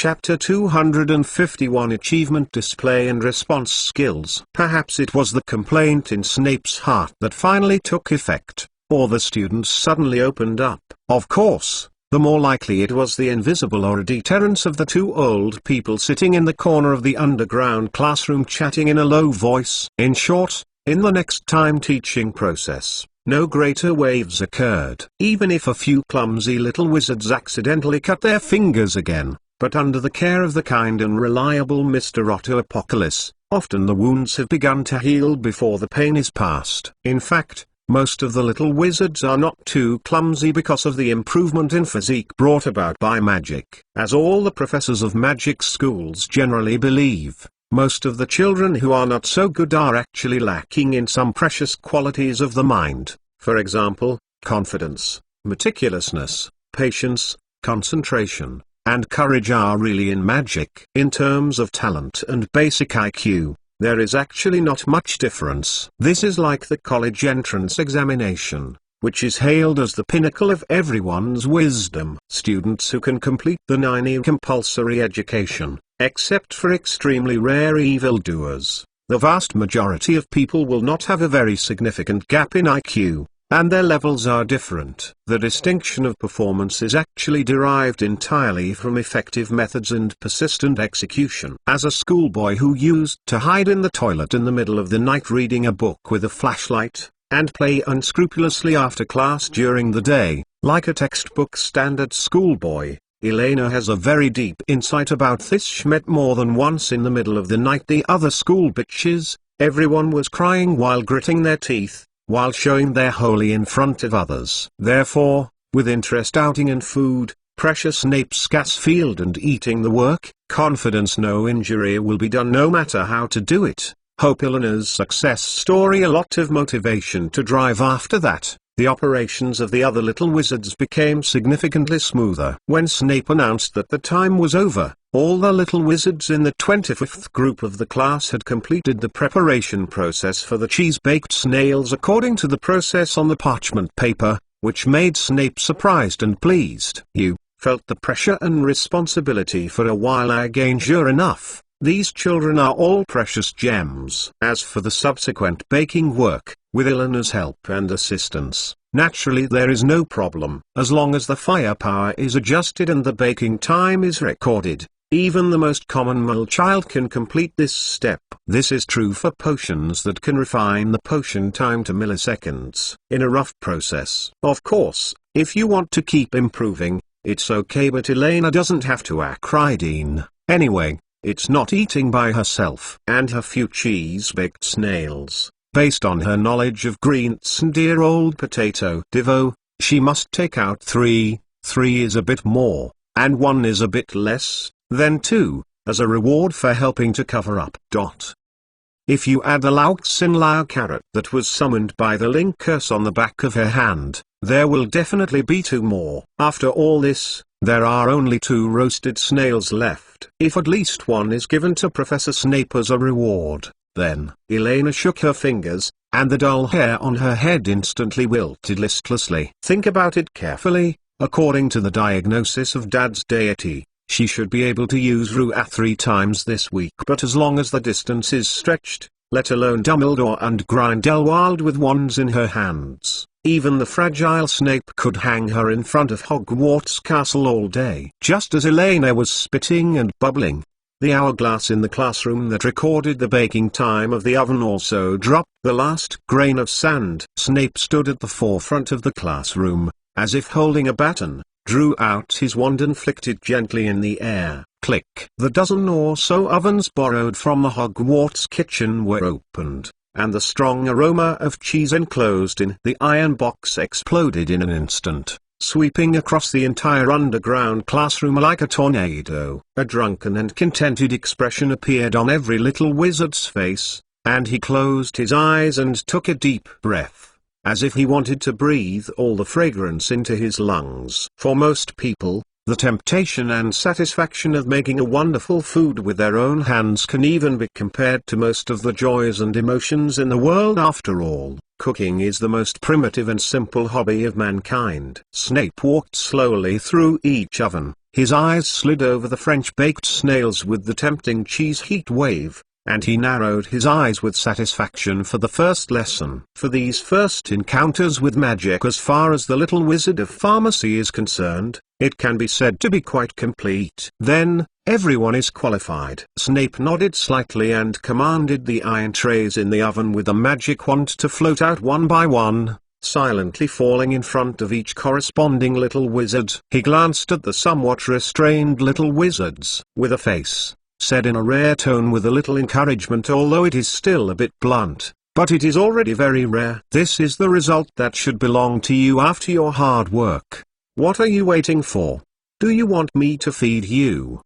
Chapter 251 Achievement Display and Response Skills. Perhaps it was the complaint in Snape's heart that finally took effect, or the students suddenly opened up. Of course, the more likely it was the invisible or a deterrence of the two old people sitting in the corner of the underground classroom chatting in a low voice. In short, in the next time teaching process, no greater waves occurred. Even if a few clumsy little wizards accidentally cut their fingers again, but under the care of the kind and reliable Mr. Otto Apocalypse, often the wounds have begun to heal before the pain is past. In fact, most of the little wizards are not too clumsy because of the improvement in physique brought about by magic. As all the professors of magic schools generally believe, most of the children who are not so good are actually lacking in some precious qualities of the mind. For example, confidence, meticulousness, patience, concentration, and courage are really in magic. In terms of talent and basic IQ, there is actually not much difference. This is like the college entrance examination, which is hailed as the pinnacle of everyone's wisdom. Students who can complete the 9-year compulsory education, except for extremely rare evildoers, the vast majority of people will not have a very significant gap in IQ, and their levels are different. The distinction of performance is actually derived entirely from effective methods and persistent execution. As a schoolboy who used to hide in the toilet in the middle of the night reading a book with a flashlight, and play unscrupulously after class during the day, like a textbook standard schoolboy, Elena has a very deep insight about this. She met more than once in the middle of the night the other school bitches. Everyone was crying while gritting their teeth, while showing their holy in front of others. Therefore, with interest outing in food, pressure Snape's gas field and eating the work, confidence no injury will be done no matter how to do it. Hope Elena's success story a lot of motivation to drive after that. The operations of the other little wizards became significantly smoother. When Snape announced that the time was over, all the little wizards in the 25th group of the class had completed the preparation process for the cheese-baked snails according to the process on the parchment paper, which made Snape surprised and pleased. You felt the pressure and responsibility for a while again. Sure enough, these children are all precious gems. As for the subsequent baking work, with Elena's help and assistance, naturally there is no problem. As long as the firepower is adjusted and the baking time is recorded, even the most common mole child can complete this step. This is true for potions that can refine the potion time to milliseconds in a rough process. Of course, if you want to keep improving, it's okay, but Elena doesn't have to acridine. Anyway, it's not eating by herself. And her few cheese-baked snails, based on her knowledge of greens and dear old potato Devo, she must take out 3. 3 is a bit more, and 1 is a bit less, then 2, as a reward for helping to cover up. If you add the Lauxin Lao carrot that was summoned by the link curse on the back of her hand, there will definitely be 2 more. After all this, there are only 2 roasted snails left. If at least 1 is given to Professor Snape as a reward, then Elena shook her fingers, and the dull hair on her head instantly wilted listlessly. Think about it carefully. According to the diagnosis of Dad's deity, she should be able to use Rua 3 times this week. But as long as the distance is stretched, let alone Dumbledore and Grindelwald with wands in her hands, even the fragile Snape could hang her in front of Hogwarts Castle all day. Just as Elena was spitting and bubbling, the hourglass in the classroom that recorded the baking time of the oven also dropped the last grain of sand. Snape stood at the forefront of the classroom, as if holding a baton, drew out his wand and flicked it gently in the air. Click. The dozen or so ovens borrowed from the Hogwarts kitchen were opened, and the strong aroma of cheese enclosed in the iron box exploded in an instant, sweeping across the entire underground classroom like a tornado. A drunken and contented expression appeared on every little wizard's face, and he closed his eyes and took a deep breath, as if he wanted to breathe all the fragrance into his lungs. For most people, The temptation and satisfaction of making a wonderful food with their own hands can even be compared to most of the joys and emotions in the world. After all, cooking is the most primitive and simple hobby of mankind. Snape walked slowly through each oven. His eyes slid over the French-baked snails with the tempting cheese heat wave, and he narrowed his eyes with satisfaction for the first lesson. For these first encounters with magic, as far as the little wizard of pharmacy is concerned, it can be said to be quite complete. Then, everyone is qualified. Snape nodded slightly and commanded the iron trays in the oven with a magic wand to float out one by one, silently falling in front of each corresponding little wizard. He glanced at the somewhat restrained little wizards. With a face, said in a rare tone with a little encouragement, although it is still a bit blunt, but it is already very rare. This is the result that should belong to you after your hard work. What are you waiting for? Do you want me to feed you?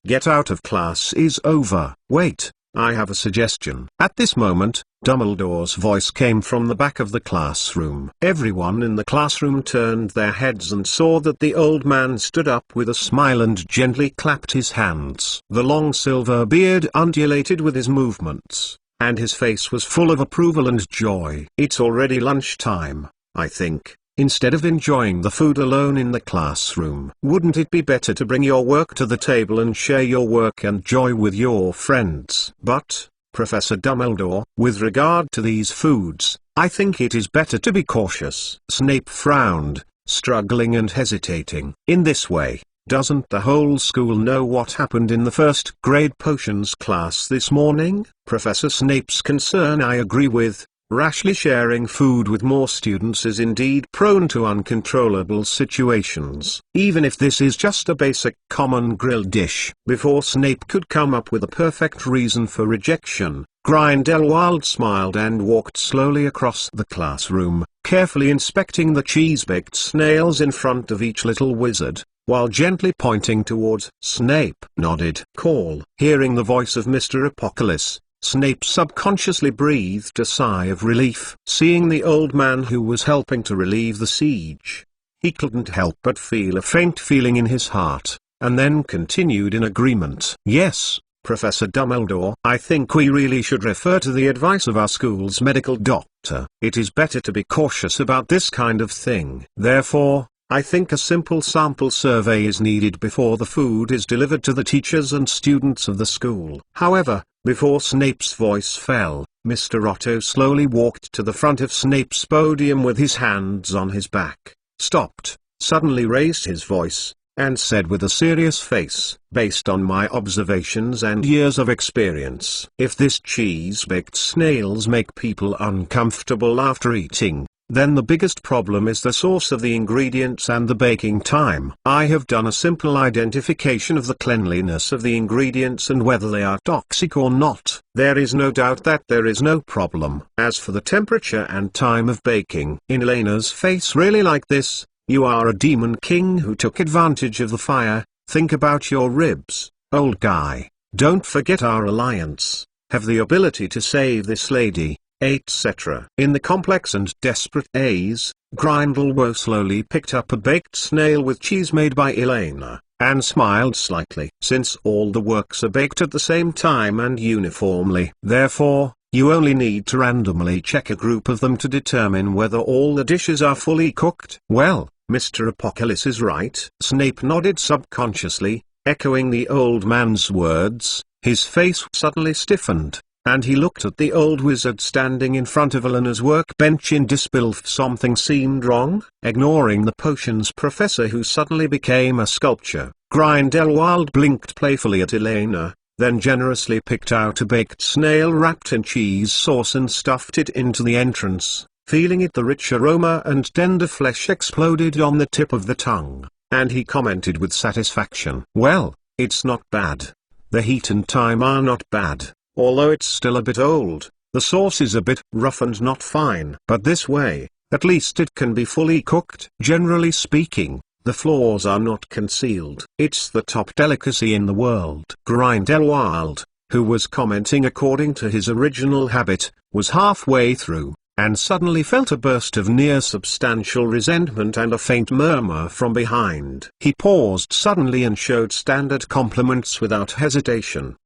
Get out of class is over. Wait, I have a suggestion. At this moment, Dumbledore's voice came from the back of the classroom. Everyone in the classroom turned their heads and saw that the old man stood up with a smile and gently clapped his hands. The long silver beard undulated with his movements, and his face was full of approval and joy. It's already lunchtime, I think. Instead of enjoying the food alone in the classroom, wouldn't it be better to bring your work to the table and share your work and joy with your friends? But, Professor Dumbledore, with regard to these foods, I think it is better to be cautious. Snape frowned, struggling and hesitating. In this way, doesn't the whole school know what happened in the first grade potions class this morning? Professor Snape's concern I agree with. Rashly sharing food with more students is indeed prone to uncontrollable situations. Even if this is just a basic common grilled dish. Before Snape could come up with a perfect reason for rejection, Grindelwald smiled and walked slowly across the classroom, carefully inspecting the cheese-baked snails in front of each little wizard, while gently pointing towards. Snape nodded. Call. Hearing the voice of Mr. Apocalypse, Snape subconsciously breathed a sigh of relief. Seeing the old man who was helping to relieve the siege, he couldn't help but feel a faint feeling in his heart, and then continued in agreement. Yes, Professor Dumbledore, I think we really should refer to the advice of our school's medical doctor. It is better to be cautious about this kind of thing. Therefore, I think a simple sample survey is needed before the food is delivered to the teachers and students of the school. However, before Snape's voice fell, Mr. Otto slowly walked to the front of Snape's podium with his hands on his back, stopped, suddenly raised his voice, and said with a serious face, based on my observations and years of experience, if this cheese-baked snails make people uncomfortable after eating, then the biggest problem is the source of the ingredients and the baking time. I have done a simple identification of the cleanliness of the ingredients and whether they are toxic or not. There is no doubt that there is no problem. As for the temperature and time of baking, in Elena's face really like this, you are a demon king who took advantage of the fire. Think about your ribs, old guy. Don't forget our alliance. Have the ability to save this lady, etc. In the complex and desperate A's, Grindelwald slowly picked up a baked snail with cheese made by Elena, and smiled slightly. Since all the works are baked at the same time and uniformly, therefore, you only need to randomly check a group of them to determine whether all the dishes are fully cooked. Well, Mr. Apocalypse is right. Snape nodded subconsciously, echoing the old man's words. His face suddenly stiffened, and he looked at the old wizard standing in front of Elena's workbench in disbelief. Something seemed wrong. Ignoring the potions professor who suddenly became a sculpture, Grindelwald blinked playfully at Elena, then generously picked out a baked snail wrapped in cheese sauce and stuffed it into the entrance. Feeling it, the rich aroma and tender flesh exploded on the tip of the tongue, and he commented with satisfaction, "Well, it's not bad. The heat and time are not bad. Although it's still a bit old, the sauce is a bit rough and not fine. But this way, at least it can be fully cooked. Generally speaking, the flaws are not concealed. It's the top delicacy in the world." Grindelwald, who was commenting according to his original habit, was halfway through, and suddenly felt a burst of near-substantial resentment and a faint murmur from behind. He paused suddenly and showed standard compliments without hesitation.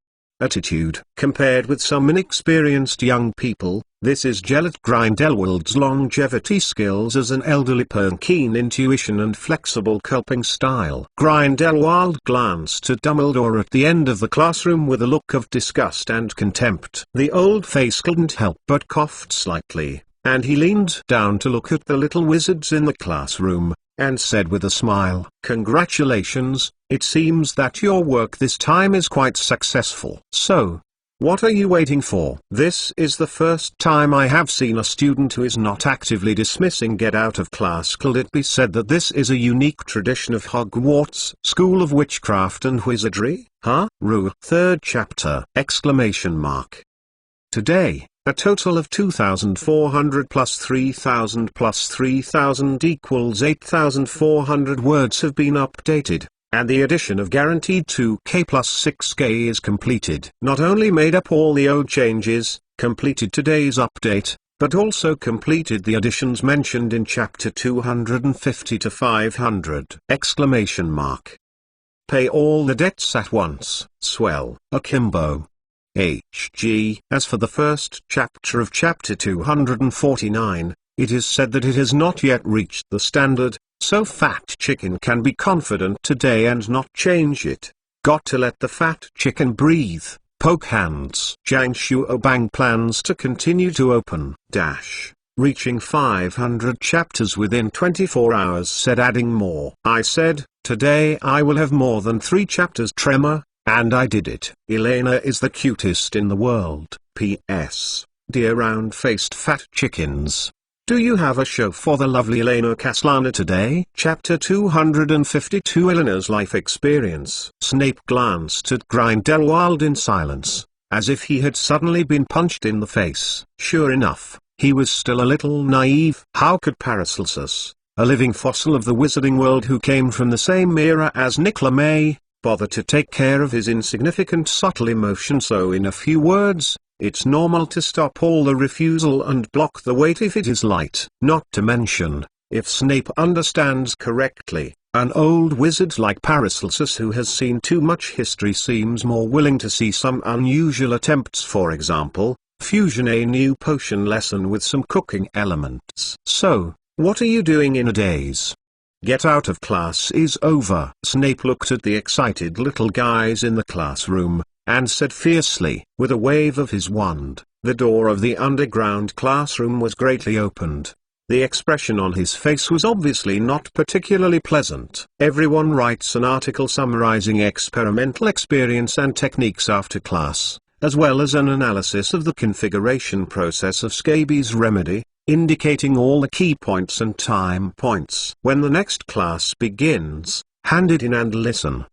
Attitude. Compared with some inexperienced young people, this is Gellert Grindelwald's longevity skills as an elderly person, keen intuition and flexible coping style. Grindelwald glanced at Dumbledore at the end of the classroom with a look of disgust and contempt. The old face couldn't help but coughed slightly, and he leaned down to look at the little wizards in the classroom, and said with a smile, "Congratulations, it seems that your work this time is quite successful. So, what are you waiting for?" This is the first time I have seen a student who is not actively dismissing get out of class. Could it be said that this is a unique tradition of Hogwarts School of Witchcraft and Wizardry? Huh? Rue. Third chapter! Exclamation mark. Today, a total of 2,400 plus 3,000 equals 8,400 words have been updated, and the addition of guaranteed 2K plus 6K is completed. Not only made up all the old changes, completed today's update, but also completed the additions mentioned in chapter 250 to 500! Exclamation mark. Pay all the debts at once. Swell. Akimbo. HG. As for the first chapter of chapter 249, it is said that it has not yet reached the standard, so Fat Chicken can be confident today and not change it. Got to let the fat chicken breathe. Poke hands. Jiang Shuobang plans to continue to open reaching 500 chapters within 24 hours, said, adding more. I said, today I will have more than 3 chapters. Tremor. And I did it. Elena is the cutest in the world. P.S. Dear round-faced fat chickens. Do you have a show for the lovely Elena Caslana today? Chapter 252 Elena's Life Experience. Snape glanced at Grindelwald in silence, as if he had suddenly been punched in the face. Sure enough, he was still a little naive. How could Paracelsus, a living fossil of the wizarding world who came from the same era as Nick LeMay, bother to take care of his insignificant subtle emotion? So in a few words, it's normal to stop all the refusal and block the weight if it is light. Not to mention, if Snape understands correctly, an old wizard like Paracelsus who has seen too much history seems more willing to see some unusual attempts, for example, fusion a new potion lesson with some cooking elements. So, what are you doing in a daze? Get out of class is over. Snape looked at the excited little guys in the classroom, and said fiercely, with a wave of his wand, the door of the underground classroom was greatly opened. The expression on his face was obviously not particularly pleasant. Everyone writes an article summarizing experimental experience and techniques after class, as well as an analysis of the configuration process of scabies remedy, indicating all the key points and time points. When the next class begins, hand it in and listen.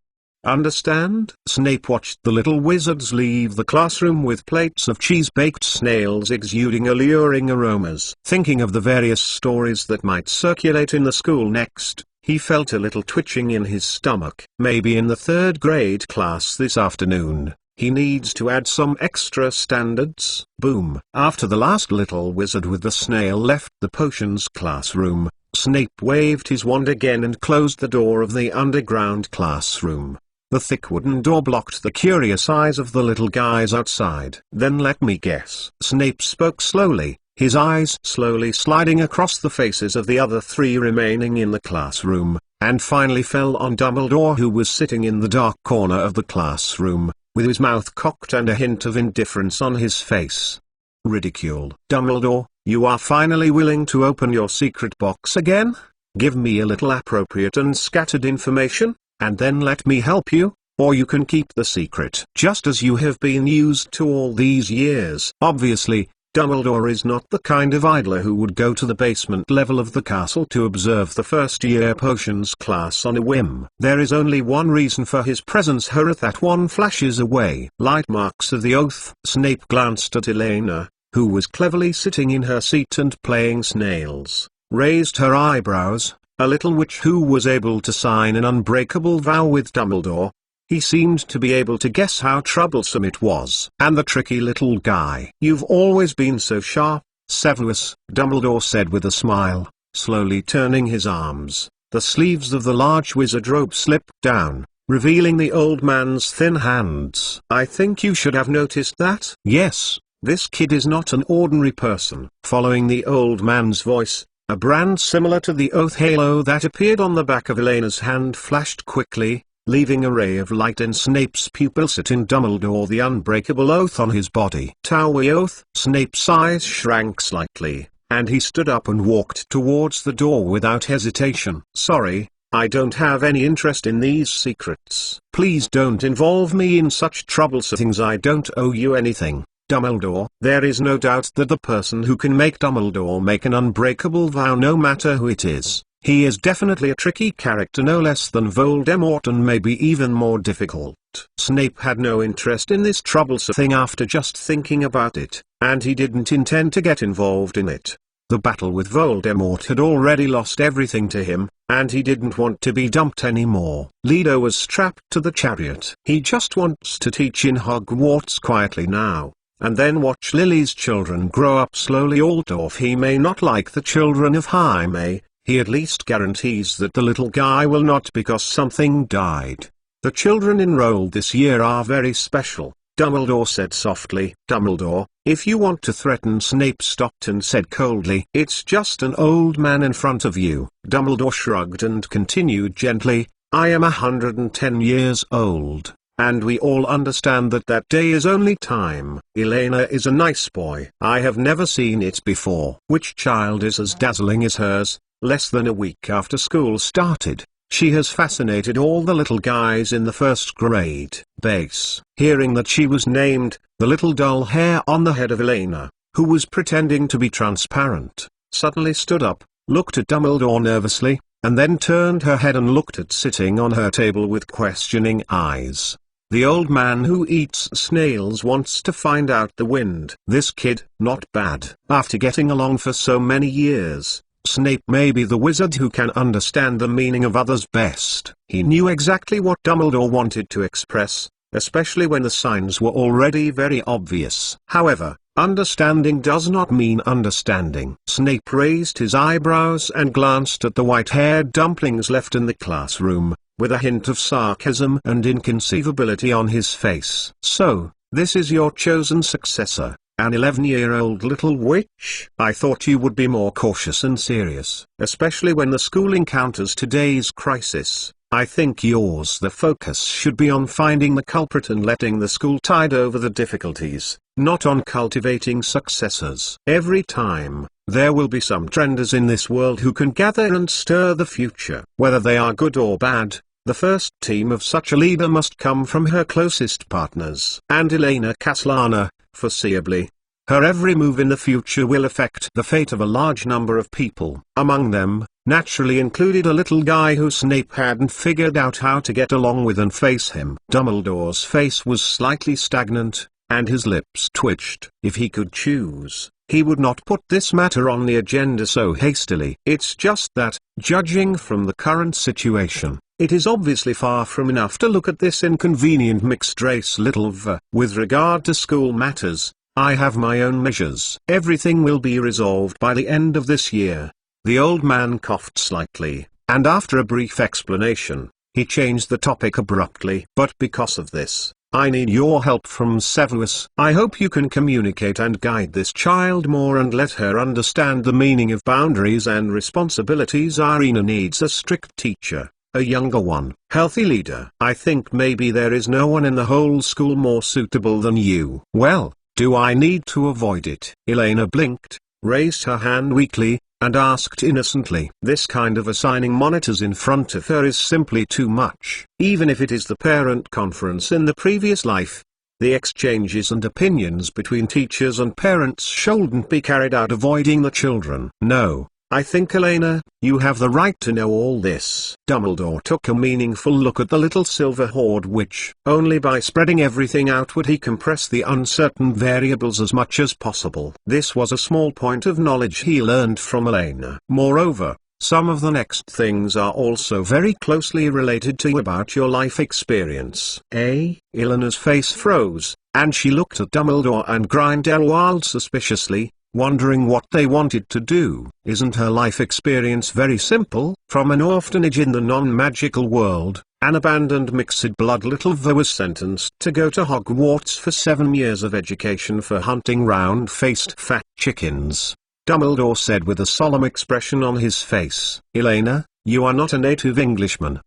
Understand? Snape watched the little wizards leave the classroom with plates of cheese-baked snails exuding alluring aromas. Thinking of the various stories that might circulate in the school next, he felt a little twitching in his stomach. Maybe in the 3rd grade class this afternoon, he needs to add some extra standards. Boom. After the last little wizard with the snail left the potions classroom, Snape waved his wand again and closed the door of the underground classroom. The thick wooden door blocked the curious eyes of the little guys outside. Then let me guess. Snape spoke slowly, his eyes slowly sliding across the faces of the other 3 remaining in the classroom, and finally fell on Dumbledore, who was sitting in the dark corner of the classroom, with his mouth cocked and a hint of indifference on his face. Ridicule. Dumbledore, you are finally willing to open your secret box again? Give me a little appropriate and scattered information, and then let me help you, or you can keep the secret. Just as you have been used to all these years. Obviously, Dumbledore is not the kind of idler who would go to the basement level of the castle to observe the first-year potions class on a whim. There is only one reason for his presence here. That one flashes away. Light marks of the oath. Snape glanced at Elena, who was cleverly sitting in her seat and playing snails, raised her eyebrows. A little witch who was able to sign an unbreakable vow with Dumbledore. He seemed to be able to guess how troublesome it was. And the tricky little guy. You've always been so sharp, Severus, Dumbledore said with a smile, slowly turning his arms. The sleeves of the large wizard robe slipped down, revealing the old man's thin hands. I think you should have noticed that. Yes, this kid is not an ordinary person. Following the old man's voice, a brand similar to the oath halo that appeared on the back of Elena's hand flashed quickly, leaving a ray of light in Snape's pupil, setting Dumbledore the unbreakable oath on his body. Towie oath. Snape's eyes shrank slightly, and he stood up and walked towards the door without hesitation. Sorry, I don't have any interest in these secrets. Please don't involve me in such troublesome things. I don't owe you anything, Dumbledore. There is no doubt that the person who can make Dumbledore make an unbreakable vow, no matter who it is, he is definitely a tricky character, no less than Voldemort, and maybe even more difficult. Snape had no interest in this troublesome thing after just thinking about it, and he didn't intend to get involved in it. The battle with Voldemort had already lost everything to him, and he didn't want to be dumped anymore. Leto was strapped to the chariot. He just wants to teach in Hogwarts quietly now, and then watch Lily's children grow up slowly. Although he may not like the children of Jaime, he at least guarantees that the little guy will not, because something died. The children enrolled this year are very special, Dumbledore said softly. Dumbledore, if you want to threaten, Snape stopped and said coldly. It's just an old man in front of you. Dumbledore shrugged and continued gently, I am 110 years old, and we all understand that that day is only time. Elena is a nice boy. I have never seen it before. Which child is as dazzling as hers? Less than a week after school started, she has fascinated all the little guys in the first grade. Base. Hearing that she was named, the little dull hair on the head of Elena, who was pretending to be transparent, suddenly stood up, looked at Dumbledore nervously, and then turned her head and looked at sitting on her table with questioning eyes. The old man who eats snails wants to find out the wind. This kid, not bad. After getting along for so many years, Snape may be the wizard who can understand the meaning of others best. He knew exactly what Dumbledore wanted to express, especially when the signs were already very obvious. However, understanding does not mean understanding. Snape raised his eyebrows and glanced at the white-haired dumplings left in the classroom, with a hint of sarcasm and inconceivability on his face. So, this is your chosen successor, an 11-year-old little witch? I thought you would be more cautious and serious, especially when the school encounters today's crisis. I think the focus should be on finding the culprit and letting the school tide over the difficulties, not on cultivating successors. Every time, there will be some trenders in this world who can gather and stir the future. Whether they are good or bad, the first team of such a leader must come from her closest partners. And Elena Castellana, foreseeably, her every move in the future will affect the fate of a large number of people. Among them, naturally included a little guy who Snape hadn't figured out how to get along with and face him. Dumbledore's face was slightly stagnant, and his lips twitched. If he could choose, he would not put this matter on the agenda so hastily. It's just that, judging from the current situation, it is obviously far from enough to look at this inconvenient mixed-race little v. With regard to school matters, I have my own measures. Everything will be resolved by the end of this year. The old man coughed slightly, and after a brief explanation, he changed the topic abruptly. But because of this, I need your help from Severus. I hope you can communicate and guide this child more and let her understand the meaning of boundaries and responsibilities. Irina needs a strict teacher. A younger one, healthy leader. I think maybe there is no one in the whole school more suitable than you. Well, do I need to avoid it? Elena blinked, raised her hand weakly, and asked innocently. This kind of assigning monitors in front of her is simply too much. Even if it is the parent conference in the previous life, the exchanges and opinions between teachers and parents shouldn't be carried out avoiding the children. No. I think, Elena, you have the right to know all this. Dumbledore took a meaningful look at the little silver hoard which, only by spreading everything out would he compress the uncertain variables as much as possible. This was a small point of knowledge he learned from Elena. Moreover, some of the next things are also very closely related to about your life experience. Elena's face froze, and she looked at Dumbledore and Grindelwald suspiciously. wondering what they wanted to do. Isn't her life experience very simple? From an orphanage in the non-magical world, an abandoned mixed-blood little Ver was sentenced to go to Hogwarts for 7 years of education for hunting round-faced fat chickens. Dumbledore said with a solemn expression on his face. Elena, you are not a native Englishman?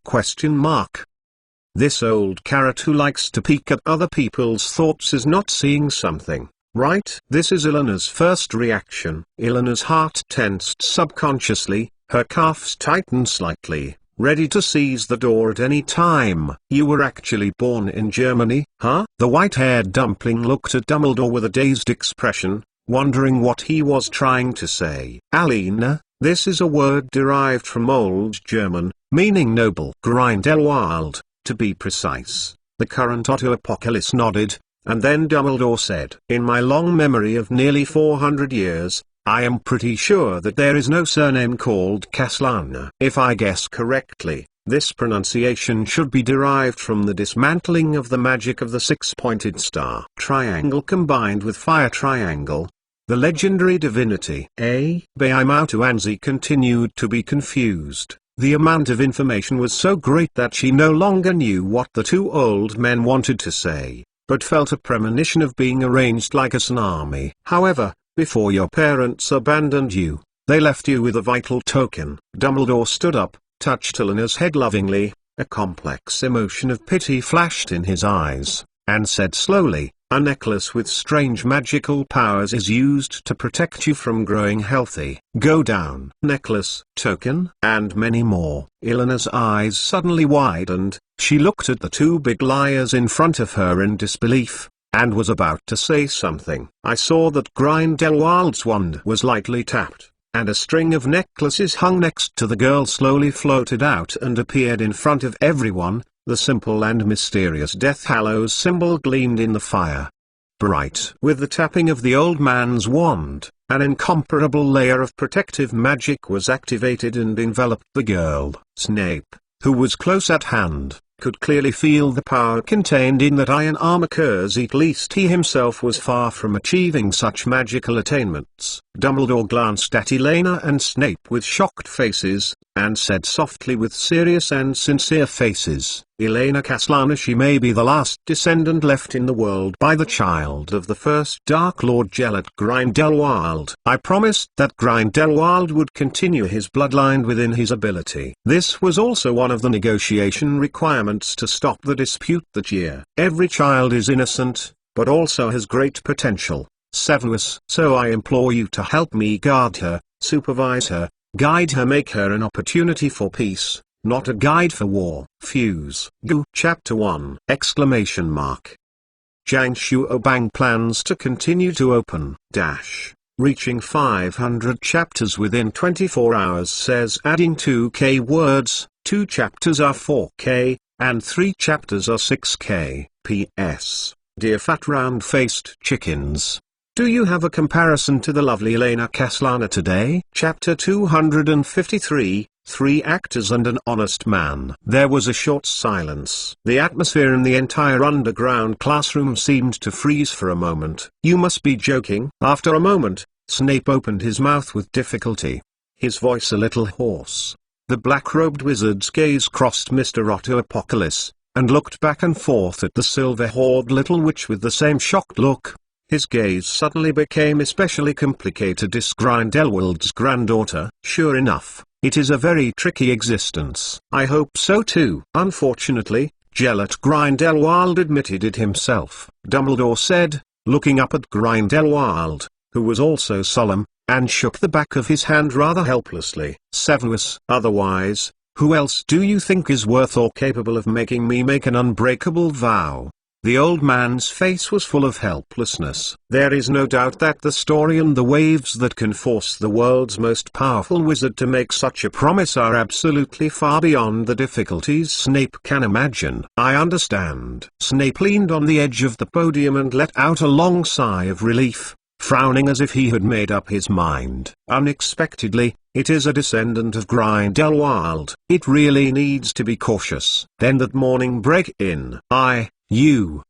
This old carrot who likes to peek at other people's thoughts is not seeing something, right? This is Elena's first reaction. Elena's heart tensed subconsciously, her calves tightened slightly, ready to seize the door at any time. You were actually born in Germany, huh? The white-haired dumpling looked at Dumbledore with a dazed expression, wondering what he was trying to say. Alina, this is a word derived from Old German, meaning noble. Grindelwald, to be precise. The current Otto Apocalypse nodded, and then Dumbledore said, in my long memory of nearly 400 years, I am pretty sure that there is no surname called Castellana. If I guess correctly, this pronunciation should be derived from the dismantling of the magic of the six-pointed star triangle combined with fire triangle, the legendary divinity. Mautuanzi continued to be confused. The amount of information was so great that she no longer knew what the two old men wanted to say, but felt a premonition of being arranged like a tsunami. However, before your parents abandoned you, they left you with a vital token. Dumbledore stood up, touched Elena's head lovingly, a complex emotion of pity flashed in his eyes, and said slowly, a necklace with strange magical powers is used to protect you from growing healthy. Go down. Necklace, token, and many more. Elena's eyes suddenly widened, she looked at the two big liars in front of her in disbelief, and was about to say something. I saw that Grindelwald's wand was lightly tapped, and a string of necklaces hung next to the girl slowly floated out and appeared in front of everyone. The simple and mysterious Death Hallows symbol gleamed in the fire. Bright. With the tapping of the old man's wand, an incomparable layer of protective magic was activated and enveloped the girl. Snape, who was close at hand, could clearly feel the power contained in that iron armor, at least he himself was far from achieving such magical attainments. Dumbledore glanced at Elena and Snape with shocked faces, and said softly with serious and sincere faces, Elena Castellana, she may be the last descendant left in the world by the child of the first Dark Lord Gellert Grindelwald. I promised that Grindelwald would continue his bloodline within his ability. This was also one of the negotiation requirements to stop the dispute that year. Every child is innocent, but also has great potential. Severus. So I implore you to help me guard her, supervise her, guide her, make her an opportunity for peace, not a guide for war. Fuse. Gu. Chapter 1! Jiang Shuobang plans to continue to open reaching 500 chapters within 24 hours, says adding 2k words, 2 chapters are 4k, and 3 chapters are 6k. P.S. Dear fat round-faced chickens, do you have a comparison to the lovely Elena Castellana today? Chapter 253, 3 actors and an honest man. There was a short silence. The atmosphere in the entire underground classroom seemed to freeze for a moment. You must be joking. After a moment, Snape opened his mouth with difficulty, his voice a little hoarse. The black-robed wizard's gaze crossed Mr. Otto Apocalypse, and looked back and forth at the silver-haired little witch with the same shocked look. His gaze suddenly became especially complicated. Is Grindelwald's granddaughter? Sure enough, it is a very tricky existence. I hope so too. Unfortunately, Gellert Grindelwald admitted it himself. Dumbledore said, looking up at Grindelwald, who was also solemn, and shook the back of his hand rather helplessly. Severus. Otherwise, who else do you think is worth or capable of making me make an unbreakable vow? The old man's face was full of helplessness. There is no doubt that the story and the waves that can force the world's most powerful wizard to make such a promise are absolutely far beyond the difficulties Snape can imagine. I understand. Snape leaned on the edge of the podium and let out a long sigh of relief, frowning as if he had made up his mind. Unexpectedly, it is a descendant of Grindelwald. It really needs to be cautious. Then that morning break in.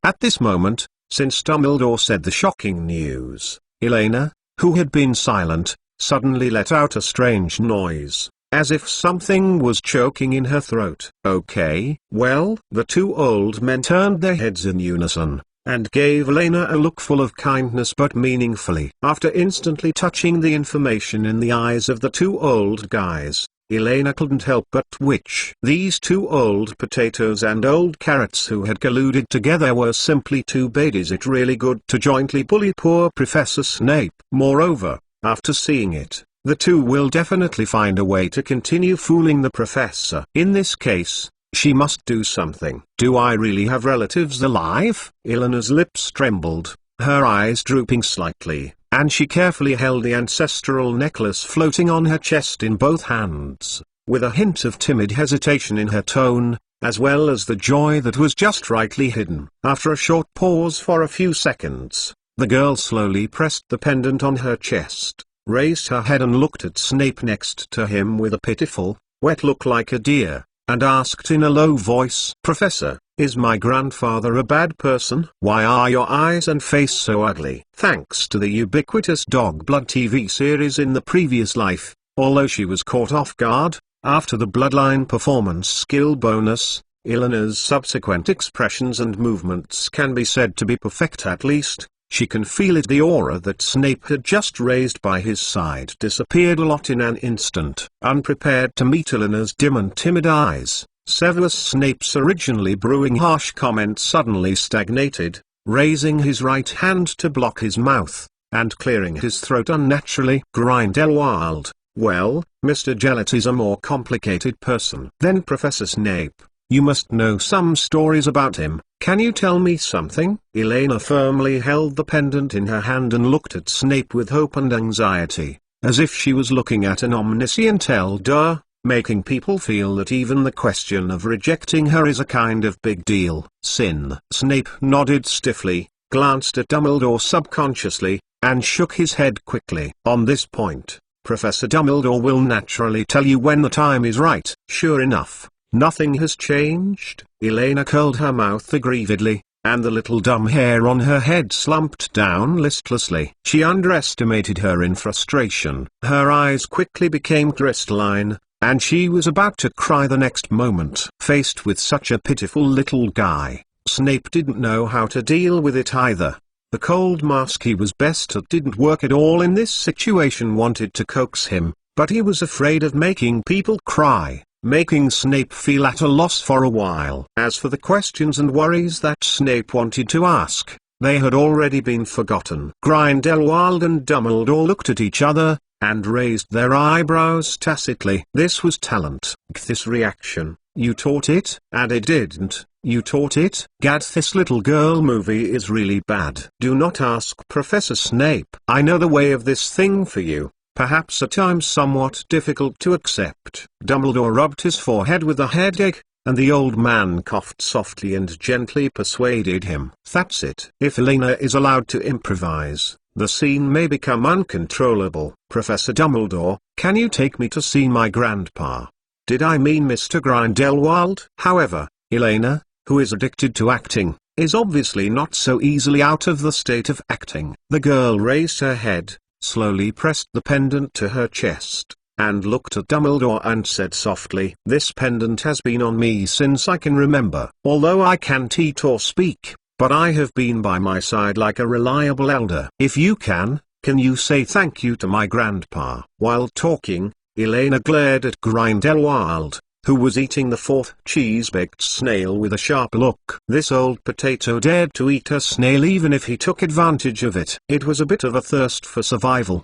At this moment, since Dumbledore said the shocking news, Elena, who had been silent, suddenly let out a strange noise, as if something was choking in her throat. "Okay, well?" The two old men turned their heads in unison, and gave Elena a look full of kindness but meaningfully. After instantly touching the information in the eyes of the two old guys, Elena couldn't help but twitch. These two old potatoes and old carrots who had colluded together were simply too bad. Is it really good to jointly bully poor Professor Snape? Moreover, after seeing it, the two will definitely find a way to continue fooling the professor. In this case, she must do something. Do I really have relatives alive? Elena's lips trembled, her eyes drooping slightly, and she carefully held the ancestral necklace floating on her chest in both hands, with a hint of timid hesitation in her tone, as well as the joy that was just rightly hidden. After a short pause for a few seconds, the girl slowly pressed the pendant on her chest, raised her head and looked at Snape next to him with a pitiful, wet look like a deer, and asked in a low voice, "Professor, is my grandfather a bad person? Why are your eyes and face so ugly?" Thanks to the ubiquitous Dog Blood TV series in the previous life, although she was caught off guard, after the Bloodline performance skill bonus, Elena's subsequent expressions and movements can be said to be perfect. At least, she can feel it. The aura that Snape had just raised by his side disappeared a lot in an instant. Unprepared to meet Elena's dim and timid eyes, Severus Snape's originally brewing harsh comment suddenly stagnated, raising his right hand to block his mouth, and clearing his throat unnaturally. Grindelwald, well, Mr. Gellert is a more complicated person than Professor Snape. You must know some stories about him. Can you tell me something? Elena firmly held the pendant in her hand and looked at Snape with hope and anxiety, as if she was looking at an omniscient elder, making people feel that even the question of rejecting her is a kind of big deal. Sin. Snape nodded stiffly, glanced at Dumbledore subconsciously, and shook his head quickly. On this point, Professor Dumbledore will naturally tell you when the time is right. Sure enough, nothing has changed. Elena curled her mouth aggrievedly, and the little dumb hair on her head slumped down listlessly. She underestimated her in frustration. Her eyes quickly became crystalline, and she was about to cry the next moment. Faced with such a pitiful little guy, Snape didn't know how to deal with it either. The cold mask he was best at didn't work at all in this situation. Wanted to coax him, but he was afraid of making people cry, making Snape feel at a loss for a while. As for the questions and worries that Snape wanted to ask, they had already been forgotten. Grindelwald and Dumbledore looked at each other, and raised their eyebrows tacitly. This was talent. This reaction, you taught it? And it didn't, you taught it? Gad, this little girl movie is really bad. Do not ask Professor Snape. I know the way of this thing for you, perhaps at times somewhat difficult to accept. Dumbledore rubbed his forehead with a headache, and the old man coughed softly and gently persuaded him. That's it. If Elena is allowed to improvise, the scene may become uncontrollable. Professor Dumbledore, can you take me to see my grandpa? Did I mean Mr. Grindelwald? However, Elena, who is addicted to acting, is obviously not so easily out of the state of acting. The girl raised her head, slowly pressed the pendant to her chest, and looked at Dumbledore and said softly, "This pendant has been on me since I can remember. Although I can't eat or speak, but I have been by my side like a reliable elder. If you can you say thank you to my grandpa?" While talking, Elena glared at Grindelwald, who was eating the fourth cheese-baked snail with a sharp look. This old potato dared to eat a snail even if he took advantage of it. It was a bit of a thirst for survival.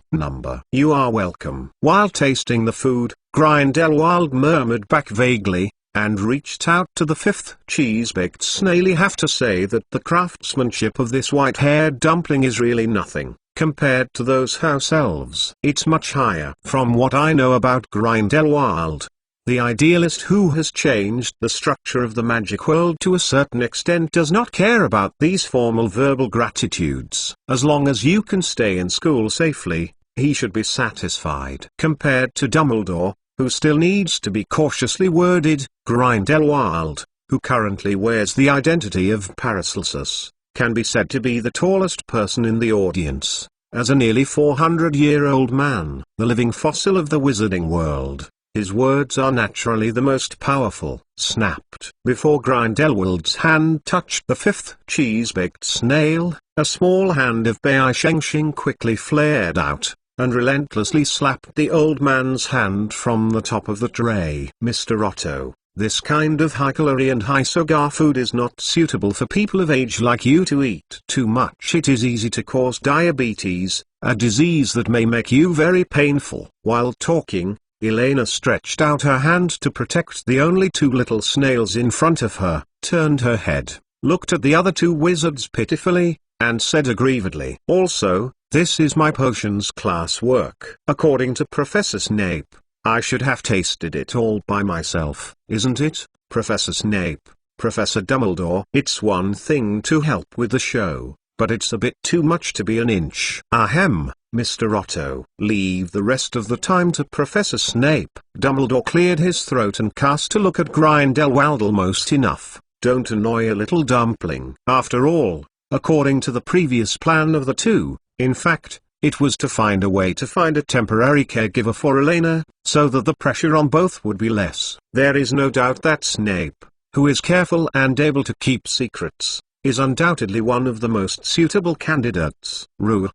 You are welcome. While tasting the food, Grindelwald murmured back vaguely, and reached out to the fifth cheese-baked snail. I have to say that the craftsmanship of this white-haired dumpling is really nothing compared to those house elves. It's much higher. From what I know about Grindelwald, the idealist who has changed the structure of the magic world to a certain extent does not care about these formal verbal gratitudes. As long as you can stay in school safely, he should be satisfied. Compared to Dumbledore, who still needs to be cautiously worded, Grindelwald, who currently wears the identity of Paracelsus, can be said to be the tallest person in the audience, as a nearly 400-year-old man, the living fossil of the wizarding world. His words are naturally the most powerful. Snapped. Before Grindelwald's hand touched the fifth cheese-baked snail, a small hand of Bai Shengxing quickly flared out, and relentlessly slapped the old man's hand from the top of the tray. Mr. Otto, this kind of high-calorie and high-sugar food is not suitable for people of age like you to eat too much. It is easy to cause diabetes, a disease that may make you very painful. While talking, Elena stretched out her hand to protect the only two little snails in front of her, turned her head, looked at the other two wizards pitifully, and said aggrievedly, "Also, this is my potions class work. According to Professor Snape, I should have tasted it all by myself, isn't it, Professor Snape, Professor Dumbledore? It's one thing to help with the show, but it's a bit too much to be an inch." "Ahem, Mr. Otto, leave the rest of the time to Professor Snape." Dumbledore cleared his throat and cast a look at Grindelwald. "Almost enough, don't annoy a little dumpling." After all, according to the previous plan of the two, in fact, it was to find a way to find a temporary caregiver for Elena, so that the pressure on both would be less. There is no doubt that Snape, who is careful and able to keep secrets, is undoubtedly one of the most suitable candidates.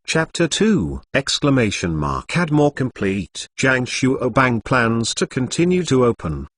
Chapter 2! Had more complete. Jiang Shuobang plans to continue to open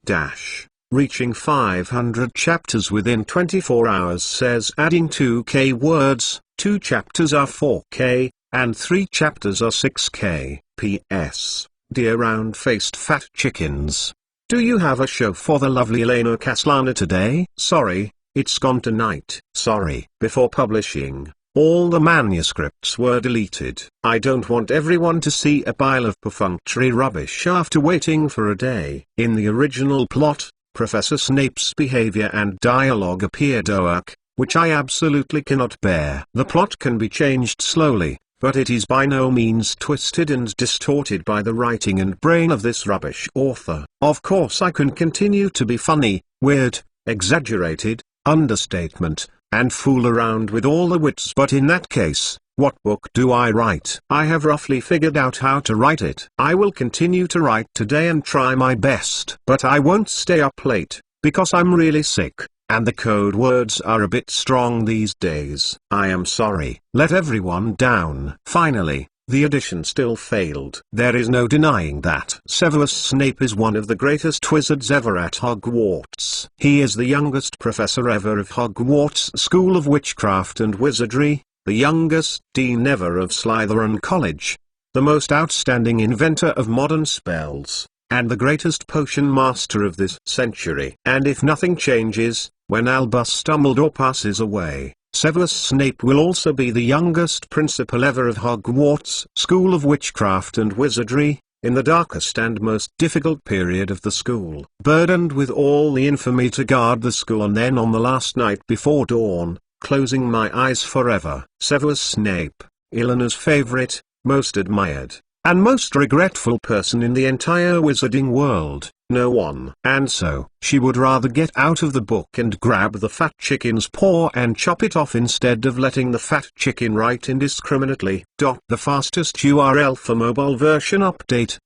reaching 500 chapters within 24 hours, says adding 2K words, 2 chapters are 4K, and 3 chapters are 6K. P.S. Dear round-faced fat chickens. Do you have a show for the lovely Elena Kaslana today? Sorry, it's gone tonight. Sorry. Before publishing, all the manuscripts were deleted. I don't want everyone to see a pile of perfunctory rubbish after waiting for a day. In the original plot, Professor Snape's behavior and dialogue appeared oak, which I absolutely cannot bear. The plot can be changed slowly, but it is by no means twisted and distorted by the writing and brain of this rubbish author. Of course I can continue to be funny, weird, exaggerated, understatement, and fool around with all the wits, but in that case, what book do I write? I have roughly figured out how to write it. I will continue to write today and try my best. But I won't stay up late, because I'm really sick, and the code words are a bit strong these days. I am sorry. Let everyone down. Finally, the edition still failed. There is no denying that Severus Snape is one of the greatest wizards ever at Hogwarts. He is the youngest professor ever of Hogwarts School of Witchcraft and Wizardry, the youngest dean ever of Slytherin College, the most outstanding inventor of modern spells, and the greatest potion master of this century. And if nothing changes, when Albus Dumbledore passes away, Severus Snape will also be the youngest principal ever of Hogwarts School of Witchcraft and Wizardry, in the darkest and most difficult period of the school. Burdened with all the infamy to guard the school, and then on the last night before dawn, closing my eyes forever. Severus Snape, Eleanor's favorite, most admired, and most regretful person in the entire wizarding world. No one. And so, she would rather get out of the book and grab the fat chicken's paw and chop it off instead of letting the fat chicken write indiscriminately. The fastest URL for mobile version update.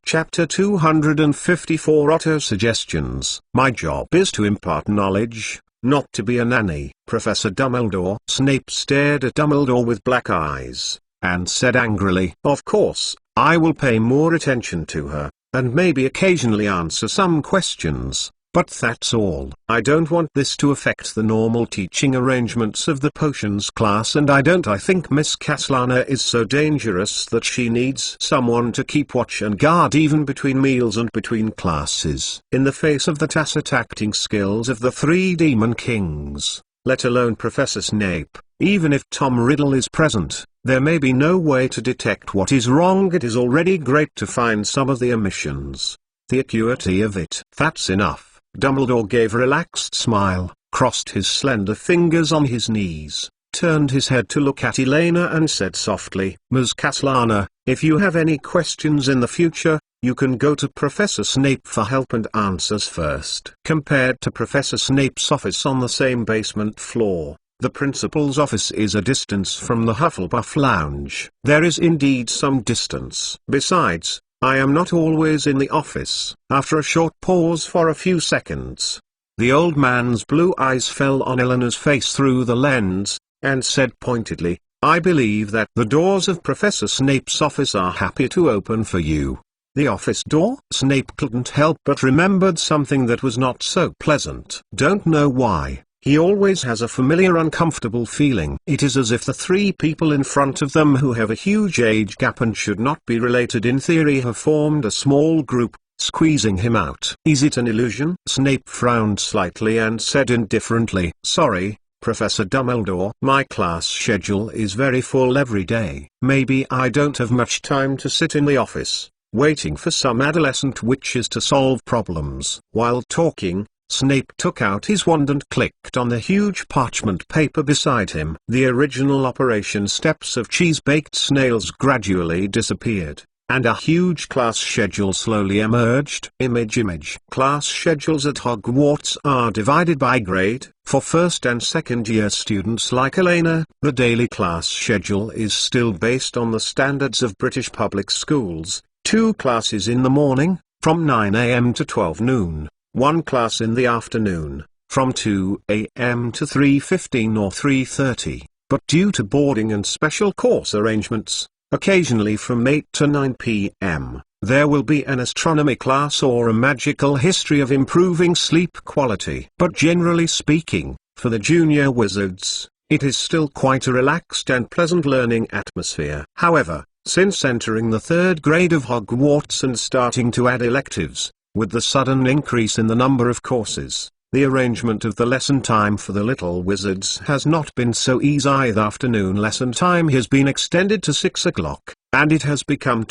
Chapter 254 Auto Suggestions. My job is to impart knowledge, not to be a nanny. Professor Dumbledore. Snape stared at Dumbledore with black eyes, and said angrily, "Of course, I will pay more attention to her, and maybe occasionally answer some questions, but that's all. I don't want this to affect the normal teaching arrangements of the potions class, and I think Miss Kaslana is so dangerous that she needs someone to keep watch and guard even between meals and between classes. In the face of the tacit acting skills of the 3 Demon Kings, let alone Professor Snape, even if Tom Riddle is present, there may be no way to detect what is wrong. It is already great to find some of the omissions. The acuity of it. That's enough." Dumbledore gave a relaxed smile, crossed his slender fingers on his knees, turned his head to look at Elena and said softly, "Ms. Kaslana, if you have any questions in the future, you can go to Professor Snape for help and answers first." Compared to Professor Snape's office on the same basement floor, The principal's office is a distance from the Hufflepuff lounge. There is indeed some distance. Besides, I am not always in the office. After a short pause for a few seconds, the old man's blue eyes fell on Eleanor's face through the lens, and said pointedly, "I believe that the doors of Professor Snape's office are happy to open for you." The office door? Snape couldn't help but remembered something that was not so pleasant. Don't know why, he always has a familiar uncomfortable feeling. It is as if the three people in front of them who have a huge age gap and should not be related in theory have formed a small group, squeezing him out. Is it an illusion? Snape frowned slightly and said indifferently, "Sorry, Professor Dumbledore. My class schedule is very full every day. Maybe I don't have much time to sit in the office, waiting for some adolescent witches to solve problems." While talking, Snape took out his wand and clicked on the huge parchment paper beside him. The original operation steps of cheese-baked snails gradually disappeared, and a huge class schedule slowly emerged. Image. Class schedules at Hogwarts are divided by grade. For first and second year students like Elena, the daily class schedule is still based on the standards of British public schools: 2 classes in the morning, from 9 a.m. to 12 noon, 1 class in the afternoon, from 2 a.m. to 3:15 or 3:30, but due to boarding and special course arrangements, occasionally from 8 to 9 p.m., there will be an astronomy class or a magical history of improving sleep quality. But generally speaking, for the junior wizards, it is still quite a relaxed and pleasant learning atmosphere. However, since entering the 3rd grade of Hogwarts and starting to add electives, with the sudden increase in the number of courses, the arrangement of the lesson time for the little wizards has not been so easy. The afternoon lesson time has been extended to 6 o'clock, and it has become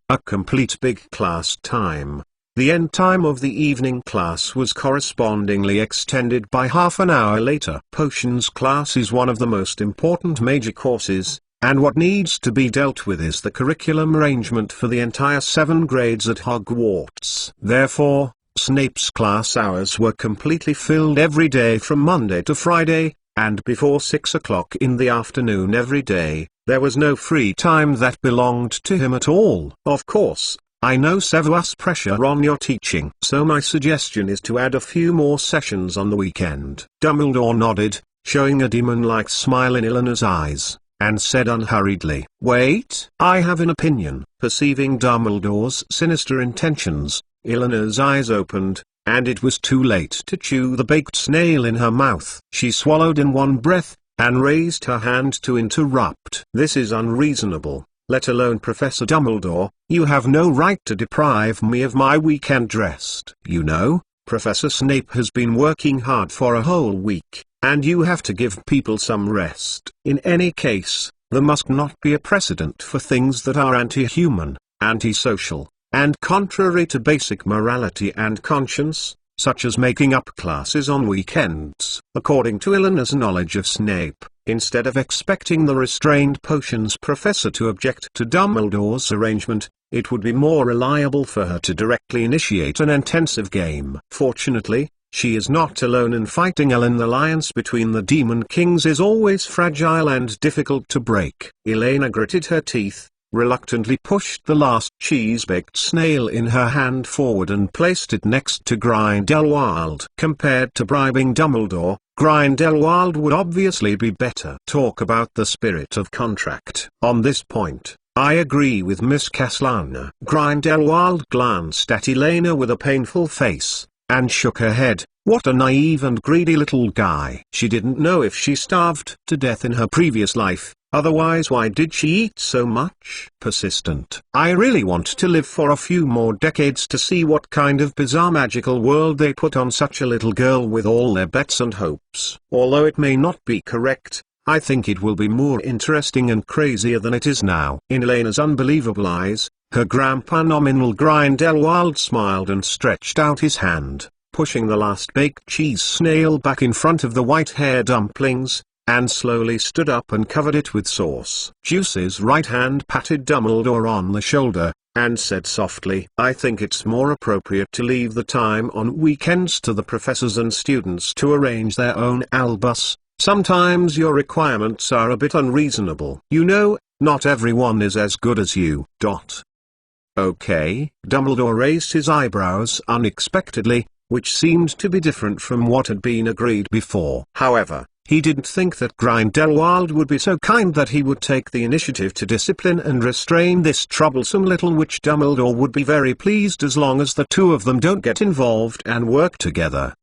a complete big class time. The end time of the evening class was correspondingly extended by half an hour later. Potions class is one of the most important major courses, and what needs to be dealt with is the curriculum arrangement for the entire 7 grades at Hogwarts. Therefore, Snape's class hours were completely filled every day from Monday to Friday, and before 6 o'clock in the afternoon every day, there was no free time that belonged to him at all. Of course, I know Severus pressure on your teaching, so my suggestion is to add a few more sessions on the weekend. Dumbledore nodded, showing a demon-like smile in Eleanor's eyes, and said unhurriedly, "Wait, I have an opinion." Perceiving Dumbledore's sinister intentions, Eleanor's eyes opened, and it was too late to chew the baked snail in her mouth. She swallowed in one breath, and raised her hand to interrupt. "This is unreasonable, let alone Professor Dumbledore. You have no right to deprive me of my weekend rest. You know, Professor Snape has been working hard for a whole week, and you have to give people some rest. In any case, there must not be a precedent for things that are anti-human, anti-social, and contrary to basic morality and conscience, such as making up classes on weekends." According to Eleanor's knowledge of Snape, instead of expecting the restrained potions professor to object to Dumbledore's arrangement, it would be more reliable for her to directly initiate an intensive game. Fortunately, she is not alone in fighting. The alliance between the Demon Kings is always fragile and difficult to break. Elena gritted her teeth, reluctantly pushed the last cheese-baked snail in her hand forward and placed it next to Grindelwald. Compared to bribing Dumbledore, Grindelwald would obviously be better. Talk about the spirit of contract. On this point, I agree with Miss Castellana. Grindelwald glanced at Elena with a painful face, and shook her head. What a naive and greedy little guy. She didn't know if she starved to death in her previous life. Otherwise, why did she eat so much? Persistent. I really want to live for a few more decades to see what kind of bizarre magical world they put on such a little girl with all their bets and hopes. Although it may not be correct, I think it will be more interesting and crazier than it is now. In Elena's unbelievable eyes, her grandpa nominal Grindelwald smiled and stretched out his hand, pushing the last baked cheese snail back in front of the white hair dumplings, and slowly stood up and covered it with sauce. Juice's right hand patted Dumbledore on the shoulder, and said softly, "I think it's more appropriate to leave the time on weekends to the professors and students to arrange their own albus. Sometimes your requirements are a bit unreasonable. You know, not everyone is as good as you. Okay, Dumbledore raised his eyebrows unexpectedly, which seemed to be different from what had been agreed before. However, he didn't think that Grindelwald would be so kind that he would take the initiative to discipline and restrain this troublesome little witch. Dumbledore would be very pleased as long as the two of them don't get involved and work together.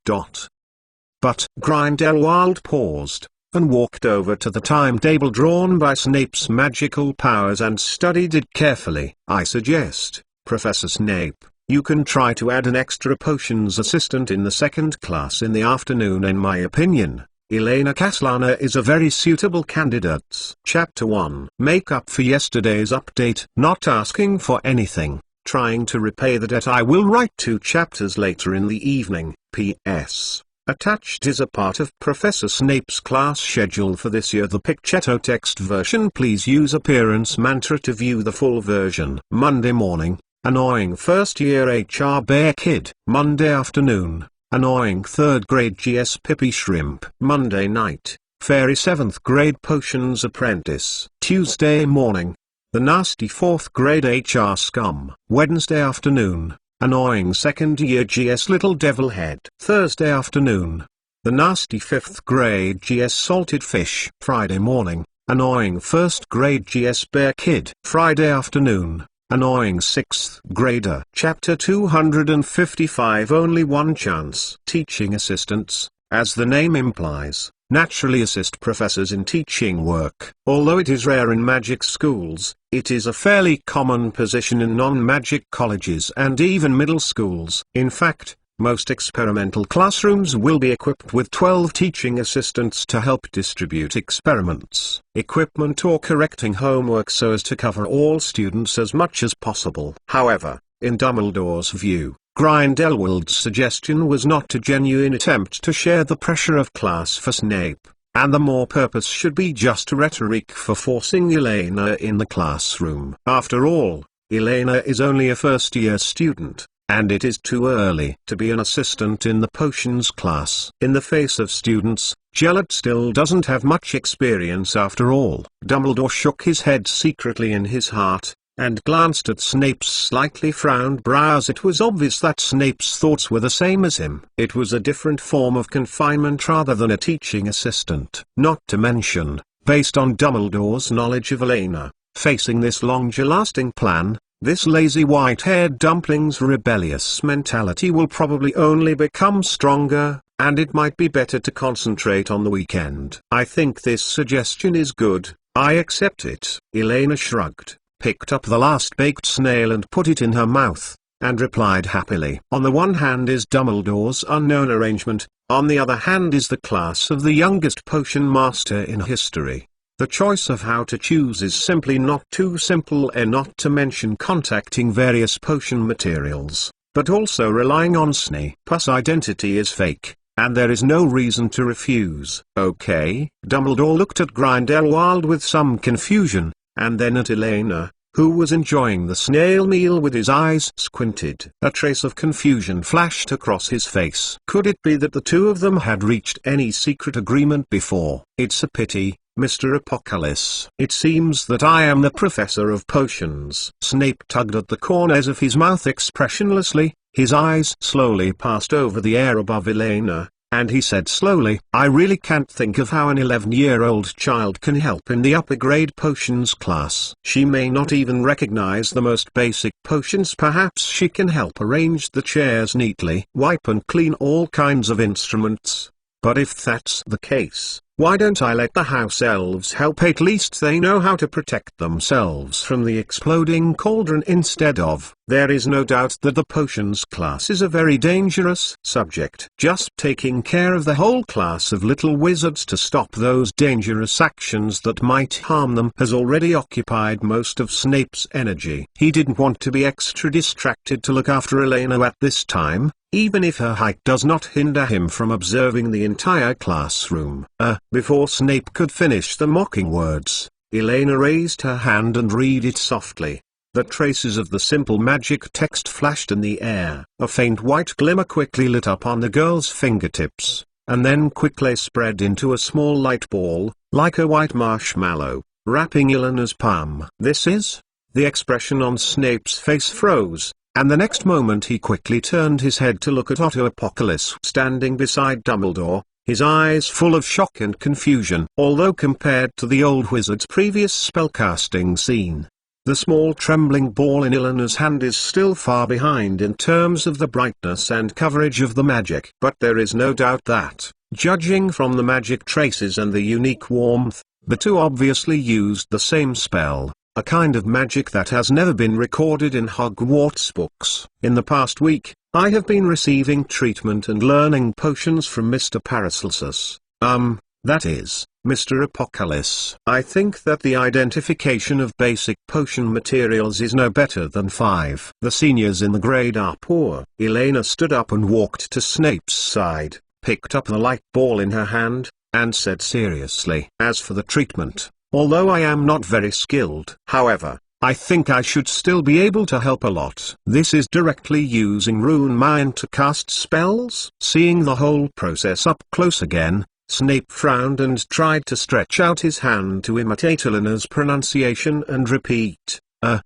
But Grindelwald paused, and walked over to the timetable drawn by Snape's magical powers and studied it carefully. I suggest, Professor Snape, you can try to add an extra potions assistant in the second class in the afternoon. In my opinion, Elena Caslana is a very suitable candidate. Chapter 1. Make up for yesterday's update. Not asking for anything, trying to repay the debt. I will write 2 chapters later in the evening. P.S. Attached is a part of Professor Snape's class schedule for this year. The Pichetto text version. Please use appearance mantra to view the full version. Monday morning, annoying first year HR Bear Kid. Monday afternoon, annoying 3rd grade GS Pippi Shrimp. Monday night, fairy 7th grade Potions Apprentice. Tuesday morning, the nasty 4th grade HR Scum. Wednesday afternoon, annoying 2nd year GS Little Devil Head. Thursday afternoon, the nasty 5th grade GS Salted Fish. Friday morning, annoying 1st grade GS Bear Kid. Friday afternoon, annoying 6th grader. Chapter 255. Only one chance. Teaching assistants, as the name implies, naturally assist professors in teaching work. Although it is rare in magic schools, it is a fairly common position in non-magic colleges and even middle schools. In fact, most experimental classrooms will be equipped with 12 teaching assistants to help distribute experiments, equipment or correcting homework so as to cover all students as much as possible. However, in Dumbledore's view, Grindelwald's suggestion was not a genuine attempt to share the pressure of class for Snape, and the more purpose should be just rhetoric for forcing Elena in the classroom. After all, Elena is only a first-year student, and it is too early to be an assistant in the potions class. In the face of students, Gellert still doesn't have much experience after all. Dumbledore shook his head secretly in his heart, and glanced at Snape's slightly frowned brows. It was obvious that Snape's thoughts were the same as him. It was a different form of confinement rather than a teaching assistant. Not to mention, based on Dumbledore's knowledge of Elena, facing this longer-lasting plan, this lazy white-haired dumpling's rebellious mentality will probably only become stronger, and it might be better to concentrate on the weekend. I think this suggestion is good. I accept it. Elena shrugged, picked up the last baked snail and put it in her mouth, and replied happily. On the one hand is Dumbledore's unknown arrangement, on the other hand is the class of the youngest potion master in history. The choice of how to choose is simply not too simple, and not to mention contacting various potion materials, but also relying on Snape's identity is fake, and there is no reason to refuse. Okay, Dumbledore looked at Grindelwald with some confusion, and then at Elena, who was enjoying the snail meal with his eyes squinted. A trace of confusion flashed across his face. Could it be that the two of them had reached any secret agreement before? It's a pity, Mr. Apocalypse. It seems that I am the professor of potions. Snape tugged at the corners of his mouth expressionlessly, his eyes slowly passed over the air above Elena, and he said slowly, I really can't think of how an 11-year-old child can help in the upper grade potions class. She may not even recognize the most basic potions. Perhaps she can help arrange the chairs neatly, wipe and clean all kinds of instruments. But if that's the case, why don't I let the house elves help? At least they know how to protect themselves from the exploding cauldron instead of. There is no doubt that the potions class is a very dangerous subject. Just taking care of the whole class of little wizards to stop those dangerous actions that might harm them has already occupied most of Snape's energy. He didn't want to be extra distracted to look after Elena at this time, even if her height does not hinder him from observing the entire classroom. Before Snape could finish the mocking words, Elena raised her hand and read it softly. The traces of the simple magic text flashed in the air. A faint white glimmer quickly lit up on the girl's fingertips, and then quickly spread into a small light ball, like a white marshmallow, wrapping Eleanor's palm. "This is?" The expression on Snape's face froze, and the next moment he quickly turned his head to look at Otto Apocalypse standing beside Dumbledore, his eyes full of shock and confusion. Although compared to the old wizard's previous spellcasting scene, the small trembling ball in Eleanor's hand is still far behind in terms of the brightness and coverage of the magic. But there is no doubt that, judging from the magic traces and the unique warmth, the two obviously used the same spell, a kind of magic that has never been recorded in Hogwarts books. In the past week, I have been receiving treatment and learning potions from Mr. Paracelsus. That is, Mr. Apocalypse. I think that the identification of basic potion materials is no better than 5. The seniors in the grade are poor. Elena stood up and walked to Snape's side, picked up the light ball in her hand, and said seriously, "As for the treatment, although I am not very skilled, however, I think I should still be able to help a lot. This is directly using rune mind to cast spells." Seeing the whole process up close again, Snape frowned and tried to stretch out his hand to imitate Eleanor's pronunciation and repeat,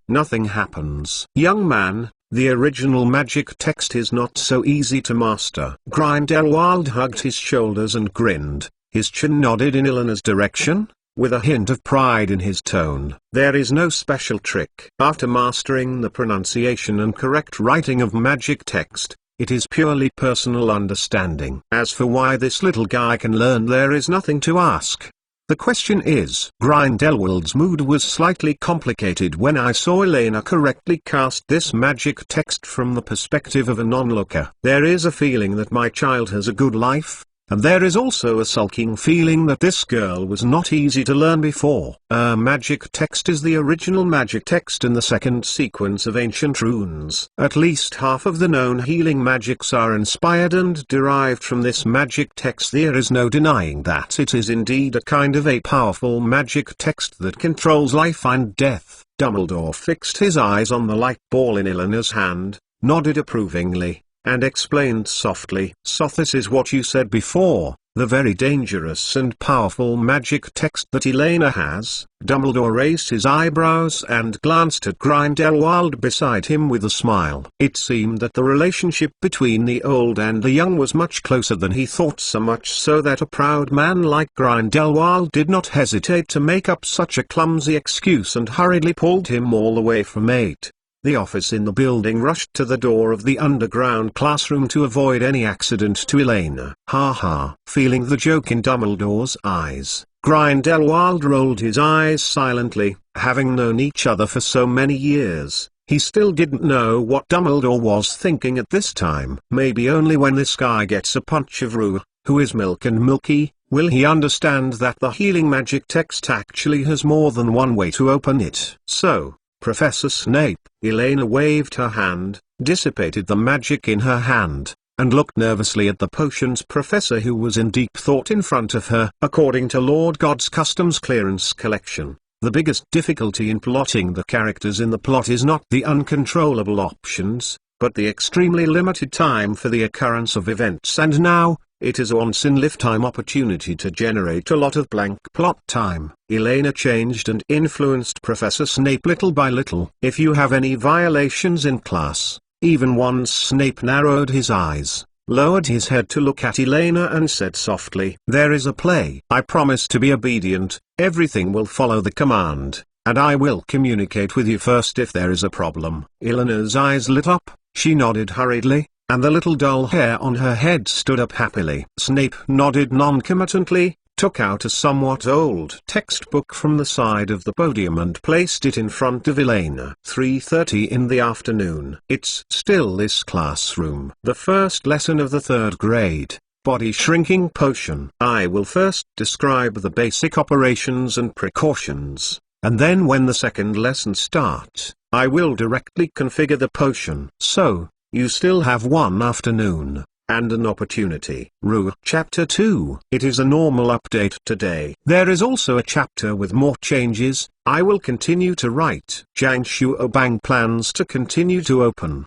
"Nothing happens." "Young man, the original magic text is not so easy to master." Grindelwald hugged his shoulders and grinned, his chin nodded in Eleanor's direction, with a hint of pride in his tone. "There is no special trick. After mastering the pronunciation and correct writing of magic text, it is purely personal understanding. As for why this little guy can learn, there is nothing to ask. The question is." Grindelwald's mood was slightly complicated when I saw Elena correctly cast this magic text from the perspective of a non-looker. There is a feeling that my child has a good life, and there is also a sulking feeling that this girl was not easy to learn before. Magic text is the original magic text in the second sequence of ancient runes. At least half of the known healing magics are inspired and derived from this magic text. There is no denying that it is indeed a kind of a powerful magic text that controls life and death. Dumbledore fixed his eyes on the light ball in Eleanor's hand, nodded approvingly, and explained softly, "So this is what you said before, the very dangerous and powerful magic text that Elena has?" Dumbledore raised his eyebrows and glanced at Grindelwald beside him with a smile. It seemed that the relationship between the old and the young was much closer than he thought, so much so that a proud man like Grindelwald did not hesitate to make up such a clumsy excuse and hurriedly pulled him all the way from 8. The office in the building rushed to the door of the underground classroom to avoid any accident to Elena. "Ha ha!" Feeling the joke in Dumbledore's eyes, Grindelwald rolled his eyes silently. Having known each other for so many years, he still didn't know what Dumbledore was thinking at this time. Maybe only when this guy gets a punch of Rue, who is milk and milky, will he understand that the healing magic text actually has more than one way to open it. "So, Professor Snape," Elena waved her hand, dissipated the magic in her hand, and looked nervously at the potions professor who was in deep thought in front of her. "According to Lord God's customs clearance collection, the biggest difficulty in plotting the characters in the plot is not the uncontrollable options, but the extremely limited time for the occurrence of events. And now, it is a once-in-lifetime opportunity to generate a lot of blank plot time." Elena changed and influenced Professor Snape little by little. "If you have any violations in class," even once Snape narrowed his eyes, lowered his head to look at Elena and said softly, "There is a play. I promise to be obedient, everything will follow the command, and I will communicate with you first if there is a problem." Elena's eyes lit up, she nodded hurriedly, and the little dull hair on her head stood up happily. Snape nodded noncommittently, took out a somewhat old textbook from the side of the podium and placed it in front of Elena. 3:30 in the afternoon. "It's still this classroom. The first lesson of the 3rd grade, body shrinking potion. I will first describe the basic operations and precautions, and then when the second lesson starts, I will directly configure the potion. So, you still have one afternoon, and an opportunity." Rue. Chapter 2. It is a normal update today. There is also a chapter with more changes. I will continue to write. Jiang Shuobang plans to continue to open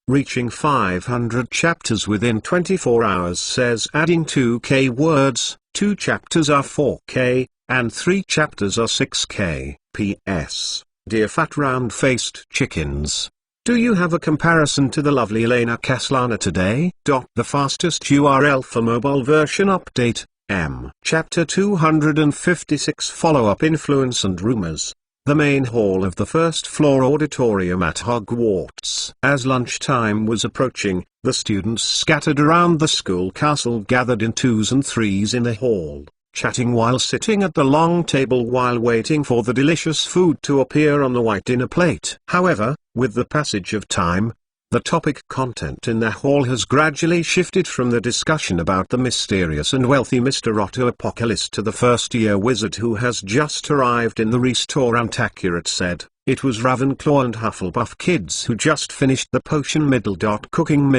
Reaching 500 chapters within 24 hours says adding 2K words, 2 chapters are 4K, and 3 chapters are 6K. P.S. Dear fat round-faced chickens. Do you have a comparison to the lovely Elena Caslana today? The fastest URL for mobile version update, M. Chapter 256 Follow-up Influence and Rumors. The main hall of the first-floor auditorium at Hogwarts. As lunchtime was approaching, the students scattered around the school castle gathered in twos and threes in the hall, chatting while sitting at the long table while waiting for the delicious food to appear on the white dinner plate. However, with the passage of time, the topic content in the hall has gradually shifted from the discussion about the mysterious and wealthy Mr. Otto Apocalypse to the first-year wizard who has just arrived in the restaurant. Accurate said, it was Ravenclaw and Hufflepuff kids who just finished the potion cooking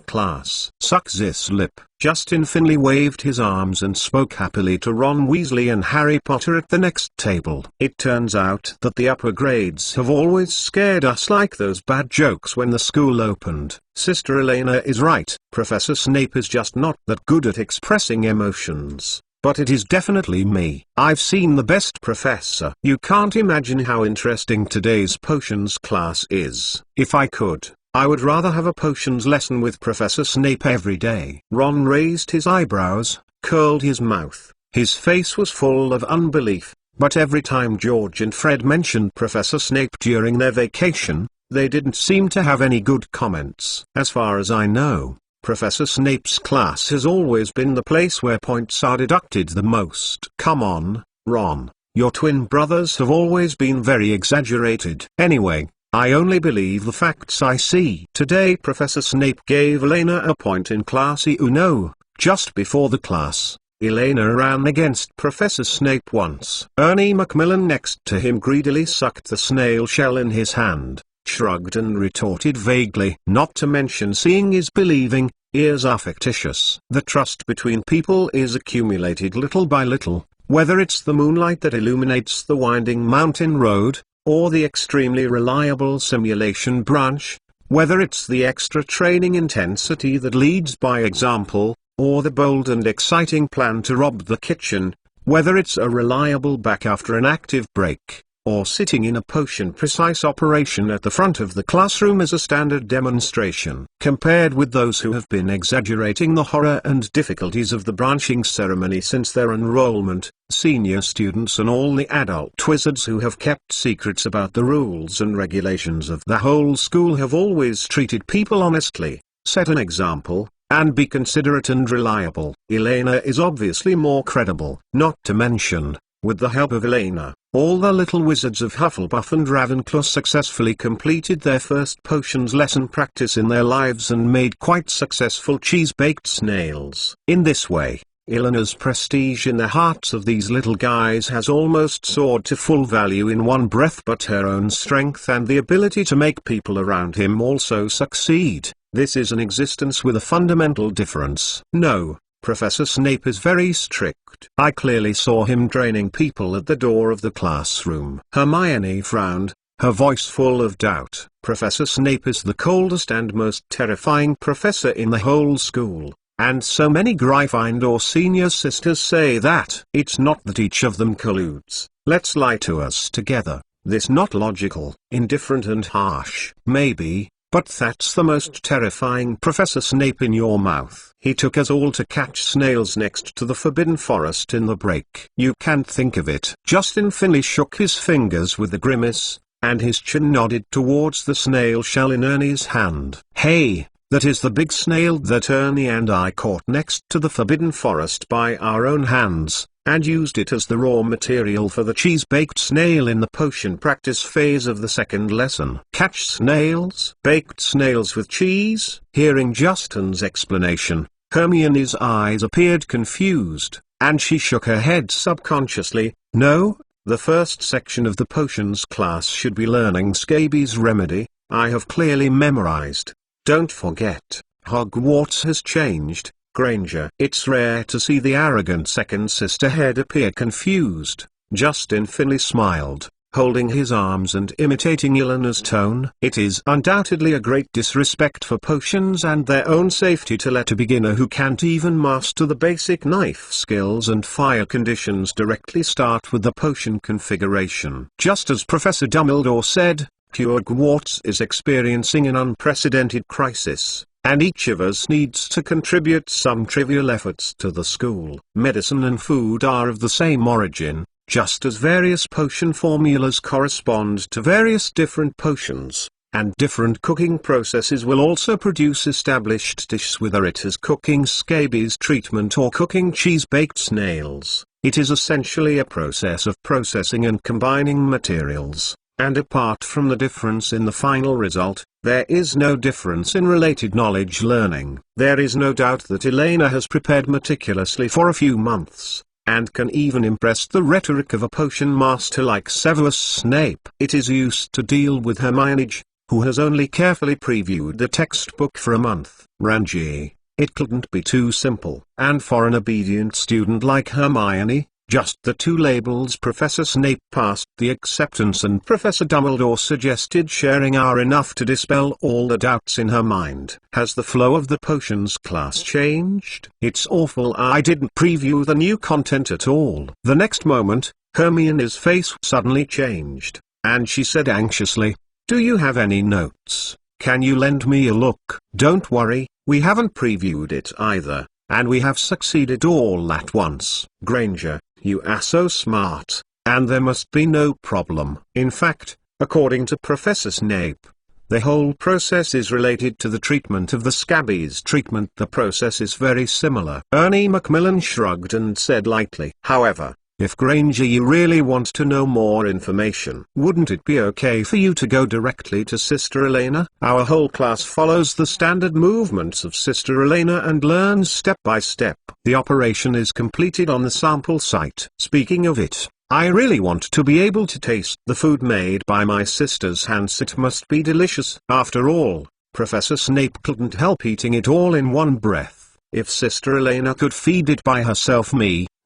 class. Suck this lip. Justin Finley waved his arms and spoke happily to Ron Weasley and Harry Potter at the next table. It turns out that the upper grades have always scared us like those bad jokes when the school opened. Sister Elena is right. Professor Snape is just not that good at expressing emotions. But it is definitely me. I've seen the best professor. You can't imagine how interesting today's potions class is. If I could, I would rather have a potions lesson with Professor Snape every day. Ron raised his eyebrows, curled his mouth. His face was full of unbelief, but every time George and Fred mentioned Professor Snape during their vacation, they didn't seem to have any good comments. As far as I know, Professor Snape's class has always been the place where points are deducted the most. Come on, Ron, your twin brothers have always been very exaggerated. Anyway, I only believe the facts I see. Today Professor Snape gave Elena a point in class Uno. Just before the class, Elena ran against Professor Snape once. Ernie Macmillan next to him greedily sucked the snail shell in his hand, shrugged and retorted vaguely. Not to mention seeing is believing, ears are fictitious. The trust between people is accumulated little by little, whether it's the moonlight that illuminates the winding mountain road, or the extremely reliable simulation branch, whether it's the extra training intensity that leads by example, or the bold and exciting plan to rob the kitchen, whether it's a reliable back after an active break, or sitting in a potion-precise operation at the front of the classroom as a standard demonstration. Compared with those who have been exaggerating the horror and difficulties of the branching ceremony since their enrollment, senior students and all the adult wizards who have kept secrets about the rules and regulations of the whole school have always treated people honestly, set an example, and be considerate and reliable. Elena is obviously more credible. Not to mention, with the help of Elena, all the little wizards of Hufflepuff and Ravenclaw successfully completed their first potions lesson practice in their lives and made quite successful cheese-baked snails. In this way, Elena's prestige in the hearts of these little guys has almost soared to full value in one breath. But her own strength and the ability to make people around him also succeed, this is an existence with a fundamental difference. No, Professor Snape is very strict. I clearly saw him training people at the door of the classroom. Hermione frowned, her voice full of doubt. Professor Snape is the coldest and most terrifying professor in the whole school, and so many Gryffindor senior sisters say that. It's not that each of them colludes. Let's lie to us together. This not logical, indifferent and harsh. Maybe. But that's the most terrifying Professor Snape in your mouth. He took us all to catch snails next to the Forbidden Forest in the break. You can't think of it. Justin Finley shook his fingers with a grimace, and his chin nodded towards the snail shell in Ernie's hand. Hey, that is the big snail that Ernie and I caught next to the Forbidden Forest by our own hands, and used it as the raw material for the cheese-baked snail in the potion practice phase of the second lesson. Catch snails? Baked snails with cheese? Hearing Justin's explanation, Hermione's eyes appeared confused, and she shook her head subconsciously. No, the first section of the potions class should be learning scabies remedy. I have clearly memorized. Don't forget, Hogwarts has changed. Granger. It's rare to see the arrogant second sister head appear confused. Justin Finley smiled. holding his arms and imitating Elena's tone. It is undoubtedly a great disrespect for potions and their own safety to let a beginner who can't even master the basic knife skills and fire conditions directly start with the potion configuration. Just as Professor Dumbledore said, Hogwarts is experiencing an unprecedented crisis, and each of us needs to contribute some trivial efforts to the school. Medicine and food are of the same origin, just as various potion formulas correspond to various different potions, and different cooking processes will also produce established dishes, whether it is cooking scabies treatment or cooking cheese-baked snails. It is essentially a process of processing and combining materials. And apart from the difference in the final result, there is no difference in related knowledge learning. There is no doubt that Elena has prepared meticulously for a few months, and can even impress the rhetoric of a potion master like Severus Snape. It is used to deal with Hermione, who has only carefully previewed the textbook for a month. Ranji, it couldn't be too simple. And for an obedient student like Hermione, just the two labels Professor Snape passed the acceptance and Professor Dumbledore suggested sharing are enough to dispel all the doubts in her mind. Has the flow of the potions class changed? It's awful I didn't preview the new content at all. The next moment, Hermione's face suddenly changed, and she said anxiously, "Do you have any notes? Can you lend me a look?" "Don't worry, we haven't previewed it either, and we have succeeded all at once." "Granger, you are so smart, and there must be no problem." In fact, according to Professor Snape, the whole process is related to the treatment of the scabies treatment. The process is very similar. Ernie Macmillan shrugged and said lightly, "However, if Granger, you really want to know more information, wouldn't it be okay for you to go directly to Sister Elena? Our whole class follows the standard movements of Sister Elena and learns step by step. The operation is completed on the sample site. Speaking of it, I really want to be able to taste the food made by my sister's hands. It must be delicious." After all, Professor Snape couldn't help eating it all in one breath. If Sister Elena could feed it by herself,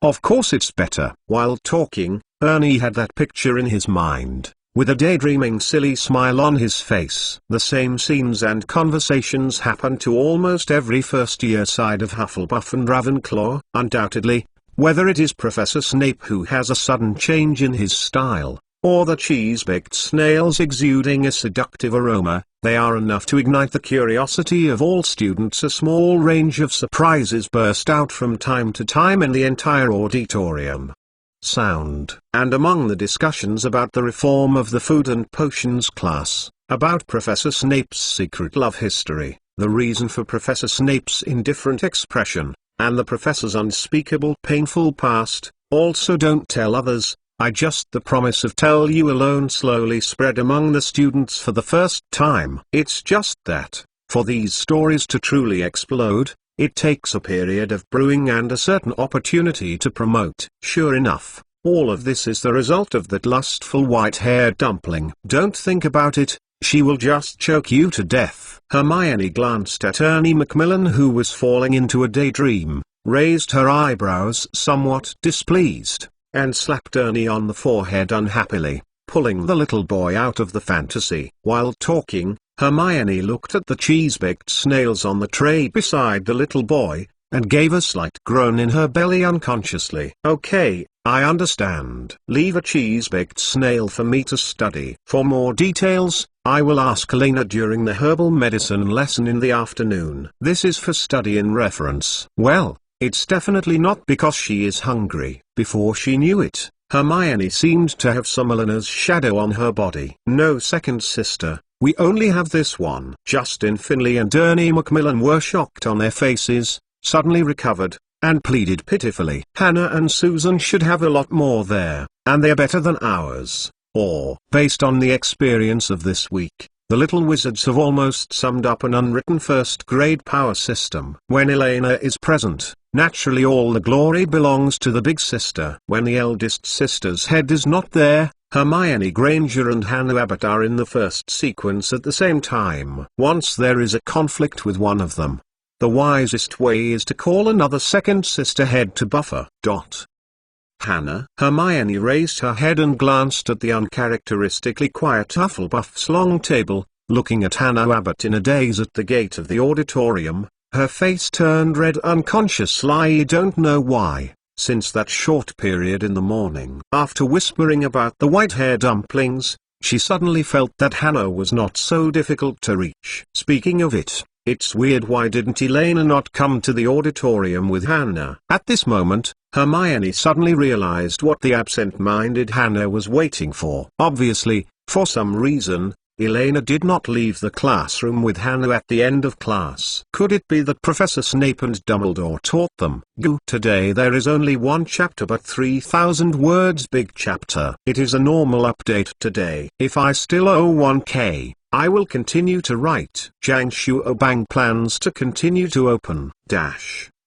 of course it's better. While talking, Ernie had that picture in his mind, with a daydreaming silly smile on his face. The same scenes and conversations happen to almost every first-year side of Hufflepuff and Ravenclaw. Undoubtedly, whether it is Professor Snape who has a sudden change in his style, or the cheese-baked snails exuding a seductive aroma, they are enough to ignite the curiosity of all students. A small range of surprises burst out from time to time in the entire auditorium. And among the discussions about the reform of the food and potions class, about Professor Snape's secret love history, the reason for Professor Snape's indifferent expression, and the professor's unspeakable painful past, also don't tell others, the promise of tell you alone slowly spread among the students for the first time. It's just that, for these stories to truly explode, it takes a period of brewing and a certain opportunity to promote. Sure enough, all of this is the result of that lustful white-haired dumpling. Don't think about it, she will just choke you to death. Hermione glanced at Ernie Macmillan, who was falling into a daydream, raised her eyebrows somewhat displeased, and slapped Ernie on the forehead unhappily, pulling the little boy out of the fantasy. While talking, Hermione looked at the cheese-baked snails on the tray beside the little boy, and gave a slight groan in her belly unconsciously. "Okay, I understand. Leave a cheese-baked snail for me to study. For more details, I will ask Elena during the herbal medicine lesson in the afternoon." This is for study in reference. Well, it's definitely not because she is hungry. Before she knew it, Hermione seemed to have some Elena's shadow on her body. "No second sister, we only have this one." Justin Finley and Ernie Macmillan were shocked on their faces, suddenly recovered, and pleaded pitifully. "Hannah and Susan should have a lot more there, and they're better than ours." Or, based on the experience of this week, the little wizards have almost summed up an unwritten first-grade power system. When Elena is present, naturally all the glory belongs to the big sister. When the eldest sister's head is not there, Hermione Granger and Hannah Abbott are in the first sequence at the same time. Once there is a conflict with one of them, the wisest way is to call another second sister head to buffer. Hannah. Hermione raised her head and glanced at the uncharacteristically quiet Hufflepuff's long table, looking at Hannah Abbott in a daze at the gate of the auditorium. Her face turned red unconsciously. I don't know why, since that short period in the morning. After whispering about the white hair dumplings, she suddenly felt that Hannah was not so difficult to reach. Speaking of it, it's weird, why didn't Elena not come to the auditorium with Hannah? At this moment, Hermione suddenly realized what the absent-minded Hannah was waiting for. Obviously, for some reason, Elena did not leave the classroom with Hannah at the end of class. Could it be that Professor Snape and Dumbledore taught them? Today there is only one chapter but 3,000 words big chapter. It is a normal update today. If I still owe 1k, I will continue to write. Jiang Shuobang plans to continue to open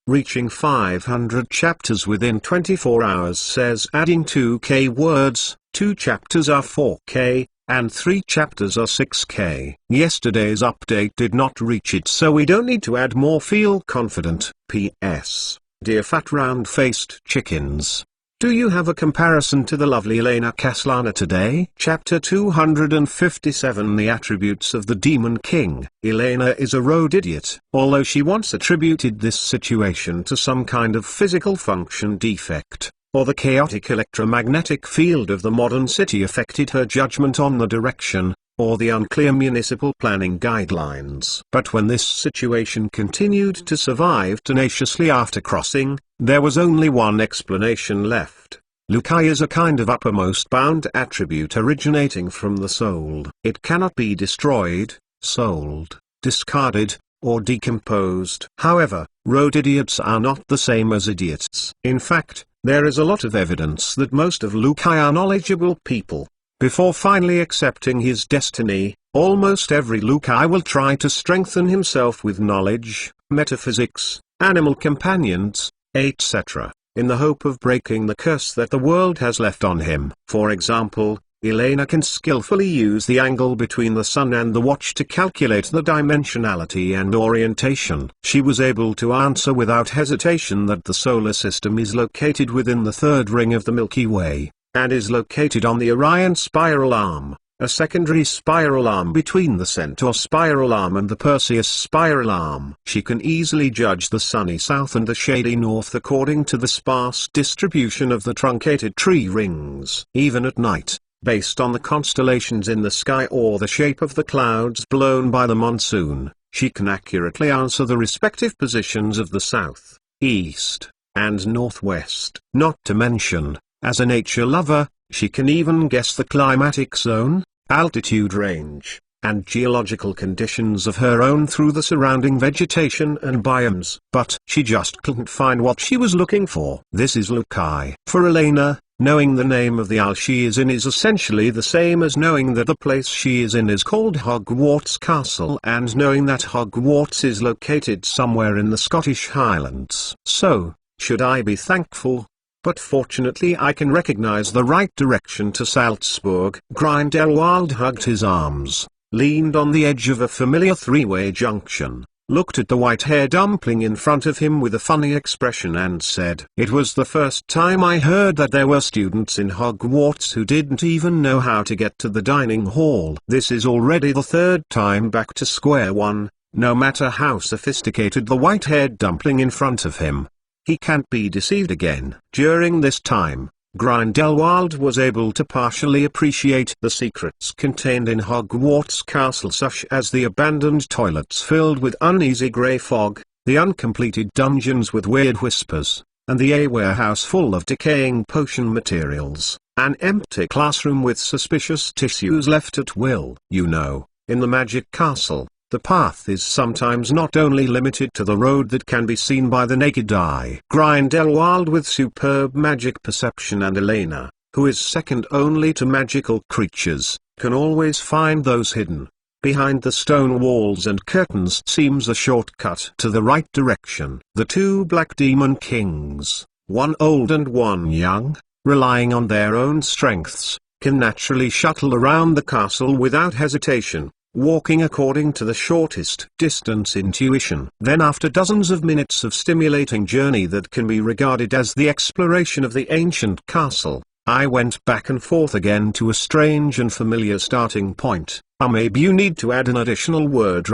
reaching 500 chapters within 24 hours, says adding 2k words, 2 chapters are 4k, and 3 chapters are 6k. Yesterday's update did not reach it, so we don't need to add more. Feel confident. P.S. Dear fat round-faced chickens, do you have a comparison to the lovely Elena Caslana today? Chapter 257. The attributes of the Demon King. Elena is a road idiot. Although she once attributed this situation to some kind of physical function defect, or the chaotic electromagnetic field of the modern city affected her judgment on the direction, or the unclear municipal planning guidelines. But when this situation continued to survive tenaciously after crossing, there was only one explanation left. Lukai is a kind of uppermost bound attribute originating from the soul. It cannot be destroyed, sold, discarded, or decomposed. However, road idiots are not the same as idiots. In fact, there is a lot of evidence that most of Lukai are knowledgeable people. Before finally accepting his destiny, almost every Lukai will try to strengthen himself with knowledge, metaphysics, animal companions, etc., in the hope of breaking the curse that the world has left on him. For example, Elena can skillfully use the angle between the sun and the watch to calculate the dimensionality and orientation. She was able to answer without hesitation that the solar system is located within the third ring of the Milky Way, and is located on the Orion spiral arm, a secondary spiral arm between the Centaur spiral arm and the Perseus spiral arm. She can easily judge the sunny south and the shady north according to the sparse distribution of the truncated tree rings. Even at night, based on the constellations in the sky or the shape of the clouds blown by the monsoon, she can accurately answer the respective positions of the south, east, and northwest. Not to mention, as a nature lover, she can even guess the climatic zone, altitude range, and geological conditions of her own through the surrounding vegetation and biomes. But she just couldn't find what she was looking for. This is Lukai. For Elena, knowing the name of the isle she is in is essentially the same as knowing that the place she is in is called Hogwarts Castle, and knowing that Hogwarts is located somewhere in the Scottish Highlands. So, should I be thankful? But fortunately I can recognize the right direction to Salzburg. Grindelwald hugged his arms, leaned on the edge of a familiar three-way junction, looked at the white hair dumpling in front of him with a funny expression and said, "It was the first time I heard that there were students in Hogwarts who didn't even know how to get to the dining hall. This is already the third time back to square one, no matter how sophisticated the white-haired dumpling in front of him. He can't be deceived again." During this time, Grindelwald was able to partially appreciate the secrets contained in Hogwarts Castle, such as the abandoned toilets filled with uneasy grey fog, the uncompleted dungeons with weird whispers, and the A warehouse full of decaying potion materials, an empty classroom with suspicious tissues left at will. You know, in the Magic Castle, the path is sometimes not only limited to the road that can be seen by the naked eye. Grindelwald, with superb magic perception, and Elena, who is second only to magical creatures, can always find those hidden behind the stone walls and curtains, seems a shortcut to the right direction. The two Black Demon Kings, one old and one young, relying on their own strengths, can naturally shuttle around the castle without hesitation. walking according to the shortest distance intuition. Then after dozens of minutes of stimulating journey that can be regarded as the exploration of the ancient castle, I went back and forth again to a strange and familiar starting point. Maybe you need to add an additional word.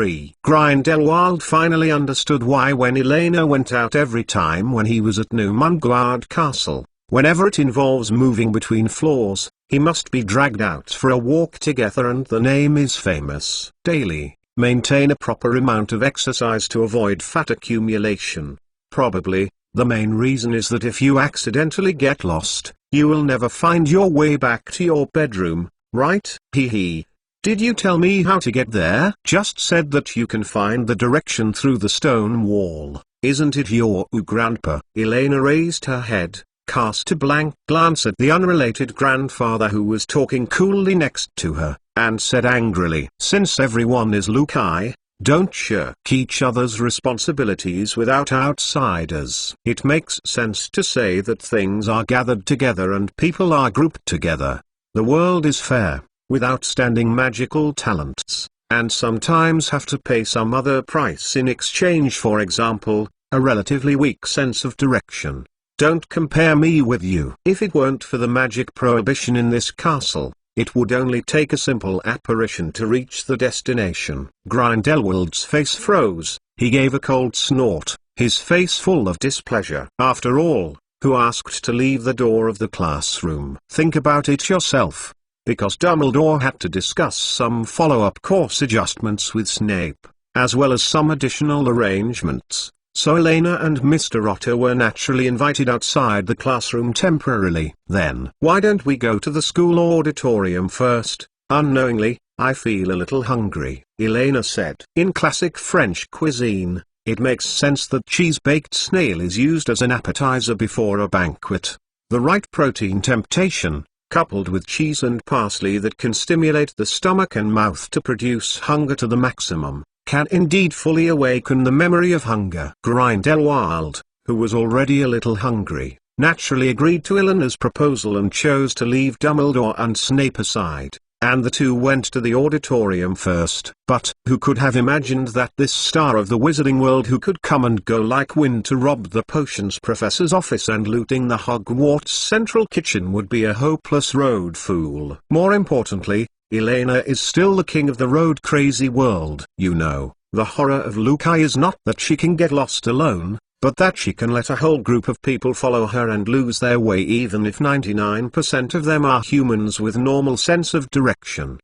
Grindelwald finally understood why when Elena went out every time when he was at Numungard Castle, whenever it involves moving between floors, he must be dragged out for a walk together, and the name is famous. Daily, maintain a proper amount of exercise to avoid fat accumulation. Probably, the main reason is that if you accidentally get lost, you will never find your way back to your bedroom, right? Hee. Did you tell me how to get there? Just said that you can find the direction through the stone wall. Isn't it your grandpa? Elena raised her head, cast a blank glance at the unrelated grandfather who was talking coolly next to her, and said angrily, "Since everyone is Lukai, don't shirk each other's responsibilities without outsiders. It makes sense to say that things are gathered together and people are grouped together. The world is fair, with outstanding magical talents, and sometimes have to pay some other price in exchange, for example, a relatively weak sense of direction. Don't compare me with you. If it weren't for the magic prohibition in this castle, it would only take a simple apparition to reach the destination." Grindelwald's face froze, he gave a cold snort, his face full of displeasure. After all, who asked to leave the door of the classroom? Think about it yourself. Because Dumbledore had to discuss some follow-up course adjustments with Snape, as well as some additional arrangements, so Elena and Mr. Otter were naturally invited outside the classroom temporarily. Then, "Why don't we go to the school auditorium first?" Unknowingly, "I feel a little hungry," Elena said. In classic French cuisine, it makes sense that cheese-baked snail is used as an appetizer before a banquet. The right protein temptation, coupled with cheese and parsley that can stimulate the stomach and mouth to produce hunger to the maximum, can indeed fully awaken the memory of hunger. Grindelwald, who was already a little hungry, naturally agreed to Eleanor's proposal and chose to leave Dumbledore and Snape aside, and the two went to the auditorium first. But who could have imagined that this star of the wizarding world, who could come and go like wind to rob the potions professor's office and looting the Hogwarts central kitchen, would be a hopeless road fool. More importantly, Elena is still the king of the road crazy world. You know, the horror of Lukai is not that she can get lost alone, but that she can let a whole group of people follow her and lose their way, even if 99% of them are humans with normal sense of direction.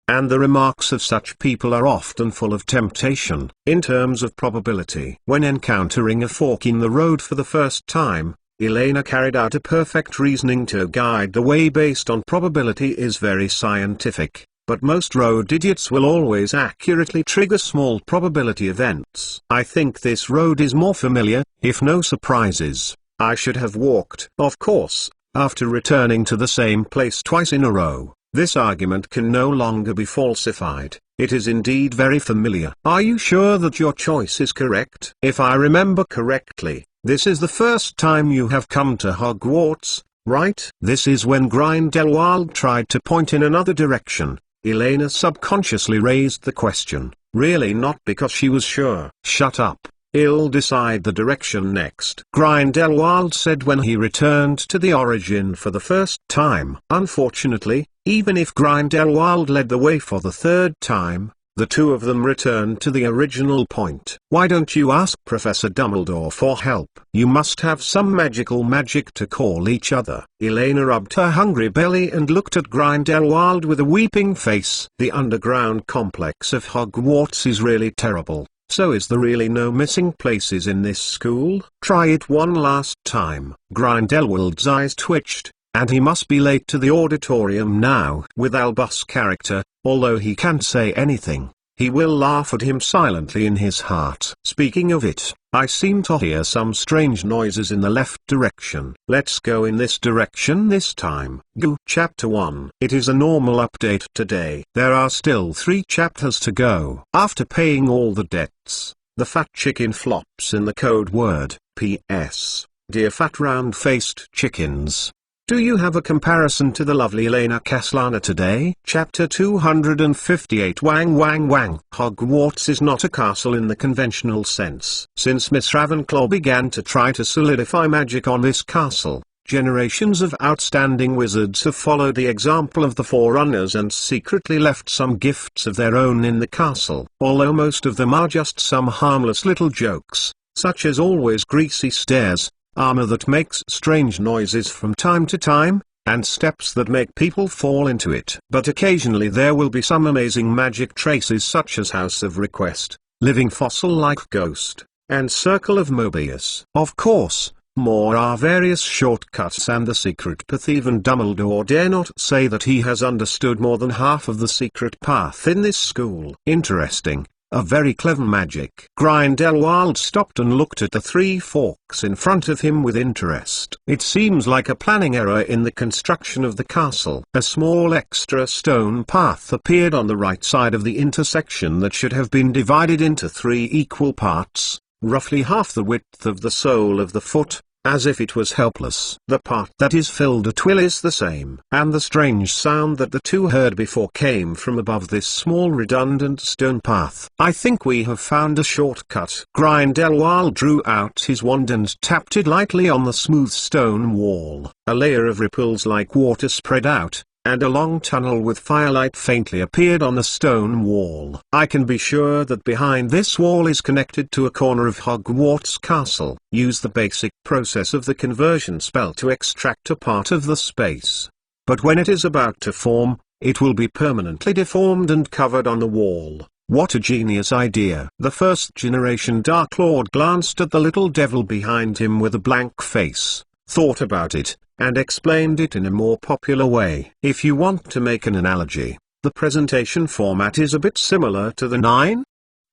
And the remarks of such people are often full of temptation. In terms of probability, when encountering a fork in the road for the first time, Elena carried out a perfect reasoning to guide the way based on probability is very scientific, but most road idiots will always accurately trigger small probability events. I think this road is more familiar, if no surprises. I should have walked. Of course, after returning to the same place twice in a row, this argument can no longer be falsified. It is indeed very familiar. Are you sure that your choice is correct? If I remember correctly, this is the first time you have come to Hogwarts, right? This is when Grindelwald tried to point in another direction. Elena subconsciously raised the question, really not because she was sure. Shut up. I'll decide the direction next, Grindelwald said when he returned to the origin for the first time. Unfortunately, even if Grindelwald led the way for the third time, the two of them returned to the original point. Why don't you ask Professor Dumbledore for help? You must have some magical magic to call each other. Elena rubbed her hungry belly and looked at Grindelwald with a weeping face. The underground complex of Hogwarts is really terrible. So is there really no missing places in this school? Try it one last time. Grindelwald's eyes twitched, and he must be late to the auditorium now. With Albus' character, although he can't say anything, he will laugh at him silently in his heart. Speaking of it, I seem to hear some strange noises in the left direction. Let's go in this direction this time. Go. Chapter 1. It is a normal update today. There are still 3 chapters to go. After paying all the debts, the fat chicken flops in the code word, P.S. Dear fat round-faced chickens. Do you have a comparison to the lovely Elena Kaslana today? Chapter 258 Wang Wang Wang. Hogwarts is not a castle in the conventional sense. Since Miss Ravenclaw began to try to solidify magic on this castle, generations of outstanding wizards have followed the example of the Forerunners and secretly left some gifts of their own in the castle. Although most of them are just some harmless little jokes, such as always greasy stairs, armor that makes strange noises from time to time, and steps that make people fall into it. But occasionally there will be some amazing magic traces such as House of Request, Living Fossil like Ghost, and Circle of Mobius. Of course, more are various shortcuts and the secret path. Even Dumbledore dare not say that he has understood more than half of the secret path in this school. Interesting. A very clever magic. Grindelwald stopped and looked at the three forks in front of him with interest. It seems like a planning error in the construction of the castle. A small extra stone path appeared on the right side of the intersection that should have been divided into 3 equal parts, roughly half the width of the sole of the foot, as if it was helpless. The part that is filled at will is the same. And the strange sound that the two heard before came from above this small redundant stone path. I think we have found a shortcut. Grindelwald drew out his wand and tapped it lightly on the smooth stone wall. A layer of ripples like water spread out, and a long tunnel with firelight faintly appeared on the stone wall. I can be sure that behind this wall is connected to a corner of Hogwarts Castle. Use the basic process of the conversion spell to extract a part of the space. But when it is about to form, it will be permanently deformed and covered on the wall. What a genius idea. The first generation Dark Lord glanced at the little devil behind him with a blank face, thought about it, and explained it in a more popular way. If you want to make an analogy, the presentation format is a bit similar to the 9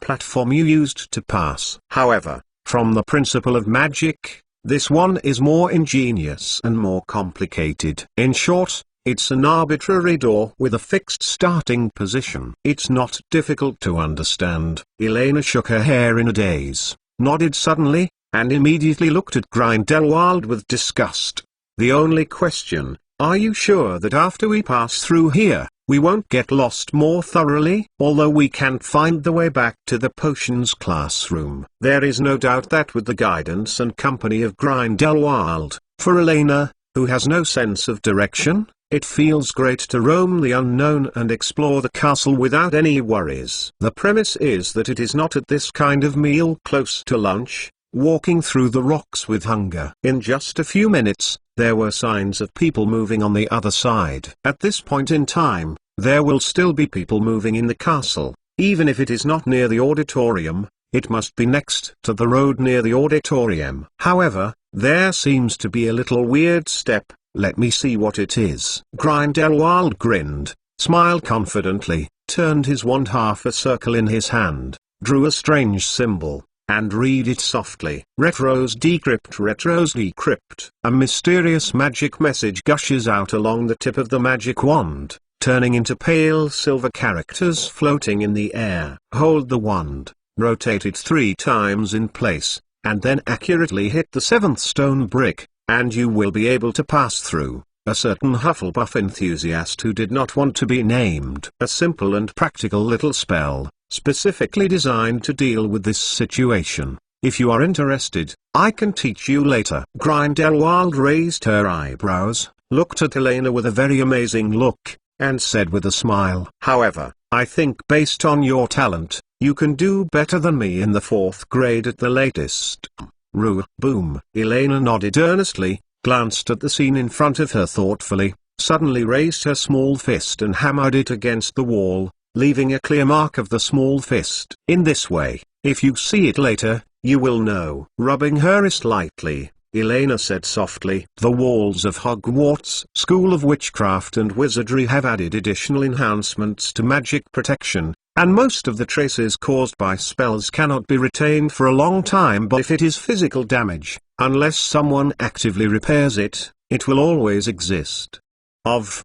platform you used to pass. However, from the principle of magic, this one is more ingenious and more complicated. In short, it's an arbitrary door with a fixed starting position. It's not difficult to understand. Elena shook her hair in a daze, nodded suddenly, and immediately looked at Grindelwald with disgust. The only question, are you sure that after we pass through here, we won't get lost more thoroughly? Although we can't find the way back to the potions classroom, there is no doubt that with the guidance and company of Grindelwald, for Elena, who has no sense of direction, it feels great to roam the unknown and explore the castle without any worries. The premise is that it is not at this kind of meal close to lunch, walking through the rocks with hunger. In just a few minutes, there were signs of people moving on the other side. At this point in time, there will still be people moving in the castle. Even if it is not near the auditorium, it must be next to the road near the auditorium. However, there seems to be a little weird step. Let me see what it is. Grindelwald grinned, smiled confidently, turned his wand half a circle in his hand, drew a strange symbol, and read it softly. Retros decrypt, retros decrypt. A mysterious magic message gushes out along the tip of the magic wand, turning into pale silver characters floating in the air. Hold the wand, rotate it 3 times in place, and then accurately hit the 7th stone brick, and you will be able to pass through. A certain Hufflepuff enthusiast who did not want to be named. A simple and practical little spell, specifically designed to deal with this situation. If you are interested, I can teach you later. Grindelwald raised her eyebrows, looked at Elena with a very amazing look, and said with a smile, "However, I think based on your talent, you can do better than me in the 4th grade at the latest." Boom. Elena nodded earnestly, glanced at the scene in front of her thoughtfully, suddenly raised her small fist and hammered it against the wall, leaving a clear mark of the small fist. In this way, if you see it later, you will know. Rubbing her wrist lightly, Elena said softly, "The walls of Hogwarts School of Witchcraft and Wizardry have added additional enhancements to magic protection, and most of the traces caused by spells cannot be retained for a long time, but if it is physical damage, unless someone actively repairs it, it will always exist."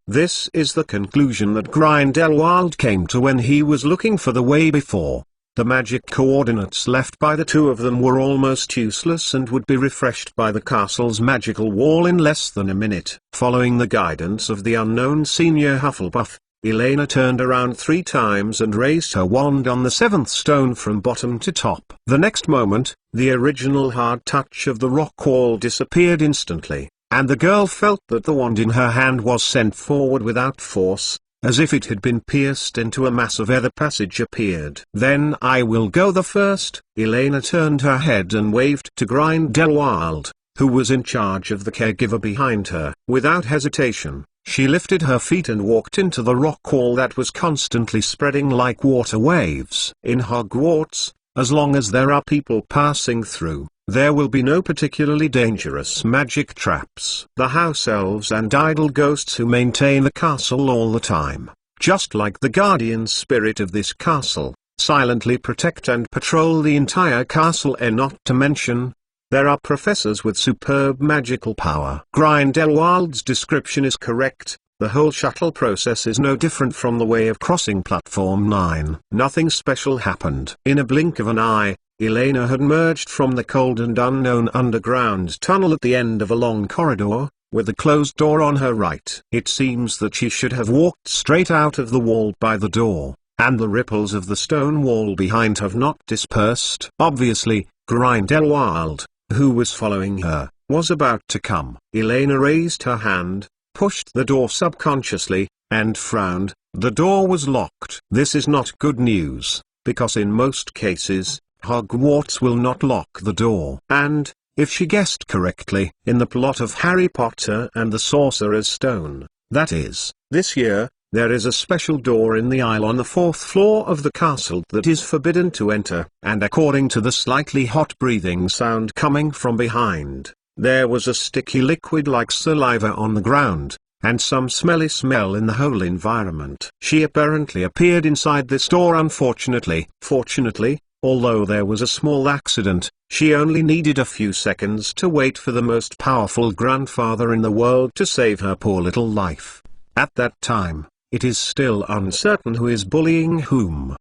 This is the conclusion that Grindelwald came to when he was looking for the way before. The magic coordinates left by the two of them were almost useless and would be refreshed by the castle's magical wall in less than a minute. Following the guidance of the unknown senior Hufflepuff, Elena turned around 3 times and raised her wand on the 7th stone from bottom to top. The next moment, the original hard touch of the rock wall disappeared instantly, and the girl felt that the wand in her hand was sent forward without force, as if it had been pierced into a mass of air. The passage appeared. Then I will go the first. Elena turned her head and waved to Grindelwald, who was in charge of the caregiver behind her. Without hesitation, she lifted her feet and walked into the rock wall that was constantly spreading like water waves. In Hogwarts, as long as there are people passing through, there will be no particularly dangerous magic traps. The house elves and idle ghosts who maintain the castle all the time, just like the guardian spirit of this castle, silently protect and patrol the entire castle. And not to mention, there are professors with superb magical power. Grindelwald's description is correct. The whole shuttle process is no different from the way of crossing Platform 9. Nothing special happened. In a blink of an eye, Elena had emerged from the cold and unknown underground tunnel at the end of a long corridor, with a closed door on her right. It seems that she should have walked straight out of the wall by the door, and the ripples of the stone wall behind have not dispersed. Obviously, Grindelwald, who was following her, was about to come. Elena raised her hand, pushed the door subconsciously, and frowned. The door was locked. This is not good news, because in most cases, Hogwarts will not lock the door. And, if she guessed correctly, in the plot of Harry Potter and the Sorcerer's Stone, that is, this year, there is a special door in the aisle on the 4th floor of the castle that is forbidden to enter. And according to the slightly hot breathing sound coming from behind, there was a sticky liquid like saliva on the ground, and some smelly smell in the whole environment. She apparently appeared inside this door unfortunately. Fortunately, although there was a small accident, she only needed a few seconds to wait for the most powerful grandfather in the world to save her poor little life. At that time, it is still uncertain who is bullying whom.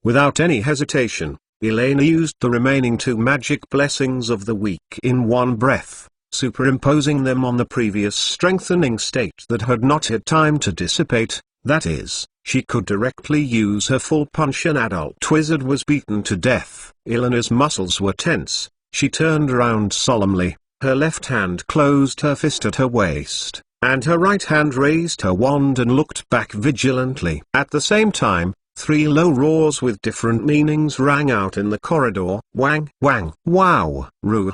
Without any hesitation, Elena used the remaining 2 magic blessings of the week in one breath, superimposing them on the previous strengthening state that had not had time to dissipate. That is, she could directly use her full punch. An adult wizard was beaten to death. Elena's muscles were tense. She turned around solemnly, her left hand closed her fist at her waist, and her right hand raised her wand and looked back vigilantly. At the same time, 3 low roars with different meanings rang out in the corridor. Wang, wang, wow.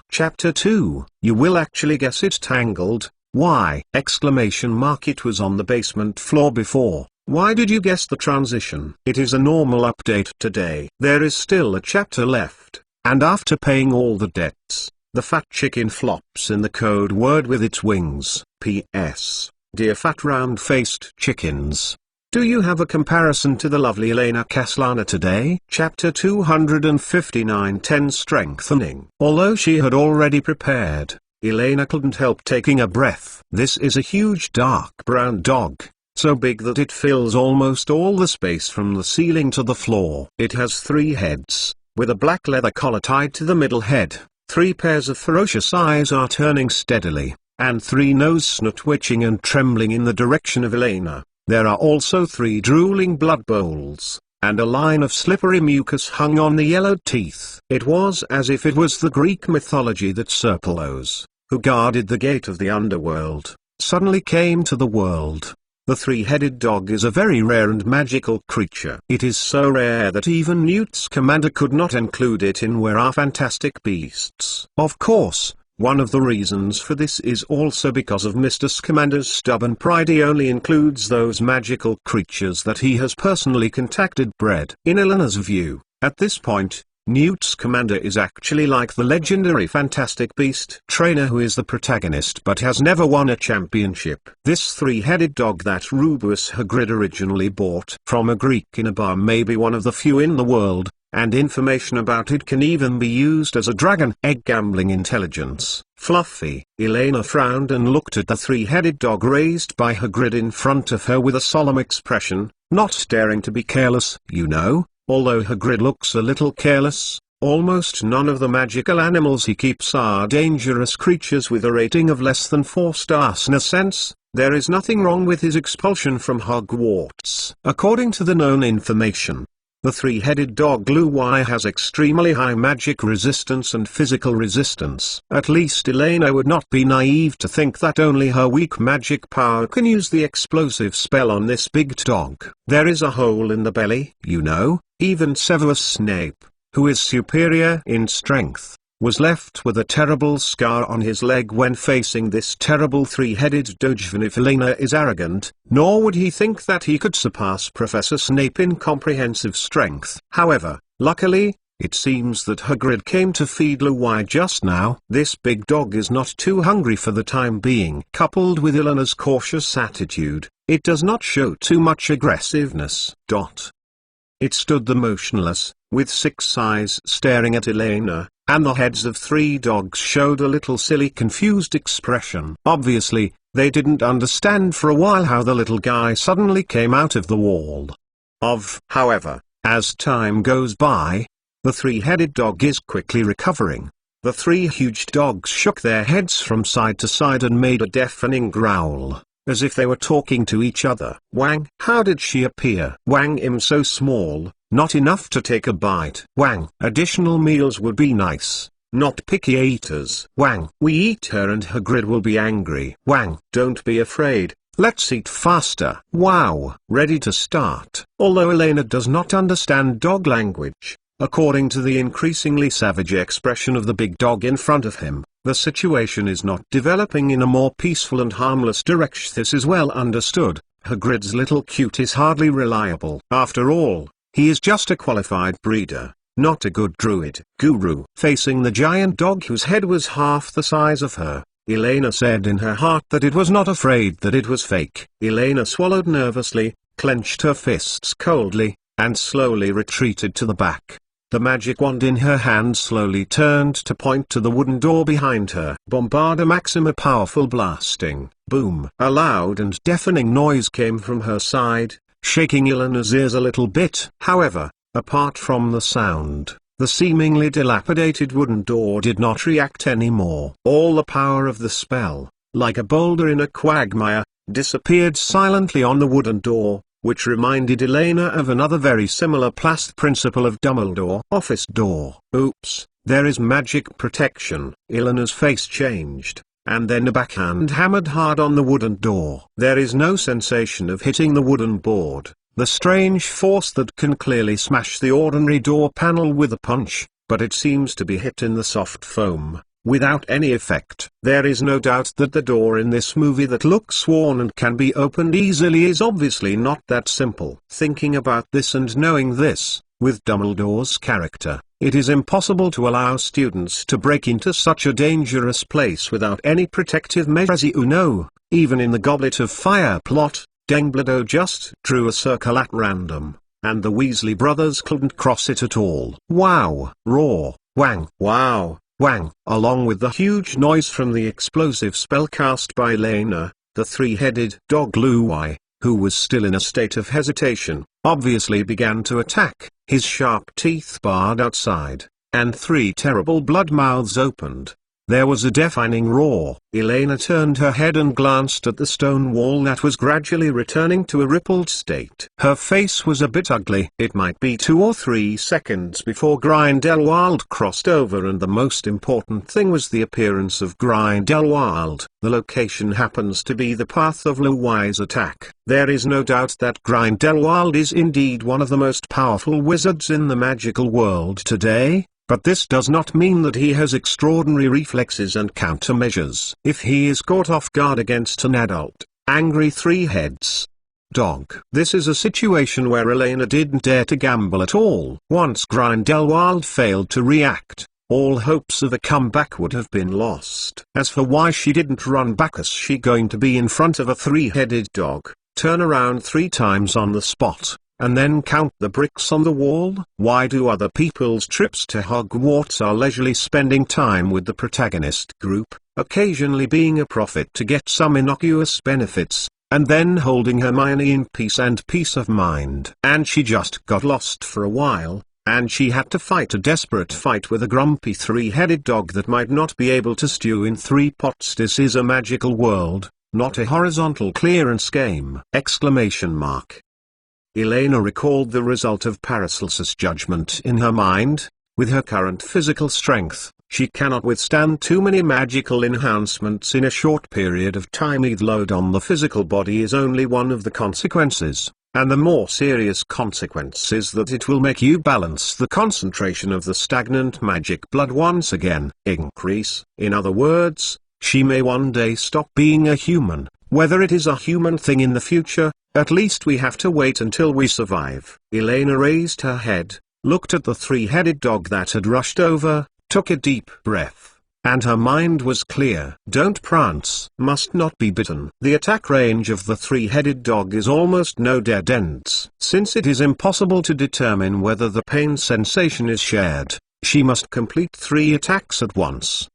Chapter 2. You will actually guess it. Tangled. Why? Exclamation mark. It was on the basement floor before. Why did you guess the transition? It is a normal update today. There is still a chapter left, and after paying all the debts, the fat chicken flops in the code word with its wings. P.S. Dear fat round-faced chickens, do you have a comparison to the lovely Elena Caslana today? Chapter 259. 10 Strengthening. Although she had already prepared, Elena couldn't help taking a breath. This is a huge dark brown dog, so big that it fills almost all the space from the ceiling to the floor. It has 3 heads, with a black leather collar tied to the middle head. 3 pairs of ferocious eyes are turning steadily, and 3 nose snout twitching and trembling in the direction of Elena. There are also 3 drooling blood bowls, and a line of slippery mucus hung on the yellowed teeth. It was as if it was the Greek mythology that Serpelos, who guarded the gate of the underworld, suddenly came to the world. The 3-headed dog is a very rare and magical creature. It is so rare that even Newt Scamander could not include it in Where Are Fantastic Beasts. Of course, one of the reasons for this is also because of Mr. Scamander's stubborn pride. He only includes those magical creatures that he has personally contacted bred. In Elena's view, at this point, Newt Scamander is actually like the legendary Fantastic Beast trainer who is the protagonist but has never won a championship. This 3-headed dog that Rubeus Hagrid originally bought from a Greek in a bar may be one of the few in the world, and information about it can even be used as a dragon egg gambling intelligence. Fluffy. Elena frowned and looked at the 3-headed dog raised by Hagrid in front of her with a solemn expression, not daring to be careless, you know. Although Hagrid looks a little careless, almost none of the magical animals he keeps are dangerous creatures with a rating of less than 4 stars. In a sense, there is nothing wrong with his expulsion from Hogwarts. According to the known information, the three-headed dog Luwai has extremely high magic resistance and physical resistance. At least Elena would not be naive to think that only her weak magic power can use the explosive spell on this big dog. There is a hole in the belly, you know. Even Severus Snape, who is superior in strength, was left with a terrible scar on his leg when facing this terrible three-headed doge. Even if Elena is arrogant, nor would he think that he could surpass Professor Snape in comprehensive strength. However, luckily, it seems that Hagrid came to feed Luwai just now. This big dog is not too hungry for the time being. Coupled with Elena's cautious attitude, it does not show too much aggressiveness. It stood there motionless, with 6 eyes staring at Elena, and the heads of 3 dogs showed a little silly confused expression. Obviously, they didn't understand for a while how the little guy suddenly came out of the wall. However, as time goes by, the three-headed dog is quickly recovering. The 3 huge dogs shook their heads from side to side and made a deafening growl, as if they were talking to each other. Wang, how did she appear? Wang im so small, not enough to take a bite. Wang, additional meals would be nice, not picky eaters. Wang, we eat her and Hagrid will be angry. Wang, don't be afraid, let's eat faster. Wow, ready to start. Although Elena does not understand dog language, according to the increasingly savage expression of the big dog in front of him, the situation is not developing in a more peaceful and harmless direction. This is well understood. Hagrid's little cute is hardly reliable. After all, he is just a qualified breeder, not a good guru. Facing the giant dog whose head was half the size of her, Elena said in her heart that it was not afraid that it was fake. Elena swallowed nervously, clenched her fists coldly, and slowly retreated to the back. The magic wand in her hand slowly turned to point to the wooden door behind her. Bombarda Maxima, powerful blasting. Boom. A loud and deafening noise came from her side, shaking Elena's ears a little bit. However, apart from the sound, the seemingly dilapidated wooden door did not react anymore. All the power of the spell, like a boulder in a quagmire, disappeared silently on the wooden door, which reminded Elena of another very similar plast principle of Dumbledore. Office door. Oops, there is magic protection. Elena's face changed, and then a backhand hammered hard on the wooden door. There is no sensation of hitting the wooden board, the strange force that can clearly smash the ordinary door panel with a punch, but it seems to be hit in the soft foam, without any effect. There is no doubt that the door in this movie that looks worn and can be opened easily is obviously not that simple. Thinking about this and knowing this, with Dumbledore's character, it is impossible to allow students to break into such a dangerous place without any protective measures. You know, even in the Goblet of Fire plot, Dumbledore just drew a circle at random, and the Weasley brothers couldn't cross it at all. Wow! Roar! Wang! Wow! Wang! Along with the huge noise from the explosive spell cast by Elena, the three-headed dog Luwai, who was still in a state of hesitation, obviously began to attack. His sharp teeth barred outside, and 3 terrible blood mouths opened. There was a deafening roar. Elena turned her head and glanced at the stone wall that was gradually returning to a rippled state. Her face was a bit ugly. It might be 2 or 3 seconds before Grindelwald crossed over, and the most important thing was the appearance of Grindelwald. The location happens to be the path of Luwai's attack. There is no doubt that Grindelwald is indeed one of the most powerful wizards in the magical world today. But this does not mean that he has extraordinary reflexes and countermeasures. If he is caught off guard against an adult, angry three-heads dog. This is a situation where Elena didn't dare to gamble at all. Once Grindelwald failed to react, all hopes of a comeback would have been lost. As for why she didn't run back, is she going to be in front of a three-headed dog, turn around 3 times on the spot, and then count the bricks on the wall? Why do other people's trips to Hogwarts are leisurely spending time with the protagonist group, occasionally being a profit to get some innocuous benefits, and then holding Hermione in peace and peace of mind. And she just got lost for a while, and she had to fight a desperate fight with a grumpy three-headed dog that might not be able to stew in 3 pots. This is a magical world, not a horizontal clearance game! Elena recalled the result of Paracelsus' judgment in her mind. With her current physical strength, she cannot withstand too many magical enhancements in a short period of time. The load on the physical body is only one of the consequences, and the more serious consequence is that it will make you balance the concentration of the stagnant magic blood once again. Increase. In other words, she may one day stop being a human. Whether it is a human thing in the future, at least we have to wait until we survive. Elena raised her head, looked at the three-headed dog that had rushed over, took a deep breath, and her mind was clear. Don't prance. Must not be bitten. The attack range of the three-headed dog is almost no dead ends. Since it is impossible to determine whether the pain sensation is shared, she must complete 3 attacks at once.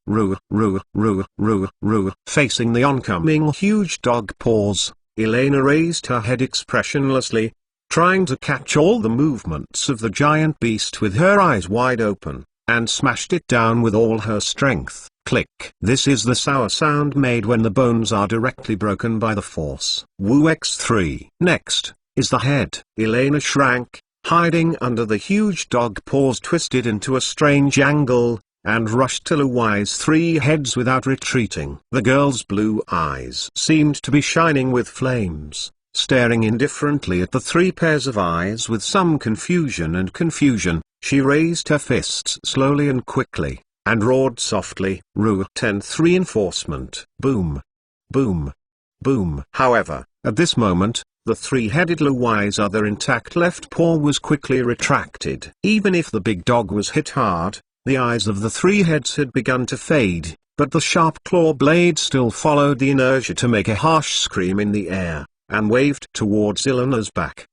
Facing the oncoming huge dog paws, Elena raised her head expressionlessly, trying to catch all the movements of the giant beast with her eyes wide open, and smashed it down with all her strength. Click. This is the sour sound made when the bones are directly broken by the force. Woo X3. Next is the head. Elena shrank, hiding under the huge dog paws, twisted into a strange angle, and rushed to Luwai's 3 heads without retreating. The girl's blue eyes seemed to be shining with flames, staring indifferently at the 3 pairs of eyes with some confusion. She raised her fists slowly and quickly, and roared softly, Ru 10th reinforcement. Boom. Boom. Boom. However, at this moment, the 3-headed Luwai's other intact left paw was quickly retracted. Even if the big dog was hit hard, the eyes of the 3 heads had begun to fade, but the sharp claw blade still followed the inertia to make a harsh scream in the air, and waved towards Elena's back.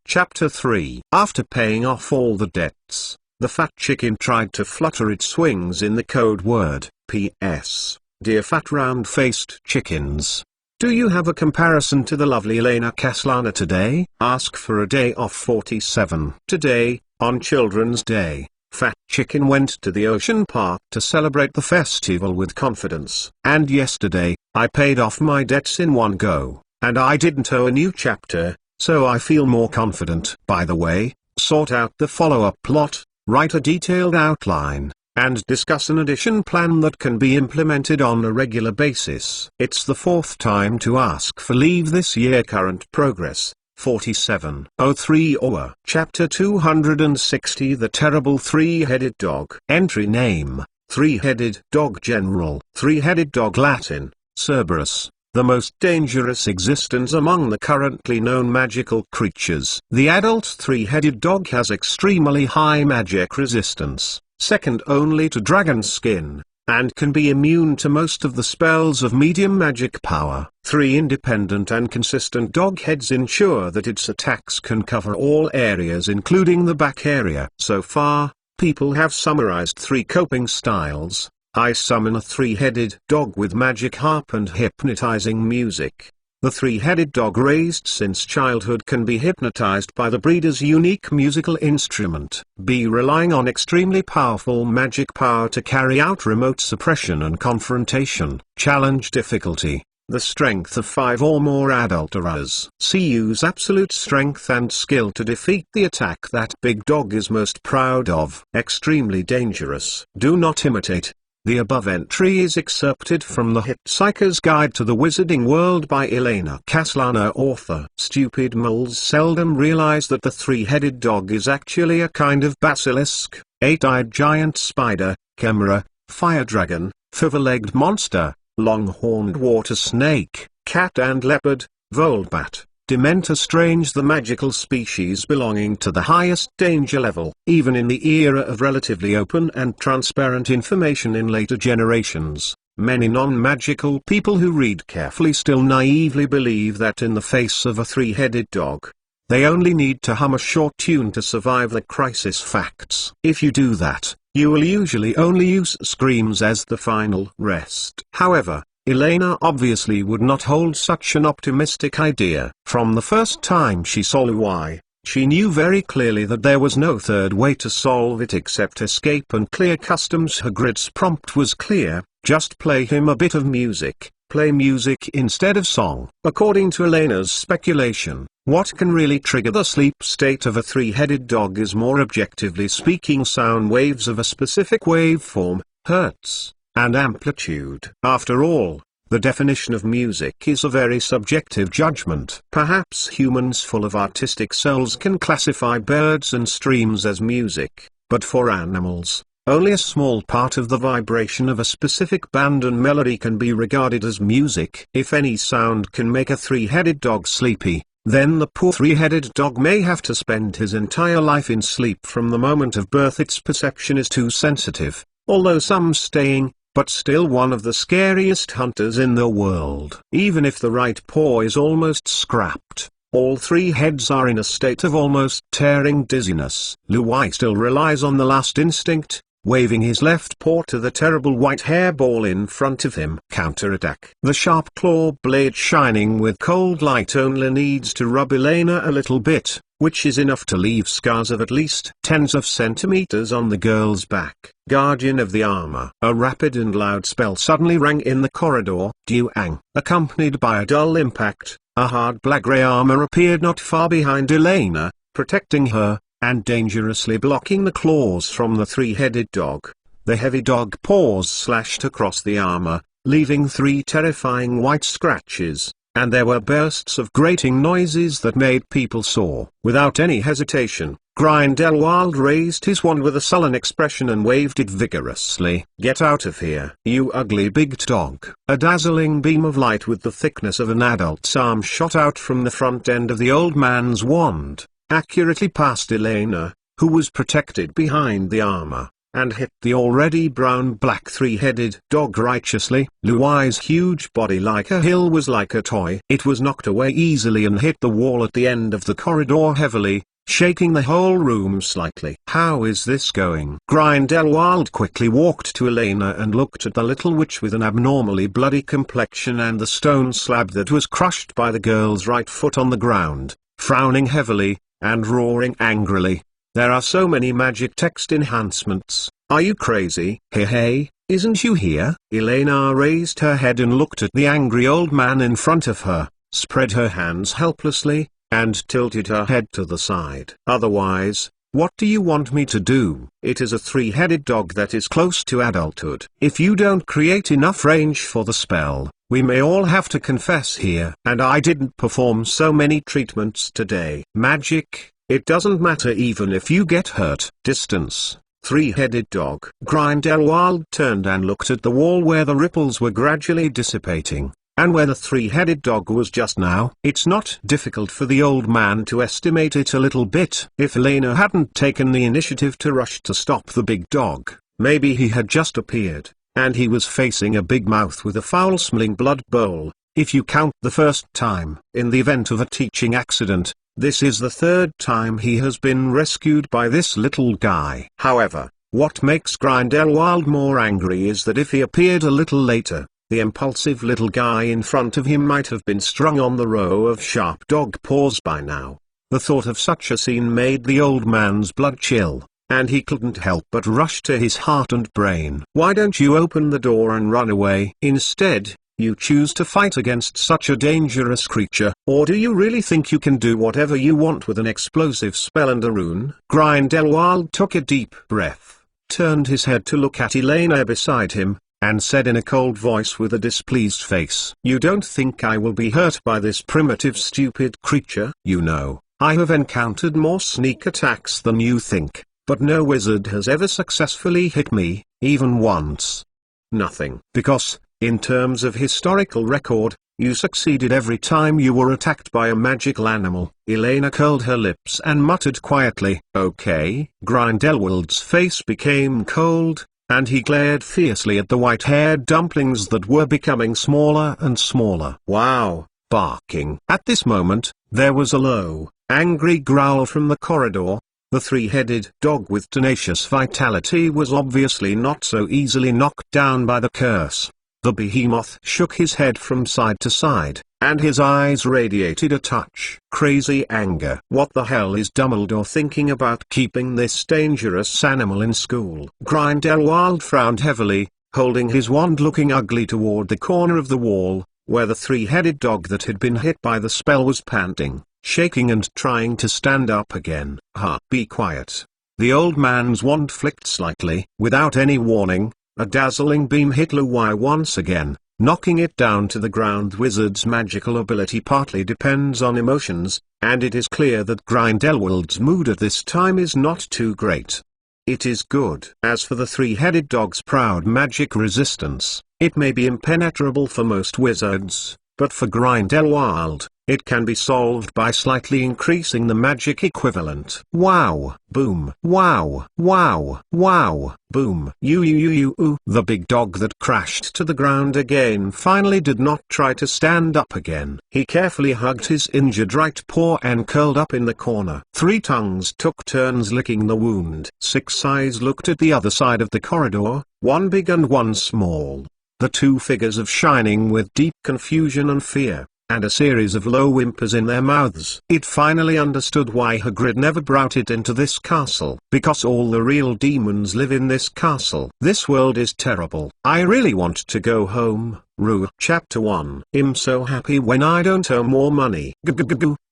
Chapter 3. After paying off all the debts, the fat chicken tried to flutter its wings in the code word, P.S. Dear fat round-faced chickens, do you have a comparison to the lovely Elena Kaslana today? Ask for a day off 47. Today, on Children's Day, Fat Chicken went to the ocean park to celebrate the festival with confidence. And yesterday, I paid off my debts in one go, and I didn't owe a new chapter, so I feel more confident. By the way, sort out the follow-up plot, write a detailed outline, and discuss an addition plan that can be implemented on a regular basis. It's the 4th time to ask for leave this year. Current progress, 4703 or Chapter 260. The Terrible Three-Headed Dog. Entry name, Three-Headed Dog. General, Three-Headed Dog. Latin, Cerberus, the most dangerous existence among the currently known magical creatures. The adult three-headed dog has extremely high magic resistance, second only to dragon skin, and can be immune to most of the spells of medium magic power. 3 independent and consistent dog heads ensure that its attacks can cover all areas including the back area. So far, people have summarized 3 coping styles. I summon a 3-headed dog with magic harp and hypnotizing music. The 3-headed dog raised since childhood can be hypnotized by the breeder's unique musical instrument. B. Relying on extremely powerful magic power to carry out remote suppression and confrontation. Challenge difficulty, the strength of 5 or more adult oras. C. Use absolute strength and skill to defeat the attack that big dog is most proud of. Extremely dangerous. Do not imitate. The above entry is excerpted from the Hitchhiker's Guide to the Wizarding World by Elena Kaslana, author. Stupid moles seldom realize that the 3-headed dog is actually a kind of basilisk, 8-eyed giant spider, chimera, fire dragon, 5-legged monster, long-horned water snake, cat and leopard, volebat, Dementor. Strange, the magical species belonging to the highest danger level. Even in the era of relatively open and transparent information in later generations, many non-magical people who read carefully still naively believe that in the face of a 3-headed dog, they only need to hum a short tune to survive the crisis. Facts. If you do that, you will usually only use screams as the final rest. However, Elena obviously would not hold such an optimistic idea. From the first time she saw Louis, she knew very clearly that there was no third way to solve it except escape and clear customs. Hagrid's prompt was clear: just play him a bit of music. Play music instead of song. According to Elena's speculation, what can really trigger the sleep state of a three-headed dog is, more objectively speaking, sound waves of a specific waveform, hertz, and amplitude. After all, the definition of music is a very subjective judgment. Perhaps humans full of artistic souls can classify birds and streams as music, but for animals, only a small part of the vibration of a specific band and melody can be regarded as music. If any sound can make a three-headed dog sleepy, then the poor three-headed dog may have to spend his entire life in sleep from the moment of birth. Its perception is too sensitive, although some staying, but still one of the scariest hunters in the world. Even if the right paw is almost scrapped, all three heads are in a state of almost tearing dizziness. Louis still relies on the last instinct, waving his left paw to the terrible white hairball in front of him. Counterattack. The sharp claw blade, shining with cold light, only needs to rub Elena a little bit, which is enough to leave scars of at least tens of centimeters on the girl's back. Guardian of the armor. A rapid and loud spell suddenly rang in the corridor. Duang. Accompanied by a dull impact, a hard black-gray armor appeared not far behind Elena, protecting her, and dangerously blocking the claws from the three-headed dog. The heavy dog paws slashed across the armor, leaving 3 terrifying white scratches, and there were bursts of grating noises that made people sore. Without any hesitation, Grindelwald raised his wand with a sullen expression and waved it vigorously. "Get out of here, you ugly big dog." A dazzling beam of light with the thickness of an adult's arm shot out from the front end of the old man's wand, accurately past Elena, who was protected behind the armor, and hit the already brown-black three-headed dog righteously. Louis's huge body, like a hill, was like a toy. It was knocked away easily and hit the wall at the end of the corridor heavily, shaking the whole room slightly. "How is this going?" Grindelwald quickly walked to Elena and looked at the little witch with an abnormally bloody complexion and the stone slab that was crushed by the girl's right foot on the ground, frowning heavily, and roaring angrily. "There are so many magic text enhancements. Are you crazy?" Hey, isn't you here?" Elena raised her head and looked at the angry old man in front of her, spread her hands helplessly, and tilted her head to the side. "Otherwise, what do you want me to do?" "It is a three-headed dog that is close to adulthood. If you don't create enough range for the spell, we may all have to confess here. And I didn't perform so many treatments today." "Magic, it doesn't matter even if you get hurt." "Distance, three-headed dog." Grindelwald turned and looked at the wall where the ripples were gradually dissipating, and where the three-headed dog was just now. It's not difficult for the old man to estimate it a little bit. If Elena hadn't taken the initiative to rush to stop the big dog, maybe he had just appeared, and he was facing a big mouth with a foul-smelling blood bowl. If you count the first time. In the event of a teaching accident, this is the 3rd time he has been rescued by this little guy. However, what makes Grindelwald more angry is that if he appeared a little later, the impulsive little guy in front of him might have been strung on the row of sharp dog paws by now. The thought of such a scene made the old man's blood chill, and he couldn't help but rush to his heart and brain. "Why don't you open the door and run away? Instead, you choose to fight against such a dangerous creature. Or do you really think you can do whatever you want with an explosive spell and a rune?" Grindelwald took a deep breath, turned his head to look at Elena beside him, and said in a cold voice with a displeased face, "You don't think I will be hurt by this primitive stupid creature? You know, I have encountered more sneak attacks than you think, but no wizard has ever successfully hit me, even once. Nothing. Because, in terms of historical record, you succeeded every time you were attacked by a magical animal." Elena curled her lips and muttered quietly, "Okay." Grindelwald's face became cold, and he glared fiercely at the white-haired dumplings that were becoming smaller and smaller. "Wow, barking." At this moment, there was a low, angry growl from the corridor. The three-headed dog with tenacious vitality was obviously not so easily knocked down by the curse. The behemoth shook his head from side to side, and his eyes radiated a touch crazy anger. What the hell is Dumbledore thinking about keeping this dangerous animal in school? Grindelwald frowned heavily, holding his wand, looking ugly toward the corner of the wall, where the three-headed dog that had been hit by the spell was panting, shaking and trying to stand up again. Be quiet. The old man's wand flicked slightly. Without any warning, a dazzling beam hit Louis once again, knocking it down to the ground. The wizard's magical ability partly depends on emotions, and it is clear that Grindelwald's mood at this time is not too great. It is good. As for the three-headed dog's proud magic resistance, it may be impenetrable for most wizards, but for Grindelwald, it can be solved by slightly increasing the magic equivalent. Wow, boom, wow, wow, wow, boom. The big dog that crashed to the ground again finally did not try to stand up again. He carefully hugged his injured right paw and curled up in the corner. Three tongues took turns licking the wound. Six eyes looked at the other side of the corridor, one big and one small. The two figures of shining with deep confusion and fear, and a series of low whimpers in their mouths. It finally understood why Hagrid never brought it into this castle. Because all the real demons live in this castle. This world is terrible. I really want to go home. Chapter 1. I'm so happy when I don't owe more money.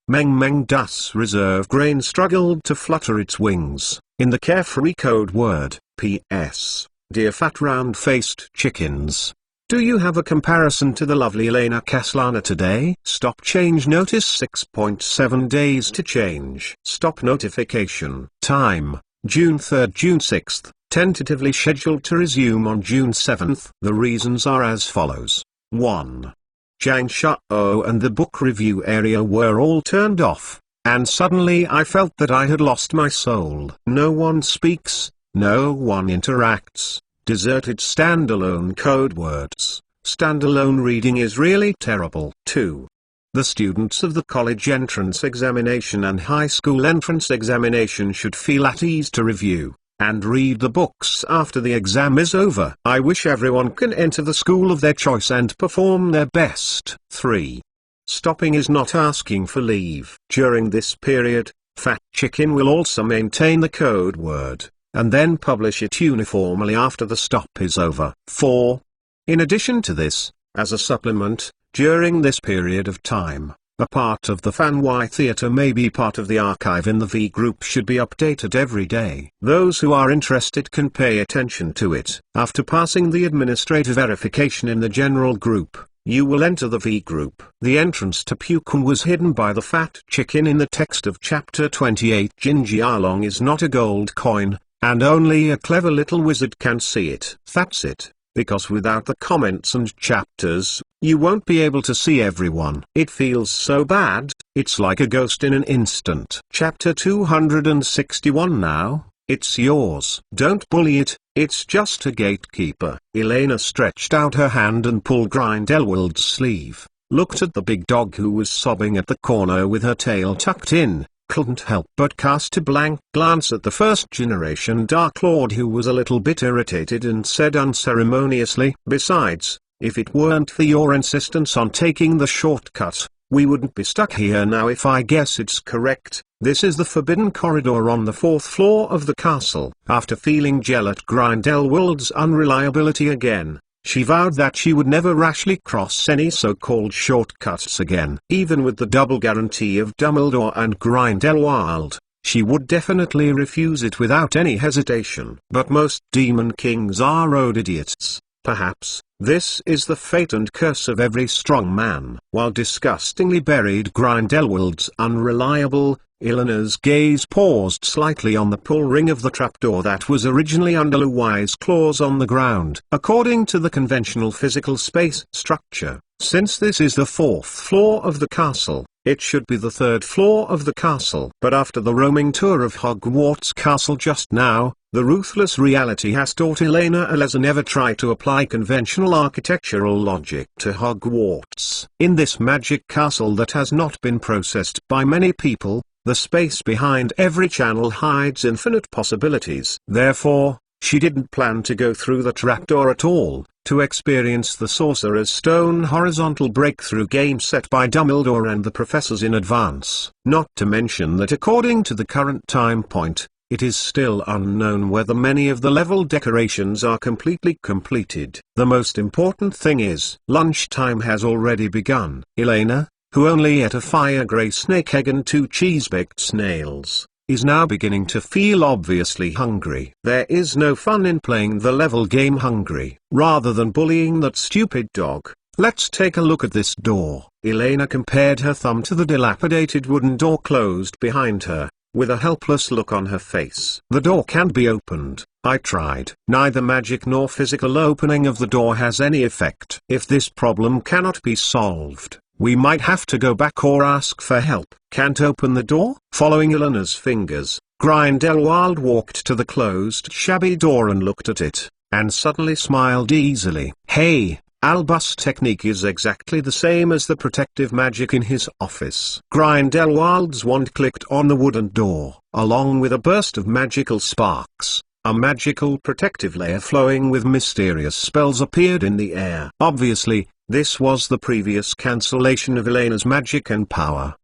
Meng Meng Das Reserve Grain struggled to flutter its wings, in the carefree code word, P.S. Dear fat round-faced chickens. Do you have a comparison to the lovely Elena Caslana today? Stop change notice 6.7 days to change. Stop notification. Time, June 3, June 6, tentatively scheduled to resume on June 7. The reasons are as follows. 1. Zhang Shao and the book review area were all turned off, and suddenly I felt that I had lost my soul. No one speaks. No one interacts. Deserted standalone code words. Standalone reading is really terrible. 2. The students of the college entrance examination and high school entrance examination should feel at ease to review and read the books after the exam is over. I wish everyone can enter the school of their choice and perform their best. 3. Stopping is not asking for leave. During this period, Fat Chicken will also maintain the code word, and then publish it uniformly after the stop is over. 4. In addition to this, as a supplement, during this period of time, a part of the Fan Y Theatre may be part of the archive in the V group should be updated every day. Those who are interested can pay attention to it. After passing the administrative verification in the general group, you will enter the V group. The entrance to Pukum was hidden by the fat chicken in the text of chapter 28. Jinjialong is not a gold coin, and only a clever little wizard can see it. That's it, because without the comments and chapters, you won't be able to see everyone. It feels so bad, it's like a ghost in an instant. Chapter 261 now, it's yours. Don't bully it, it's just a gatekeeper. Elena stretched out her hand and pulled Grindelwald's sleeve, looked at the big dog who was sobbing at the corner with her tail tucked in, couldn't help but cast a blank glance at the first-generation Dark Lord who was a little bit irritated and said unceremoniously, "Besides, if it weren't for your insistence on taking the shortcut, we wouldn't be stuck here now. If I guess it's correct, this is the forbidden corridor on the 4th floor of the castle." After feeling gel at Grindelwald's unreliability again, she vowed that she would never rashly cross any so-called shortcuts again. Even with the double guarantee of Dumbledore and Grindelwald, she would definitely refuse it without any hesitation. But most demon kings are road idiots. Perhaps, this is the fate and curse of every strong man. While disgustingly buried Grindelwald's unreliable, Eleanor's gaze paused slightly on the pull ring of the trapdoor that was originally under Louis's claws on the ground. According to the conventional physical space structure, since this is the 4th floor of the castle, it should be the 3rd floor of the castle. But after the roaming tour of Hogwarts Castle just now, the ruthless reality has taught Elena Aleza never try to apply conventional architectural logic to Hogwarts. In this magic castle that has not been processed by many people, the space behind every channel hides infinite possibilities. Therefore, She didn't plan to go through the trapdoor at all, to experience the Sorcerer's Stone horizontal breakthrough game set by Dumbledore and the professors in advance. Not to mention that according to the current time point, it is still unknown whether many of the level decorations are completely completed. The most important thing is, lunchtime has already begun. Elena, who only ate a fire-grey snake egg and 2 cheese-baked snails, is now beginning to feel obviously hungry. There is no fun in playing the level game hungry. Rather than bullying that stupid dog, let's take a look at this door. Elena compared her thumb to the dilapidated wooden door closed behind her, with a helpless look on her face. The door can't be opened. I tried. Neither magic nor physical opening of the door has any effect. If this problem cannot be solved, we might have to go back or ask for help. Can't open the door? Following Elena's fingers, Grindelwald walked to the closed shabby door and looked at it, and suddenly smiled easily. Hey, Albus' technique is exactly the same as the protective magic in his office. Grindelwald's wand clicked on the wooden door. Along with a burst of magical sparks, a magical protective layer flowing with mysterious spells appeared in the air. Obviously, this was the previous cancellation of Elena's magic and power.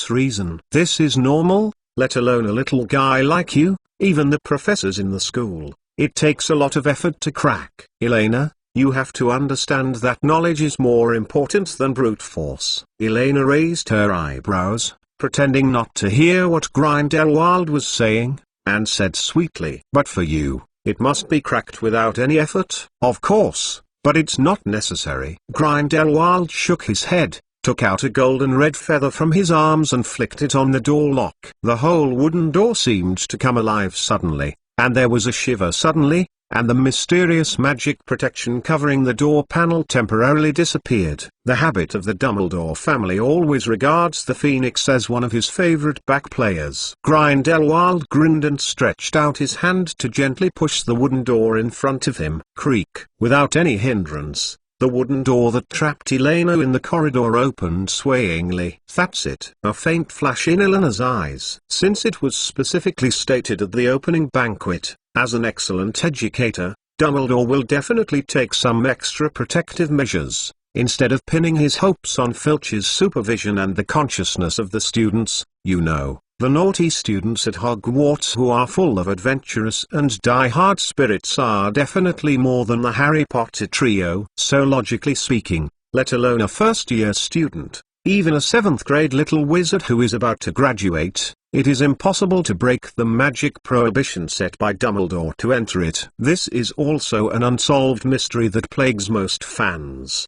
Reason. This is normal, let alone a little guy like you, even the professors in the school. It takes a lot of effort to crack. Elena, you have to understand that knowledge is more important than brute force. Elena raised her eyebrows, pretending not to hear what Grindelwald was saying, and said sweetly, "But for you, it must be cracked without any effort." "Of course, but it's not necessary." Grindelwald shook his head, took out a golden red feather from his arms and flicked it on the door lock. The whole wooden door seemed to come alive suddenly, and there was a shiver suddenly, and the mysterious magic protection covering the door panel temporarily disappeared. The habit of the Dumbledore family always regards the Phoenix as one of his favorite back players. Grindelwald grinned and stretched out his hand to gently push the wooden door in front of him. Creak. Without any hindrance, the wooden door that trapped Elena in the corridor opened swayingly. That's it. A faint flash in Elena's eyes. Since it was specifically stated at the opening banquet, as an excellent educator, Dumbledore will definitely take some extra protective measures. Instead of pinning his hopes on Filch's supervision and the consciousness of the students, the naughty students at Hogwarts who are full of adventurous and die-hard spirits are definitely more than the Harry Potter trio. So logically speaking, let alone a first-year student, even a 7th grade little wizard who is about to graduate, it is impossible to break the magic prohibition set by Dumbledore to enter it. This is also an unsolved mystery that plagues most fans.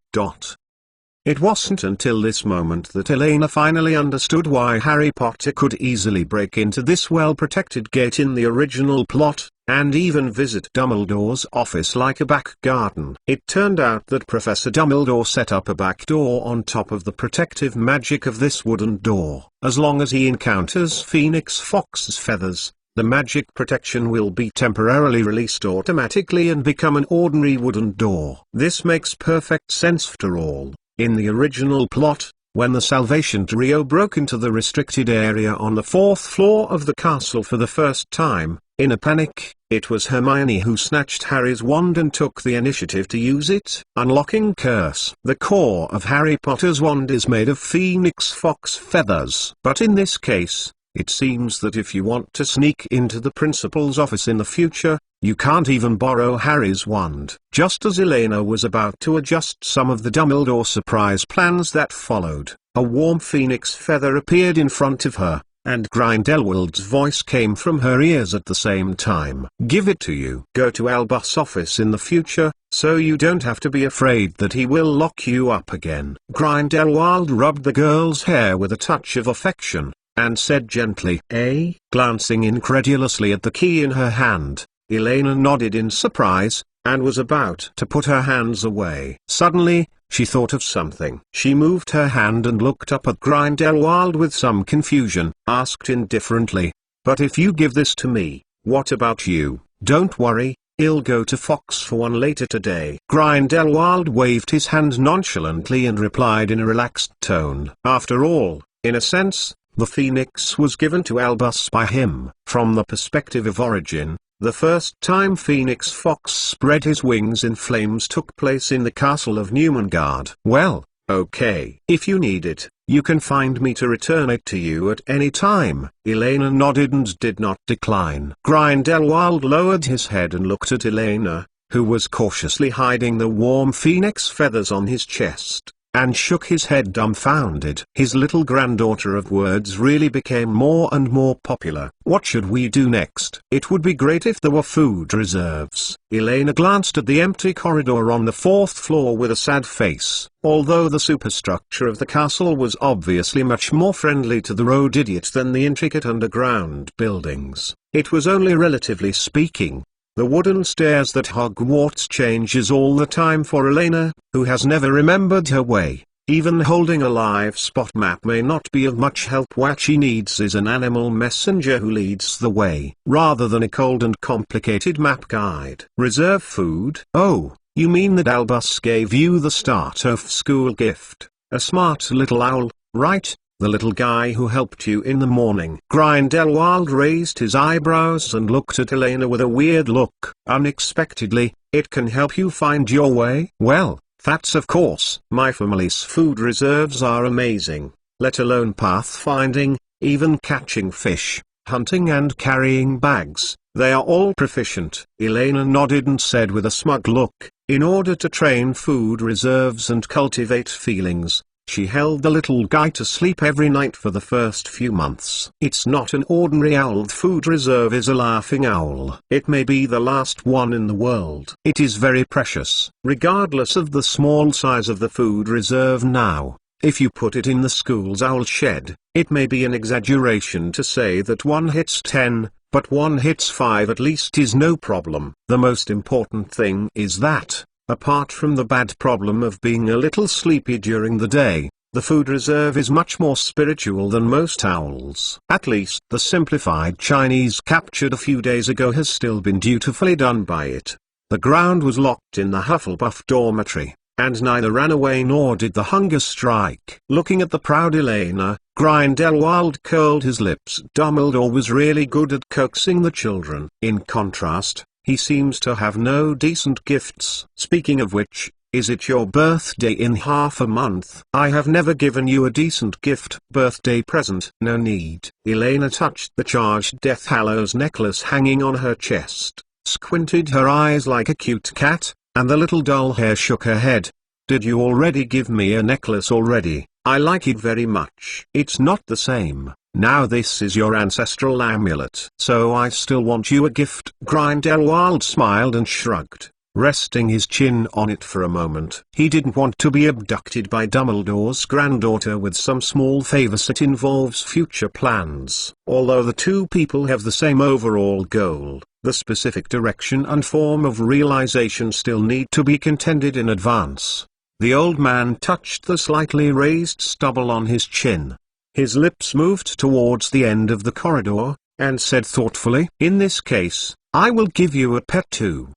It wasn't until this moment that Elena finally understood why Harry Potter could easily break into this well-protected gate in the original plot, and even visit Dumbledore's office like a back garden. It turned out that Professor Dumbledore set up a back door on top of the protective magic of this wooden door. As long as he encounters Phoenix Fox's feathers, the magic protection will be temporarily released automatically and become an ordinary wooden door. This makes perfect sense after all. In the original plot, when the Salvation Trio broke into the restricted area on the 4th floor of the castle for the first time, in a panic, it was Hermione who snatched Harry's wand and took the initiative to use it. Unlocking curse. The core of Harry Potter's wand is made of Phoenix Fox feathers. But in this case, it seems that if you want to sneak into the principal's office in the future, you can't even borrow Harry's wand. Just as Elena was about to adjust some of the Dumbledore surprise plans that followed, a warm phoenix feather appeared in front of her, and Grindelwald's voice came from her ears at the same time. "Give it to you. Go to Albus' office in the future, so you don't have to be afraid that he will lock you up again." Grindelwald rubbed the girl's hair with a touch of affection, and said gently, "Eh?" Glancing incredulously at the key in her hand, Elena nodded in surprise, and was about to put her hands away. Suddenly, she thought of something. She moved her hand and looked up at Grindelwald with some confusion, asked indifferently, "But if you give this to me, what about you?" "Don't worry, I'll go to Fox for one later today." Grindelwald waved his hand nonchalantly and replied in a relaxed tone. After all, in a sense, the Phoenix was given to Albus by him. From the perspective of origin, The first time Phoenix Fox spread his wings in flames took place in the castle of Newmangard. Well, okay. If you need it, you can find me to return it to you at any time. Elena nodded and did not decline. Grindelwald lowered his head and looked at Elena, who was cautiously hiding the warm phoenix feathers on his chest, and shook his head dumbfounded. His little granddaughter of words really became more and more popular. What should we do next? It would be great if there were food reserves. Elena glanced at the empty corridor on the 4th floor with a sad face. Although the superstructure of the castle was obviously much more friendly to the road idiot than the intricate underground buildings, it was only relatively speaking. The wooden stairs that Hogwarts changes all the time for Elena, who has never remembered her way. Even holding a live spot map may not be of much help. What she needs is an animal messenger who leads the way, rather than a cold and complicated map guide. Reserve food? Oh, you mean that Albus gave you the start of school gift? A smart little owl, right? The little guy who helped you in the morning. Grindelwald raised his eyebrows and looked at Elena with a weird look. Unexpectedly, it can help you find your way? Well, that's of course. My family's food reserves are amazing, let alone pathfinding, even catching fish, hunting and carrying bags. They are all proficient. Elena nodded and said with a smug look, in order to train food reserves and cultivate feelings, she held the little guy to sleep every night for the first few months. It's not an ordinary owl. The food reserve is a laughing owl. It may be the last one in the world. It is very precious. Regardless of the small size of the food reserve now, if you put it in the school's owl shed, it may be an exaggeration to say that one hits 10, but one hits 5 at least is no problem. The most important thing is that, apart from the bad problem of being a little sleepy during the day, the food reserve is much more spiritual than most owls. At least the simplified Chinese captured a few days ago has still been dutifully done by it. The ground was locked in the Hufflepuff dormitory, and neither ran away nor did the hunger strike. Looking at the proud Elena, Grindelwald curled his lips. Dumbledore was really good at coaxing the children. In contrast, he seems to have no decent gifts. Speaking of which, is it your birthday in half a month? I have never given you a decent gift. Birthday present? No need. Elena touched the charged Death Hallows necklace hanging on her chest, squinted her eyes like a cute cat, and the little doll hair shook her head. Did you already give me a necklace already? I like it very much. It's not the same. Now this is your ancestral amulet. So I still want you a gift. Grindelwald smiled and shrugged, resting his chin on it for a moment. He didn't want to be abducted by Dumbledore's granddaughter with some small favors that involves future plans. Although the two people have the same overall goal, the specific direction and form of realization still need to be contended in advance. The old man touched the slightly raised stubble on his chin. His lips moved towards the end of the corridor, and said thoughtfully, in this case, I will give you a pet too.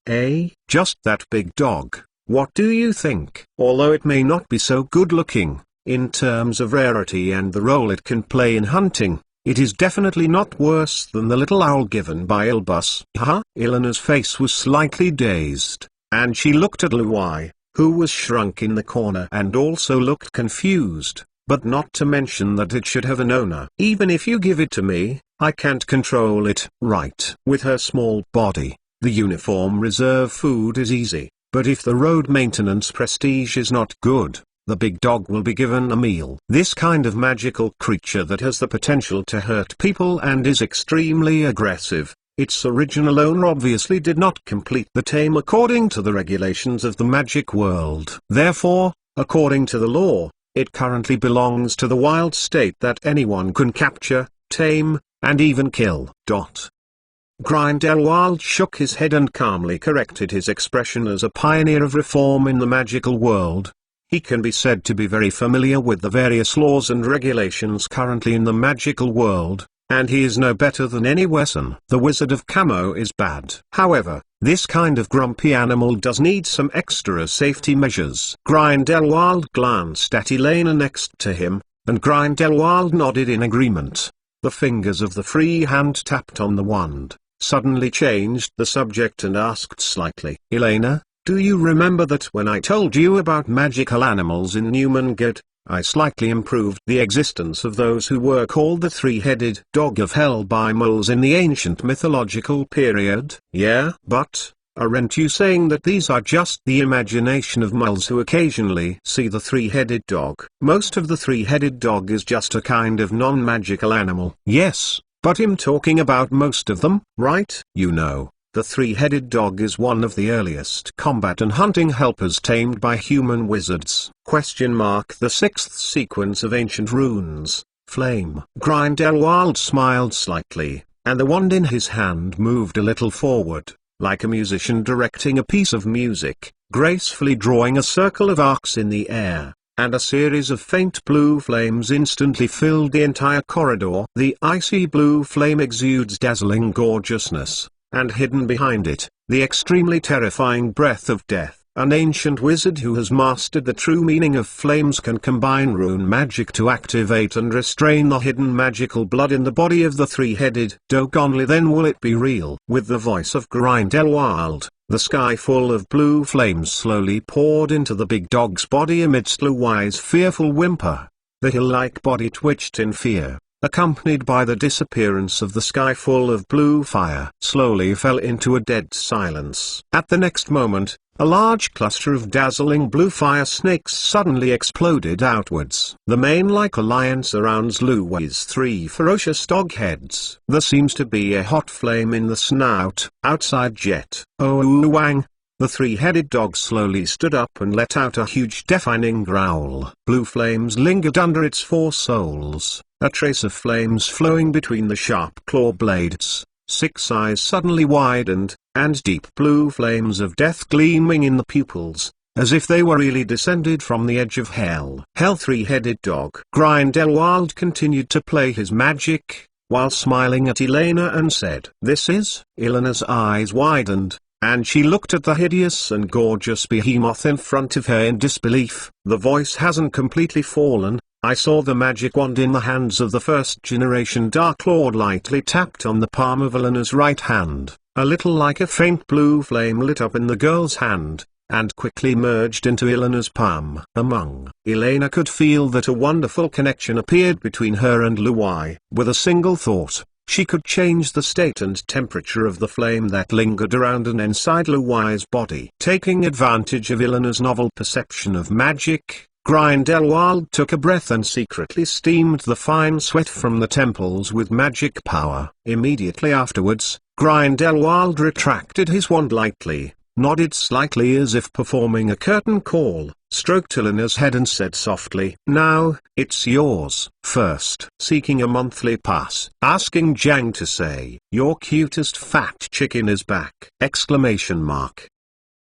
Just that big dog. What do you think? Although it may not be so good looking, in terms of rarity and the role it can play in hunting, it is definitely not worse than the little owl given by Albus. Haha. Eleanor's face was slightly dazed, and she looked at Louis, who was shrunk in the corner and also looked confused. But not to mention that it should have an owner. Even if you give it to me, I can't control it. Right. With her small body, the uniform reserve food is easy, but if the road maintenance prestige is not good, the big dog will be given a meal. This kind of magical creature that has the potential to hurt people and is extremely aggressive, its original owner obviously did not complete the tame according to the regulations of the magic world. Therefore, according to the law, it currently belongs to the wild state that anyone can capture, tame, and even kill. Grindelwald shook his head and calmly corrected his expression. As a pioneer of reform in the magical world, he can be said to be very familiar with the various laws and regulations currently in the magical world, and he is no better than any Wesson. The Wizard of Camo is bad. However, this kind of grumpy animal does need some extra safety measures. Grindelwald glanced at Elena next to him, and Grindelwald nodded in agreement. The fingers of the free hand tapped on the wand, suddenly changed the subject and asked slightly, "Elena, do you remember that when I told you about magical animals in Newmangate, I slightly improved the existence of those who were called the three-headed dog of hell by moles in the ancient mythological period?" "Yeah, but, aren't you saying that these are just the imagination of moles who occasionally see the three-headed dog?" "Most of the three-headed dog is just a kind of non-magical animal." "Yes, but I'm talking about most of them, right? You know, the three-headed dog is one of the earliest combat and hunting helpers tamed by human wizards. The sixth sequence of ancient runes, flame. Grindelwald smiled slightly, and the wand in his hand moved a little forward, like a musician directing a piece of music, gracefully drawing a circle of arcs in the air, and a series of faint blue flames instantly filled the entire corridor. The icy blue flame exudes dazzling gorgeousness, and hidden behind it, the extremely terrifying breath of death. An ancient wizard who has mastered the true meaning of flames can combine rune magic to activate and restrain the hidden magical blood in the body of the three-headed dog. Only then will it be real. With the voice of Grindelwald, the sky full of blue flames slowly poured into the big dog's body amidst Luwai's fearful whimper. The hill-like body twitched in fear, accompanied by the disappearance of the sky full of blue fire. Slowly fell into a dead silence. At the next moment, a large cluster of dazzling blue fire snakes suddenly exploded outwards. The mane-like alliance surrounds Luwai's three ferocious dog heads. There seems to be a hot flame in the snout. Outside Jet, Wang, the three-headed dog slowly stood up and let out a huge deafening growl. Blue flames lingered under its four soles, a trace of flames flowing between the sharp claw blades. Six eyes suddenly widened, and deep blue flames of death gleaming in the pupils, as if they were really descended from the edge of hell. Three-headed dog. Grindelwald continued to play his magic, while smiling at Elena and said, "This is?" Elena's eyes widened, and she looked at the hideous and gorgeous behemoth in front of her in disbelief. "The voice hasn't completely fallen. I saw the magic wand in the hands of the first-generation Dark Lord lightly tapped on the palm of Elena's right hand. A little like a faint blue flame lit up in the girl's hand, and quickly merged into Elena's palm. Elena could feel that a wonderful connection appeared between her and Luwai. With a single thought, she could change the state and temperature of the flame that lingered around and inside Luwai's body. Taking advantage of Elena's novel perception of magic, Grindelwald took a breath and secretly steamed the fine sweat from the temples with magic power. Immediately afterwards, Grindelwald retracted his wand lightly, nodded slightly as if performing a curtain call, stroked Elena's head and said softly, "Now, it's yours." First, seeking a monthly pass, asking Jiang to say, "Your cutest fat chicken is back!"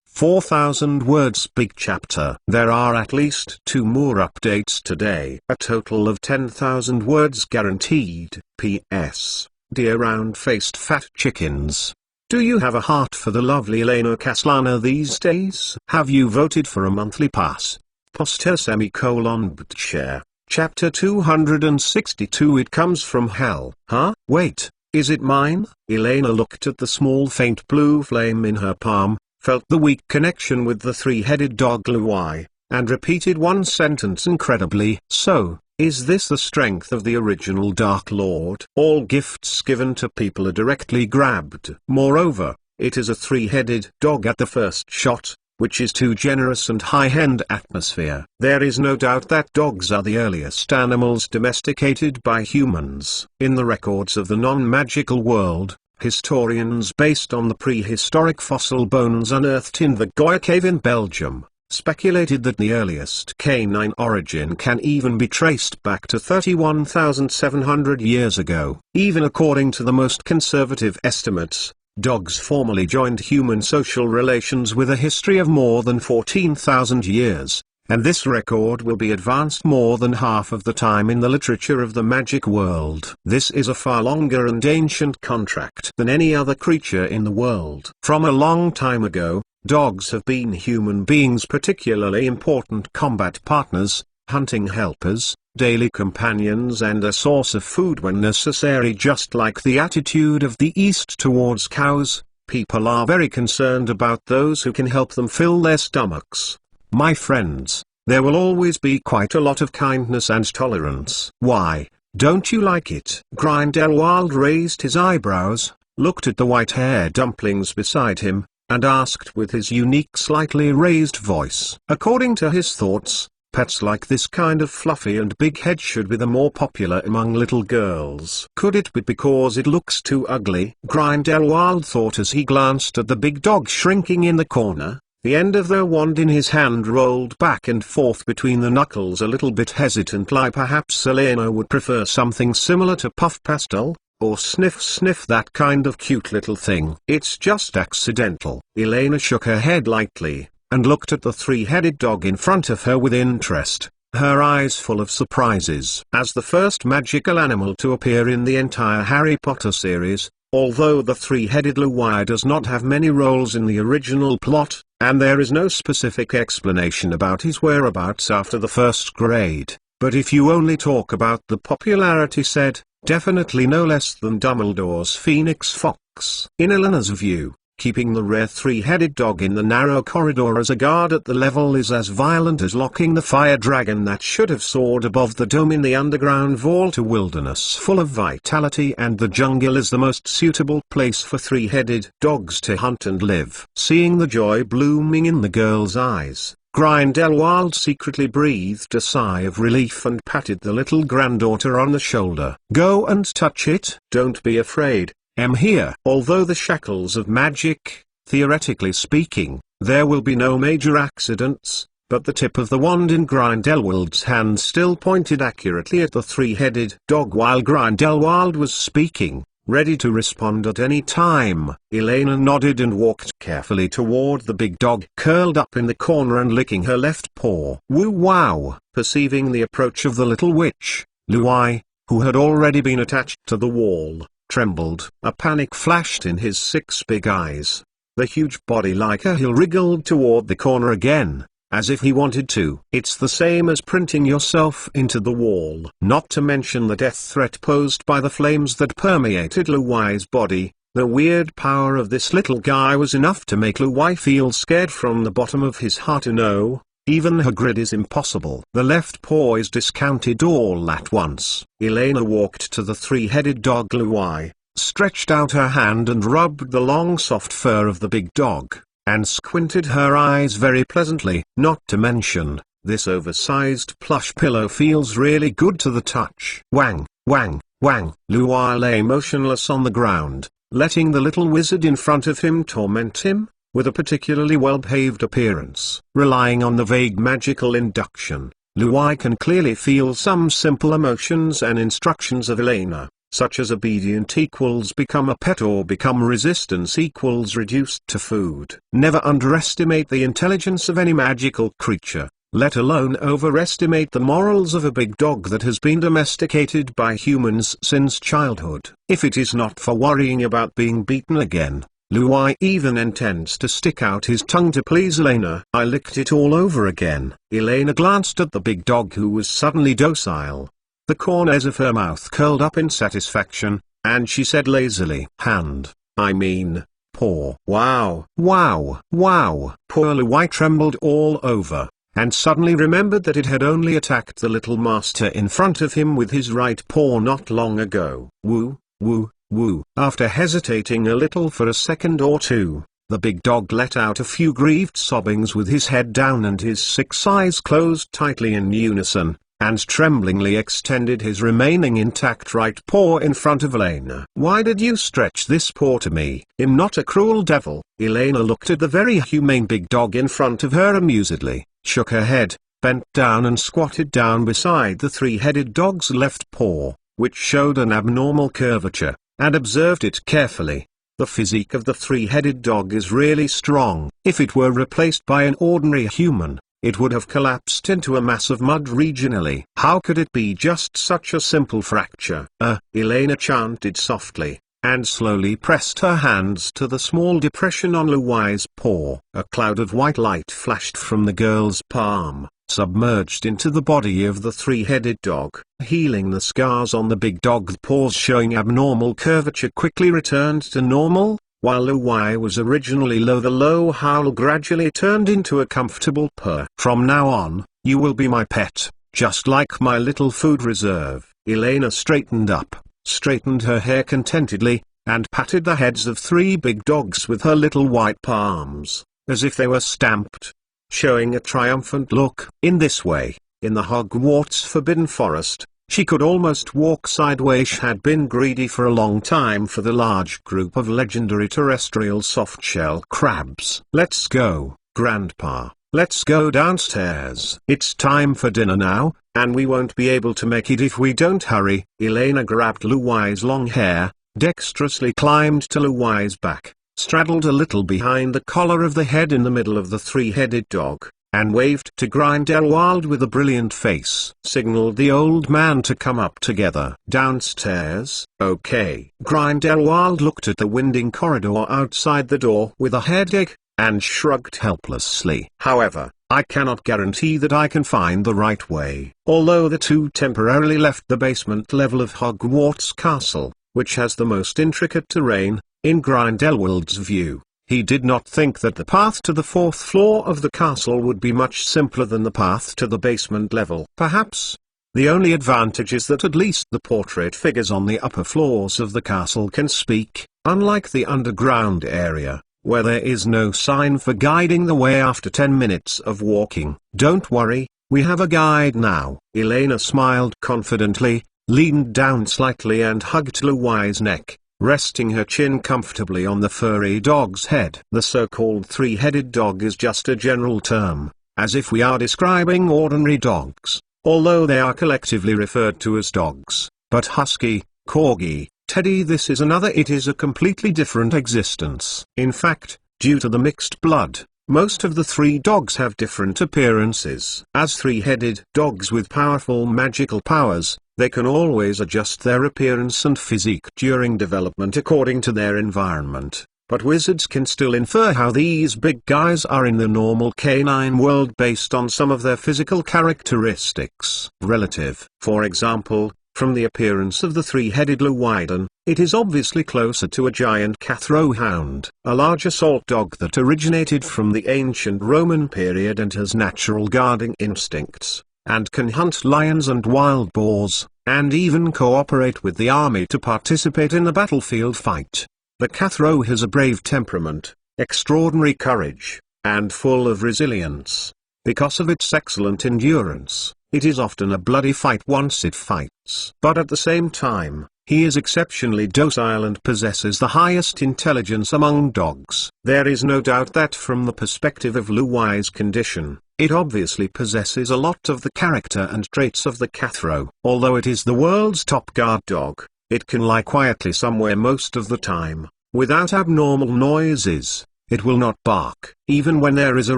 4,000 words big chapter. There are at least 2 more updates today. A total of 10,000 words guaranteed. P.S. Dear round-faced fat chickens. Do you have a heart for the lovely Elena Kaslana these days? Have you voted for a monthly pass? Poster Share. Chapter 262. It comes from hell. Huh? Wait, is it mine? Elena looked at the small faint blue flame in her palm, felt the weak connection with the three-headed dog Luwai, and repeated one sentence incredibly. So, is this the strength of the original Dark Lord? All gifts given to people are directly grabbed. Moreover, it is a three-headed dog at the first shot, which is too generous and high-end atmosphere. There is no doubt that dogs are the earliest animals domesticated by humans. In the records of the non-magical world, historians based on the prehistoric fossil bones unearthed in the Goya cave in Belgium, speculated that the earliest canine origin can even be traced back to 31,700 years ago. Even according to the most conservative estimates, dogs formally joined human social relations with a history of more than 14,000 years, and this record will be advanced more than half of the time in the literature of the magic world. This is a far longer and ancient contract than any other creature in the world. From a long time ago, dogs have been human beings' particularly important combat partners, hunting helpers, daily companions and a source of food when necessary. Just like the attitude of the East towards cows, people are very concerned about those who can help them fill their stomachs. My friends, there will always be quite a lot of kindness and tolerance. Why, don't you like it? Grindelwald raised his eyebrows, looked at the white-haired dumplings beside him, and asked with his unique slightly raised voice. According to his thoughts, pets like this kind of fluffy and big head should be the more popular among little girls. Could it be because it looks too ugly? Grindelwald thought as he glanced at the big dog shrinking in the corner. The end of the wand in his hand rolled back and forth between the knuckles a little bit hesitantly. Perhaps Elena would prefer something similar to Puff Pastel, or Sniff Sniff, that kind of cute little thing. It's just accidental. Elena shook her head lightly, and looked at the three-headed dog in front of her with interest, her eyes full of surprises. As the first magical animal to appear in the entire Harry Potter series, although the three-headed Luwai does not have many roles in the original plot, and there is no specific explanation about his whereabouts after the first grade, but if you only talk about the popularity said, definitely no less than Dumbledore's Phoenix Fox. In Eleanor's view, keeping the rare three-headed dog in the narrow corridor as a guard at the level is as violent as locking the fire dragon that should have soared above the dome in the underground vault. A wilderness full of vitality, and the jungle is the most suitable place for three-headed dogs to hunt and live. Seeing the joy blooming in the girl's eyes, Grindelwald secretly breathed a sigh of relief and patted the little granddaughter on the shoulder. Go and touch it. Don't be afraid. I'm here. Although the shackles of magic, theoretically speaking, there will be no major accidents, but the tip of the wand in Grindelwald's hand still pointed accurately at the three-headed dog while Grindelwald was speaking, ready to respond at any time. Elena nodded and walked carefully toward the big dog curled up in the corner and licking her left paw. Woo wow! Perceiving the approach of the little witch, Luwai, who had already been attached to the wall, trembled. A panic flashed in his 6 big eyes. The huge body like a hill wriggled toward the corner again, as if he wanted to. It's the same as printing yourself into the wall. Not to mention the death threat posed by the flames that permeated Luwai's body. The weird power of this little guy was enough to make Luwai feel scared from the bottom of his heart. No, even Hagrid is impossible. The left paw is discounted all at once. Elena walked to the three-headed dog Luwai, stretched out her hand and rubbed the long soft fur of the big dog, and squinted her eyes very pleasantly. Not to mention, this oversized plush pillow feels really good to the touch. Wang, wang, wang. Luwai lay motionless on the ground, letting the little wizard in front of him torment him, with a particularly well-behaved appearance. Relying on the vague magical induction, Luwai can clearly feel some simple emotions and instructions of Elena, such as obedient equals become a pet or become resistance equals reduced to food. Never underestimate the intelligence of any magical creature, let alone overestimate the morals of a big dog that has been domesticated by humans since childhood. If it is not for worrying about being beaten again, Luwai even intends to stick out his tongue to please Elena. I licked it all over again. Elena glanced at the big dog who was suddenly docile. The corners of her mouth curled up in satisfaction, and she said lazily, paw. Wow, wow, wow. Poor Luwai trembled all over, and suddenly remembered that it had only attacked the little master in front of him with his right paw not long ago. Woo, woo, woo. After hesitating a little for a second or two, the big dog let out a few grieved sobbings with his head down and his 6 eyes closed tightly in unison, and tremblingly extended his remaining intact right paw in front of Elena. Why did you stretch this paw to me? I'm not a cruel devil. Elena looked at the very humane big dog in front of her amusedly, shook her head, bent down and squatted down beside the three-headed dog's left paw, which showed an abnormal curvature, and observed it carefully. The physique of the three-headed dog is really strong. If it were replaced by an ordinary human, it would have collapsed into a mass of mud regionally. How could it be just such a simple fracture? Elena chanted softly, and slowly pressed her hands to the small depression on Luwai's paw. A cloud of white light flashed from the girl's palm, submerged into the body of the three-headed dog. Healing the scars on the big dog's paws showing abnormal curvature quickly returned to normal. While Luwai was originally low, the low howl gradually turned into a comfortable purr. From now on, you will be my pet, just like my little food reserve. Elena straightened up, straightened her hair contentedly, and patted the heads of three big dogs with her little white palms, as if they were stamped, showing a triumphant look. In this way, in the Hogwarts Forbidden Forest, she could almost walk sideways. She had been greedy for a long time for the large group of legendary terrestrial softshell crabs. Let's go, Grandpa. Let's go downstairs. It's time for dinner now, and we won't be able to make it if we don't hurry. Elena grabbed Luwai's long hair, dexterously climbed to Luwai's back, straddled a little behind the collar of the head in the middle of the three-headed dog, and waved to Grindelwald with a brilliant face. Signaled the old man to come up together. Downstairs? Okay. Grindelwald looked at the winding corridor outside the door with a headache, and shrugged helplessly. However, I cannot guarantee that I can find the right way. Although the two temporarily left the basement level of Hogwarts Castle, which has the most intricate terrain, in Grindelwald's view, he did not think that the path to the fourth floor of the castle would be much simpler than the path to the basement level. Perhaps. The only advantage is that at least the portrait figures on the upper floors of the castle can speak, unlike the underground area, where there is no sign for guiding the way after 10 minutes of walking. Don't worry, we have a guide now. Elena smiled confidently, leaned down slightly and hugged Luwai's neck, resting her chin comfortably on the furry dog's head. The so-called three-headed dog is just a general term, as if we are describing ordinary dogs, although they are collectively referred to as dogs. But husky, corgi, teddy, this is another. It is a completely different existence. In fact, due to the mixed blood, most of the three dogs have different appearances. As three-headed dogs with powerful magical powers, they can always adjust their appearance and physique during development according to their environment. But wizards can still infer how these big guys are in the normal canine world based on some of their physical characteristics. Relative. For example, from the appearance of the three-headed Luwiden, it is obviously closer to a giant Cathro hound, a large assault dog that originated from the ancient Roman period and has natural guarding instincts, and can hunt lions and wild boars, and even cooperate with the army to participate in the battlefield fight. The Cathro has a brave temperament, extraordinary courage, and full of resilience. Because of its excellent endurance, it is often a bloody fight once it fights. But at the same time, he is exceptionally docile and possesses the highest intelligence among dogs. There is no doubt that from the perspective of Luwai's condition, it obviously possesses a lot of the character and traits of the Cathro. Although it is the world's top guard dog, it can lie quietly somewhere most of the time, without abnormal noises. It will not bark. Even when there is a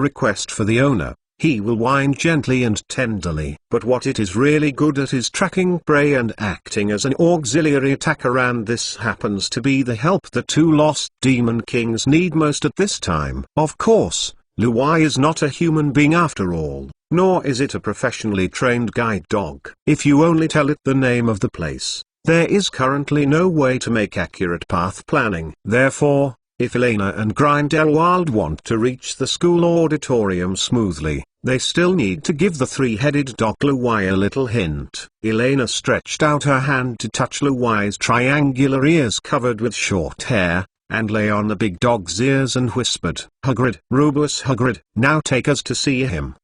request for the owner, he will whine gently and tenderly. But what it is really good at is tracking prey and acting as an auxiliary attacker, and this happens to be the help the two lost demon kings need most at this time. Of course, Luwai is not a human being after all, nor is it a professionally trained guide dog. If you only tell it the name of the place, there is currently no way to make accurate path planning. Therefore, if Elena and Grindelwald want to reach the school auditorium smoothly, they still need to give the three-headed dog Luwai a little hint. Elena stretched out her hand to touch Luwai's triangular ears covered with short hair, and lay on the big dog's ears and whispered, "Hagrid, Rubus Hagrid, now take us to see him."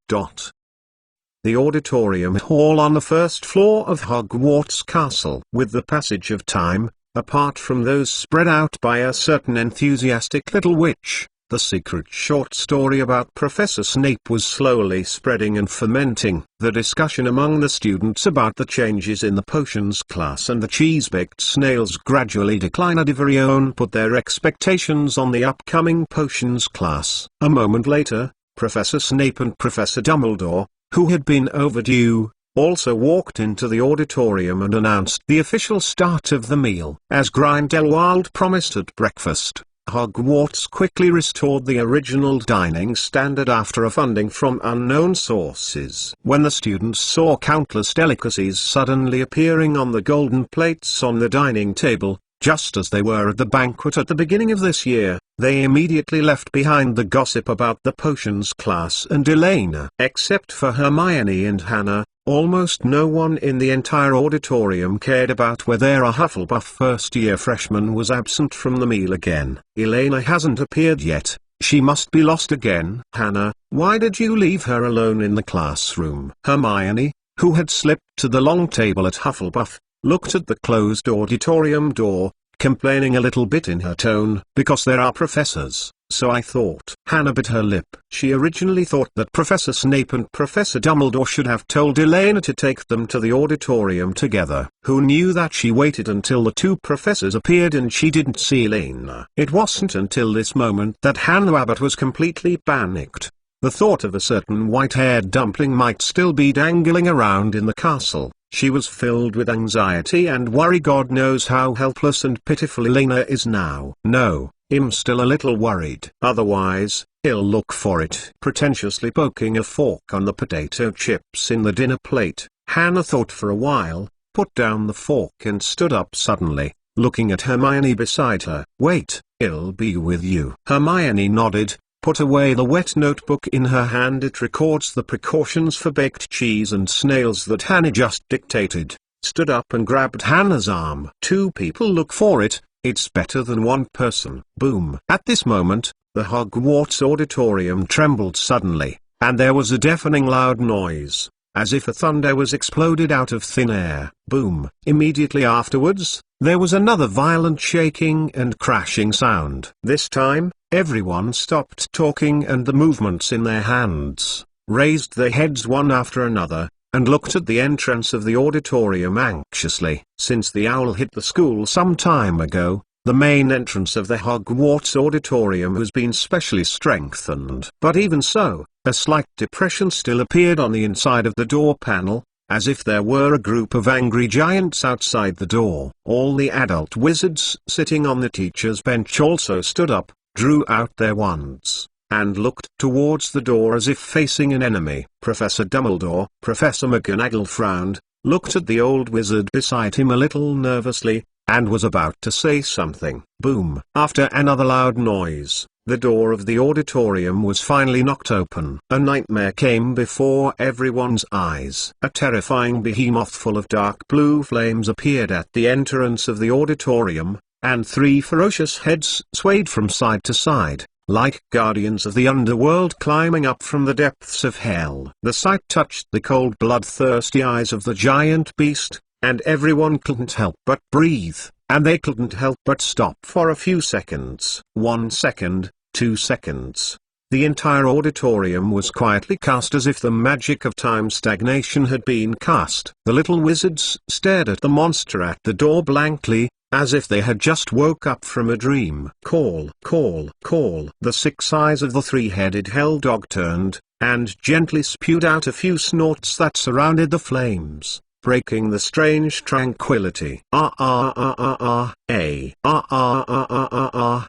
The auditorium hall on the first floor of Hogwarts Castle. With the passage of time, apart from those spread out by a certain enthusiastic little witch, the secret short story about Professor Snape was slowly spreading and fermenting. The discussion among the students about the changes in the potions class and the cheese-baked snails gradually declined. Everyone put their expectations on the upcoming potions class. A moment later, Professor Snape and Professor Dumbledore, who had been overdue, also walked into the auditorium and announced the official start of the meal. As Grindelwald promised at breakfast, Hogwarts quickly restored the original dining standard after a funding from unknown sources. When the students saw countless delicacies suddenly appearing on the golden plates on the dining table, just as they were at the banquet at the beginning of this year, they immediately left behind the gossip about the potions class and Elena. Except for Hermione and Hannah, almost no one in the entire auditorium cared about whether a Hufflepuff first-year freshman was absent from the meal again. Elena hasn't appeared yet. She must be lost again. Hannah, why did you leave her alone in the classroom? Hermione, who had slipped to the long table at Hufflepuff, looked at the closed auditorium door, complaining a little bit in her tone. Because there are professors, so I thought. Hannah bit her lip. She originally thought that Professor Snape and Professor Dumbledore should have told Elena to take them to the auditorium together. Who knew that she waited until the two professors appeared and she didn't see Elena? It wasn't until this moment that Hannah Abbott was completely panicked. The thought of a certain white-haired dumpling might still be dangling around in the castle. She was filled with anxiety and worry. God knows how helpless and pitiful Elena is now. No, I'm still a little worried. Otherwise, he'll look for it. Pretentiously poking a fork on the potato chips in the dinner plate, Hannah thought for a while, put down the fork and stood up suddenly, looking at Hermione beside her. Wait, I'll be with you. Hermione nodded, put away the wet notebook in her hand. It records the precautions for baked cheese and snails that Hannah just dictated, stood up and grabbed Hannah's arm. Two people look for it, it's better than one person. Boom. At this moment, the Hogwarts auditorium trembled suddenly, and there was a deafening loud noise, as if a thunder was exploded out of thin air. Boom. Immediately afterwards, there was another violent shaking and crashing sound. This time, everyone stopped talking and the movements in their hands, raised their heads one after another, and looked at the entrance of the auditorium anxiously. Since the owl hit the school some time ago, the main entrance of the Hogwarts auditorium has been specially strengthened. But even so, a slight depression still appeared on the inside of the door panel, as if there were a group of angry giants outside the door. All the adult wizards sitting on the teacher's bench also stood up, drew out their wands, and looked towards the door as if facing an enemy. Professor Dumbledore, Professor McGonagall frowned, looked at the old wizard beside him a little nervously, and was about to say something. Boom. After another loud noise, the door of the auditorium was finally knocked open. A nightmare came before everyone's eyes. A terrifying behemoth full of dark blue flames appeared at the entrance of the auditorium, and three ferocious heads swayed from side to side, like guardians of the underworld climbing up from the depths of hell. The sight touched the cold bloodthirsty eyes of the giant beast, and everyone couldn't help but breathe, and they couldn't help but stop for a few seconds. 1 second, 2 seconds. The entire auditorium was quietly cast as if the magic of time stagnation had been cast. The little wizards stared at the monster at the door blankly, as if they had just woke up from a dream. Call, call, call. The 6 eyes of the three-headed hell dog turned, and gently spewed out a few snorts that surrounded the flames, breaking the strange tranquility. The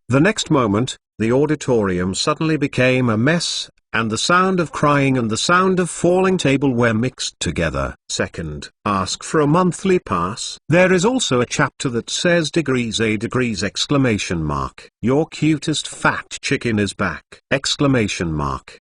next moment, the auditorium suddenly became a mess, and the sound of crying and the sound of falling table were mixed together. Second, ask for a monthly pass. There is also a chapter that says degrees A degrees exclamation mark. Your cutest fat chicken is back! Exclamation mark.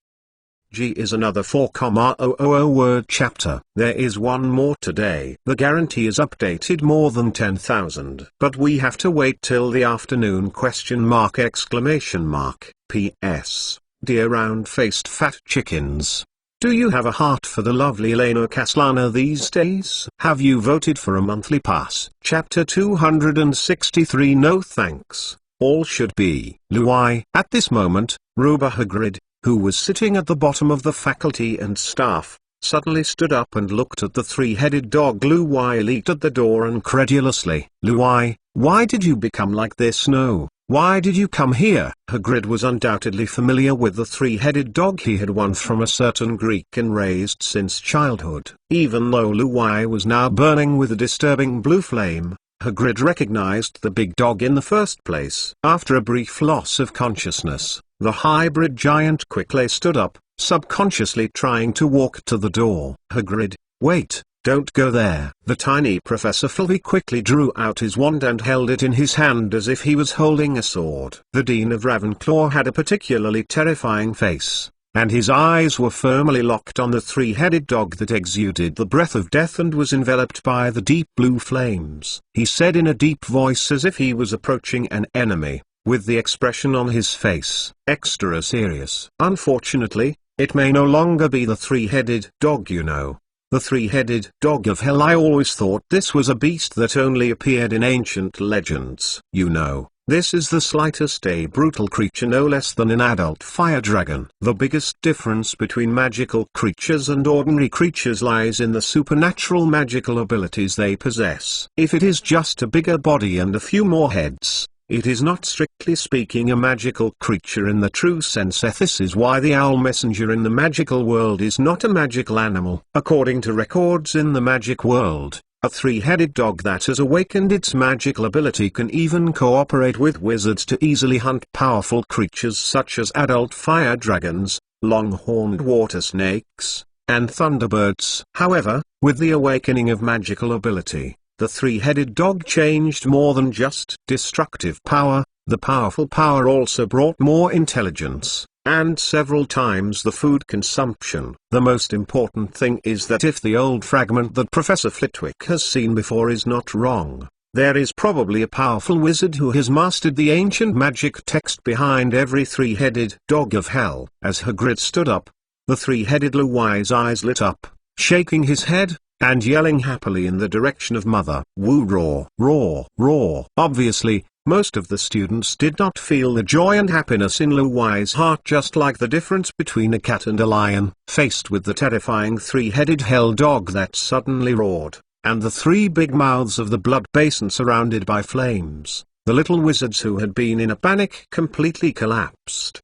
G is another 4,000 word chapter. There is one more today. The guarantee is updated more than 10,000. But we have to wait till the afternoon question mark exclamation mark. P.S. Dear round-faced fat chickens. Do you have a heart for the lovely Elena Caslana these days? Have you voted for a monthly pass? Chapter 263. No thanks. All should be. Louis. At this moment, Ruba Hagrid, who was sitting at the bottom of the faculty and staff, suddenly stood up and looked at the three-headed dog. Louis leaped at the door incredulously. Louis, why did you become like this? No, why did you come here? Hagrid was undoubtedly familiar with the three-headed dog he had won from a certain Greek and raised since childhood. Even though Louis was now burning with a disturbing blue flame, Hagrid recognized the big dog in the first place. After a brief loss of consciousness, the hybrid giant quickly stood up, subconsciously trying to walk to the door. Hagrid, wait, don't go there. The tiny Professor Filby quickly drew out his wand and held it in his hand as if he was holding a sword. The Dean of Ravenclaw had a particularly terrifying face, and his eyes were firmly locked on the three-headed dog that exuded the breath of death and was enveloped by the deep blue flames. He said in a deep voice as if he was approaching an enemy, with the expression on his face extra serious. Unfortunately, it may no longer be the three-headed dog, you know. The three-headed dog of hell. I always thought this was a beast that only appeared in ancient legends. You know, this is the slightest a brutal creature, no less than an adult fire dragon. The biggest difference between magical creatures and ordinary creatures lies in the supernatural magical abilities they possess. If it is just a bigger body and a few more heads, it is not strictly speaking a magical creature in the true sense. This is why the owl messenger in the magical world is not a magical animal. According to records in the magic world, a three-headed dog that has awakened its magical ability can even cooperate with wizards to easily hunt powerful creatures such as adult fire dragons, long-horned water snakes, and thunderbirds. However, with the awakening of magical ability, the three-headed dog changed more than just destructive power. The powerful power also brought more intelligence, and several times the food consumption. The most important thing is that if the old fragment that Professor Flitwick has seen before is not wrong, there is probably a powerful wizard who has mastered the ancient magic text behind every three-headed dog of hell. As Hagrid stood up, the three-headed Luwai's eyes lit up, shaking his head and yelling happily in the direction of Mother. Woo, roar, roar, roar. Obviously, most of the students did not feel the joy and happiness in Luwai's heart, just like the difference between a cat and a lion. Faced with the terrifying three-headed hell dog that suddenly roared, and the three big mouths of the blood basin surrounded by flames, the little wizards who had been in a panic completely collapsed.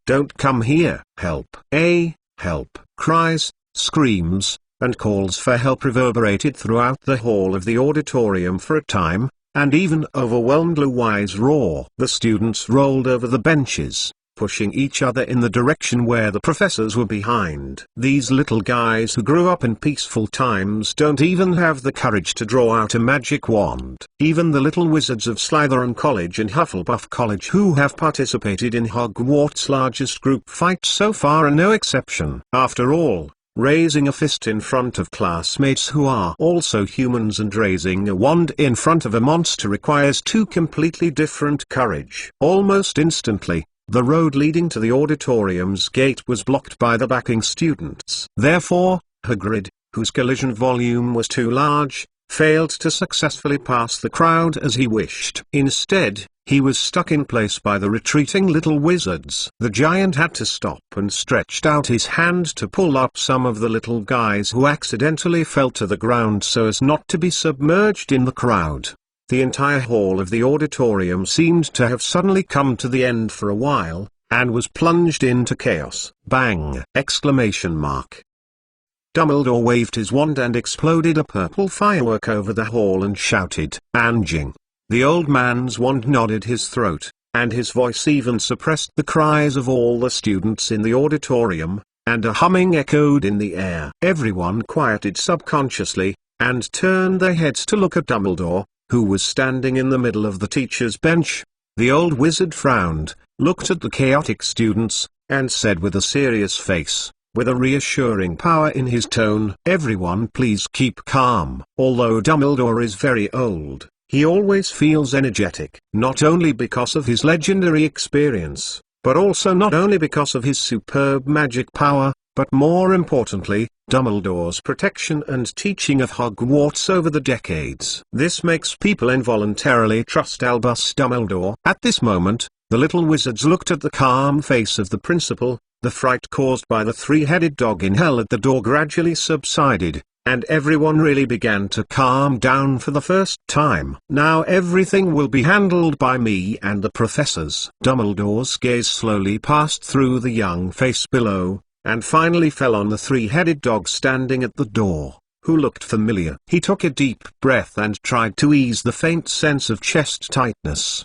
Don't come here, help. Help. Cries, screams, and calls for help reverberated throughout the hall of the auditorium for a time, and even overwhelmed Luwai's roar. The students rolled over the benches, pushing each other in the direction where the professors were behind. These little guys who grew up in peaceful times don't even have the courage to draw out a magic wand. Even the little wizards of Slytherin College and Hufflepuff College, who have participated in Hogwarts' largest group fight so far, are no exception. After all, raising a fist in front of classmates who are also humans and raising a wand in front of a monster requires two completely different courage. Almost instantly, the road leading to the auditorium's gate was blocked by the backing students. Therefore, Hagrid, whose collision volume was too large, failed to successfully pass the crowd as he wished. Instead, he was stuck in place by the retreating little wizards. The giant had to stop and stretched out his hand to pull up some of the little guys who accidentally fell to the ground so as not to be submerged in the crowd. The entire hall of the auditorium seemed to have suddenly come to the end for a while, and was plunged into chaos. Bang! Exclamation mark. Dumbledore waved his wand and exploded a purple firework over the hall and shouted, "Anjing!" The old man's wand nodded his throat, and his voice even suppressed the cries of all the students in the auditorium, and a humming echoed in the air. Everyone quieted subconsciously, and turned their heads to look at Dumbledore, who was standing in the middle of the teacher's bench. The old wizard frowned, looked at the chaotic students, and said with a serious face, with a reassuring power in his tone, "Everyone please keep calm." Although Dumbledore is very old, he always feels energetic, not only because of his legendary experience, but also not only because of his superb magic power, but more importantly, Dumbledore's protection and teaching of Hogwarts over the decades. This makes people involuntarily trust Albus Dumbledore. At this moment, the little wizards looked at the calm face of the principal. The fright caused by the three-headed dog in hell at the door gradually subsided, and everyone really began to calm down for the first time. "Now everything will be handled by me and the professors." Dumbledore's gaze slowly passed through the young face below, and finally fell on the three-headed dog standing at the door, who looked familiar. He took a deep breath and tried to ease the faint sense of chest tightness.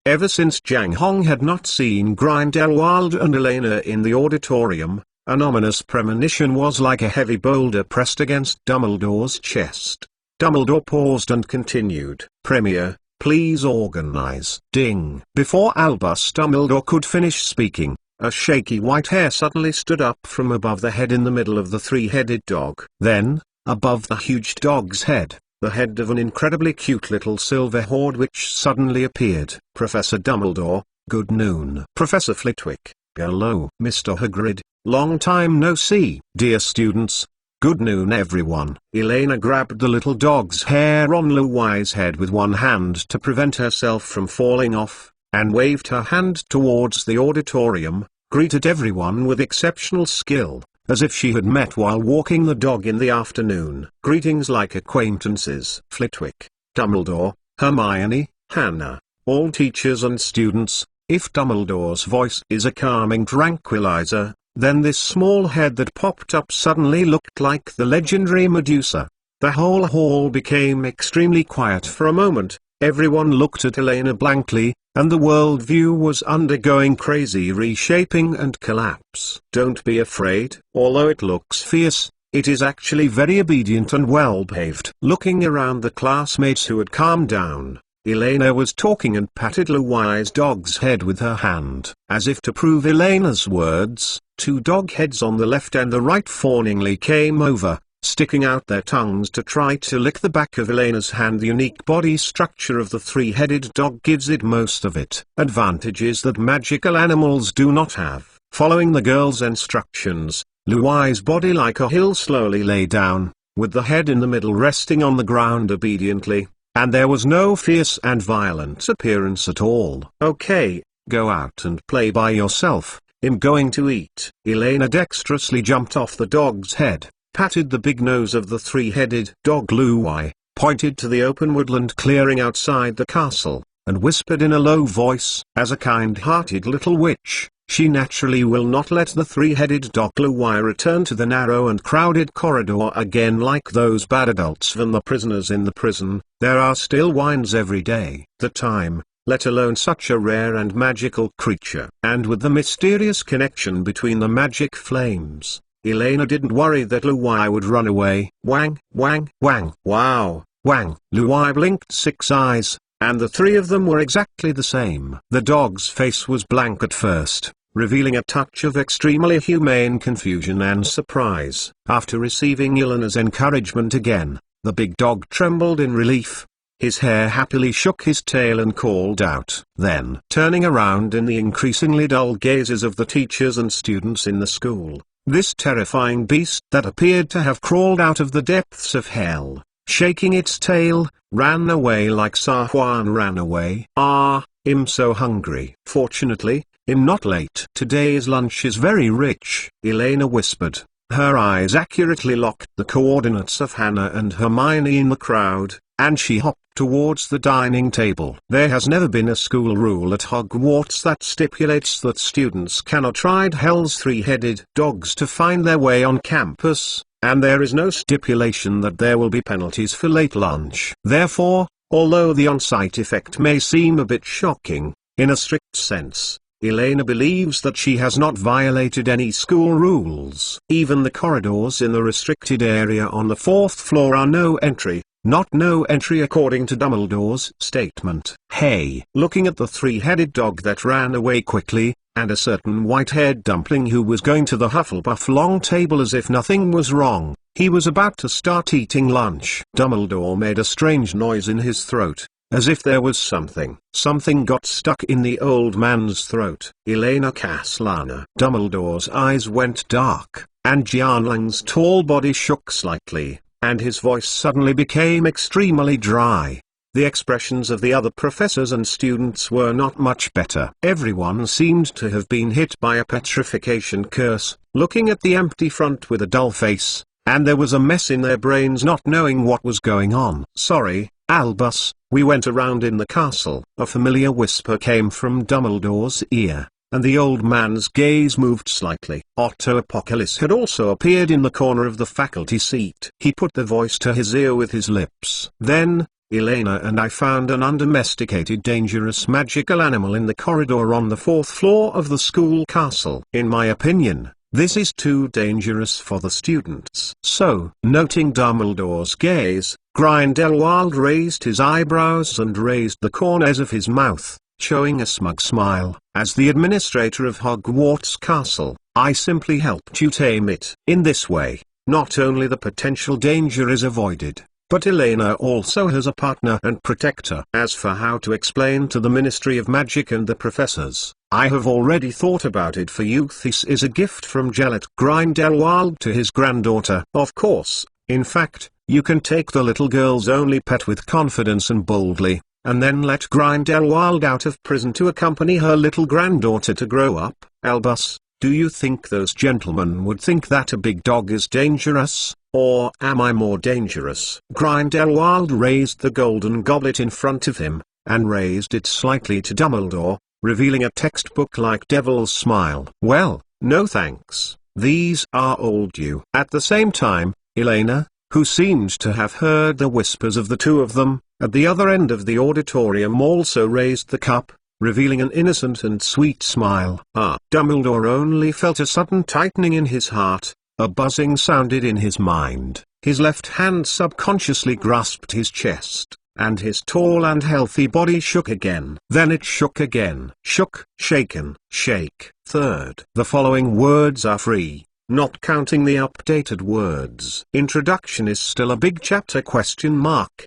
Ever since Jang Hong had not seen Grindelwald and Elena in the auditorium, an ominous premonition was like a heavy boulder pressed against Dumbledore's chest. Dumbledore paused and continued. "Premier, please organize." Ding. Before Albus Dumbledore could finish speaking, a shaky white hair suddenly stood up from above the head in the middle of the three-headed dog. Then, above the huge dog's head, the head of an incredibly cute little silver horde which suddenly appeared. "Professor Dumbledore, good noon." "Professor Flitwick, hello." "Mr. Hagrid, long time no see." "Dear students, good noon everyone." Elena grabbed the little dog's hair on Luwai's head with one hand to prevent herself from falling off, and waved her hand towards the auditorium, greeted everyone with exceptional skill, as if she had met while walking the dog in the afternoon. Greetings like acquaintances. Flitwick, Dumbledore, Hermione, Hannah, all teachers and students. If Dumbledore's voice is a calming tranquilizer, then this small head that popped up suddenly looked like the legendary Medusa. The whole hall became extremely quiet for a moment. Everyone looked at Elena blankly, and the worldview was undergoing crazy reshaping and collapse. "Don't be afraid. Although it looks fierce, it is actually very obedient and well-behaved." Looking around the classmates who had calmed down, Elena was talking and patted Luwai's dog's head with her hand. As if to prove Elena's words, two dog heads on the left and the right fawningly came over, sticking out their tongues to try to lick the back of Elena's hand. The unique body structure of the three-headed dog gives it most of its advantages that magical animals do not have. Following the girl's instructions, Luwai's body like a hill slowly lay down, with the head in the middle resting on the ground obediently, and there was no fierce and violent appearance at all. "Okay, go out and play by yourself, I'm going to eat." Elena dexterously jumped off the dog's head, patted the big nose of the three-headed dog Luwai, pointed to the open woodland clearing outside the castle, and whispered in a low voice. As a kind-hearted little witch, she naturally will not let the three-headed dog Luwai return to the narrow and crowded corridor again like those bad adults and the prisoners in the prison. There are still wines every day. The time, let alone such a rare and magical creature. And with the mysterious connection between the magic flames, Elena didn't worry that Luwai would run away. Wang, wang, wang. Wow, wang. Luwai blinked 6 eyes, and the 3 of them were exactly the same. The dog's face was blank at first, revealing a touch of extremely humane confusion and surprise. After receiving Elena's encouragement again, the big dog trembled in relief. His hair happily shook his tail and called out. Then, turning around in the increasingly dull gazes of the teachers and students in the school, this terrifying beast that appeared to have crawled out of the depths of hell, shaking its tail, ran away like Sa Huan ran away. "Ah, I'm so hungry." "Fortunately, I'm not late. Today's lunch is very rich," Elena whispered. Her eyes accurately locked the coordinates of Hannah and Hermione in the crowd, and she hopped towards the dining table. There has never been a school rule at Hogwarts that stipulates that students cannot ride Hell's three-headed dogs to find their way on campus, and there is no stipulation that there will be penalties for late lunch. Therefore, although the on-site effect may seem a bit shocking, in a strict sense, Elena believes that she has not violated any school rules. Even the corridors in the restricted area on the 4th floor are no entry. Not no entry according to Dumbledore's statement. Hey! Looking at the three-headed dog that ran away quickly, and a certain white-haired dumpling who was going to the Hufflepuff long table as if nothing was wrong, he was about to start eating lunch. Dumbledore made a strange noise in his throat, as if there was something. Something got stuck in the old man's throat. Elena Caslana. Dumbledore's eyes went dark, and Jianling's tall body shook slightly, and his voice suddenly became extremely dry. The expressions of the other professors and students were not much better. Everyone seemed to have been hit by a petrification curse, looking at the empty front with a dull face, and there was a mess in their brains not knowing what was going on. "Sorry, Albus, we went around in the castle." A familiar whisper came from Dumbledore's ear. and the old man's gaze moved slightly. Otto Apocalypse had also appeared in the corner of the faculty seat. He put the voice to his ear with his lips. Then, Elena and I found an undomesticated dangerous magical animal in the corridor on the 4th floor of the school castle. In my opinion, this is too dangerous for the students. So, noting Dumbledore's gaze, Grindelwald raised his eyebrows and raised the corners of his mouth, showing a smug smile. As the administrator of Hogwarts Castle, I simply helped you tame it. In this way, not only the potential danger is avoided, but Elena also has a partner and protector. As for how to explain to the Ministry of Magic and the professors, I have already thought about it for you. This is a gift from Gellert Grindelwald to his granddaughter. Of course, in fact, you can take the little girl's only pet with confidence and boldly, and then let Grindelwald out of prison to accompany her little granddaughter to grow up. Albus, do you think those gentlemen would think that a big dog is dangerous? Or am I more dangerous? Grindelwald raised the golden goblet in front of him, and raised it slightly to Dumbledore, revealing a textbook-like devil's smile. Well, no thanks, these are old you. At the same time, Elena, who seemed to have heard the whispers of the two of them, at the other end of the auditorium also raised the cup, revealing an innocent and sweet smile. Dumbledore only felt a sudden tightening in his heart. A buzzing sounded in his mind. His left hand subconsciously grasped his chest, and his tall and healthy body shook again. Then it shook again. Shook, shaken, shake. Third. The following words are free, not counting the updated words. Introduction is still a big chapter ?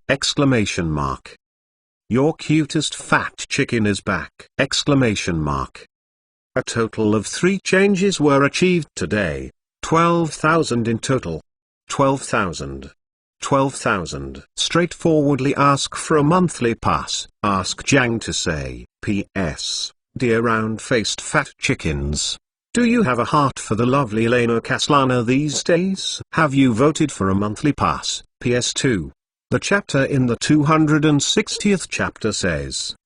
Exclamation mark. Your cutest fat chicken is back! Exclamation mark. A total of 3 changes were achieved today. 12,000 in total. 12,000. 12,000. Straightforwardly ask for a monthly pass. Ask Jang to say, P.S. Dear round-faced fat chickens. Do you have a heart for the lovely Elena Caslana these days? Have you voted for a monthly pass? PS2. The chapter in the 260th chapter says,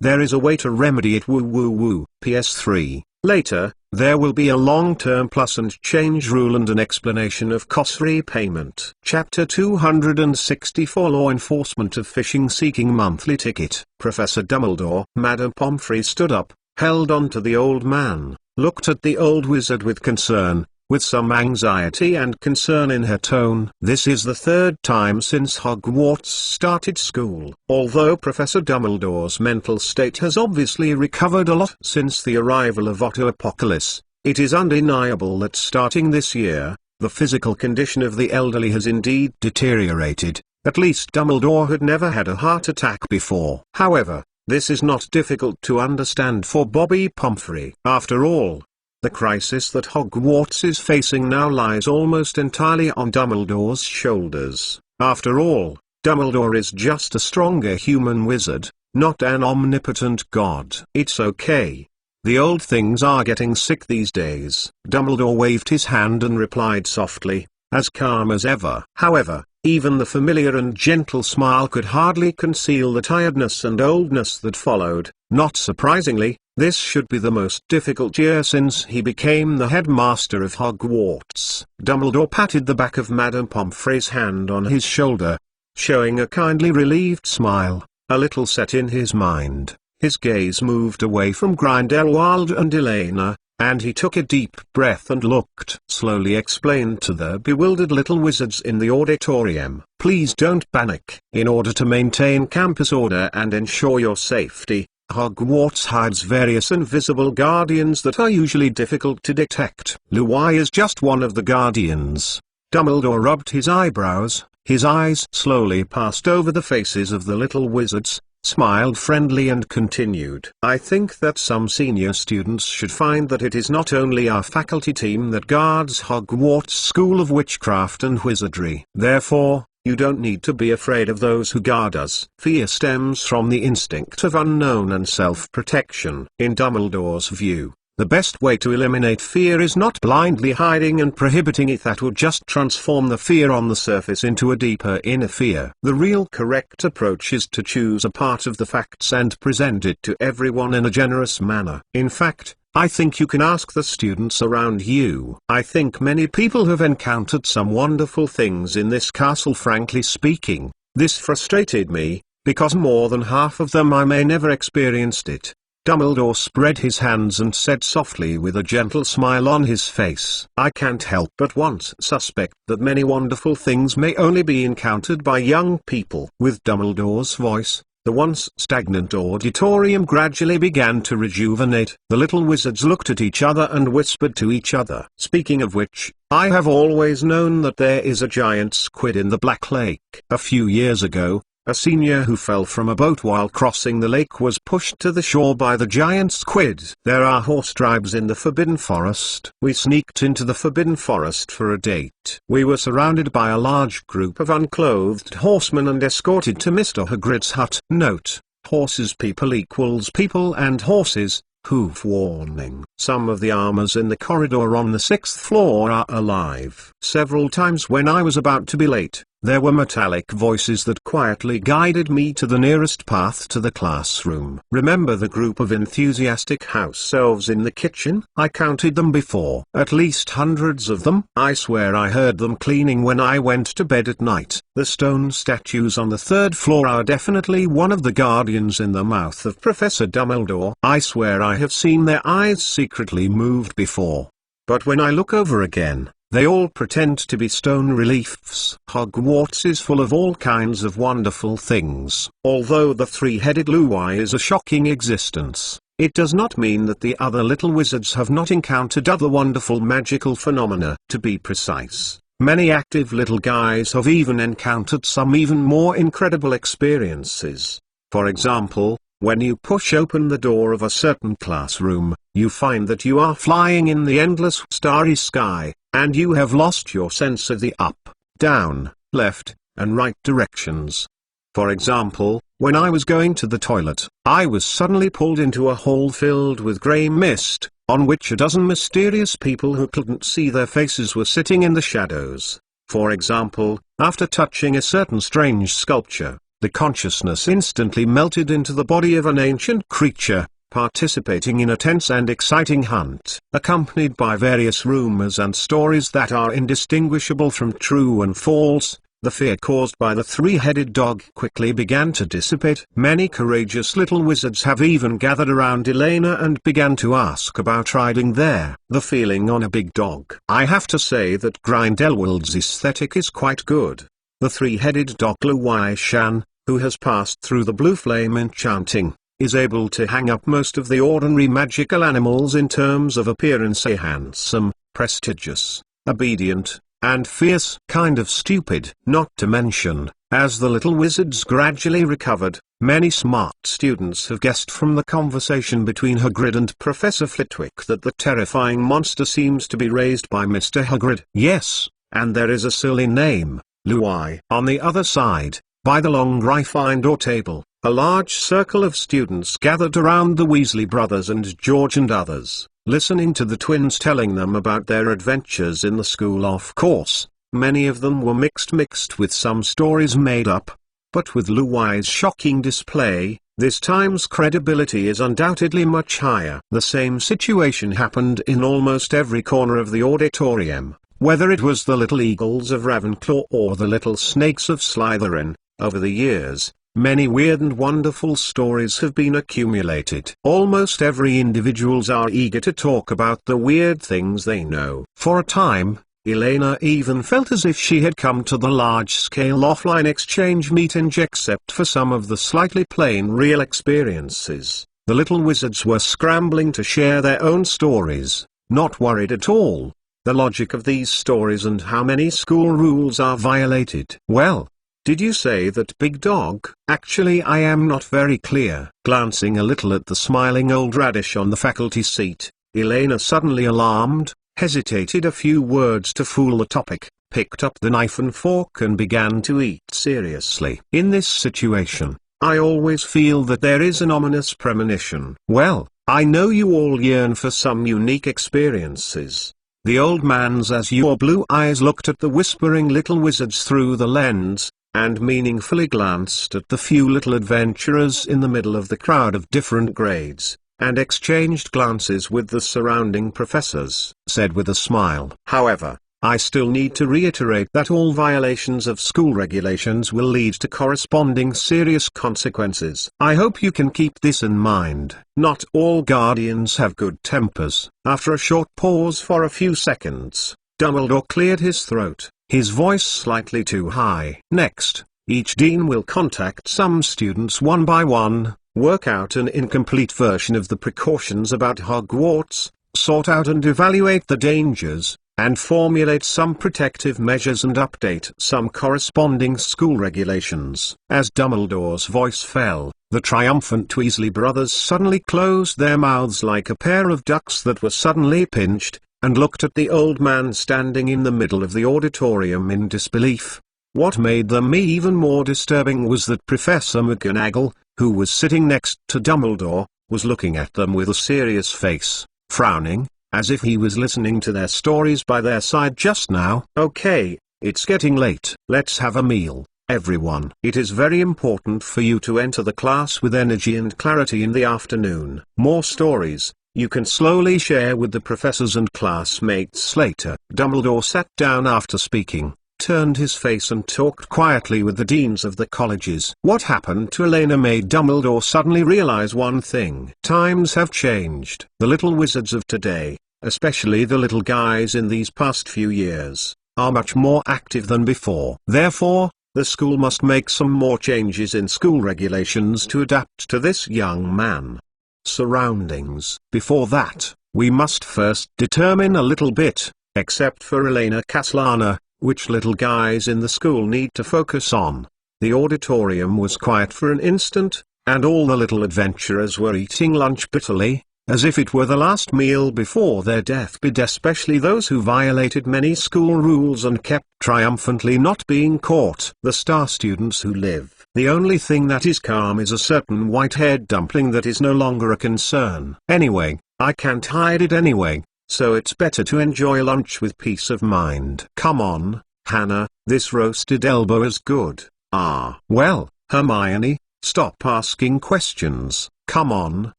There is a way to remedy it woo woo woo. PS3. Later, there will be a long-term plus and change rule and an explanation of cost repayment. Chapter 264 Law Enforcement of Fishing Seeking Monthly Ticket. Professor Dumbledore. Madame Pomfrey stood up, held on to the old man, looked at the old wizard with concern, with some anxiety and concern in her tone. This is the 3rd time since Hogwarts started school. Although Professor Dumbledore's mental state has obviously recovered a lot since the arrival of Otto Apocalypse, it is undeniable that starting this year, the physical condition of the elderly has indeed deteriorated. At least Dumbledore had never had a heart attack before. However, this is not difficult to understand for Bobby Pomfrey. After all, the crisis that Hogwarts is facing now lies almost entirely on Dumbledore's shoulders. After all, Dumbledore is just a stronger human wizard, not an omnipotent god. It's okay. The old things are getting sick these days. Dumbledore waved his hand and replied softly, as calm as ever. However, even the familiar and gentle smile could hardly conceal the tiredness and oldness that followed. Not surprisingly, this should be the most difficult year since he became the headmaster of Hogwarts. Dumbledore patted the back of Madame Pomfrey's hand on his shoulder, showing a kindly relieved smile, a little set in his mind. His gaze moved away from Grindelwald and Elena, and he took a deep breath and looked. Slowly explained to the bewildered little wizards in the auditorium, please don't panic. In order to maintain campus order and ensure your safety, Hogwarts hides various invisible guardians that are usually difficult to detect. Luai is just one of the guardians. Dumbledore rubbed his eyebrows, his eyes slowly passed over the faces of the little wizards, smiled friendly and continued. I think that some senior students should find that it is not only our faculty team that guards Hogwarts School of Witchcraft and Wizardry. Therefore, you don't need to be afraid of those who guard us. Fear stems from the instinct of unknown and self-protection. In Dumbledore's view, The best way to eliminate fear is not blindly hiding and prohibiting it. That would just transform the fear on the surface into a deeper inner fear. The real correct approach is to choose a part of the facts and present it to everyone in a generous manner. In fact, I think you can ask the students around you. I think many people have encountered some wonderful things in this castle. Frankly speaking, this frustrated me, because more than half of them I may never experienced it. Dumbledore spread his hands and said softly with a gentle smile on his face, "I can't help but once suspect that many wonderful things may only be encountered by young people." With Dumbledore's voice, the once stagnant auditorium gradually began to rejuvenate. The little wizards looked at each other and whispered to each other. "Speaking of which, I have always known that there is a giant squid in the Black Lake. A few years ago, a senior who fell from a boat while crossing the lake was pushed to the shore by the giant squid. There are horse tribes in the Forbidden Forest. We sneaked into the Forbidden Forest for a date. We were surrounded by a large group of unclothed horsemen and escorted to Mr. Hagrid's hut. Note: horses people equals people and horses. Hoof warning. Some of the armors in the corridor on the 6th floor are alive. Several times when I was about to be late, there were metallic voices that quietly guided me to the nearest path to the classroom. Remember the group of enthusiastic house elves in the kitchen? I counted them before. At least hundreds of them. I swear I heard them cleaning when I went to bed at night. The stone statues on the 3rd floor are definitely one of the guardians in the mouth of Professor Dumbledore. I swear I have seen their eyes secretly moved before. But when I look over again, they all pretend to be stone reliefs. Hogwarts is full of all kinds of wonderful things. Although the three-headed Luai is a shocking existence, it does not mean that the other little wizards have not encountered other wonderful magical phenomena. To be precise, many active little guys have even encountered some even more incredible experiences. For example, when you push open the door of a certain classroom, you find that you are flying in the endless starry sky, and you have lost your sense of the up, down, left, and right directions. For example, when I was going to the toilet, I was suddenly pulled into a hole filled with grey mist, on which a dozen mysterious people who couldn't see their faces were sitting in the shadows. For example, after touching a certain strange sculpture, the consciousness instantly melted into the body of an ancient creature, participating in a tense and exciting hunt, accompanied by various rumors and stories that are indistinguishable from true and false. The fear caused by the three-headed dog quickly began to dissipate. Many courageous little wizards have even gathered around Elena and began to ask about riding there. The feeling on a big dog. I have to say that Grindelwald's aesthetic is quite good. The three-headed dog Luai Shan, who has passed through the blue flame enchanting, is able to hang up most of the ordinary magical animals in terms of appearance: a handsome, prestigious, obedient, and fierce kind of stupid. Not to mention, as the little wizards gradually recovered, many smart students have guessed from the conversation between Hagrid and Professor Flitwick that the terrifying monster seems to be raised by Mr. Hagrid. Yes, and there is a silly name, Luai. On the other side, by the long Gryffindor table, a large circle of students gathered around the Weasley brothers and George and others, listening to the twins telling them about their adventures in the school. Of course, many of them were mixed with some stories made up. But with Luai's shocking display, this time's credibility is undoubtedly much higher. The same situation happened in almost every corner of the auditorium, whether it was the little eagles of Ravenclaw or the little snakes of Slytherin. Over the years, many weird and wonderful stories have been accumulated. Almost every individuals are eager to talk about the weird things they know. For a time, Elena even felt as if she had come to the large-scale offline exchange meeting, except for some of the slightly plain real experiences. The little wizards were scrambling to share their own stories, not worried at all. The logic of these stories and how many school rules are violated. Well, did you say that big dog? Actually, I am not very clear. Glancing a little at the smiling old radish on the faculty seat, Elena, suddenly alarmed, hesitated a few words to fool the topic, picked up the knife and fork and began to eat seriously. In this situation, I always feel that there is an ominous premonition. Well, I know you all yearn for some unique experiences. The old man's azure blue eyes looked at the whispering little wizards through the lens, and meaningfully glanced at the few little adventurers in the middle of the crowd of different grades, and exchanged glances with the surrounding professors. Said with a smile, "However, I still need to reiterate that all violations of school regulations will lead to corresponding serious consequences. I hope you can keep this in mind. Not all guardians have good tempers." After a short pause for a few seconds, Dumbledore cleared his throat, his voice slightly too high. "Next, each dean will contact some students one by one, work out an incomplete version of the precautions about Hogwarts, sort out and evaluate the dangers, and formulate some protective measures and update some corresponding school regulations." As Dumbledore's voice fell, the triumphant Weasley brothers suddenly closed their mouths like a pair of ducks that were suddenly pinched, and looked at the old man standing in the middle of the auditorium in disbelief. What made them even more disturbing was that Professor McGonagall, who was sitting next to Dumbledore, was looking at them with a serious face, frowning, as if he was listening to their stories by their side just now. "Okay, it's getting late. Let's have a meal, everyone. It is very important for you to enter the class with energy and clarity in the afternoon. More stories you can slowly share with the professors and classmates later." Dumbledore sat down after speaking, turned his face and talked quietly with the deans of the colleges. What happened to Elena made Dumbledore suddenly realize one thing. Times have changed. The little wizards of today, especially the little guys in these past few years, are much more active than before. Therefore, the school must make some more changes in school regulations to adapt to this young man. Surroundings. Before that, we must first determine a little bit, except for Elena Castellana, which little guys in the school need to focus on. The auditorium was quiet for an instant, and all the little adventurers were eating lunch bitterly, as if it were the last meal before their deathbed, especially those who violated many school rules and kept triumphantly not being caught. The star students who live. The only thing that is calm is a certain white-haired dumpling that is no longer a concern. Anyway, I can't hide it anyway, so it's better to enjoy lunch with peace of mind. Come on, Hannah, this roasted elbow is good. Ah. Well, Hermione, stop asking questions. Come on,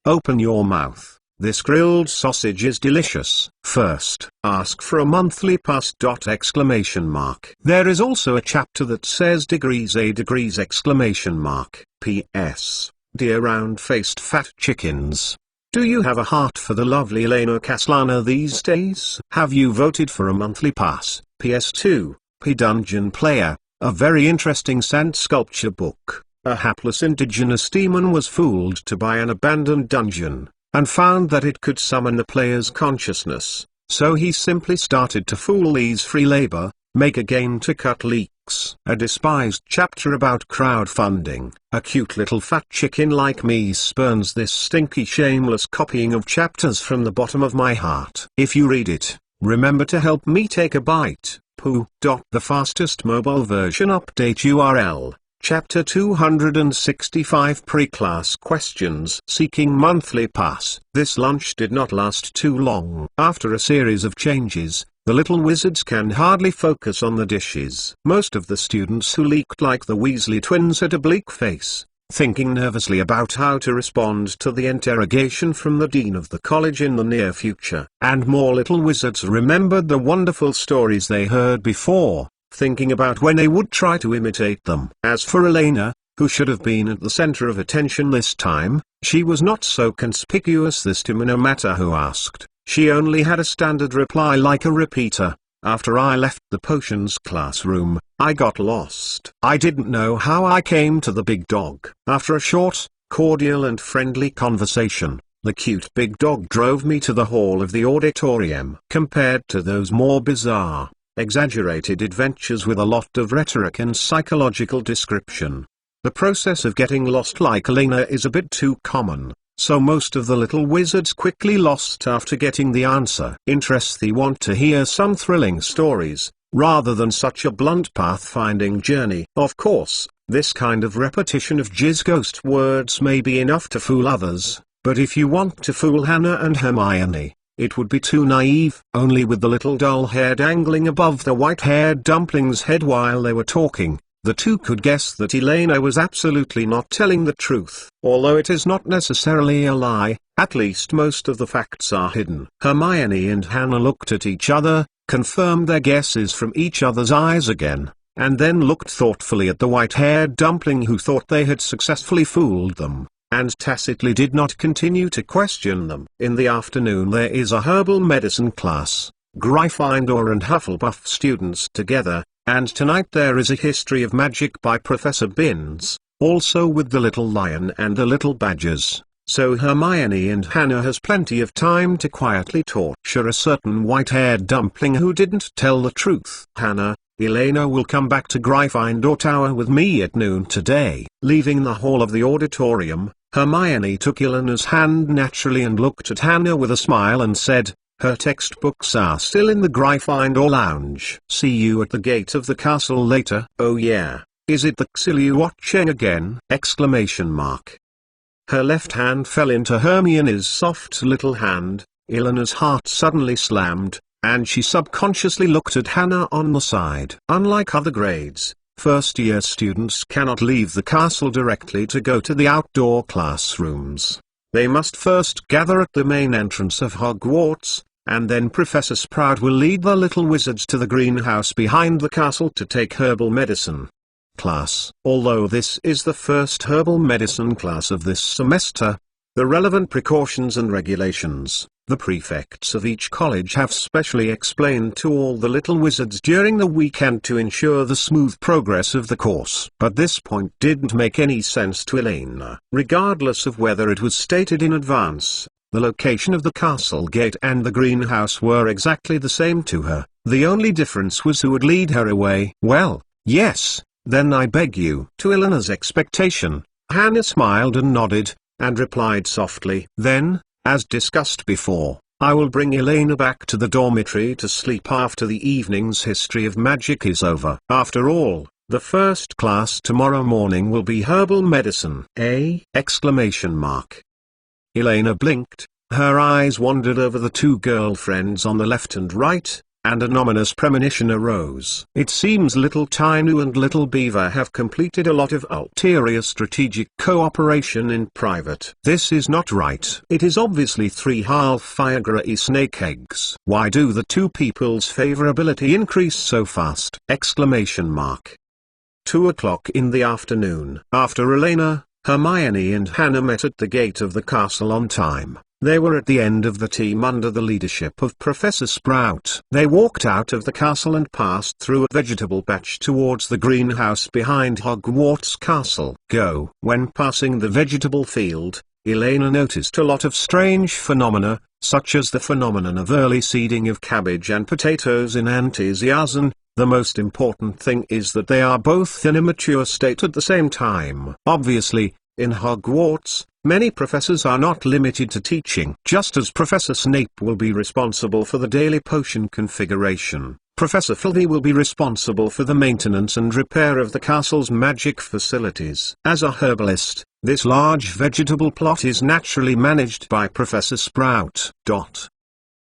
open your mouth. This grilled sausage is delicious. First, ask for a monthly pass. Exclamation mark. There is also a chapter that says degrees A degrees exclamation mark. P.S. Dear round-faced fat chickens. Do you have a heart for the lovely Elena Castellana these days? Have you voted for a monthly pass? PS2, P. Dungeon Player, a very interesting sand sculpture book. A hapless indigenous demon was fooled to buy an abandoned dungeon, and found that it could summon the player's consciousness. So he simply started to fool these free labor, make a game to cut leaks. A despised chapter about crowdfunding. A cute little fat chicken like me spurns this stinky shameless copying of chapters from the bottom of my heart. If you read it, remember to help me take a bite. Pooh. The fastest mobile version update URL. Chapter 265 Pre-Class Questions. Seeking Monthly Pass. This lunch did not last too long. After a series of changes, the little wizards can hardly focus on the dishes. Most of the students who leaked like the Weasley twins had a bleak face, thinking nervously about how to respond to the interrogation from the dean of the college in the near future. And more little wizards remembered the wonderful stories they heard before, thinking about when they would try to imitate them. As for Elena, who should have been at the center of attention this time, she was not so conspicuous this time no matter who asked. She only had a standard reply like a repeater. After I left the potions classroom, I got lost. I didn't know how I came to the big dog. After a short, cordial and friendly conversation, the cute big dog drove me to the hall of the auditorium. Compared to those more bizarre, exaggerated adventures with a lot of rhetoric and psychological description, the process of getting lost like Elena is a bit too common, so most of the little wizards quickly lost after getting the answer. They want to hear some thrilling stories, rather than such a blunt pathfinding journey. Of course, this kind of repetition of jizz ghost words may be enough to fool others, But if you want to fool Hannah and Hermione, it would be too naive. Only with the little doll hair dangling above the white-haired dumpling's head while they were talking, the two could guess that Elena was absolutely not telling the truth. Although it is not necessarily a lie, at least most of the facts are hidden. Hermione and Hannah looked at each other, confirmed their guesses from each other's eyes again, and then looked thoughtfully at the white-haired dumpling who thought they had successfully fooled them, and tacitly did not continue to question them. In the afternoon there is a herbal medicine class, Gryffindor and Hufflepuff students together, and tonight there is a history of magic by Professor Binns, also with the little lion and the little badgers. So Hermione and Hannah has plenty of time to quietly torture a certain white-haired dumpling who didn't tell the truth. Hannah, Elena will come back to Gryffindor Tower with me at noon today. Leaving the hall of the auditorium, Hermione took Elena's hand naturally and looked at Hannah with a smile and said, "Her textbooks are still in the Gryffindor lounge. See you at the gate of the castle later." "Oh yeah, is it the Xylowache again?" Exclamation mark. Her left hand fell into Hermione's soft little hand. Elena's heart suddenly slammed, and she subconsciously looked at Hannah on the side. Unlike other grades, first-year students cannot leave the castle directly to go to the outdoor classrooms. They must first gather at the main entrance of Hogwarts, and then Professor Sprout will lead the little wizards to the greenhouse behind the castle to take herbal medicine class. Although this is the first herbal medicine class of this semester, the relevant precautions and regulations, the prefects of each college have specially explained to all the little wizards during the weekend to ensure the smooth progress of the course. But this point didn't make any sense to Elena. Regardless of whether it was stated in advance, the location of the castle gate and the greenhouse were exactly the same to her. The only difference was who would lead her away. "Well, yes, then I beg you." To Elena's expectation, Hannah smiled and nodded, and replied softly, "Then, as discussed before, I will bring Elena back to the dormitory to sleep after the evening's history of magic is over. After all, the first class tomorrow morning will be herbal medicine." Exclamation mark. Elena blinked, her eyes wandered over the two girlfriends on the left and right, and an ominous premonition arose. It seems Little Tinu and Little Beaver have completed a lot of ulterior strategic cooperation in private. This is not right. It is obviously 3 half-Fiagra snake eggs. Why do the two people's favorability increase so fast? Exclamation mark. 2 o'clock in the afternoon. After Elena, Hermione and Hannah met at the gate of the castle on time. They were at the end of the team under the leadership of Professor Sprout. They walked out of the castle and passed through a vegetable patch towards the greenhouse behind Hogwarts Castle. When passing the vegetable field, Elena noticed a lot of strange phenomena, such as the phenomenon of early seeding of cabbage and potatoes in Antisiazen. The most important thing is that they are both in a mature state at the same time. Obviously, in Hogwarts, many professors are not limited to teaching. Just as Professor Snape will be responsible for the daily potion configuration, Professor Filby will be responsible for the maintenance and repair of the castle's magic facilities. As a herbalist, this large vegetable plot is naturally managed by Professor Sprout.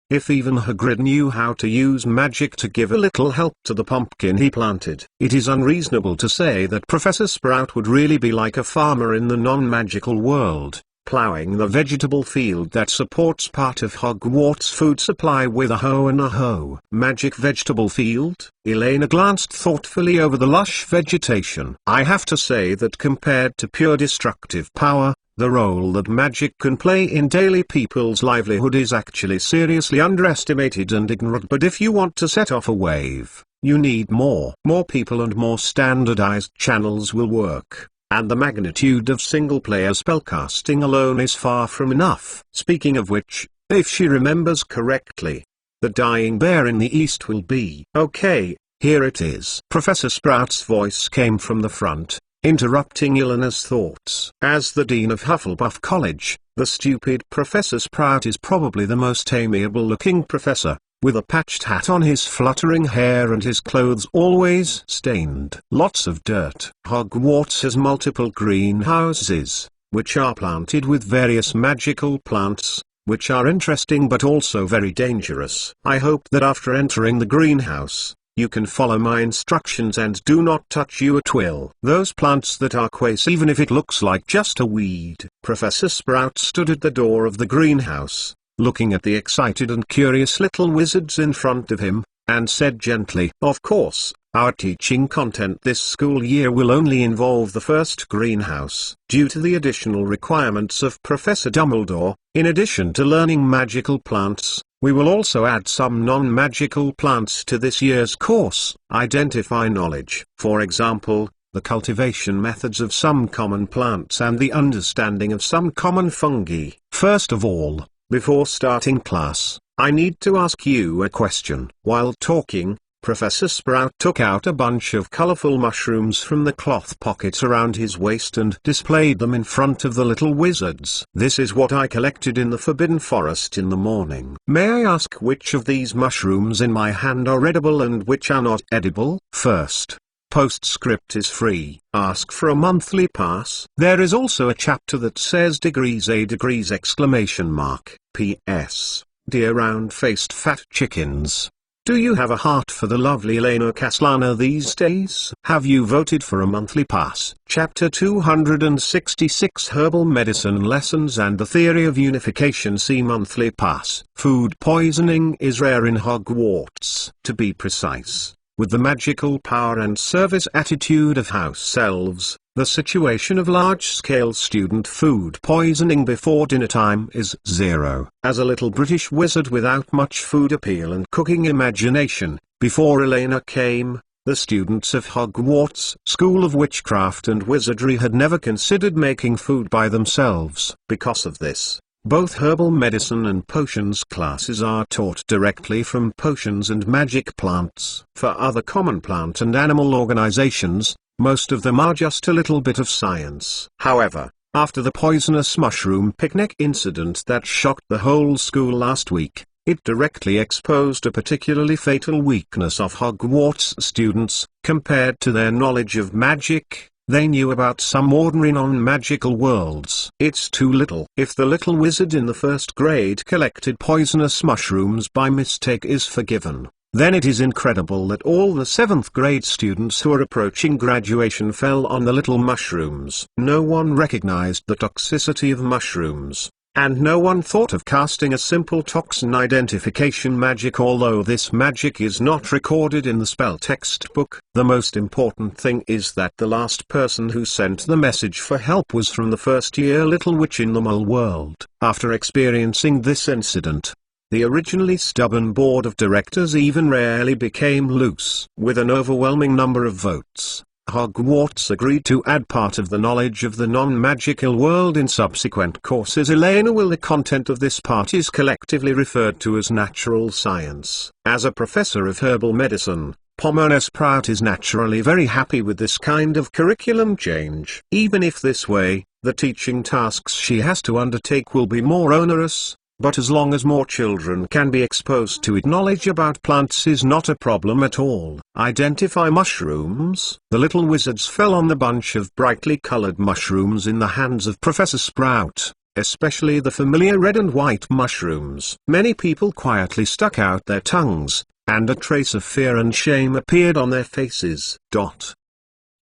If even Hagrid knew how to use magic to give a little help to the pumpkin he planted, it is unreasonable to say that Professor Sprout would really be like a farmer in the non-magical world, plowing the vegetable field that supports part of Hogwarts' food supply with a hoe and a hoe. Magic vegetable field? Elena glanced thoughtfully over the lush vegetation. I have to say that compared to pure destructive power, the role that magic can play in daily people's livelihood is actually seriously underestimated and ignored. But if you want to set off a wave, you need more people, and more standardized channels will work. And the magnitude of single-player spellcasting alone is far from enough. Speaking of which, if she remembers correctly, the dying bear in the east will be. Okay, here it is. Professor Sprout's voice came from the front, interrupting Elena's thoughts. As the Dean of Hufflepuff College, the stupid Professor Sprout is probably the most amiable-looking professor, with a patched hat on his fluttering hair and his clothes always stained. Lots of dirt. Hogwarts has multiple greenhouses, which are planted with various magical plants, which are interesting but also very dangerous. I hope that after entering the greenhouse, you can follow my instructions and do not touch you at will. Those plants that are quace, even if it looks like just a weed. Professor Sprout stood at the door of the greenhouse, looking at the excited and curious little wizards in front of him, and said gently, "Of course, our teaching content this school year will only involve the first greenhouse. Due to the additional requirements of Professor Dumbledore, in addition to learning magical plants, we will also add some non-magical plants to this year's course. Identify knowledge. For example, the cultivation methods of some common plants and the understanding of some common fungi. First of all, before starting class, I need to ask you a question." While talking, Professor Sprout took out a bunch of colorful mushrooms from the cloth pocket around his waist and displayed them in front of the little wizards. "This is what I collected in the Forbidden Forest in the morning. May I ask which of these mushrooms in my hand are edible and which are not edible?" First, postscript is free. Ask for a monthly pass. There is also a chapter that says degrees A degrees exclamation mark. P.S. Dear round-faced fat chickens. Do you have a heart for the lovely Elena Caslana these days? Have you voted for a monthly pass? Chapter 266 Herbal Medicine Lessons and the Theory of Unification. See monthly pass. Food poisoning is rare in Hogwarts. To be precise, with the magical power and service attitude of house elves, the situation of large-scale student food poisoning before dinner time is zero. As a little British wizard without much food appeal and cooking imagination, before Elena came, the students of Hogwarts School of Witchcraft and Wizardry had never considered making food by themselves. Because of this, both herbal medicine and potions classes are taught directly from potions and magic plants. For other common plant and animal organizations, most of them are just a little bit of science. However, after the poisonous mushroom picnic incident that shocked the whole school last week, it directly exposed a particularly fatal weakness of Hogwarts students. Compared to their knowledge of magic, they knew about some ordinary non-magical worlds. It's too little. If the little wizard in the first grade collected poisonous mushrooms by mistake is forgiven, then it is incredible that all the 7th grade students who are approaching graduation fell on the little mushrooms. No one recognized the toxicity of mushrooms, and no one thought of casting a simple toxin identification magic. Although this magic is not recorded in the spell textbook, the most important thing is that the last person who sent the message for help was from the first-year Little Witch in the Mole world. After experiencing this incident, the originally stubborn board of directors even rarely became loose. With an overwhelming number of votes, Hogwarts agreed to add part of the knowledge of the non-magical world in subsequent courses. Elena will. The content of this part is collectively referred to as natural science. As a professor of herbal medicine, Pomona Sprout is naturally very happy with this kind of curriculum change. Even if this way, the teaching tasks she has to undertake will be more onerous, but as long as more children can be exposed to it, knowledge about plants is not a problem at all. Identify mushrooms. The little wizards fell on the bunch of brightly colored mushrooms in the hands of Professor Sprout, especially the familiar red and white mushrooms. Many people quietly stuck out their tongues, and a trace of fear and shame appeared on their faces.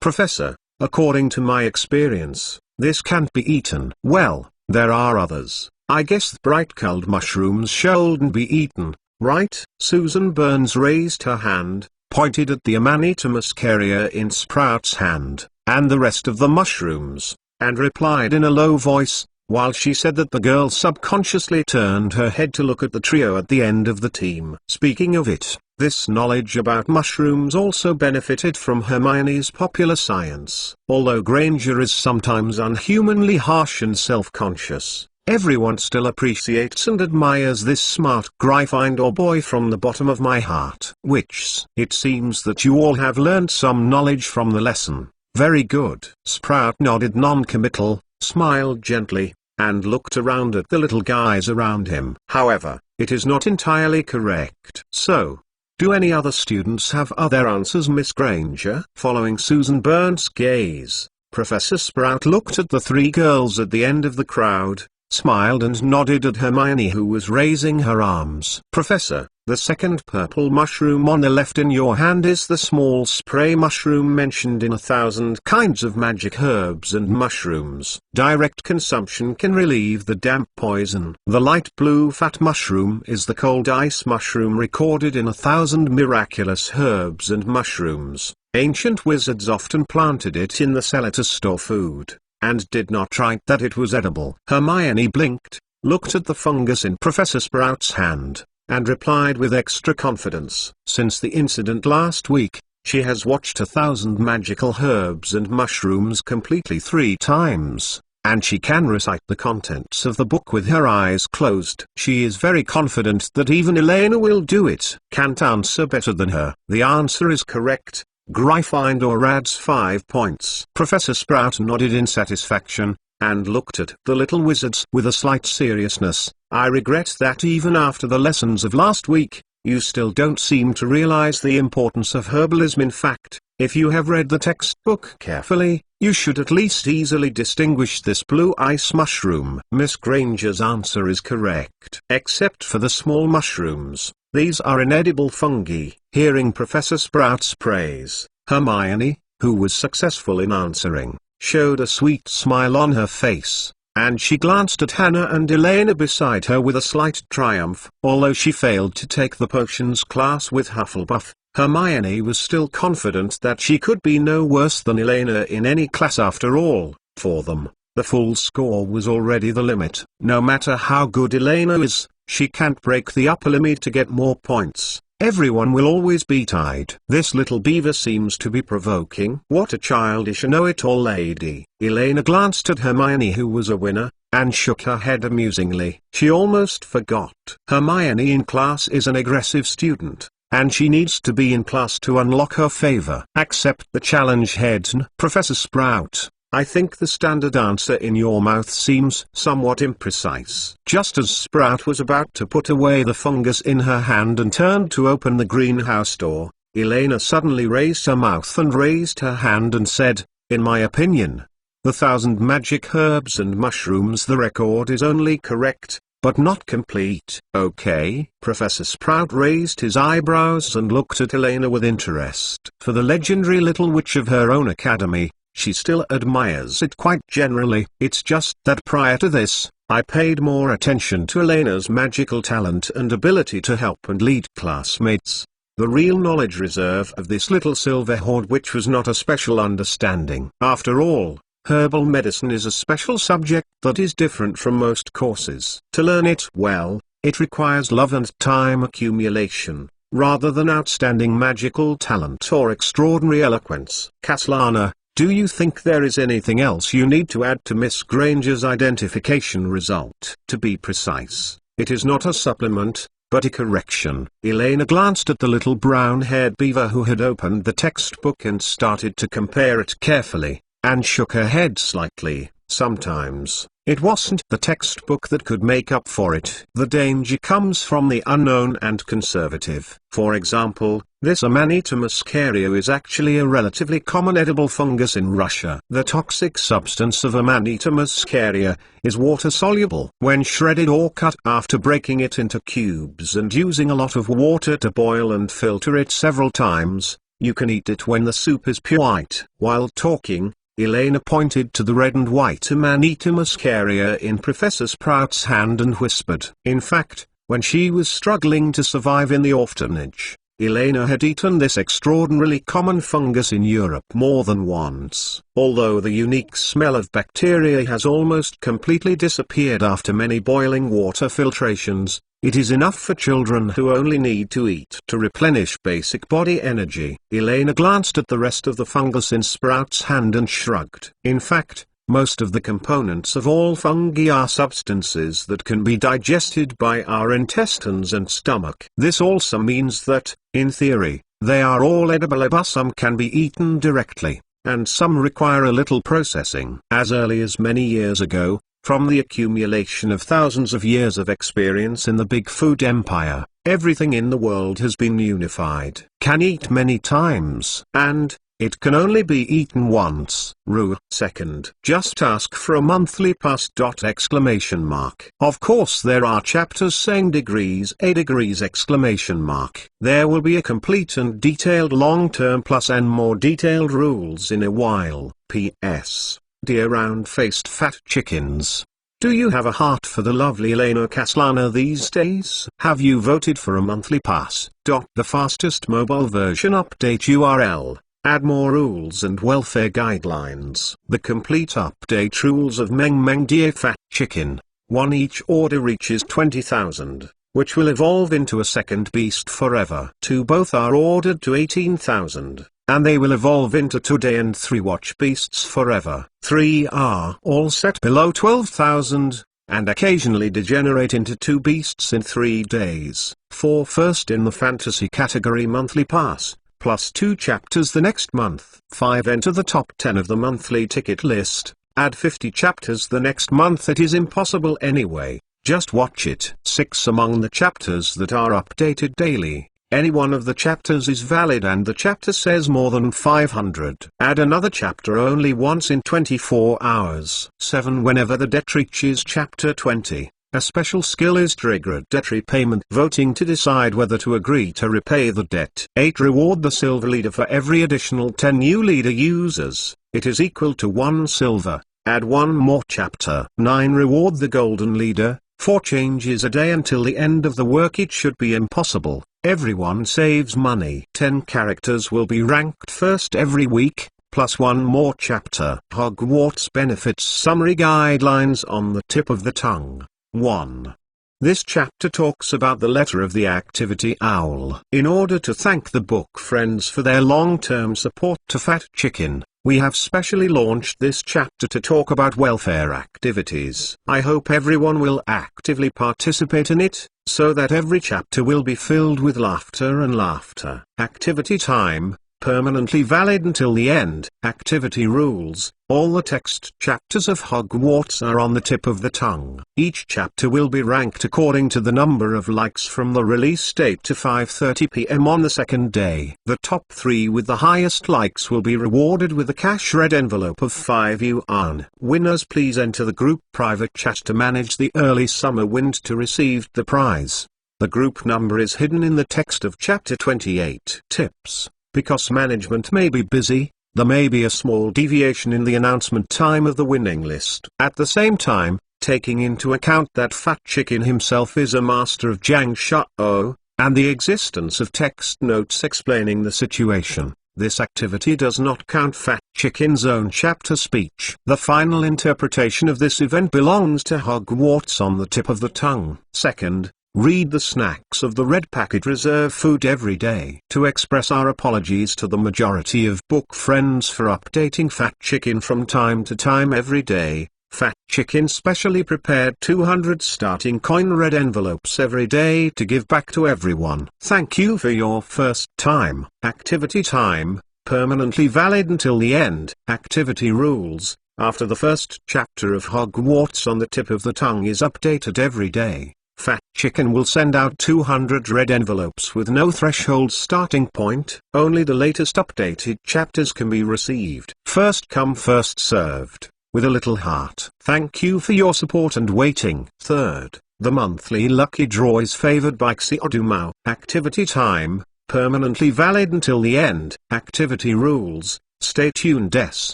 Professor, according to my experience, this can't be eaten. Well, there are others. I guess the bright-colored mushrooms shouldn't be eaten, right? Susan Burns raised her hand, pointed at the Amanita muscaria in Sprout's hand, and the rest of the mushrooms, and replied in a low voice. While she said that, the girl subconsciously turned her head to look at the trio at the end of the team. Speaking of it, this knowledge about mushrooms also benefited from Hermione's popular science. Although Granger is sometimes unhumanly harsh and self-conscious, everyone still appreciates and admires this smart Gryffindor boy from the bottom of my heart. Witches, it seems that you all have learned some knowledge from the lesson. Very good. Sprout nodded non-committal, smiled gently, and looked around at the little guys around him. However, it is not entirely correct. So, do any other students have other answers, Miss Granger? Following Susan Burns' gaze, Professor Sprout looked at the three girls at the end of the crowd, smiled and nodded at Hermione, who was raising her arms. "Professor, the second purple mushroom on the left in your hand is the small spray mushroom mentioned in 1,000 kinds of magic herbs and mushrooms. Direct consumption can relieve the damp poison. The light blue fat mushroom is the cold ice mushroom recorded in 1,000 miraculous herbs and mushrooms. Ancient wizards often planted it in the cellar to store food, and did not write that it was edible." Hermione blinked, looked at the fungus in Professor Sprout's hand, and replied with extra confidence. Since the incident last week, she has watched 1,000 magical herbs and mushrooms completely 3 times, and she can recite the contents of the book with her eyes closed. She is very confident that even Elena will do it. Can't answer better than her. The answer is correct. Gryffindor adds 5 points. Professor Sprout nodded in satisfaction, and looked at the little wizards with a slight seriousness. "I regret that even after the lessons of last week, you still don't seem to realize the importance of herbalism. In fact, if you have read the textbook carefully, you should at least easily distinguish this blue ice mushroom." Miss Granger's answer is correct. Except for the small mushrooms, these are inedible fungi. Hearing Professor Sprout's praise, Hermione, who was successful in answering, showed a sweet smile on her face, and she glanced at Hannah and Elena beside her with a slight triumph. Although she failed to take the potions class with Hufflepuff, Hermione was still confident that she could be no worse than Elena in any class after all. For them, the full score was already the limit. No matter how good Elena is, she can't break the upper limit to get more points. Everyone will always be tied. This little beaver seems to be provoking. What a childish know-it-all lady. Elena glanced at Hermione, who was a winner, and shook her head amusingly. She almost forgot. Hermione in class is an aggressive student, and she needs to be in class to unlock her favor. Accept the challenge, Hedson. Professor Sprout, I think the standard answer in your mouth seems somewhat imprecise. Just as Sprout was about to put away the fungus in her hand and turned to open the greenhouse door, Elena suddenly raised her mouth and raised her hand and said, "In my opinion, the 1,000 magic herbs and mushrooms, the record is only correct, but not complete." "Okay?" Professor Sprout raised his eyebrows and looked at Elena with interest. For the legendary little witch of her own academy, she still admires it quite generally. It's just that prior to this, I paid more attention to Elena's magical talent and ability to help and lead classmates. The real knowledge reserve of this little silver horde witch was not a special understanding. After all, herbal medicine is a special subject that is different from most courses. To learn it well, it requires love and time accumulation, rather than outstanding magical talent or extraordinary eloquence. Caslana, do you think there is anything else you need to add to Miss Granger's identification result? To be precise, it is not a supplement, but a correction. Elena glanced at the little brown-haired beaver who had opened the textbook and started to compare it carefully, and shook her head slightly. Sometimes, it wasn't the textbook that could make up for it. The danger comes from the unknown and conservative. For example, this Amanita muscaria is actually a relatively common edible fungus in Russia. The toxic substance of Amanita muscaria is water-soluble. When shredded or cut after breaking it into cubes and using a lot of water to boil and filter it several times, you can eat it when the soup is pure white. While talking, Elena pointed to the red and white Amanita muscaria in Professor Sprout's hand and whispered. In fact, when she was struggling to survive in the orphanage, Elena had eaten this extraordinarily common fungus in Europe more than once. Although the unique smell of bacteria has almost completely disappeared after many boiling water filtrations, it is enough for children who only need to eat to replenish basic body energy. Elena glanced at the rest of the fungus in Sprout's hand and shrugged. In fact, most of the components of all fungi are substances that can be digested by our intestines and stomach. This also means that, in theory, they are all edible, but some can be eaten directly, and some require a little processing. As early as many years ago, from the accumulation of thousands of years of experience in the big food empire, everything in the world has been unified. Can eat many times. And, It can only be eaten once. Rule second. Just ask for a monthly pass. Exclamation mark. Of course there are chapters saying degrees A degrees exclamation mark. There will be a complete and detailed long-term plus and more detailed rules in a while. P.S. Dear round-faced fat chickens. Do you have a heart for the lovely Elena Caslana these days? Have you voted for a monthly pass? The fastest mobile version update URL. Add more rules and welfare guidelines. The complete update rules of Meng Meng Dear Fat Chicken. 1. Each order reaches 20,000, which will evolve into a second beast forever. 2. Both are ordered to 18,000, and they will evolve into 2-day and 3 watch beasts forever. 3 are all set below 12,000, and occasionally degenerate into 2 beasts in 3 days. 4. First in the fantasy category monthly pass. Plus 2 chapters the next month. 5. Enter the top 10 of the monthly ticket list. Add 50 chapters the next month. It is impossible anyway, just watch it. 6. Among the chapters that are updated daily, any one of the chapters is valid and the chapter says more than 500. Add another chapter only once in 24 hours. 7. Whenever the debt reaches chapter 20. A special skill is triggered. Debt repayment. Voting to decide whether to agree to repay the debt. 8. Reward the silver leader for every additional 10 new leader users. It is equal to 1 silver. Add 1 more chapter. 9. Reward the golden leader. 4 changes a day until the end of the work. It should be impossible. Everyone saves money. 10 characters will be ranked first every week. Plus 1 more chapter. Hogwarts benefits summary guidelines on the tip of the tongue. 1. This chapter talks about the letter of the activity OWL. In order to thank the book friends for their long-term support to Fat Chicken, we have specially launched this chapter to talk about welfare activities. I hope everyone will actively participate in it, so that every chapter will be filled with laughter and laughter. Activity time. Permanently valid until the end. Activity rules. All the text chapters of Hogwarts are on the tip of the tongue. Each chapter will be ranked according to the number of likes from the release date to 5:30 p.m. on the second day. The top 3 with the highest likes will be rewarded with a cash red envelope of 5 yuan. Winners, please enter the group private chat to manage the early summer wind to receive the prize. The group number is hidden in the text of chapter 28. Tips. Because management may be busy, there may be a small deviation in the announcement time of the winning list. At the same time, taking into account that Fat Chicken himself is a master of Jiang Shao, and the existence of text notes explaining the situation, this activity does not count Fat Chicken's own chapter speech. The final interpretation of this event belongs to Hogwarts on the tip of the tongue. Second, read the snacks of the red packet reserve food every day. To express our apologies to the majority of book friends for updating Fat Chicken from time to time every day, Fat Chicken specially prepared 200 starting coin red envelopes every day to give back to everyone. Thank you for your first time. Activity time, permanently valid until the end. Activity rules. After the first chapter of Hogwarts on the tip of the tongue is updated every day, Fat Chicken will send out 200 red envelopes with no threshold starting point. Only the latest updated chapters can be received. First come first served, with a little heart. Thank you for your support and waiting. Third, the monthly lucky draw is favored by Xiaodumao. Activity time, permanently valid until the end. Activity rules, stay tuned.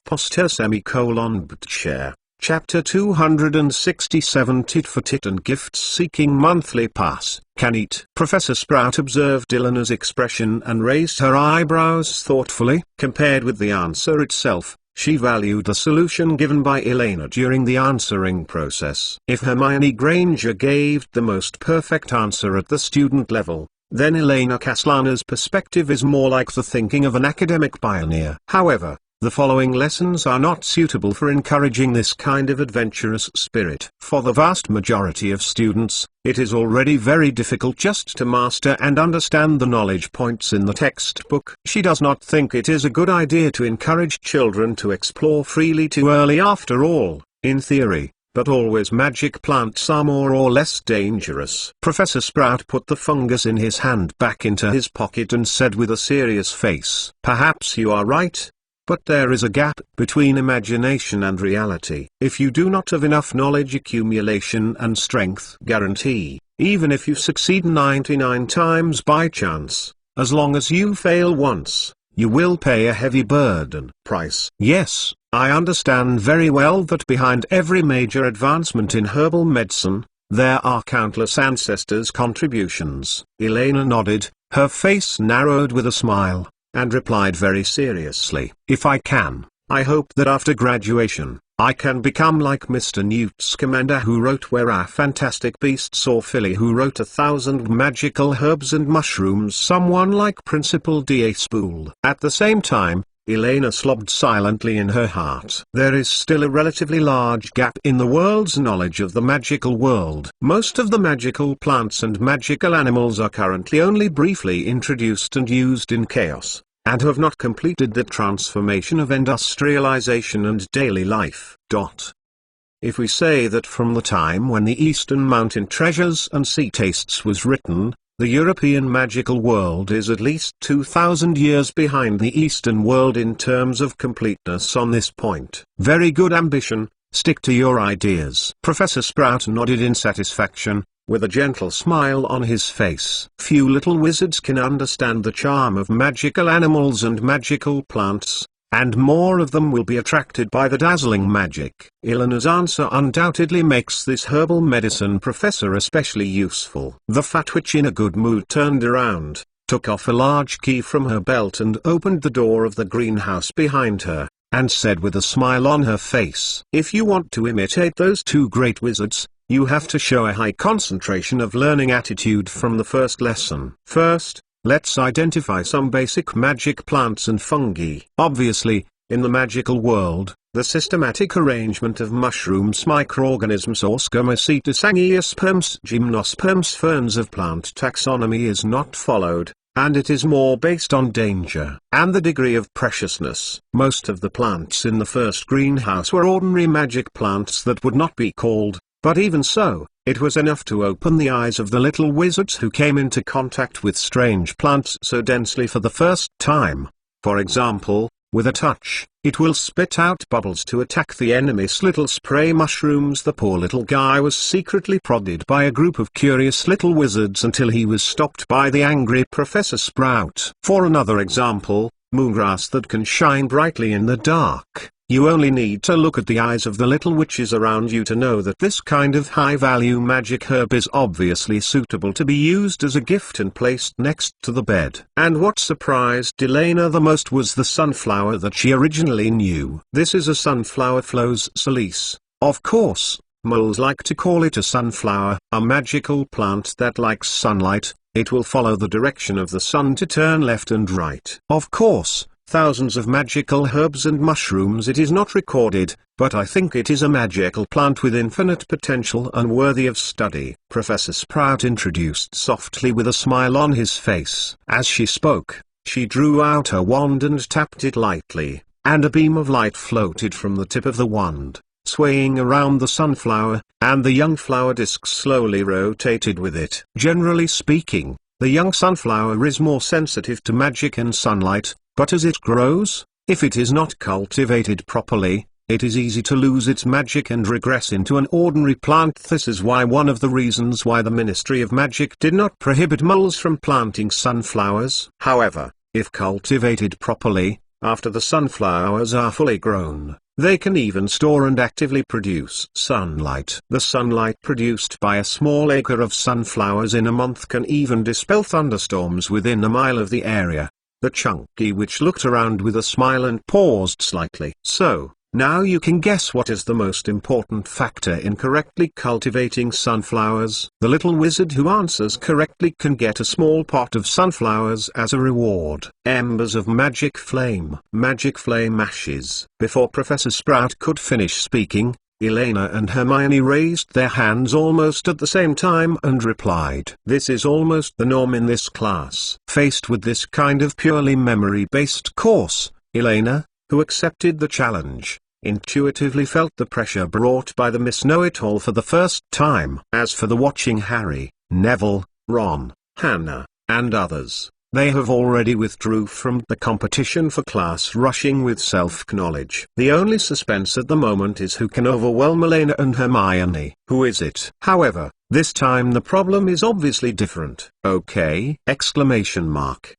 Poster but share. Chapter 267 Tit for Tit and Gifts Seeking Monthly Pass. Can eat. Professor Sprout observed Eleanor's expression and raised her eyebrows thoughtfully. Compared with the answer itself, she valued the solution given by Elena during the answering process. If Hermione Granger gave the most perfect answer at the student level, then Elena Caslana's perspective is more like the thinking of an academic pioneer. However, the following lessons are not suitable for encouraging this kind of adventurous spirit. For the vast majority of students, it is already very difficult just to master and understand the knowledge points in the textbook. She does not think it is a good idea to encourage children to explore freely too early. After all, in theory, but always magic plants are more or less dangerous. Professor Sprout put the fungus in his hand back into his pocket and said with a serious face, "Perhaps you are right. But there is a gap between imagination and reality. If you do not have enough knowledge accumulation and strength guarantee, even if you succeed 99 times by chance, as long as you fail once, you will pay a heavy burden price." Yes, I understand very well that behind every major advancement in herbal medicine, there are countless ancestors' contributions. Elena nodded, her face narrowed with a smile, and replied very seriously, "If I can, I hope that after graduation, I can become like Mr. Newt Scamander who wrote Where Are Fantastic Beasts, or Philly who wrote 1,000 Magical Herbs and Mushrooms, someone like Principal D.A. Spool." At the same time, Elena sobbed silently in her heart. There is still a relatively large gap in the world's knowledge of the magical world. Most of the magical plants and magical animals are currently only briefly introduced and used in chaos, and have not completed the transformation of industrialization and daily life. If we say that from the time when the Eastern Mountain Treasures and Sea Tastes was written, the European magical world is at least 2,000 years behind the Eastern world in terms of completeness on this point. Very good ambition, stick to your ideas. Professor Sprout nodded in satisfaction, with a gentle smile on his face. Few little wizards can understand the charm of magical animals and magical plants, and more of them will be attracted by the dazzling magic. Elena's answer undoubtedly makes this herbal medicine professor especially useful. The fat witch in a good mood turned around, took off a large key from her belt and opened the door of the greenhouse behind her, and said with a smile on her face, "If you want to imitate those two great wizards, you have to show a high concentration of learning attitude from the first lesson. First, let's identify some basic magic plants and fungi." Obviously, in the magical world, the systematic arrangement of mushrooms, microorganisms or Squamoscetus angiosperms, gymnosperms, ferns of plant taxonomy is not followed, and it is more based on danger and the degree of preciousness. Most of the plants in the first greenhouse were ordinary magic plants that would not be called, but even so, it was enough to open the eyes of the little wizards who came into contact with strange plants so densely for the first time. For example, with a touch, it will spit out bubbles to attack the enemy's little spray mushrooms. The poor little guy was secretly prodded by a group of curious little wizards until he was stopped by the angry Professor Sprout. For another example, moongrass that can shine brightly in the dark. You only need to look at the eyes of the little witches around you to know that this kind of high-value magic herb is obviously suitable to be used as a gift and placed next to the bed. And what surprised Elena the most was the sunflower that she originally knew. This is a sunflower Phloes salice. Of course, moles like to call it a sunflower, a magical plant that likes sunlight. It will follow the direction of the sun to turn left and right. Of course, thousands of magical herbs and mushrooms it is not recorded, but I think it is a magical plant with infinite potential and worthy of study. Professor Sprout introduced softly with a smile on his face. As she spoke, she drew out her wand and tapped it lightly, and a beam of light floated from the tip of the wand, swaying around the sunflower, and the young flower discs slowly rotated with it. Generally speaking, the young sunflower is more sensitive to magic and sunlight, but as it grows, if it is not cultivated properly, it is easy to lose its magic and regress into an ordinary plant. This is one of the reasons why the Ministry of Magic did not prohibit moles from planting sunflowers. However, if cultivated properly, after the sunflowers are fully grown, they can even store and actively produce sunlight. The sunlight produced by a small acre of sunflowers in a month can even dispel thunderstorms within a mile of the area. The chunky witch looked around with a smile and paused slightly. So, now you can guess what is the most important factor in correctly cultivating sunflowers. The little wizard who answers correctly can get a small pot of sunflowers as a reward. Embers of magic flame ashes. Before Professor Sprout could finish speaking, Elena and Hermione raised their hands almost at the same time and replied. This is almost the norm in this class. Faced with this kind of purely memory-based course, Elena, who accepted the challenge, intuitively felt the pressure brought by the Miss Know-It-All for the first time. As for the watching Harry, Neville, Ron, Hannah, and others, they have already withdrew from the competition for class rushing with self-knowledge. The only suspense at the moment is who can overwhelm Elena and Hermione. Who is it? However, this time the problem is obviously different. Okay! Exclamation mark.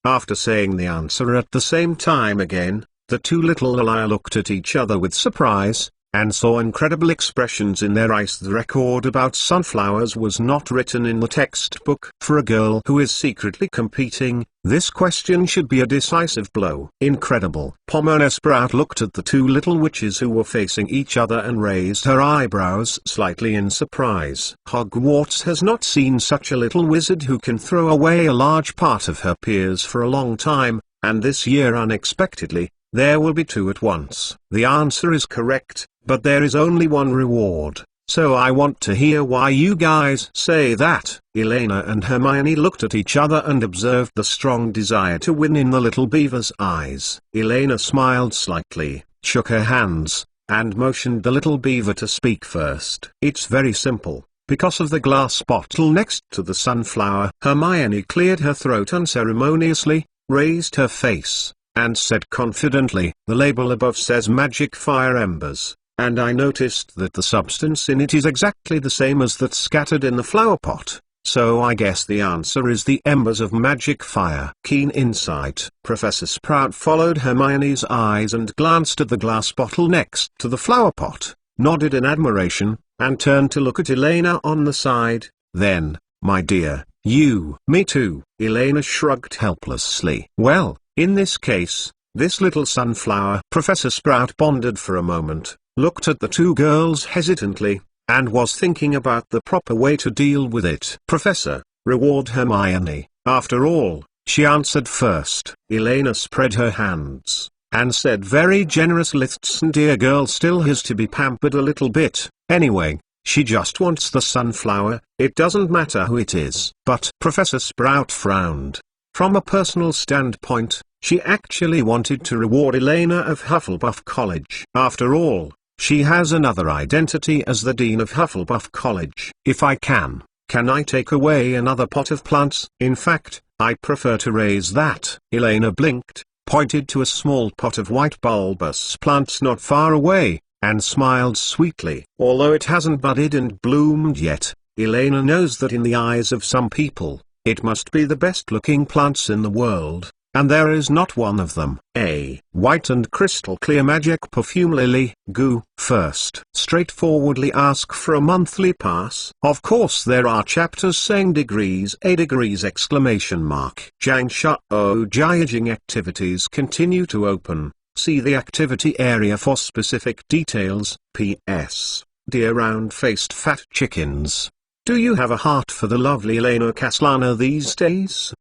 After saying the answer at the same time again, the two little Elia looked at each other with surprise, and saw incredible expressions in their eyes. The record about sunflowers was not written in the textbook. For a girl who is secretly competing, this question should be a decisive blow. Incredible. Pomona Sprout looked at the two little witches who were facing each other and raised her eyebrows slightly in surprise. Hogwarts has not seen such a little wizard who can throw away a large part of her peers for a long time, and this year unexpectedly, there will be two at once. The answer is correct, but there is only one reward, so I want to hear why you guys say that. Elena and Hermione looked at each other and observed the strong desire to win in the little beaver's eyes. Elena smiled slightly, shook her hands, and motioned the little beaver to speak first. It's very simple. Because of the glass bottle next to the sunflower. Hermione cleared her throat unceremoniously, raised her face, and said confidently, the label above says Magic Fire Embers, and I noticed that the substance in it is exactly the same as that scattered in the flower pot, so I guess the answer is the embers of magic fire. Keen insight. Professor Sprout followed Hermione's eyes and glanced at the glass bottle next to the flower pot, nodded in admiration, and turned to look at Elena on the side. Then, my dear, me too. Elena shrugged helplessly. Well, in this case, this little sunflower. Professor Sprout pondered for a moment, looked at the two girls hesitantly, and was thinking about the proper way to deal with it. Professor, reward Hermione. After all, she answered first. Elena spread her hands, and said very generous Listen, dear girl still has to be pampered a little bit, anyway. She just wants the sunflower, it doesn't matter who it is. But Professor Sprout frowned. From a personal standpoint, she actually wanted to reward Elena of Hufflepuff College. After all, she has another identity as the Dean of Hufflepuff College. If I can I take away another pot of plants? In fact, I prefer to raise that. Elena blinked, pointed to a small pot of white bulbous plants not far away, and smiled sweetly. Although it hasn't budded and bloomed yet, Elena knows that in the eyes of some people, it must be the best-looking plants in the world, and there is not one of them. A white and crystal clear magic perfume lily. Go first. Straightforwardly ask for a monthly pass. Of course there are chapters saying degrees A degrees exclamation mark. Jangsha Jiajing activities continue to open. See the activity area for specific details. P.S. Dear round-faced fat chickens. Do you have a heart for the lovely Elena Caslana these days?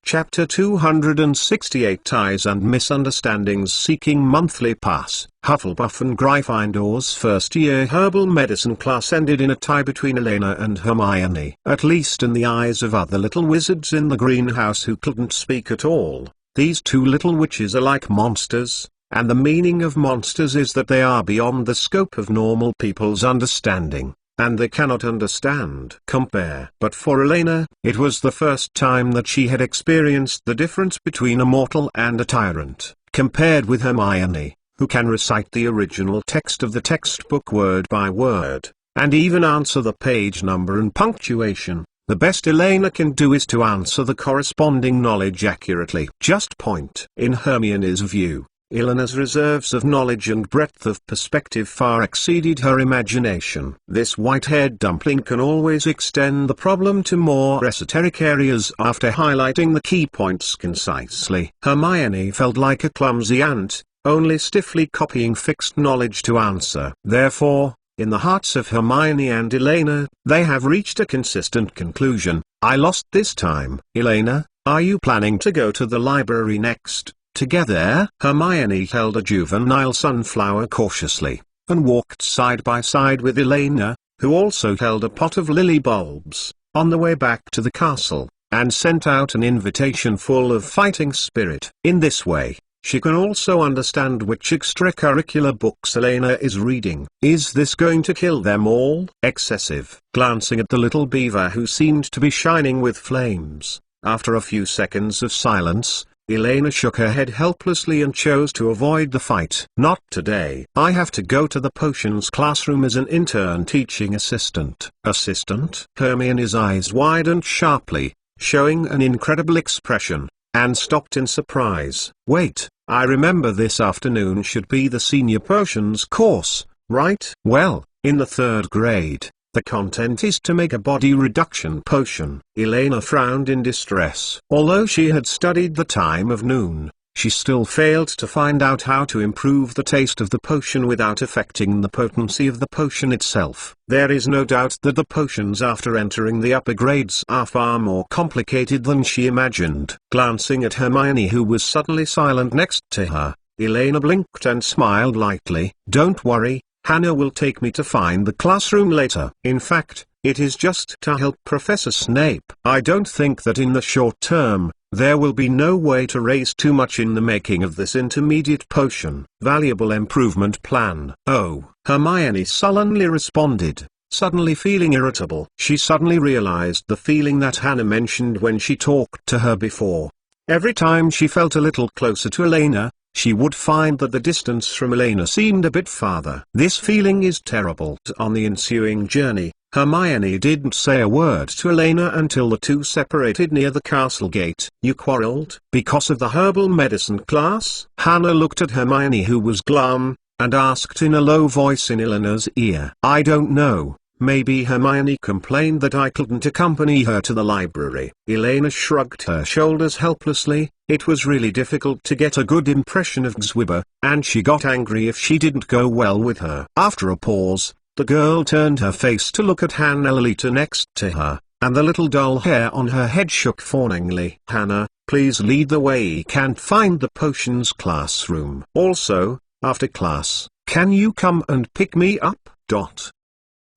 Chapter 268 Ties and Misunderstandings. Seeking monthly pass. Hufflepuff and Gryffindor's first-year herbal medicine class ended in a tie between Elena and Hermione. At least in the eyes of other little wizards in the greenhouse who couldn't speak at all, these two little witches are like monsters, and the meaning of monsters is that they are beyond the scope of normal people's understanding, and they cannot understand. Compare. But for Elena, it was the first time that she had experienced the difference between a mortal and a tyrant, compared with Hermione, who can recite the original text of the textbook word by word, and even answer the page number and punctuation. The best Elena can do is to answer the corresponding knowledge accurately. Just point. In Hermione's view, Elena's reserves of knowledge and breadth of perspective far exceeded her imagination. This white-haired dumpling can always extend the problem to more esoteric areas after highlighting the key points concisely. Hermione felt like a clumsy ant, only stiffly copying fixed knowledge to answer. Therefore, in the hearts of Hermione and Elena, they have reached a consistent conclusion. I lost this time. Elena, are you planning to go to the library next? Together? Hermione held a juvenile sunflower cautiously, and walked side by side with Elena, who also held a pot of lily bulbs, on the way back to the castle, and sent out an invitation full of fighting spirit. In this way, She can also understand which extracurricular books Elena is reading. Is this going to kill them all? Excessive. Glancing at the little beaver who seemed to be shining with flames, after a few seconds of silence, Elena shook her head helplessly and chose to avoid the fight. Not today. I have to go to the potions classroom as an intern teaching assistant. Assistant? Hermione's eyes widened sharply, showing an incredible expression, and stopped in surprise. Wait, I remember this afternoon should be the senior potions course, right? Well, in the 3rd grade. The content is to make a body reduction potion. Elena frowned in distress. Although she had studied the time of noon, she still failed to find out how to improve the taste of the potion without affecting the potency of the potion itself. There is no doubt that the potions after entering the upper grades are far more complicated than she imagined. Glancing at Hermione, who was suddenly silent next to her, Elena blinked and smiled lightly. Don't worry, Hannah will take me to find the classroom later. In fact, it is just to help Professor Snape. I don't think that in the short term, there will be no way to raise too much in the making of this intermediate potion. Valuable improvement plan. Oh, Hermione sullenly responded, suddenly feeling irritable. She suddenly realized the feeling that Hannah mentioned when she talked to her before. Every time she felt a little closer to Elena, she would find that the distance from Elena seemed a bit farther. This feeling is terrible. On the ensuing journey, Hermione didn't say a word to Elena until the two separated near the castle gate. You quarreled? Because of the herbal medicine class? Hannah looked at Hermione, who was glum, and asked in a low voice in Elena's ear. I don't know. Maybe Hermione complained that I couldn't accompany her to the library. Elena shrugged her shoulders helplessly. It was really difficult to get a good impression of Xwibber, and she got angry if she didn't go well with her. After a pause, the girl turned her face to look at Hannah Lolita next to her, and the little dull hair on her head shook fawningly. Hannah, please lead the way. Can't find the potions classroom. Also, after class, can you come and pick me up?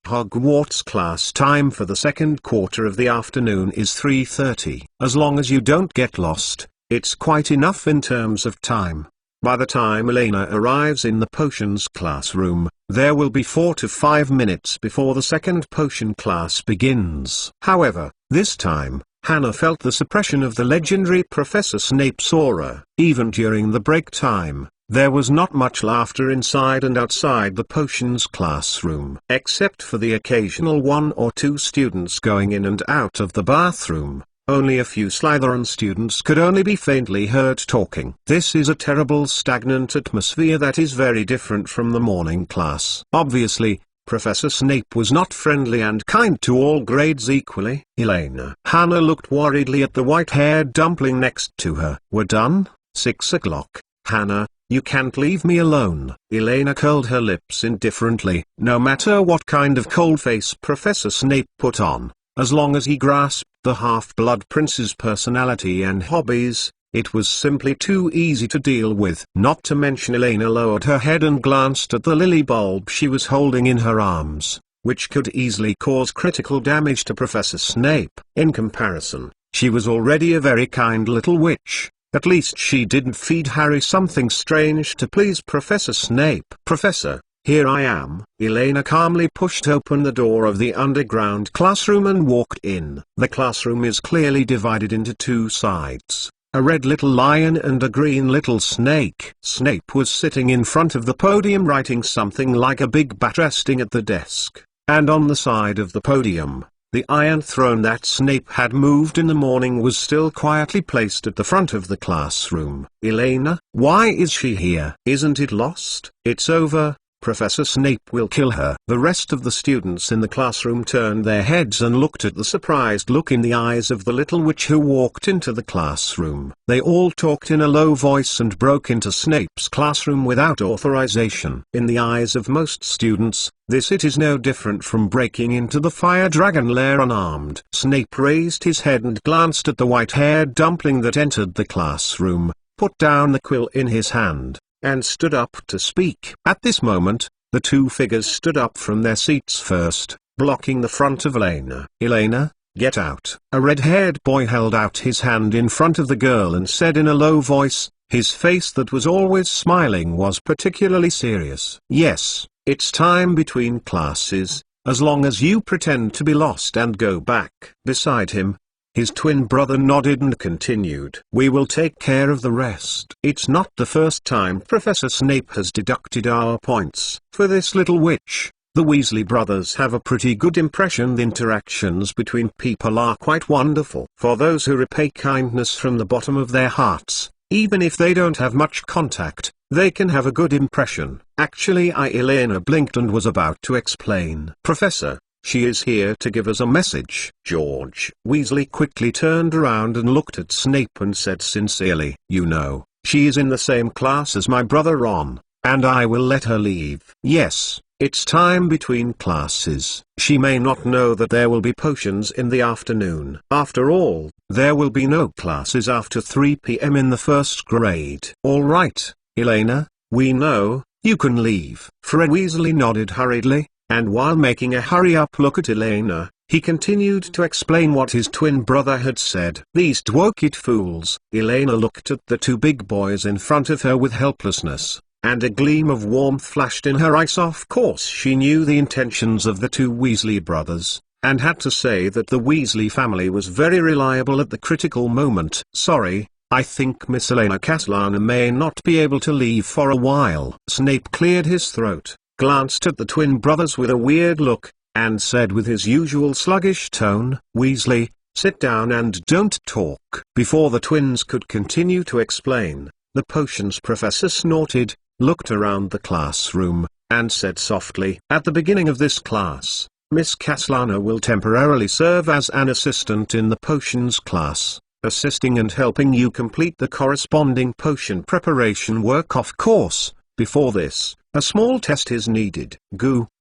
Hogwarts class time for the 2nd quarter of the afternoon is 3:30. As long as you don't get lost, it's quite enough in terms of time. By the time Elena arrives in the potions classroom, there will be 4 to 5 minutes before the 2nd potion class begins. However, this time, Hannah felt the suppression of the legendary Professor Snape's aura. Even during the break time, there was not much laughter inside and outside the potions classroom. Except for the occasional 1 or 2 students going in and out of the bathroom, only a few Slytherin students could only be faintly heard talking. This is a terrible stagnant atmosphere that is very different from the morning class. Obviously, Professor Snape was not friendly and kind to all grades equally. Hannah looked worriedly at the white-haired dumpling next to her. We're done? 6 o'clock. Hannah, you can't leave me alone. Elena curled her lips indifferently. No matter what kind of cold face Professor Snape put on, as long as he grasped the Half-Blood Prince's personality and hobbies, it was simply too easy to deal with. Not to mention Elena lowered her head and glanced at the lily bulb she was holding in her arms, which could easily cause critical damage to Professor Snape. In comparison, she was already a very kind little witch. At least she didn't feed Harry something strange to please Professor Snape. Professor, here I am. Elena calmly pushed open the door of the underground classroom and walked in. The classroom is clearly divided into 2 sides, a red little lion and a green little snake. Snape was sitting in front of the podium writing something like a big bat resting at the desk, and on the side of the podium, the iron throne that Snape had moved in the morning was still quietly placed at the front of the classroom. Elena, why is she here? Isn't it lost? It's over. Professor Snape will kill her. The rest of the students in the classroom turned their heads and looked at the surprised look in the eyes of the little witch who walked into the classroom. They all talked in a low voice and broke into Snape's classroom without authorization. In the eyes of most students, it is no different from breaking into the fire dragon lair unarmed. Snape raised his head and glanced at the white-haired dumpling that entered the classroom, put down the quill in his hand, and stood up to speak. At this moment, the 2 figures stood up from their seats first, blocking the front of Elena. Elena, get out. A red-haired boy held out his hand in front of the girl and said in a low voice, His face that was always smiling was particularly serious. "Yes, it's time between classes, as long as you pretend to be lost and go back." Beside him, his twin brother nodded and continued, "We will take care of the rest." It's not the first time Professor Snape has deducted our points. For this little witch, the Weasley brothers have a pretty good impression. The interactions between people are quite wonderful. For those who repay kindness from the bottom of their hearts, even if they don't have much contact, they can have a good impression. Actually, Elena blinked and was about to explain. "Professor, she is here to give us a message." George Weasley quickly turned around and looked at Snape and said sincerely, "You know, she is in the same class as my brother Ron, and I will let her leave." "Yes, it's time between classes. She may not know that there will be potions in the afternoon. After all, there will be no classes after 3 p.m. in the first grade." "All right, Elena, we know, you can leave." Fred Weasley nodded hurriedly, and while making a hurry-up look at Elena, he continued to explain what his twin brother had said. "These dwoke-it fools." Elena looked at the two big boys in front of her with helplessness, and a gleam of warmth flashed in her eyes. Of course she knew the intentions of the two Weasley brothers, and had to say that the Weasley family was very reliable at the critical moment. "Sorry, I think Miss Elena Castellana may not be able to leave for a while." Snape cleared his throat, glanced at the twin brothers with a weird look, and said with his usual sluggish tone, "Weasley, sit down and don't talk." Before the twins could continue to explain, the potions professor snorted, looked around the classroom, and said softly, "At the beginning of this class, Miss Castellana will temporarily serve as an assistant in the potions class, assisting and helping you complete the corresponding potion preparation work. Of course, before this, a small test is needed.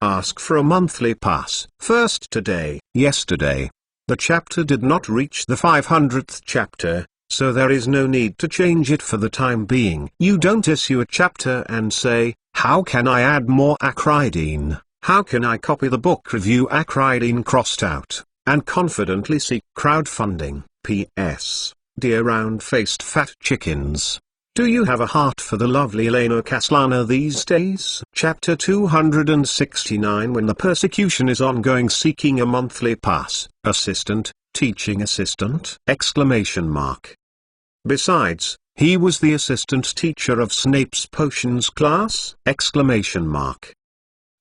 Ask for a monthly pass. First today." Yesterday, the chapter did not reach the 500th chapter, so there is no need to change it for the time being. You don't issue a chapter and say, "How can I add more acridine? How can I copy the book review acridine crossed out?" and confidently seek crowdfunding. P.S. Dear round-faced fat chickens, do you have a heart for the lovely Elena Castellana these days? Chapter 269. When the persecution is ongoing. Seeking a monthly pass. Assistant, teaching assistant? Exclamation mark. Besides, he was the assistant teacher of Snape's potions class? Exclamation mark.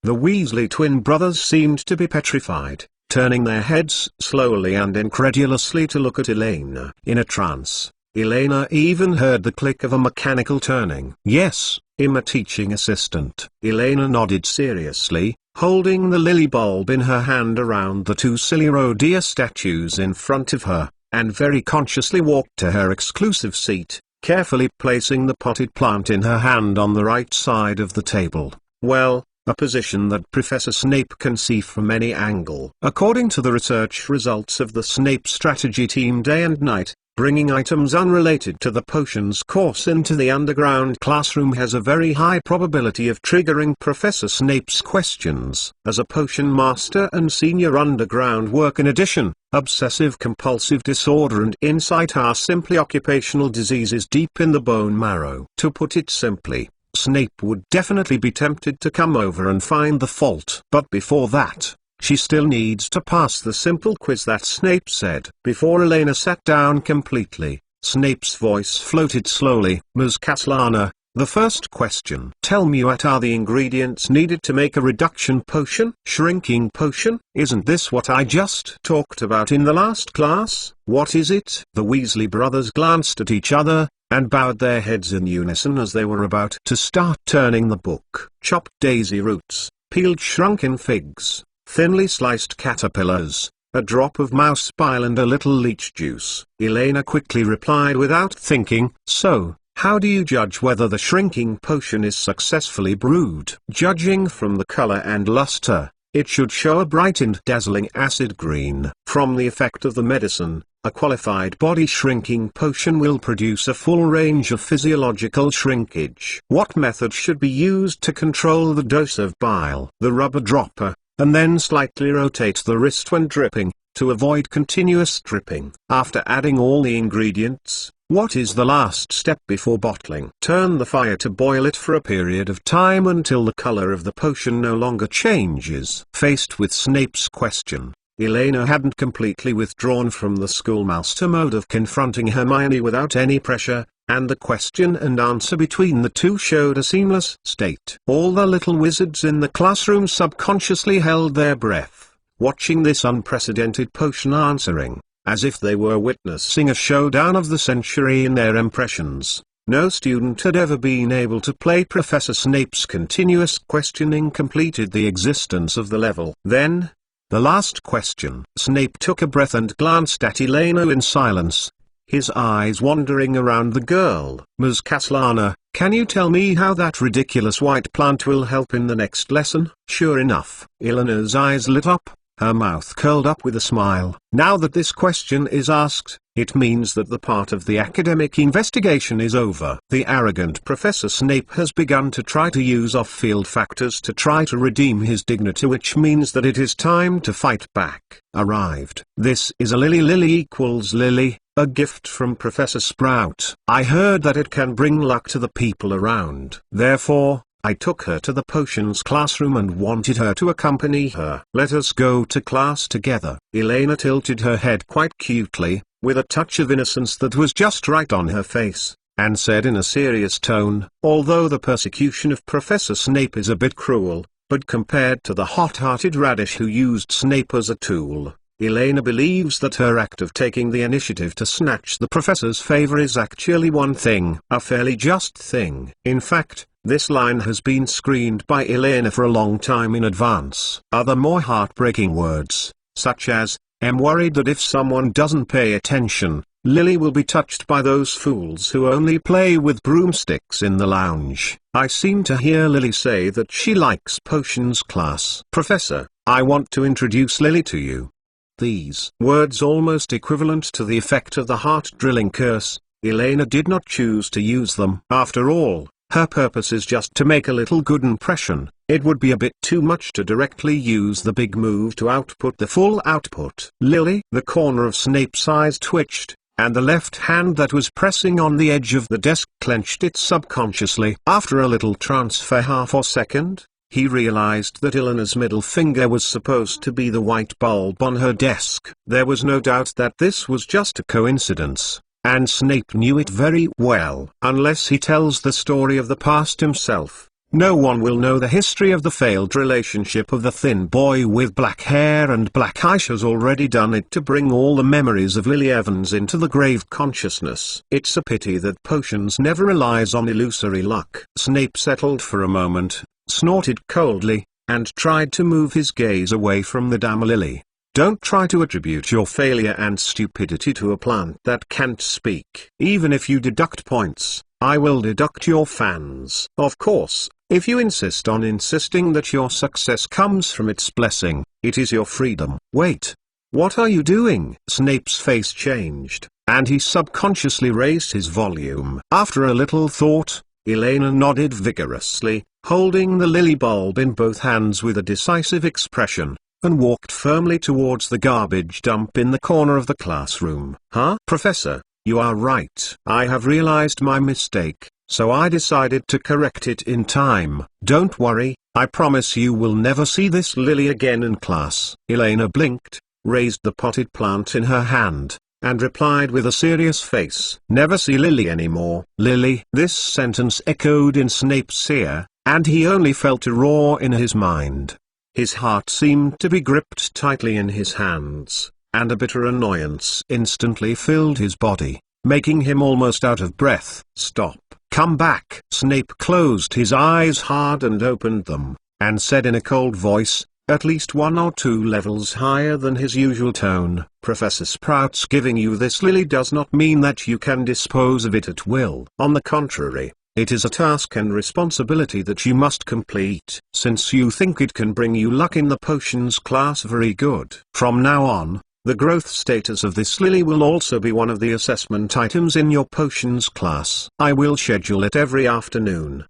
The Weasley twin brothers seemed to be petrified, turning their heads slowly and incredulously to look at Elena. In a trance, Elena even heard the click of a mechanical turning. "Yes, I'm a teaching assistant." Elena nodded seriously, holding the lily bulb in her hand around the two silly rhodea statues in front of her, and very consciously walked to her exclusive seat, carefully placing the potted plant in her hand on the right side of the table. Well, a position that Professor Snape can see from any angle. According to the research results of the Snape strategy team day and night, bringing items unrelated to the potions course into the underground classroom has a very high probability of triggering Professor Snape's questions. As a potion master and senior underground work in addition, obsessive-compulsive disorder and insight are simply occupational diseases deep in the bone marrow. To put it simply, Snape would definitely be tempted to come over and find the fault. But before that, she still needs to pass the simple quiz that Snape said. Before Elena sat down completely, Snape's voice floated slowly. "Ms. Castellana, the first question. Tell me what are the ingredients needed to make a reduction potion? Shrinking potion? Isn't this what I just talked about in the last class? What is it?" The Weasley brothers glanced at each other, and bowed their heads in unison as they were about to start turning the book. "Chopped daisy roots, peeled shrunken figs, thinly sliced caterpillars, a drop of mouse bile and a little leech juice." Elena quickly replied without thinking, "So, how do you judge whether the shrinking potion is successfully brewed?" "Judging from the color and luster, it should show a bright and dazzling acid green. From the effect of the medicine, a qualified body shrinking potion will produce a full range of physiological shrinkage." "What method should be used to control the dose of bile?" "The rubber dropper, and then slightly rotate the wrist when dripping, to avoid continuous dripping." After adding all the ingredients, What is the last step before bottling? Turn the fire to boil it for a period of time until the color of the potion no longer changes. Faced with Snape's question, Elena hadn't completely withdrawn from the schoolmaster mode of confronting Hermione without any pressure, and the question and answer between the two showed a seamless state. All the little wizards in the classroom subconsciously held their breath, watching this unprecedented potion answering, as if they were witnessing a showdown of the century in their impressions. No student had ever been able to play Professor Snape's continuous questioning completed the existence of the level. Then, the last question. Snape took a breath and glanced at Elena in silence, his eyes wandering around the girl. Ms. Castellana, can you tell me how that ridiculous white plant will help in the next lesson? Sure enough, Elena's eyes lit up, her mouth curled up with a smile. Now that this question is asked, it means that the part of the academic investigation is over. The arrogant Professor Snape has begun to try to use off-field factors to try to redeem his dignity, which means that it is time to fight back. Arrived. This is a Lily equals Lily, a gift from Professor Sprout. I heard that it can bring luck to the people around. Therefore, I took her to the potions classroom and wanted her to accompany her. Let us go to class together. Elena tilted her head quite cutely, with a touch of innocence that was just right on her face, and said in a serious tone, although the persecution of Professor Snape is a bit cruel, but compared to the hot-hearted radish who used Snape as a tool, Elena believes that her act of taking the initiative to snatch the professor's favor is actually one thing, a fairly just thing. In fact, this line has been screened by Elena for a long time in advance. Other more heartbreaking words, such as, "I'm worried that if someone doesn't pay attention, Lily will be touched by those fools who only play with broomsticks in the lounge." I seem to hear Lily say that she likes potions class. Professor, I want to introduce Lily to you. These words, almost equivalent to the effect of the heart-drilling curse, Elena did not choose to use them. After all, her purpose is just to make a little good impression. It would be a bit too much to directly use the big move to output the full output. Lily? The corner of Snape's eyes twitched, and the left hand that was pressing on the edge of the desk clenched it subconsciously. After a little trance for half a second, he realized that Elena's middle finger was supposed to be the white bulb on her desk. There was no doubt that this was just a coincidence, and Snape knew it very well. Unless he tells the story of the past himself, no one will know the history of the failed relationship of the thin boy with black hair and black eyes. Has already done it to bring all the memories of Lily Evans into the grave consciousness. It's a pity that potions never relies on illusory luck. Snape settled for a moment, snorted coldly, and tried to move his gaze away from the damn Lily. Don't try to attribute your failure and stupidity to a plant that can't speak. Even if you deduct points, I will deduct your fans. Of course, if you insist on insisting that your success comes from its blessing, it is your freedom. Wait. What are you doing? Snape's face changed, and he subconsciously raised his volume. After a little thought, Elena nodded vigorously, holding the lily bulb in both hands with a decisive expression, and walked firmly towards the garbage dump in the corner of the classroom. Huh? Professor, you are right. I have realized my mistake, so I decided to correct it in time. Don't worry, I promise you will never see this lily again in class. Elena blinked, raised the potted plant in her hand, and replied with a serious face. Never see Lily anymore. Lily? This sentence echoed in Snape's ear, and he only felt a roar in his mind. His heart seemed to be gripped tightly in his hands, and a bitter annoyance instantly filled his body, making him almost out of breath. Stop. Come back. Snape closed his eyes hard and opened them, and said in a cold voice, at least 1 or 2 levels higher than his usual tone, Professor Sprout's giving you this lily does not mean that you can dispose of it at will. On the contrary, it is a task and responsibility that you must complete. Since you think it can bring you luck in the potions class, very good. From now on, the growth status of this lily will also be one of the assessment items in your potions class. I will schedule it every afternoon.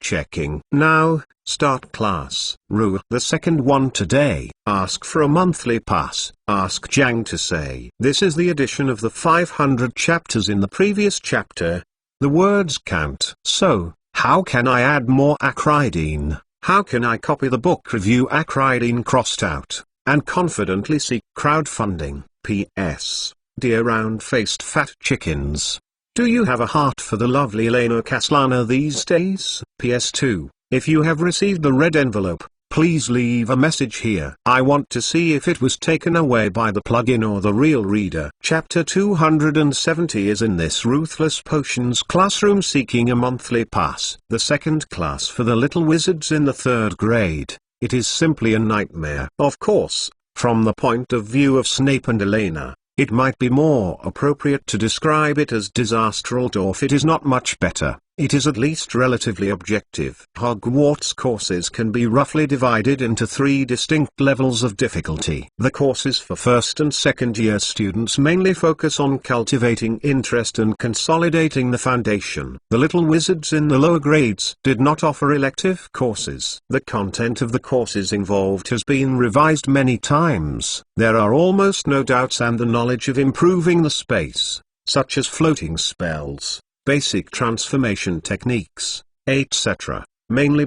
Checking. Now, Start class. Rule the second one today. Ask for a monthly pass. Ask Jang to say. This is the addition of the 500 chapters in the previous chapter. The words count. So, how can I add more acridine? How can I copy the book review acridine crossed out, and confidently seek crowdfunding? P.S. Dear round-faced fat chickens. Do you have a heart for the lovely Elena Kaslana these days? PS2. If you have received the red envelope, please leave a message here. I want to see if it was taken away by the plugin or the real reader. Chapter 270 is in this Ruthless Potions classroom seeking a monthly pass. The second class for the little wizards in the 3rd grade. It is simply a nightmare. Of course, from the point of view of Snape and Elena, it might be more appropriate to describe it as Disastraldorf. It is not much better. It is at least relatively objective. Hogwarts courses can be roughly divided into 3 distinct levels of difficulty. The courses for first and second year students mainly focus on cultivating interest and consolidating the foundation. The little wizards in the lower grades did not offer elective courses. The content of the courses involved has been revised many times. There are almost no doubts, and the knowledge of improving the space, such as floating spells, basic transformation techniques, etc., mainly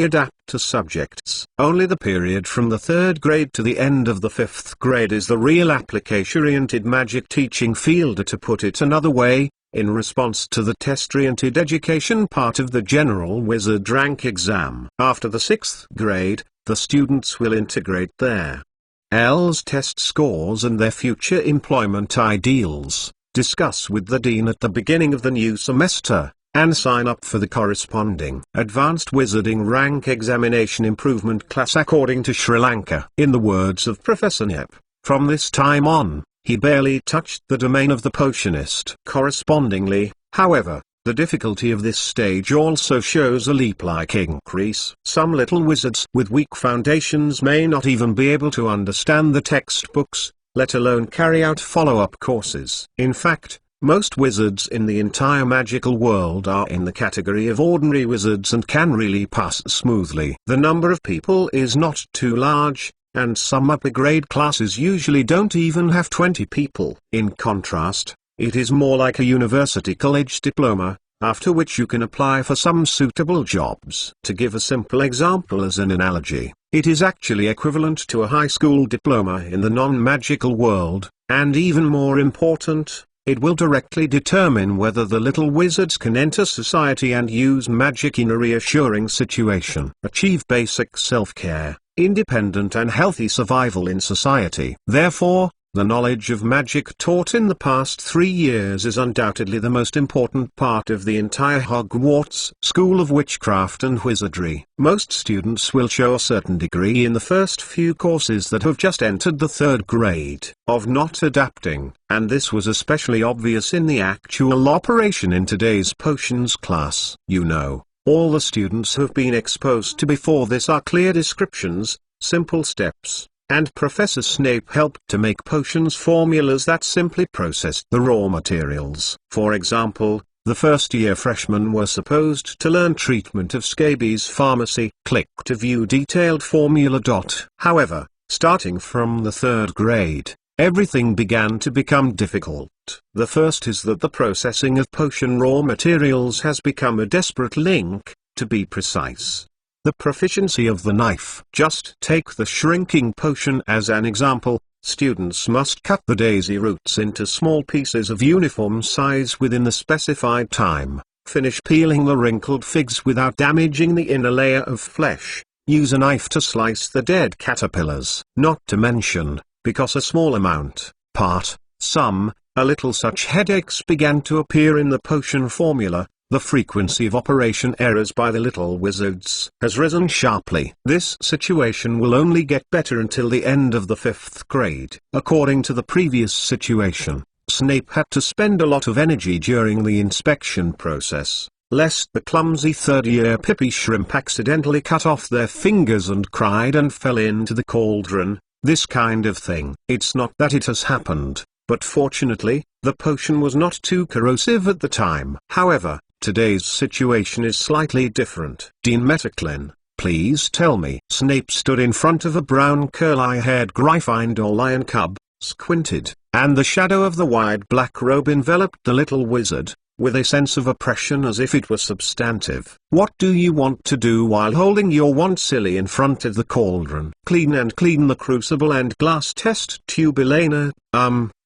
adapt to subjects. Only the period from the 3rd grade to the end of the 5th grade is the real application-oriented magic teaching field. To put it another way, in response to the test-oriented education part of the general wizard rank exam. After the 6th grade, the students will integrate their LS test scores and their future employment ideals, discuss with the dean at the beginning of the new semester, and sign up for the corresponding Advanced Wizarding Rank Examination Improvement class according to Sri Lanka. In the words of Professor Nip, from this time on, he barely touched the domain of the potionist. Correspondingly, however, the difficulty of this stage also shows a leap-like increase. Some little wizards with weak foundations may not even be able to understand the textbooks, let alone carry out follow-up courses. In fact, most wizards in the entire magical world are in the category of ordinary wizards and can really pass smoothly. The number of people is not too large, and some upper-grade classes usually don't even have 20 people. In contrast, it is more like a university college diploma, after which you can apply for some suitable jobs. To give a simple example as an analogy, it is actually equivalent to a high school diploma in the non-magical world, and even more important, it will directly determine whether the little wizards can enter society and use magic in a reassuring situation. Achieve basic self-care, independent and healthy survival in society. Therefore, the knowledge of magic taught in the past 3 years is undoubtedly the most important part of the entire Hogwarts School of Witchcraft and Wizardry. Most students will show a certain degree in the first few courses that have just entered the 3rd grade of not adapting, and this was especially obvious in the actual operation in today's potions class. All the students have been exposed to before this are clear descriptions, simple steps, and Professor Snape helped to make potions formulas that simply processed the raw materials. For example, the first-year freshmen were supposed to learn treatment of scabies pharmacy. Click to view detailed formula. However, starting from the 3rd grade, everything began to become difficult. The first is that the processing of potion raw materials has become a desperate link, to be precise. The proficiency of the knife. Just take the shrinking potion as an example. Students must cut the daisy roots into small pieces of uniform size within the specified time, finish peeling the wrinkled figs without damaging the inner layer of flesh, use a knife to slice the dead caterpillars. Not to mention, because a small amount, a little such headaches began to appear in the potion formula, the frequency of operation errors by the little wizards has risen sharply. This situation will only get better until the end of the 5th grade. According to the previous situation, Snape had to spend a lot of energy during the inspection process, lest the clumsy 3rd-year Pippy Shrimp accidentally cut off their fingers and cried and fell into the cauldron. This kind of thing. It's not that it has happened, but fortunately, the potion was not too corrosive at the time. However, today's situation is slightly different. Dean Metaclin, please tell me. Snape stood in front of a brown curly-haired Gryffindor lion cub, squinted, and the shadow of the wide black robe enveloped the little wizard, with a sense of oppression as if it were substantive. What do you want to do while holding your wand silly in front of the cauldron? Clean the crucible and glass test tube. Elena,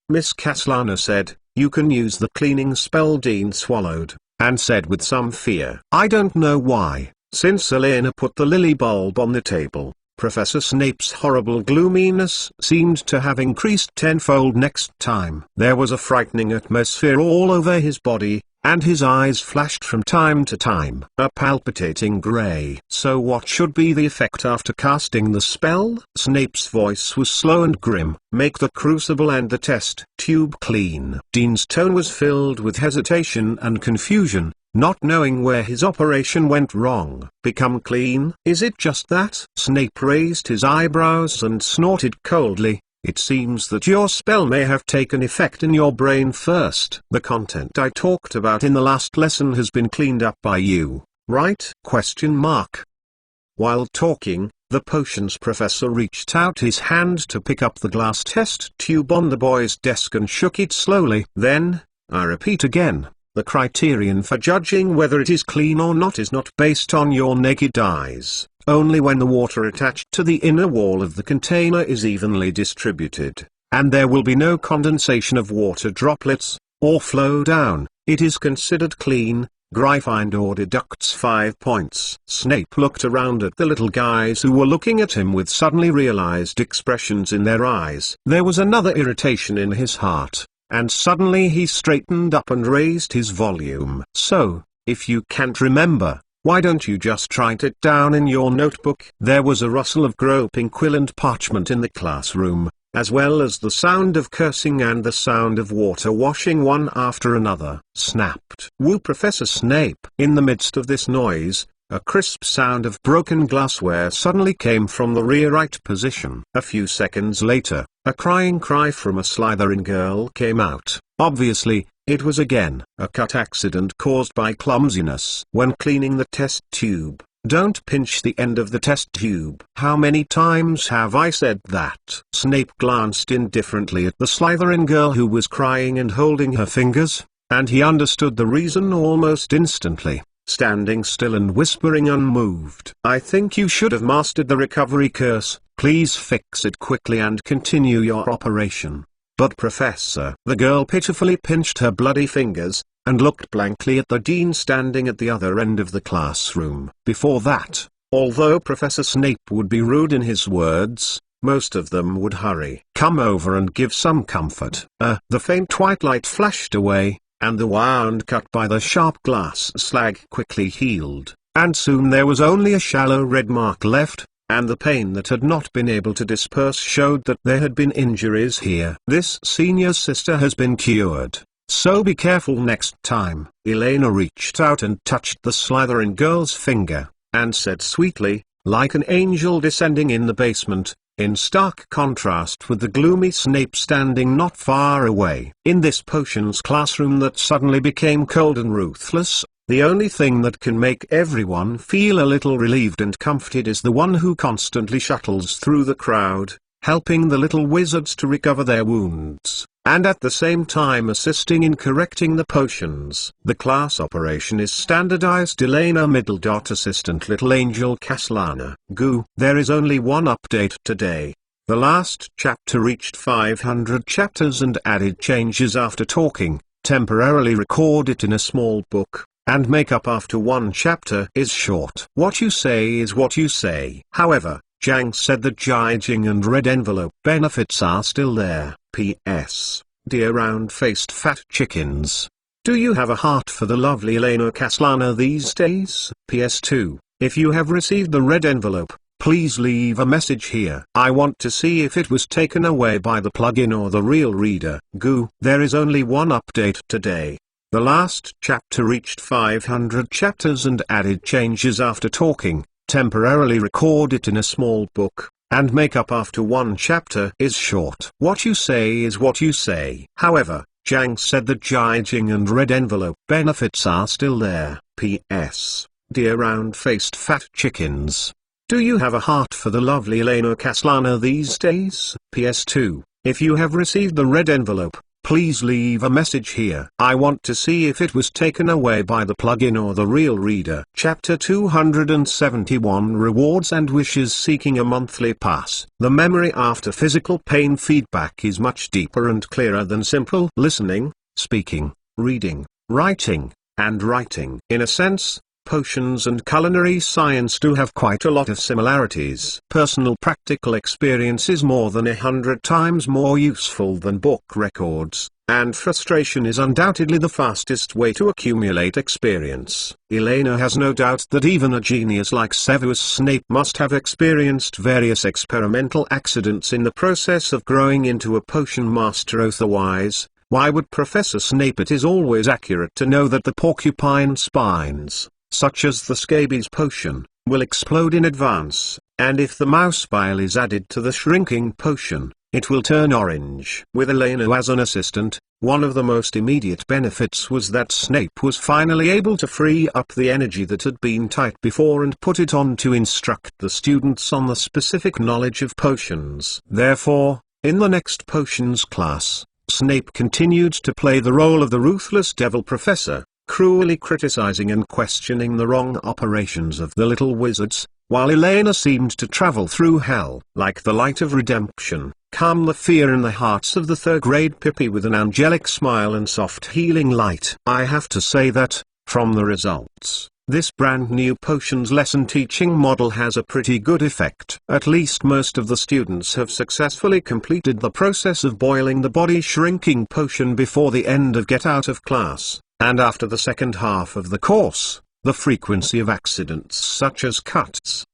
Miss Caslana said, you can use the cleaning spell. Dean swallowed, and said with some fear. I don't know why. Since Elena put the lily bulb on the table, Professor Snape's horrible gloominess seemed to have increased tenfold. Next time. There was a frightening atmosphere all over his body, and his eyes flashed from time to time a palpitating grey. So what should be the effect after casting the spell? Snape's voice was slow and grim. Make the crucible and the test tube clean. Dean's tone was filled with hesitation and confusion, not knowing where his operation went wrong. Become clean? Is it just that? Snape raised his eyebrows and snorted coldly. It seems that your spell may have taken effect in your brain first. The content I talked about in the last lesson has been cleaned up by you, right? While talking, the potions professor reached out his hand to pick up the glass test tube on the boy's desk and shook it slowly. Then, I repeat again, the criterion for judging whether it is clean or not is not based on your naked eyes. Only when the water attached to the inner wall of the container is evenly distributed, and there will be no condensation of water droplets, or flow down, it is considered clean. Gryffindor deducts 5 points. Snape looked around at the little guys who were looking at him with suddenly realized expressions in their eyes. There was another irritation in his heart, and suddenly he straightened up and raised his volume. So, if you can't remember, why don't you just write it down in your notebook? There was a rustle of groping quill and parchment in the classroom, as well as the sound of cursing and the sound of water washing one after another. Snapped. Woo, Professor Snape! In the midst of this noise, a crisp sound of broken glassware suddenly came from the rear right position. A few seconds later, a crying cry from a Slytherin girl came out. Obviously, it was again a cut accident caused by clumsiness. When cleaning the test tube, don't pinch the end of the test tube. How many times have I said that? Snape glanced indifferently at the Slytherin girl who was crying and holding her fingers, and he understood the reason almost instantly. Standing still and whispering unmoved. I think you should have mastered the recovery curse. Please fix it quickly and continue your operation. But Professor, the girl pitifully pinched her bloody fingers, and looked blankly at the dean standing at the other end of the classroom. Before that, although Professor Snape would be rude in his words, most of them would hurry. Come over and give some comfort. The faint white light flashed away, and the wound cut by the sharp glass slag quickly healed, and soon there was only a shallow red mark left, and the pain that had not been able to disperse showed that there had been injuries here. This senior sister has been cured, so be careful next time. Elena reached out and touched the Slytherin girl's finger, and said sweetly, like an angel descending in the basement, in stark contrast with the gloomy Snape standing not far away. In this potions classroom that suddenly became cold and ruthless, the only thing that can make everyone feel a little relieved and comforted is the one who constantly shuttles through the crowd, helping the little wizards to recover their wounds, and at the same time assisting in correcting the potions. The class operation is standardized. Elena Middle. Assistant Little Angel Caslana. Goo. There is only one update today. The last chapter reached 500 chapters and added changes after talking. Temporarily record it in a small book, and make up after one chapter is short. What you say is what you say. However, Jang said the Jijing and red envelope benefits are still there. P.S. Dear round-faced fat chickens. Do you have a heart for the lovely Elena Caslana these days? PS2. If you have received the red envelope, please leave a message here. I want to see if it was taken away by the plugin or the real reader. Goo. There is only one update today. The last chapter reached 500 chapters and added changes after talking. Temporarily record it in a small book, and make up after one chapter is short. What you say is what you say. However, Jang said the Jijing and red envelope benefits are still there. P.S. Dear round-faced fat chickens. Do you have a heart for the lovely Elena Caslana these days? PS2. If you have received the red envelope, please leave a message here. I want to see if it was taken away by the plugin or the real reader. Chapter 271 Rewards and Wishes. Seeking a monthly pass. The memory after physical pain feedback is much deeper and clearer than simple listening, speaking, reading, writing, and writing. In a sense, potions and culinary science do have quite a lot of similarities. Personal practical experience is more than 100 times more useful than book records, and frustration is undoubtedly the fastest way to accumulate experience. Elena has no doubt that even a genius like Severus Snape must have experienced various experimental accidents in the process of growing into a potion master. Otherwise, why would Professor Snape? It is always accurate to know that the porcupine spines, such as the scabies potion, will explode in advance, and if the mouse bile is added to the shrinking potion, it will turn orange. With Elena as an assistant, one of the most immediate benefits was that Snape was finally able to free up the energy that had been tight before and put it on to instruct the students on the specific knowledge of potions. Therefore, in the next potions class, Snape continued to play the role of the ruthless devil professor, cruelly criticizing and questioning the wrong operations of the little wizards, while Elena seemed to travel through hell like the light of redemption, calm the fear in the hearts of the third-grade Pippi with an angelic smile and soft healing light. I have to say that, from the results, this brand new potions lesson teaching model has a pretty good effect. At least most of the students have successfully completed the process of boiling the body shrinking potion before the end of get out of class. And after the second half of the course, the frequency of accidents such as cuts,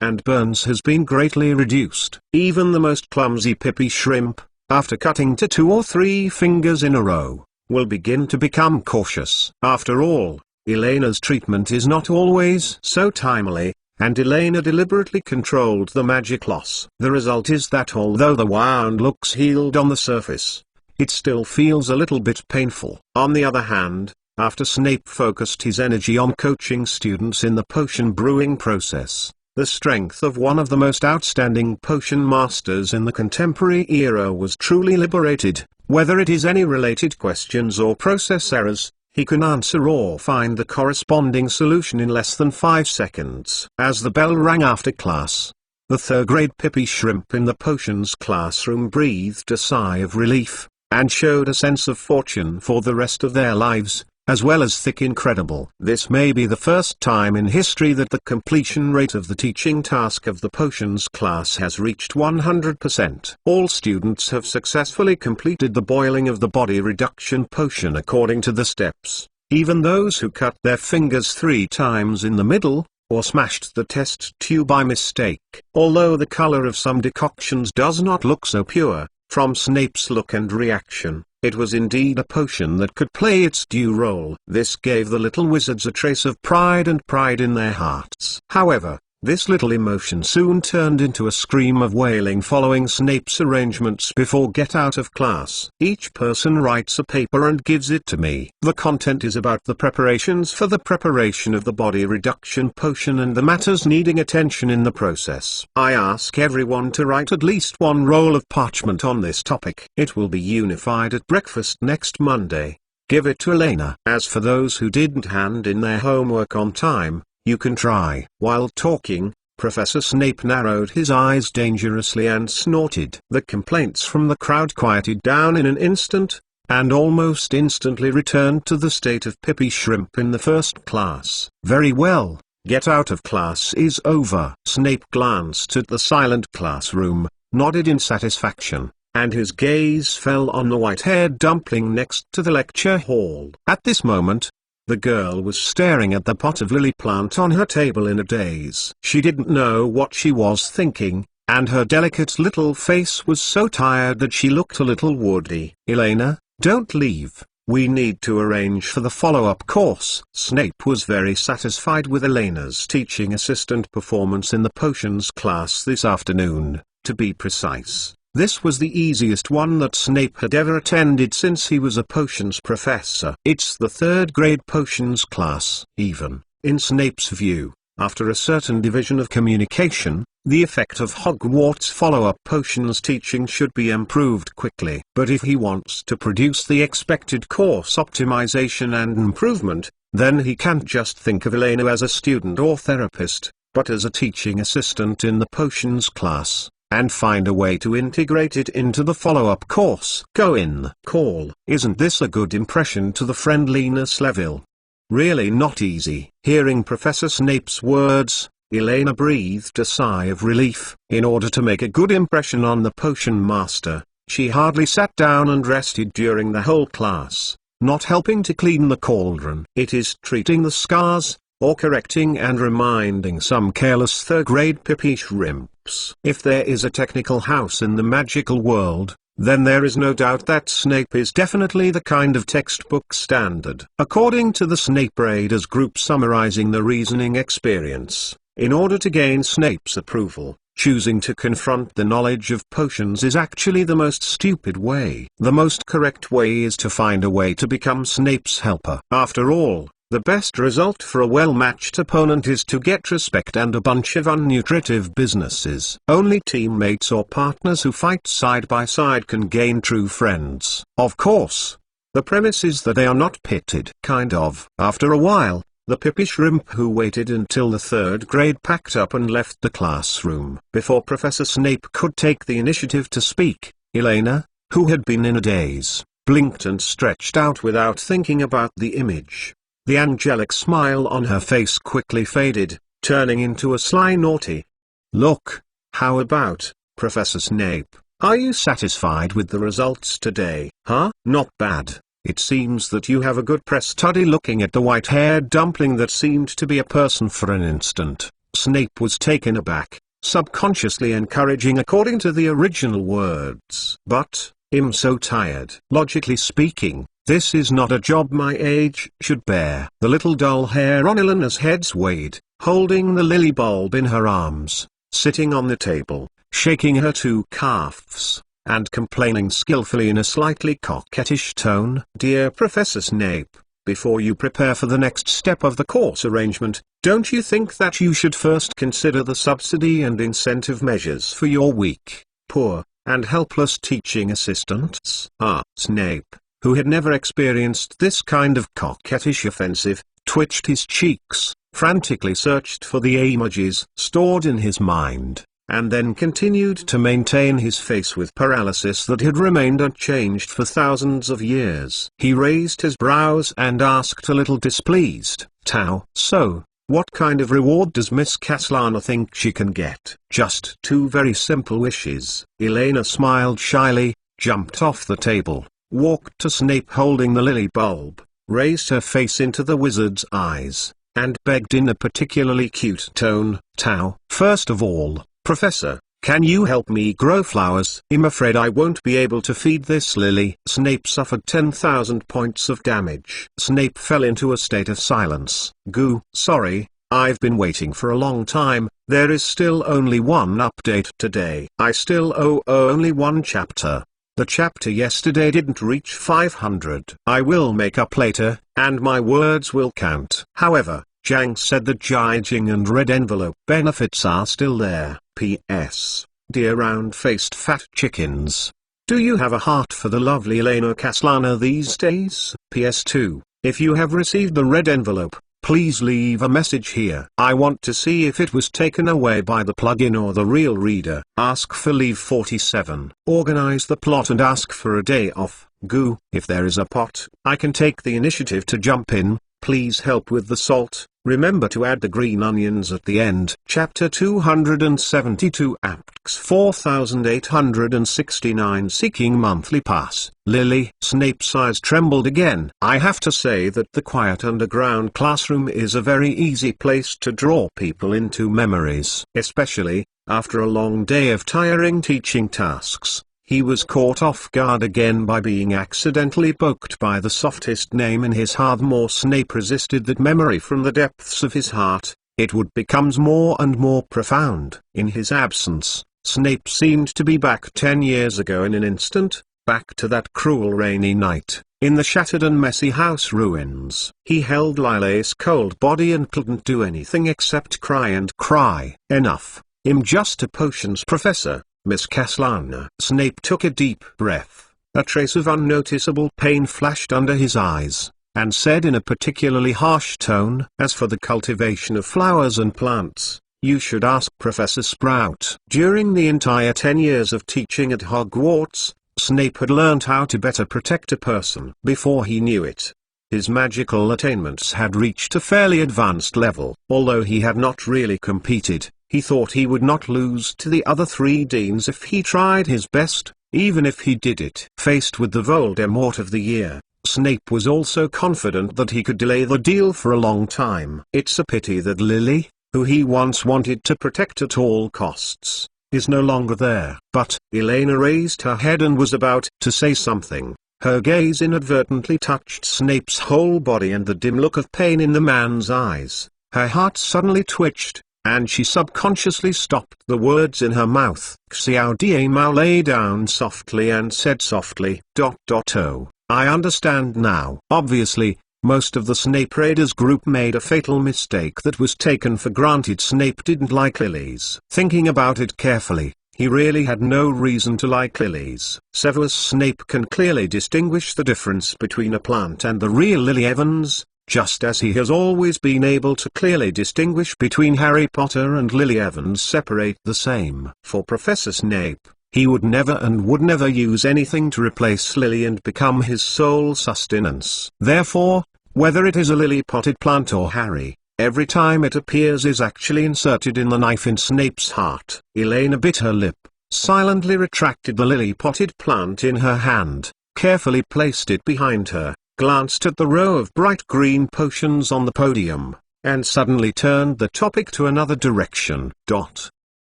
and burns has been greatly reduced. Even the most clumsy Pippi shrimp, after cutting to 2 or 3 fingers in a row, will begin to become cautious. After all, Elena's treatment is not always so timely, and Elena deliberately controlled the magic loss. The result is that although the wound looks healed on the surface, it still feels a little bit painful. On the other hand, after Snape focused his energy on coaching students in the potion brewing process, the strength of one of the most outstanding potion masters in the contemporary era was truly liberated. Whether it is any related questions or process errors, he can answer or find the corresponding solution in less than 5 seconds. As the bell rang after class, the third-grade Pippi shrimp in the potions classroom breathed a sigh of relief, and showed a sense of fortune for the rest of their lives, as well as thick incredible. This may be the first time in history that the completion rate of the teaching task of the potions class has reached 100%. All students have successfully completed the boiling of the body reduction potion according to the steps, even those who cut their fingers 3 times in the middle, or smashed the test tube by mistake. Although the color of some decoctions does not look so pure, from Snape's look and reaction, it was indeed a potion that could play its due role. This gave the little wizards a trace of pride in their hearts. However, this little emotion soon turned into a scream of wailing following Snape's arrangements before get out of class. Each person writes a paper and gives it to me. The content is about the preparations for the preparation of the body reduction potion and the matters needing attention in the process. I ask everyone to write at least 1 roll of parchment on this topic. It will be unified at breakfast next Monday. Give it to Elena. As for those who didn't hand in their homework on time, you can try. While talking, Professor Snape narrowed his eyes dangerously and snorted. The complaints from the crowd quieted down in an instant, and almost instantly returned to the state of Pippi shrimp in the first class. Very well, get out of class is over. Snape glanced at the silent classroom, nodded in satisfaction, and his gaze fell on the white-haired dumpling next to the lecture hall. At this moment, the girl was staring at the pot of lily plant on her table in a daze. She didn't know what she was thinking, and her delicate little face was so tired that she looked a little woody. Elena, don't leave. We need to arrange for the follow-up course. Snape was very satisfied with Elena's teaching assistant performance in the potions class this afternoon. To be precise, this was the easiest one that Snape had ever attended since he was a potions professor. It's the third-grade potions class, even, in Snape's view, After a certain division of communication, the effect of Hogwarts follow-up potions teaching should be improved quickly. But if he wants to produce the expected course optimization and improvement, then he can't just think of Elena as a student or therapist, but as a teaching assistant in the potions class, and find a way to integrate it into the follow-up course. Go in. Call. Isn't this a good impression to the friendliness level? Really not easy. Hearing Professor Snape's words, Elena breathed a sigh of relief. In order to make a good impression on the potion master, she hardly sat down and rested during the whole class, not helping to clean the cauldron. It is treating the scars, or correcting and reminding some careless third-grade pippy shrimps. If there is a technical house in the magical world, then there is no doubt that Snape is definitely the kind of textbook standard. According to the Snape Raiders group summarizing the reasoning experience, in order to gain Snape's approval, choosing to confront the knowledge of potions is actually the most stupid way. The most correct way is to find a way to become Snape's helper. After all, the best result for a well-matched opponent is to get respect and a bunch of unnutritive businesses. Only teammates or partners who fight side by side can gain true friends. Of course, the premise is that they are not pitted. Kind of. After a while, the pippy shrimp who waited until the third grade packed up and left the classroom. Before Professor Snape could take the initiative to speak, Elena, who had been in a daze, blinked and stretched out without thinking about the image. The angelic smile on her face quickly faded, turning into a sly naughty look. How about, Professor Snape, are you satisfied with the results today? Huh? Not bad. It seems that you have a good press study. Looking at the white-haired dumpling that seemed to be a person for an instant, Snape was taken aback, subconsciously encouraging according to the original words. But, I'm so tired. Logically speaking, this is not a job my age should bear. The little dull hair on Elena's head swayed, holding the lily bulb in her arms, sitting on the table, shaking her two calves, and complaining skillfully in a slightly coquettish tone. Dear Professor Snape, before you prepare for the next step of the course arrangement, don't you think that you should first consider the subsidy and incentive measures for your weak, poor, and helpless teaching assistants? Snape, who had never experienced this kind of coquettish offensive, twitched his cheeks, frantically searched for the emojis stored in his mind, and then continued to maintain his face with paralysis that had remained unchanged for thousands of years. He raised his brows and asked a little displeased, Tau, so, what kind of reward does Miss Castellana think she can get? Just two very simple wishes. Elena smiled shyly, jumped off the table, walked to Snape holding the lily bulb, raised her face into the wizard's eyes, and begged in a particularly cute tone, Tau, first of all, Professor, can you help me grow flowers? I'm afraid I won't be able to feed this lily. Snape suffered 10,000 points of damage. Snape fell into a state of silence. Goo, sorry, I've been waiting for a long time. There is still only one update today. I still owe only one chapter. The chapter yesterday didn't reach 500. I will make up later, and my words will count. However, Jang said that Jijing and Red Envelope benefits are still there. P.S. Dear round-faced fat chickens. Do you have a heart for the lovely Elena Castellana these days? P.S. 2. If you have received the red envelope, please leave a message here. I want to see if it was taken away by the plugin or the real reader. Ask for leave 47. Organize the plot and ask for a day off. Goo. If there is a pot, I can take the initiative to jump in. Please help with the salt. Remember to add the green onions at the end. Chapter 272 Acts 4869 Seeking Monthly Pass. Lily. Snape's eyes trembled again. I have to say that the quiet underground classroom is a very easy place to draw people into memories. Especially, after a long day of tiring teaching tasks. He was caught off guard again by being accidentally poked by the softest name in his heart. More Snape resisted that memory from the depths of his heart. It would become more and more profound. In his absence, Snape seemed to be back 10 years ago in an instant, back to that cruel rainy night, in the shattered and messy house ruins. He held Lily's cold body and couldn't do anything except cry and cry. "Enough. I'm just a potions professor, Miss Caslana." Snape took a deep breath. A trace of unnoticeable pain flashed under his eyes, and said in a particularly harsh tone, "As for the cultivation of flowers and plants, you should ask Professor Sprout." During the entire 10 years of teaching at Hogwarts, Snape had learned how to better protect a person. Before he knew it, his magical attainments had reached a fairly advanced level. Although he had not really competed, he thought he would not lose to the other 3 deans if he tried his best, even if he did it. Faced with the Voldemort of the year, Snape was also confident that he could delay the deal for a long time. It's a pity that Lily, who he once wanted to protect at all costs, is no longer there. But Elena raised her head and was about to say something. Her gaze inadvertently touched Snape's whole body, and the dim look of pain in the man's eyes. Her heart suddenly twitched, and she subconsciously stopped the words in her mouth. Xiao Diemao lay down softly and said softly, "Oh, I understand now." Obviously, most of the Snape Raiders group made a fatal mistake that was taken for granted. Snape didn't like lilies. Thinking about it carefully, he really had no reason to like lilies. Severus Snape can clearly distinguish the difference between a plant and the real Lily Evans, just as he has always been able to clearly distinguish between Harry Potter and Lily Evans separate the same. For Professor Snape, he would never use anything to replace Lily and become his sole sustenance. Therefore, whether it is a lily-potted plant or Harry, every time it appears is actually inserted in the knife in Snape's heart. Elena bit her lip, silently retracted the lily-potted plant in her hand, carefully placed it behind her, glanced at the row of bright green potions on the podium, and suddenly turned the topic to another direction.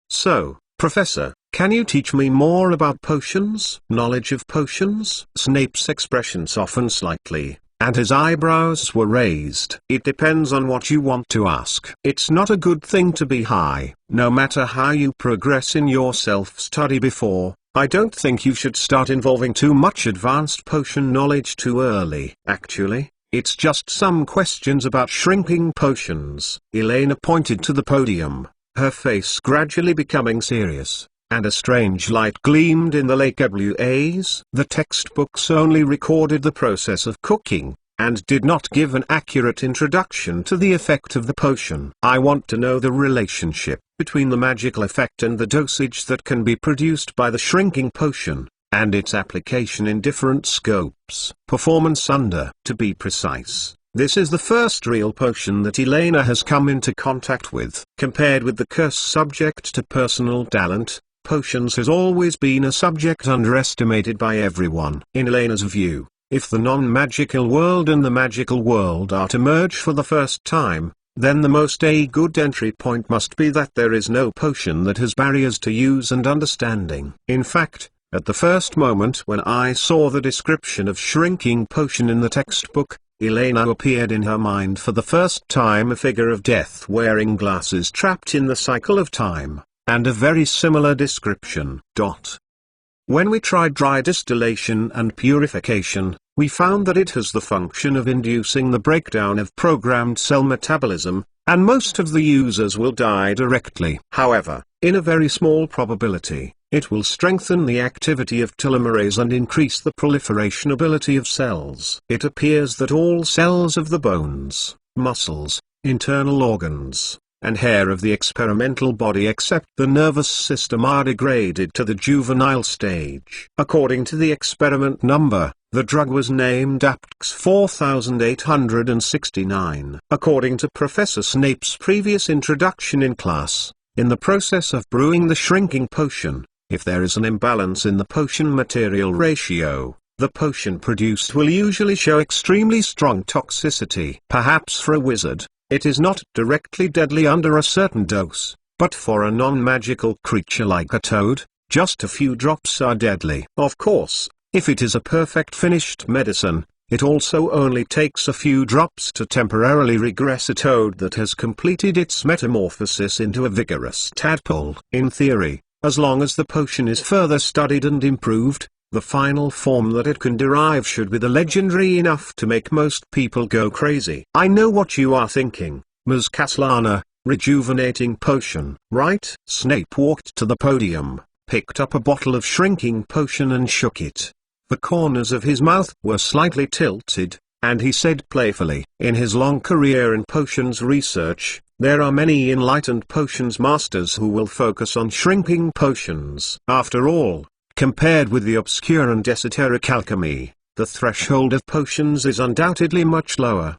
"So, Professor, can you teach me more about potions?" "Knowledge of potions?" Snape's expression softened slightly, and his eyebrows were raised. "It depends on what you want to ask. It's not a good thing to be high. No matter how you progress in your self-study before, I don't think you should start involving too much advanced potion knowledge too early. Actually, it's just some questions about shrinking potions." Elena pointed to the podium, her face gradually becoming serious, and a strange light gleamed in the lake WAs. The textbooks only recorded the process of cooking, and did not give an accurate introduction to the effect of the potion. "I want to know the relationship between the magical effect and the dosage that can be produced by the shrinking potion, and its application in different scopes." Performance under. To be precise, this is the first real potion that Elena has come into contact with. Compared with the curse subject to personal talent, potions has always been a subject underestimated by everyone. In Elena's view, if the non-magical world and the magical world are to merge for the first time, then the most good entry point must be that there is no potion that has barriers to use and understanding. In fact, at the first moment when I saw the description of shrinking potion in the textbook, Elena appeared in her mind for the first time a figure of death wearing glasses trapped in the cycle of time, and a very similar description. When we tried dry distillation and purification, we found that it has the function of inducing the breakdown of programmed cell metabolism, and most of the users will die directly. However, in a very small probability, it will strengthen the activity of telomerase and increase the proliferation ability of cells. It appears that all cells of the bones, muscles, internal organs, and hair of the experimental body except the nervous system are degraded to the juvenile stage. According to the experiment number, the drug was named APTX 4869. According to Professor Snape's previous introduction in class, in the process of brewing the shrinking potion, if there is an imbalance in the potion material ratio, the potion produced will usually show extremely strong toxicity. Perhaps for a wizard, it is not directly deadly under a certain dose, but for a non-magical creature like a toad, just a few drops are deadly. Of course, if it is a perfect finished medicine, it also only takes a few drops to temporarily regress a toad that has completed its metamorphosis into a vigorous tadpole. In theory, as long as the potion is further studied and improved, The final form that it can derive should be the legendary enough to make most people go crazy. I know what you are thinking, Ms. Caslana, rejuvenating potion, right? Snape walked to the podium, picked up a bottle of shrinking potion and shook it. The corners of his mouth were slightly tilted, and he said playfully, in his long career in potions research, there are many enlightened potions masters who will focus on shrinking potions. After all, compared with the obscure and esoteric alchemy, the threshold of potions is undoubtedly much lower.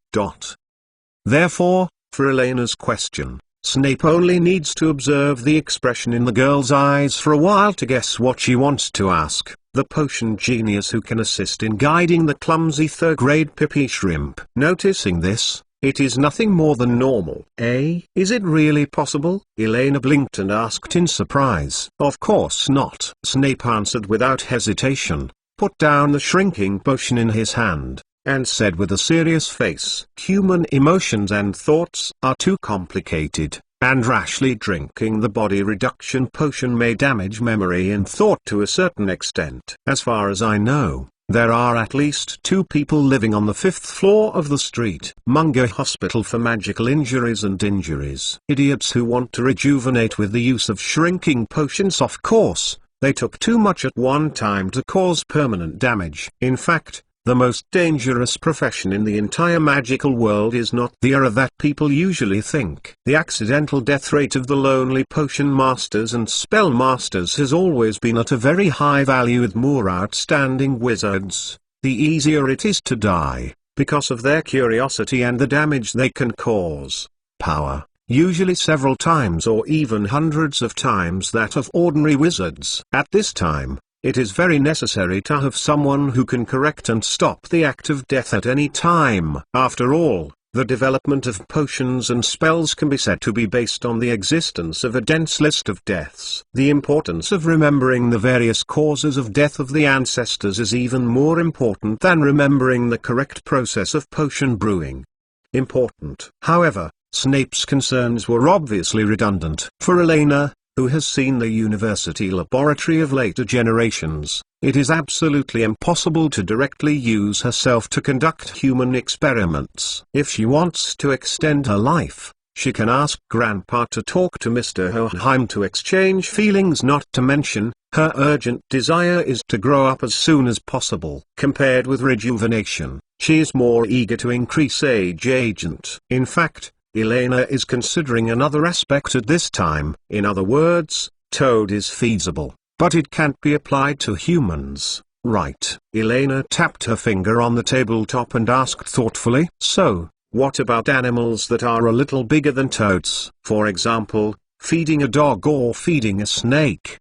Therefore, for Elena's question, Snape only needs to observe the expression in the girl's eyes for a while to guess what she wants to ask. The potion genius who can assist in guiding the clumsy third-grade Pippy Shrimp. Noticing this, it is nothing more than normal. Is it really possible? Elena blinked and asked in surprise. Of course not. Snape answered without hesitation, put down the shrinking potion in his hand, and said with a serious face, human emotions and thoughts are too complicated, and rashly drinking the body reduction potion may damage memory and thought to a certain extent. As far as I know, there are at least 2 people living on the 5th floor of the Street Munger Hospital for Magical Injuries and Injuries. Idiots who want to rejuvenate with the use of shrinking potions. Of course, they took too much at one time to cause permanent damage. In fact, the most dangerous profession in the entire magical world is not the era that people usually think. The accidental death rate of the lonely potion masters and spell masters has always been at a very high value with more outstanding wizards. The easier it is to die, because of their curiosity and the damage they can cause. Power, usually several times or even hundreds of times that of ordinary wizards. At this time, it is very necessary to have someone who can correct and stop the act of death at any time. After all, the development of potions and spells can be said to be based on the existence of a dense list of deaths. The importance of remembering the various causes of death of the ancestors is even more important than remembering the correct process of potion brewing. Important. However, Snape's concerns were obviously redundant. For Elena, who has seen the university laboratory of later generations, it is absolutely impossible to directly use herself to conduct human experiments. If she wants to extend her life, she can ask Grandpa to talk to Mr. Hohenheim to exchange feelings. Not to mention, her urgent desire is to grow up as soon as possible. Compared with rejuvenation, she is more eager to increase age agent. In fact, Elena is considering another aspect at this time. In other words, Toad is feasible, but it can't be applied to humans, right? Elena tapped her finger on the tabletop and asked thoughtfully, so, what about animals that are a little bigger than toads? For example, feeding a dog or feeding a snake?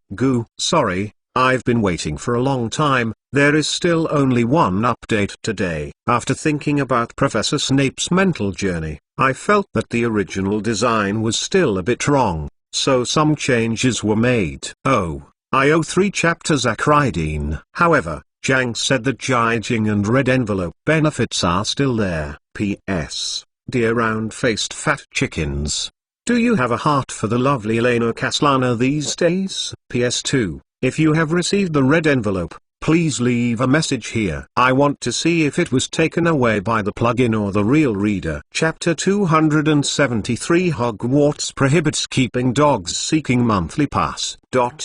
Sorry, I've been waiting for a long time. There is still only one update today. After thinking about Professor Snape's mental journey, I felt that the original design was still a bit wrong, so some changes were made. I owe 3 chapters Acridine. However, Zhang said that Jijing and Red Envelope benefits are still there. P.S. Dear round-faced fat chickens. Do you have a heart for the lovely Elena Caslana these days? PS2. If you have received the red envelope, please leave a message here. I want to see if it was taken away by the plugin or the real reader. Chapter 273 Hogwarts prohibits keeping dogs seeking monthly pass. Dog.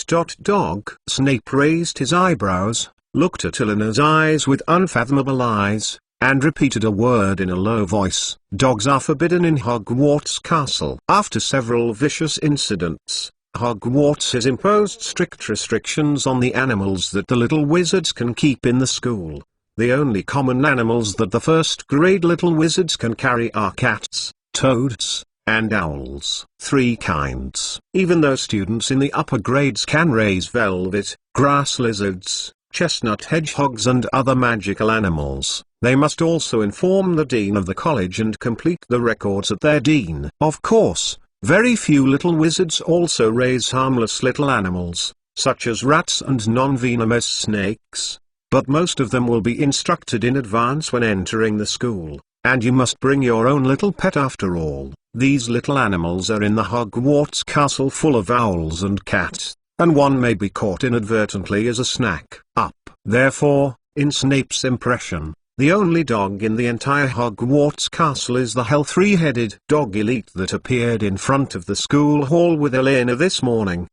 Snape raised his eyebrows, looked at Eleanor's eyes with unfathomable eyes, and repeated a word in a low voice. Dogs are forbidden in Hogwarts Castle. After several vicious incidents, Hogwarts has imposed strict restrictions on the animals that the little wizards can keep in the school. The only common animals that the first-grade little wizards can carry are cats, toads, and owls. 3 kinds. Even though students in the upper grades can raise velvet, grass lizards, chestnut hedgehogs and other magical animals, they must also inform the dean of the college and complete the records at their dean. Of course, very few little wizards also raise harmless little animals, such as rats and non-venomous snakes, but most of them will be instructed in advance when entering the school, and you must bring your own little pet after all. These little animals are in the Hogwarts castle full of owls and cats, and one may be caught inadvertently as a snack. Therefore, in Snape's impression, the only dog in the entire Hogwarts castle is the hell three-headed dog elite that appeared in front of the school hall with Elena this morning.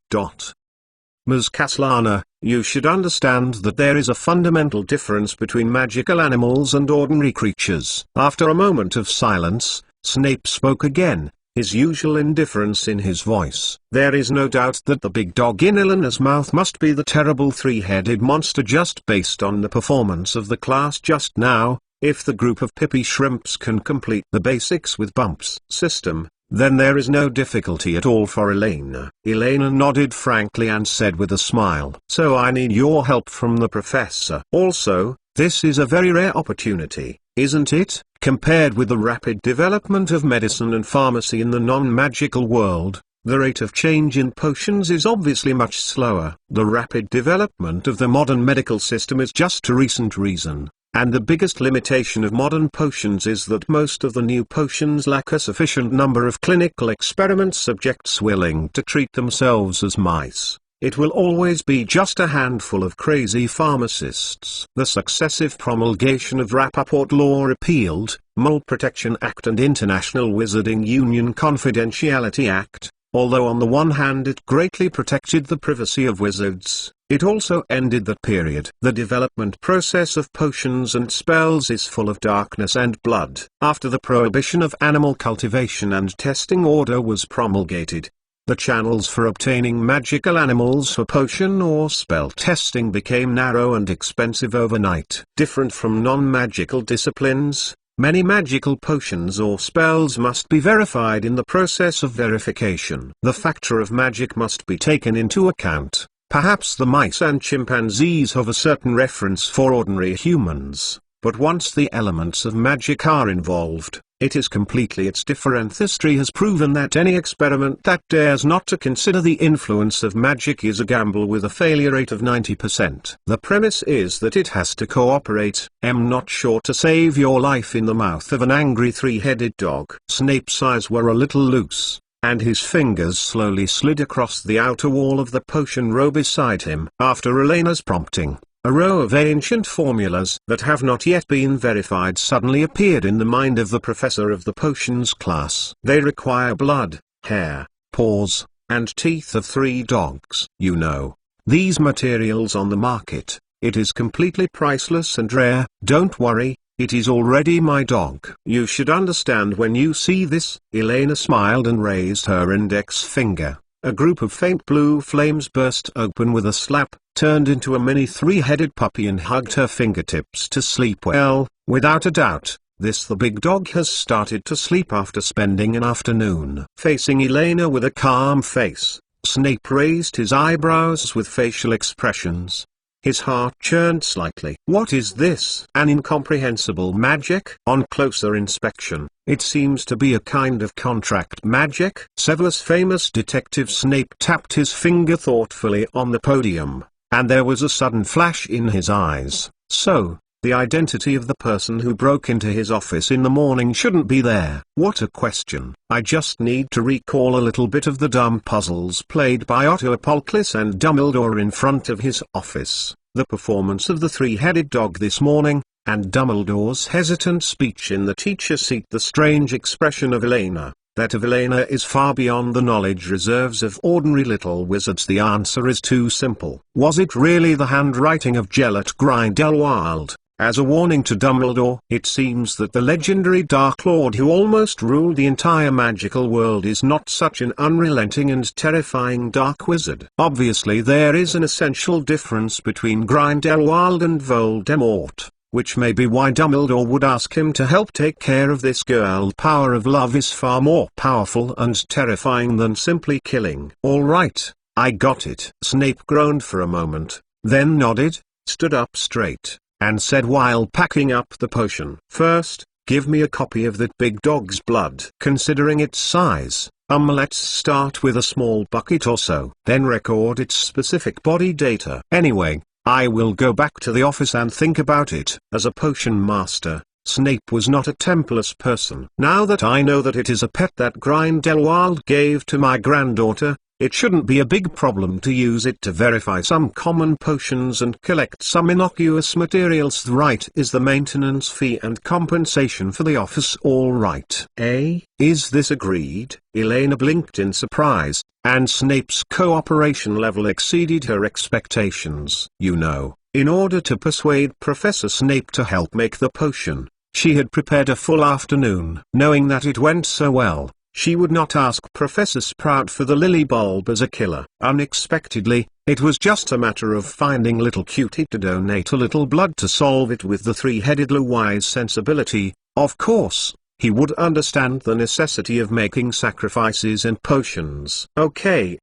Ms. Castellana, you should understand that there is a fundamental difference between magical animals and ordinary creatures. After a moment of silence, Snape spoke again, his usual indifference in his voice. There is no doubt that the big dog in Eleanor's mouth must be the terrible three-headed monster just based on the performance of the class just now. If the group of Pippy Shrimps can complete the basics with Bump's system, then there is no difficulty at all for Elena. Elena nodded frankly and said with a smile, "So I need your help from the professor. Also, this is a very rare opportunity, isn't it? Compared with the rapid development of medicine and pharmacy in the non-magical world, the rate of change in potions is obviously much slower. The rapid development of the modern medical system is just a recent reason. And the biggest limitation of modern potions is that most of the new potions lack a sufficient number of clinical experiment subjects willing to treat themselves as mice. It will always be just a handful of crazy pharmacists." The successive promulgation of Rappaport Law repealed, Mole Protection Act and International Wizarding Union Confidentiality Act. Although on the one hand it greatly protected the privacy of wizards, it also ended that period. The development process of potions and spells is full of darkness and blood. After the prohibition of animal cultivation and testing order was promulgated, the channels for obtaining magical animals for potion or spell testing became narrow and expensive overnight. Different from non-magical disciplines, many magical potions or spells must be verified in the process of verification. The factor of magic must be taken into account. Perhaps the mice and chimpanzees have a certain reference for ordinary humans, but once the elements of magic are involved, it is completely its different. History has proven that any experiment that dares not to consider the influence of magic is a gamble with a failure rate of 90%. The premise is that it has to cooperate. I'm not sure to save your life in the mouth of an angry three-headed dog. Snape's eyes were a little loose, and his fingers slowly slid across the outer wall of the potion row beside him. After Elena's prompting, a row of ancient formulas that have not yet been verified suddenly appeared in the mind of the professor of the potions class. They require blood, hair, paws, and teeth of 3 dogs. You know, these materials on the market. It is completely priceless and rare. Don't worry, it is already my dog. You should understand when you see this. Elena smiled and raised her index finger. A group of faint blue flames burst open with a slap, turned into a mini 3-headed puppy and hugged her fingertips to sleep well. Without a doubt, the big dog has started to sleep after spending an afternoon. Facing Elena with a calm face, Snape raised his eyebrows with facial expressions. His heart churned slightly. What is this? An incomprehensible magic? On closer inspection, it seems to be a kind of contract magic. Severus famous detective. Snape tapped his finger thoughtfully on the podium, and there was a sudden flash in his eyes. So, the identity of the person who broke into his office in the morning shouldn't be there. What a question. I just need to recall a little bit of the dumb puzzles played by Otto Apollocles and Dumbledore in front of his office, the performance of the 3-headed dog this morning, and Dumbledore's hesitant speech in the teacher seat. The strange expression of Elena. That of Elena is far beyond the knowledge reserves of ordinary little wizards. The answer is too simple. Was it really the handwriting of Gellert Grindelwald? As a warning to Dumbledore, it seems that the legendary Dark Lord who almost ruled the entire magical world is not such an unrelenting and terrifying dark wizard. Obviously there is an essential difference between Grindelwald and Voldemort, which may be why Dumbledore would ask him to help take care of this girl. Power of love is far more powerful and terrifying than simply killing. All right, I got it. Snape groaned for a moment, then nodded, stood up straight, and said while packing up the potion, "First, give me a copy of that big dog's blood. Considering its size, let's start with a small bucket or so. Then record its specific body data. Anyway, I will go back to the office and think about it." As a potion master, Snape was not a temperless person. Now that I know that it is a pet that Grindelwald gave to my granddaughter, It shouldn't be a big problem to use it to verify some common potions and collect some innocuous materials. Right, is the maintenance fee and compensation for the office all right? Is this agreed? Elena blinked in surprise, and Snape's cooperation level exceeded her expectations. You know, in order to persuade Professor Snape to help make the potion, she had prepared a full afternoon. Knowing that it went so well, she would not ask Professor Sprout for the lily bulb as a killer. Unexpectedly, it was just a matter of finding little Cutie to donate a little blood to solve it. With the three-headed Luwi's sensibility, of course, he would understand the necessity of making sacrifices and potions. Okay,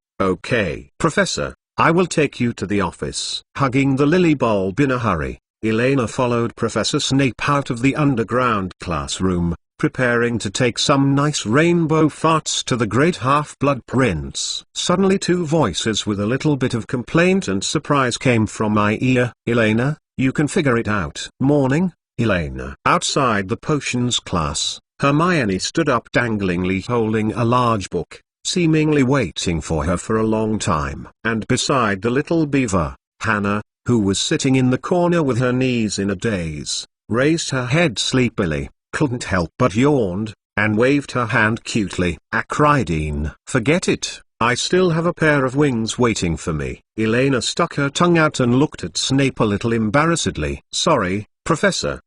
Professor, I will take you to the office. Hugging the lily bulb in a hurry, Elena followed Professor Snape out of the underground classroom, preparing to take some nice rainbow farts to the great Half-Blood Prince. Suddenly two voices with a little bit of complaint and surprise came from my ear. Elena, you can figure it out. Morning, Elena. Outside the potions class, Hermione stood up danglingly holding a large book, seemingly waiting for her for a long time. And beside the little beaver, Hannah, who was sitting in the corner with her knees in a daze, raised her head sleepily, couldn't help but yawned, and waved her hand cutely. Acridine. Forget it, I still have a pair of wings waiting for me. Elena stuck her tongue out and looked at Snape a little embarrassedly. Sorry, Professor,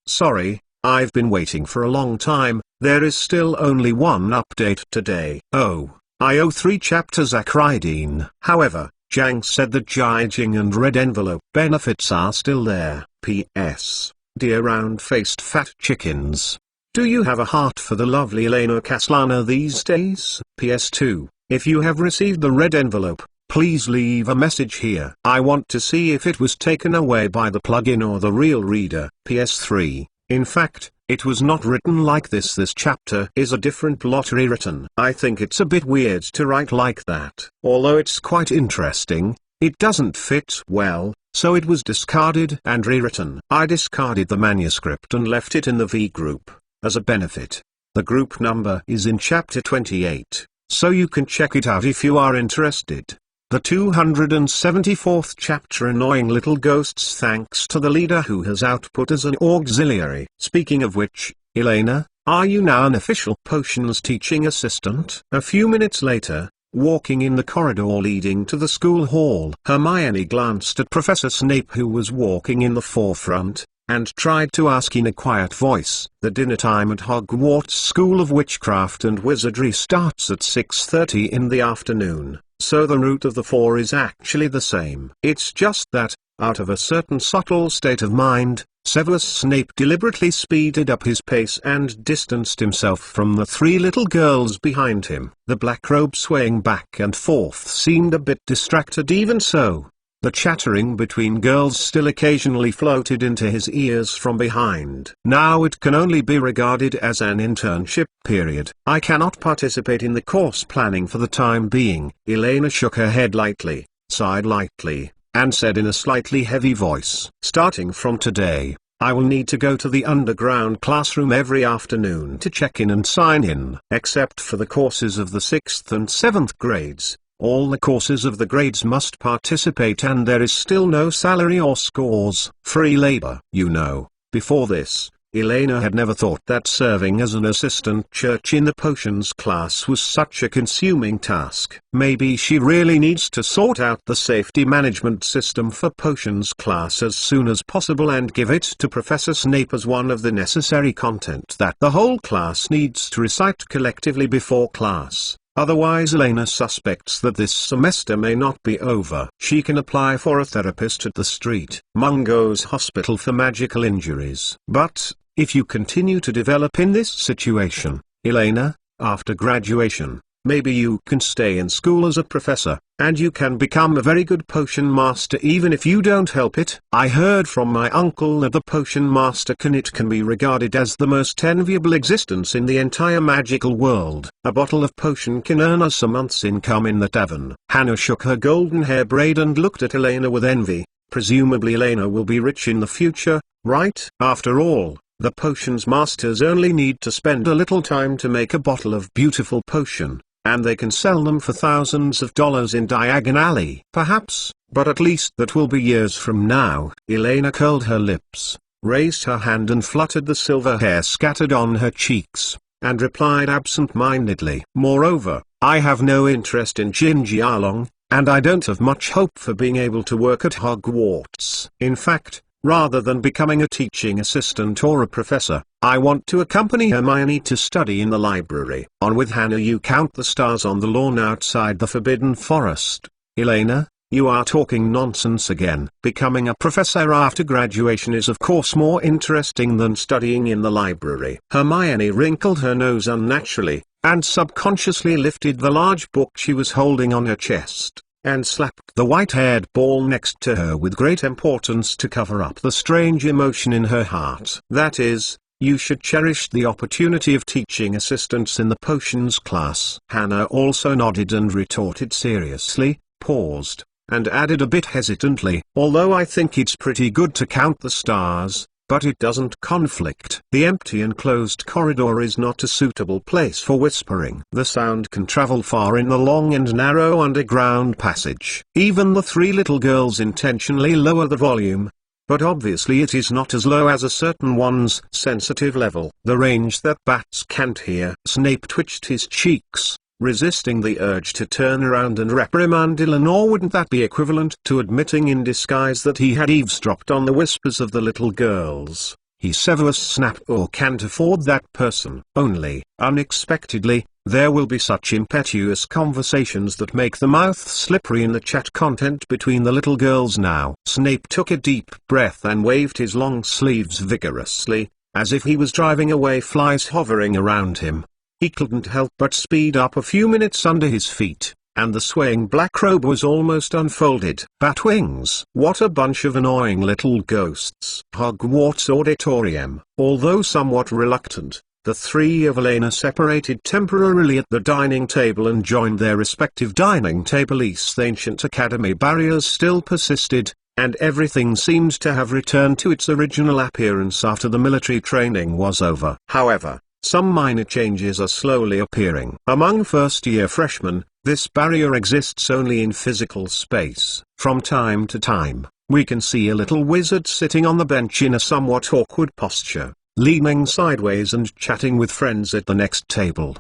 sorry, I've been waiting for a long time. There is still only one update today. Oh, I owe 3 chapters Acridine. However, Jang said that Jijing and Red Envelope benefits are still there. P.S. Dear round-faced fat chickens, do you have a heart for the lovely Elena Caslana these days? PS2, if you have received the red envelope, please leave a message here. I want to see if it was taken away by the plugin or the real reader. PS3, in fact, it was not written like this. This chapter is a different lottery written. I think it's a bit weird to write like that. Although it's quite interesting, it doesn't fit well, so it was discarded and rewritten. I discarded the manuscript and left it in the V group, as a benefit. The group number is in chapter 28, so you can check it out if you are interested. The 274th chapter, Annoying Little Ghosts, thanks to the leader who has output as an auxiliary. Speaking of which, Elena, are you now an official potions teaching assistant? A few minutes later, walking in the corridor leading to the school hall, Hermione glanced at Professor Snape, who was walking in the forefront, and tried to ask in a quiet voice. The dinner time at Hogwarts School of Witchcraft and Wizardry starts at 6:30 in the afternoon, so the root of the 4 is actually the same. It's just that, out of a certain subtle state of mind, Severus Snape deliberately speeded up his pace and distanced himself from the 3 little girls behind him. The black robe swaying back and forth seemed a bit distracted. Even so, the chattering between girls still occasionally floated into his ears from behind. Now it can only be regarded as an internship period. I cannot participate in the course planning for the time being. Elena shook her head lightly, sighed lightly, and said in a slightly heavy voice, starting from today, I will need to go to the underground classroom every afternoon to check in and sign in. Except for the courses of the 6th and 7th grades, all the courses of the grades must participate, and there is still no salary or scores. Free labor. You know, before this, Elena had never thought that serving as an assistant church in the potions class was such a consuming task. Maybe she really needs to sort out the safety management system for potions class as soon as possible and give it to Professor Snape as one of the necessary content that the whole class needs to recite collectively before class. Otherwise, Elena suspects that this semester may not be over. She can apply for a therapist at the Street Mungo's Hospital for Magical Injuries. But, if you continue to develop in this situation, Elena, after graduation, maybe you can stay in school as a professor, and you can become a very good potion master even if you don't help it. I heard from my uncle that the potion master can be regarded as the most enviable existence in the entire magical world. A bottle of potion can earn us a month's income in the tavern. Hannah shook her golden hair braid and looked at Elena with envy. Presumably Elena will be rich in the future, right? After all, the potions masters only need to spend a little time to make a bottle of beautiful potion, and they can sell them for thousands of dollars in Diagon Alley. Perhaps, but at least that will be years from now. Elena curled her lips, raised her hand and fluttered the silver hair scattered on her cheeks, and replied absent-mindedly, "Moreover, I have no interest in Jinjialong, and I don't have much hope for being able to work at Hogwarts. In fact, rather than becoming a teaching assistant or a professor, I want to accompany Hermione to study in the library." On with Hannah. You count the stars on the lawn outside the Forbidden Forest. Elena, you are talking nonsense again. Becoming a professor after graduation is of course more interesting than studying in the library. Hermione wrinkled her nose unnaturally, and subconsciously lifted the large book she was holding on her chest, and slapped the white-haired ball next to her with great importance to cover up the strange emotion in her heart. "That is, you should cherish the opportunity of teaching assistants in the potions class." Hannah also nodded and retorted seriously, paused, and added a bit hesitantly, "Although I think it's pretty good to count the stars, but it doesn't conflict. The empty and closed corridor is not a suitable place for whispering. The sound can travel far in the long and narrow underground passage." Even the three little girls intentionally lower the volume, but obviously it is not as low as a certain one's sensitive level. "The range that bats can't hear." Snape twitched his cheeks, resisting the urge to turn around and reprimand Eleanor. Wouldn't that be equivalent to admitting in disguise that he had eavesdropped on the whispers of the little girls? He Severus Snape or can't afford that person. Only, unexpectedly, there will be such impetuous conversations that make the mouth slippery in the chat content between the little girls now. Snape took a deep breath and waved his long sleeves vigorously, as if he was driving away flies hovering around him. He couldn't help but speed up a few minutes under his feet, and the swaying black robe was almost unfolded. "Batwings! What a bunch of annoying little ghosts." Hogwarts Auditorium. Although somewhat reluctant, the three of Elena separated temporarily at the dining table and joined their respective dining tables. The ancient academy barriers still persisted, and everything seemed to have returned to its original appearance after the military training was over. However, some minor changes are slowly appearing. Among first-year freshmen, this barrier exists only in physical space. From time to time, we can see a little wizard sitting on the bench in a somewhat awkward posture, leaning sideways and chatting with friends at the next table.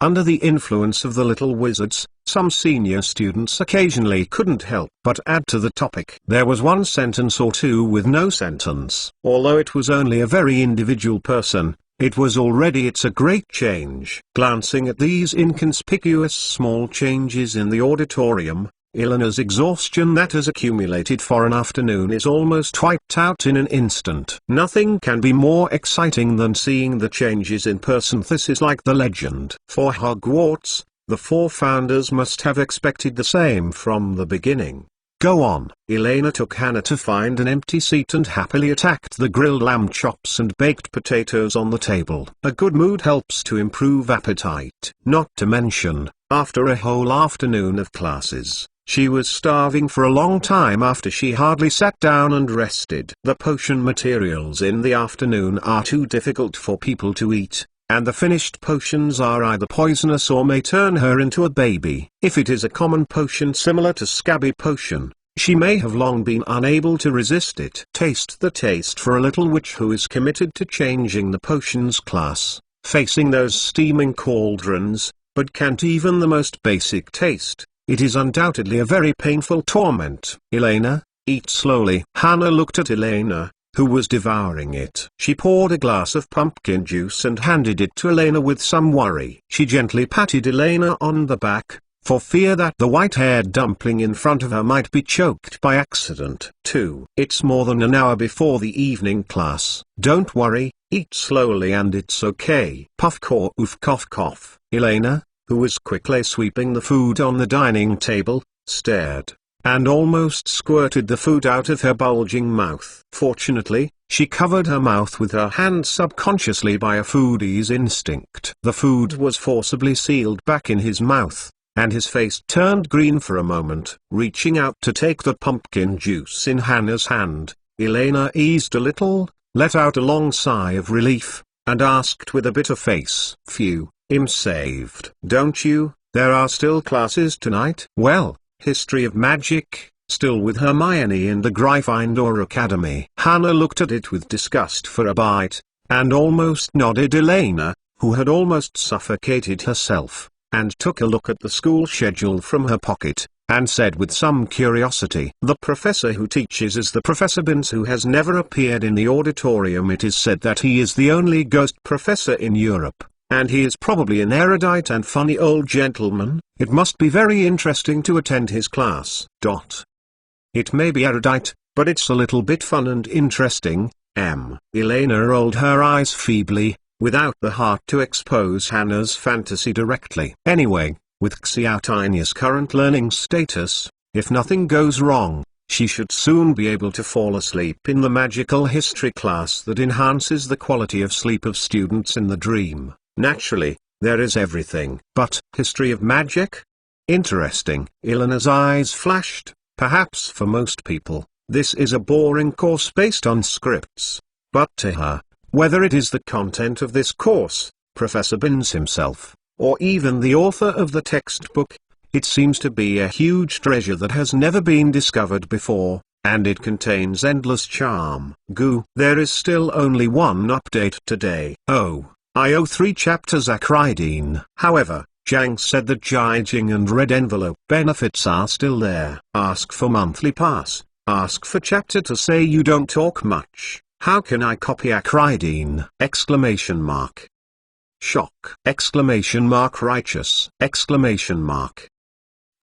Under the influence of the little wizards, some senior students occasionally couldn't help but add to the topic. There was one sentence or two with no sentence. Although it was only a very individual person, it's a great change. Glancing at these inconspicuous small changes in the auditorium, Eleanor's exhaustion that has accumulated for an afternoon is almost wiped out in an instant. Nothing can be more exciting than seeing the changes in person. This is like the legend. For Hogwarts, the four founders must have expected the same from the beginning. "Go on." Elena took Hannah to find an empty seat and happily attacked the grilled lamb chops and baked potatoes on the table. A good mood helps to improve appetite. Not to mention, after a whole afternoon of classes, she was starving for a long time after she hardly sat down and rested. The potion materials in the afternoon are too difficult for people to eat, and the finished potions are either poisonous or may turn her into a baby. If it is a common potion similar to Scabby Potion, she may have long been unable to resist it. Taste the taste for a little witch who is committed to changing the potions class, facing those steaming cauldrons, but can't even the most basic taste. It is undoubtedly a very painful torment. "Elena, eat slowly." Hannah looked at Elena, who was devouring it. She poured a glass of pumpkin juice and handed it to Elena with some worry. She gently patted Elena on the back, for fear that the white-haired dumpling in front of her might be choked by accident. "It's more than an hour before the evening class. Don't worry, eat slowly and it's okay." Puff cough cough cough. Elena, who was quickly sweeping the food on the dining table, stared, and almost squirted the food out of her bulging mouth. Fortunately, she covered her mouth with her hand subconsciously by a foodie's instinct. The food was forcibly sealed back in his mouth, and his face turned green for a moment. Reaching out to take the pumpkin juice in Hannah's hand, Elena eased a little, let out a long sigh of relief, and asked with a bitter face, "Phew, I'm saved. Don't you? There are still classes tonight? Well, History of Magic, still with Hermione in the Gryffindor Academy. Hannah looked at it with disgust for a bite, and almost nodded. Elena, who had almost suffocated herself, and took a look at the school schedule from her pocket, and said with some curiosity, "The professor who teaches is the Professor Binns, who has never appeared in the auditorium. It is said that he is the only ghost professor in Europe, and he is probably an erudite and funny old gentleman. It must be very interesting to attend his class. It may be erudite, but it's a little bit fun and interesting." Elena rolled her eyes feebly, without the heart to expose Hannah's fantasy directly. Anyway, with Xiaotinia's current learning status, if nothing goes wrong, she should soon be able to fall asleep in the magical history class that enhances the quality of sleep of students in the dream. Naturally, there is everything. But history of magic? Interesting. Elena's eyes flashed. Perhaps for most people, this is a boring course based on scripts. But to her, whether it is the content of this course, Professor Binns himself, or even the author of the textbook, it seems to be a huge treasure that has never been discovered before, and it contains endless charm. There is still only one update today. I owe 3 chapters Acridine. However, Zhang said that Jijing and Red Envelope benefits are still there. Ask for monthly pass. Ask for chapter to say you don't talk much. How can I copy Acridine? Exclamation mark. Shock! Exclamation mark. Righteous! Exclamation mark.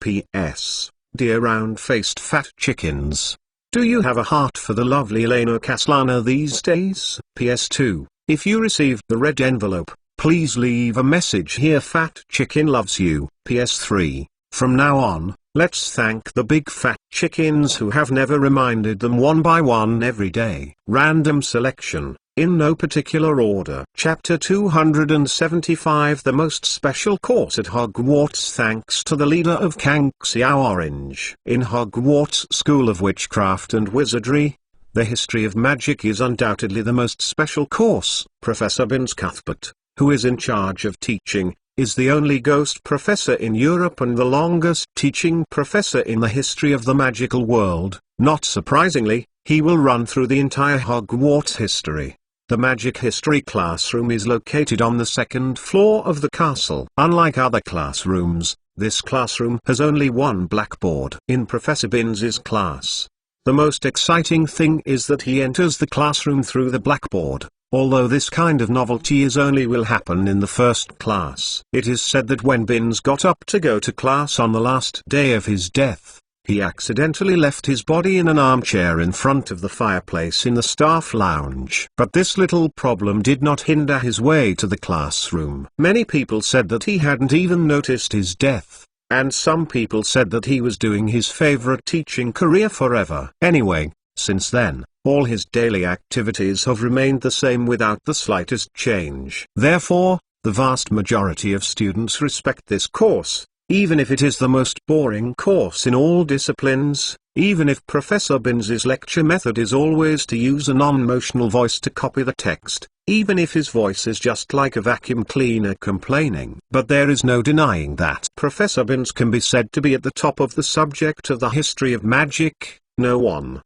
P.S. Dear round-faced fat chickens, do you have a heart for the lovely Elena Kaslana these days? PS2. If you received the red envelope, please leave a message here. Fat chicken loves you. PS3. From now on, let's thank the big fat chickens who have never reminded them one by one every day. Random selection, in no particular order. Chapter 275, The Most Special Course at Hogwarts. Thanks to the leader of Kang Xiao Orange. In Hogwarts School of Witchcraft and Wizardry, the history of magic is undoubtedly the most special course. Professor Binns Cuthbert, who is in charge of teaching, is the only ghost professor in Europe and the longest teaching professor in the history of the magical world. Not surprisingly, he will run through the entire Hogwarts history. The magic history classroom is located on the 2nd floor of the castle. Unlike other classrooms, this classroom has only one blackboard. In Professor Binns's class, the most exciting thing is that he enters the classroom through the blackboard. Although this kind of novelty will happen in the first class. It is said that when Binns got up to go to class on the last day of his death, he accidentally left his body in an armchair in front of the fireplace in the staff lounge. But this little problem did not hinder his way to the classroom. Many people said that he hadn't even noticed his death, and some people said that he was doing his favorite teaching career forever. Anyway, since then, all his daily activities have remained the same without the slightest change. Therefore, the vast majority of students respect this course, even if it is the most boring course in all disciplines, even if Professor Binns's lecture method is always to use a non-emotional voice to copy the text, even if his voice is just like a vacuum cleaner complaining. But there is no denying that Professor Binns can be said to be at the top of the subject of the history of magic. No one,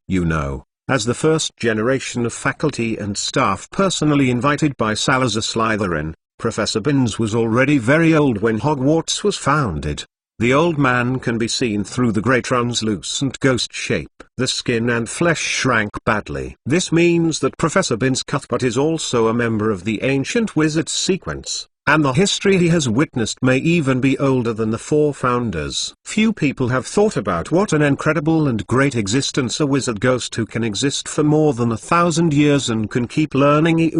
as the first generation of faculty and staff personally invited by Salazar Slytherin, Professor Binns was already very old when Hogwarts was founded. The old man can be seen through the grey translucent ghost shape. The skin and flesh shrank badly. This means that Professor Binns Cuthbert is also a member of the ancient wizard sequence, and the history he has witnessed may even be older than the 4 founders. Few people have thought about what an incredible and great existence a wizard ghost who can exist for more than 1,000 years and can keep learning.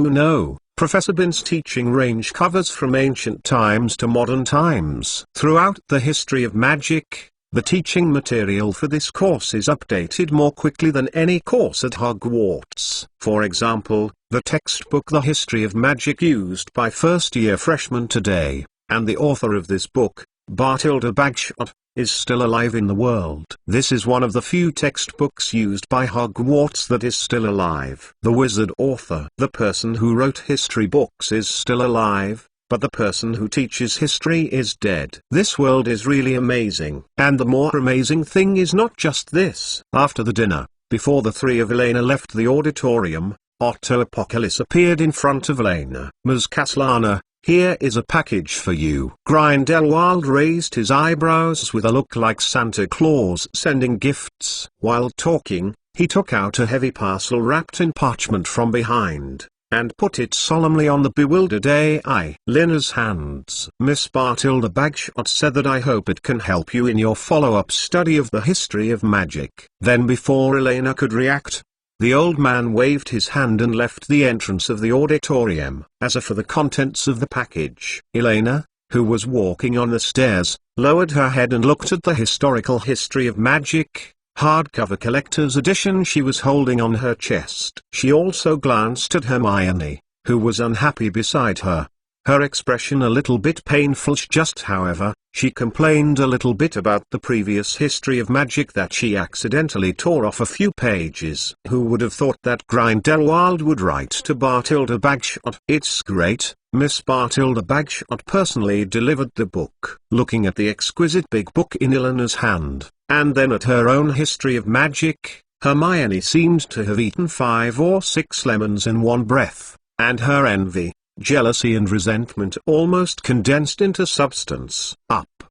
Professor Binns' teaching range covers from ancient times to modern times. Throughout the history of magic, the teaching material for this course is updated more quickly than any course at Hogwarts. For example, the textbook The History of Magic used by first-year freshmen today, and the author of this book, Bartilda Bagshot, is still alive in the world. This is one of the few textbooks used by Hogwarts that is still alive. The wizard author, the person who wrote history books, is still alive, but the person who teaches history is dead. This world is really amazing. And the more amazing thing is not just this. After the dinner, before the three of Elena left the auditorium, Otto Apocalypse appeared in front of Elena. "Ms. Kaslana, here is a package for you." Grindelwald raised his eyebrows with a look like Santa Claus sending gifts. While talking, he took out a heavy parcel wrapped in parchment from behind, and put it solemnly on the bewildered Elena's hands. "Miss Bartilda Bagshot said that I hope it can help you in your follow-up study of the history of magic." Then before Elena could react, the old man waved his hand and left the entrance of the auditorium. As for the contents of the package, Elena, who was walking on the stairs, lowered her head and looked at the historical history of magic hardcover collector's edition she was holding on her chest. She also glanced at Hermione, who was unhappy beside her, her expression a little bit painful. However, she complained a little bit about the previous history of magic that she accidentally tore off a few pages. Who would have thought that Grindelwald would write to Bartilda Bagshot? "It's great." Miss Bartilda Bagshot personally delivered the book. Looking at the exquisite big book in Elena's hand, and then at her own history of magic, Hermione seemed to have eaten 5 or 6 lemons in one breath, and her envy, jealousy and resentment almost condensed into substance.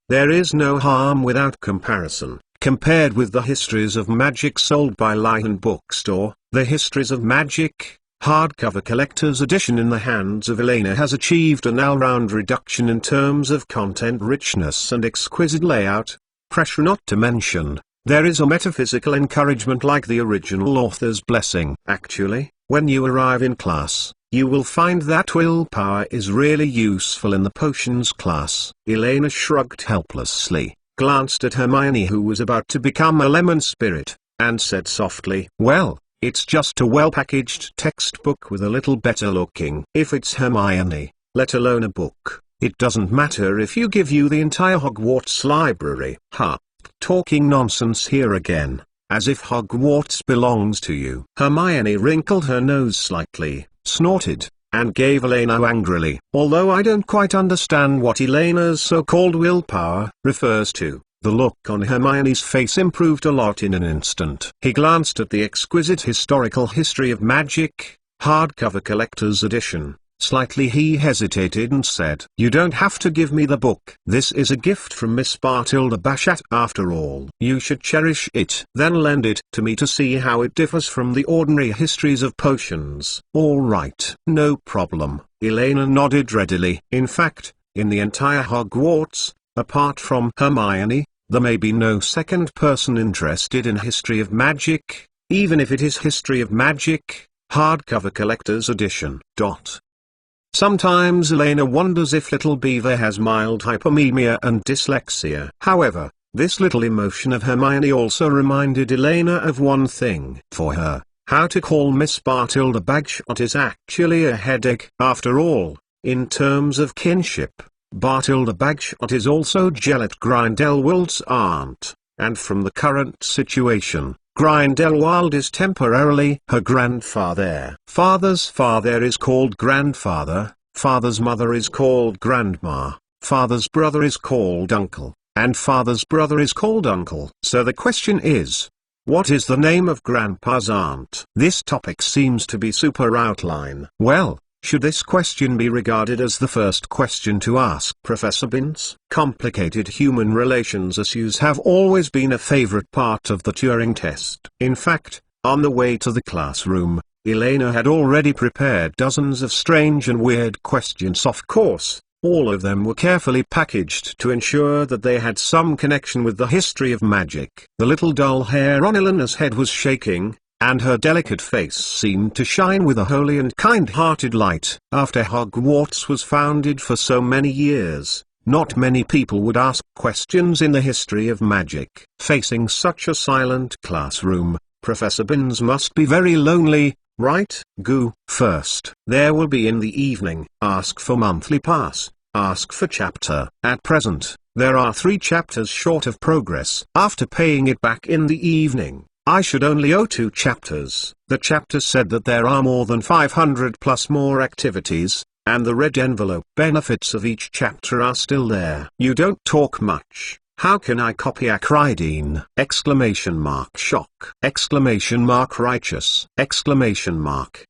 There is no harm without comparison. Compared with the histories of magic sold by Lion Bookstore, the histories of magic hardcover collector's edition in the hands of Elena has achieved an all-round reduction in terms of content richness and exquisite layout. Pressure not to mention, there is a metaphysical encouragement like the original author's blessing. Actually, when you arrive in class, you will find that willpower is really useful in the potions class. Elena shrugged helplessly, glanced at Hermione who was about to become a lemon spirit, and said softly, "Well, it's just a well-packaged textbook with a little better looking." If it's Hermione, let alone a book, it doesn't matter if you give you the entire Hogwarts library. Talking nonsense here again, as if Hogwarts belongs to you. Hermione wrinkled her nose slightly, snorted, and gave Elena angrily. "Although I don't quite understand what Elena's so-called willpower refers to." The look on Hermione's face improved a lot in an instant. He glanced at the exquisite historical history of magic hardcover collector's edition. Slightly he hesitated and said, "You don't have to give me the book. This is a gift from Miss Bartilda Bagshot. After all, you should cherish it. Then lend it to me to see how it differs from the ordinary histories of potions." "All right, no problem." Elena nodded readily. In fact, in the entire Hogwarts, apart from Hermione, there may be no second person interested in history of magic, even if it is history of magic hardcover collector's edition. Sometimes Elena wonders if little Beaver has mild hypomemia and dyslexia. However, this little emotion of Hermione also reminded Elena of one thing. For her, how to call Miss Bartilda Bagshot is actually a headache. After all, in terms of kinship, Bartilda Bagshot is also Gellet Grindelwald's aunt, and from the current situation, Grindelwald is temporarily her grandfather. Father's father is called grandfather, father's mother is called grandma, father's brother is called uncle, and father's brother is called uncle. So the question is, what is the name of grandpa's aunt? This topic seems to be super outline. Well, should this question be regarded as the first question to ask Professor Binns? Complicated human relations issues have always been a favorite part of the Turing test. In fact, on the way to the classroom, Elena had already prepared dozens of strange and weird questions. Of course, all of them were carefully packaged to ensure that they had some connection with the history of magic. The little dull hair on Elena's head was shaking, and her delicate face seemed to shine with a holy and kind-hearted light. After Hogwarts was founded for so many years, not many people would ask questions in the history of magic. Facing such a silent classroom, Professor Binns must be very lonely, right? Go first. There will be in the evening. Ask for monthly pass. Ask for chapter. At present, there are 3 chapters short of progress. After paying it back in the evening, I should only owe 2 chapters. The chapter said that there are more than 500 plus more activities, and the red envelope benefits of each chapter are still there. You don't talk much. How can I copy acridine? Exclamation mark shock. Exclamation mark righteous. Exclamation mark.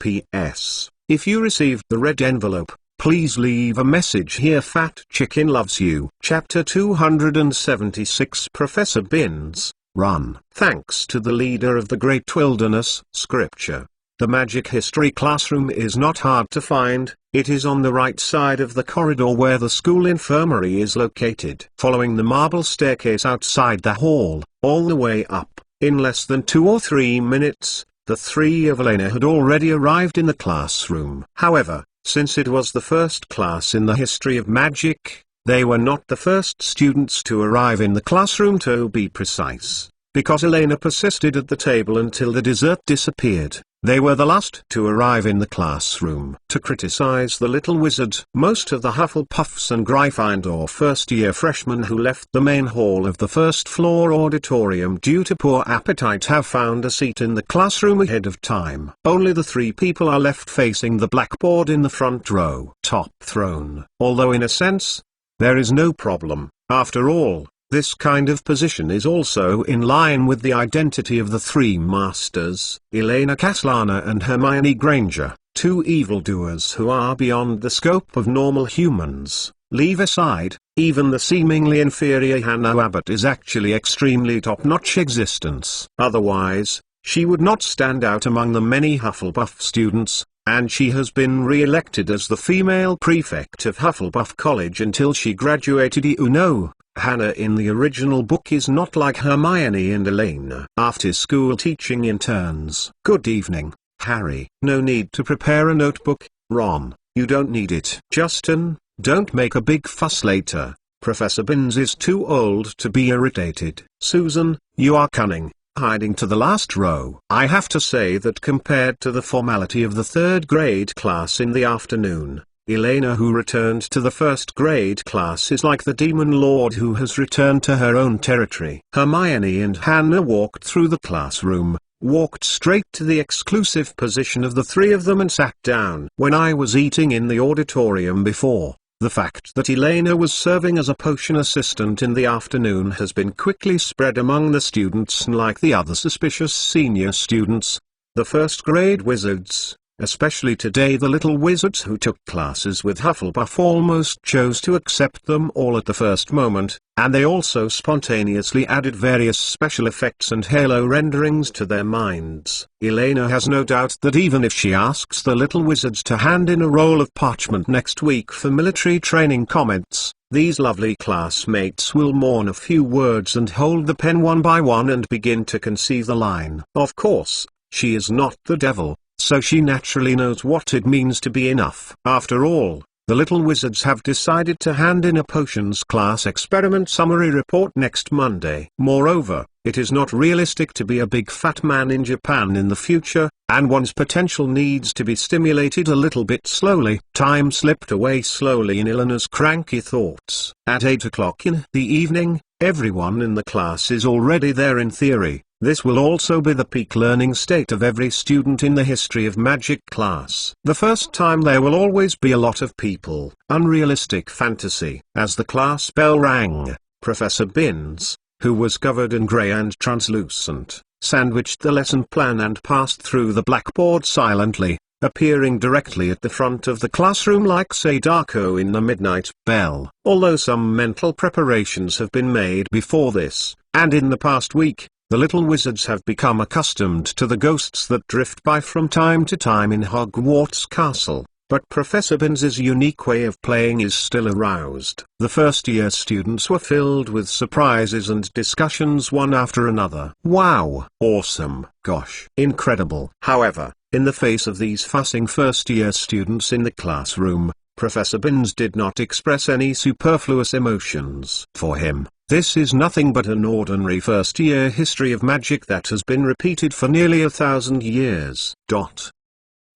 P.S. If you received the red envelope, please leave a message here. Fat Chicken loves you. Chapter 276 Professor Binns, Run. Thanks to the leader of the Great Wilderness, Scripture. The magic history classroom is not hard to find. It is on the right side of the corridor where the school infirmary is located. Following the marble staircase outside the hall, all the way up, in less than 2 or 3 minutes, the three of Elena had already arrived in the classroom. However, since it was the first class in the history of magic, they were not the first students to arrive in the classroom, to be precise. Because Elena persisted at the table until the dessert disappeared, they were the last to arrive in the classroom. To criticize the little wizard, most of the Hufflepuffs and Gryffindor first-year freshmen who left the main hall of the first-floor auditorium due to poor appetite have found a seat in the classroom ahead of time. Only the 3 people are left facing the blackboard in the front row, top throne. Although in a sense, there is no problem. After all, this kind of position is also in line with the identity of the 3 masters, Elena Caslana and Hermione Granger, 2 evildoers who are beyond the scope of normal humans. Leave aside, even the seemingly inferior Hannah Abbott is actually extremely top-notch existence. Otherwise, she would not stand out among the many Hufflepuff students, and she has been re-elected as the female prefect of Hufflepuff College until she graduated. You know, Hannah in the original book is not like Hermione and Elena. After-school teaching interns. Good evening, Harry. No need to prepare a notebook, Ron. You don't need it. Justin, don't make a big fuss later. Professor Binns is too old to be irritated. Susan, you are cunning, hiding to the last row. I have to say that compared to the formality of the 3rd grade class in the afternoon, Elena, who returned to the 1st grade class, is like the demon lord who has returned to her own territory. Hermione and Hannah walked through the classroom, walked straight to the exclusive position of the 3 of them and sat down. When I was eating in the auditorium before, the fact that Elena was serving as a potion assistant in the afternoon has been quickly spread among the students, and like the other suspicious senior students, the 1st grade wizards, especially today the little wizards who took classes with Hufflepuff, almost chose to accept them all at the first moment, and they also spontaneously added various special effects and halo renderings to their minds. Elena has no doubt that even if she asks the little wizards to hand in a roll of parchment next week for military training comments, these lovely classmates will mourn a few words and hold the pen one by one and begin to conceive the line. Of course, she is not the devil, so she naturally knows what it means to be enough. After all, the little wizards have decided to hand in a potions class experiment summary report next Monday. Moreover, it is not realistic to be a big fat man in Japan in the future, and one's potential needs to be stimulated a little bit slowly. Time slipped away slowly in Eleanor's cranky thoughts. At 8 o'clock in the evening, everyone in the class is already there in theory. This will also be the peak learning state of every student in the history of magic class. The first time there will always be a lot of people. Unrealistic fantasy. As the class bell rang, Professor Binns, who was covered in grey and translucent, sandwiched the lesson plan and passed through the blackboard silently, appearing directly at the front of the classroom like Sadako in the Midnight Bell. Although some mental preparations have been made before this, and in the past week, the little wizards have become accustomed to the ghosts that drift by from time to time in Hogwarts Castle, but Professor Binns's unique way of playing is still aroused. The first-year students were filled with surprises and discussions one after another. Wow! Awesome! Gosh! Incredible! However, in the face of these fussing first-year students in the classroom, Professor Binns did not express any superfluous emotions. For him, this is nothing but an ordinary first-year history of magic that has been repeated for nearly 1,000 years.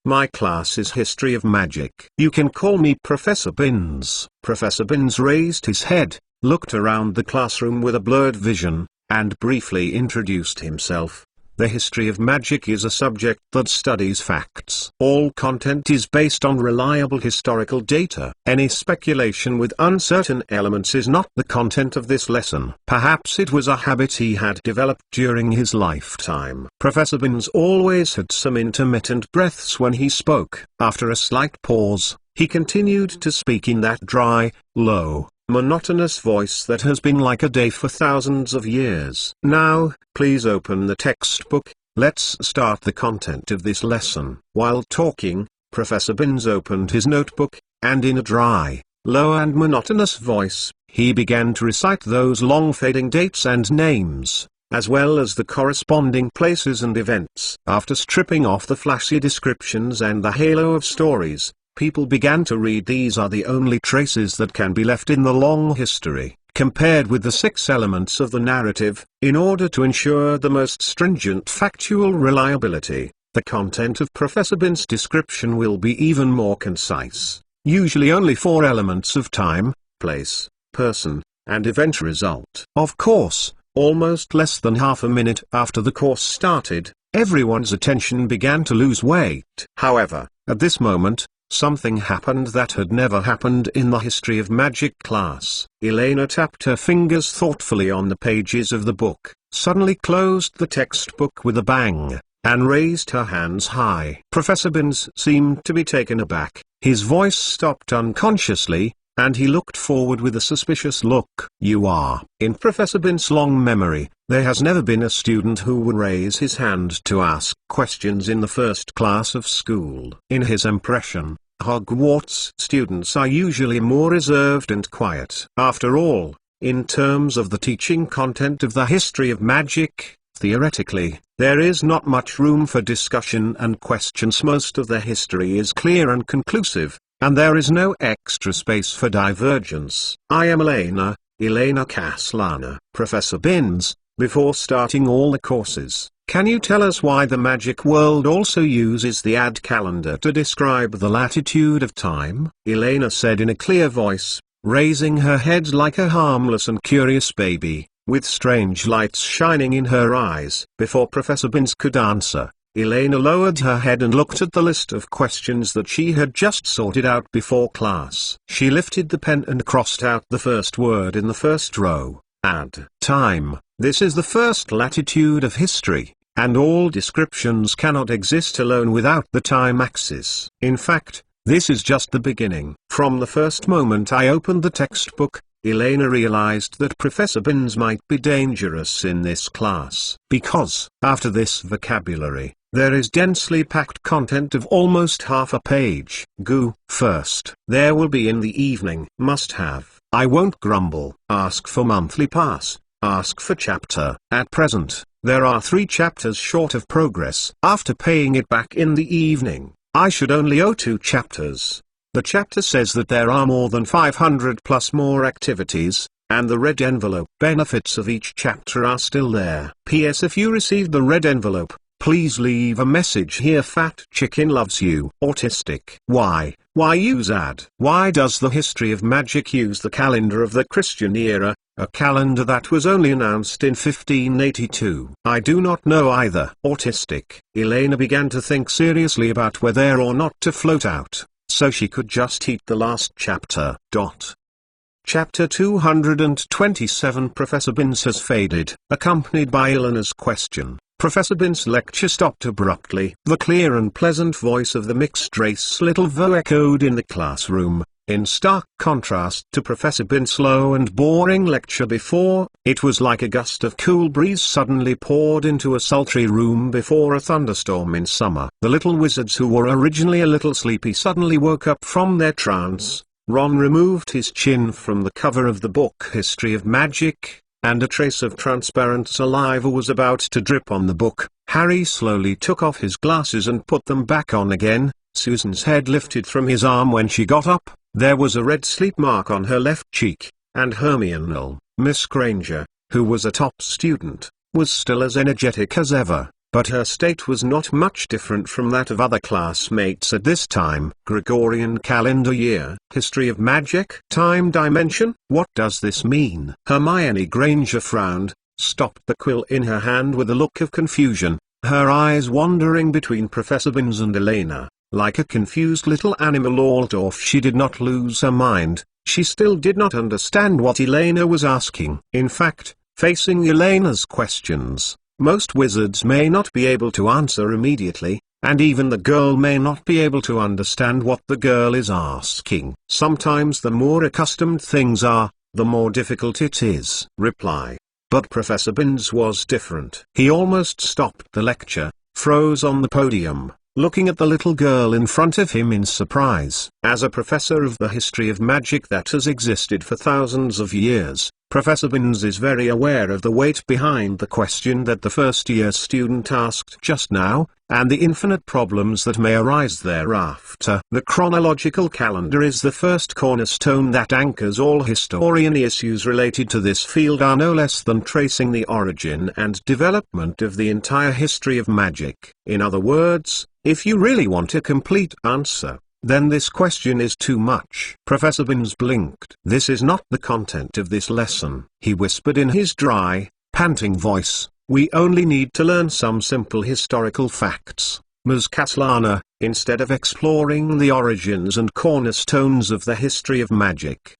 My class is History of Magic. You can call me Professor Binns. Professor Binns raised his head, looked around the classroom with a blurred vision, and briefly introduced himself. The history of magic is a subject that studies facts. All content is based on reliable historical data. Any speculation with uncertain elements is not the content of this lesson. Perhaps it was a habit he had developed during his lifetime. Professor Binns always had some intermittent breaths when he spoke. After a slight pause, he continued to speak in that dry, low, monotonous voice that has been like a day for thousands of years. Now, please open the textbook. Let's start the content of this lesson. While talking, Professor Binns opened his notebook, and in a dry, low and monotonous voice, he began to recite those long fading dates and names, as well as the corresponding places and events. After stripping off the flashy descriptions and the halo of stories, people began to read. These are the only traces that can be left in the long history, compared with the 6 elements of the narrative. In order to ensure the most stringent factual reliability, the content of Professor Binns' description will be even more concise. Usually only 4 elements of time, place, person, and event result. Of course, almost less than half a minute after the course started, everyone's attention began to lose weight. However, at this moment, something happened that had never happened in the history of magic class. Elena tapped her fingers thoughtfully on the pages of the book, suddenly closed the textbook with a bang, and raised her hands high. Professor Binns seemed to be taken aback. His voice stopped unconsciously, and he looked forward with a suspicious look. You are. In Professor Binns' long memory, there has never been a student who would raise his hand to ask questions in the first class of school. In his impression, Hogwarts students are usually more reserved and quiet. After all, in terms of the teaching content of the history of magic, theoretically, there is not much room for discussion and questions. Most of the history is clear and conclusive, and there is no extra space for divergence. I am Elena Kaslana. Professor Binns, before starting all the courses, can you tell us why the magic world also uses the ad calendar to describe the latitude of time? Elena said in a clear voice, raising her head like a harmless and curious baby, with strange lights shining in her eyes. Before Professor Binns could answer, Elena lowered her head and looked at the list of questions that she had just sorted out before class. She lifted the pen and crossed out the first word in the first row. Add time. This is the first latitude of history, and all descriptions cannot exist alone without the time axis. In fact, this is just the beginning. From the first moment I opened the textbook, Elena realized that Professor Binns might be dangerous in this class. Because, after this vocabulary, there is densely packed content of almost half a page. Go first. There will be in the evening. Must have. I won't grumble. Ask for monthly pass. Ask for chapter. At present, there are 3 chapters short of progress. After paying it back in the evening, I should only owe 2 chapters. The chapter says that there are more than 500 plus more activities, and the red envelope benefits of each chapter are still there. P.S. If you received the red envelope, please leave a message here. Fat Chicken loves you. Autistic. Why use ad? Why does the history of magic use the calendar of the Christian era, a calendar that was only announced in 1582? I do not know either. Autistic. Elena began to think seriously about whether or not to float out, so she could just eat the last chapter. Chapter 227. Professor Binns has faded, accompanied by Elena's question. Professor Binns' lecture stopped abruptly. The clear and pleasant voice of the mixed-race little Vo echoed in the classroom, in stark contrast to Professor Binns' slow and boring lecture before. It was like a gust of cool breeze suddenly poured into a sultry room before a thunderstorm in summer. The little wizards who were originally a little sleepy suddenly woke up from their trance. Ron removed his chin from the cover of the book History of Magic, and a trace of transparent saliva was about to drip on the book. Harry slowly took off his glasses and put them back on again. Susan's head lifted from his arm when she got up. There was a red sleep mark on her left cheek, and Hermione, Miss Granger, who was a top student, was still as energetic as ever, but her state was not much different from that of other classmates at this time. Gregorian calendar year, history of magic, time dimension, what does this mean? Hermione Granger frowned, stopped the quill in her hand with a look of confusion, her eyes wandering between Professor Binns and Elena, like a confused little animal. Although she did not lose her mind, she still did not understand what Elena was asking. In fact, facing Elena's questions, most wizards may not be able to answer immediately, and even the girl may not be able to understand what the girl is asking. Sometimes the more accustomed things are, the more difficult it is. Reply. But Professor Binns was different. He almost stopped the lecture, froze on the podium, looking at the little girl in front of him in surprise. As a professor of the history of magic that has existed for thousands of years, Professor Binns is very aware of the weight behind the question that the first-year student asked just now, and the infinite problems that may arise thereafter. The chronological calendar is the first cornerstone that anchors all historian issues related to this field are no less than tracing the origin and development of the entire history of magic. In other words, if you really want a complete answer, then this question is too much. Professor Binns blinked. This is not the content of this lesson, he whispered in his dry, panting voice. We only need to learn some simple historical facts, Ms. Kaslana, instead of exploring the origins and cornerstones of the history of magic.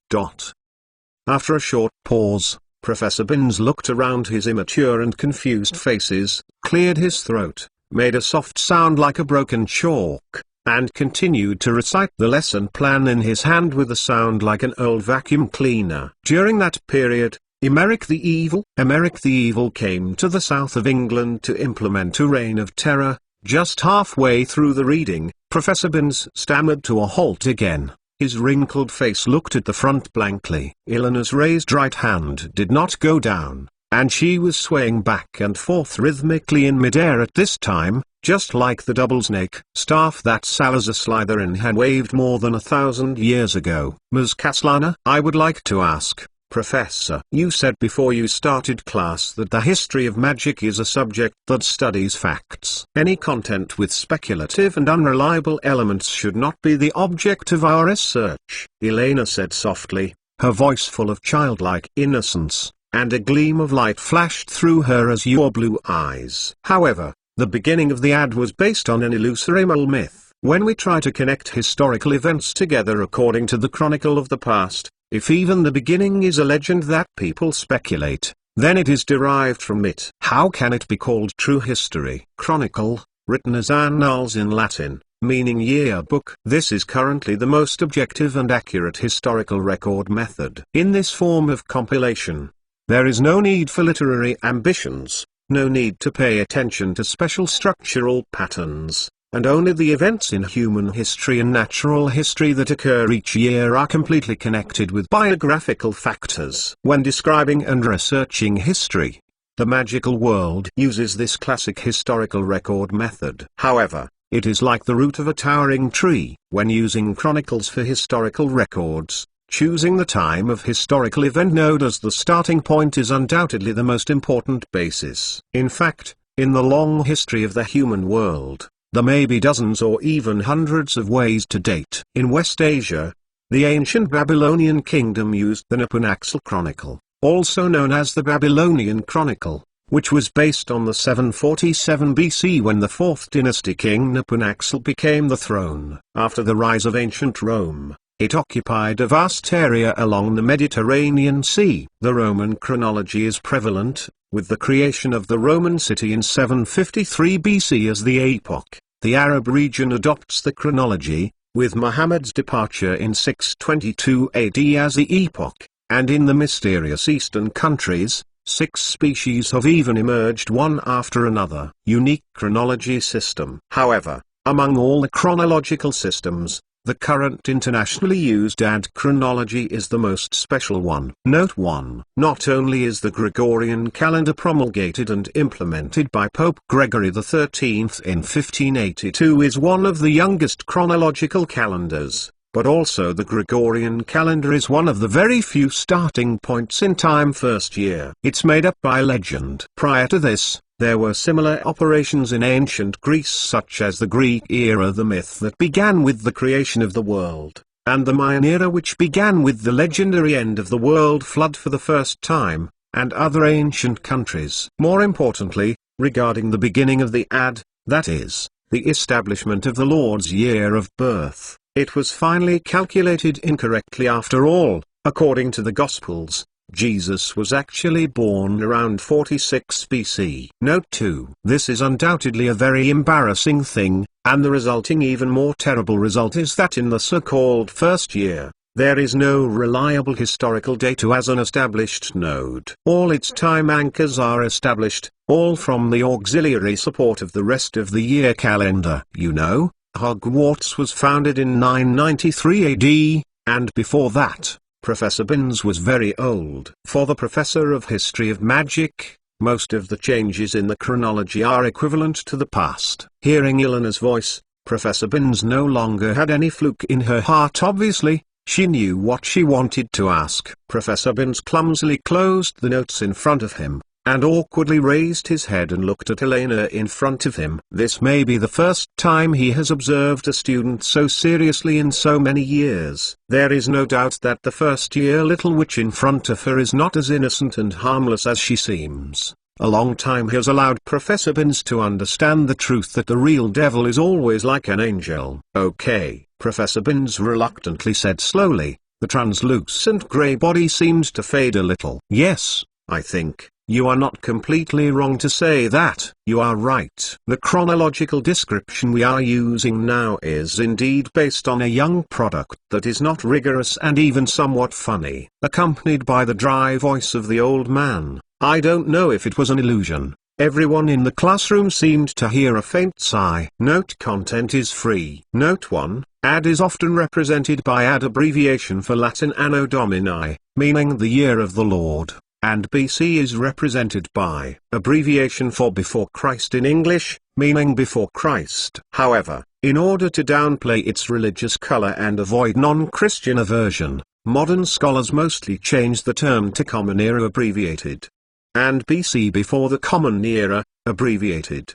After a short pause, Professor Binns looked around his immature and confused faces, cleared his throat, made a soft sound like a broken chalk, and continued to recite the lesson plan in his hand with a sound like an old vacuum cleaner. During that period, Emeric the Evil came to the south of England to implement a reign of terror. Just halfway through the reading, Professor Binns stammered to a halt again. His wrinkled face looked at the front blankly. Elena's raised right hand did not go down, and she was swaying back and forth rhythmically in midair at this time, just like the double snake staff that Salazar Slytherin had waved more than 1,000 years ago. Ms. Kaslana, I would like to ask, Professor, you said before you started class that the history of magic is a subject that studies facts. Any content with speculative and unreliable elements should not be the object of our research, Elena said softly, her voice full of childlike innocence, and a gleam of light flashed through her azure blue eyes. However, the beginning of the ad was based on an illusory myth. When we try to connect historical events together according to the chronicle of the past, if even the beginning is a legend that people speculate, then it is derived from it. How can it be called true history? Chronicle, written as annals in Latin, meaning yearbook. This is currently the most objective and accurate historical record method. In this form of compilation, there is no need for literary ambitions, no need to pay attention to special structural patterns, and only the events in human history and natural history that occur each year are completely connected with biographical factors. When describing and researching history, the magical world uses this classic historical record method. However, it is like the root of a towering tree. When using chronicles for historical records, choosing the time of historical event node as the starting point is undoubtedly the most important basis. In fact, in the long history of the human world, there may be dozens or even hundreds of ways to date. In West Asia, the ancient Babylonian kingdom used the Nipun-Axel Chronicle, also known as the Babylonian Chronicle, which was based on the 747 BC when the 4th dynasty king Nipun-Axel became the throne. After the rise of ancient Rome, it occupied a vast area along the Mediterranean Sea. The Roman chronology is prevalent, with the creation of the Roman city in 753 BC as the epoch. The Arab region adopts the chronology, with Muhammad's departure in 622 AD as the epoch, and in the mysterious Eastern countries, 6 species have even emerged one after another. Unique chronology system. However, among all the chronological systems, the current internationally used AD chronology is the most special one. Note 1. Not only is the Gregorian calendar promulgated and implemented by Pope Gregory XIII in 1582 is one of the youngest chronological calendars, but also the Gregorian calendar is one of the very few starting points in time first year. It's made up by legend. Prior to this, there were similar operations in ancient Greece such as the Greek era, the myth that began with the creation of the world, and the Mayan era which began with the legendary end of the world flood for the first time, and other ancient countries. More importantly, regarding the beginning of the ad, that is, the establishment of the Lord's year of birth. It was finally calculated incorrectly after all. According to the Gospels, Jesus was actually born around 46 BC. Note 2. This is undoubtedly a very embarrassing thing, and the resulting even more terrible result is that in the so-called first year, there is no reliable historical data as an established node. All its time anchors are established, all from the auxiliary support of the rest of the year calendar. You know, Hogwarts was founded in 993 AD, and before that, Professor Binns was very old. For the professor of history of magic, most of the changes in the chronology are equivalent to the past. Hearing Eleanor's voice, Professor Binns no longer had any fluke in her heart. Obviously, she knew what she wanted to ask. Professor Binns clumsily closed the notes in front of him, and awkwardly raised his head and looked at Elena in front of him. This may be the first time he has observed a student so seriously in so many years. There is no doubt that the first-year little witch in front of her is not as innocent and harmless as she seems. A long time has allowed Professor Binns to understand the truth that the real devil is always like an angel. Okay, Professor Binns reluctantly said slowly. The translucent grey body seemed to fade a little. Yes, I think you are not completely wrong to say that. You are right. The chronological description we are using now is indeed based on a young product that is not rigorous and even somewhat funny. Accompanied by the dry voice of the old man, I don't know if it was an illusion. Everyone in the classroom seemed to hear a faint sigh. Note: content is free. Note 1. AD is often represented by AD abbreviation for Latin Anno Domini, meaning the year of the Lord, and BC is represented by abbreviation for before Christ in English, meaning before Christ. However, in order to downplay its religious color and avoid non-Christian aversion, modern scholars mostly change the term to Common Era abbreviated, and BC before the Common Era, abbreviated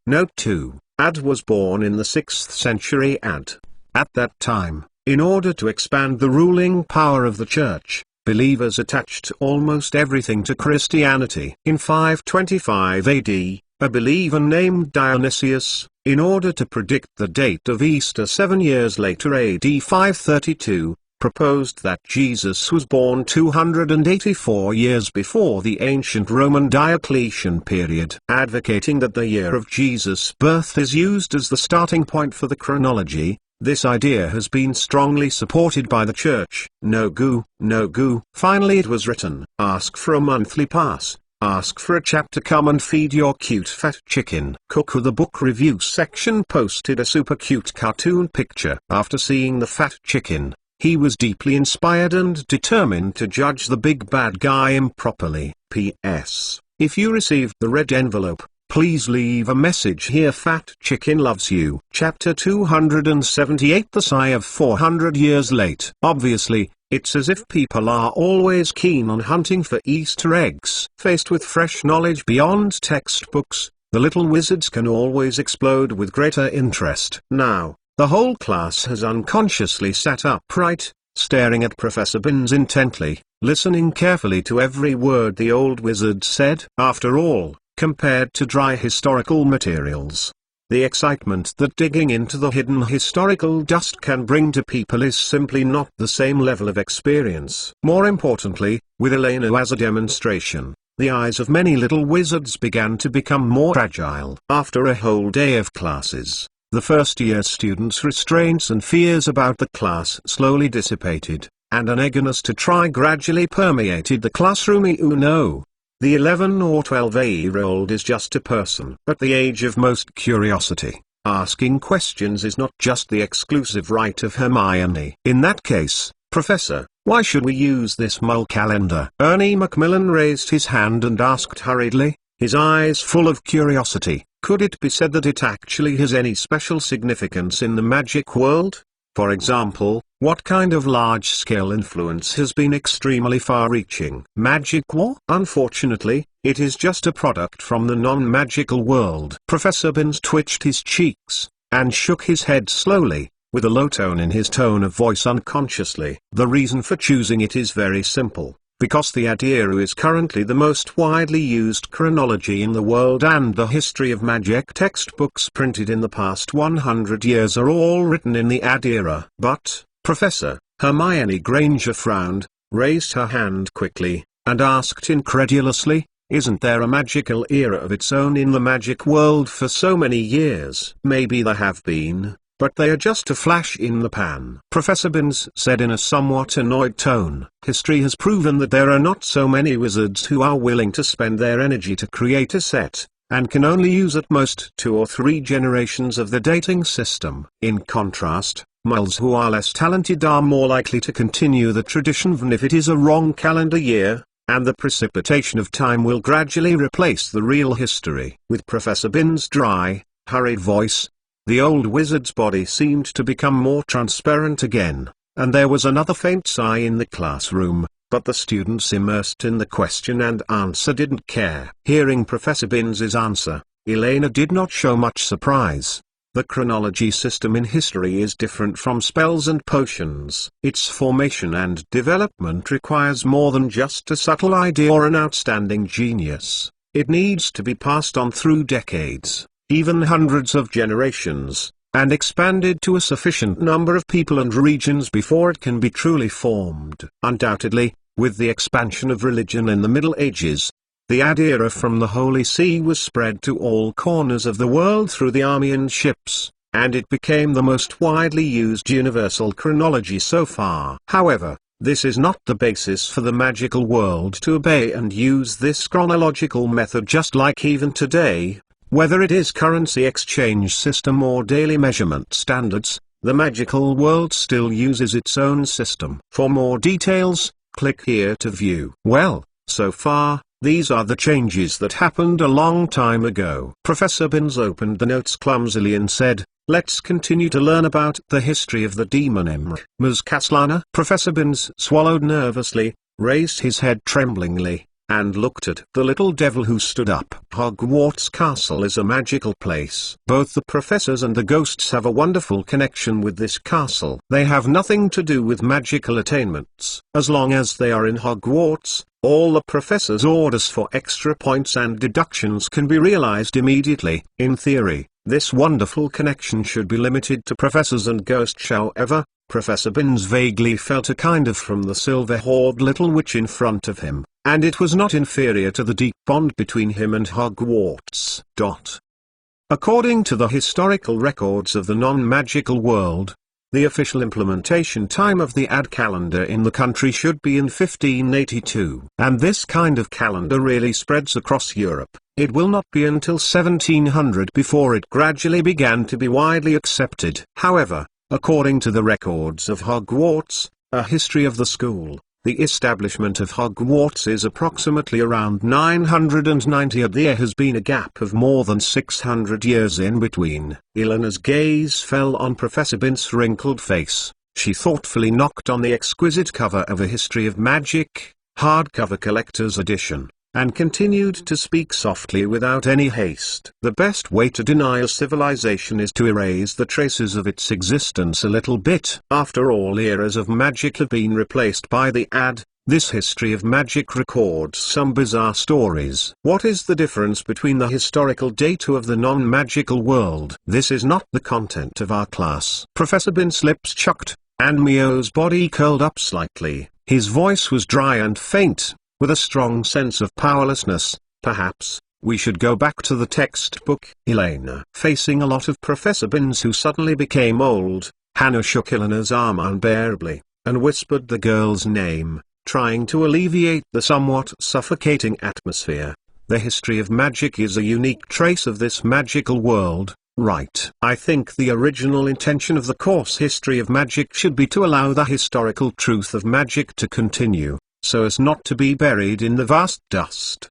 Note 2. AD was born in the 6th century AD. At that time, in order to expand the ruling power of the Church, believers attached almost everything to Christianity. In 525 AD, a believer named Dionysius, in order to predict the date of Easter 7 years later AD 532, proposed that Jesus was born 284 years before the ancient Roman Diocletian period, advocating that the year of Jesus' birth is used as the starting point for the chronology. This idea has been strongly supported by the Church. No goo, no goo. Finally it was written, ask for a monthly pass, ask for a chapter, come and feed your cute fat chicken. Cuckoo. The book review section posted a super cute cartoon picture. After seeing the fat chicken, he was deeply inspired and determined to judge the big bad guy improperly. P.S. If you received the red envelope, please leave a message here. Fat Chicken loves you. Chapter 278. The Sigh of 400 Years Late. Obviously, it's as if people are always keen on hunting for Easter eggs. Faced with fresh knowledge beyond textbooks, the little wizards can always explode with greater interest. Now, the whole class has unconsciously sat upright, staring at Professor Binns intently, listening carefully to every word the old wizard said. After all, compared to dry historical materials, the excitement that digging into the hidden historical dust can bring to people is simply not the same level of experience. More importantly, with Elena as a demonstration, the eyes of many little wizards began to become more fragile. After a whole day of classes, the first-year students' restraints and fears about the class slowly dissipated, and an eagerness to try gradually permeated the classroom. You know, the 11 or 12-year-old is just a person at the age of most curiosity. Asking questions is not just the exclusive right of Hermione. In that case, Professor, why should we use this mole calendar? Ernie Macmillan raised his hand and asked hurriedly, his eyes full of curiosity, could it be said that it actually has any special significance in the magic world? For example, what kind of large-scale influence has been extremely far-reaching? Magic war? Unfortunately, it is just a product from the non-magical world. Professor Binns twitched his cheeks, and shook his head slowly, with a low tone in his tone of voice unconsciously. The reason for choosing it is very simple. Because the Adiera is currently the most widely used chronology in the world, and the history of magic textbooks printed in the past 100 years are all written in the Adiera. But, Professor, Hermione Granger frowned, raised her hand quickly, and asked incredulously, isn't there a magical era of its own in the magic world for so many years? Maybe there have been, but they are just a flash in the pan. Professor Binns said in a somewhat annoyed tone, history has proven that there are not so many wizards who are willing to spend their energy to create a set, and can only use at most 2 or 3 generations of the dating system. In contrast, muggles who are less talented are more likely to continue the tradition even if it is a wrong calendar year, and the precipitation of time will gradually replace the real history. With Professor Binns' dry, hurried voice, the old wizard's body seemed to become more transparent again, and there was another faint sigh in the classroom, but the students immersed in the question and answer didn't care. Hearing Professor Binns' answer, Elena did not show much surprise. The chronology system in history is different from spells and potions. Its formation and development requires more than just a subtle idea or an outstanding genius. It needs to be passed on through decades, even hundreds of generations, and expanded to a sufficient number of people and regions before it can be truly formed. Undoubtedly, with the expansion of religion in the Middle Ages, the Adiera from the Holy See was spread to all corners of the world through the army and ships, and it became the most widely used universal chronology so far. However, this is not the basis for the magical world to obey and use this chronological method, just like even today. Whether it is currency exchange system or daily measurement standards, the magical world still uses its own system. For more details, click here to view. Well, so far, these are the changes that happened a long time ago. Professor Binns opened the notes clumsily and said, let's continue to learn about the history of the demon Imr. Ms. Kaslana? Professor Binns swallowed nervously, raised his head tremblingly, and looked at the little devil who stood up. Hogwarts Castle is a magical place. Both the professors and the ghosts have a wonderful connection with this castle. They have nothing to do with magical attainments. As long as they are in Hogwarts, all the professor's orders for extra points and deductions can be realized immediately. In theory, this wonderful connection should be limited to professors and ghosts. However, Professor Binns vaguely felt a kind of from the silver-haired little witch in front of him, and it was not inferior to the deep bond between him and Hogwarts. According to the historical records of the non-magical world, the official implementation time of the Ad calendar in the country should be in 1582. And this kind of calendar really spreads across Europe. It will not be until 1700 before it gradually began to be widely accepted. However, according to the records of Hogwarts, a history of the school, the establishment of Hogwarts is approximately around 990 AD. There has been a gap of more than 600 years in between. Elena's gaze fell on Professor Binns' wrinkled face. She thoughtfully knocked on the exquisite cover of A History of Magic, hardcover collector's edition, and continued to speak softly without any haste. The best way to deny a civilization is to erase the traces of its existence a little bit. After all, eras of magic have been replaced by the Ad. This history of magic records some bizarre stories. What is the difference between the historical data of the non-magical world? This is not the content of our class. Professor Binns' lips chucked, and Mio's body curled up slightly. His voice was dry and faint, with a strong sense of powerlessness. Perhaps we should go back to the textbook. Elena, facing a lot of Professor Binns who suddenly became old, Hannah shook Elena's arm unbearably, and whispered the girl's name, trying to alleviate the somewhat suffocating atmosphere. The history of magic is a unique trace of this magical world, right? I think the original intention of the course History of Magic should be to allow the historical truth of magic to continue, so as not to be buried in the vast dust.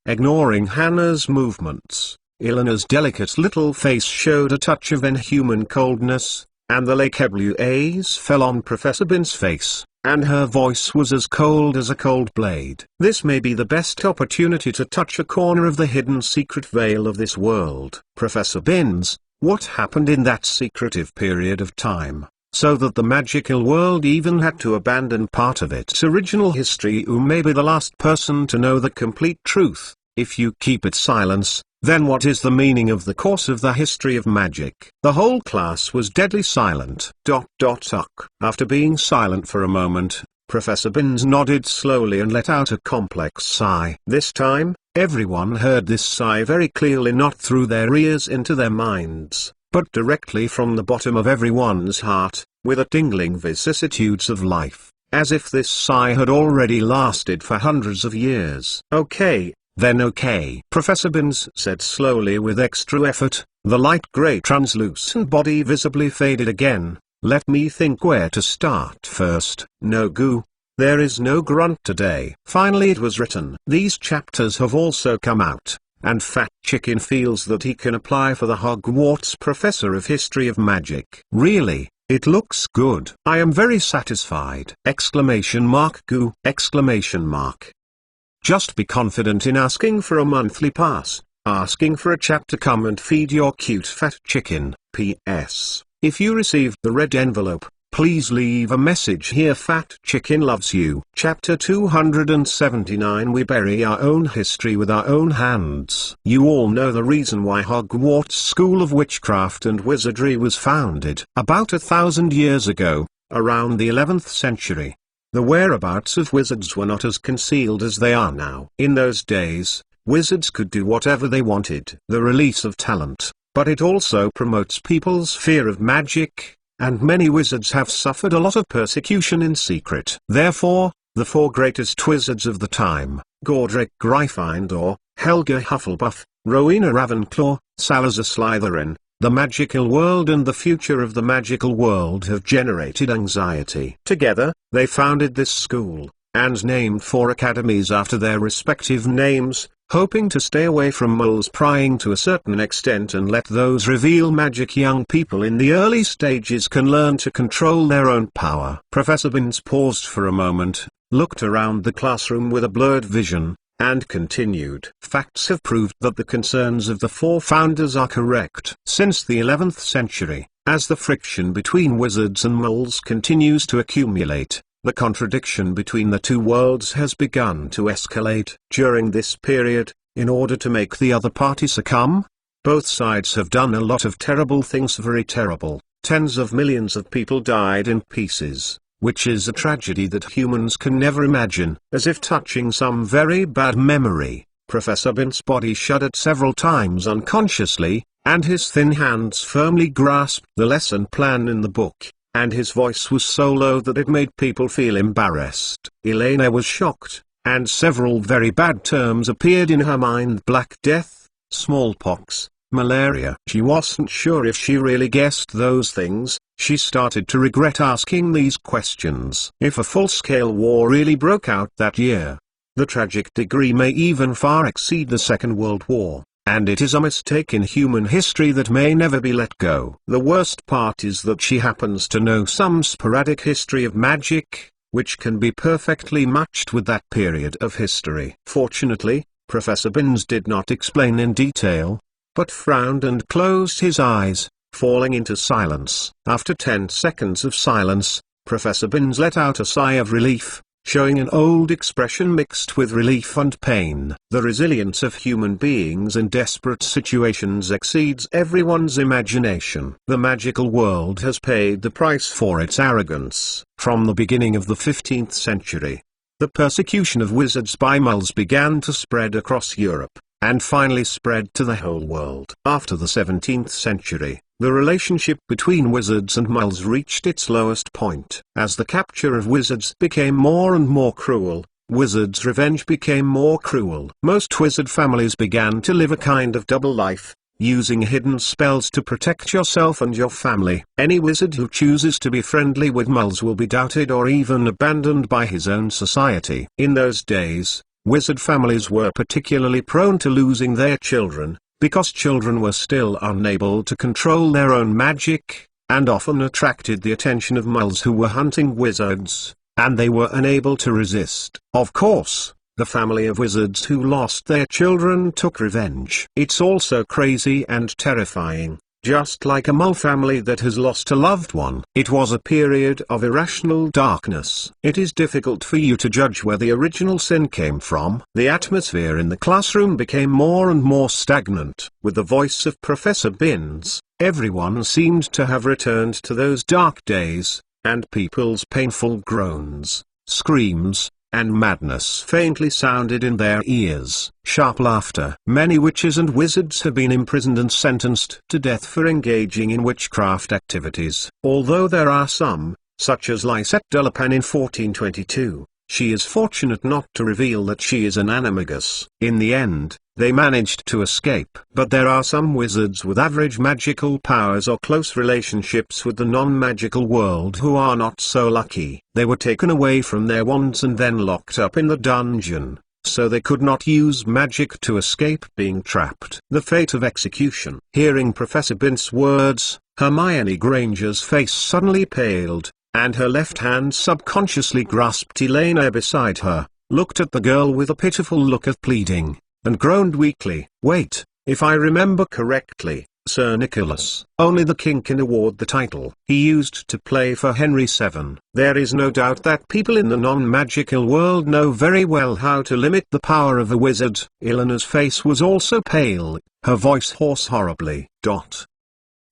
Ignoring Hannah's movements, Elena's delicate little face showed a touch of inhuman coldness, and the gaze fell on Professor Binns' face, and her voice was as cold as a cold blade. This may be the best opportunity to touch a corner of the hidden secret veil of this world. Professor Binns, what happened in that secretive period of time? so that the magical world even had to abandon part of its original history. You may be the last person to know the complete truth. If you keep it silence, then what is the meaning of the course of the history of magic? The whole class was deadly silent. After being silent for a moment, Professor Binns nodded slowly and let out a complex sigh. This time, everyone heard this sigh very clearly, not through their ears into their minds, but directly from the bottom of everyone's heart, with a tingling vicissitudes of life, as if this sigh had already lasted for hundreds of years. Okay. Then okay, Professor Binns said slowly with extra effort, the light grey translucent body visibly faded again. Let me think where to start first. No goo. There is no grunt today. Finally it was written. These chapters have also come out, and Fat Chicken feels that he can apply for the Hogwarts Professor of History of Magic. Really? It looks good. I am very satisfied! Goo! Just be confident in asking for a monthly pass. Asking for a chapter. Come and feed your cute fat chicken. P.S. If you received the red envelope, please leave a message here. Fat Chicken loves you. Chapter 279. We bury our own history with our own hands. You all know the reason why Hogwarts School of Witchcraft and Wizardry was founded. About 1,000 years ago, around the 11th century. The whereabouts of wizards were not as concealed as they are now. In those days, wizards could do whatever they wanted. The release of talent, but it also promotes people's fear of magic, and many wizards have suffered a lot of persecution in secret. Therefore, the four greatest wizards of the time, Godric Gryffindor, Helga Hufflepuff, Rowena Ravenclaw, Salazar Slytherin, the magical world and the future of the magical world have generated anxiety. Together, they founded this school, and named 4 academies after their respective names, hoping to stay away from moles prying to a certain extent and let those reveal magic. Young people in the early stages can learn to control their own power. Professor Binns paused for a moment, looked around the classroom with a blurred vision, and continued. Facts have proved that the concerns of the 4 founders are correct. Since the 11th century, as the friction between wizards and moles continues to accumulate, the contradiction between the two worlds has begun to escalate. During this period, in order to make the other party succumb, both sides have done a lot of terrible things, very terrible. Tens of millions of people died in pieces, which is a tragedy that humans can never imagine. As if touching some very bad memory, Professor Binns' body shuddered several times unconsciously, and his thin hands firmly grasped the lesson plan in the book, and his voice was so low that it made people feel embarrassed. Elena was shocked, and several very bad terms appeared in her mind: Black Death, smallpox, malaria. She wasn't sure if she really guessed those things. She started to regret asking these questions. If a full-scale war really broke out that year, the tragic degree may even far exceed the Second World War, and it is a mistake in human history that may never be let go. The worst part is that she happens to know some sporadic history of magic, which can be perfectly matched with that period of history. Fortunately, Professor Binns did not explain in detail, but frowned and closed his eyes, falling into silence. After 10 seconds of silence, Professor Binns let out a sigh of relief, showing an old expression mixed with relief and pain. The resilience of human beings in desperate situations exceeds everyone's imagination. The magical world has paid the price for its arrogance. From the beginning of the 15th century, the persecution of wizards by moles began to spread across Europe, and finally spread to the whole world. After the 17th century, the relationship between wizards and moles reached its lowest point. As the capture of wizards became more and more cruel, wizards' revenge became more cruel. Most wizard families began to live a kind of double life, using hidden spells to protect yourself and your family. Any wizard who chooses to be friendly with moles will be doubted or even abandoned by his own society. In those days, wizard families were particularly prone to losing their children, because children were still unable to control their own magic, and often attracted the attention of moles who were hunting wizards, and they were unable to resist. Of course, the family of wizards who lost their children took revenge. It's also crazy and terrifying, just like a mole family that has lost a loved one. It was a period of irrational darkness. It is difficult for you to judge where the original sin came from. The atmosphere in the classroom became more and more stagnant. With the voice of Professor Binns, everyone seemed to have returned to those dark days, and people's painful groans, screams, and madness faintly sounded in their ears. Sharp laughter. Many witches and wizards have been imprisoned and sentenced to death for engaging in witchcraft activities. Although there are some, such as Lisette de la Panne in 1422, she is fortunate not to reveal that she is an animagus. In the end, they managed to escape. But there are some wizards with average magical powers or close relationships with the non-magical world who are not so lucky. They were taken away from their wands and then locked up in the dungeon, so they could not use magic to escape being trapped. The fate of execution. Hearing Professor Binns' words, Hermione Granger's face suddenly paled, and her left hand subconsciously grasped Elena beside her, looked at the girl with a pitiful look of pleading, and groaned weakly. Wait, if I remember correctly, Sir Nicholas, only the king can award the title. He used to play for Henry VII. There is no doubt that people in the non-magical world know very well how to limit the power of a wizard. Eleanor's face was also pale, her voice hoarse horribly.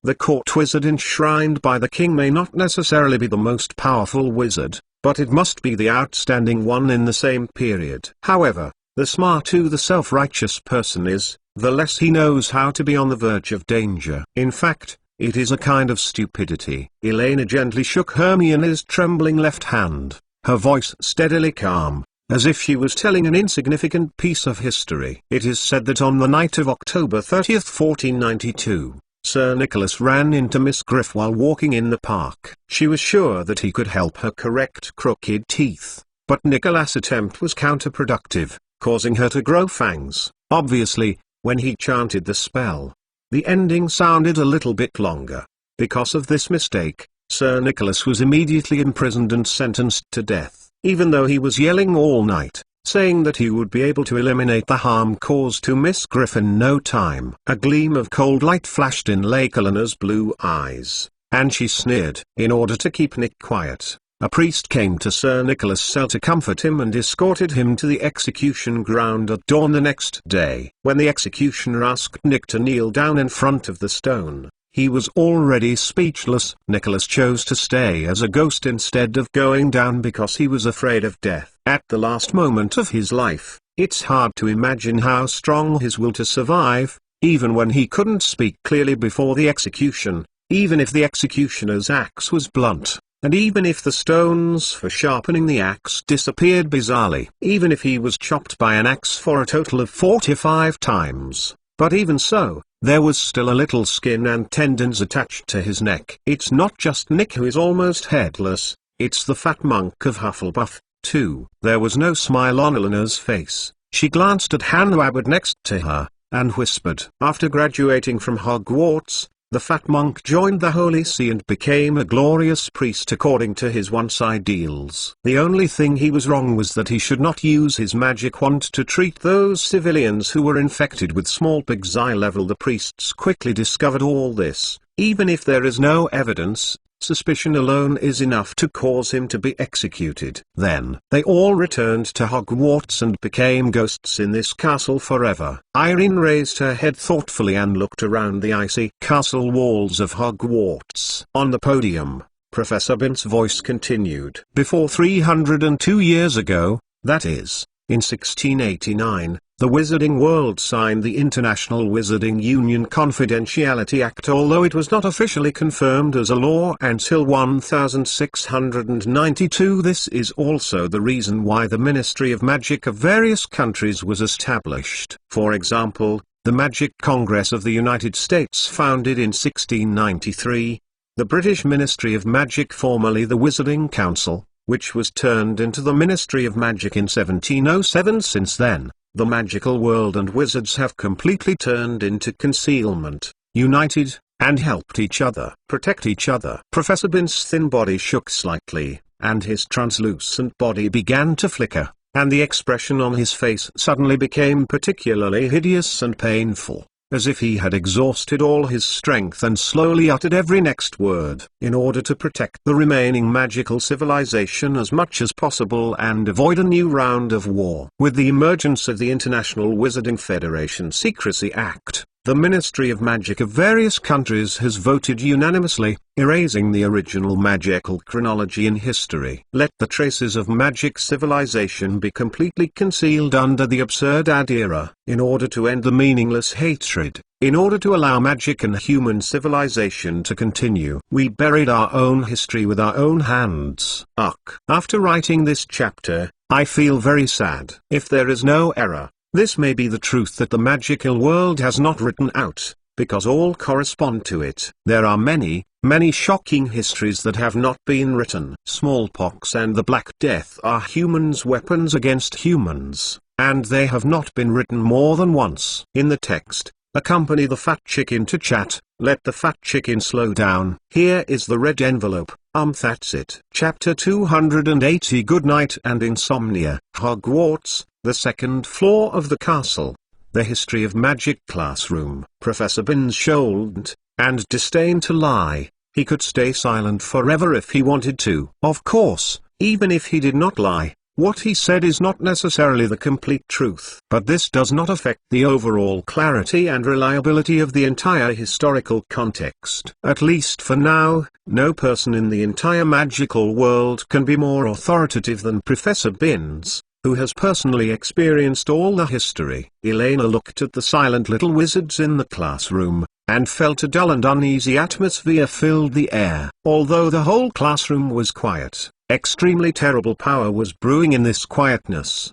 The court wizard enshrined by the king may not necessarily be the most powerful wizard, but it must be the outstanding one in the same period. However, the smarter the self-righteous person is, the less he knows how to be on the verge of danger. In fact, it is a kind of stupidity. Elena gently shook Hermione's trembling left hand, her voice steadily calm, as if she was telling an insignificant piece of history. It is said that on the night of October 30th, 1492, Sir Nicholas ran into Miss Griff while walking in the park. She was sure that he could help her correct crooked teeth, but Nicholas' attempt was counterproductive, causing her to grow fangs. Obviously, when he chanted the spell, the ending sounded a little bit longer. Because of this mistake, Sir Nicholas was immediately imprisoned and sentenced to death, even though he was yelling all night, saying that he would be able to eliminate the harm caused to Miss Griff in no time. A gleam of cold light flashed in Lake Eleanor's blue eyes, and she sneered. In order to keep Nick quiet, a priest came to Sir Nicholas' cell to comfort him and escorted him to the execution ground at dawn the next day. When the executioner asked Nick to kneel down in front of the stone, he was already speechless. Nicholas chose to stay as a ghost instead of going down because he was afraid of death. At the last moment of his life, it's hard to imagine how strong his will to survive, even when he couldn't speak clearly before the execution, even if the executioner's axe was blunt, and even if the stones for sharpening the axe disappeared bizarrely, even if he was chopped by an axe for a total of 45 times. But even so, there was still a little skin and tendons attached to his neck. It's not just Nick who is almost headless, it's the fat monk of Hufflepuff, too. There was no smile on Eleanor's face. She glanced at Han Wabbard next to her, and whispered. After graduating from Hogwarts, the fat monk joined the Holy See and became a glorious priest according to his once ideals. The only thing he was wrong was that he should not use his magic wand to treat those civilians who were infected with smallpox eye level. The priests quickly discovered all this. Even if there is no evidence, suspicion alone is enough to cause him to be executed. Then, they all returned to Hogwarts and became ghosts in this castle forever. Irene raised her head thoughtfully and looked around the icy castle walls of Hogwarts. On the podium, Professor Binns' voice continued. Before 302 years ago, that is, in 1689, the Wizarding world signed the International Wizarding Union Confidentiality Act, although it was not officially confirmed as a law until 1692. This is also the reason why the Ministry of Magic of various countries was established. For example, the Magic Congress of the United States, founded in 1693, the British Ministry of Magic, formerly the Wizarding Council, which was turned into the Ministry of Magic in 1707. Since then, the magical world and wizards have completely turned into concealment, united, and helped each other protect each other. Professor Binns' thin body shook slightly, and his translucent body began to flicker, and the expression on his face suddenly became particularly hideous and painful. as if he had exhausted all his strength and slowly uttered every next word. In order to protect the remaining magical civilization as much as possible and avoid a new round of war. With the emergence of the International Wizarding Federation Secrecy Act, the Ministry of Magic of various countries has voted unanimously, erasing the original magical chronology in history. Let the traces of magic civilization be completely concealed under the absurd ad era, in order to end the meaningless hatred, in order to allow magic and human civilization to continue. We buried our own history with our own hands. Ugh. After writing this chapter, I feel very sad. If there is no error, this may be the truth that the magical world has not written out, because all correspond to it. There are many, many shocking histories that have not been written. Smallpox and the Black Death are humans' weapons against humans, and they have not been written more than once. In the text, accompany the fat chicken to chat, let the fat chicken slow down. Here is the red envelope. That's it. Chapter 280. Good Night and Insomnia. Hogwarts, the second floor of the castle. The History of Magic classroom. Professor Binns showed, and disdained to lie. He could stay silent forever if he wanted to. Of course, even if he did not lie, what he said is not necessarily the complete truth. But this does not affect the overall clarity and reliability of the entire historical context. At least for now, no person in the entire magical world can be more authoritative than Professor Binns, who has personally experienced all the history. Elena looked at the silent little wizards in the classroom, and felt a dull and uneasy atmosphere filled the air. Although the whole classroom was quiet, extremely terrible power was brewing in this quietness.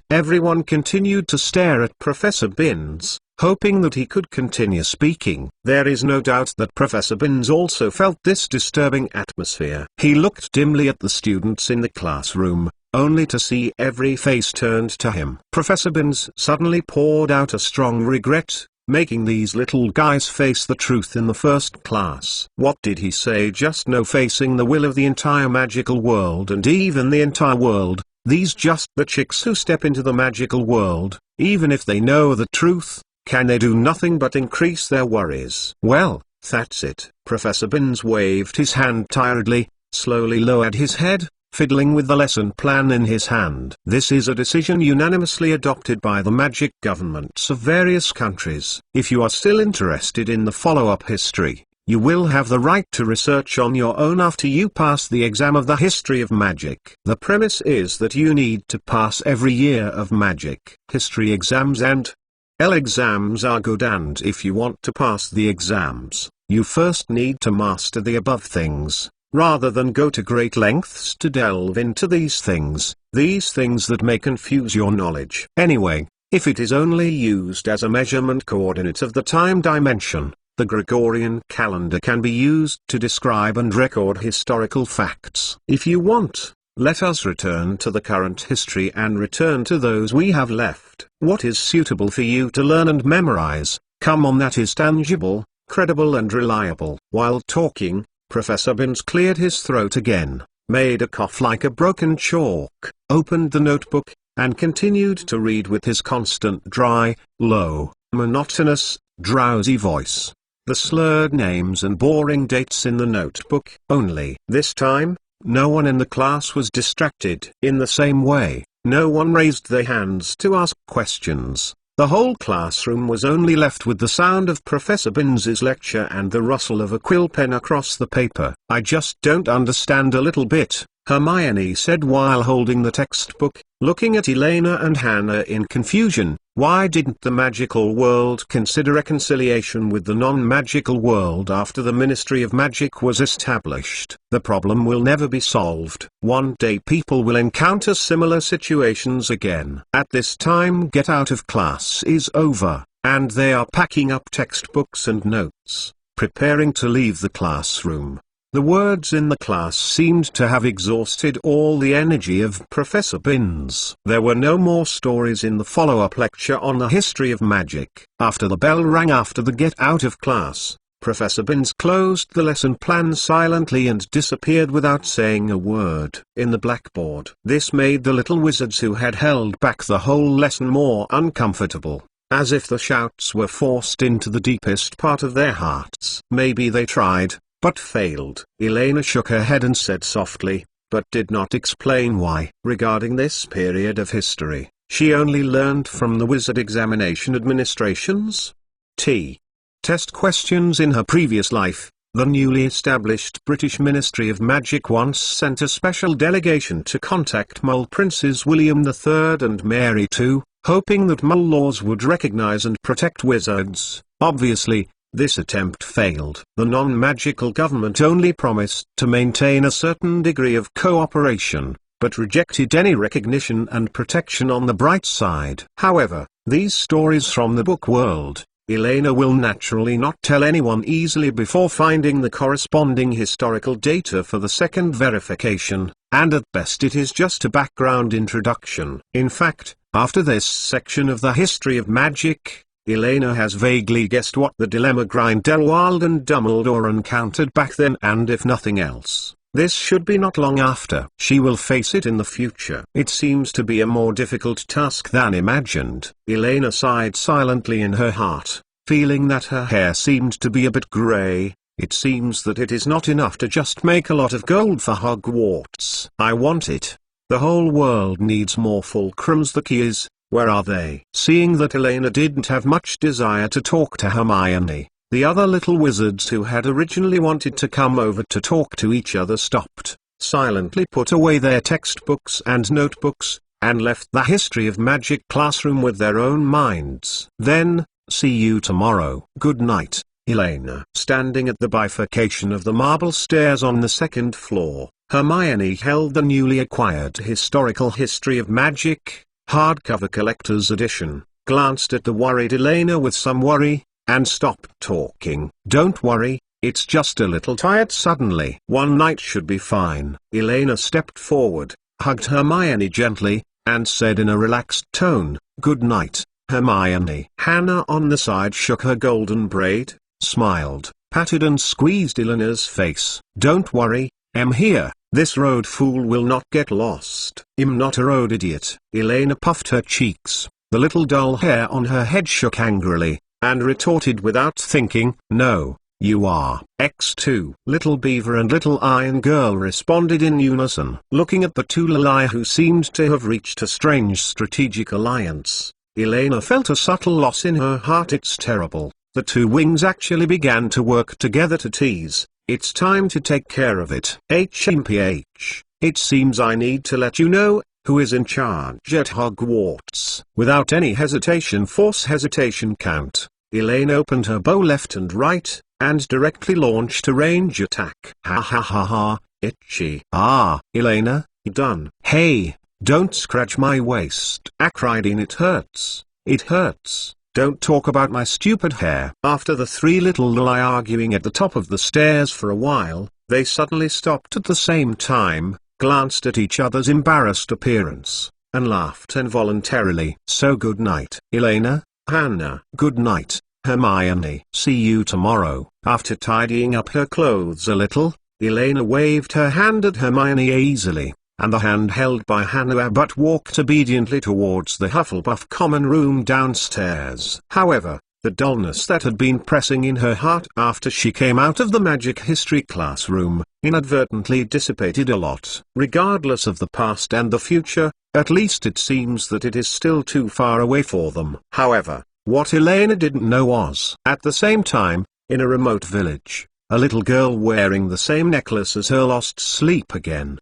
Everyone continued to stare at Professor Binns, hoping that he could continue speaking. There is no doubt that Professor Binns also felt this disturbing atmosphere. He looked dimly at the students in the classroom, only to see every face turned to him. Professor Binns suddenly poured out a strong regret, making these little guys face the truth in the first class. What did he say? Just no facing the will of the entire magical world and even the entire world. These just the chicks who step into the magical world, even if they know the truth, can they do nothing but increase their worries? Well, that's it. Professor Binns waved his hand tiredly, slowly lowered his head, fiddling with the lesson plan in his hand. This is a decision unanimously adopted by the magic governments of various countries. If you are still interested in the follow-up history, you will have the right to research on your own after you pass the exam of the history of magic. The premise is that you need to pass every year of magic history exams, and exams are good, and if you want to pass the exams, you first need to master the above things, rather than go to great lengths to delve into these things that may confuse your knowledge. Anyway, if it is only used as a measurement coordinate of the time dimension, the Gregorian calendar can be used to describe and record historical facts. If you want, let us return to the current history and return to those we have left. What is suitable for you to learn and memorize? Come on, that is tangible, credible and reliable. While talking, Professor Binns cleared his throat again, made a cough like a broken chalk, opened the notebook, and continued to read with his constant dry, low, monotonous, drowsy voice. The slurred names and boring dates in the notebook. Only this time, no one in the class was distracted. In the same way, no one raised their hands to ask questions. The whole classroom was only left with the sound of Professor Binns's lecture and the rustle of a quill pen across the paper. I just don't understand a little bit, Hermione said while holding the textbook, looking at Elena and Hannah in confusion. Why didn't the magical world consider reconciliation with the non-magical world after the Ministry of Magic was established? The problem will never be solved. One day people will encounter similar situations again. At this time, get out of class is over, and they are packing up textbooks and notes, preparing to leave the classroom. The words in the class seemed to have exhausted all the energy of Professor Binns. There were no more stories in the follow-up lecture on the history of magic. After the bell rang after the get out of class, Professor Binns closed the lesson plan silently and disappeared without saying a word. In the blackboard. This made the little wizards who had held back the whole lesson more uncomfortable. as if the shouts were forced into the deepest part of their hearts. Maybe they tried, but failed. Elena shook her head and said softly, but did not explain why. Regarding this period of history, she only learned from the wizard examination administrations. Test questions in her previous life. The newly established British Ministry of Magic once sent a special delegation to contact Mole Princes William III and Mary II, hoping that mole laws would recognize and protect wizards. Obviously, this attempt failed. The non-magical government only promised to maintain a certain degree of cooperation, but rejected any recognition and protection on the bright side. However, these stories from the book world, Elena will naturally not tell anyone easily before finding the corresponding historical data for the second verification, and at best it is just a background introduction. In fact, after this section of the history of magic, Elena has vaguely guessed what the dilemma Grindelwald and Dumbledore encountered back then, and if nothing else, this should be not long after. She will face it in the future. It seems to be a more difficult task than imagined. Elena sighed silently in her heart, feeling that her hair seemed to be a bit grey. It seems that it is not enough to just make a lot of gold for Hogwarts. I want it. The whole world needs more fulcrums. The key is, where are they? Seeing that Elena didn't have much desire to talk to Hermione, the other little wizards who had originally wanted to come over to talk to each other stopped, silently put away their textbooks and notebooks, and left the history of magic classroom with their own minds. Then, see you tomorrow. Good night, Elena. Standing at the bifurcation of the marble stairs on the second floor, Hermione held the newly acquired Historical History of Magic, hardcover collector's edition, glanced at the worried Elena with some worry, and stopped talking. Don't worry, it's just a little tired suddenly. One night should be fine. Elena stepped forward, hugged Hermione gently, and said in a relaxed tone, good night, Hermione. Hannah on the side shook her golden braid, smiled, patted and squeezed Elena's face. Don't worry, I'm here. This road fool will not get lost. I'm not a road idiot. Elena puffed her cheeks. The little dull hair on her head shook angrily, and retorted without thinking, no, you are. X2. Little Beaver and Little Iron Girl responded in unison. Looking at the two Lili who seemed to have reached a strange strategic alliance, Elena felt a subtle loss in her heart. It's terrible. The two wings actually began to work together to tease. It's time to take care of it. HMPH, it seems I need to let you know who is in charge at Hogwarts. Without any hesitation, force hesitation count, Elena opened her bow left and right, and directly launched a range attack. Ha ha ha ha, itchy. Ah, Elena, done. Hey, don't scratch my waist. Acridine, it hurts. It hurts. Don't talk about my stupid hair. After the three little Lili arguing at the top of the stairs for a while, they suddenly stopped at the same time, glanced at each other's embarrassed appearance, and laughed involuntarily. So good night, Elena, Hannah. Good night, Hermione. See you tomorrow. After tidying up her clothes a little, Elena waved her hand at Hermione easily, and the hand held by Hannah but walked obediently towards the Hufflepuff common room downstairs. However, the dullness that had been pressing in her heart after she came out of the magic history classroom, inadvertently dissipated a lot. Regardless of the past and the future, at least it seems that it is still too far away for them. However, what Elena didn't know was, at the same time, in a remote village, a little girl wearing the same necklace as her lost sleep again.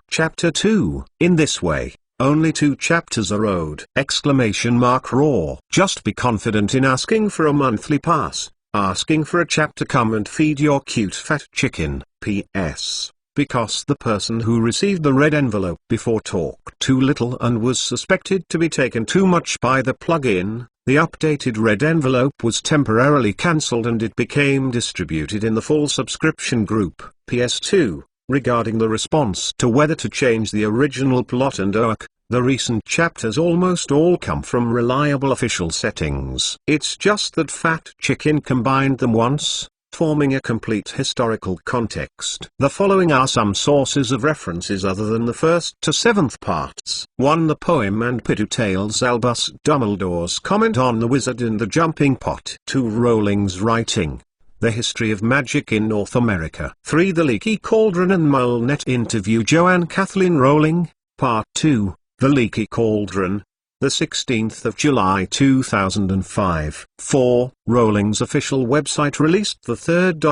Chapter 2. In this way, only 2 chapters are owed! Roar. Just be confident in asking for a monthly pass. Asking for a chapter. Come and feed your cute fat chicken. P.S. Because the person who received the red envelope before talked too little and was suspected to be taken too much by the plugin, the updated red envelope was temporarily cancelled and it became distributed in the full subscription group. PS2. Regarding the response to whether to change the original plot and arc, the recent chapters almost all come from reliable official settings. It's just that Fat Chicken combined them once, forming a complete historical context. The following are some sources of references other than the first to seventh parts. 1. The poem and Pitu Tales. Albus Dumbledore's comment on the wizard in the jumping pot. 2. Rowling's writing, The History of Magic in North America. 3. The Leaky Cauldron and Molenet interview. Joanne Kathleen Rowling, Part 2, The Leaky Cauldron, the 16th of July 2005. 4. Rowling's official website released the third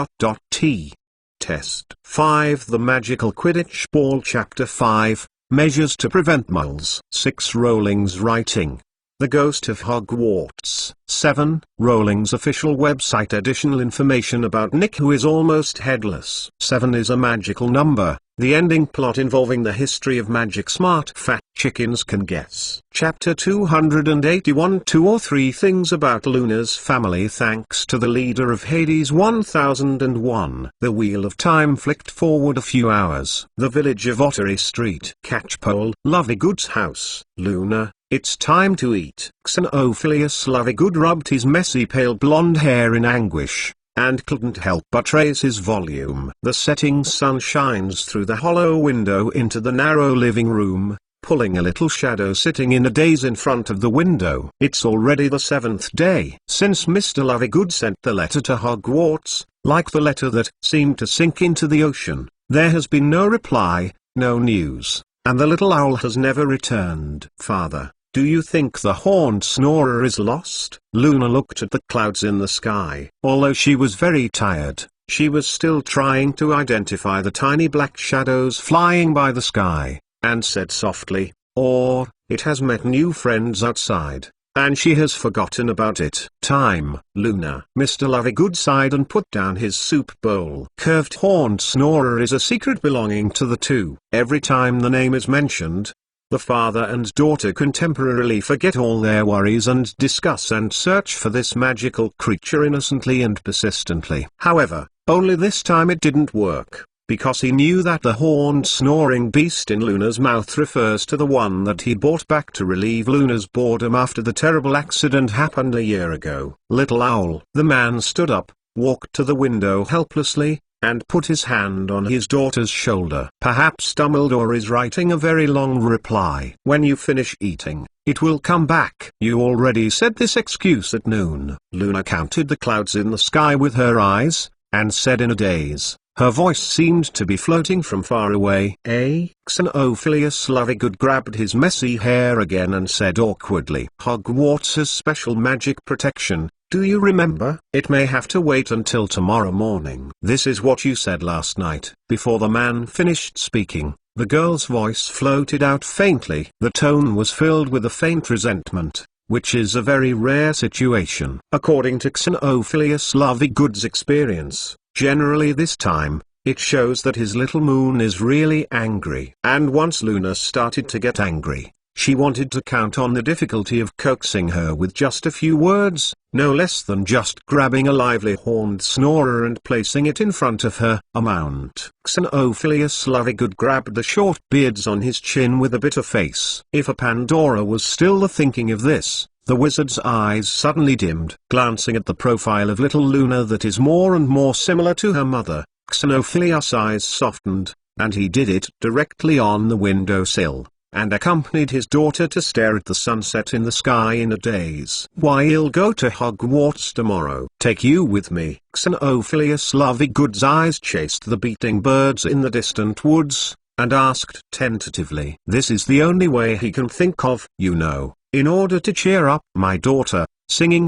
T. Test. 5. The Magical Quidditch Ball Chapter 5, Measures to Prevent Muggles. 6. Rowling's writing, The Ghost of Hogwarts. 7. Rowling's official website. Additional information about Nick, who is almost headless. 7 is a magical number. The ending plot involving the history of magic. Smart fat chickens can guess. Chapter 281. 2 or 3 things about Luna's family thanks to the leader of Hades. 1001. The Wheel of Time flicked forward a few hours. The village of Ottery Street. Catchpole. Lovegood's house. Luna, it's time to eat. Xenophilius Lovegood rubbed his messy pale blonde hair in anguish, and couldn't help but raise his volume. The setting sun shines through the hollow window into the narrow living room, pulling a little shadow sitting in a daze in front of the window. It's already the 7th day since Mr. Lovegood sent the letter to Hogwarts. Like the letter that seemed to sink into the ocean, there has been no reply, no news, and the little owl has never returned. Father, do you think the horned snorer is lost? Luna looked at the clouds in the sky. Although she was very tired, she was still trying to identify the tiny black shadows flying by the sky, and said softly, or, it has met new friends outside, and she has forgotten about it. Time, Luna. Mr. Lovegood sighed and put down his soup bowl. Curved horned snorer is a secret belonging to the two. Every time the name is mentioned, the father and daughter can temporarily forget all their worries and discuss and search for this magical creature innocently and persistently. However, only this time it didn't work, because he knew that the horned snoring beast in Luna's mouth refers to the one that he brought back to relieve Luna's boredom after the terrible accident happened a year ago. Little owl. The man stood up, walked to the window helplessly, and put his hand on his daughter's shoulder. Perhaps Dumbledore is writing a very long reply. When you finish eating, it will come back. You already said this excuse at noon. Luna counted the clouds in the sky with her eyes, and said in a daze. Her voice seemed to be floating from far away. Xenophilius Lovegood grabbed his messy hair again and said awkwardly, Hogwarts has special magic protection. Do you remember? It may have to wait until tomorrow morning. This is what you said last night. Before the man finished speaking, the girl's voice floated out faintly. The tone was filled with a faint resentment, which is a very rare situation. According to Xenophilius Lovegood's experience, generally this time, it shows that his little moon is really angry. And once Luna started to get angry, she wanted to count on the difficulty of coaxing her with just a few words, no less than just grabbing a lively horned snorer and placing it in front of her. A mount. Xenophilius Lovegood grabbed the short beards on his chin with a bitter face. If a Pandora was still the thinking of this, the wizard's eyes suddenly dimmed. Glancing at the profile of little Luna that is more and more similar to her mother, Xenophilius' eyes softened, and he did it directly on the windowsill, and accompanied his daughter to stare at the sunset in the sky in a daze. Why, I'll go to Hogwarts tomorrow. Take you with me. Xenophilius Lovegood's eyes chased the beating birds in the distant woods, and asked tentatively. This is the only way he can think of, you know, in order to cheer up my daughter. Singing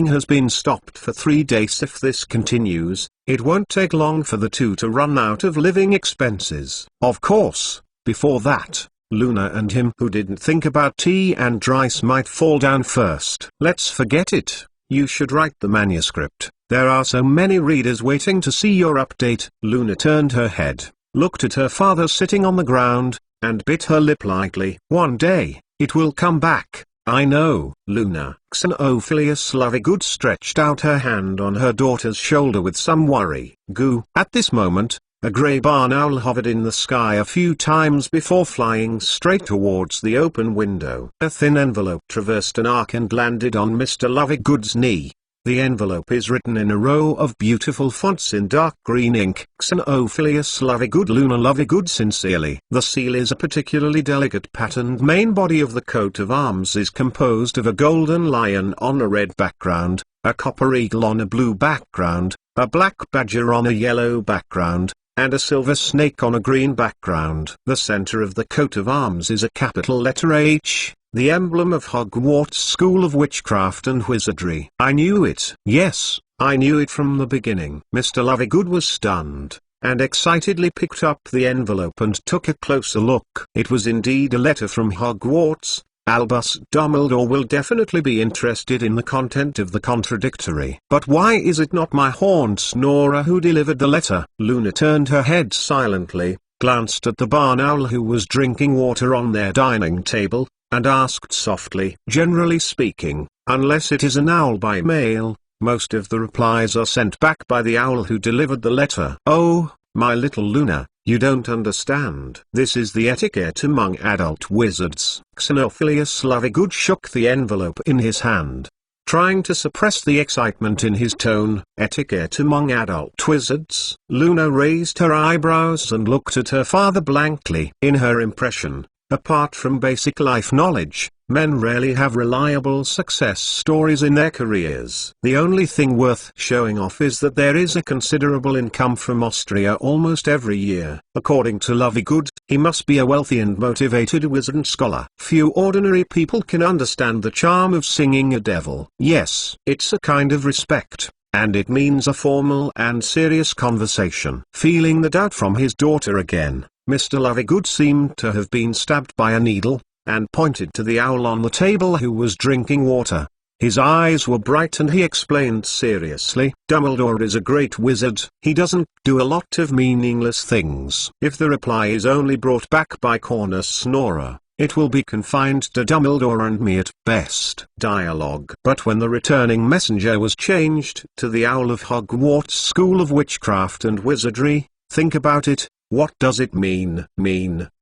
has been stopped for 3 days. If this continues, it won't take long for the two to run out of living expenses. Of course, before that, Luna and him who didn't think about tea and rice might fall down first. Let's forget it. You should write the manuscript. There are so many readers waiting to see your update. Luna turned her head, looked at her father sitting on the ground, and bit her lip lightly. One day, it will come back. I know, Luna. Xenophilius Lovegood stretched out her hand on her daughter's shoulder with some worry. Goo. At this moment, a grey barn owl hovered in the sky a few times before flying straight towards the open window. A thin envelope traversed an arc and landed on Mr. Lovegood's knee. The envelope is written in a row of beautiful fonts in dark green ink. Xenophilius Lovegood Luna Lovegood sincerely. The seal is a particularly delicate patterned main body of the coat of arms is composed of a golden lion on a red background, a copper eagle on a blue background, a black badger on a yellow background, and a silver snake on a green background. The center of the coat of arms is a capital letter H, the emblem of Hogwarts School of Witchcraft and Wizardry. I knew it. Yes, I knew it from the beginning. Mr. Lovegood was stunned, and excitedly picked up the envelope and took a closer look. It was indeed a letter from Hogwarts. Albus Dumbledore will definitely be interested in the content of the contradictory. But why is it not my horned snorer who delivered the letter? Luna turned her head silently, glanced at the barn owl who was drinking water on their dining table, and asked softly, "Generally speaking, unless it is an owl by mail, most of the replies are sent back by the owl who delivered the letter." "Oh, my little Luna, you don't understand. This is the etiquette among adult wizards." Xenophilius Lovegood shook the envelope in his hand, trying to suppress the excitement in his tone. "Etiquette among adult wizards?" Luna raised her eyebrows and looked at her father blankly. In her impression, apart from basic life knowledge, men rarely have reliable success stories in their careers. The only thing worth showing off is that there is a considerable income from Austria almost every year. According to Lovegood, he must be a wealthy and motivated wizard and scholar. Few ordinary people can understand the charm of singing a devil. Yes, it's a kind of respect, and it means a formal and serious conversation. Feeling the doubt from his daughter again, Mr. Lovegood seemed to have been stabbed by a needle, and pointed to the owl on the table who was drinking water. His eyes were bright and he explained seriously, "Dumbledore is a great wizard. He doesn't do a lot of meaningless things. If the reply is only brought back by Cornus Snorer, it will be confined to Dumbledore and me at best." Dialogue. But when the returning messenger was changed to the owl of Hogwarts School of Witchcraft and Wizardry, think about it, what does it mean?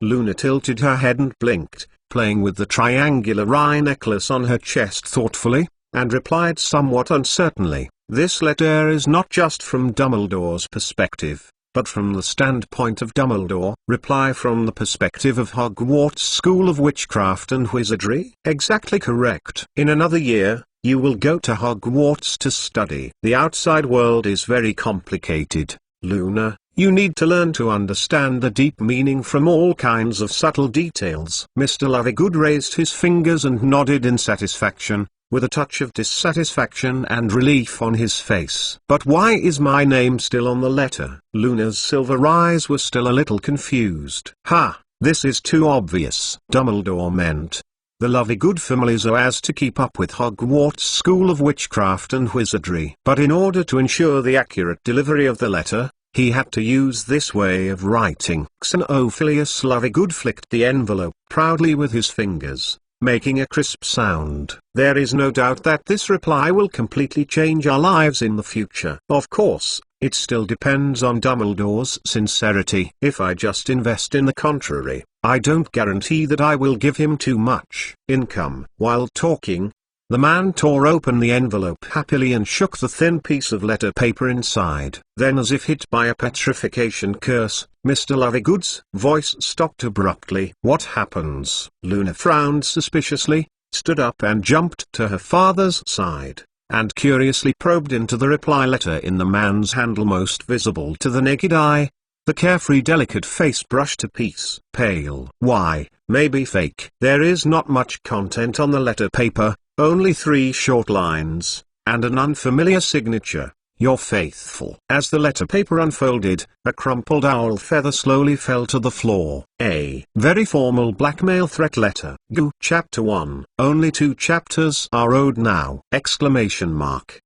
Luna tilted her head and blinked, playing with the triangular eye necklace on her chest thoughtfully, and replied somewhat uncertainly, "This letter is not just from Dumbledore's perspective, but from the standpoint of Dumbledore." Reply from the perspective of Hogwarts School of Witchcraft and Wizardry? Exactly correct. In another year, you will go to Hogwarts to study. The outside world is very complicated, Luna. You need to learn to understand the deep meaning from all kinds of subtle details. Mr. Lovegood raised his fingers and nodded in satisfaction, with a touch of dissatisfaction and relief on his face. "But why is my name still on the letter?" Luna's silver eyes were still a little confused. "Ha, this is too obvious." Dumbledore meant the Lovegood family so as to keep up with Hogwarts School of Witchcraft and Wizardry. But in order to ensure the accurate delivery of the letter, he had to use this way of writing. Xenophilius Lovegood flicked the envelope proudly with his fingers, making a crisp sound. "There is no doubt that this reply will completely change our lives in the future. Of course, it still depends on Dumbledore's sincerity. If I just invest in the contrary, I don't guarantee that I will give him too much income." While talking, the man tore open the envelope happily and shook the thin piece of letter paper inside. Then, as if hit by a petrification curse, Mr. Lovegood's voice stopped abruptly. "What happens?" Luna frowned suspiciously, stood up and jumped to her father's side, and curiously probed into the reply letter in the man's hand almost visible to the naked eye. The carefree delicate face brushed a piece. Pale. "Why, maybe fake." There is not much content on the letter paper, only 3 short lines, and an unfamiliar signature, "Your faithful." As the letter paper unfolded, a crumpled owl feather slowly fell to the floor. A very formal blackmail threat letter. Go. Chapter 1. Only 2 chapters are owed now! Exclamation mark.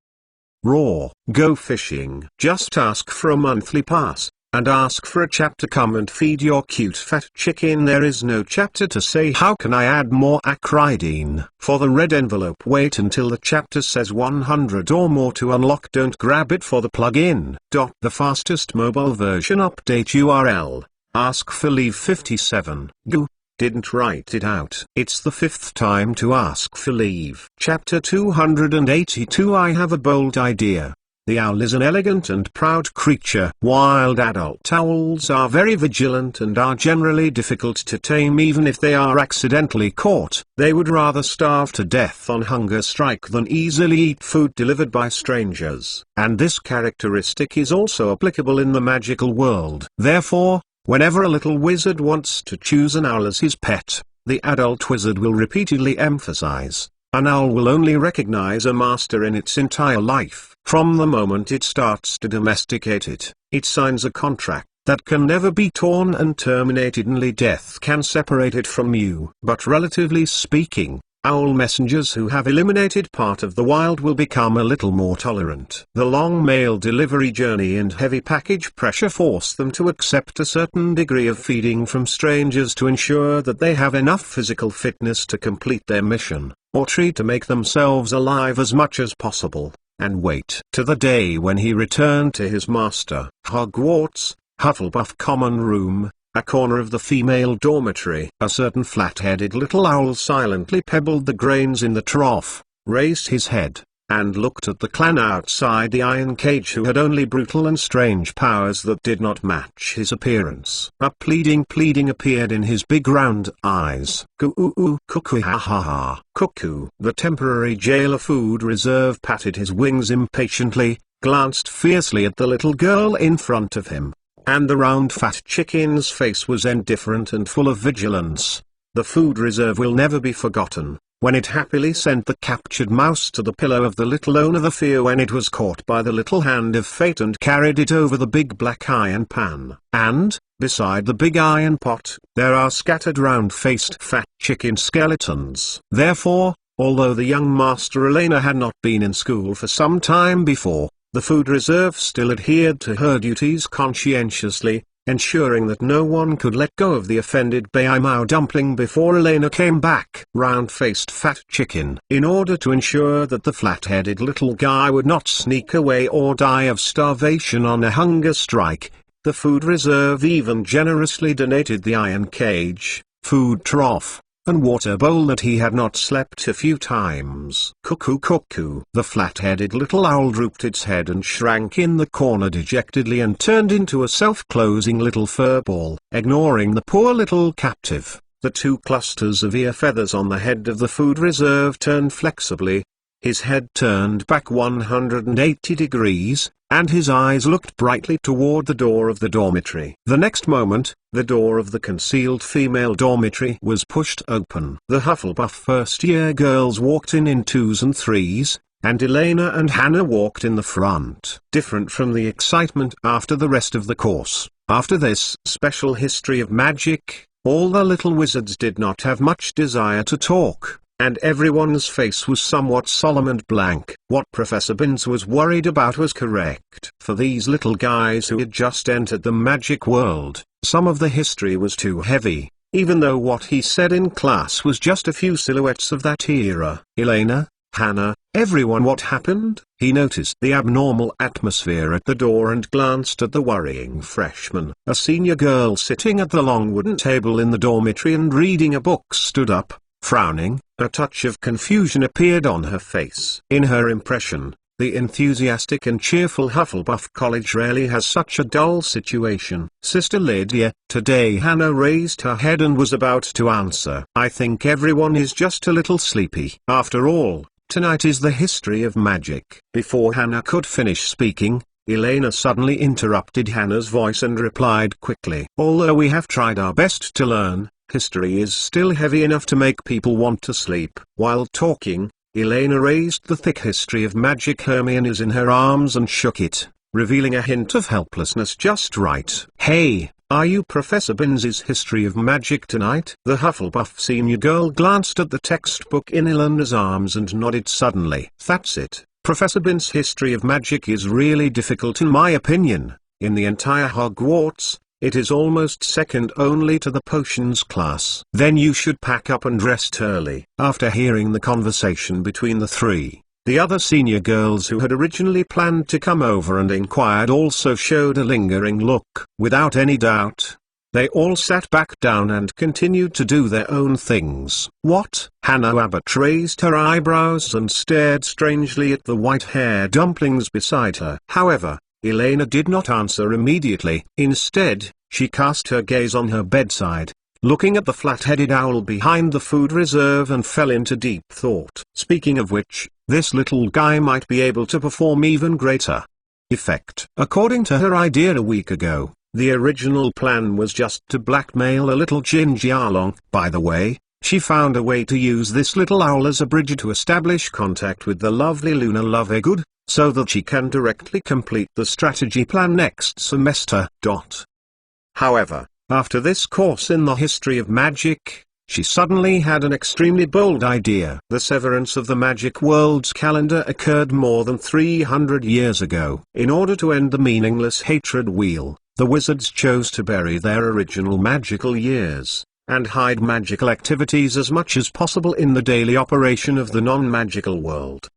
Raw. Go fishing. Just ask for a monthly pass, and ask for a chapter. Come and feed your cute fat chicken. There is no chapter to say how can I add more acridine. For the red envelope, wait until the chapter says 100 or more to unlock. Don't grab it for the plug-in. The fastest mobile version update URL. Ask for leave 57. Go. didn't write it out. It's the fifth time to ask for leave. Chapter 282. I have a bold idea. The owl is an elegant and proud creature. Wild adult owls are very vigilant and are generally difficult to tame even if they are accidentally caught. They would rather starve to death on hunger strike than easily eat food delivered by strangers. And this characteristic is also applicable in the magical world. Therefore, whenever a little wizard wants to choose an owl as his pet, the adult wizard will repeatedly emphasize, an owl will only recognize a master in its entire life. From the moment it starts to domesticate it, it signs a contract that can never be torn and terminated. Only death can separate it from you. But relatively speaking, owl messengers who have eliminated part of the wild will become a little more tolerant. The long mail delivery journey and heavy package pressure force them to accept a certain degree of feeding from strangers to ensure that they have enough physical fitness to complete their mission, or try to make themselves alive as much as possible, and wait to the day when he returned to his master. Hogwarts, Hufflepuff common room, a corner of the female dormitory. A certain flat-headed little owl silently pebbled the grains in the trough, raised his head, and looked at the clan outside the iron cage who had only brutal and strange powers that did not match his appearance. A pleading appeared in his big round eyes. Coo-oo-oo, cuckoo, ha ha ha. Cuckoo. The temporary jailer food reserve patted his wings impatiently, glanced fiercely at the little girl in front of him, and the round fat chicken's face was indifferent and full of vigilance. The food reserve will never be forgotten, when it happily sent the captured mouse to the pillow of the little owner. The fear when it was caught by the little hand of fate and carried it over the big black iron pan. And, beside the big iron pot, there are scattered round-faced fat chicken skeletons. Therefore, although the young master Elena had not been in school for some time before, the food reserve still adhered to her duties conscientiously, ensuring that no one could let go of the offended Baimao dumpling before Elena came back. Round-faced fat chicken. In order to ensure that the flat-headed little guy would not sneak away or die of starvation on a hunger strike, the food reserve even generously donated the iron cage, food trough, and water bowl that he had not slept a few times. Cuckoo, cuckoo. The flat-headed little owl drooped its head and shrank in the corner dejectedly and turned into a self-closing little fur ball. Ignoring the poor little captive, the two clusters of ear feathers on the head of the food reserve turned flexibly, his head turned back 180 degrees, and his eyes looked brightly toward the door of the dormitory. The next moment, the door of the concealed female dormitory was pushed open. The Hufflepuff first-year girls walked in twos and threes, and Elena and Hannah walked in the front. Different from the excitement after the rest of the course, after this special history of magic, all the little wizards did not have much desire to talk, and everyone's face was somewhat solemn and blank. What Professor Binns was worried about was correct. For these little guys who had just entered the magic world, some of the history was too heavy, even though what he said in class was just a few silhouettes of that era. Elena, Hannah, everyone, what happened? He noticed the abnormal atmosphere at the door and glanced at the worrying freshman. A senior girl sitting at the long wooden table in the dormitory and reading a book stood up, frowning. A touch of confusion appeared on her face. In her impression, the enthusiastic and cheerful Hufflepuff College rarely has such a dull situation. Sister Lydia. Today Hannah raised her head and was about to answer. I think everyone is just a little sleepy. After all, tonight is the history of magic. Before Hannah could finish speaking, Elena suddenly interrupted Hannah's voice and replied quickly. Although we have tried our best to learn, history is still heavy enough to make people want to sleep. While talking, Elena raised the thick history of magic Hermione's in her arms and shook it, revealing a hint of helplessness just right. Hey, are you Professor Binns's history of magic tonight? The Hufflepuff senior girl glanced at the textbook in Elena's arms and nodded suddenly. That's it. Professor Binns' history of magic is really difficult in my opinion. In the entire Hogwarts, it is almost second only to the potions class. Then you should pack up and rest early. After hearing the conversation between the three, the other senior girls who had originally planned to come over and inquired also showed a lingering look. Without any doubt, they all sat back down and continued to do their own things. What? Hannah Abbott raised her eyebrows and stared strangely at the white hair dumplings beside her. However, Elena did not answer immediately. Instead, she cast her gaze on her bedside, looking at the flat-headed owl behind the food reserve, and fell into deep thought. Speaking of which, this little guy might be able to perform even greater effect. According to her idea a week ago, the original plan was just to blackmail a little Gingy Along. By the way, she found a way to use this little owl as a bridge to establish contact with the lovely Luna Lovegood, so that she can directly complete the strategy plan next semester. However, after this course in the history of magic, she suddenly had an extremely bold idea. The severance of the magic world's calendar occurred more than 300 years ago. In order to end the meaningless hatred wheel, the wizards chose to bury their original magical years, and hide magical activities as much as possible in the daily operation of the non-magical world.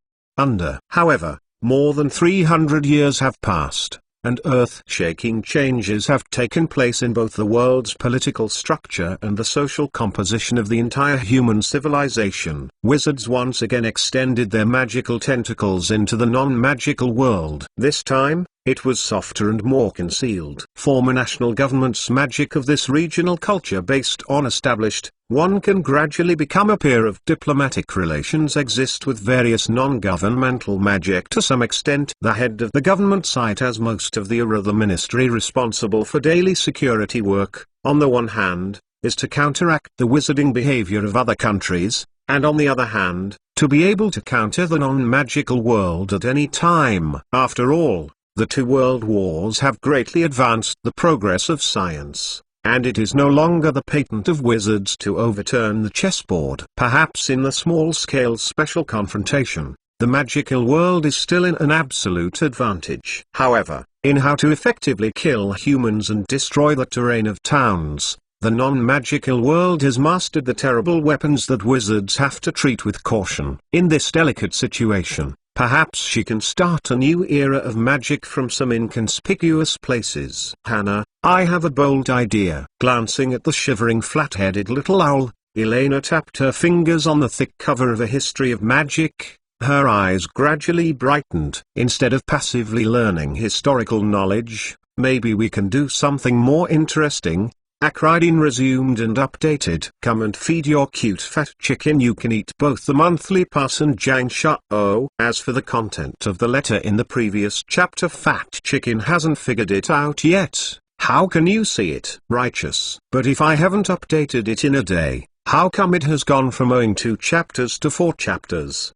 However, more than 300 years have passed, and earth-shaking changes have taken place in both the world's political structure and the social composition of the entire human civilization. Wizards once again extended their magical tentacles into the non-magical world. This time, it was softer and more concealed. Former national governments' magic of this regional culture based on established, one can gradually become a peer of diplomatic relations exist with various non-governmental magic to some extent. The head of the government site has most of the ministry responsible for daily security work, on the one hand, is to counteract the wizarding behavior of other countries, and on the other hand, to be able to counter the non-magical world at any time. After all, the two world wars have greatly advanced the progress of science, and it is no longer the patent of wizards to overturn the chessboard. Perhaps in the small-scale special confrontation, the magical world is still in an absolute advantage. However, in how to effectively kill humans and destroy the terrain of towns, the non-magical world has mastered the terrible weapons that wizards have to treat with caution. In this delicate situation, perhaps she can start a new era of magic from some inconspicuous places. Hannah, I have a bold idea. Glancing at the shivering flat-headed little owl, Elena tapped her fingers on the thick cover of A History of Magic. Her eyes gradually brightened. Instead of passively learning historical knowledge, maybe we can do something more interesting. Acridine resumed and updated. Come and feed your cute fat chicken. You can eat both the monthly pass and Jangsha. Oh, as for the content of the letter in the previous chapter, Fat Chicken hasn't figured it out yet. How can you see it? Righteous. But if I haven't updated it in a day, how come it has gone from owing 2 chapters to 4 chapters?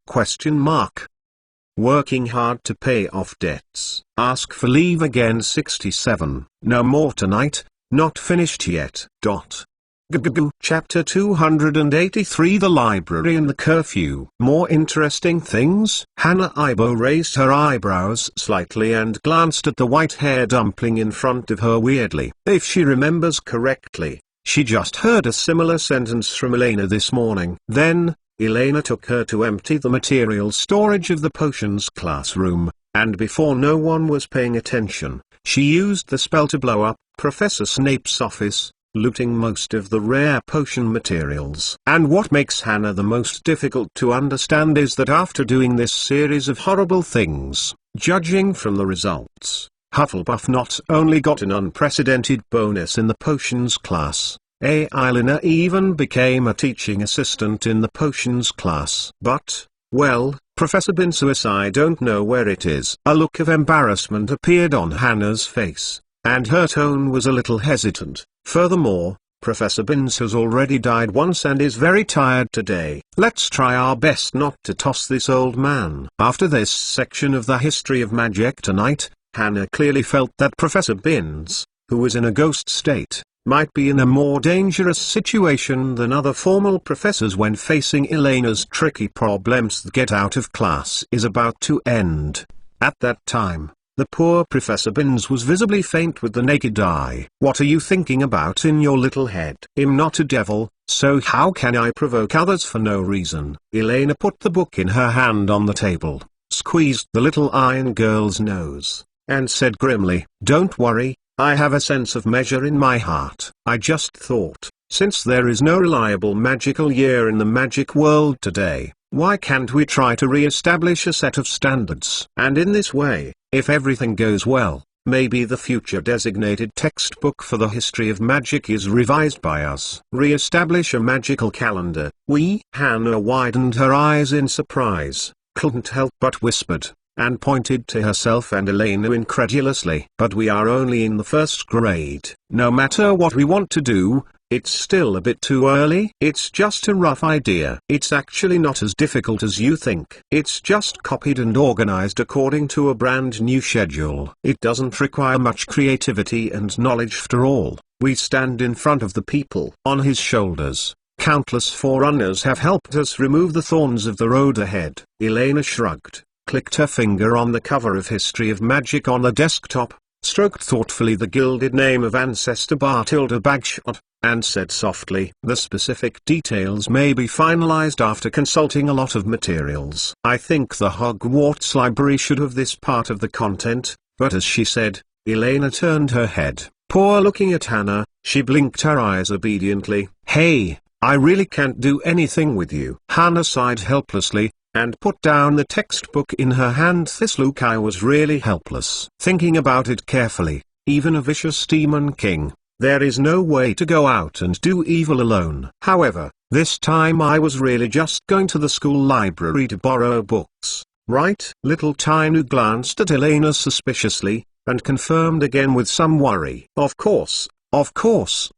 Working hard to pay off debts. Ask for leave again. 67. No more tonight. Not finished yet. Chapter 283, The Library and the Curfew. More interesting things? Hannah Ibo raised her eyebrows slightly and glanced at the white hair dumpling in front of her weirdly. If she remembers correctly, she just heard a similar sentence from Elena this morning. Then, Elena took her to empty the material storage of the potions classroom, and before no one was paying attention, she used the spell to blow up Professor Snape's office, looting most of the rare potion materials. And what makes Hannah the most difficult to understand is that after doing this series of horrible things, judging from the results, Hufflepuff not only got an unprecedented bonus in the potions class, Elena even became a teaching assistant in the potions class. But, well, Professor Binsus, I don't know where it is. A look of embarrassment appeared on Hannah's face, and her tone was a little hesitant. Furthermore, Professor Binns has already died once and is very tired today. Let's try our best not to toss this old man. After this section of the history of magic tonight, Hannah clearly felt that Professor Binns, who was in a ghost state, might be in a more dangerous situation than other formal professors when facing Elena's tricky problems. The get out of class is about to end. At that time, the poor Professor Binns was visibly faint with the naked eye. What are you thinking about in your little head? I'm not a devil, so how can I provoke others for no reason? Elena put the book in her hand on the table, squeezed the little iron girl's nose, and said grimly, Don't worry, I have a sense of measure in my heart. I just thought, since there is no reliable magical year in the magic world today, why can't we try to re-establish a set of standards? And in this way, if everything goes well, maybe the future designated textbook for the history of magic is revised by us. Re-establish a magical calendar. Hannah widened her eyes in surprise, couldn't help but whispered, and pointed to herself and Elena incredulously. But we are only in the first grade. No matter what we want to do, it's still a bit too early. It's just a rough idea. It's actually not as difficult as you think. It's just copied and organized according to a brand new schedule. It doesn't require much creativity and knowledge after all. We stand in front of the people on his shoulders. Countless forerunners have helped us remove the thorns of the road ahead. Elena shrugged, clicked her finger on the cover of History of Magic on the desktop, stroked thoughtfully the gilded name of ancestor Bartilda Bagshot, and said softly, "The specific details may be finalized after consulting a lot of materials. I think the Hogwarts library should have this part of the content," but as she said, Elena turned her head. Poor looking at Hannah, she blinked her eyes obediently. "Hey, I really can't do anything with you." Hannah sighed helplessly, and put down the textbook in her hand. This look, I was really helpless. Thinking about it carefully, even a vicious demon king, there is no way to go out and do evil alone. However, this time I was really just going to the school library to borrow books, right? Little Tiny glanced at Elena suspiciously, and confirmed again with some worry. Of course,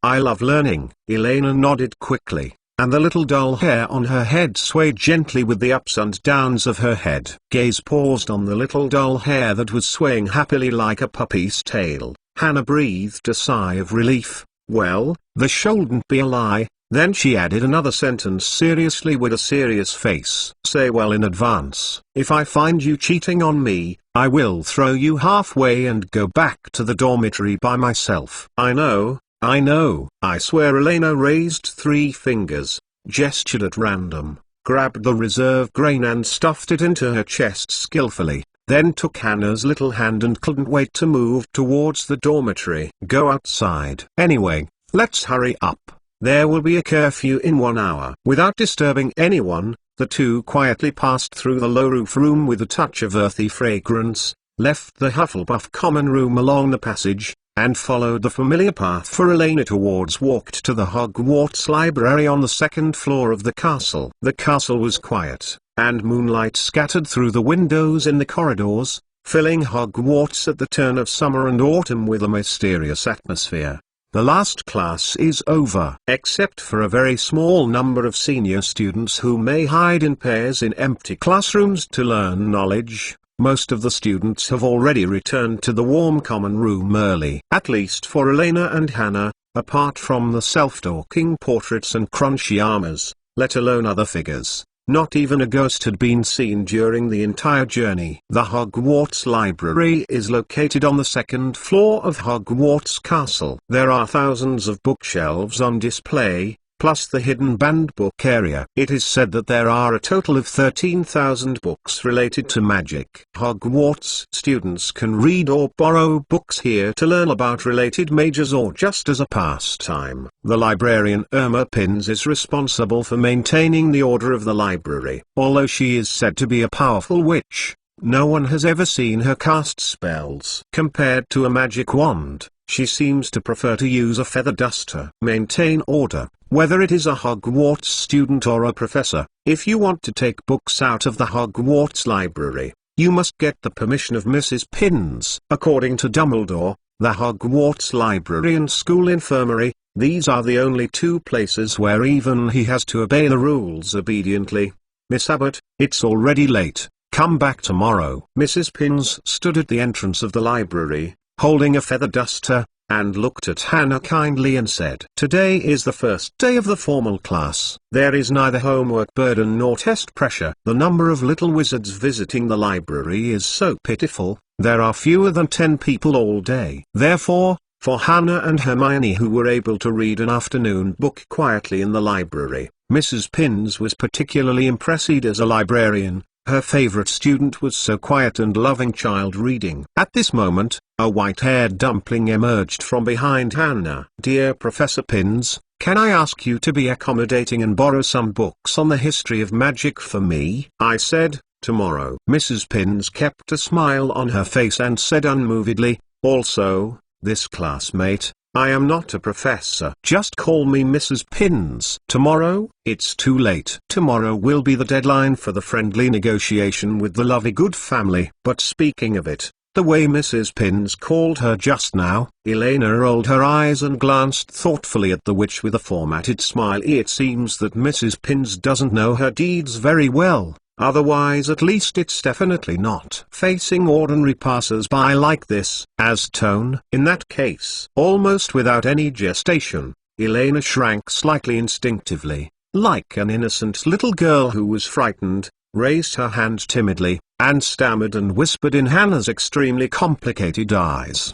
I love learning." Elena nodded quickly, and the little doll hair on her head swayed gently with the ups and downs of her head. Gaze paused on the little doll hair that was swaying happily like a puppy's tail. Hannah breathed a sigh of relief. Well, this shouldn't be a lie. Then she added another sentence seriously with a serious face. "Say well in advance. If I find you cheating on me, I will throw you halfway and go back to the dormitory by myself." I know. I swear." Elena raised 3 fingers, gestured at random, grabbed the reserve grain and stuffed it into her chest skillfully, then took Hannah's little hand and couldn't wait to move towards the dormitory. "Go outside. Anyway, let's hurry up. There will be a curfew in 1 hour." Without disturbing anyone, the two quietly passed through the low roof room with a touch of earthy fragrance, left the Hufflepuff common room along the passage, and followed the familiar path for Elena walked to the Hogwarts library on the 2nd floor of the castle. The castle was quiet, and moonlight scattered through the windows in the corridors, filling Hogwarts at the turn of summer and autumn with a mysterious atmosphere. The last class is over. Except for a very small number of senior students who may hide in pairs in empty classrooms to learn knowledge, most of the students have already returned to the warm common room early. At least for Elena and Hannah, apart from the self-talking portraits and crunchy armors, let alone other figures. Not even a ghost had been seen during the entire journey. The Hogwarts Library is located on the 2nd floor of Hogwarts Castle. There are thousands of bookshelves on display, plus the hidden banned book area. It is said that there are a total of 13,000 books related to magic. Hogwarts students can read or borrow books here to learn about related majors or just as a pastime. The librarian Irma Pins is responsible for maintaining the order of the library. Although she is said to be a powerful witch, no one has ever seen her cast spells. Compared to a magic wand, she seems to prefer to use a feather duster. Maintain order, whether it is a Hogwarts student or a professor. If you want to take books out of the Hogwarts library, you must get the permission of Mrs. Pins. According to Dumbledore, the Hogwarts library and school infirmary, these are the only 2 places where even he has to obey the rules obediently. "Miss Abbott, it's already late. Come back tomorrow." Mrs. Pins stood at the entrance of the library, holding a feather duster, and looked at Hannah kindly and said, "Today is the first day of the formal class. There is neither homework burden nor test pressure. The number of little wizards visiting the library is so pitiful, there are fewer than 10 people all day." Therefore, for Hannah and Hermione, who were able to read an afternoon book quietly in the library, Mrs. Pins was particularly impressed as a librarian. Her favorite student was so quiet and loving child reading. At this moment, a white-haired dumpling emerged from behind Hannah. "Dear Professor Pins, can I ask you to be accommodating and borrow some books on the history of magic for me?" I said. "Tomorrow." Mrs. Pins kept a smile on her face and said unmovedly, "Also, this classmate, I am not a professor. Just call me Mrs. Pins." "Tomorrow?" "It's too late. Tomorrow will be the deadline for the friendly negotiation with the Lovegood family." But speaking of it, the way Mrs. Pins called her just now, Elena rolled her eyes and glanced thoughtfully at the witch with a formatted smile. It seems that Mrs. Pins doesn't know her deeds very well. Otherwise at least it's definitely not facing ordinary passers-by like this, as tone. In that case, almost without any gestation, Elena shrank slightly instinctively, like an innocent little girl who was frightened, raised her hand timidly, and stammered and whispered in Hannah's extremely complicated eyes.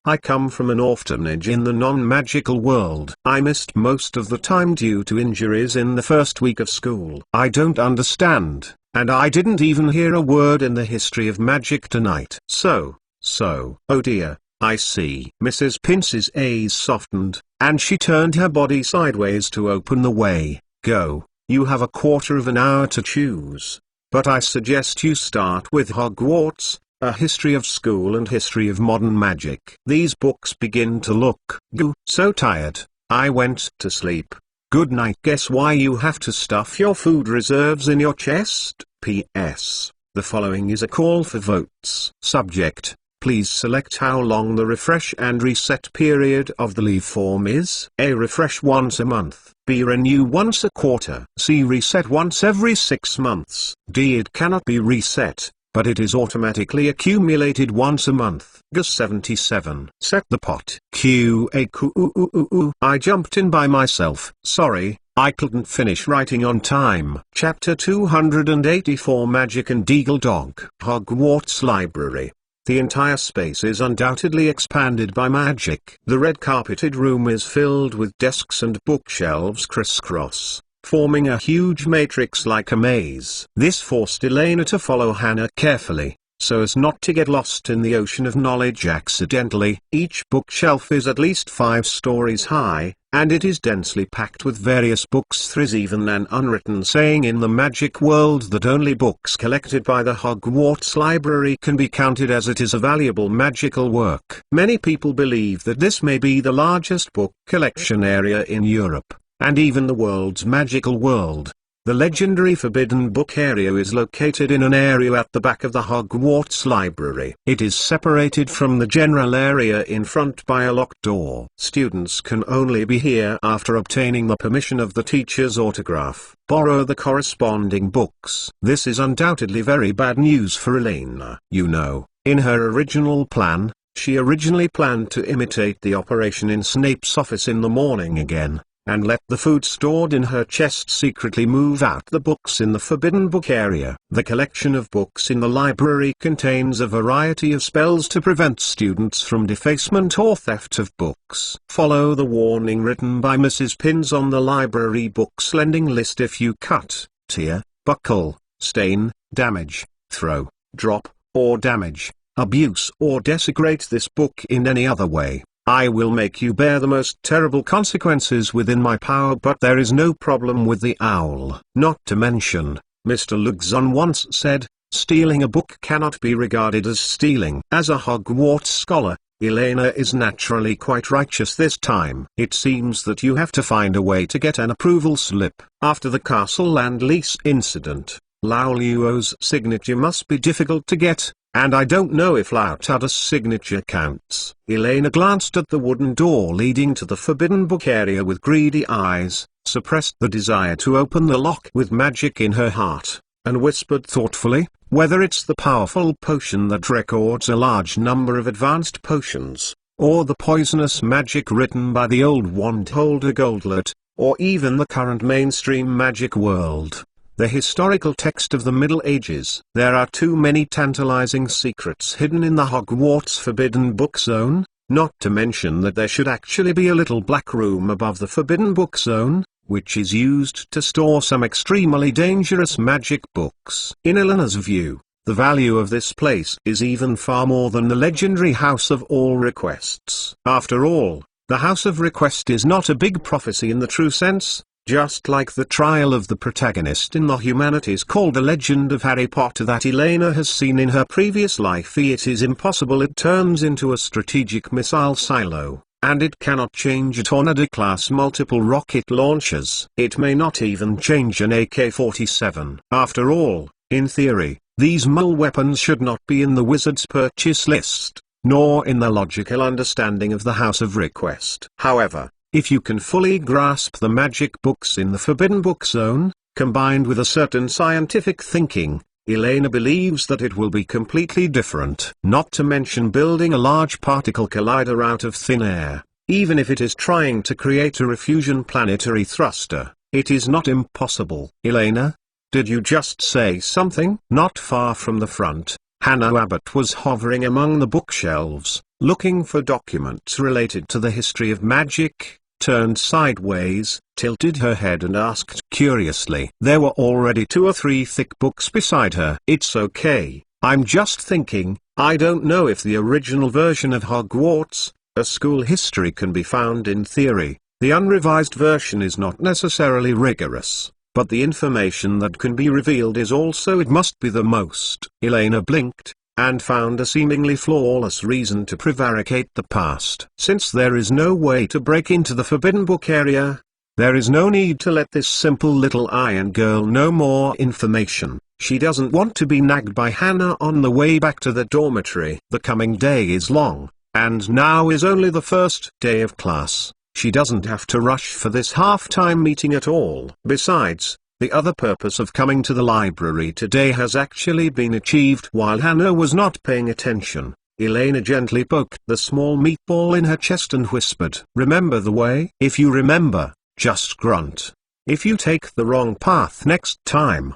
I come from an orphanage in the non-magical world. I missed most of the time due to injuries in the first week of school. I don't understand, and I didn't even hear a word in the history of magic tonight. So, oh dear, I see. Mrs. Pins's eyes softened, and she turned her body sideways to open the way. "Go, you have a quarter of an hour to choose. But I suggest you start with Hogwarts, A History of School and History of Modern Magic. These books begin to look so tired. I went to sleep. Good night." Guess why you have to stuff your food reserves in your chest? P.S. The following is a call for votes. Subject: please select how long the refresh and reset period of the leave form is. A. Refresh once a month. B. Renew once a quarter. C. Reset once every 6 months. D. It cannot be reset, but it is automatically accumulated once a month. Gus 77. Set the pot. I jumped in by myself. Sorry, I couldn't finish writing on time. Chapter 284 Magic and Eagle Dog. Hogwarts Library. The entire space is undoubtedly expanded by magic. The red-carpeted room is filled with desks and bookshelves crisscross, forming a huge matrix like a maze. This forced Elena to follow Hannah carefully, so as not to get lost in the ocean of knowledge accidentally. Each bookshelf is at least 5 stories high, and it is densely packed with various books. There's even an unwritten saying in the magic world that only books collected by the Hogwarts Library can be counted as it is a valuable magical work. Many people believe that this may be the largest book collection area in Europe, and even the world's magical world. The legendary Forbidden Book area is located in an area at the back of the Hogwarts Library. It is separated from the general area in front by a locked door. Students can only be here after obtaining the permission of the teacher's autograph. Borrow the corresponding books. This is undoubtedly very bad news for Elena. You know, in her original plan, she originally planned to imitate the operation in Snape's office in the morning again, and let the food stored in her chest secretly move out the books in the Forbidden Book area. The collection of books in the library contains a variety of spells to prevent students from defacement or theft of books. Follow the warning written by Mrs. Pins on the library books lending list. If you cut, tear, buckle, stain, damage, throw, drop, or damage, abuse or desecrate this book in any other way, I will make you bear the most terrible consequences within my power. But there is no problem with the owl. Not to mention, Mr. Luxon once said, stealing a book cannot be regarded as stealing. As a Hogwarts scholar, Elena is naturally quite righteous this time. It seems that you have to find a way to get an approval slip. After the Castle Land Lease incident, Lao Luo's signature must be difficult to get, and I don't know if Lao Tada's signature counts. Elena glanced at the wooden door leading to the Forbidden Book area with greedy eyes, suppressed the desire to open the lock with magic in her heart, and whispered thoughtfully, whether it's the powerful potion that records a large number of advanced potions, or the poisonous magic written by the old wand holder Goldlet, or even the current mainstream magic world, the historical text of the Middle Ages. There are too many tantalizing secrets hidden in the Hogwarts Forbidden Book Zone, not to mention that there should actually be a little black room above the Forbidden Book Zone, which is used to store some extremely dangerous magic books. In Eleanor's view, the value of this place is even far more than the legendary House of All Requests. After all, the House of Request is not a big prophecy in the true sense. Just like the trial of the protagonist in the humanities called The Legend of Harry Potter that Elena has seen in her previous life, it is impossible it turns into a strategic missile silo, and it cannot change a Tornado-class multiple rocket launchers. It may not even change an AK-47. After all, in theory, these mole weapons should not be in the wizard's purchase list, nor in the logical understanding of the House of Request. However, if you can fully grasp the magic books in the Forbidden Book Zone, combined with a certain scientific thinking, Elena believes that it will be completely different. Not to mention building a large particle collider out of thin air. Even if it is trying to create a refusion planetary thruster, it is not impossible. Elena? Did you just say something? Not far from the front, Hannah Abbott was hovering among the bookshelves, looking for documents related to the history of magic, turned sideways, tilted her head and asked curiously. There were already 2 or 3 thick books beside her. It's okay, I'm just thinking, I don't know if the original version of Hogwarts, a school history can be found in theory. The unrevised version is not necessarily rigorous, but the information that can be revealed is also, it must be the most. Elena blinked, and found a seemingly flawless reason to prevaricate the past. Since there is no way to break into the Forbidden Book area, there is no need to let this simple little iron girl know more information. She doesn't want to be nagged by Hannah on the way back to the dormitory. The coming day is long, and now is only the first day of class. She doesn't have to rush for this half-time meeting at all. Besides, the other purpose of coming to the library today has actually been achieved. While Hannah was not paying attention, Elena gently poked the small meatball in her chest and whispered, "Remember the way?" If you remember, just grunt. If you take the wrong path next time,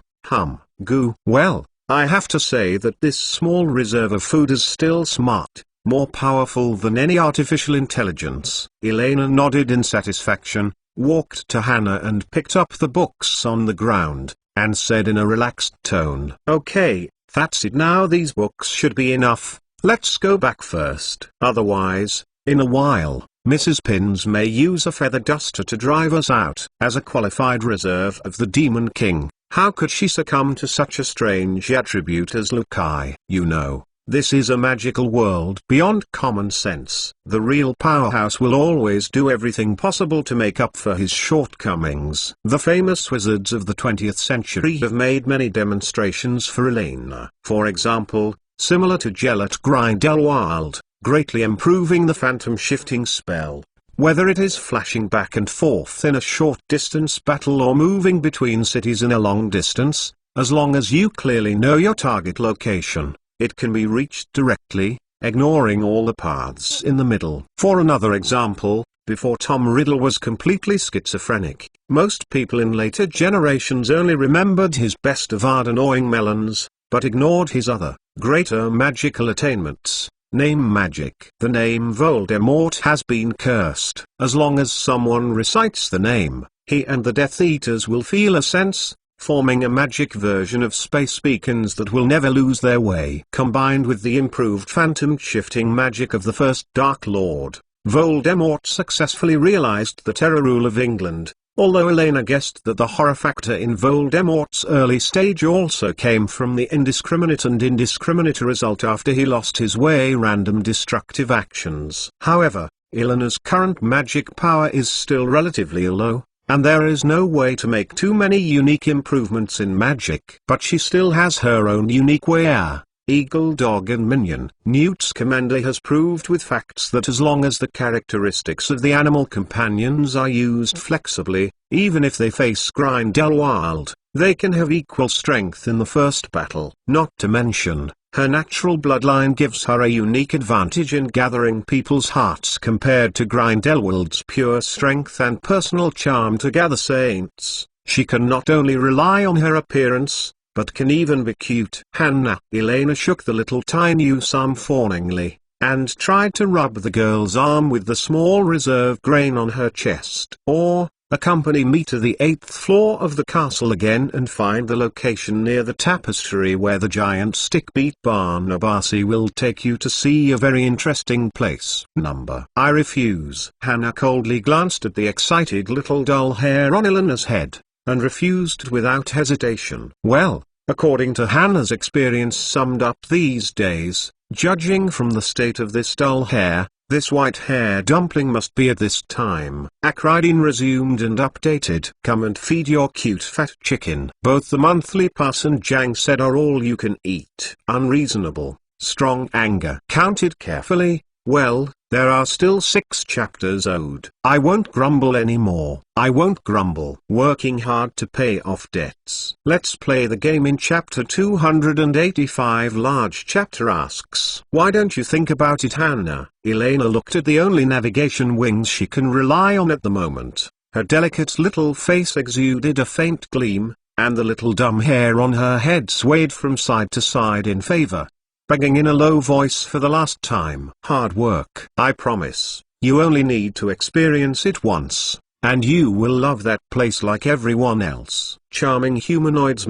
goo. Well, I have to say that this small reserve of food is still smart, more powerful than any artificial intelligence. Elena nodded in satisfaction, walked to Hannah and picked up the books on the ground, and said in a relaxed tone, "Okay, that's it now. These books should be enough. Let's go back first. Otherwise, in a while, Mrs. Pins may use a feather duster to drive us out." As a qualified reserve of the Demon King, how could she succumb to such a strange attribute as Lukai? You know, this is a magical world beyond common sense. The real powerhouse will always do everything possible to make up for his shortcomings. The famous wizards of the 20th century have made many demonstrations for Elena. For example, similar to Gellert Grindelwald, greatly improving the phantom shifting spell. Whether it is flashing back and forth in a short distance battle or moving between cities in a long distance, as long as you clearly know your target location, it can be reached directly, ignoring all the paths in the middle. For another example, before Tom Riddle was completely schizophrenic, most people in later generations only remembered his best of annoying melons, but ignored his other, greater magical attainments. Name magic. The name Voldemort has been cursed. As long as someone recites the name, he and the Death Eaters will feel a sense, forming a magic version of space beacons that will never lose their way. Combined with the improved phantom shifting magic of the first Dark Lord, Voldemort successfully realized the terror rule of England, although Elena guessed that the horror factor in Voldemort's early stage also came from the indiscriminate result after he lost his way random destructive actions. However, Elena's current magic power is still relatively low, and there is no way to make too many unique improvements in magic. But she still has her own unique way. Eagle, Dog and Minion. Newt Scamander has proved with facts that as long as the characteristics of the animal companions are used flexibly, even if they face Grindelwald, they can have equal strength in the first battle. Not to mention, her natural bloodline gives her a unique advantage in gathering people's hearts compared to Grindelwald's pure strength and personal charm to gather saints. She can not only rely on her appearance, but can even be cute. Hannah. Elena shook the little tiny arm fawningly, and tried to rub the girl's arm with the small reserve grain on her chest. Or, accompany me to the 8th floor of the castle again and find the location near the tapestry where the giant stick-beat Barnabasi will take you to see a very interesting place. Number. I refuse. Hannah coldly glanced at the excited little dull hair on Eleanor's head, and refused without hesitation. Well, according to Hannah's experience summed up these days, judging from the state of this dull hair, this white hair dumpling must be at this time. Akridin resumed and updated. Come and feed your cute fat chicken. Both the monthly pass and Jang said are all you can eat. Unreasonable. Strong anger. Counted carefully. Well, there are still 6 chapters owed. I won't grumble anymore. I won't grumble. Working hard to pay off debts. Let's play the game in chapter 285. Large chapter asks, why don't you think about it, Hannah? Elena looked at the only navigation wings she can rely on at the moment. Her delicate little face exuded a faint gleam, and the little dumb hair on her head swayed from side to side in favor, begging in a low voice for the last time. Hard work. I promise. You only need to experience it once, and you will love that place like everyone else. Charming humanoids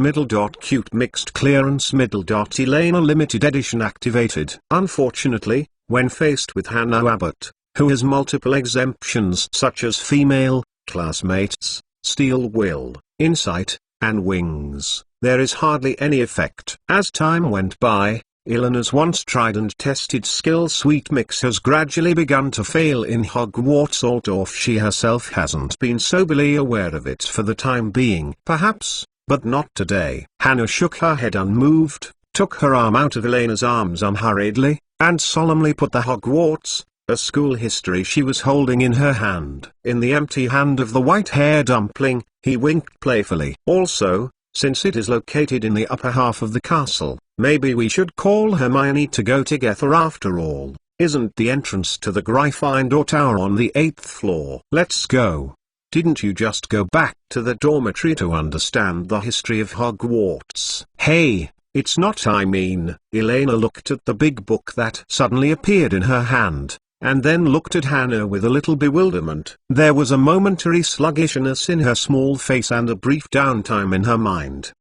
cute mixed clearance Elena limited edition activated. Unfortunately, when faced with Hannah Abbott, who has multiple exemptions such as female, classmates, steel will, insight, and wings, there is hardly any effect. As time went by, Eleanor's once tried and tested skill sweet mix has gradually begun to fail in Hogwarts, although she herself hasn't been soberly aware of it for the time being. Perhaps, but not today. Hannah shook her head unmoved, took her arm out of Eleanor's arms unhurriedly, and solemnly put the Hogwarts, a school history she was holding in her hand. In the empty hand of the white-hair dumpling, he winked playfully. Also, since it is located in the upper half of the castle, maybe we should call Hermione to go together after all. Isn't the entrance to the Gryffindor Tower on the 8th floor? Let's go. Didn't you just go back to the dormitory to understand the history of Hogwarts? Hey, it's not I mean. Elena looked at the big book that suddenly appeared in her hand, and then looked at Hannah with a little bewilderment. There was a momentary sluggishness in her small face and a brief downtime in her mind.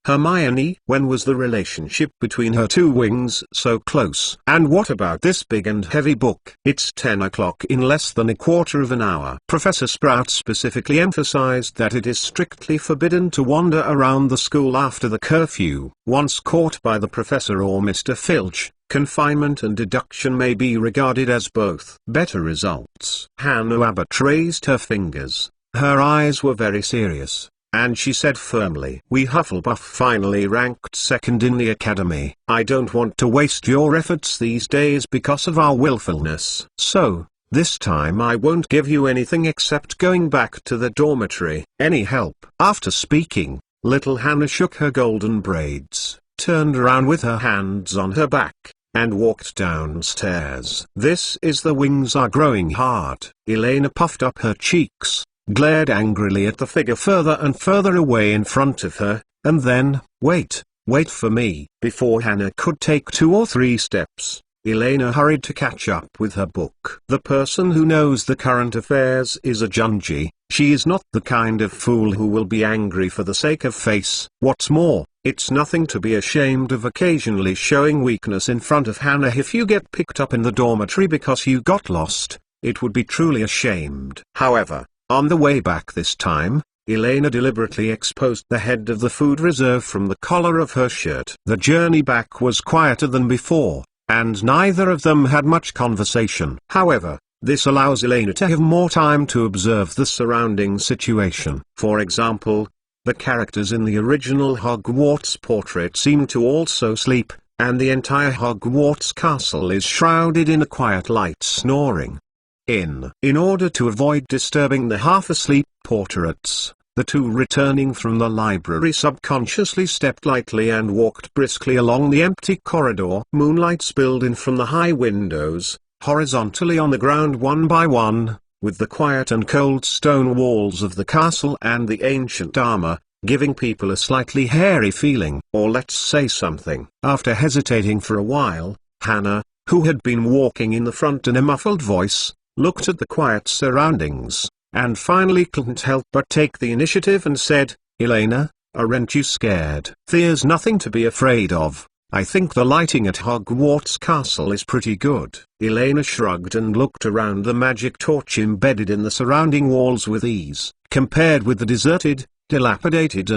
Hermione? When was the relationship between her two wings so close? And what about this big and heavy book? It's 10 o'clock in less than a quarter of an hour. Professor Sprout specifically emphasized that it is strictly forbidden to wander around the school after the curfew. Once caught by the professor or Mr. Filch, confinement and deduction may be regarded as both better results. Hannah Abbott raised her fingers. Her eyes were very serious, and she said firmly, "We Hufflepuff finally ranked second in the academy. I don't want to waste your efforts these days because of our willfulness. So, this time I won't give you anything except going back to the dormitory. Any help?" After speaking, little Hannah shook her golden braids, turned around with her hands on her back, and walked downstairs. "This is the wings are growing hard." Elena puffed up her cheeks, glared angrily at the figure further and further away in front of her, and then, wait for me." Before Hannah could take 2 or 3 steps, Elena hurried to catch up with her book. The person who knows the current affairs is a Junji. She is not the kind of fool who will be angry for the sake of face. What's more, it's nothing to be ashamed of occasionally showing weakness in front of Hannah. If you get picked up in the dormitory because you got lost, it would be truly ashamed. However, on the way back this time, Elena deliberately exposed the head of the food reserve from the collar of her shirt. The journey back was quieter than before, and neither of them had much conversation. However, this allows Elena to have more time to observe the surrounding situation. For example, the characters in the original Hogwarts portrait seem to also sleep, and the entire Hogwarts castle is shrouded in a quiet light snoring. In order to avoid disturbing the half-asleep portraits, the two returning from the library subconsciously stepped lightly and walked briskly along the empty corridor. Moonlight spilled in from the high windows, horizontally on the ground one by one, with the quiet and cold stone walls of the castle and the ancient armor, giving people a slightly hairy feeling. Or let's say something. After hesitating for a while, Hannah, who had been walking in the front in a muffled voice, looked at the quiet surroundings, and finally couldn't help but take the initiative and said, "Elena, aren't you scared?" "There's nothing to be afraid of. I think the lighting at Hogwarts Castle is pretty good." Elena shrugged and looked around the magic torch embedded in the surrounding walls with ease. Compared with the deserted, dilapidated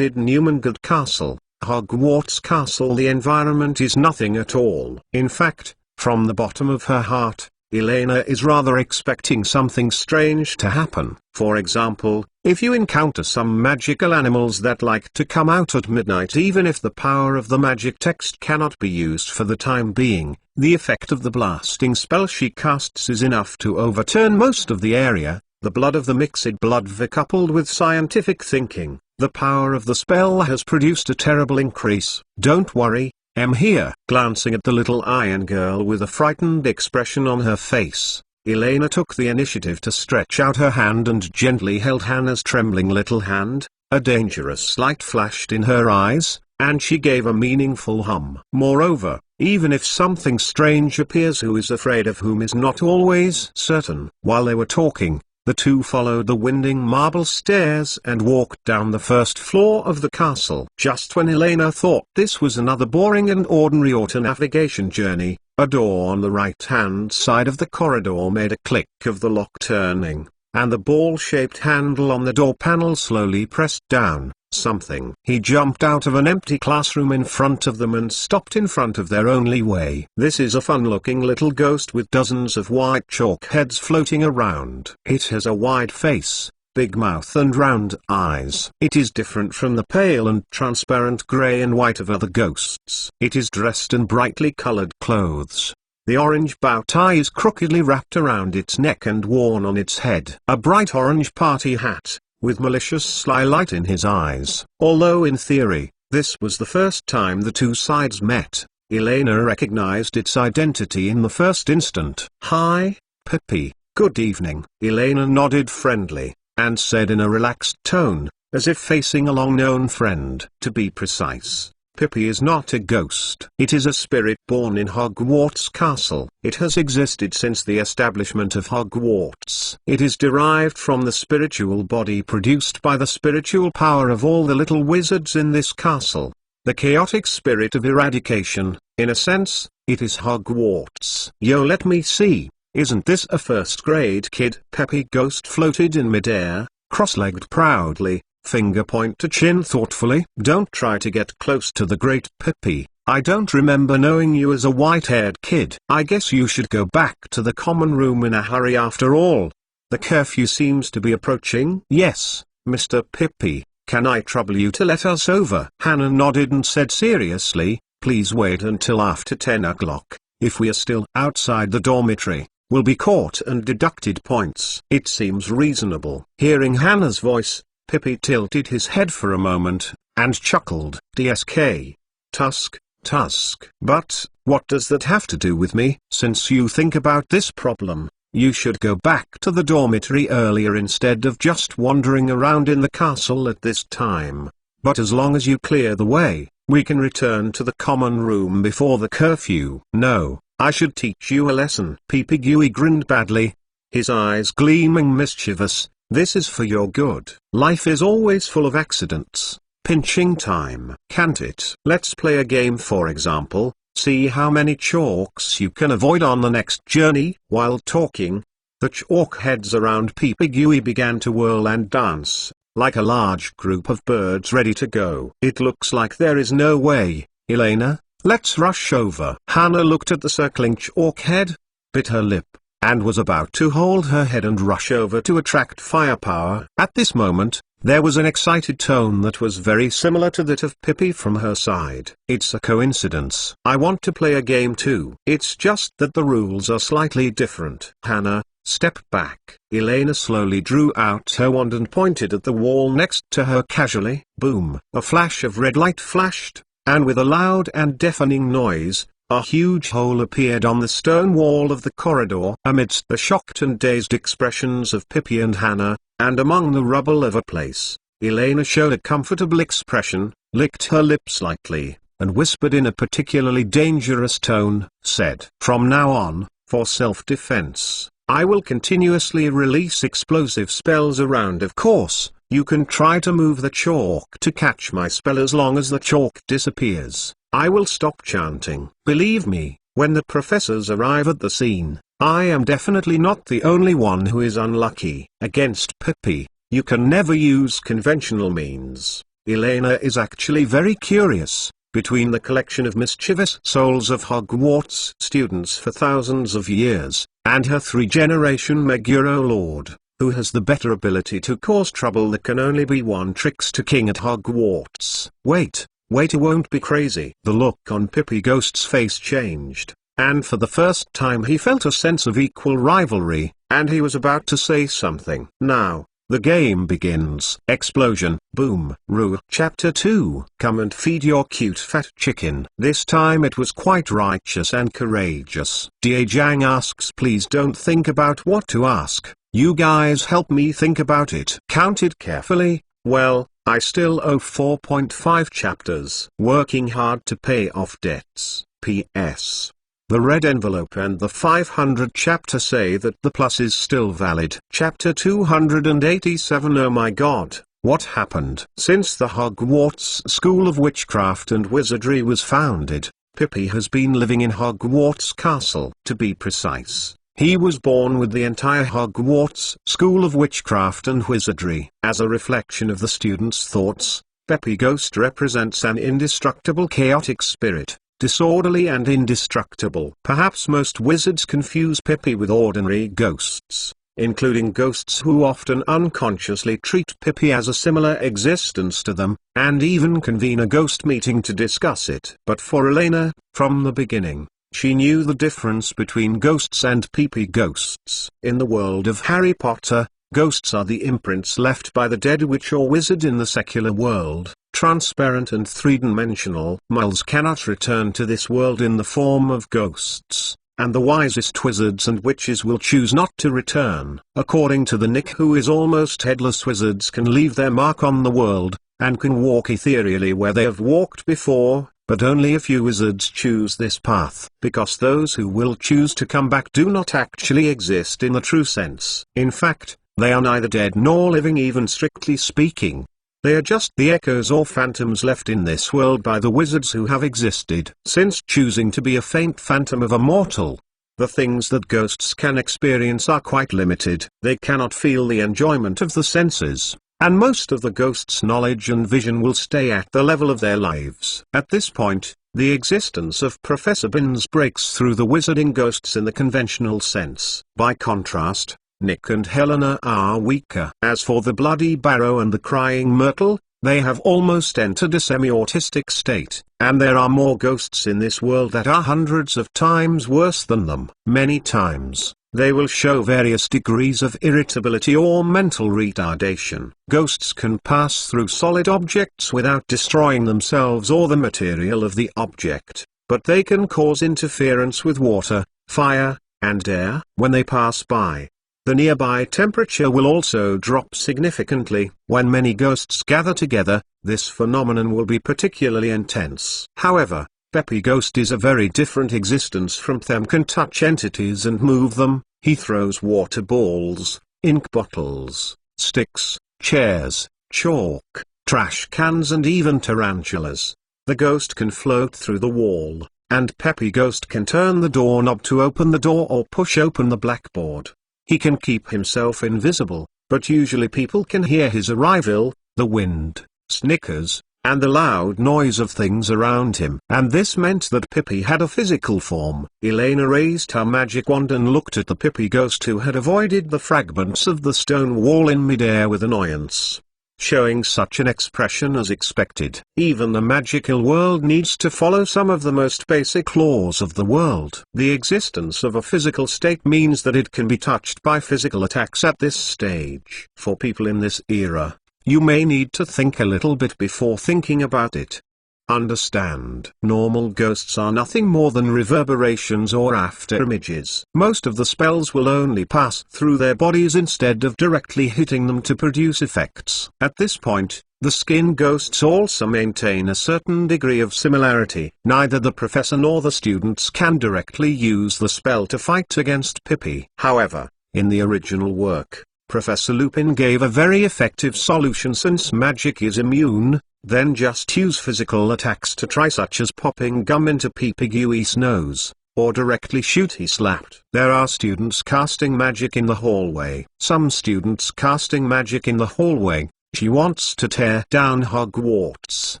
Newmangud Castle, Hogwarts Castle, the environment is nothing at all. In fact, from the bottom of her heart, Elena is rather expecting something strange to happen. For example, if you encounter some magical animals that like to come out at midnight, even if the power of the magic text cannot be used for the time being, the effect of the blasting spell she casts is enough to overturn most of the area. The blood of the mixed blood coupled with scientific thinking, the power of the spell has produced a terrible increase. "Don't worry, I'm here." Glancing at the little iron girl with a frightened expression on her face, Elena took the initiative to stretch out her hand and gently held Hannah's trembling little hand. A dangerous light flashed in her eyes, and she gave a meaningful hum. Moreover, even if something strange appears, who is afraid of whom is not always certain. While they were talking, the two followed the winding marble stairs and walked down the first floor of the castle. Just when Elena thought this was another boring and ordinary auto navigation journey, a door on the right-hand side of the corridor made a click of the lock turning, and the ball-shaped handle on the door panel slowly pressed down. Something. He jumped out of an empty classroom in front of them and stopped in front of their only way. This is a fun-looking little ghost with dozens of white chalk heads floating around. It has a wide face, big mouth and round eyes. It is different from the pale and transparent grey and white of other ghosts. It is dressed in brightly coloured clothes. The orange bow tie is crookedly wrapped around its neck and worn on its head. A bright orange party hat, with malicious sly light in his eyes. Although in theory, this was the first time the two sides met, Elena recognized its identity in the first instant. "Hi, Pippi, good evening." Elena nodded friendly, and said in a relaxed tone, as if facing a long-known friend. To be precise, Pippi is not a ghost. It is a spirit born in Hogwarts Castle. It has existed since the establishment of Hogwarts. It is derived from the spiritual body produced by the spiritual power of all the little wizards in this castle. The chaotic spirit of eradication. In a sense, it is Hogwarts. "Yo, let me see, isn't this a first-grade kid?" Pippi Ghost floated in midair, cross-legged proudly, finger point to chin thoughtfully. "Don't try to get close to the great Pippi. I don't remember knowing you as a white-haired kid. I guess you should go back to the common room in a hurry after all. The curfew seems to be approaching." "Yes, Mr. Pippi, can I trouble you to let us over?" Hannah nodded and said seriously, "Please wait until after 10 o'clock. If we are still outside the dormitory, we'll be caught and deducted points." "It seems reasonable." Hearing Hannah's voice, Pippi tilted his head for a moment, and chuckled. "DSK. Tusk, Tusk. But, what does that have to do with me? Since you think about this problem, you should go back to the dormitory earlier instead of just wandering around in the castle at this time. But as long as you clear the way, we can return to the common room before the curfew." "No, I should teach you a lesson." Pippi grinned badly, his eyes gleaming mischievous. "This is for your good. Life is always full of accidents. Pinching time, can't it? Let's play a game, for example. See how many chalks you can avoid on the next journey." While talking, the chalk heads around Pippi began to whirl and dance, like a large group of birds ready to go. "It looks like there is no way, Elena. Let's rush over." Hannah looked at the circling chalk head, bit her lip, and was about to hold her head and rush over to attract firepower. At this moment, there was an excited tone that was very similar to that of Pippi from her side. "It's a coincidence. I want to play a game too. It's just that the rules are slightly different." "Hannah, step back." Elena slowly drew out her wand and pointed at the wall next to her casually. Boom! A flash of red light flashed, and with a loud and deafening noise, a huge hole appeared on the stone wall of the corridor. Amidst the shocked and dazed expressions of Pippi and Hannah, and among the rubble of a place, Elena showed a comfortable expression, licked her lips lightly, and whispered in a particularly dangerous tone, said, "From now on, for self-defense, I will continuously release explosive spells around. Of course, you can try to move the chalk to catch my spell. As long as the chalk disappears, I will stop chanting. Believe me, when the professors arrive at the scene, I am definitely not the only one who is unlucky. Against Pippi, you can never use conventional means. Elena is actually very curious. Between the collection of mischievous souls of Hogwarts students for thousands of years, and her three-generation Meguro Lord, who has the better ability to cause trouble, there can only be one trickster king at Hogwarts. Wait, you won't be crazy. The look on Pippi Ghost's face changed, and for the first time he felt a sense of equal rivalry, and he was about to say something. Now, the game begins. Explosion. Boom. Rue. Chapter 2. Come and feed your cute fat chicken. This time it was quite righteous and courageous. Da Jang asks, please don't think about what to ask. You guys help me think about it. Counted carefully. Well, I still owe 4.5 chapters. Working hard to pay off debts. P.S. The red envelope and the 500 chapter say that the plus is still valid. Chapter 287. Oh my god, what happened? Since the Hogwarts School of Witchcraft and Wizardry was founded, Pippi has been living in Hogwarts Castle. To be precise, he was born with the entire Hogwarts School of Witchcraft and Wizardry. As a reflection of the students' thoughts, Pippi Ghost represents an indestructible chaotic spirit, disorderly and indestructible. Perhaps most wizards confuse Pippi with ordinary ghosts, including ghosts who often unconsciously treat Pippi as a similar existence to them, and even convene a ghost meeting to discuss it. But for Elena, from the beginning, she knew the difference between ghosts and Pippi ghosts. In the world of Harry Potter, ghosts are the imprints left by the dead witch or wizard in the secular world. Transparent and three-dimensional. Muggles cannot return to this world in the form of ghosts, and the wisest wizards and witches will choose not to return. According to the Nick, who is almost headless, wizards can leave their mark on the world, and can walk ethereally where they have walked before, but only a few wizards choose this path. Because those who will choose to come back do not actually exist in the true sense. In fact, they are neither dead nor living, even strictly speaking. They are just the echoes or phantoms left in this world by the wizards who have existed. Since choosing to be a faint phantom of a mortal, the things that ghosts can experience are quite limited. They cannot feel the enjoyment of the senses, and most of the ghosts' knowledge and vision will stay at the level of their lives. At this point, the existence of Professor Binns breaks through the wizarding ghosts in the conventional sense. By contrast, Nick and Helena are weaker. As for the Bloody Barrow and the Crying Myrtle, they have almost entered a semi-autistic state, and there are more ghosts in this world that are hundreds of times worse than them. Many times, they will show various degrees of irritability or mental retardation. Ghosts can pass through solid objects without destroying themselves or the material of the object, but they can cause interference with water, fire, and air. When they pass by, the nearby temperature will also drop significantly. When many ghosts gather together, this phenomenon will be particularly intense. However, Pippi Ghost is a very different existence from them. Can touch entities and move them. He throws water balls, ink bottles, sticks, chairs, chalk, trash cans and even tarantulas. The ghost can float through the wall, and Pippi Ghost can turn the doorknob to open the door or push open the blackboard. He can keep himself invisible, but usually people can hear his arrival, the wind, snickers, and the loud noise of things around him. And this meant that Pippi had a physical form. Elena raised her magic wand and looked at the Pippi Ghost, who had avoided the fragments of the stone wall in midair with annoyance, showing such an expression as expected. Even the magical world needs to follow some of the most basic laws of the world. The existence of a physical state means that it can be touched by physical attacks at this stage. For people in this era, you may need to think a little bit before thinking about it. Understand. Normal ghosts are nothing more than reverberations or after images. Most of the spells will only pass through their bodies instead of directly hitting them to produce effects. At this point, the skin ghosts also maintain a certain degree of similarity. Neither the professor nor the students can directly use the spell to fight against Pippi. However, In the original work, Professor Lupin gave a very effective solution since magic is immune. Then just use physical attacks to try, such as popping gum into Pipigui's nose, or directly shoot, he slapped. There are students casting magic in the hallway. Some students casting magic in the hallway. She wants to tear down Hogwarts.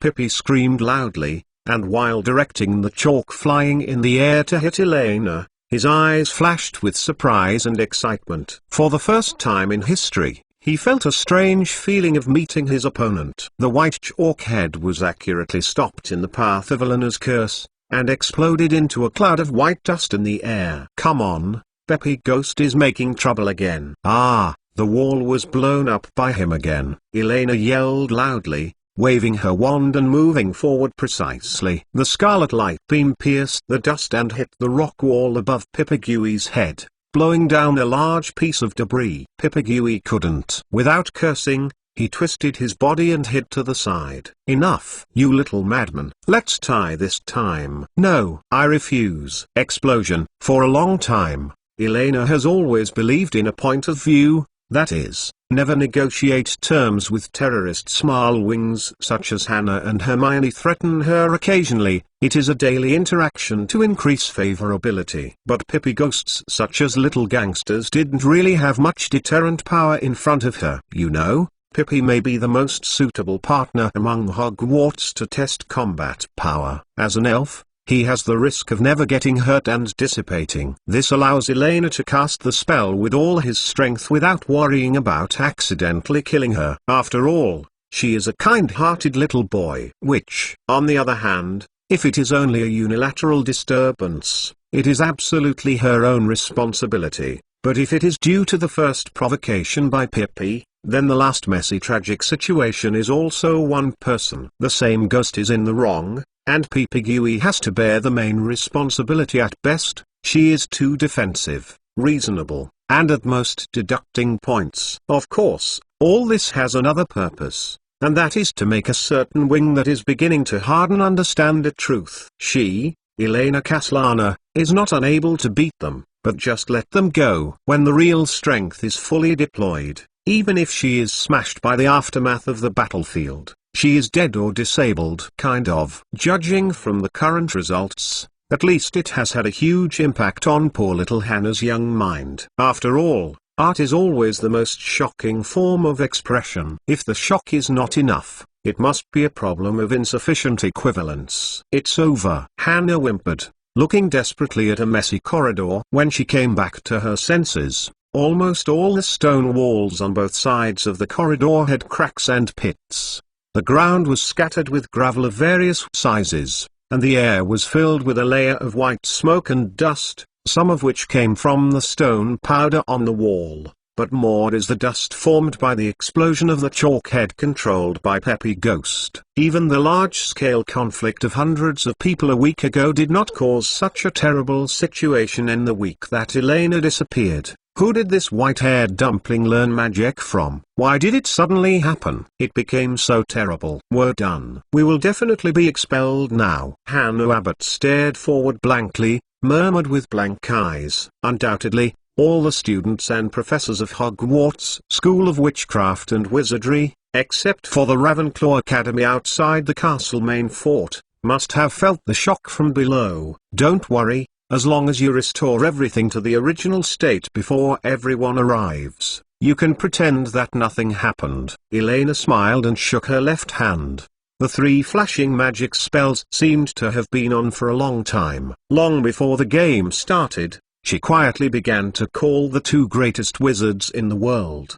Pippi screamed loudly, and while directing the chalk flying in the air to hit Elena, his eyes flashed with surprise and excitement. For the first time in history, he felt a strange feeling of meeting his opponent. The white chalk head was accurately stopped in the path of Elena's curse, and exploded into a cloud of white dust in the air. Come on, Peppy Ghost is making trouble again. Ah, the wall was blown up by him again. Elena yelled loudly, waving her wand and moving forward precisely. The scarlet light beam pierced the dust and hit the rock wall above Pipigui's head, blowing down a large piece of debris. Pipigui couldn't. Without cursing, he twisted his body and hid to the side. Enough, you little madman. Let's tie this time. No, I refuse. Explosion. For a long time, Elena has always believed in a point of view, that is, never negotiate terms with terrorists. Small wings such as Hannah and Hermione threaten her occasionally. It is a daily interaction to increase favorability. But Pippi Ghosts such as little gangsters didn't really have much deterrent power in front of her. You know, Pippi may be the most suitable partner among Hogwarts to test combat power. As an elf, he has the risk of never getting hurt and dissipating. This allows Elena to cast the spell with all his strength without worrying about accidentally killing her. After all, she is a kind-hearted little boy. Which, on the other hand, if it is only a unilateral disturbance, it is absolutely her own responsibility. But if it is due to the first provocation by Pippi, then the last messy tragic situation is also one person. The same ghost is in the wrong, and Pipigui has to bear the main responsibility at best. She is too defensive, reasonable, and at most deducting points. Of course, all this has another purpose, and that is to make a certain wing that is beginning to harden understand the truth. She, Elena Caslana, is not unable to beat them, but just let them go. When the real strength is fully deployed, even if she is smashed by the aftermath of the battlefield, she is dead or disabled. Kind of. Judging from the current results, at least it has had a huge impact on poor little Hannah's young mind. After all, art is always the most shocking form of expression. If the shock is not enough, it must be a problem of insufficient equivalence. It's over. Hannah whimpered, looking desperately at a messy corridor. When she came back to her senses, almost all the stone walls on both sides of the corridor had cracks and pits. The ground was scattered with gravel of various sizes, and the air was filled with a layer of white smoke and dust, some of which came from the stone powder on the wall, but more is the dust formed by the explosion of the chalk head controlled by Peppy Ghost. Even the large-scale conflict of hundreds of people a week ago did not cause such a terrible situation in the week that Elena disappeared. Who did this white-haired dumpling learn magic from? Why did it suddenly happen? It became so terrible. We're done. We will definitely be expelled now. Hannah Abbott stared forward blankly, murmured with blank eyes. Undoubtedly, all the students and professors of Hogwarts School of Witchcraft and Wizardry, except for the Ravenclaw Academy outside the castle main fort, must have felt the shock from below. Don't worry. As long as you restore everything to the original state before everyone arrives, you can pretend that nothing happened. Elena smiled and shook her left hand. The 3 flashing magic spells seemed to have been on for a long time. Long before the game started, she quietly began to call the 2 greatest wizards in the world.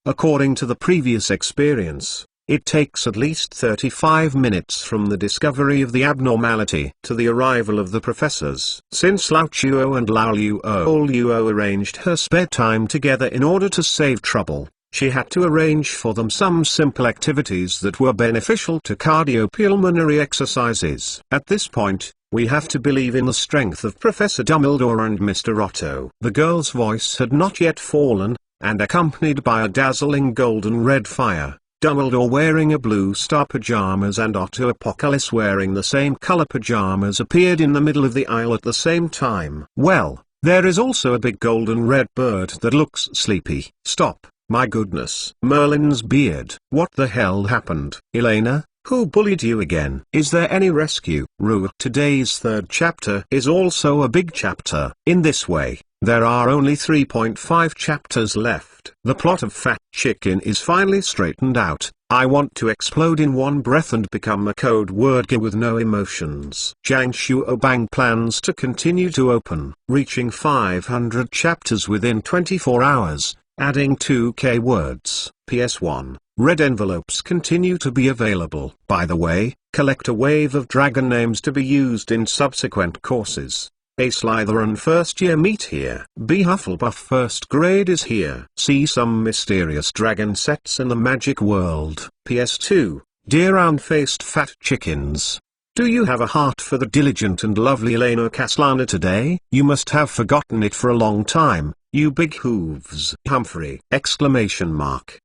According to the previous experience, it takes at least 35 minutes from the discovery of the abnormality to the arrival of the professors. Since Lao Chuo and Lao Luo arranged her spare time together in order to save trouble, she had to arrange for them some simple activities that were beneficial to cardiopulmonary exercises. At this point, we have to believe in the strength of Professor Dumbledore and Mr. Otto. The girl's voice had not yet fallen, and accompanied by a dazzling golden-red fire, Dumbledore wearing a blue star pajamas and Otto Apocalypse wearing the same color pajamas appeared in the middle of the aisle at the same time. Well, There is also a big golden red bird that looks sleepy. Stop, my goodness. Merlin's beard. What the hell happened? Elena, who bullied you again? Is there any rescue? Root. Today's third chapter is also a big chapter. In this way, there are only 3.5 chapters left. The plot of Fat Chicken is finally straightened out. I want to explode in one breath and become a code word guy with no emotions. Jiang Shuobang plans to continue to open, reaching 500 chapters within 24 hours, adding 2k words. PS1, red envelopes continue to be available. By the way, collect a wave of dragon names to be used in subsequent courses. A Slytherin first year meet here. B Hufflepuff first grade is here. See some mysterious dragon sets in the magic world. PS2, dear round-faced fat chickens. Do you have a heart for the diligent and lovely Elena Caslana today? You must have forgotten it for a long time, you big hooves. Humphrey! Exclamation mark.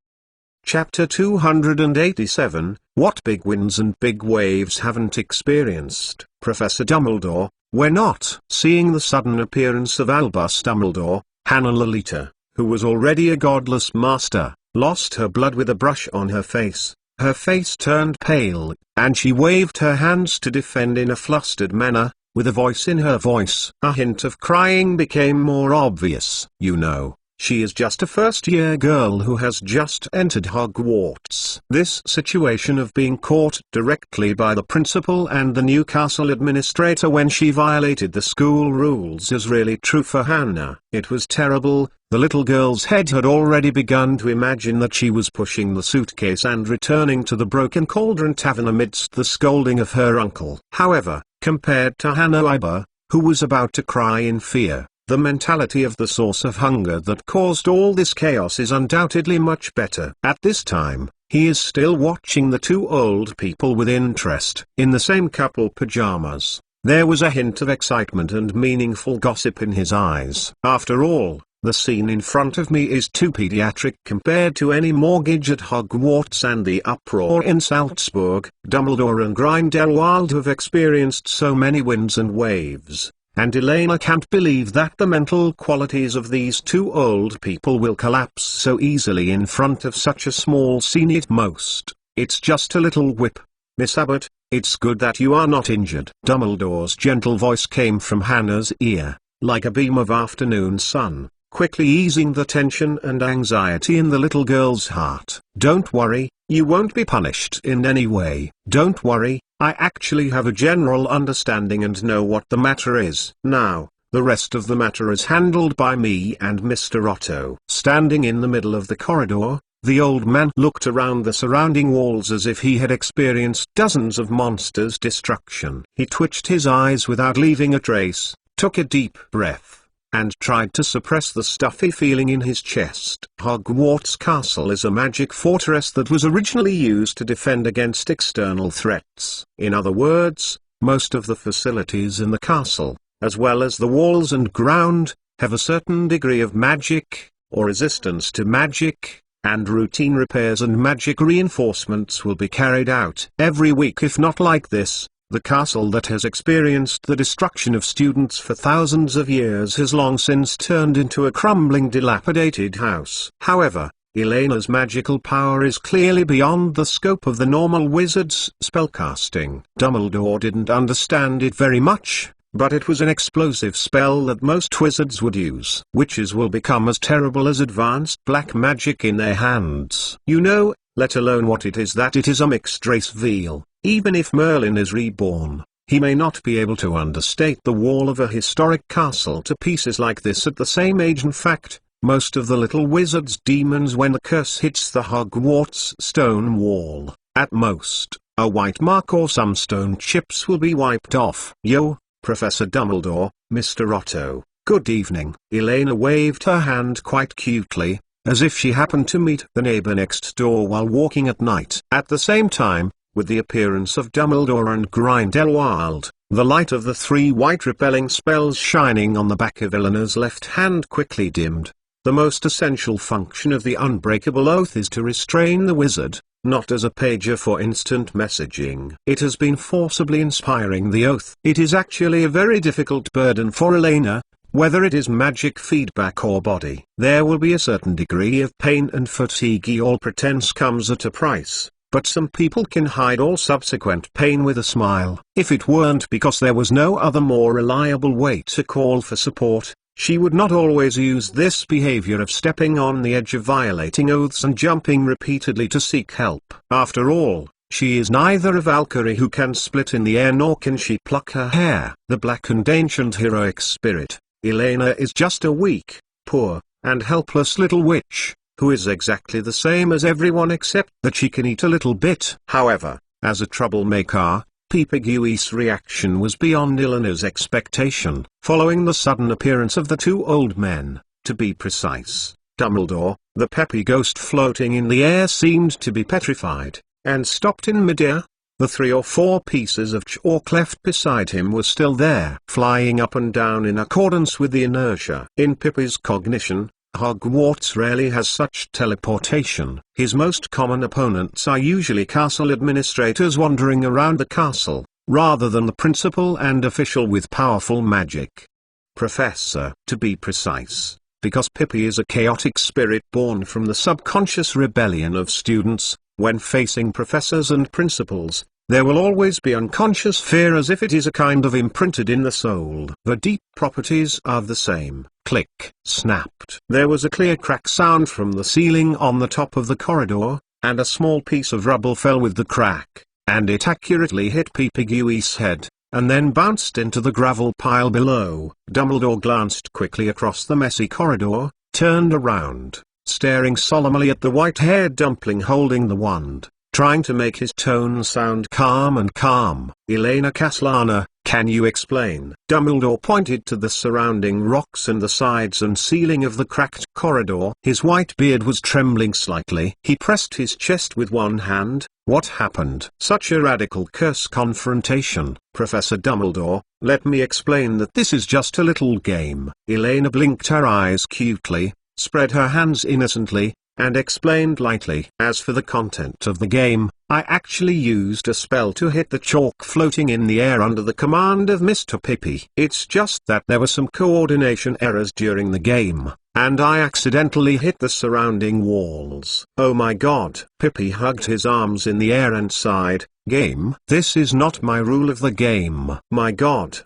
Chapter 287, What big winds and big waves haven't experienced, Professor Dumbledore? We're not. Seeing the sudden appearance of Albus Dumbledore, Hannah Lolita, who was already a godless master, lost her blood with a brush on her face. Her face turned pale, and she waved her hands to defend in a flustered manner, with a voice in her voice. A hint of crying became more obvious. You know, she is just a first-year girl who has just entered Hogwarts. This situation of being caught directly by the principal and the Newcastle administrator when she violated the school rules is really true for Hannah. It was terrible. The little girl's head had already begun to imagine that she was pushing the suitcase and returning to the Broken Cauldron Tavern amidst the scolding of her uncle. However, compared to Hannah Iber, who was about to cry in fear, the mentality of the source of hunger that caused all this chaos is undoubtedly much better. At this time, he is still watching the two old people with interest. In the same couple pajamas, there was a hint of excitement and meaningful gossip in his eyes. After all, the scene in front of me is too pediatric compared to any mortgage at Hogwarts and the uproar in Salzburg. Dumbledore and Grindelwald have experienced so many winds and waves. And Elena can't believe that the mental qualities of these two old people will collapse so easily in front of such a small scene. At most, it's just a little whip. Miss Abbott, it's good that you are not injured. Dumbledore's gentle voice came from Hannah's ear, like a beam of afternoon sun, quickly easing the tension and anxiety in the little girl's heart. Don't worry, you won't be punished in any way. Don't worry, I actually have a general understanding and know what the matter is. Now, the rest of the matter is handled by me and Mr. Otto. Standing in the middle of the corridor, the old man looked around the surrounding walls as if he had experienced dozens of monsters' destruction. He twitched his eyes without leaving a trace, took a deep breath, and tried to suppress the stuffy feeling in his chest. Hogwarts Castle is a magic fortress that was originally used to defend against external threats. In other words, most of the facilities in the castle, as well as the walls and ground, have a certain degree of magic, or resistance to magic, and routine repairs and magic reinforcements will be carried out every week. If not like this, the castle that has experienced the destruction of students for thousands of years has long since turned into a crumbling, dilapidated house. However, Elena's magical power is clearly beyond the scope of the normal wizard's spellcasting. Dumbledore didn't understand it very much, but it was an explosive spell that most wizards would use. Witches will become as terrible as advanced black magic in their hands. You know, let alone what it is, that it is a mixed-race veil. Even if Merlin is reborn, he may not be able to understate the wall of a historic castle to pieces like this at the same age. In fact, most of the little wizard's demons, when the curse hits the Hogwarts stone wall, at most, a white mark or some stone chips will be wiped off. Yo, Professor Dumbledore, Mr. Otto, good evening. Elena waved her hand quite cutely, as if she happened to meet the neighbor next door while walking at night. At the same time, with the appearance of Dumbledore and Grindelwald, the light of the three white repelling spells shining on the back of Eleanor's left hand quickly dimmed. The most essential function of the unbreakable oath is to restrain the wizard, not as a pager for instant messaging. It has been forcibly inspiring the oath. It is actually a very difficult burden for Elena, whether it is magic feedback or body. There will be a certain degree of pain and fatigue. All pretense comes at a price, but some people can hide all subsequent pain with a smile. If it weren't because there was no other more reliable way to call for support, she would not always use this behavior of stepping on the edge of violating oaths and jumping repeatedly to seek help. After all, she is neither a Valkyrie who can split in the air nor can she pluck her hair. The black and ancient heroic spirit, Elena, is just a weak, poor, and helpless little witch, who is exactly the same as everyone except that she can eat a little bit. However, as a troublemaker, Pipigui's reaction was beyond Elena's expectation. Following the sudden appearance of the two old men, to be precise, Dumbledore, the peppy ghost floating in the air seemed to be petrified, and stopped in midair. The 3 or 4 pieces of chalk left beside him were still there, flying up and down in accordance with the inertia. In Pippi's cognition, Hogwarts rarely has such teleportation. His most common opponents are usually castle administrators wandering around the castle, rather than the principal and official with powerful magic. Professor, to be precise, because Pippi is a chaotic spirit born from the subconscious rebellion of students. When facing professors and principals, there will always be unconscious fear, as if it is a kind of imprinted in the soul. The deep properties are the same. Click, snapped. There was a clear crack sound from the ceiling on the top of the corridor, and a small piece of rubble fell with the crack, and it accurately hit Pipigui's head, and then bounced into the gravel pile below. Dumbledore glanced quickly across the messy corridor, turned around, staring solemnly at the white-haired dumpling holding the wand, trying to make his tone sound calm and calm. Elena Caslana, can you explain? Dumbledore pointed to the surrounding rocks and the sides and ceiling of the cracked corridor. His white beard was trembling slightly. He pressed his chest with one hand. What happened? Such a radical curse confrontation. Professor Dumbledore, let me explain that this is just a little game. Elena blinked her eyes cutely, spread her hands innocently, and explained lightly. As for the content of the game, I actually used a spell to hit the chalk floating in the air under the command of Mr. Pippi. It's just that there were some coordination errors during the game, and I accidentally hit the surrounding walls. Oh my god! Pippi hugged his arms in the air and sighed. Game? This is not my rule of the game. My god,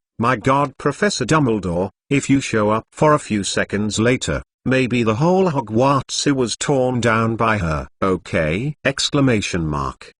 Professor Dumbledore, if you show up for a few seconds later, maybe the whole Hogwarts was torn down by her. Okay? Exclamation mark.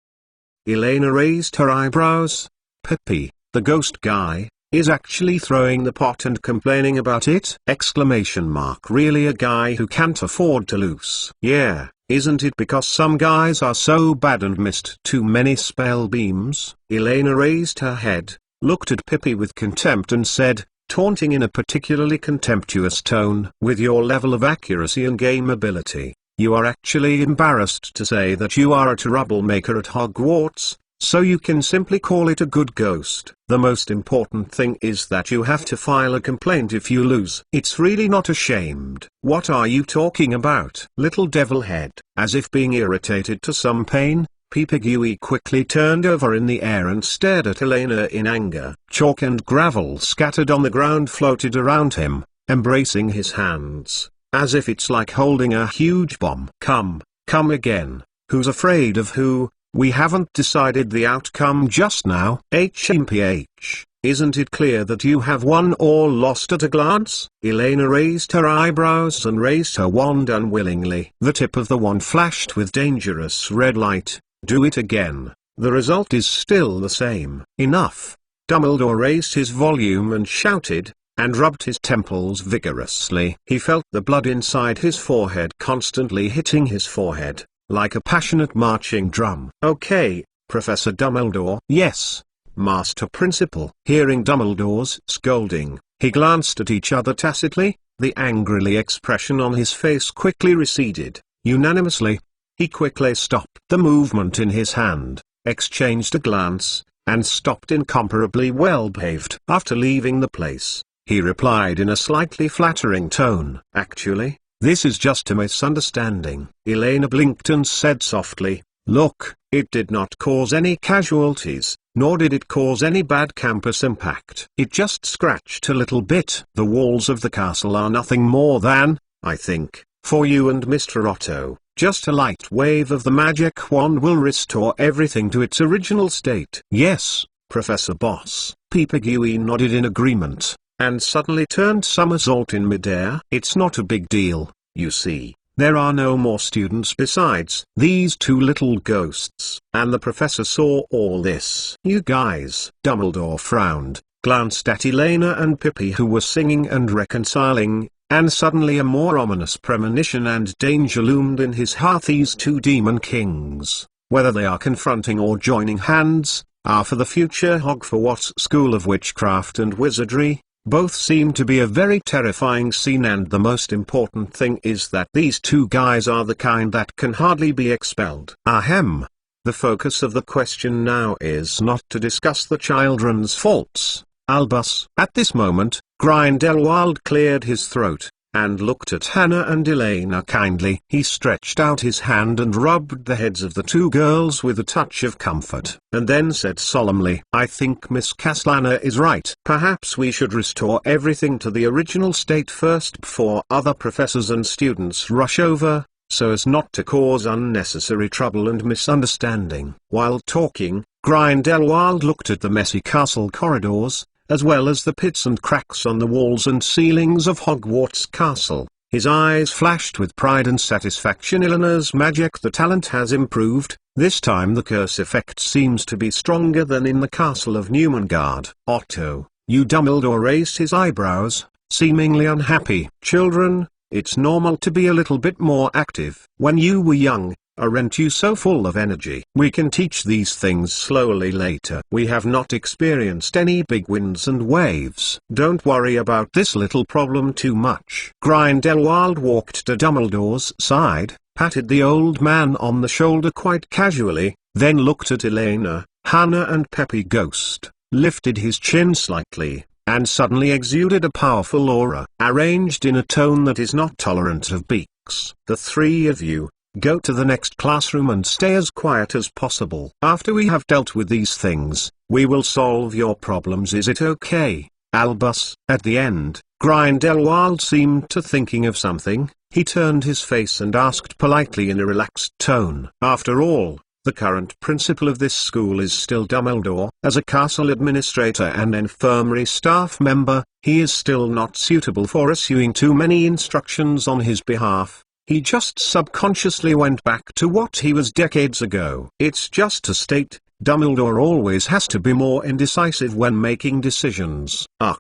Elena raised her eyebrows. Pippi, the ghost guy, is actually throwing the pot and complaining about it? Exclamation mark. Really a guy who can't afford to lose? Yeah, isn't it because some guys are so bad and missed too many spell beams? Elena raised her head, looked at Pippi with contempt and said, taunting in a particularly contemptuous tone, with your level of accuracy and game ability, you are actually embarrassed to say that you are a troublemaker at Hogwarts, so you can simply call it a good ghost. The most important thing is that you have to file a complaint if you lose. It's really not ashamed. What are you talking about? Little devil head. As if being irritated to some pain, Pipigui quickly turned over in the air and stared at Elena in anger. Chalk and gravel scattered on the ground floated around him, embracing his hands, as if it's like holding a huge bomb. Come again. Who's afraid of who? We haven't decided the outcome just now. HMPH, isn't it clear that you have won or lost at a glance? Elena raised her eyebrows and raised her wand unwillingly. The tip of the wand flashed with dangerous red light. Do it again. The result is still the same. Enough. Dumbledore raised his volume and shouted, and rubbed his temples vigorously. He felt the blood inside his forehead constantly hitting his forehead, like a passionate marching drum. Okay, Professor Dumbledore. Yes, Master Principal. Hearing Dumbledore's scolding, he glanced at each other tacitly. The angrily expression on his face quickly receded. Unanimously, he quickly stopped the movement in his hand, exchanged a glance, and stopped incomparably well-behaved. After leaving the place, he replied in a slightly flattering tone. Actually, this is just a misunderstanding. Elena blinked and said softly, look, it did not cause any casualties, nor did it cause any bad campus impact. It just scratched a little bit. The walls of the castle are nothing more than, I think, for you and Mr. Otto, just a light wave of the magic wand will restore everything to its original state. Yes, Professor Boss. Peepagui nodded in agreement, and suddenly turned somersault in midair. It's not a big deal, you see. There are no more students besides these two little ghosts. And the professor saw all this. You guys. Dumbledore frowned, glanced at Elena and Pippi who were singing and reconciling, and suddenly a more ominous premonition and danger loomed in his heart. These two demon kings, whether they are confronting or joining hands, are for the future Hogwarts School of Witchcraft and Wizardry. Both seem to be a very terrifying scene, and the most important thing is that these two guys are the kind that can hardly be expelled. Ahem. The focus of the question now is not to discuss the children's faults, Albus. At this moment, Grindelwald cleared his throat, and looked at Hannah and Elena kindly. He stretched out his hand and rubbed the heads of the two girls with a touch of comfort, and then said solemnly, I think Miss Castellana is right. Perhaps we should restore everything to the original state first before other professors and students rush over, so as not to cause unnecessary trouble and misunderstanding. While talking, Grindelwald looked at the messy castle corridors, as well as the pits and cracks on the walls and ceilings of Hogwarts Castle. His eyes flashed with pride and satisfaction. Eleanor's magic, the talent has improved. This time the curse effect seems to be stronger than in the castle of Newmangard. Otto, you. Dumbledore raised his eyebrows, seemingly unhappy. Children, it's normal to be a little bit more active. When you were young, aren't you so full of energy? We can teach these things slowly later. We have not experienced any big winds and waves. Don't worry about this little problem too much. Grindelwald walked to Dumbledore's side, patted the old man on the shoulder quite casually, then looked at Elena, Hannah and Peppy Ghost, lifted his chin slightly, and suddenly exuded a powerful aura, arranged in a tone that is not tolerant of beaks. The three of you, go to the next classroom and stay as quiet as possible. After we have dealt with these things, we will solve your problems. Is it okay, Albus? At the end, Grindelwald seemed to thinking of something. He turned his face and asked politely in a relaxed tone. After all, the current principal of this school is still Dumbledore. As a castle administrator and infirmary staff member, he is still not suitable for issuing too many instructions on his behalf. He just subconsciously went back to what he was decades ago. It's just a state. Dumbledore always has to be more indecisive when making decisions. Ugh.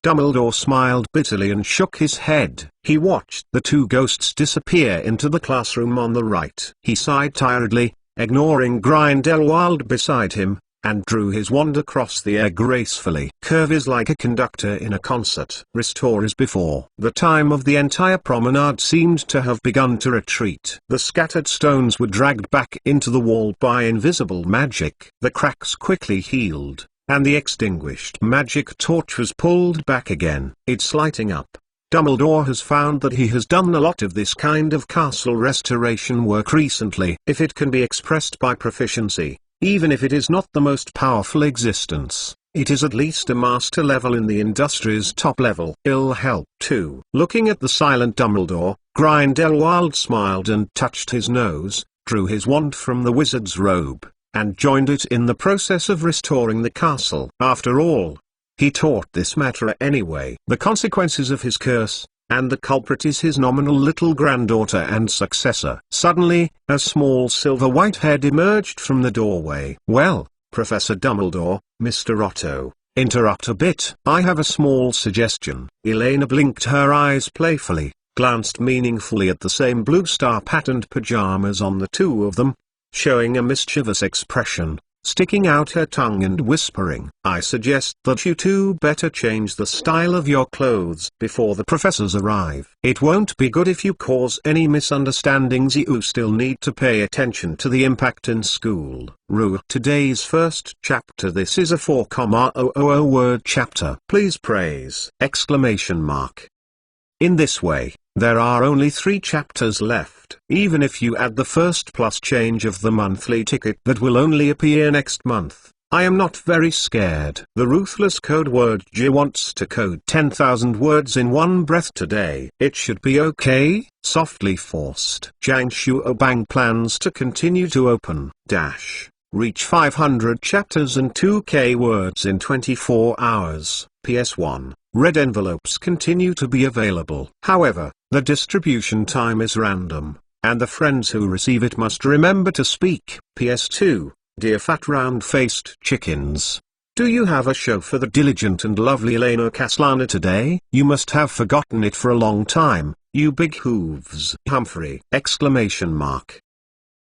Dumbledore smiled bitterly and shook his head. He watched the two ghosts disappear into the classroom on the right. He sighed tiredly, ignoring Grindelwald beside him, and drew his wand across the air gracefully. Curve is like a conductor in a concert. Restore as before. The time of the entire promenade seemed to have begun to retreat. The scattered stones were dragged back into the wall by invisible magic. The cracks quickly healed, and the extinguished magic torch was pulled back again. It's lighting up. Dumbledore has found that he has done a lot of this kind of castle restoration work recently. If it can be expressed by proficiency, even if it is not the most powerful existence, it is at least a master level in the industry's top level. It'll help too. Looking at the silent Dumbledore, Grindelwald smiled and touched his nose, drew his wand from the wizard's robe, and joined it in the process of restoring the castle. After all, he taught this matter anyway. The consequences of his curse, and the culprit is his nominal little granddaughter and successor. Suddenly, a small silver white head emerged from the doorway. Well, Professor Dumbledore, Mr. Otto, interrupt a bit. I have a small suggestion. Elena blinked her eyes playfully, glanced meaningfully at the same blue star-patterned pajamas on the two of them, showing a mischievous expression, sticking out her tongue and whispering, I suggest that you two better change the style of your clothes before the professors arrive. It won't be good if you cause any misunderstandings. You still need to pay attention to the impact in school. Today's first chapter. This is a 4,000 word chapter. Please praise! Exclamation mark. In this way, there are only 3 chapters left. Even if you add the first plus change of the monthly ticket that will only appear next month, I am not very scared. The ruthless code word J wants to code 10,000 words in one breath today. It should be okay, softly forced. Jiang Shuobang plans to continue to reach 500 chapters and 2K words in 24 hours. PS1. Red envelopes continue to be available. However, the distribution time is random, and the friends who receive it must remember to speak. PS2. Dear fat round-faced chickens. Do you have a show for the diligent and lovely Elena Caslana today? You must have forgotten it for a long time, you big hooves. Humphrey! Exclamation mark.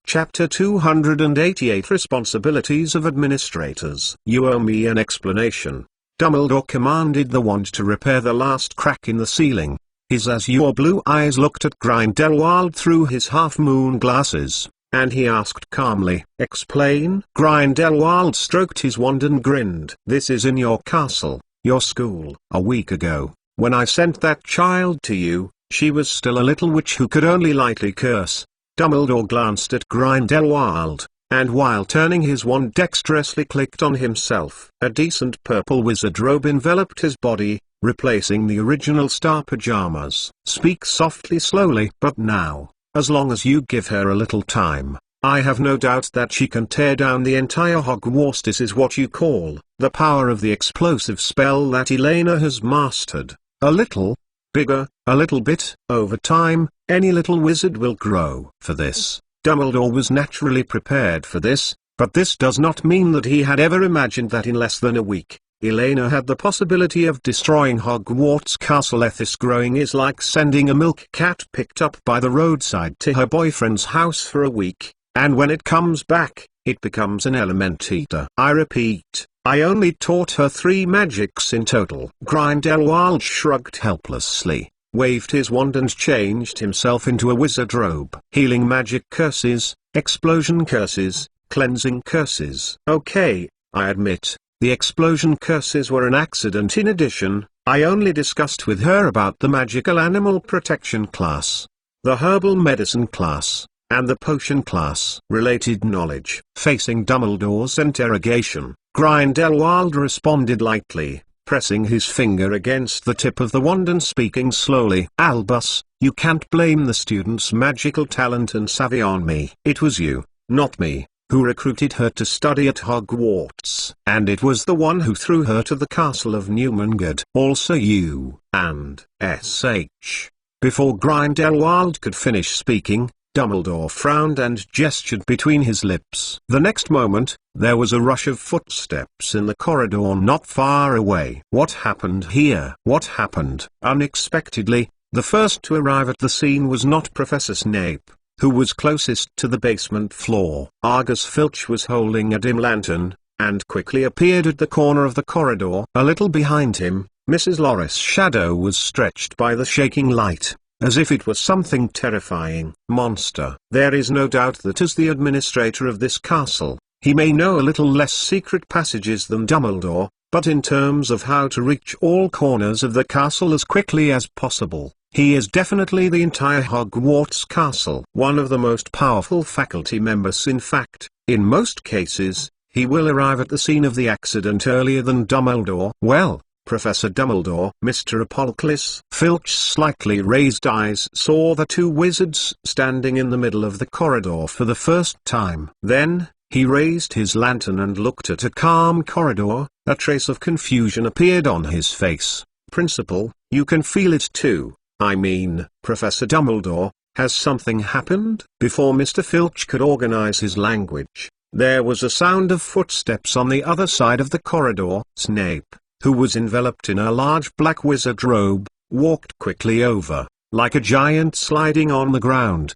Chapter 288 Responsibilities of Administrators. You owe me an explanation. Dumbledore commanded the wand to repair the last crack in the ceiling. His azure blue eyes looked at Grindelwald through his half-moon glasses, and he asked calmly, "Explain?" Grindelwald stroked his wand and grinned. "This is in your castle, your school. A week ago, when I sent that child to you, she was still a little witch who could only lightly curse." Dumbledore glanced at Grindelwald, and while turning his wand dexterously clicked on himself. A decent purple wizard robe enveloped his body, replacing the original star pajamas. "Speak softly slowly." "But now, as long as you give her a little time, I have no doubt that she can tear down the entire Hogwarts. This is what you call the power of the explosive spell that Elena has mastered. A little bigger, a little bit. Over time, any little wizard will grow." For this, Dumbledore was naturally prepared for this, but this does not mean that he had ever imagined that in less than a week, Elena had the possibility of destroying Hogwarts Castle. This growing is like sending a milk cat picked up by the roadside to her boyfriend's house for a week, and when it comes back, it becomes an element eater. I repeat, I only taught her 3 magics in total. Grindelwald shrugged helplessly, waved his wand and changed himself into a wizard robe. Healing magic curses, explosion curses, cleansing curses. Okay, I admit, the explosion curses were an accident. In addition, I only discussed with her about the magical animal protection class, the herbal medicine class, and the potion class. Related knowledge. Facing Dumbledore's interrogation, Grindelwald responded lightly, pressing his finger against the tip of the wand and speaking slowly. "Albus, you can't blame the student's magical talent and savvy on me. It was you, not me, who recruited her to study at Hogwarts. And it was the one who threw her to the castle of Newmangard. Also you, and S.H." Before Grindelwald could finish speaking, Dumbledore frowned and gestured between his lips. The next moment, there was a rush of footsteps in the corridor not far away. What happened here? What happened? Unexpectedly, the first to arrive at the scene was not Professor Snape, who was closest to the basement floor. Argus Filch was holding a dim lantern, and quickly appeared at the corner of the corridor. A little behind him, Mrs. Loris' shadow was stretched by the shaking light, as if it was something terrifying. Monster. There is no doubt that as the administrator of this castle, he may know a little less secret passages than Dumbledore, but in terms of how to reach all corners of the castle as quickly as possible, he is definitely the entire Hogwarts castle. One of the most powerful faculty members. In fact, in most cases, he will arrive at the scene of the accident earlier than Dumbledore. Well, Professor Dumbledore. Mr. Apollocles. Filch's slightly raised eyes saw the 2 wizards standing in the middle of the corridor for the first time. Then, he raised his lantern and looked at a calm corridor. A trace of confusion appeared on his face. "Principal, you can feel it too. I mean, Professor Dumbledore, has something happened?" Before Mr. Filch could organize his language, there was a sound of footsteps on the other side of the corridor. Snape, who was enveloped in a large black wizard robe, walked quickly over, like a giant sliding on the ground.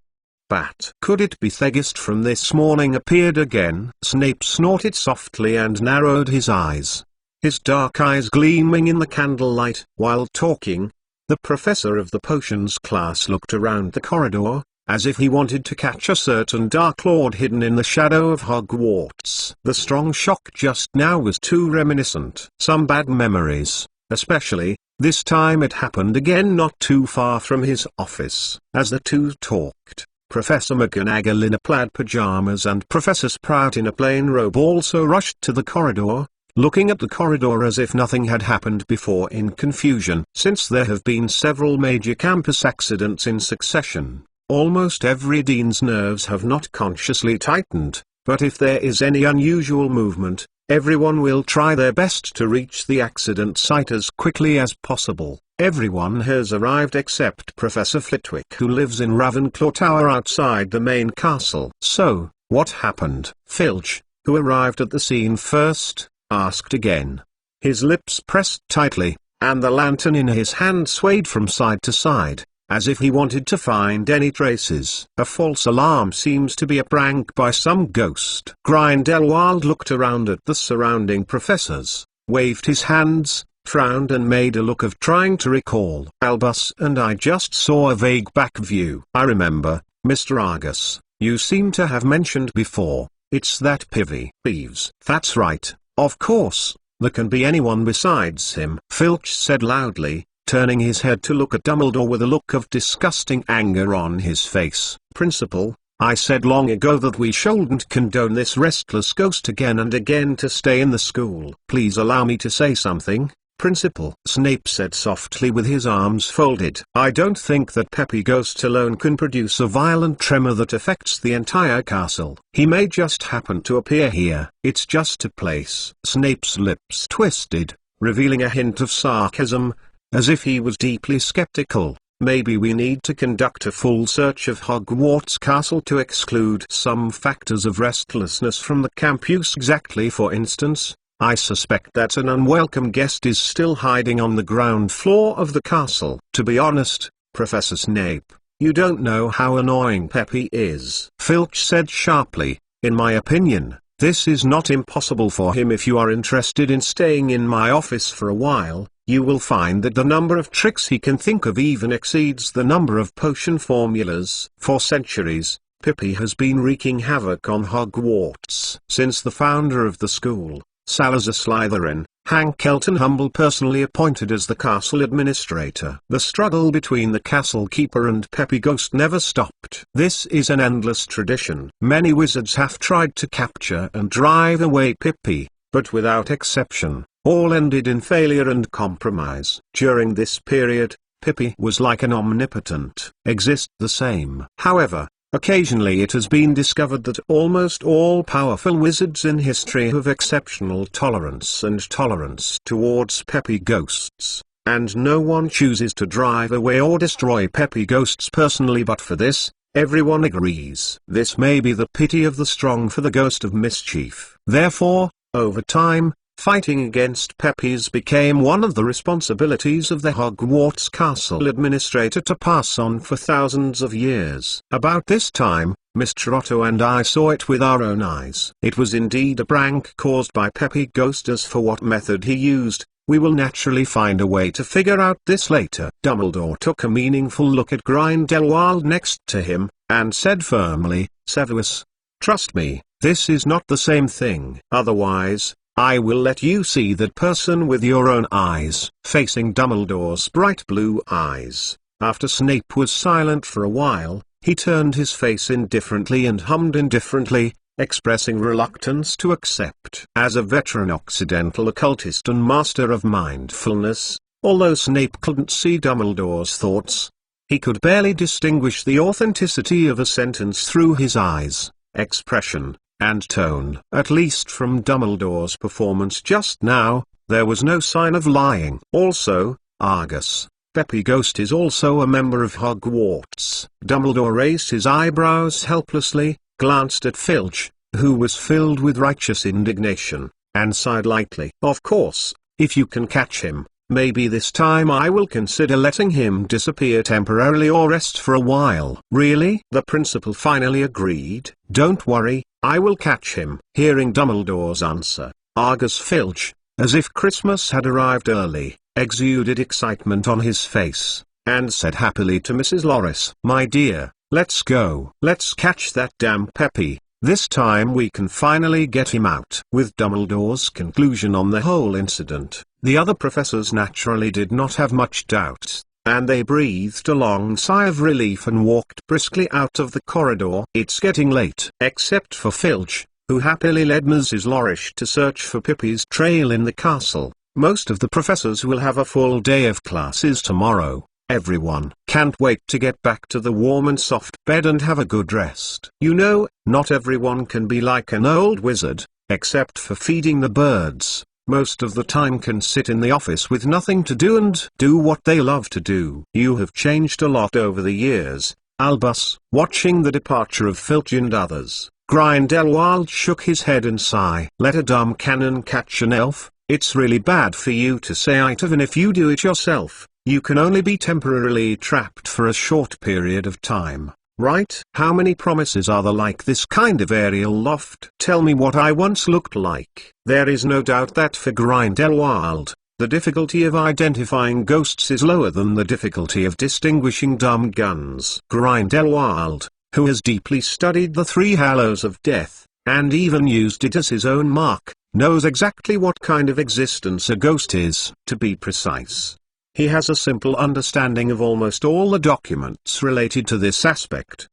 Bat. Could it be Thegist from this morning appeared again? Snape snorted softly and narrowed his eyes, his dark eyes gleaming in the candlelight. While talking, the professor of the potions class looked around the corridor, as if he wanted to catch a certain Dark Lord hidden in the shadow of Hogwarts. The strong shock just now was too reminiscent. Some bad memories, especially, this time it happened again not too far from his office. As the 2 talked, Professor McGonagall in a plaid pajamas and Professor Sprout in a plain robe also rushed to the corridor, looking at the corridor as if nothing had happened before in confusion. Since there have been several major campus accidents in succession, almost every dean's nerves have not consciously tightened, but if there is any unusual movement, everyone will try their best to reach the accident site as quickly as possible. Everyone has arrived except Professor Flitwick, who lives in Ravenclaw Tower outside the main castle. So, what happened? Filch, who arrived at the scene first, asked again. His lips pressed tightly, and the lantern in his hand swayed from side to side, as if he wanted to find any traces. A false alarm seems to be a prank by some ghost. Grindelwald looked around at the surrounding professors, waved his hands, frowned and made a look of trying to recall. Albus and I just saw a vague back view. I remember, Mr. Argus, you seem to have mentioned before, it's that Pivy. Peeves. That's right, of course, there can be anyone besides him, Filch said loudly, turning his head to look at Dumbledore with a look of disgusting anger on his face. Principal, I said long ago that we shouldn't condone this restless ghost again and again to stay in the school. Please allow me to say something, Principal, Snape said softly with his arms folded. I don't think that Peppy Ghost alone can produce a violent tremor that affects the entire castle. He may just happen to appear here. It's just a place. Snape's lips twisted, revealing a hint of sarcasm, as if he was deeply skeptical. Maybe we need to conduct a full search of Hogwarts Castle to exclude some factors of restlessness from the campus. Exactly, for instance, I suspect that an unwelcome guest is still hiding on the ground floor of the castle. To be honest, Professor Snape, you don't know how annoying Peppy is, Filch said sharply. In my opinion, this is not impossible for him. If you are interested in staying in my office for a while, you will find that the number of tricks he can think of even exceeds the number of potion formulas. For centuries, Peppy has been wreaking havoc on Hogwarts. Since the founder of the school, Salazar Slytherin, Hank Elton-Humble personally appointed as the castle administrator. The struggle between the castle keeper and Peppy Ghost never stopped. This is an endless tradition. Many wizards have tried to capture and drive away Peppy, but without exception, all ended in failure and compromise. During this period, Peppy was like an omnipotent, the same. However, occasionally it has been discovered that almost all powerful wizards in history have exceptional tolerance towards Peppy Ghosts, and no one chooses to drive away or destroy Peppy Ghosts personally. But for this, everyone agrees. This may be the pity of the strong for the ghost of mischief. Therefore, over time, fighting against Peppys became one of the responsibilities of the Hogwarts Castle administrator to pass on for thousands of years. About this time, Mr. Otto and I saw it with our own eyes. It was indeed a prank caused by Peppy Ghost. As for what method he used, we will naturally find a way to figure out this later. Dumbledore took a meaningful look at Grindelwald next to him, and said firmly, Severus, trust me, this is not the same thing. Otherwise, I will let you see that person with your own eyes. Facing Dumbledore's bright blue eyes, after Snape was silent for a while, he turned his face indifferently and hummed indifferently, expressing reluctance to accept. As a veteran Occidental occultist and master of mindfulness, although Snape couldn't see Dumbledore's thoughts, he could barely distinguish the authenticity of a sentence through his eyes, expression, and tone. At least from Dumbledore's performance just now, there was no sign of lying. Also, Argus, Peppy Ghost is also a member of Hogwarts. Dumbledore raised his eyebrows helplessly, glanced at Filch, who was filled with righteous indignation, and sighed lightly. Of course, if you can catch him, maybe this time I will consider letting him disappear temporarily or rest for a while. Really? The principal finally agreed. Don't worry, I will catch him. Hearing Dumbledore's answer, Argus Filch, as if Christmas had arrived early, exuded excitement on his face, and said happily to Mrs. Loris, My dear, let's go. Let's catch that damn Peppy. This time we can finally get him out. With Dumbledore's conclusion on the whole incident, the other professors naturally did not have much doubt. and they breathed a long sigh of relief and walked briskly out of the corridor. It's getting late. Except for Filch, who happily led Mrs. Lorish to search for Pippi's trail in the castle. Most of the professors will have a full day of classes tomorrow. Everyone can't wait to get back to the warm and soft bed and have a good rest. You know, not everyone can be like an old wizard, except for feeding the birds. Most of the time can sit in the office with nothing to do and do what they love to do. You have changed a lot over the years, Albus. Watching the departure of Filch and others, Grindelwald shook his head and sighed. Let a dumb cannon catch an elf. It's really bad for you to say it, even if you do it yourself. You can only be temporarily trapped for a short period of time, right? How many promises are there like this kind of aerial loft? Tell me what I once looked like. There is no doubt that for Grindelwald, the difficulty of identifying ghosts is lower than the difficulty of distinguishing dumb guns. Grindelwald, who has deeply studied the three hallows of death, and even used it as his own mark, knows exactly what kind of existence a ghost is. To be precise, he has a simple understanding of almost all the documents related to this aspect.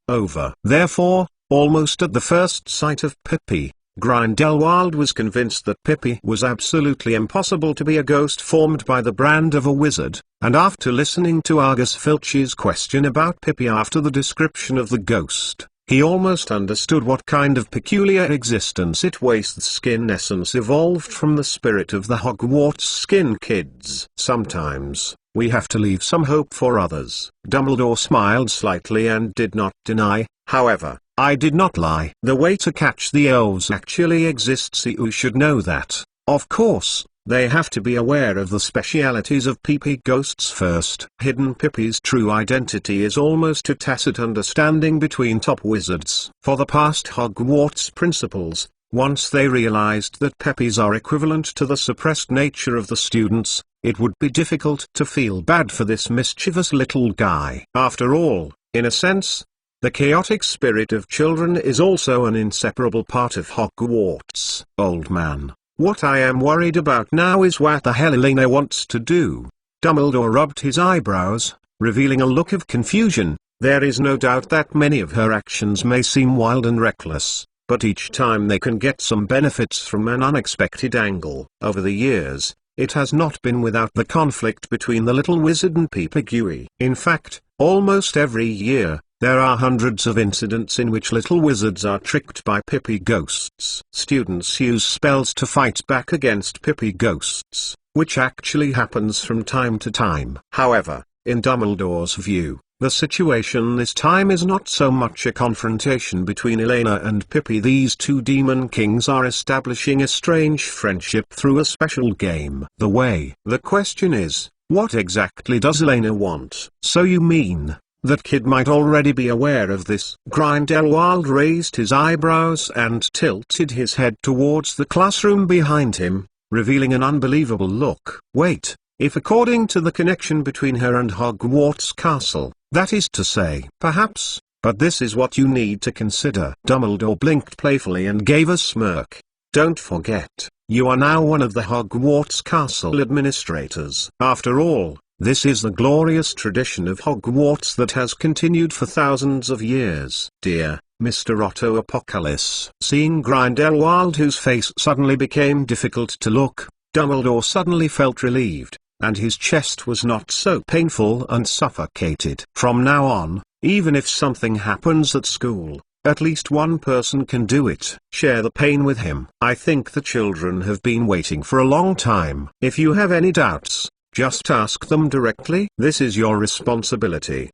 Therefore, almost at the first sight of Pippi, Grindelwald was convinced that Pippi was absolutely impossible to be a ghost formed by the brand of a wizard, and after listening to Argus Filch's question about Pippi after the description of the ghost, he almost understood what kind of peculiar existence it wastes. Skin essence evolved from the spirit of the Hogwarts skin kids. Sometimes, we have to leave some hope for others. Dumbledore smiled slightly and did not deny, however, I did not lie. The way to catch the elves actually exists. You should know that. Of course, they have to be aware of the specialities of Pippi ghosts first. Hidden Pippi's true identity is almost a tacit understanding between top wizards. For the past Hogwarts principals, once they realized that Pippis are equivalent to the suppressed nature of the students, it would be difficult to feel bad for this mischievous little guy. After all, in a sense, the chaotic spirit of children is also an inseparable part of Hogwarts. Old man, what I am worried about now is what the hell Elena wants to do. Dumbledore rubbed his eyebrows, revealing a look of confusion. There is no doubt that many of her actions may seem wild and reckless, but each time they can get some benefits from an unexpected angle. Over the years, it has not been without the conflict between the little wizard and Pippi. In fact, almost every year, there are hundreds of incidents in which little wizards are tricked by Pippi ghosts. Students use spells to fight back against Pippi ghosts, which actually happens from time to time. However, in Dumbledore's view, the situation this time is not so much a confrontation between Elena and Pippi. These two demon kings are establishing a strange friendship through a special game. The question is, what exactly does Elena want? So you mean that kid might already be aware of this? Grindelwald raised his eyebrows and tilted his head towards the classroom behind him, revealing an unbelievable look. Wait, if according to the connection between her and Hogwarts Castle, that is to say, perhaps, but this is what you need to consider. Dumbledore blinked playfully and gave a smirk. Don't forget, you are now one of the Hogwarts Castle administrators. After all, this is the glorious tradition of Hogwarts that has continued for thousands of years. Dear Mr. Otto Apocalypse. Seeing Grindelwald, whose face suddenly became difficult to look, Dumbledore suddenly felt relieved, and his chest was not so painful and suffocated. From now on, even if something happens at school, at least one person can do it. Share the pain with him. I think the children have been waiting for a long time. If you have any doubts, just ask them directly. This is your responsibility.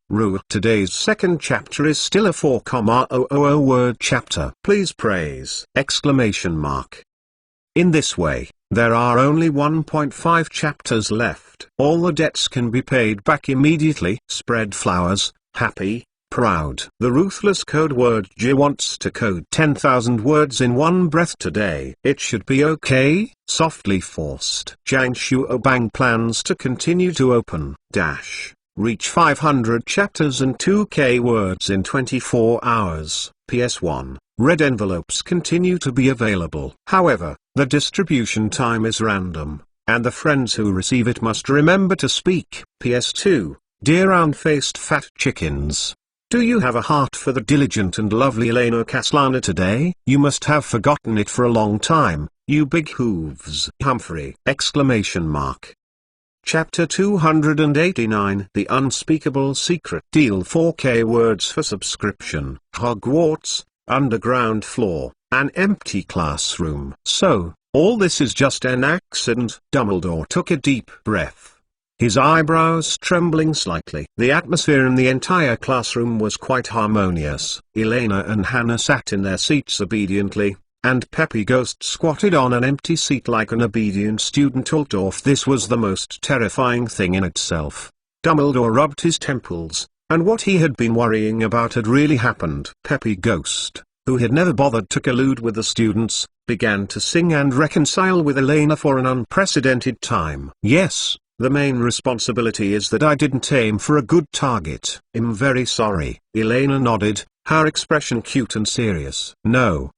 Today's second chapter is still a 4,000 word chapter. Please praise! In this way, there are only 1.5 chapters left. All the debts can be paid back immediately. Spread flowers, happy, proud. The ruthless code word J wants to code 10,000 words in one breath today. It should be okay. Softly forced. Jiang Shuobang plans to continue to reach 500 chapters and 2K words in 24 hours. PS1. Red envelopes continue to be available. However, the distribution time is random, and the friends who receive it must remember to speak. PS2. Dear round-faced fat chickens. Do you have a heart for the diligent and lovely Elena Kaslana today? You must have forgotten it for a long time, you big hooves. Humphrey! Exclamation mark. Chapter 289 The Unspeakable Secret. Deal 4K words for subscription. Hogwarts, underground floor, an empty classroom. So, all this is just an accident? Dumbledore took a deep breath, his eyebrows trembling slightly. The atmosphere in the entire classroom was quite harmonious. Elena and Hannah sat in their seats obediently, and Peppy Ghost squatted on an empty seat like an obedient student. Although this was the most terrifying thing in itself. Dumbledore rubbed his temples, and what he had been worrying about had really happened. Peppy Ghost, who had never bothered to collude with the students, began to sing and reconcile with Elena for an unprecedented time. Yes, the main responsibility is that I didn't aim for a good target. I'm very sorry. Elena nodded, her expression cute and serious. No,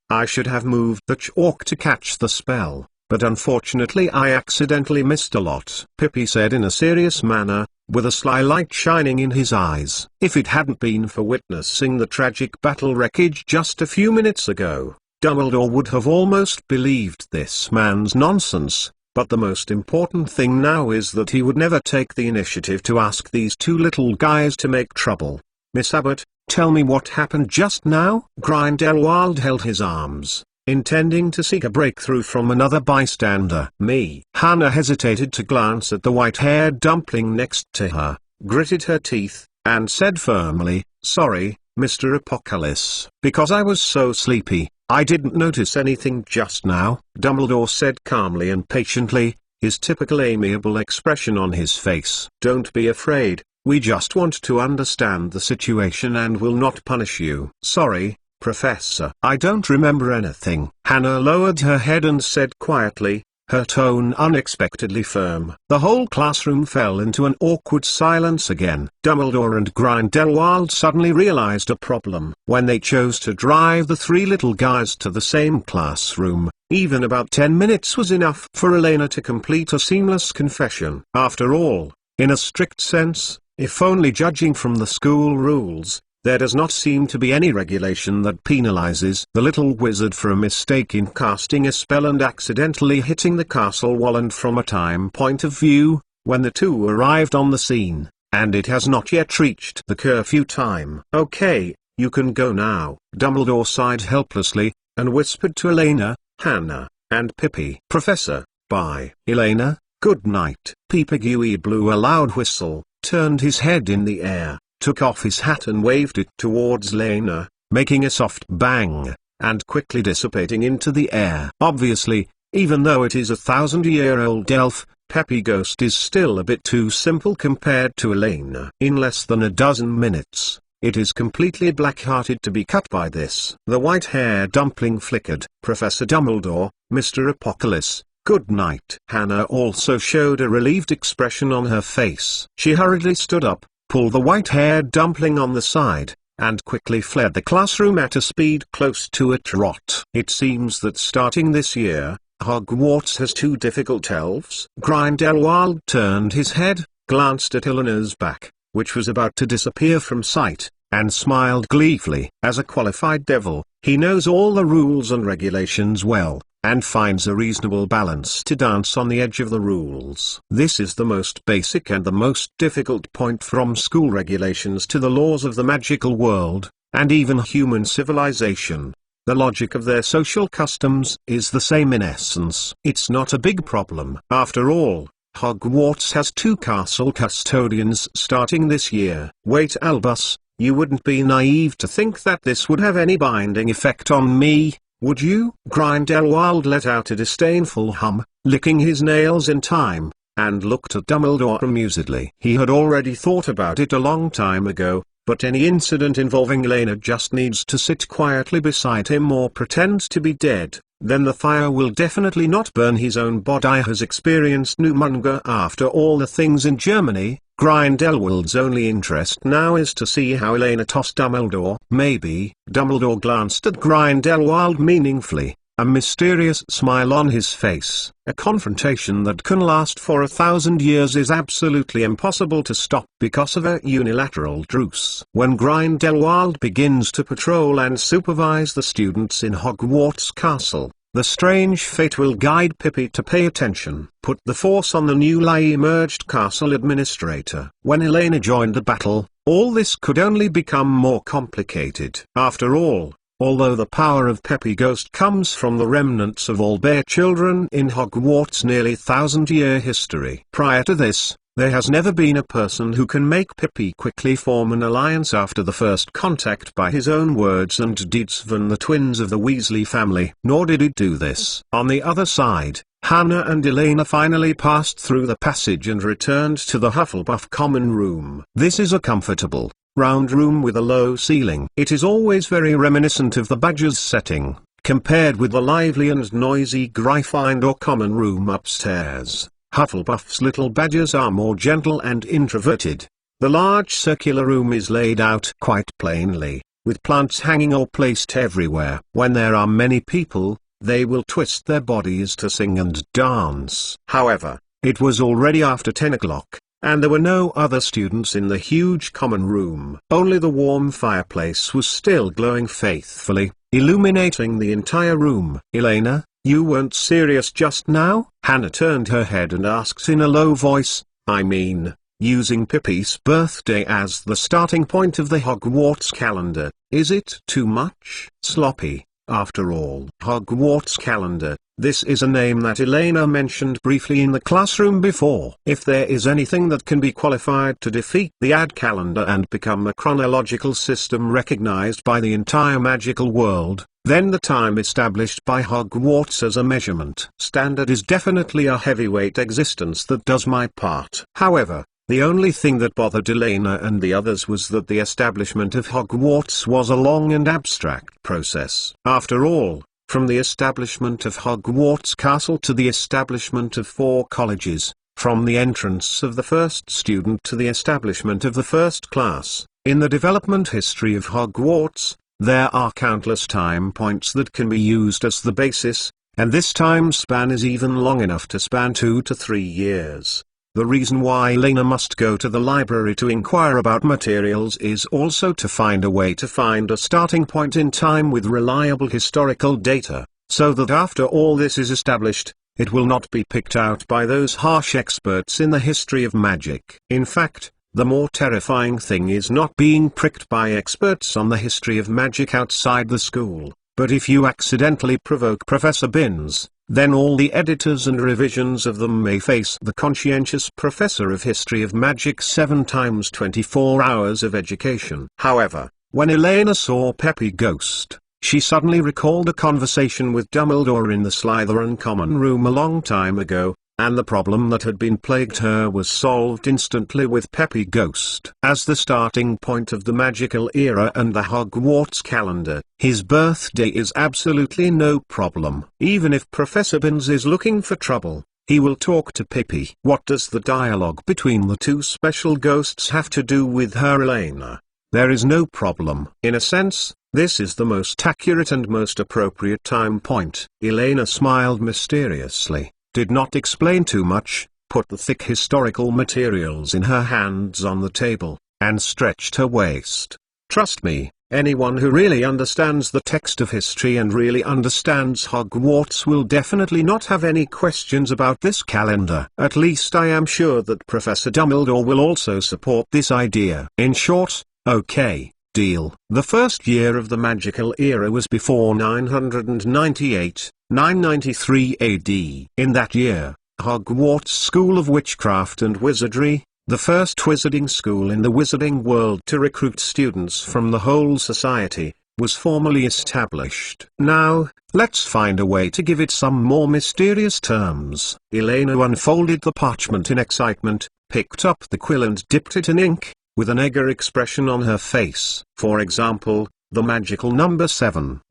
I should have moved the chalk to catch the spell, but unfortunately I accidentally missed a lot. Pippi said in a serious manner, with a sly light shining in his eyes. If it hadn't been for witnessing the tragic battle wreckage just a few minutes ago, Dumbledore would have almost believed this man's nonsense, but the most important thing now is that he would never take the initiative to ask these two little guys to make trouble. Miss Abbott, tell me what happened just now? Grindelwald held his arms, intending to seek a breakthrough from another bystander. Me. Hannah hesitated to glance at the white-haired dumpling next to her, gritted her teeth, and said firmly, "Sorry, Mr. Apocalypse. Because I was so sleepy, I didn't notice anything just now," Dumbledore said calmly and patiently, his typical amiable expression on his face. "Don't be afraid. We just want to understand the situation and will not punish you." "Sorry, Professor. I don't remember anything." Hannah lowered her head and said quietly, her tone unexpectedly firm. The whole classroom fell into an awkward silence again. Dumbledore and Grindelwald suddenly realized a problem. When they chose to drive the three little guys to the same classroom, even about 10 minutes was enough for Elena to complete a seamless confession. After all, in a strict sense, if only judging from the school rules, there does not seem to be any regulation that penalizes the little wizard for a mistake in casting a spell and accidentally hitting the castle wall. And from a time point of view, when the two arrived on the scene, and it has not yet reached the curfew time. "Okay, you can go now." Dumbledore sighed helplessly, and whispered to Elena, Hannah, and Pippi. "Professor, bye." "Elena, good night." Pettigrew blew a loud whistle, turned his head in the air, took off his hat and waved it towards Lena, making a soft bang, and quickly dissipating into the air. Obviously, even though it is a 1,000-year-old elf, Peppy Ghost is still a bit too simple compared to Elena. In less than a dozen minutes, it is completely black-hearted to be cut by this. The white-haired dumpling flickered. "Professor Dumbledore, Mr. Apocalypse, good night." Hannah also showed a relieved expression on her face. She hurriedly stood up, pulled the white-haired dumpling on the side, and quickly fled the classroom at a speed close to a trot. "It seems that starting this year, Hogwarts has two difficult elves." Grindelwald turned his head, glanced at Elena's back, which was about to disappear from sight, and smiled gleefully. As a qualified devil, he knows all the rules and regulations well, and finds a reasonable balance to dance on the edge of the rules. This is the most basic and the most difficult point from school regulations to the laws of the magical world, and even human civilization. The logic of their social customs is the same in essence. It's not a big problem. After all, Hogwarts has two castle custodians starting this year. Wait, Albus, you wouldn't be naive to think that this would have any binding effect on me, would you? Grindelwald let out a disdainful hum, licking his nails in time, and looked at Dumbledore amusedly. He had already thought about it a long time ago, but any incident involving Elena just needs to sit quietly beside him or pretend to be dead, then the fire will definitely not burn his own body. Has experienced pneumonia after all the things in Germany. Grindelwald's only interest now is to see how Elena tossed Dumbledore. Maybe. Dumbledore glanced at Grindelwald meaningfully, a mysterious smile on his face. A confrontation that can last for 1,000 years is absolutely impossible to stop because of a unilateral truce. When Grindelwald begins to patrol and supervise the students in Hogwarts Castle, the strange fate will guide Pippi to pay attention. Put the force on the newly emerged castle administrator. When Elena joined the battle, all this could only become more complicated. After all, although the power of Pippi Ghost comes from the remnants of all bear children in Hogwarts' nearly 1,000-year history. Prior to this, there has never been a person who can make Pippi quickly form an alliance after the first contact by his own words and deeds than the twins of the Weasley family. Nor did he do this. On the other side, Hannah and Elena finally passed through the passage and returned to the Hufflepuff common room. This is a comfortable, round room with a low ceiling. It is always very reminiscent of the Badgers setting, compared with the lively and noisy Gryffindor common room upstairs. Hufflepuff's little badgers are more gentle and introverted. The large circular room is laid out quite plainly, with plants hanging or placed everywhere. When there are many people, they will twist their bodies to sing and dance. However, it was already after 10 o'clock, and there were no other students in the huge common room. Only the warm fireplace was still glowing faithfully, illuminating the entire room. "Elena, you weren't serious just now?" Hannah turned her head and asked in a low voice. "I mean, using Pippi's birthday as the starting point of the Hogwarts calendar, is it too much?" Sloppy, after all. Hogwarts calendar, this is a name that Elena mentioned briefly in the classroom before. If there is anything that can be qualified to defeat the ad calendar and become a chronological system recognized by the entire magical world, then the time established by Hogwarts as a measurement standard is definitely a heavyweight existence that does my part. However, the only thing that bothered Elena and the others was that the establishment of Hogwarts was a long and abstract process. After all, from the establishment of Hogwarts Castle to the establishment of 4 colleges, from the entrance of the first student to the establishment of the first class, in the development history of Hogwarts, there are countless time points that can be used as the basis, and this time span is even long enough to span 2 to 3 years. The reason why Elena must go to the library to inquire about materials is also to find a way to find a starting point in time with reliable historical data, so that after all this is established, it will not be picked out by those harsh experts in the history of magic. In fact, the more terrifying thing is not being pricked by experts on the history of magic outside the school, but if you accidentally provoke Professor Binns, then all the editors and revisions of them may face the conscientious professor of history of magic 7 times 24 hours of education. However, when Elena saw Pippi Ghost, she suddenly recalled a conversation with Dumbledore in the Slytherin common room a long time ago, and the problem that had been plagued her was solved instantly with Pippi Ghost. As the starting point of the magical era and the Hogwarts calendar, his birthday is absolutely no problem. Even if Professor Binns is looking for trouble, he will talk to Pippi. What does the dialogue between the 2 special ghosts have to do with her, Elena? There is no problem. In a sense, this is the most accurate and most appropriate time point. Elena smiled mysteriously, did not explain too much, put the thick historical materials in her hands on the table, and stretched her waist. Trust me, anyone who really understands the text of history and really understands Hogwarts will definitely not have any questions about this calendar. At least I am sure that Professor Dumbledore will also support this idea. In short, okay, deal. The first year of the magical era was before 998. 993 AD. In that year, Hogwarts School of Witchcraft and Wizardry, the first wizarding school in the wizarding world to recruit students from the whole society, was formally established. Now, let's find a way to give it some more mysterious terms. Elena unfolded the parchment in excitement, picked up the quill and dipped it in ink, with an eager expression on her face. For example, the magical number 7.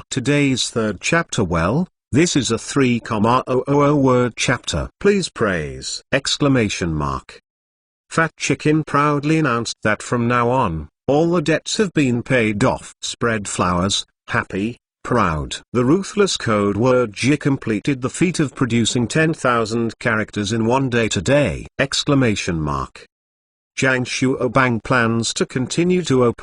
Today's 3rd chapter. Well, this is a 3,000 word chapter. Please praise! Exclamation mark. Fat Chicken proudly announced that from now on, all the debts have been paid off. Spread flowers, happy, proud. The ruthless code word J completed the feat of producing 10,000 characters in one day today! Exclamation mark. Jiang Shuobang plans to continue to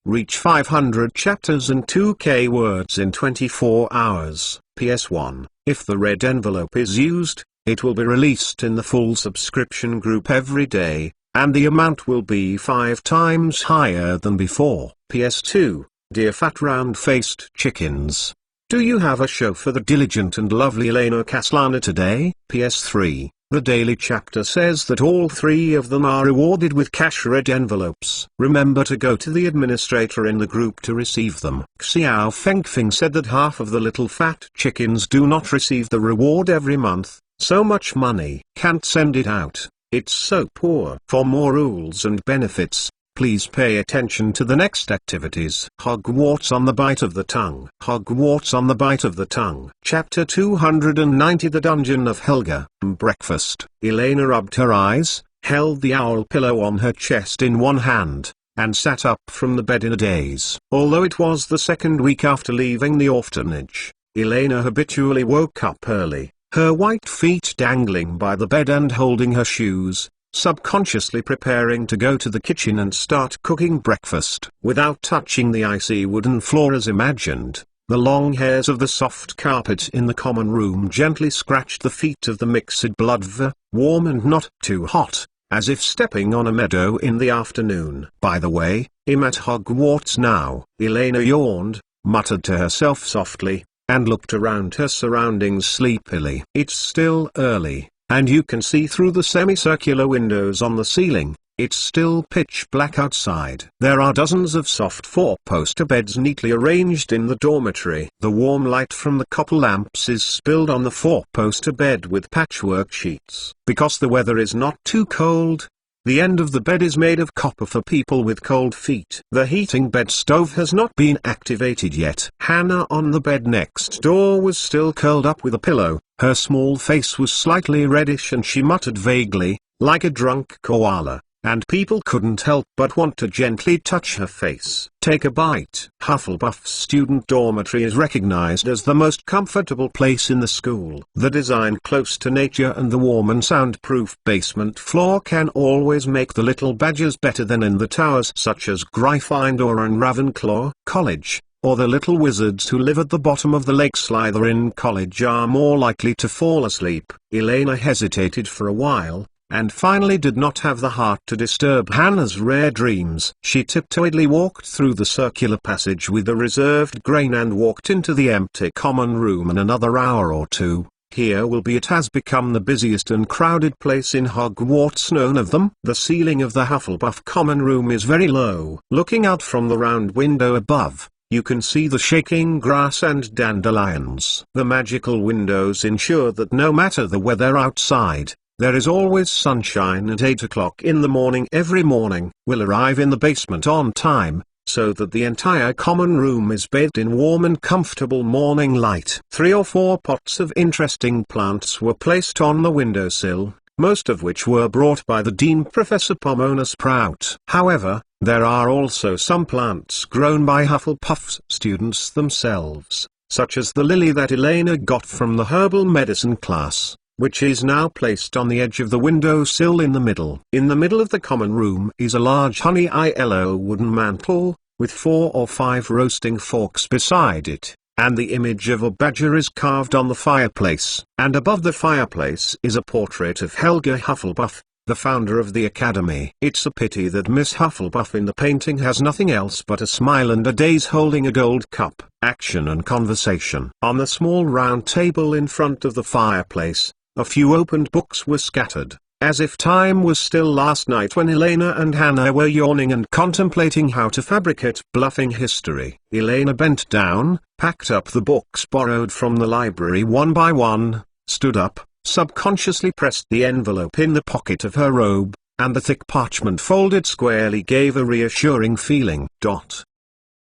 reach 500 chapters and 2K words in 24 hours. PS1, if the red envelope is used, it will be released in the full subscription group every day, and the amount will be 5 times higher than before. PS2, dear fat round-faced chickens. Do you have a show for the diligent and lovely Elena Kaslana today? PS3, the daily chapter says that all 3 of them are rewarded with cash red envelopes. Remember to go to the administrator in the group to receive them. Xiao Fengfing said that half of the little fat chickens do not receive the reward every month. So much money. Can't send it out. It's so poor. For more rules and benefits, please pay attention to the next activities. Hogwarts on the bite of the tongue. Hogwarts on the bite of the tongue. Chapter 290, The Dungeon of Helga. Breakfast. Elena rubbed her eyes, held the owl pillow on her chest in one hand, and sat up from the bed in a daze. Although it was the second week after leaving the orphanage, Elena habitually woke up early, her white feet dangling by the bed and holding her shoes, subconsciously preparing to go to the kitchen and start cooking breakfast. Without touching the icy wooden floor as imagined, the long hairs of the soft carpet in the common room gently scratched the feet of the mixed blood, warm and not too hot, as if stepping on a meadow in the afternoon. By the way, I'm at Hogwarts now. Elena yawned, muttered to herself softly, and looked around her surroundings sleepily. It's still early, and you can see through the semicircular windows on the ceiling. It's still pitch black outside. There are dozens of soft four-poster beds neatly arranged in the dormitory. The warm light from the copper lamps is spilled on the four-poster bed with patchwork sheets. Because the weather is not too cold, the end of the bed is made of copper for people with cold feet. The heating bed stove has not been activated yet. Hannah on the bed next door was still curled up with a pillow. Her small face was slightly reddish and she muttered vaguely, like a drunk koala, and people couldn't help but want to gently touch her face. Take a bite. Hufflepuff's student dormitory is recognized as the most comfortable place in the school. The design close to nature and the warm and soundproof basement floor can always make the little badgers better than in the towers such as Gryffindor and Ravenclaw College, or the little wizards who live at the bottom of the lake. Slytherin College are more likely to fall asleep. Elena hesitated for a while, and finally did not have the heart to disturb Hannah's rare dreams. She tiptoedly walked through the circular passage with a reserved grain and walked into the empty common room. In another hour or two, here will be. It has become the busiest and crowded place in Hogwarts known of them. The ceiling of the Hufflepuff common room is very low. Looking out from the round window above, you can see the shaking grass and dandelions. The magical windows ensure that no matter the weather outside, there is always sunshine at 8 o'clock in the morning every morning. We'll arrive in the basement on time, so that the entire common room is bathed in warm and comfortable morning light. 3 or 4 pots of interesting plants were placed on the windowsill, most of which were brought by the Dean Professor Pomona Sprout. However, there are also some plants grown by Hufflepuff's students themselves, such as the lily that Elena got from the herbal medicine class, which is now placed on the edge of the windowsill in the middle. In the middle of the common room is a large honey-yellow wooden mantle, with 4 or 5 roasting forks beside it, and the image of a badger is carved on the fireplace. And above the fireplace is a portrait of Helga Hufflepuff, the founder of the academy. It's a pity that Miss Hufflepuff in the painting has nothing else but a smile and a daisy holding a gold cup. Action and conversation. On the small round table in front of the fireplace, a few opened books were scattered, as if time was still last night when Elena and Hannah were yawning and contemplating how to fabricate bluffing history. Elena bent down, packed up the books borrowed from the library one by one, stood up, subconsciously pressed the envelope in the pocket of her robe, and the thick parchment folded squarely gave a reassuring feeling.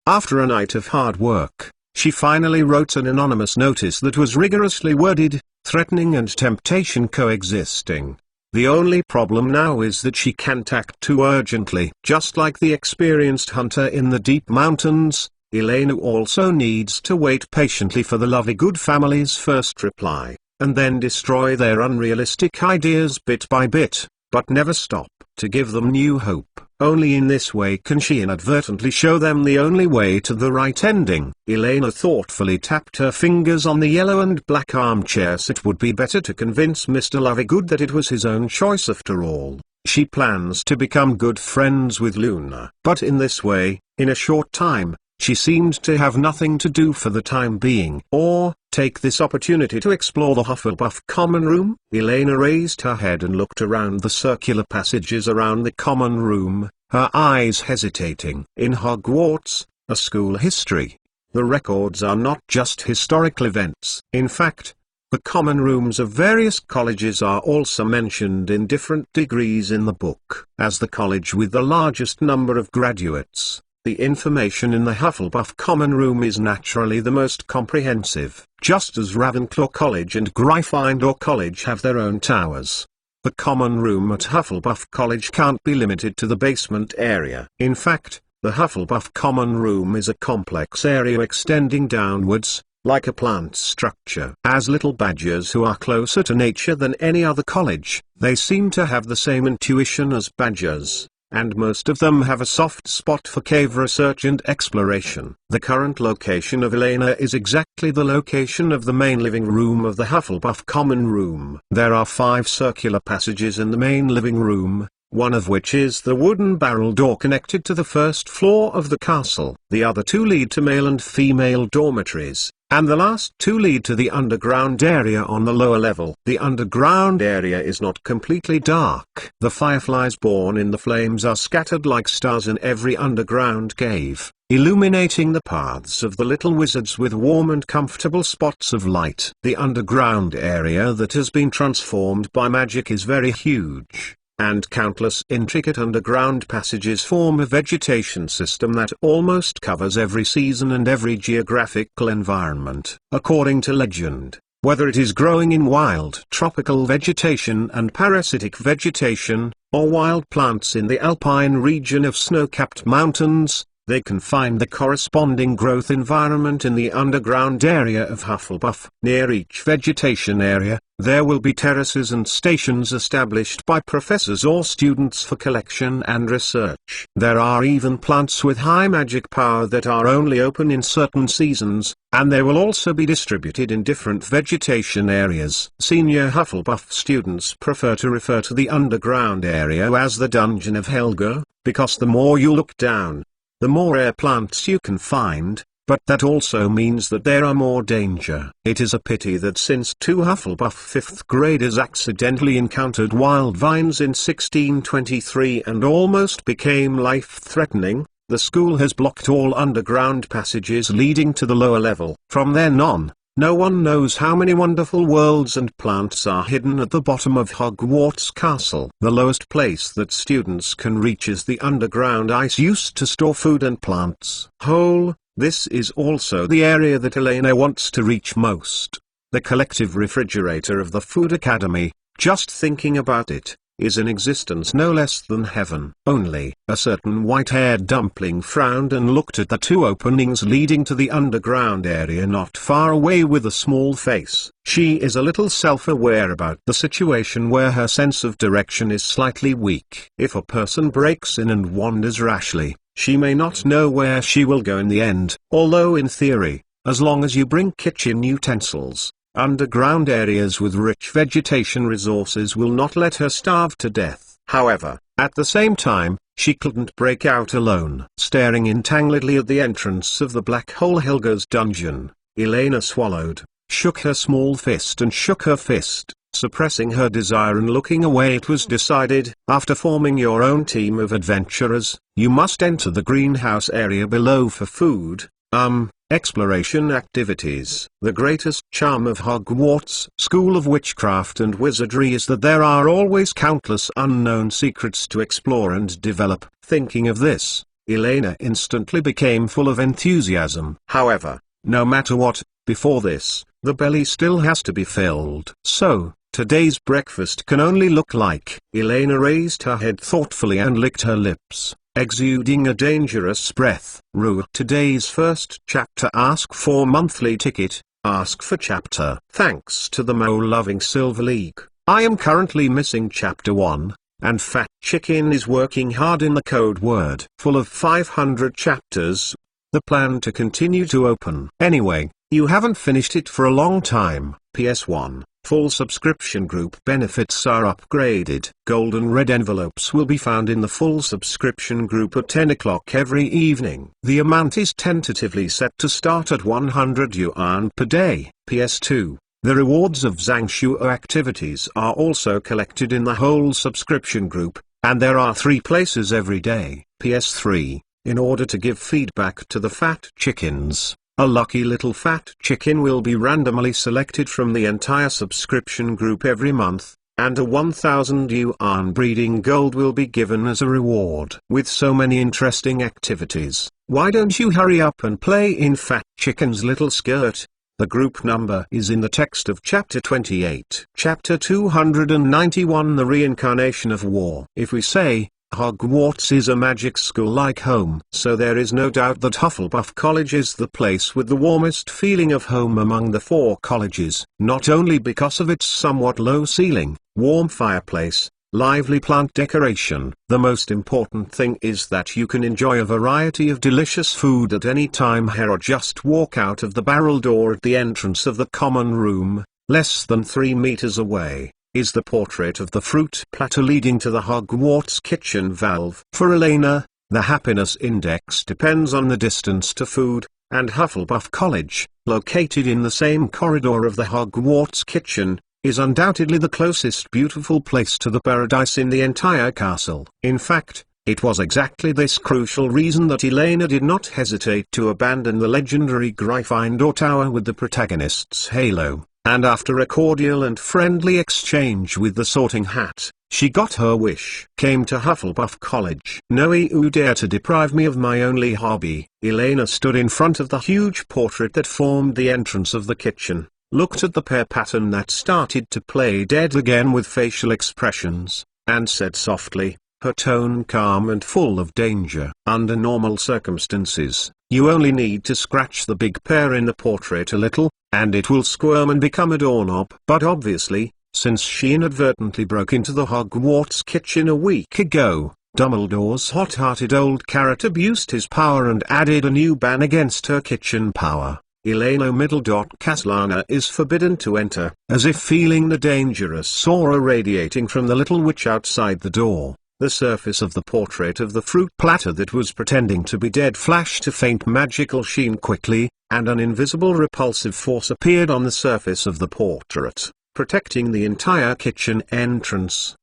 After a night of hard work, she finally wrote an anonymous notice that was rigorously worded, threatening and temptation coexisting. The only problem now is that she can't act too urgently. Just like the experienced hunter in the deep mountains, Elena also needs to wait patiently for the lovely good family's first reply, and then destroy their unrealistic ideas bit by bit, but never stop to give them new hope. Only in this way can she inadvertently show them the only way to the right ending. Elena thoughtfully tapped her fingers on the yellow and black armchairs. It would be better to convince Mr. Lovegood that it was his own choice after all. She plans to become good friends with Luna. But in this way, in a short time, she seemed to have nothing to do for the time being. Or, take this opportunity to explore the Hufflepuff common room. Elena raised her head and looked around the circular passages around the common room, her eyes hesitating. In Hogwarts, a school history, the records are not just historical events. In fact, the common rooms of various colleges are also mentioned in different degrees in the book. As the college with the largest number of graduates, the information in the Hufflepuff common room is naturally the most comprehensive. Just as Ravenclaw College and Gryffindor College have their own towers, the common room at Hufflepuff College can't be limited to the basement area. In fact, the Hufflepuff common room is a complex area extending downwards, like a plant structure. As little badgers who are closer to nature than any other college, they seem to have the same intuition as badgers, and most of them have a soft spot for cave research and exploration. The current location of Elena is exactly the location of the main living room of the Hufflepuff common room. There are 5 circular passages in the main living room, one of which is the wooden barrel door connected to the first floor of the castle. The other 2 lead to male and female dormitories, and the last 2 lead to the underground area on the lower level. The underground area is not completely dark. The fireflies born in the flames are scattered like stars in every underground cave, illuminating the paths of the little wizards with warm and comfortable spots of light. The underground area that has been transformed by magic is very huge, and countless intricate underground passages form a vegetation system that almost covers every season and every geographical environment. According to legend, whether it is growing in wild tropical vegetation and parasitic vegetation, or wild plants in the alpine region of snow-capped mountains, they can find the corresponding growth environment in the underground area of Hufflepuff. Near each vegetation area, there will be terraces and stations established by professors or students for collection and research. There are even plants with high magic power that are only open in certain seasons, and they will also be distributed in different vegetation areas. Senior Hufflepuff students prefer to refer to the underground area as the Dungeon of Helga, because the more you look down, the more rare plants you can find, but that also means that there are more danger. It is a pity that since 2 Hufflepuff 5th graders accidentally encountered wild vines in 1623 and almost became life-threatening, the school has blocked all underground passages leading to the lower level. From then on, no one knows how many wonderful worlds and plants are hidden at the bottom of Hogwarts Castle. The lowest place that students can reach is the underground ice used to store food and plants. This is also the area that Elena wants to reach most. The collective refrigerator of the Food Academy, just thinking about it, is in existence no less than heaven. Only, a certain white-haired dumpling frowned and looked at the 2 openings leading to the underground area not far away with a small face. She is a little self-aware about the situation where her sense of direction is slightly weak. If a person breaks in and wanders rashly, she may not know where she will go in the end, although in theory, as long as you bring kitchen utensils, underground areas with rich vegetation resources will not let her starve to death. However, at the same time, she couldn't break out alone. Staring entangledly at the entrance of the black hole Helga's dungeon, Elena swallowed, shook her small fist and shook her fist, suppressing her desire and looking away. It was decided, after forming your own team of adventurers, you must enter the greenhouse area below for food, exploration activities. The greatest charm of Hogwarts School of Witchcraft and Wizardry is that there are always countless unknown secrets to explore and develop. Thinking of this, Elena instantly became full of enthusiasm. However, no matter what, before this, the belly still has to be filled. So, today's breakfast can only look like. Elena raised her head thoughtfully and licked her lips. exuding a dangerous breath. Today's first chapter. Ask for monthly ticket, ask for chapter. Thanks to the Mo-loving Silver League, I am currently missing chapter 1, and Fat Chicken is working hard in the code word. Full of 500 chapters. The plan to continue to open. Anyway, you haven't finished it for a long time. PS1. Full subscription group benefits are upgraded. Golden red envelopes will be found in the full subscription group at 10 o'clock every evening. The amount is tentatively set to start at 100 yuan per day. PS2. The rewards of Zangshuo activities are also collected in the whole subscription group, and there are 3 places every day. PS3. In order to give feedback to the fat chickens, a lucky little fat chicken will be randomly selected from the entire subscription group every month, and a 1000 yuan breeding gold will be given as a reward. With so many interesting activities, why don't you hurry up and play in Fat Chicken's little skirt? The group number is in the text of chapter 28. Chapter 291. The Reincarnation of War. If we say, Hogwarts is a magic school like home, so there is no doubt that Hufflepuff College is the place with the warmest feeling of home among the 4 colleges, not only because of its somewhat low ceiling, warm fireplace, lively plant decoration. The most important thing is that you can enjoy a variety of delicious food at any time here, or just walk out of the barrel door at the entrance of the common room, less than 3 meters away is the portrait of the fruit platter leading to the Hogwarts kitchen valve. For Elena, the happiness index depends on the distance to food, and Hufflepuff College, located in the same corridor of the Hogwarts kitchen, is undoubtedly the closest beautiful place to the paradise in the entire castle. In fact, it was exactly this crucial reason that Elena did not hesitate to abandon the legendary Gryffindor Tower with the protagonist's halo. And after a cordial and friendly exchange with the Sorting Hat, she got her wish. Came to Hufflepuff College. No, you dare to deprive me of my only hobby. Elena stood in front of the huge portrait that formed the entrance of the kitchen, looked at the pear pattern that started to play dead again with facial expressions, and said softly, her tone calm and full of danger. Under normal circumstances, you only need to scratch the big pear in the portrait a little, and it will squirm and become a doorknob. But obviously, since she inadvertently broke into the Hogwarts kitchen a week ago, Dumbledore's hot-hearted old carrot abused his power and added a new ban against her kitchen power. Elena Caslana is forbidden to enter, as if feeling the dangerous aura radiating from the little witch outside the door. The surface of the portrait of the fruit platter that was pretending to be dead flashed a faint magical sheen quickly, and an invisible repulsive force appeared on the surface of the portrait, protecting the entire kitchen entrance.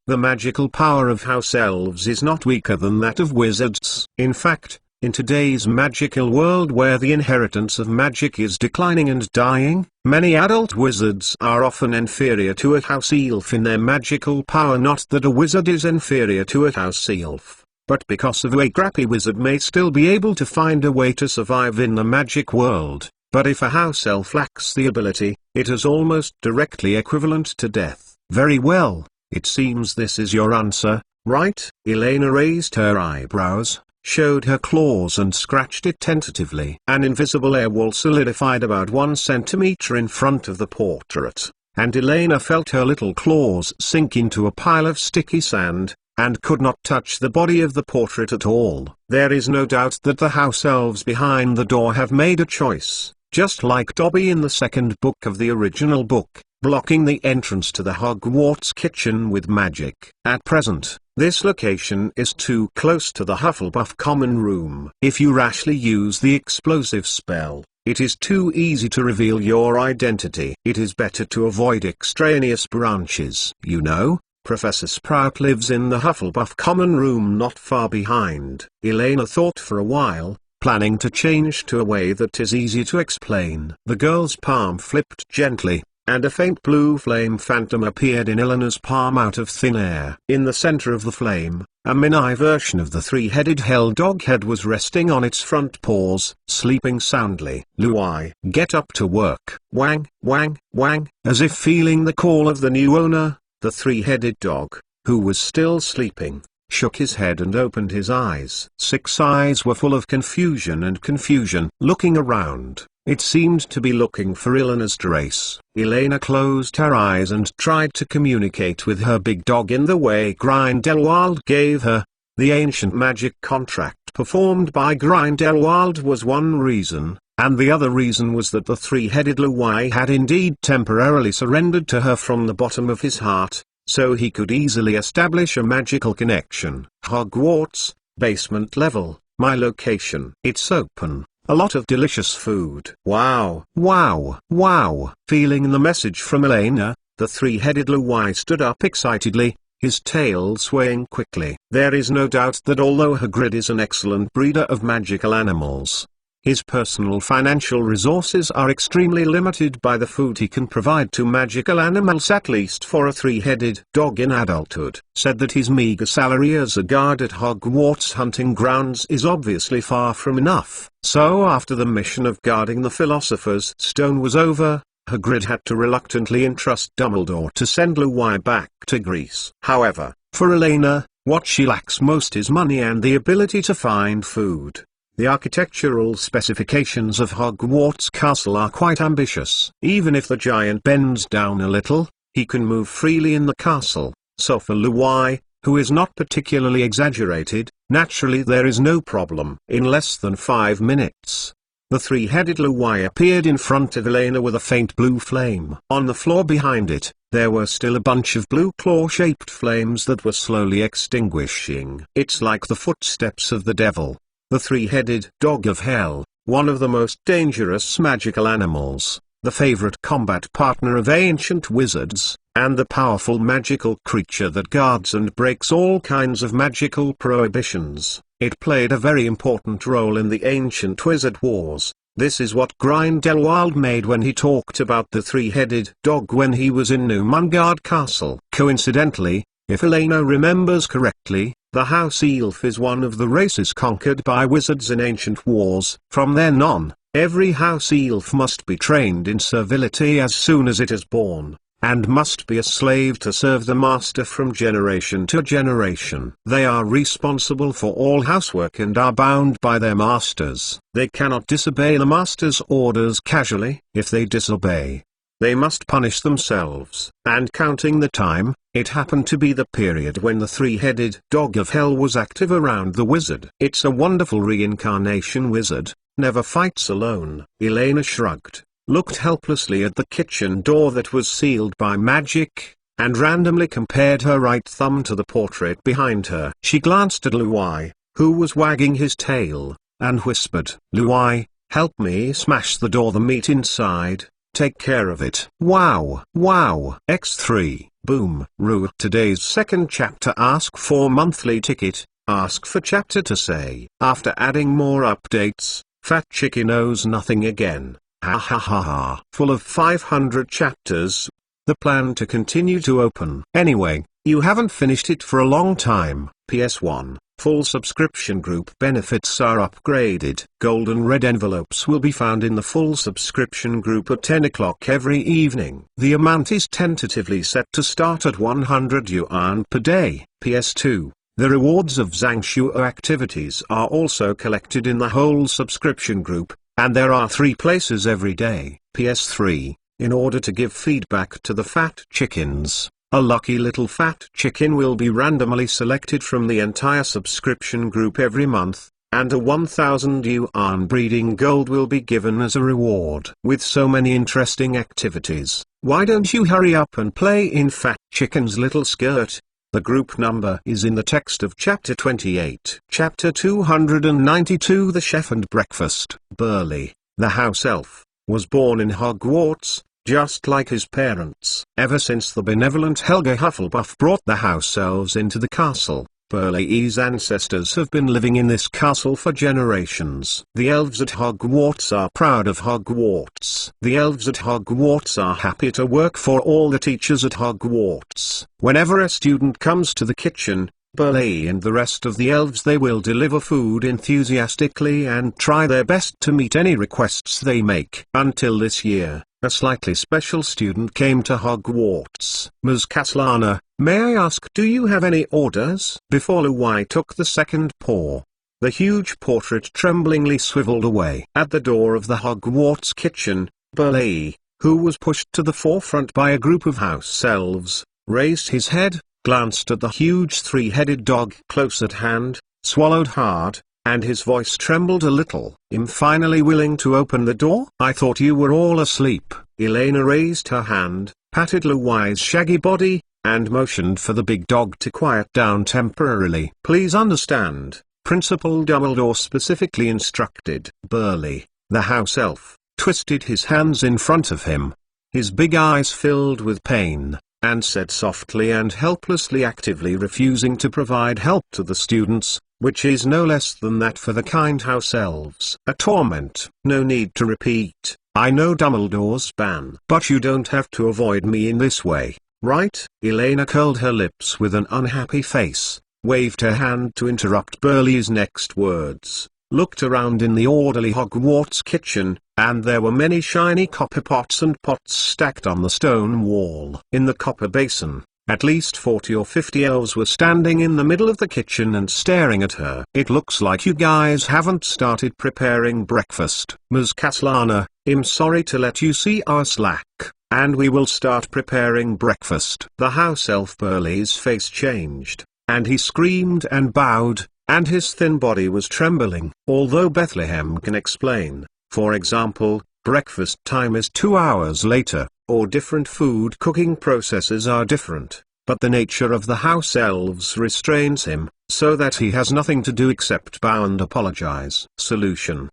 The magical power of house elves is not weaker than that of wizards. In fact, in today's magical world where the inheritance of magic is declining and dying, many adult wizards are often inferior to a house elf in their magical power. Not that a wizard is inferior to a house elf, but because of a crappy wizard may still be able to find a way to survive in the magic world, but if a house elf lacks the ability, it is almost directly equivalent to death. Very well, it seems this is your answer, right? Elena raised her eyebrows, showed her claws and scratched it tentatively. An invisible air wall solidified about 1 centimeter in front of the portrait, and Elena felt her little claws sink into a pile of sticky sand, and could not touch the body of the portrait at all. There is no doubt that the house elves behind the door have made a choice, just like Dobby in the second book of the original book, blocking the entrance to the Hogwarts kitchen with magic. At present, this location is too close to the Hufflepuff common room. If you rashly use the explosive spell, it is too easy to reveal your identity. It is better to avoid extraneous branches. You know, Professor Sprout lives in the Hufflepuff common room not far behind. Elena thought for a while, planning to change to a way that is easy to explain. The girl's palm flipped gently, and a faint blue flame phantom appeared in Eleanor's palm out of thin air. In the center of the flame, a mini version of the 3-headed hell dog head was resting on its front paws, sleeping soundly. Luai, get up to work. Wang, wang, wang. As if feeling the call of the new owner, the 3-headed dog, who was still sleeping, shook his head and opened his eyes. 6 eyes were full of confusion and confusion. Looking around, it seemed to be looking for Eleanor's trace. Elena closed her eyes and tried to communicate with her big dog in the way Grindelwald gave her. The ancient magic contract performed by Grindelwald was one reason, and the other reason was that the three-headed Luwai had indeed temporarily surrendered to her from the bottom of his heart, so he could easily establish a magical connection. Hogwarts, basement level, my location. It's open. A lot of delicious food. Wow, wow, wow. Feeling the message from Elena, the three-headed Luwai stood up excitedly, his tail swaying quickly. There is no doubt that although Hagrid is an excellent breeder of magical animals, his personal financial resources are extremely limited by the food he can provide to magical animals, at least for a three-headed dog in adulthood. Said that his meager salary as a guard at Hogwarts hunting grounds is obviously far from enough. So after the mission of guarding the Philosopher's Stone was over, Hagrid had to reluctantly entrust Dumbledore to send Luwai back to Greece. However, for Elena, what she lacks most is money and the ability to find food. The architectural specifications of Hogwarts Castle are quite ambitious. Even if the giant bends down a little, he can move freely in the castle, so for Luwai, who is not particularly exaggerated, naturally there is no problem. In less than 5 minutes, the three-headed Luwai appeared in front of Elena with a faint blue flame. On the floor behind it, there were still a bunch of blue claw-shaped flames that were slowly extinguishing. It's like the footsteps of the devil. The three-headed dog of hell, one of the most dangerous magical animals, the favorite combat partner of ancient wizards, and the powerful magical creature that guards and breaks all kinds of magical prohibitions. It played a very important role in the ancient wizard wars. This is what Grindelwald made when he talked about the three-headed dog when he was in Numungard Castle. Coincidentally, if Elena remembers correctly, the house elf is one of the races conquered by wizards in ancient wars. From then on, every house elf must be trained in servility as soon as it is born, and must be a slave to serve the master from generation to generation. They are responsible for all housework and are bound by their masters. They cannot disobey the master's orders casually. If they disobey, they must punish themselves. And counting the time, it happened to be the period when the three-headed dog of hell was active around the wizard. It's a wonderful reincarnation wizard, never fights alone. Elena shrugged, looked helplessly at the kitchen door that was sealed by magic, and randomly compared her right thumb to the portrait behind her. She glanced at Luwai, who was wagging his tail, and whispered, "Luwai, help me smash the door. The meat inside. Take care of it." Wow, wow. X3, boom. Rue. Today's second chapter. Ask for monthly ticket, ask for chapter to say. After adding more updates, Fat Chicken knows nothing again. Ha ha ha ha. Full of 500 chapters. The plan to continue to open. Anyway, you haven't finished it for a long time. PS1. Full subscription group benefits are upgraded. Golden red envelopes will be found in the full subscription group at 10 o'clock every evening. The amount is tentatively set to start at 100 yuan per day. PS2. The rewards of Zangshuo activities are also collected in the whole subscription group, and there are 3 places every day. PS3. In order to give feedback to the fat chickens, a lucky little fat chicken will be randomly selected from the entire subscription group every month, and a 1000 yuan breeding gold will be given as a reward. With so many interesting activities, why don't you hurry up and play in Fat Chicken's little skirt? The group number is in the text of Chapter 28. Chapter 292. The Chef and Breakfast. Burley, the house elf, was born in Hogwarts, just like his parents. Ever since the benevolent Helga Hufflepuff brought the house elves into the castle, Burley's ancestors have been living in this castle for generations. The elves at Hogwarts are proud of Hogwarts. The elves at Hogwarts are happy to work for all the teachers at Hogwarts. Whenever a student comes to the kitchen, Burley and the rest of the elves, they will deliver food enthusiastically and try their best to meet any requests they make. Until this year, a slightly special student came to Hogwarts. Ms. Caslana, may I ask, do you have any orders? Before Luai took the second paw, the huge portrait tremblingly swiveled away. At the door of the Hogwarts kitchen, Burleigh, who was pushed to the forefront by a group of house elves, raised his head, glanced at the huge three-headed dog close at hand, swallowed hard, and his voice trembled a little. "I'm finally willing to open the door? I thought you were all asleep." Elena raised her hand, patted Luai's shaggy body, and motioned for the big dog to quiet down temporarily. "Please understand," Principal Dumbledore specifically instructed. Burleigh, the house elf, twisted his hands in front of him. His big eyes filled with pain, and said softly and helplessly, actively refusing to provide help to the students, which is no less than that for the kind house elves. A torment. No need to repeat. I know Dumbledore's ban. But you don't have to avoid me in this way, right? Elena curled her lips with an unhappy face, waved her hand to interrupt Burleigh's next words, looked around in the orderly Hogwarts kitchen, and there were many shiny copper pots and pots stacked on the stone wall. In the copper basin, at least 40 or 50 elves were standing in the middle of the kitchen and staring at her. "It looks like you guys haven't started preparing breakfast. Ms. Caslana, I'm sorry to let you see our slack, and we will start preparing breakfast." The house elf Burleigh's face changed, and he screamed and bowed, and his thin body was trembling. Although Bethlehem can explain, for example, breakfast time is 2 hours later, or different food cooking processes are different, but the nature of the house elves restrains him, so that he has nothing to do except bow and apologize. Solution.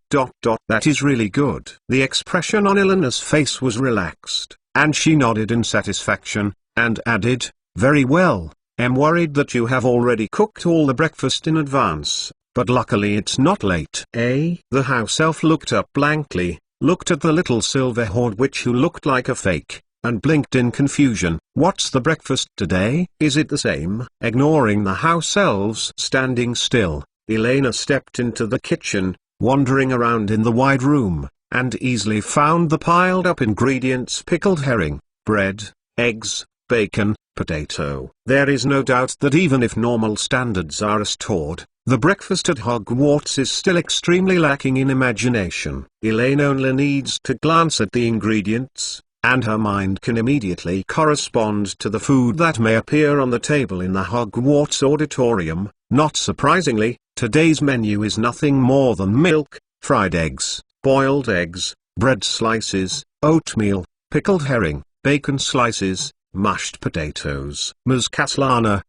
That is really good. The expression on Elena's face was relaxed, and she nodded in satisfaction, and added, "Very well. I'm worried that you have already cooked all the breakfast in advance, but luckily it's not late." Eh? The house elf looked up blankly, looked at the little silver hoard witch who looked like a fake, and blinked in confusion. "What's the breakfast today? Is it the same?" Ignoring the house elves standing still, Elena stepped into the kitchen, wandering around in the wide room, and easily found the piled up ingredients: pickled herring, bread, eggs, bacon, potato. There is no doubt that even if normal standards are restored, the breakfast at Hogwarts is still extremely lacking in imagination. Elena only needs to glance at the ingredients, and her mind can immediately correspond to the food that may appear on the table in the Hogwarts auditorium. Not surprisingly, today's menu is nothing more than milk, fried eggs, boiled eggs, bread slices, oatmeal, pickled herring, bacon slices, mashed potatoes. Ms. Caslana,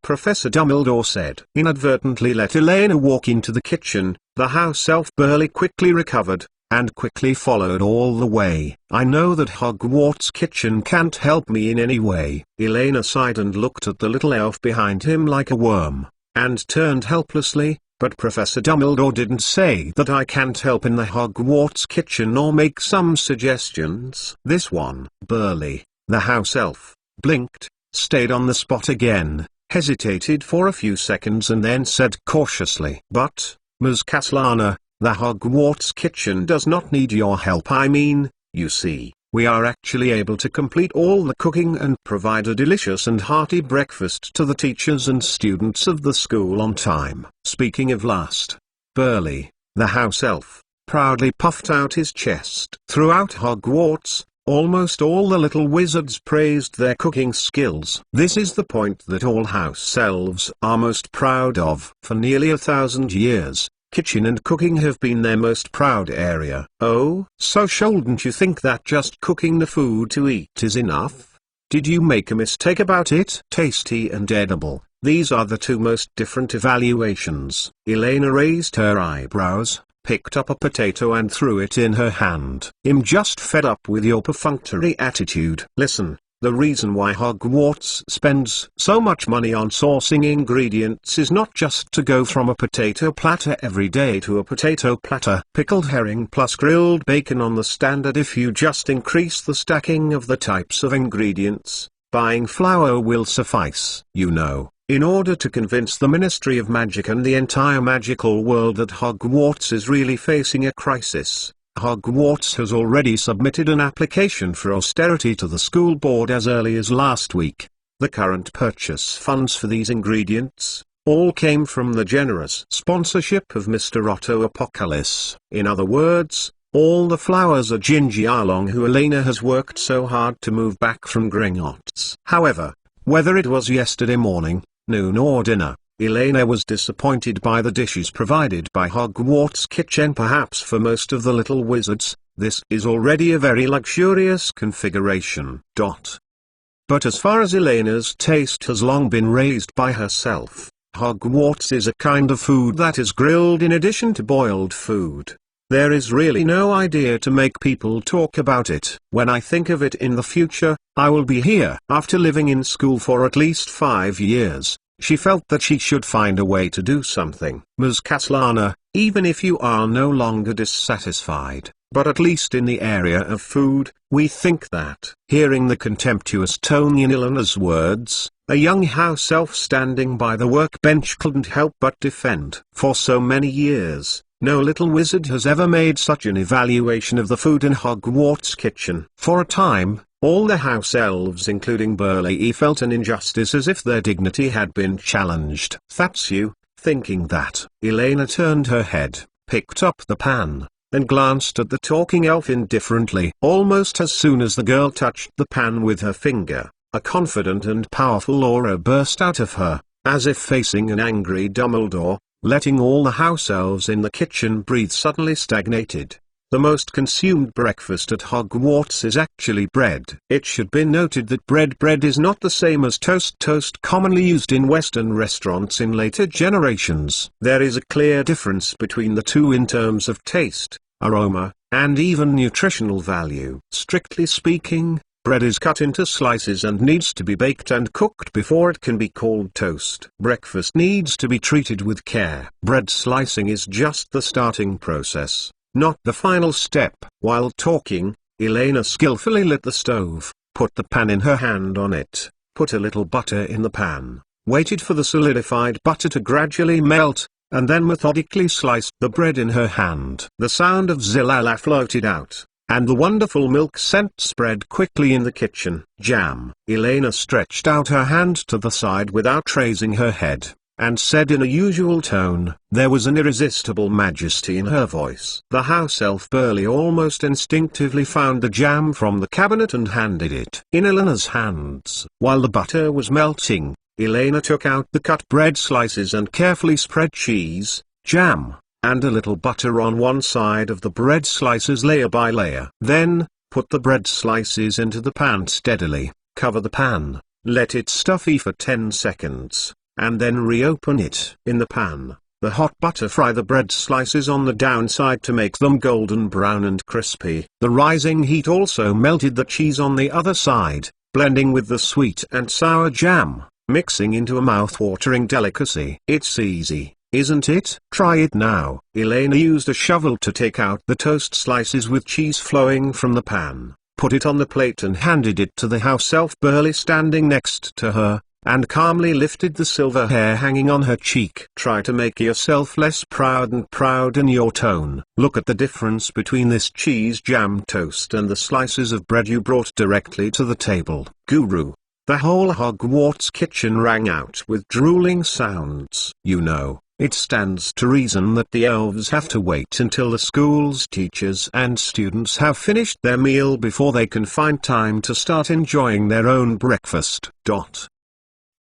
Professor Dumbledore said. Inadvertently let Elena walk into the kitchen. The house elf Burleigh quickly recovered, and quickly followed all the way. "I know that Hogwarts kitchen can't help me in any way." Elena sighed and looked at the little elf behind him like a worm, and turned helplessly. "But Professor Dumbledore didn't say that I can't help in the Hogwarts kitchen or make some suggestions." This one, Burleigh, the house elf, blinked, stayed on the spot again, hesitated for a few seconds and then said cautiously, "But, Ms. Caslana, the Hogwarts kitchen does not need your help. I mean, you see, we are actually able to complete all the cooking and provide a delicious and hearty breakfast to the teachers and students of the school on time." Speaking of last, Burleigh, the house elf, proudly puffed out his chest. Throughout Hogwarts, almost all the little wizards praised their cooking skills. This is the point that all house elves are most proud of. For nearly 1,000 years, kitchen and cooking have been their most proud area. Oh, so shouldn't you think that just cooking the food to eat is enough? Did you make a mistake about it? Tasty and edible, these are the two most different evaluations. Elena raised her eyebrows, picked up a potato and threw it in her hand. "I'm just fed up with your perfunctory attitude. Listen, the reason why Hogwarts spends so much money on sourcing ingredients is not just to go from a potato platter every day to a potato platter. Pickled herring plus grilled bacon on the standard. If you just increase the stacking of the types of ingredients, buying flour will suffice. You know, in order to convince the Ministry of Magic and the entire magical world that Hogwarts is really facing a crisis, Hogwarts has already submitted an application for austerity to the school board as early as last week. The current purchase funds for these ingredients all came from the generous sponsorship of Mr. Otto Apocalypse. In other words, all the flowers are Gingy Arlong, who Elena has worked so hard to move back from Gringotts. However, whether it was yesterday morning, noon or dinner, Elena was disappointed by the dishes provided by Hogwarts Kitchen. Perhaps for most of the little wizards, this is already a very luxurious configuration. But as far as Elena's taste has long been raised by herself, Hogwarts is a kind of food that is grilled in addition to boiled food. There is really no idea to make people talk about it. When I think of it in the future, I will be here. After living in school for at least 5 years, she felt that she should find a way to do something. Ms. Caslana, even if you are no longer dissatisfied, but at least in the area of food, we think that. Hearing the contemptuous tone in Elena's words, a young house elf standing by the workbench couldn't help but defend. For so many years, no little wizard has ever made such an evaluation of the food in Hogwarts Kitchen. For a time, all the house elves including Burleigh felt an injustice, as if their dignity had been challenged. That's you, thinking that. Elena turned her head, picked up the pan, and glanced at the talking elf indifferently. Almost as soon as the girl touched the pan with her finger, a confident and powerful aura burst out of her, as if facing an angry Dumbledore, letting all the house elves in the kitchen breathe. Suddenly stagnated. The most consumed breakfast at Hogwarts is actually bread. It should be noted that bread is not the same as toast commonly used in Western restaurants in later generations. There is a clear difference between the two in terms of taste, aroma, and even nutritional value. Strictly speaking, bread is cut into slices and needs to be baked and cooked before it can be called toast. Breakfast needs to be treated with care. Bread slicing is just the starting process, not the final step. While talking, Elena skillfully lit the stove, put the pan in her hand on it, put a little butter in the pan, waited for the solidified butter to gradually melt, and then methodically sliced the bread in her hand. The sound of Zilala floated out, and the wonderful milk scent spread quickly in the kitchen. Jam. Elena stretched out her hand to the side without raising her head, and said in a usual tone. There was an irresistible majesty in her voice. The house elf Burleigh almost instinctively found the jam from the cabinet and handed it in Elena's hands. While the butter was melting, Elena took out the cut bread slices and carefully spread cheese, jam, and a little butter on one side of the bread slices layer by layer. Then, put the bread slices into the pan steadily, cover the pan, let it stuffy for 10 seconds, and then reopen it. In the pan, the hot butter fry the bread slices on the downside to make them golden brown and crispy. The rising heat also melted the cheese on the other side, blending with the sweet and sour jam, mixing into a mouth-watering delicacy. It's easy, isn't it? Try it now. Elena used a shovel to take out the toast slices with cheese flowing from the pan, put it on the plate and handed it to the house elf Burleigh standing next to her, and calmly lifted the silver hair hanging on her cheek. Try to make yourself less proud in your tone. Look at the difference between this cheese jam toast and the slices of bread you brought directly to the table. Guru. The whole Hogwarts kitchen rang out with drooling sounds. You know, it stands to reason that the elves have to wait until the school's teachers and students have finished their meal before they can find time to start enjoying their own breakfast.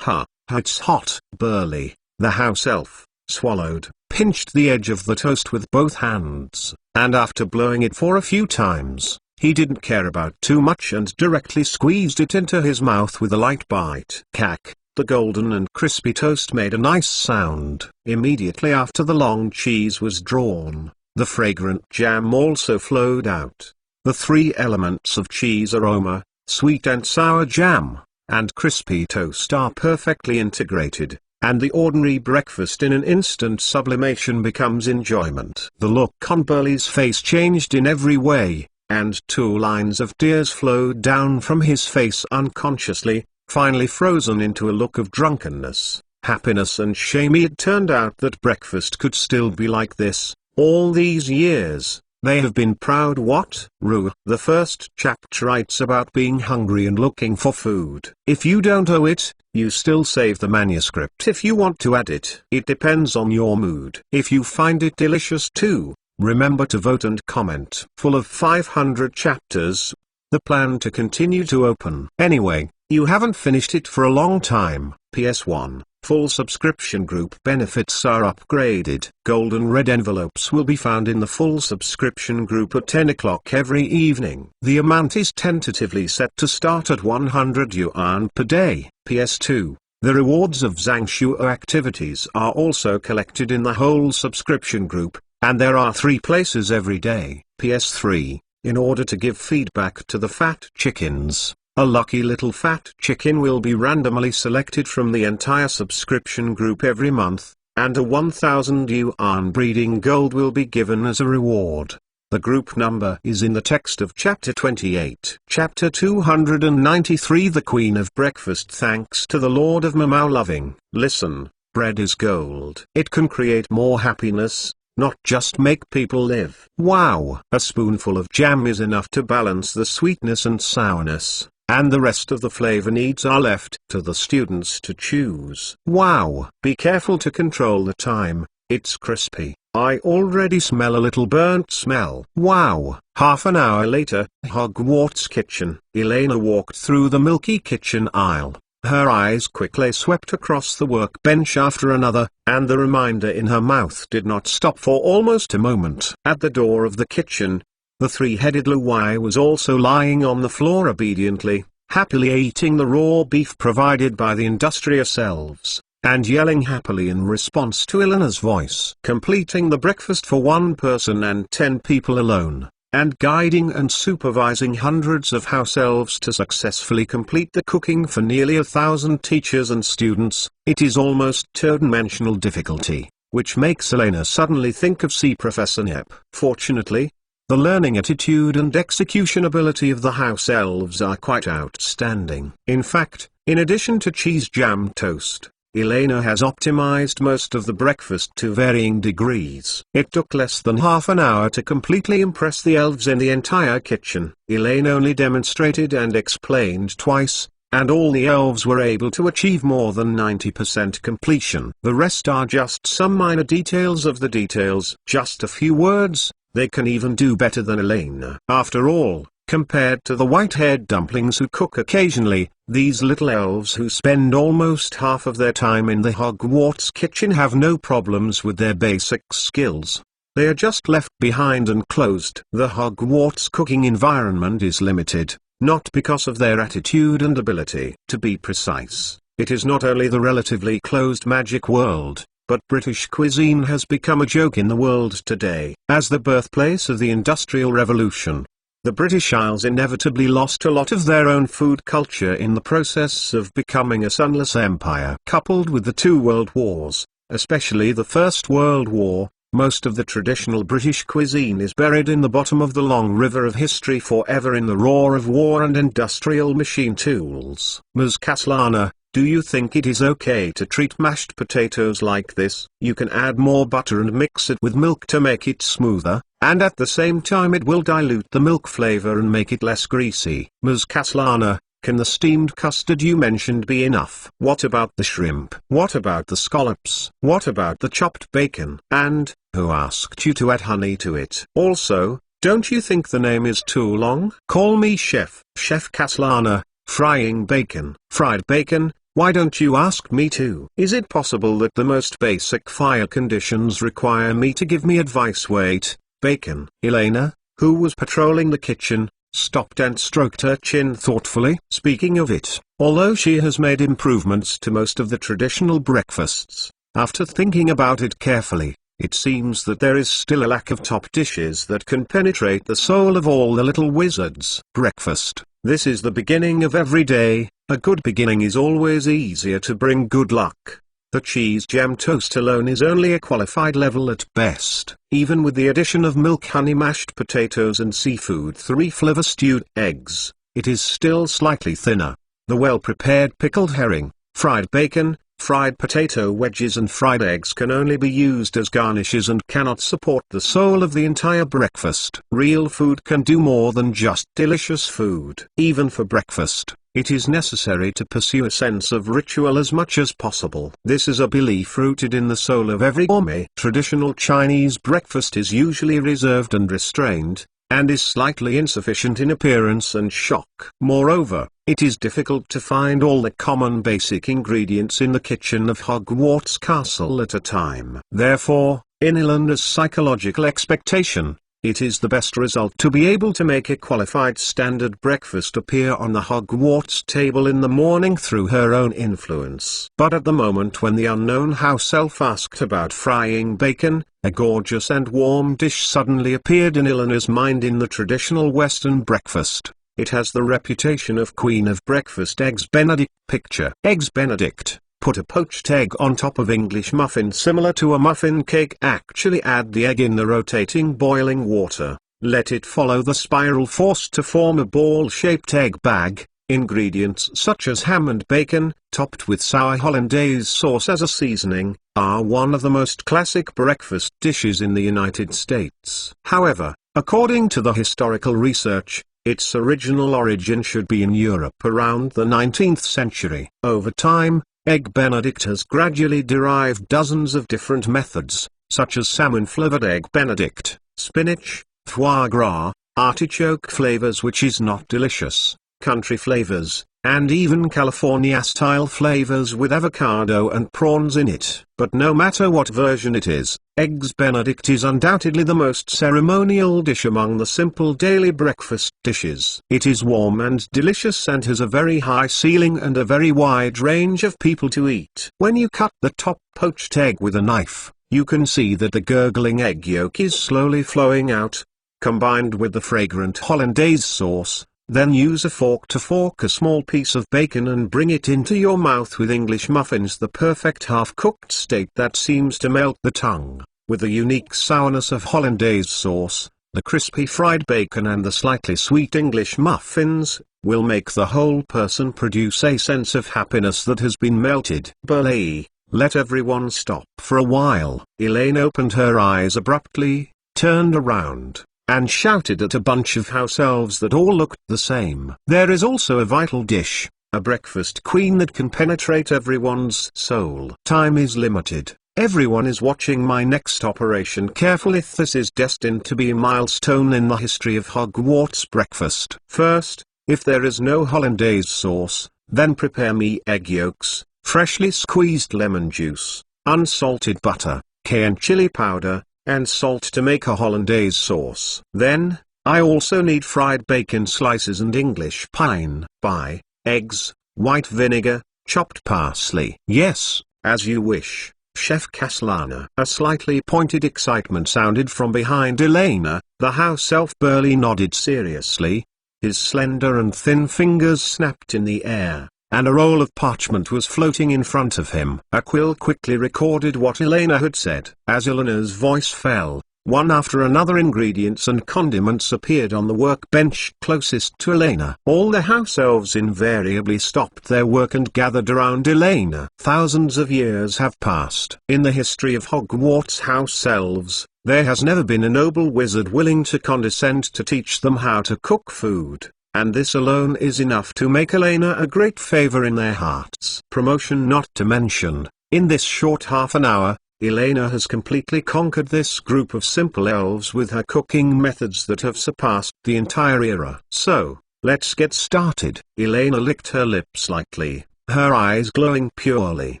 Ha, it's hot. Burleigh, the house elf, swallowed, pinched the edge of the toast with both hands, and after blowing it for a few times, he didn't care about too much and directly squeezed it into his mouth with a light bite. Cack. The golden and crispy toast made a nice sound. Immediately after the long cheese was drawn, the fragrant jam also flowed out. The three elements of cheese aroma, sweet and sour jam, and crispy toast are perfectly integrated, and the ordinary breakfast in an instant sublimation becomes enjoyment. The look on Burleigh's face changed in every way, and 2 lines of tears flowed down from his face unconsciously, finally frozen into a look of drunkenness, happiness and shame. It turned out that breakfast could still be like this, all these years, They have been proud what? The first chapter writes about being hungry and looking for food. If you don't owe it, you still save the manuscript if you want to add it. It depends on your mood. If you find it delicious too, remember to vote and comment. Full of 500 chapters. The plan to continue to open. Anyway, you haven't finished it for a long time. PS1. Full subscription group benefits are upgraded. Gold and red envelopes will be found in the full subscription group at 10 o'clock every evening. The amount is tentatively set to start at 100 yuan per day. PS2. The rewards of Zangshuo activities are also collected in the whole subscription group, and there are 3 places every day. PS3. In order to give feedback to the fat chickens, a lucky little fat chicken will be randomly selected from the entire subscription group every month, and a 1000 yuan breeding gold will be given as a reward. The group number is in the text of Chapter 28. Chapter 293 The Queen of Breakfast. Thanks to the Lord of Mamao loving. Listen, bread is gold. It can create more happiness, not just make people live. Wow! A spoonful of jam is enough to balance the sweetness and sourness, and the rest of the flavor needs are left to the students to choose. Wow! Be careful to control the time, it's crispy. I already smell a little burnt smell. Wow! Half an hour later, Hogwarts kitchen. Elena walked through the milky kitchen aisle. Her eyes quickly swept across the workbench after another, and the reminder in her mouth did not stop for almost a moment. At the door of the kitchen, the 3-headed Luwai was also lying on the floor obediently, happily eating the raw beef provided by the industrious elves, and yelling happily in response to Elena's voice. Completing the breakfast for 1 person and 10 people alone, and guiding and supervising hundreds of house elves to successfully complete the cooking for nearly 1,000 teachers and students, it is almost two-dimensional difficulty, which makes Elena suddenly think of C. Professor Nep. Fortunately, the learning attitude and execution ability of the house elves are quite outstanding. In fact, in addition to cheese jam toast, Elena has optimized most of the breakfast to varying degrees. It took less than half an hour to completely impress the elves in the entire kitchen. Elena only demonstrated and explained twice, and all the elves were able to achieve more than 90% completion. The rest are just some minor details of the details. Just a few words, they can even do better than Elena. After all, compared to the white-haired dumplings who cook occasionally, these little elves who spend almost half of their time in the Hogwarts kitchen have no problems with their basic skills. They are just left behind and closed. The Hogwarts cooking environment is limited, not because of their attitude and ability. To be precise, it is not only the relatively closed magic world, but British cuisine has become a joke in the world today. As the birthplace of the Industrial Revolution, the British Isles inevitably lost a lot of their own food culture in the process of becoming a sunless empire. Coupled with the 2 world wars, especially the First World War, most of the traditional British cuisine is buried in the bottom of the long river of history forever in the roar of war and industrial machine tools. Ms. Kaslana, do you think it is okay to treat mashed potatoes like this? You can add more butter and mix it with milk to make it smoother, and at the same time it will dilute the milk flavor and make it less greasy. Ms. Kaslana, can the steamed custard you mentioned be enough? What about the shrimp? What about the scallops? What about the chopped bacon? And, who asked you to add honey to it? Also, don't you think the name is too long? Call me Chef. Chef Kaslana, frying bacon. Fried bacon? Why don't you ask me too? Is it possible that the most basic fire conditions require me to give me advice? Wait, bacon. Elena, who was patrolling the kitchen, stopped and stroked her chin thoughtfully. Speaking of it, although she has made improvements to most of the traditional breakfasts, after thinking about it carefully, it seems that there is still a lack of top dishes that can penetrate the soul of all the little wizards. Breakfast. This is the beginning of every day. A good beginning is always easier to bring good luck. The cheese jam toast alone is only a qualified level at best. Even with the addition of milk, honey, mashed potatoes and seafood 3-flavor stewed eggs, it is still slightly thinner. The well-prepared pickled herring, fried bacon, Fried potato wedges and fried eggs can only be used as garnishes and cannot support the soul of the entire breakfast. Real food can do more than just delicious food. Even for breakfast, it is necessary to pursue a sense of ritual as much as possible. This is a belief rooted in the soul of every gourmet. Traditional Chinese breakfast is usually reserved and restrained, and is slightly insufficient in appearance and shock. Moreover, it is difficult to find all the common basic ingredients in the kitchen of Hogwarts Castle at a time. Therefore, in Eleanor's psychological expectation, it is the best result to be able to make a qualified standard breakfast appear on the Hogwarts table in the morning through her own influence. But at the moment when the unknown house elf asked about frying bacon, a gorgeous and warm dish suddenly appeared in Eleanor's mind in the traditional Western breakfast. It has the reputation of Queen of Breakfast Eggs Benedict. Picture Eggs Benedict. Put a poached egg on top of English muffin similar to a muffin cake. Actually add the egg in the rotating boiling water. Let it follow the spiral force to form a ball-shaped egg bag. Ingredients such as ham and bacon, topped with sour hollandaise sauce as a seasoning, are one of the most classic breakfast dishes in the United States. However, according to the historical research, its original origin should be in Europe around the 19th century. Over time, Egg Benedict has gradually derived dozens of different methods, such as salmon-flavored Egg Benedict, spinach, foie gras, artichoke flavors which is not delicious, country flavors, and even California-style flavors with avocado and prawns in it. But no matter what version it is, Eggs Benedict is undoubtedly the most ceremonial dish among the simple daily breakfast dishes. It is warm and delicious and has a very high ceiling and a very wide range of people to eat. When you cut the top poached egg with a knife, you can see that the gurgling egg yolk is slowly flowing out, combined with the fragrant hollandaise sauce. Then use a fork to fork a small piece of bacon and bring it into your mouth with English muffins, the perfect half-cooked state that seems to melt the tongue. With the unique sourness of hollandaise sauce, the crispy fried bacon and the slightly sweet English muffins, will make the whole person produce a sense of happiness that has been melted. Belay, let everyone stop for a while. Elaine opened her eyes abruptly, turned around, and shouted at a bunch of house elves that all looked the same. There is also a vital dish, a breakfast queen that can penetrate everyone's soul. Time is limited. Everyone is watching my next operation carefully. This is destined to be a milestone in the history of Hogwarts breakfast. First, if there is no hollandaise sauce, then prepare me egg yolks, freshly squeezed lemon juice, unsalted butter, cayenne chili powder, and salt to make a hollandaise sauce. Then, I also need fried bacon slices and English pine pie, eggs, white vinegar, chopped parsley. Yes, as you wish, Chef Castellana. A slightly pointed excitement sounded from behind Elena. The house elf Burley nodded seriously. His slender and thin fingers snapped in the air, and a roll of parchment was floating in front of him. A quill quickly recorded what Elena had said. As Eleanor's voice fell, one after another ingredients and condiments appeared on the workbench closest to Elena. All the house elves invariably stopped their work and gathered around Elena. Thousands of years have passed. In the history of Hogwarts house elves, there has never been a noble wizard willing to condescend to teach them how to cook food. And this alone is enough to make Elena a great favor in their hearts. Promotion not to mention, in this short half an hour, Elena has completely conquered this group of simple elves with her cooking methods that have surpassed the entire era. So, let's get started. Elena licked her lips lightly, her eyes glowing purely.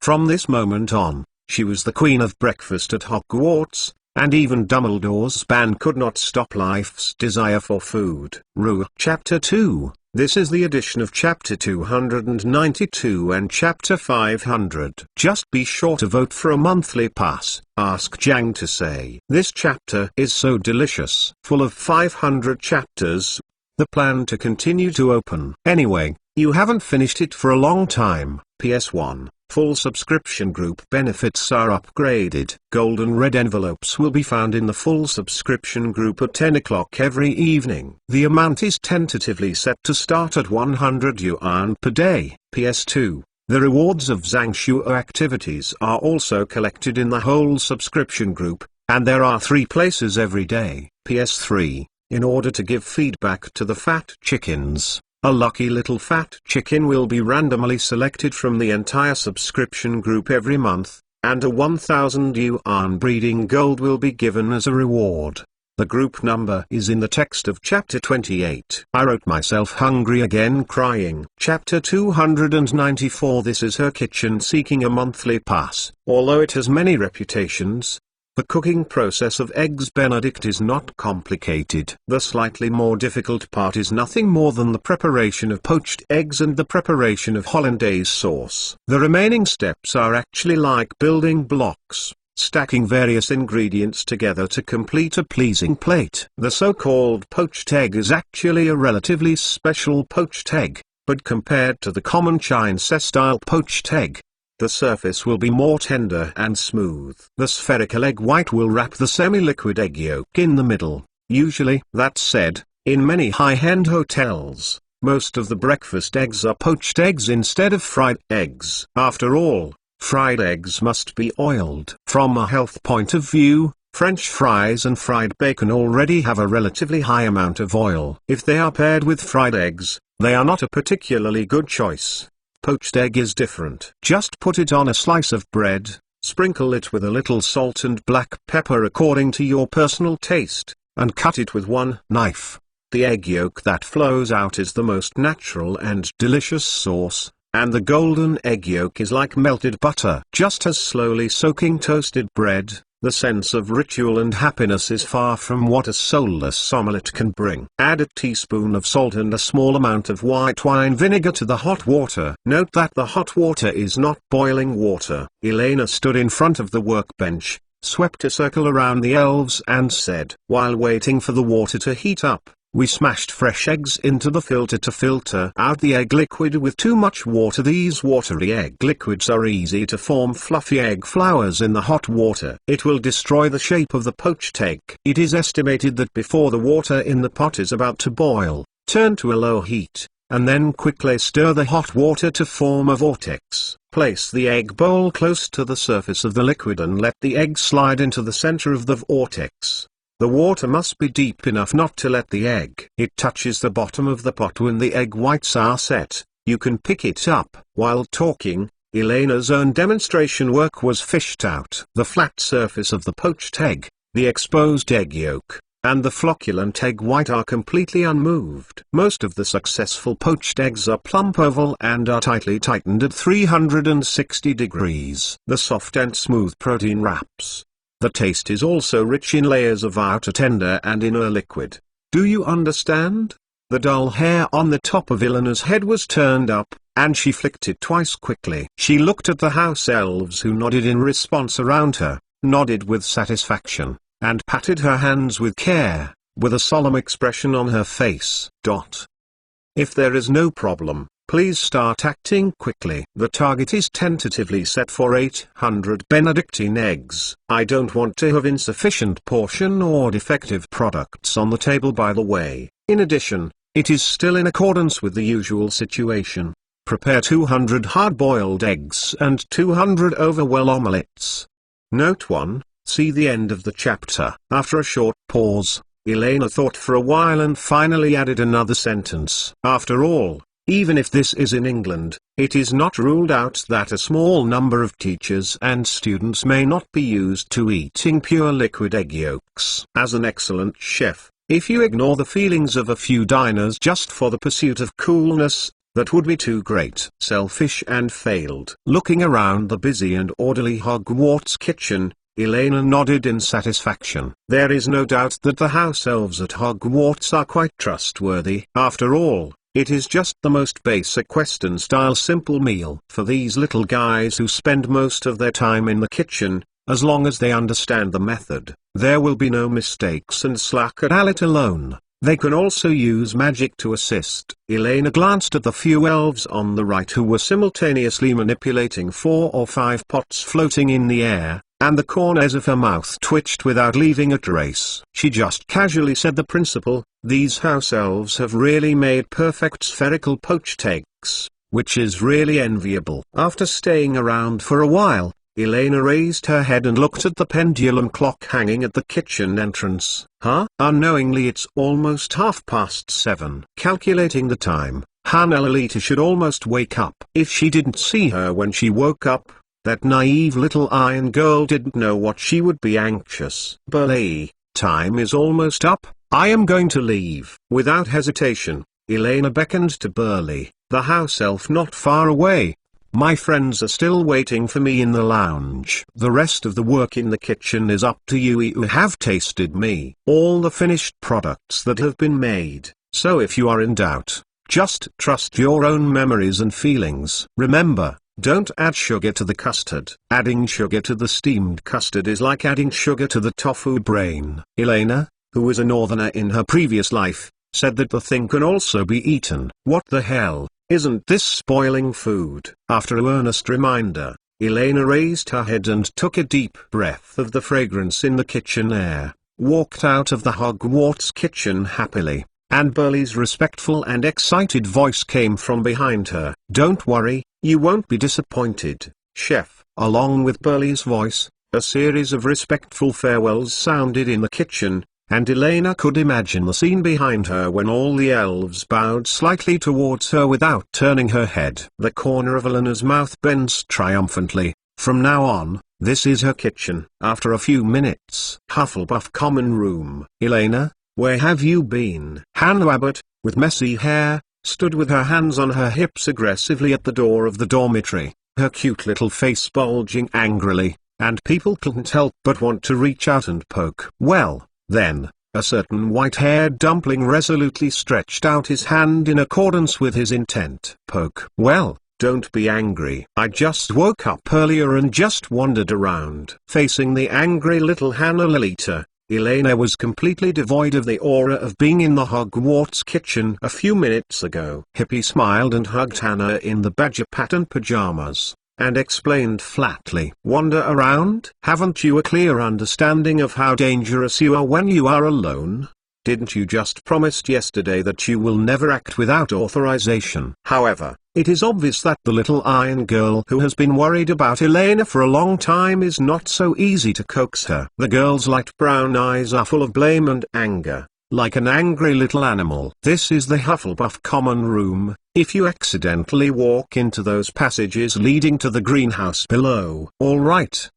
From this moment on, she was the queen of breakfast at Hogwarts. And even Dumbledore's ban could not stop life's desire for food. Chapter 2. This is the edition of Chapter 292 and Chapter 500. Just be sure to vote for a monthly pass, ask Jang to say. This chapter is so delicious. Full of 500 chapters. The plan to continue to open. Anyway, you haven't finished it for a long time. PS1. Full subscription group benefits are upgraded. Gold and red envelopes will be found in the full subscription group at 10 o'clock every evening. The amount is tentatively set to start at 100 yuan per day. PS2. The rewards of Zhangshuo activities are also collected in the whole subscription group, and there are 3 places every day. PS3, in order to give feedback to the fat chickens, a lucky little fat chicken will be randomly selected from the entire subscription group every month, and a 1000 yuan breeding gold will be given as a reward. The group number is in the text of chapter 28. I wrote myself hungry again crying. Chapter 294. This is her kitchen seeking a monthly pass. Although it has many reputations, the cooking process of Eggs Benedict is not complicated. The slightly more difficult part is nothing more than the preparation of poached eggs and the preparation of hollandaise sauce. The remaining steps are actually like building blocks, stacking various ingredients together to complete a pleasing plate. The so-called poached egg is actually a relatively special poached egg, but compared to the common Chinese-style poached egg, the surface will be more tender and smooth. The spherical egg white will wrap the semi-liquid egg yolk in the middle. Usually, that said, in many high-end hotels, most of the breakfast eggs are poached eggs instead of fried eggs. After all, fried eggs must be oiled. From a health point of view, French fries and fried bacon already have a relatively high amount of oil. If they are paired with fried eggs, they are not a particularly good choice. Poached egg is different. Just put it on a slice of bread, sprinkle it with a little salt and black pepper according to your personal taste, and cut it with one knife. The egg yolk that flows out is the most natural and delicious sauce, and the golden egg yolk is like melted butter. Just as slowly soaking toasted bread, the sense of ritual and happiness is far from what a soulless omelette can bring. Add a teaspoon of salt and a small amount of white wine vinegar to the hot water. Note that the hot water is not boiling water. Elena stood in front of the workbench, swept a circle around the elves and said, "While waiting for the water to heat up, we smashed fresh eggs into the filter to filter out the egg liquid with too much water. These watery egg liquids are easy to form fluffy egg flowers in the hot water. It will destroy the shape of the poached egg. It is estimated that before the water in the pot is about to boil, turn to a low heat, and then quickly stir the hot water to form a vortex. Place the egg bowl close to the surface of the liquid and let the egg slide into the center of the vortex. The water must be deep enough not to let the egg. It touches the bottom of the pot when the egg whites are set. You can pick it up." While talking, Elena's own demonstration work was fished out. The flat surface of the poached egg, the exposed egg yolk, and the flocculent egg white are completely unmoved. Most of the successful poached eggs are plump oval and are tightly tightened at 360 degrees. The soft and smooth protein wraps. The taste is also rich in layers of outer tender and inner liquid. Do you understand? The dull hair on the top of Elena's head was turned up, and she flicked it twice quickly. She looked at the house elves who nodded in response around her, nodded with satisfaction, and patted her hands with care, with a solemn expression on her face. If there is no problem, please start acting quickly. The target is tentatively set for 800 Benedictine eggs. I don't want to have insufficient portion or defective products on the table, by the way. In addition, it is still in accordance with the usual situation. Prepare 200 hard-boiled eggs and 200 overwell omelettes. Note 1, see the end of the chapter. After a short pause, Elena thought for a while and finally added another sentence. After all, even if this is in England, it is not ruled out that a small number of teachers and students may not be used to eating pure liquid egg yolks. As an excellent chef, if you ignore the feelings of a few diners just for the pursuit of coolness, that would be too great. Selfish and failed. Looking around the busy and orderly Hogwarts kitchen, Elena nodded in satisfaction. There is no doubt that the house elves at Hogwarts are quite trustworthy. After all, it is just the most basic Western-style simple meal. For these little guys who spend most of their time in the kitchen, as long as they understand the method, there will be no mistakes and slack at it alone. They can also use magic to assist. Elena glanced at the few elves on the right who were simultaneously manipulating 4 or 5 pots floating in the air, and the corners of her mouth twitched without leaving a trace. She just casually said, "The principal, these house elves have really made perfect spherical poached eggs. which is really enviable. After staying around for a while, Elena raised her head and looked at the pendulum clock hanging at the kitchen entrance. Unknowingly it's almost 7:30. Calculating the time, Hannah Lolita should almost wake up. If she didn't see her when she woke up, that naive little iron girl didn't know what she would be anxious. Burley, time is almost up, I am going to leave. Without hesitation, Elena beckoned to Burley, the house elf not far away. My friends are still waiting for me in the lounge. The rest of the work in the kitchen is up to you. You have tasted me, all the finished products that have been made, so if you are in doubt, just trust your own memories and feelings. Remember, don't add sugar to the custard. Adding sugar to the steamed custard is like adding sugar to the tofu brain. Elena, who was a northerner in her previous life, said that the thing can also be eaten. What the hell? Isn't this spoiling food? After an earnest reminder, Elena raised her head and took a deep breath of the fragrance in the kitchen air, walked out of the Hogwarts kitchen happily, and Burley's respectful and excited voice came from behind her. Don't worry, you won't be disappointed, chef. Along with Burley's voice, a series of respectful farewells sounded in the kitchen, and Elena could imagine the scene behind her when all the elves bowed slightly towards her without turning her head. The corner of Elena's mouth bends triumphantly. From now on, this is her kitchen. After a few minutes, Hufflepuff common room. Elena, where have you been? Hannah Abbott, with messy hair, stood with her hands on her hips aggressively at the door of the dormitory, her cute little face bulging angrily, and people couldn't help but want to reach out and poke. Well, then, a certain white-haired dumpling resolutely stretched out his hand in accordance with his intent. Poke. Well, don't be angry. I just woke up earlier and just wandered around. Facing the angry little Hannah Lolita, Elena was completely devoid of the aura of being in the Hogwarts kitchen a few minutes ago. Hippie smiled and hugged Hannah in the badger pattern pajamas, and explained flatly. Wander around? Haven't you a clear understanding of how dangerous you are when you are alone? Didn't you just promised yesterday that you will never act without authorization? However, it is obvious that the little iron girl who has been worried about Elena for a long time is not so easy to coax her. The girl's light brown eyes are full of blame and anger, like an angry little animal. This is the Hufflepuff common room. If you accidentally walk into those passages leading to the greenhouse below. All right,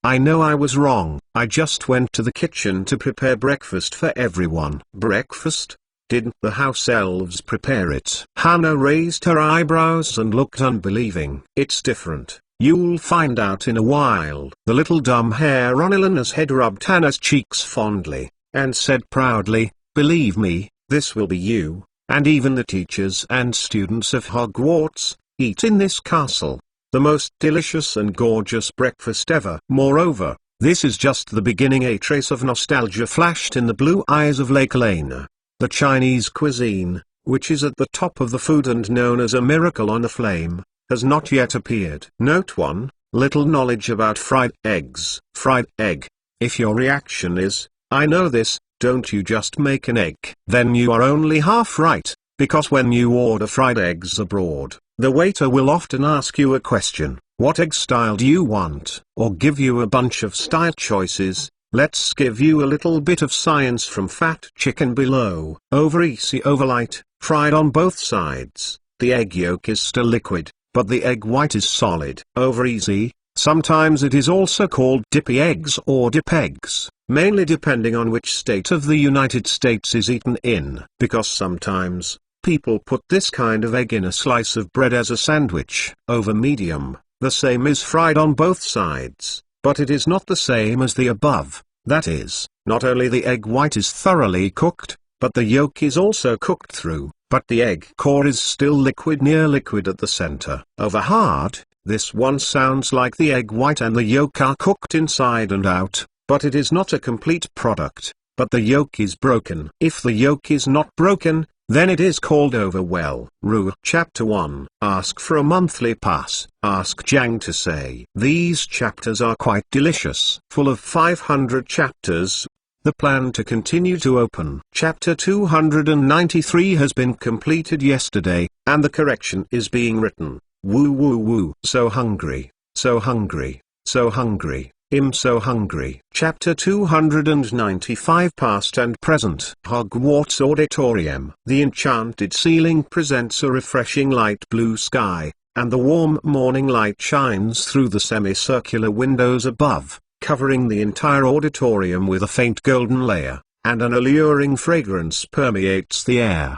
I know I was wrong. I just went to the kitchen to prepare breakfast for everyone. Breakfast? Didn't the house elves prepare it? Hannah raised her eyebrows and looked unbelieving. It's different. You'll find out in a while. The little dumb hair on Elena's head rubbed Hannah's cheeks fondly, and said proudly, believe me, this will be you, and even the teachers and students of Hogwarts, eat in this castle. The most delicious and gorgeous breakfast ever. Moreover, this is just the beginning. A trace of nostalgia flashed in the blue eyes of Lake Elena. The Chinese cuisine, which is at the top of the food and known as a miracle on a flame, has not yet appeared. Note 1, little knowledge about fried eggs. Fried egg. If your reaction is, I know this, don't you just make an egg? Then you are only half right, because when you order fried eggs abroad, the waiter will often ask you a question, what egg style do you want? Or give you a bunch of style choices. Let's give you a little bit of science from Fat Chicken below. Over easy, over light, fried on both sides. The egg yolk is still liquid, but the egg white is solid. Over easy, sometimes it is also called dippy eggs or dip eggs, mainly depending on which state of the United States is eaten in. Because sometimes, people put this kind of egg in a slice of bread as a sandwich. Over medium, the same is fried on both sides, but it is not the same as the above. That is, not only the egg white is thoroughly cooked, but the yolk is also cooked through, but the egg core is still liquid, near liquid at the center. Over hard, this one sounds like the egg white and the yolk are cooked inside and out, but it is not a complete product, but the yolk is broken. If the yolk is not broken, then it is called over well. Rule Chapter 1. Ask for a monthly pass. Ask Jang to say. These chapters are quite delicious. Full of 500 chapters. The plan to continue to open Chapter 293 has been completed yesterday, and the correction is being written. Woo woo woo. So hungry, so hungry, so hungry. So hungry. Chapter 295 Past and Present. Hogwarts Auditorium. The enchanted ceiling presents a refreshing light blue sky, and the warm morning light shines through the semicircular windows above, covering the entire auditorium with a faint golden layer, and an alluring fragrance permeates the air.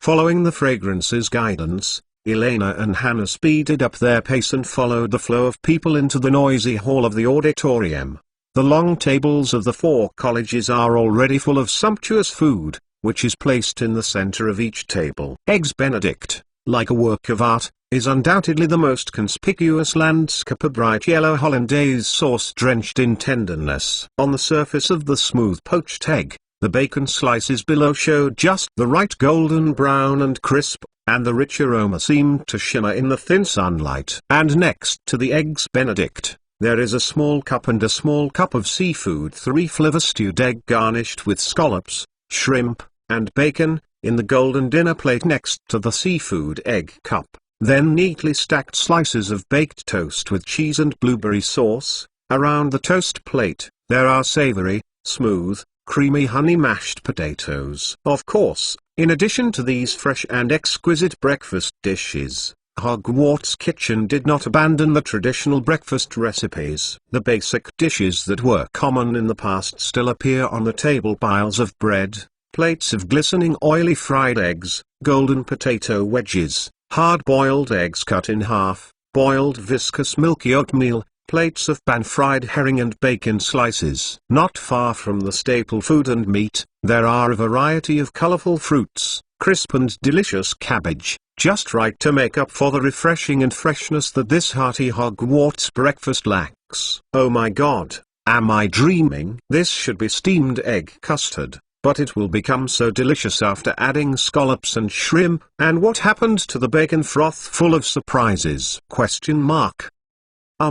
Following the fragrance's guidance, Elena and Hannah speeded up their pace and followed the flow of people into the noisy hall of the auditorium. The long tables of the 4 colleges are already full of sumptuous food, which is placed in the center of each table. Eggs Benedict, like a work of art, is undoubtedly the most conspicuous landscape, a bright yellow hollandaise sauce drenched in tenderness. On the surface of the smooth poached egg, the bacon slices below showed just the right golden brown and crisp, and the rich aroma seemed to shimmer in the thin sunlight. And next to the eggs Benedict, there is a small cup and a small cup of seafood 3-flavor stewed egg garnished with scallops, shrimp, and bacon, in the golden dinner plate next to the seafood egg cup. Then neatly stacked slices of baked toast with cheese and blueberry sauce. Around the toast plate, there are savory, smooth, creamy honey mashed potatoes. Of course, in addition to these fresh and exquisite breakfast dishes, Hogwarts Kitchen did not abandon the traditional breakfast recipes. The basic dishes that were common in the past still appear on the table: piles of bread, plates of glistening oily fried eggs, golden potato wedges, hard-boiled eggs cut in half, boiled viscous milky oatmeal, plates of pan-fried herring and bacon slices. Not far from the staple food and meat, there are a variety of colorful fruits, crisp and delicious cabbage, just right to make up for the refreshing and freshness that this hearty Hogwarts breakfast lacks. Oh my god, am I dreaming? This should be steamed egg custard, but it will become so delicious after adding scallops and shrimp. And what happened to the bacon froth? Full of surprises?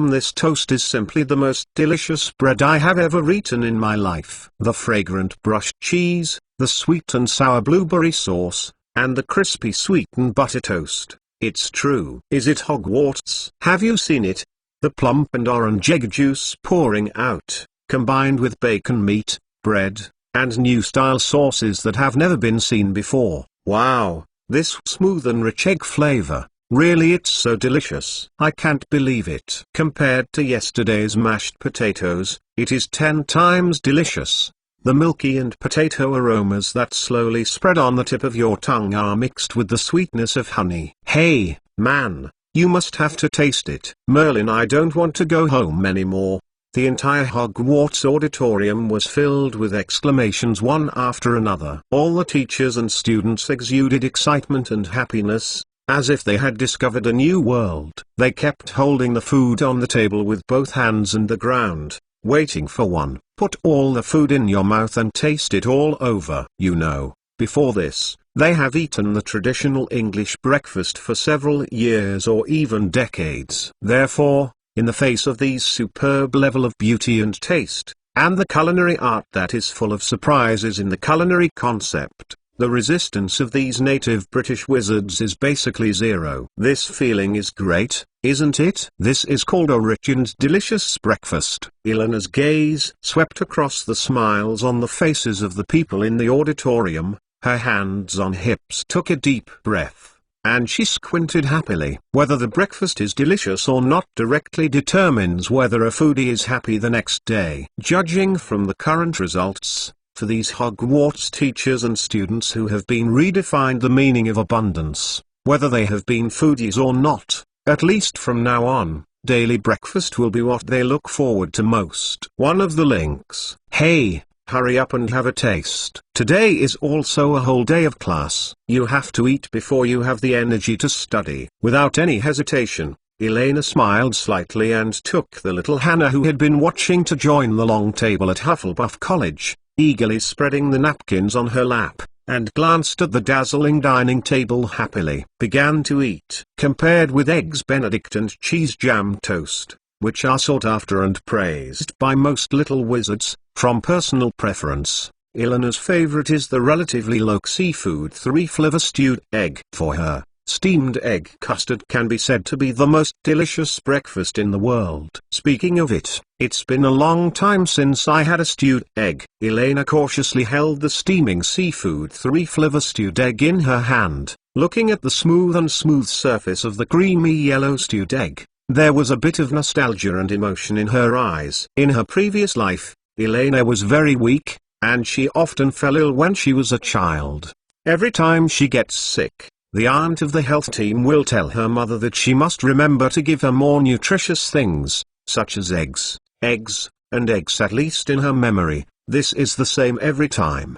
This toast is simply the most delicious bread I have ever eaten in my life. The fragrant brushed cheese, the sweet and sour blueberry sauce, and the crispy sweetened butter toast. It's true. Is it Hogwarts? Have you seen it? The plump and orange egg juice pouring out, combined with bacon, meat, bread, and new style sauces that have never been seen before. Wow, this smooth and rich egg flavor. Really, it's so delicious. I can't believe it. Compared to yesterday's mashed potatoes, it is 10 times delicious. The milky and potato aromas that slowly spread on the tip of your tongue are mixed with the sweetness of honey. Hey, man, you must have to taste it. Merlin, I don't want to go home anymore. The entire Hogwarts auditorium was filled with exclamations one after another. All the teachers and students exuded excitement and happiness, as if they had discovered a new world. They kept holding the food on the table with both hands and the ground, waiting for one. Put all the food in your mouth and taste it all over. You know, before this, they have eaten the traditional English breakfast for several years or even decades. Therefore, in the face of these superb level of beauty and taste, and the culinary art that is full of surprises in the culinary concept, the resistance of these native British wizards is basically zero. This feeling is great, isn't it? This is called a rich and delicious breakfast. Elena's gaze swept across the smiles on the faces of the people in the auditorium, her hands on hips, took a deep breath, and she squinted happily. Whether the breakfast is delicious or not directly determines whether a foodie is happy the next day. Judging from the current results, for these Hogwarts teachers and students who have been redefined the meaning of abundance, whether they have been foodies or not, at least from now on, daily breakfast will be what they look forward to most. One of the links. Hey, hurry up and have a taste. Today is also a whole day of class. You have to eat before you have the energy to study. Without any hesitation, Elena smiled slightly and took the little Hannah, who had been watching, to join the long table at Hufflepuff College, eagerly spreading the napkins on her lap, and glanced at the dazzling dining table happily. Began to eat. Compared with eggs Benedict and cheese jam toast, which are sought after and praised by most little wizards. From personal preference, Eleanor's favorite is the relatively low seafood 3-flavor stewed egg. For her, steamed egg custard can be said to be the most delicious breakfast in the world. Speaking of it, it's been a long time since I had a stewed egg. Elena cautiously held the steaming seafood 3-flavor stewed egg in her hand, looking at the smooth surface of the creamy yellow stewed egg. There was a bit of nostalgia and emotion in her eyes. In her previous life, Elena was very weak, and she often fell ill when she was a child. Every time she gets sick, the aunt of the health team will tell her mother that she must remember to give her more nutritious things, such as eggs, and eggs at least in her memory. This is the same every time.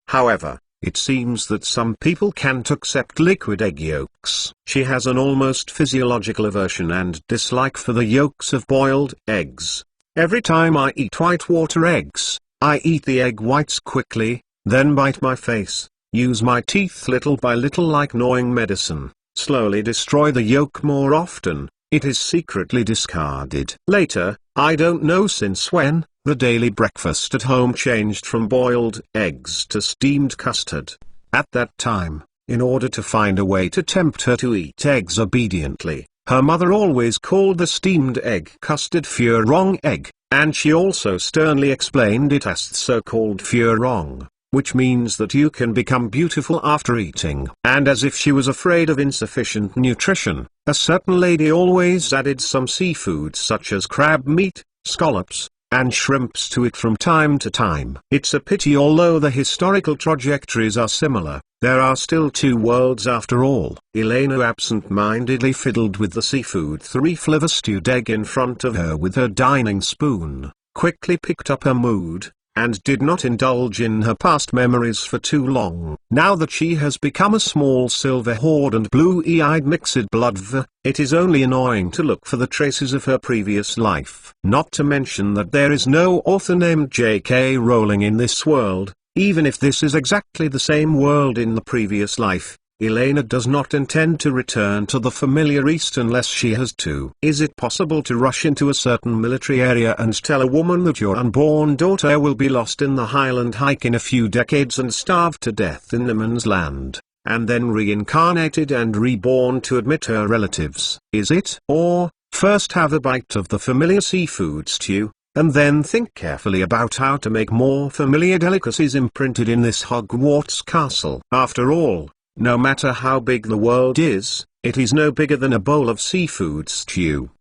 However, it seems that some people can't accept liquid egg yolks. She has an almost physiological aversion and dislike for the yolks of boiled eggs. Every time I eat whitewater eggs, I eat the egg whites quickly, then bite my face, use my teeth little by little like gnawing medicine, slowly destroy the yolk more often. It is secretly discarded. Later, I don't know since when, the daily breakfast at home changed from boiled eggs to steamed custard. At that time, in order to find a way to tempt her to eat eggs obediently, her mother always called the steamed egg custard furong egg, and she also sternly explained it as the so-called furong, which means that you can become beautiful after eating. And as if she was afraid of insufficient nutrition, a certain lady always added some seafood such as crab meat, scallops, and shrimps to it from time to time. It's a pity, although the historical trajectories are similar, there are still two worlds after all. Elena absent-mindedly fiddled with the seafood 3-flavor stewed egg in front of her with her dining spoon, quickly picked up her mood, and did not indulge in her past memories for too long. Now that she has become a small silver-haired and blue-eyed mixed blood, it is only annoying to look for the traces of her previous life. Not to mention that there is no author named J.K. Rowling in this world. Even if this is exactly the same world in the previous life, Elena does not intend to return to the familiar East unless she has to. Is it possible to rush into a certain military area and tell a woman that your unborn daughter will be lost in the Highland hike in a few decades and starve to death in no man's land, and then reincarnated and reborn to admit her relatives? Is it? Or, first have a bite of the familiar seafood stew, and then think carefully about how to make more familiar delicacies imprinted in this Hogwarts castle. After all, no matter how big the world is, it is no bigger than a bowl of seafood stew.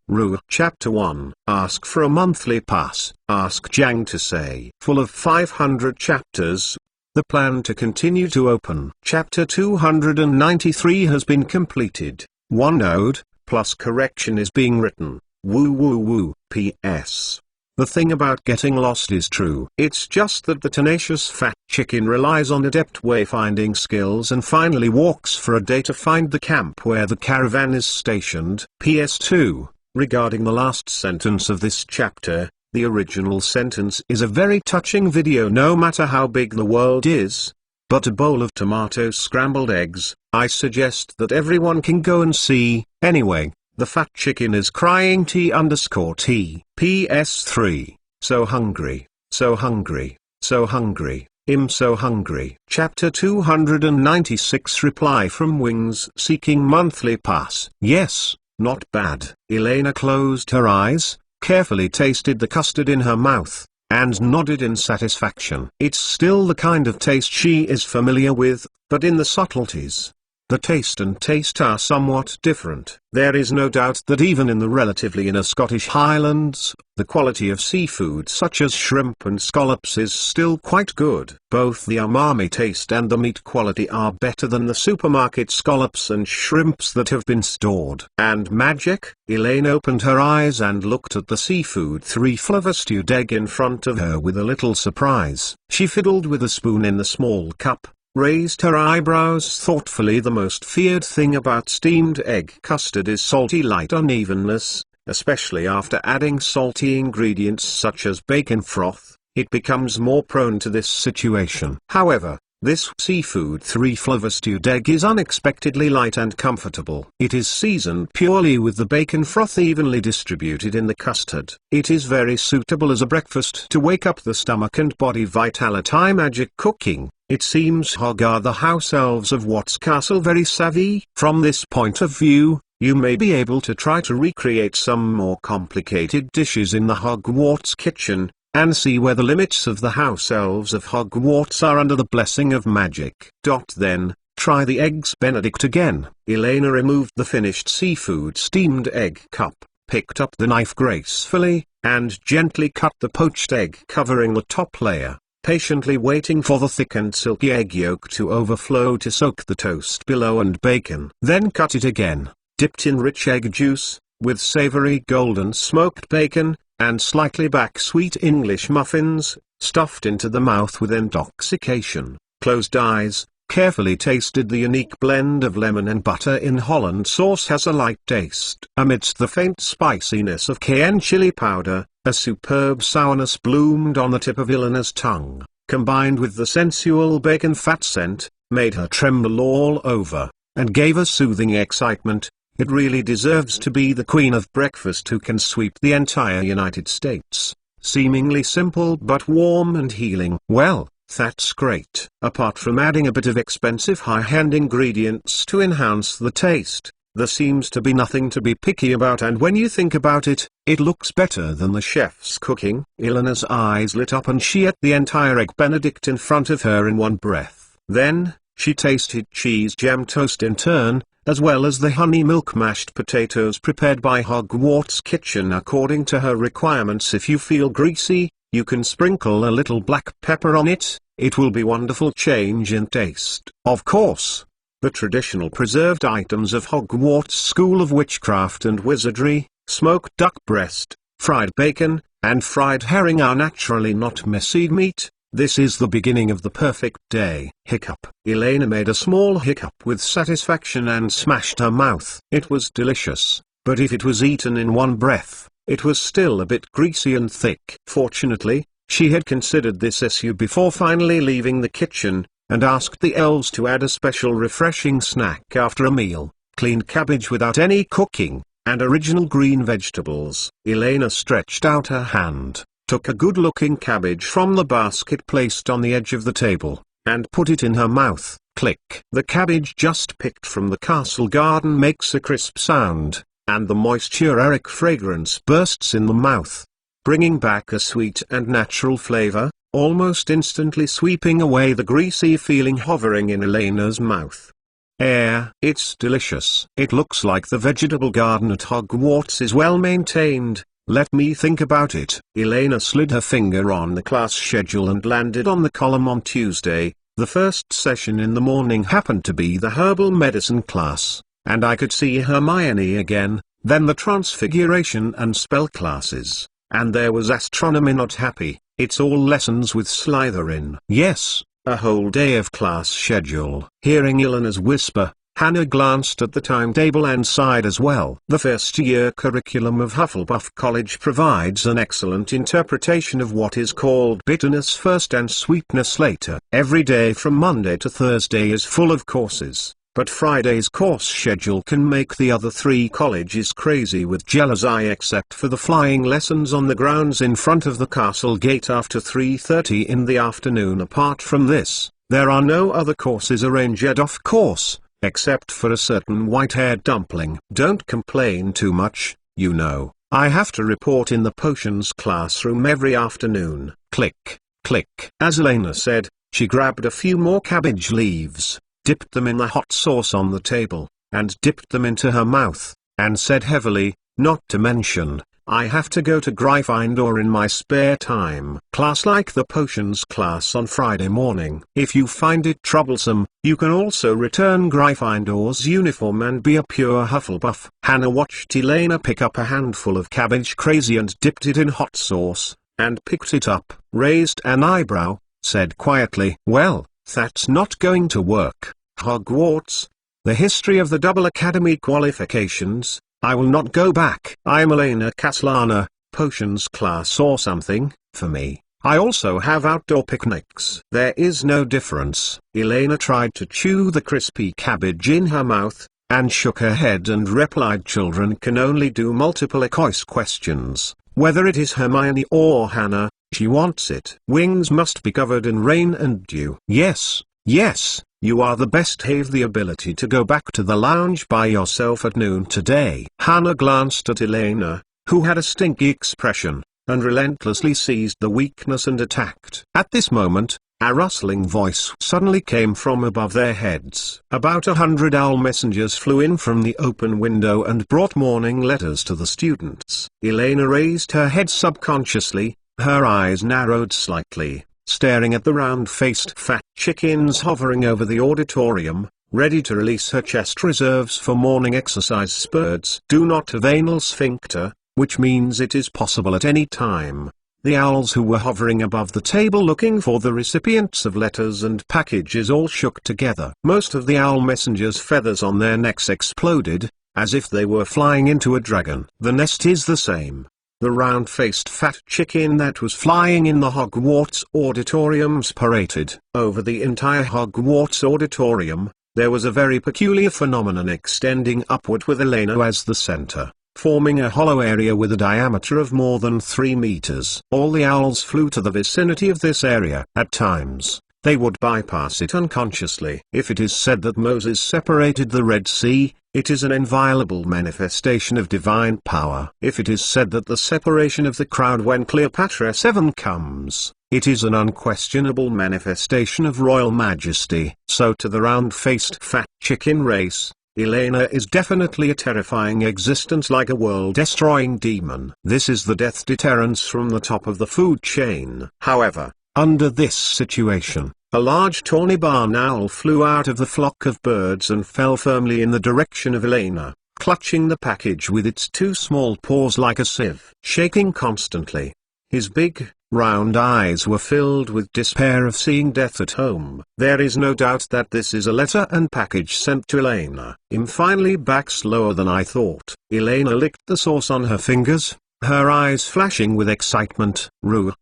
Chapter 1. Ask for a monthly pass. Ask Jang to say. Full of 500 chapters. The plan to continue to open. Chapter 293 has been completed. One node, plus correction is being written. Woo woo woo. P.S. The thing about getting lost is true. It's just that the tenacious fat chicken relies on adept wayfinding skills and finally walks for a day to find the camp where the caravan is stationed. PS2, regarding the last sentence of this chapter, the original sentence is a very touching video no matter how big the world is. But a bowl of tomato scrambled eggs, I suggest that everyone can go and see. Anyway, the fat chicken is crying T_T. PS3, so hungry, so hungry, so hungry, so hungry. Chapter 296 Reply from Wings seeking monthly pass. Yes, not bad. Elena closed her eyes, carefully tasted the custard in her mouth, and nodded in satisfaction. It's still the kind of taste she is familiar with, but in the subtleties. The taste and taste are somewhat different. There is no doubt that even in the relatively inner Scottish Highlands, the quality of seafood such as shrimp and scallops is still quite good. Both the umami taste and the meat quality are better than the supermarket scallops and shrimps that have been stored. And magic? Elaine opened her eyes and looked at the seafood 3-flavor stewed egg in front of her with a little surprise. She fiddled with a spoon in the small cup, raised her eyebrows thoughtfully. The most feared thing about steamed egg custard is salty light unevenness, especially after adding salty ingredients such as bacon froth. It becomes more prone to this situation. However, This seafood 3-flavor stewed egg is unexpectedly light and comfortable. It is seasoned purely with the bacon froth evenly distributed in the custard. It is very suitable as a breakfast to wake up the stomach and body vitality. Magic cooking. It seems Hog are the house elves of Watts Castle very savvy. From this point of view, you may be able to try to recreate some more complicated dishes in the Hogwarts kitchen, and see where the limits of the house elves of Hogwarts are under the blessing of magic. Then, try the Eggs Benedict again. Elena removed the finished seafood steamed egg cup, picked up the knife gracefully, and gently cut the poached egg covering the top layer, patiently waiting for the thick and silky egg yolk to overflow to soak the toast below and bacon. Then cut it again, dipped in rich egg juice, with savory golden smoked bacon, and slightly back sweet English muffins, stuffed into the mouth with intoxication. Closed eyes, carefully tasted the unique blend of lemon and butter in Holland sauce has a light taste. Amidst the faint spiciness of cayenne chili powder, a superb sourness bloomed on the tip of Elena's tongue, combined with the sensual bacon fat scent, made her tremble all over, and gave a soothing excitement. It really deserves to be the queen of breakfast who can sweep the entire United States. Seemingly simple but warm and healing. Well, that's great. Apart from adding a bit of expensive high-end ingredients to enhance the taste, there seems to be nothing to be picky about, and when you think about it, it looks better than the chef's cooking. Elena's eyes lit up and she ate the entire Egg Benedict in front of her in one breath. Then, she tasted cheese jam toast in turn, as well as the honey milk mashed potatoes prepared by Hogwarts Kitchen according to her requirements. If you feel greasy, you can sprinkle a little black pepper on it. It will be wonderful change in taste. Of course, the traditional preserved items of Hogwarts School of Witchcraft and Wizardry, smoked duck breast, fried bacon, and fried herring are naturally not messy meat. This is the beginning of the perfect day. Hiccup. Elena made a small hiccup with satisfaction and smashed her mouth. It was delicious, but if it was eaten in one breath, it was still a bit greasy and thick. Fortunately, she had considered this issue before finally leaving the kitchen, and asked the elves to add a special refreshing snack after a meal: cleaned cabbage without any cooking, and original green vegetables. Elena stretched out her hand, took a good-looking cabbage from the basket placed on the edge of the table, and put it in her mouth. Click. The cabbage just picked from the castle garden makes a crisp sound, and the moisture-eric fragrance bursts in the mouth, bringing back a sweet and natural flavor, almost instantly sweeping away the greasy feeling hovering in Elena's mouth. It's delicious. It looks like the vegetable garden at Hogwarts is well maintained. Let me think about it. Elena slid her finger on the class schedule and landed on the column on Tuesday. The first session in the morning happened to be the herbal medicine class, and I could see Hermione again, then the transfiguration and spell classes, and there was astronomy. Not happy. It's all lessons with Slytherin. Yes, a whole day of class schedule. Hearing Elena's whisper, Hannah glanced at the timetable and sighed as well. The first-year curriculum of Hufflepuff College provides an excellent interpretation of what is called bitterness first and sweetness later. Every day from Monday to Thursday is full of courses, but Friday's course schedule can make the other three colleges crazy with jealousy, except for the flying lessons on the grounds in front of the castle gate after 3:30 in the afternoon. Apart from this, there are no other courses arranged off course, except for a certain white-haired dumpling. Don't complain too much, you know. I have to report in the potions classroom every afternoon. Click, click. As Elena said, she grabbed a few more cabbage leaves, dipped them in the hot sauce on the table, and dipped them into her mouth, and said heavily, "Not to mention, I have to go to Gryffindor in my spare time." Class like the potions class on Friday morning. If you find it troublesome, you can also return Gryffindor's uniform and be a pure Hufflepuff. Hannah watched Elena pick up a handful of cabbage crazy and dipped it in hot sauce, and picked it up, raised an eyebrow, said quietly, "Well, that's not going to work. Hogwarts, the history of the double academy qualifications, I will not go back. I'm Elena Caslana, potions class or something. For me, I also have outdoor picnics. There is no difference. Elena tried to chew the crispy cabbage in her mouth, and shook her head and replied, children can only do multiple choice questions. Whether it is Hermione or Hannah, she wants it. Wings must be covered in rain and dew. Yes, yes, you are the best. Have the ability to go back to the lounge by yourself at noon today. Hannah glanced at Elena, who had a stinky expression, and relentlessly seized the weakness and attacked. At this moment, a rustling voice suddenly came from above their heads. About 100 owl messengers flew in from the open window and brought morning letters to the students. Elena raised her head subconsciously, her eyes narrowed slightly, staring at the round-faced fat chickens hovering over the auditorium, ready to release her chest reserves for morning exercise. Birds do not have anal sphincter, which means it is possible at any time. The owls who were hovering above the table looking for the recipients of letters and packages all shook together. Most of the owl messengers' feathers on their necks exploded, as if they were flying into a dragon. The nest is the same. The round-faced fat chicken that was flying in the Hogwarts auditoriums paraded over the entire Hogwarts auditorium. There was a very peculiar phenomenon extending upward with Elena as the center, forming a hollow area with a diameter of more than 3 meters. All the owls flew to the vicinity of this area. At times, they would bypass it unconsciously. If it is said that Moses separated the Red Sea, it is an inviolable manifestation of divine power. If it is said that the separation of the crowd when Cleopatra 7 comes, it is an unquestionable manifestation of royal majesty. So to the round-faced fat chicken race, Elena is definitely a terrifying existence, like a world-destroying demon. This is the death deterrence from the top of the food chain. However, under this situation, a large tawny barn owl flew out of the flock of birds and fell firmly in the direction of Elena, clutching the package with its 2 small paws like a sieve. Shaking constantly, his big, round eyes were filled with despair of seeing death at home. There is no doubt that this is a letter and package sent to Elena. I'm finally back slower than I thought. Elena licked the sauce on her fingers, her eyes flashing with excitement.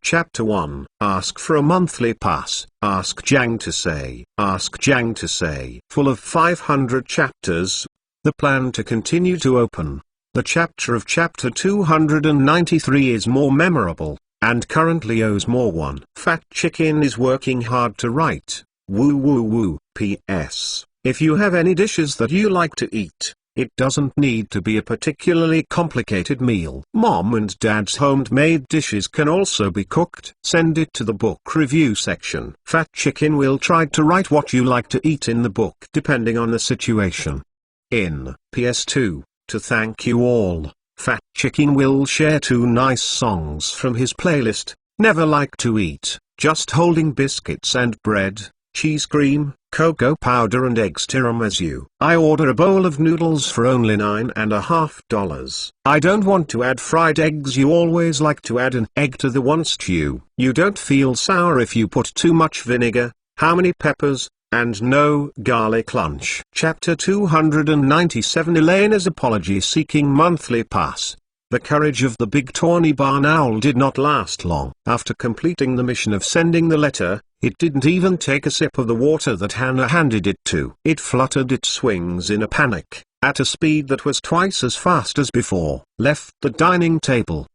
Chapter 1. Ask for a monthly pass. Ask Jang to say. Ask Jang to say. Full of 500 chapters. The plan to continue to open. The chapter of chapter 293 is more memorable, and currently owes more. 1. Fat chicken is working hard to write. Woo woo woo. P.S. If you have any dishes that you like to eat, it doesn't need to be a particularly complicated meal. Mom and Dad's homemade dishes can also be cooked. Send it to the book review section. Fat chicken will try to write what you like to eat in the book depending on the situation. In PS2, to thank you all, Fat Chicken will share 2 nice songs from his playlist: Never Like to Eat, Just Holding Biscuits and Bread, Cheese Cream, Cocoa Powder and Eggs Tiramisu. I order a bowl of noodles for only $9.50. I don't want to add fried eggs. You always like to add an egg to the one stew. You don't feel sour if you put too much vinegar. How many peppers? And no garlic lunch. Chapter 297. Elena's apology-seeking monthly pass. The courage of the big tawny barn owl did not last long. After completing the mission of sending the letter, it didn't even take a sip of the water that Hannah handed it to. It fluttered its wings in a panic, at a speed that was twice as fast as before. Left the dining table.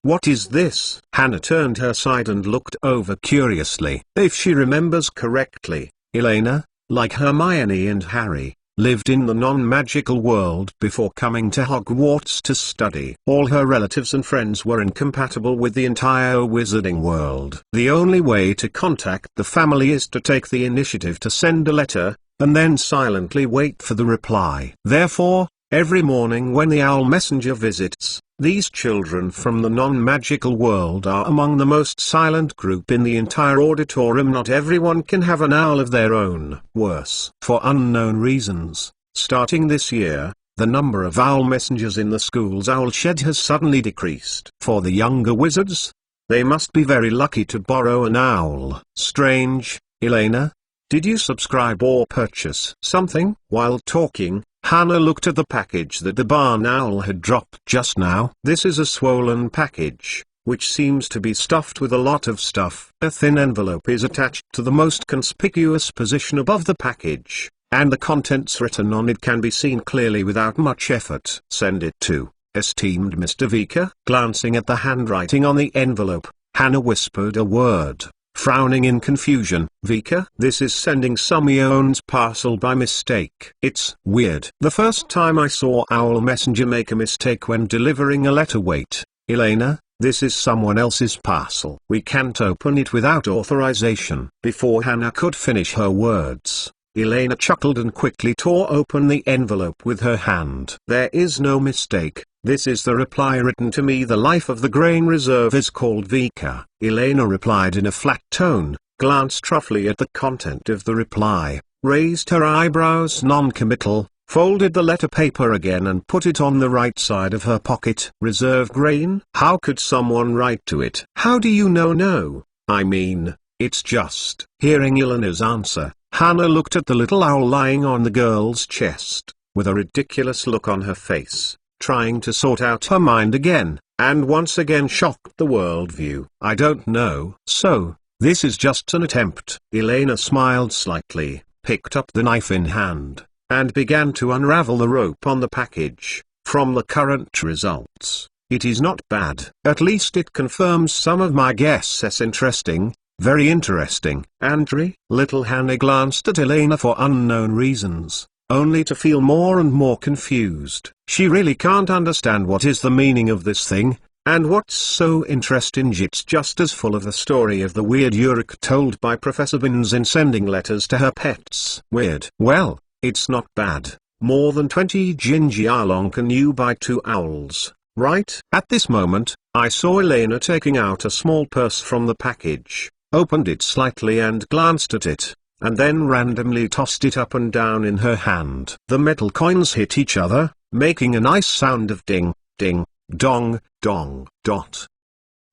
What is this? Hannah turned her side and looked over curiously. If she remembers correctly, Elena, like Hermione and Harry, lived in the non-magical world before coming to Hogwarts to study. All her relatives and friends were incompatible with the entire wizarding world. The only way to contact the family is to take the initiative to send a letter, and then silently wait for the reply. Therefore, every morning when the owl messenger visits, these children from the non-magical world are among the most silent group in the entire auditorium. Not everyone can have an owl of their own. Worse, for unknown reasons, starting this year, the number of owl messengers in the school's owl shed has suddenly decreased. For the younger wizards, they must be very lucky to borrow an owl. Strange. Elena, did you subscribe or purchase something? While talking, Hannah looked at the package that the barn owl had dropped just now. This is a swollen package. which seems to be stuffed with a lot of stuff. A thin envelope is attached to the most conspicuous position above the package, and the contents written on it can be seen clearly without much effort. Send it to esteemed Mr. Vika. Glancing at the handwriting on the envelope, Hannah whispered a word, frowning in confusion. Vika, this is sending Sumione's parcel by mistake. It's weird. The first time I saw Owl Messenger make a mistake when delivering a letter. Wait, Elena, this is someone else's parcel. We can't open it without authorization. Before Hannah could finish her words, Elena chuckled and quickly tore open the envelope with her hand. There is no mistake. This is the reply written to me. The life of the grain reserve is called Vika. Elena replied in a flat tone, glanced roughly at the content of the reply, raised her eyebrows non-committal, folded the letter paper again and put it on the right side of her pocket. Reserve grain? How could someone write to it? How do you know? No, I mean, it's just. Hearing Elena's answer, Hannah looked at the little owl lying on the girl's chest, with a ridiculous look on her face, trying to sort out her mind again, and once again shocked the worldview. I don't know. So, this is just an attempt. Elena smiled slightly, picked up the knife in hand, and began to unravel the rope on the package. From the current results, it is not bad. At least it confirms some of my guesses. Interesting. Very interesting. Andre? Little Hannah glanced at Elena for unknown reasons, only to feel more and more confused. She really can't understand what is the meaning of this thing, and what's so interesting. It's just as full of the story of the weird Yurik told by Professor Binns in sending letters to her pets. Weird. Well, it's not bad. More than 20 Jinjialong can you buy 2 owls, right? At this moment, I saw Elena taking out a small purse from the package, opened it slightly and glanced at it, and then randomly tossed it up and down in her hand. The metal coins hit each other, making a nice sound of ding, ding, dong, dong, dot.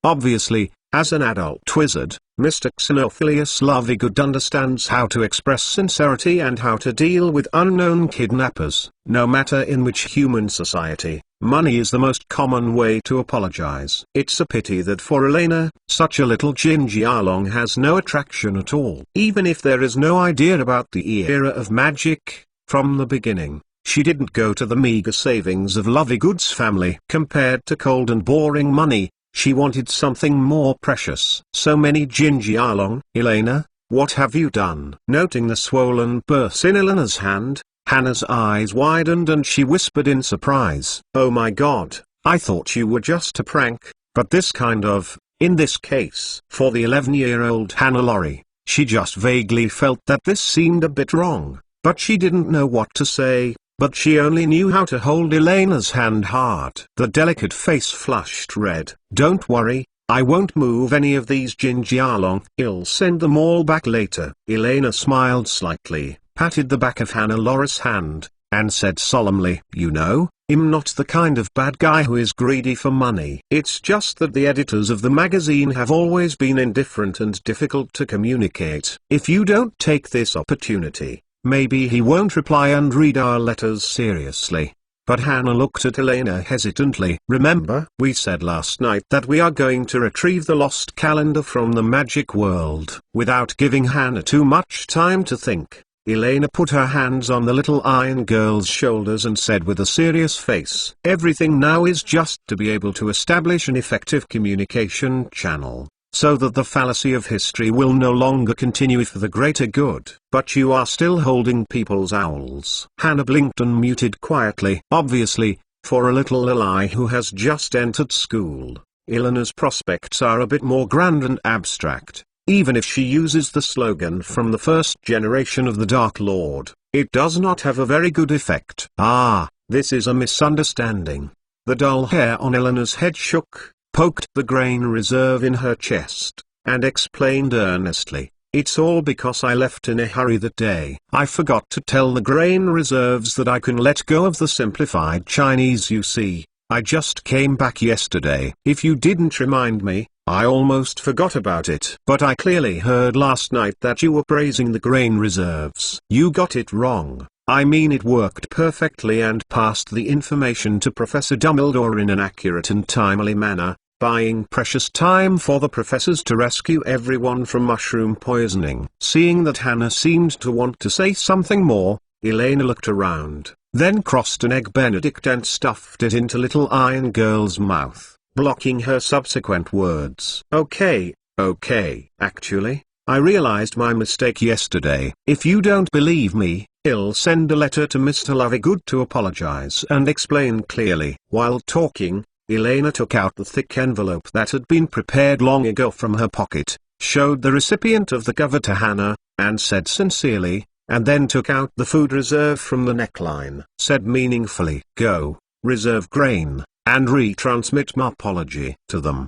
Obviously, as an adult wizard, Mr. Xenophilius Lovegood understands how to express sincerity and how to deal with unknown kidnappers. No matter in which human society, money is the most common way to apologize. It's a pity that for Elena, such a little Jinjialong has no attraction at all. Even if there is no idea about the era of magic, from the beginning, she didn't go to the meager savings of Lovegood's family. Compared to cold and boring money, she wanted something more precious. So many Jinjialong. Elena, what have you done? Noting the swollen purse in Elena's hand, Hannah's eyes widened and she whispered in surprise. Oh my god, I thought you were just a prank, but this kind of, in this case. For the 11-year-old Hannah Laurie, she just vaguely felt that this seemed a bit wrong, but she didn't know what to say. But she only knew how to hold Elena's hand hard. The delicate face flushed red. Don't worry, I won't move any of these Jinjialong. I'll send them all back later. Elena smiled slightly, patted the back of Hannah Laurie's hand, and said solemnly, you know, I'm not the kind of bad guy who is greedy for money. It's just that the editors of the magazine have always been indifferent and difficult to communicate. If you don't take this opportunity, maybe he won't reply and read our letters seriously. But Hannah looked at Elena hesitantly. Remember, we said last night that we are going to retrieve the lost calendar from the magic world. Without giving Hannah too much time to think, Elena put her hands on the little iron girl's shoulders and said with a serious face, everything now is just to be able to establish an effective communication channel, so that the fallacy of history will no longer continue for the greater good. But you are still holding people's owls. Hannah blinked and muted quietly. Obviously, for a little Lily who has just entered school, Elena's prospects are a bit more grand and abstract. Even if she uses the slogan from the first generation of the Dark Lord, it does not have a very good effect. Ah, this is a misunderstanding. The dull hair on Elena's head shook, poked the grain reserve in her chest, and explained earnestly, it's all because I left in a hurry that day. I forgot to tell the grain reserves that I can let go of the simplified Chinese. You see, I just came back yesterday. If you didn't remind me, I almost forgot about it. But I clearly heard last night that you were praising the grain reserves. You got it wrong. I mean, it worked perfectly and passed the information to Professor Dumbledore in an accurate and timely manner. buying precious time for the professors to rescue everyone from mushroom poisoning. Seeing that Hannah seemed to want to say something more, Elena looked around, then crossed an Egg Benedict and stuffed it into Little Iron Girl's mouth, blocking her subsequent words. Okay. Actually, I realized my mistake yesterday. If you don't believe me, I'll send a letter to Mr. Lovegood to apologize and explain clearly. While talking, Elena took out the thick envelope that had been prepared long ago from her pocket, showed the recipient of the cover to Hannah, and said sincerely, and then took out the food reserve from the neckline. Said meaningfully, "Go, reserve grain, and retransmit my apology to them."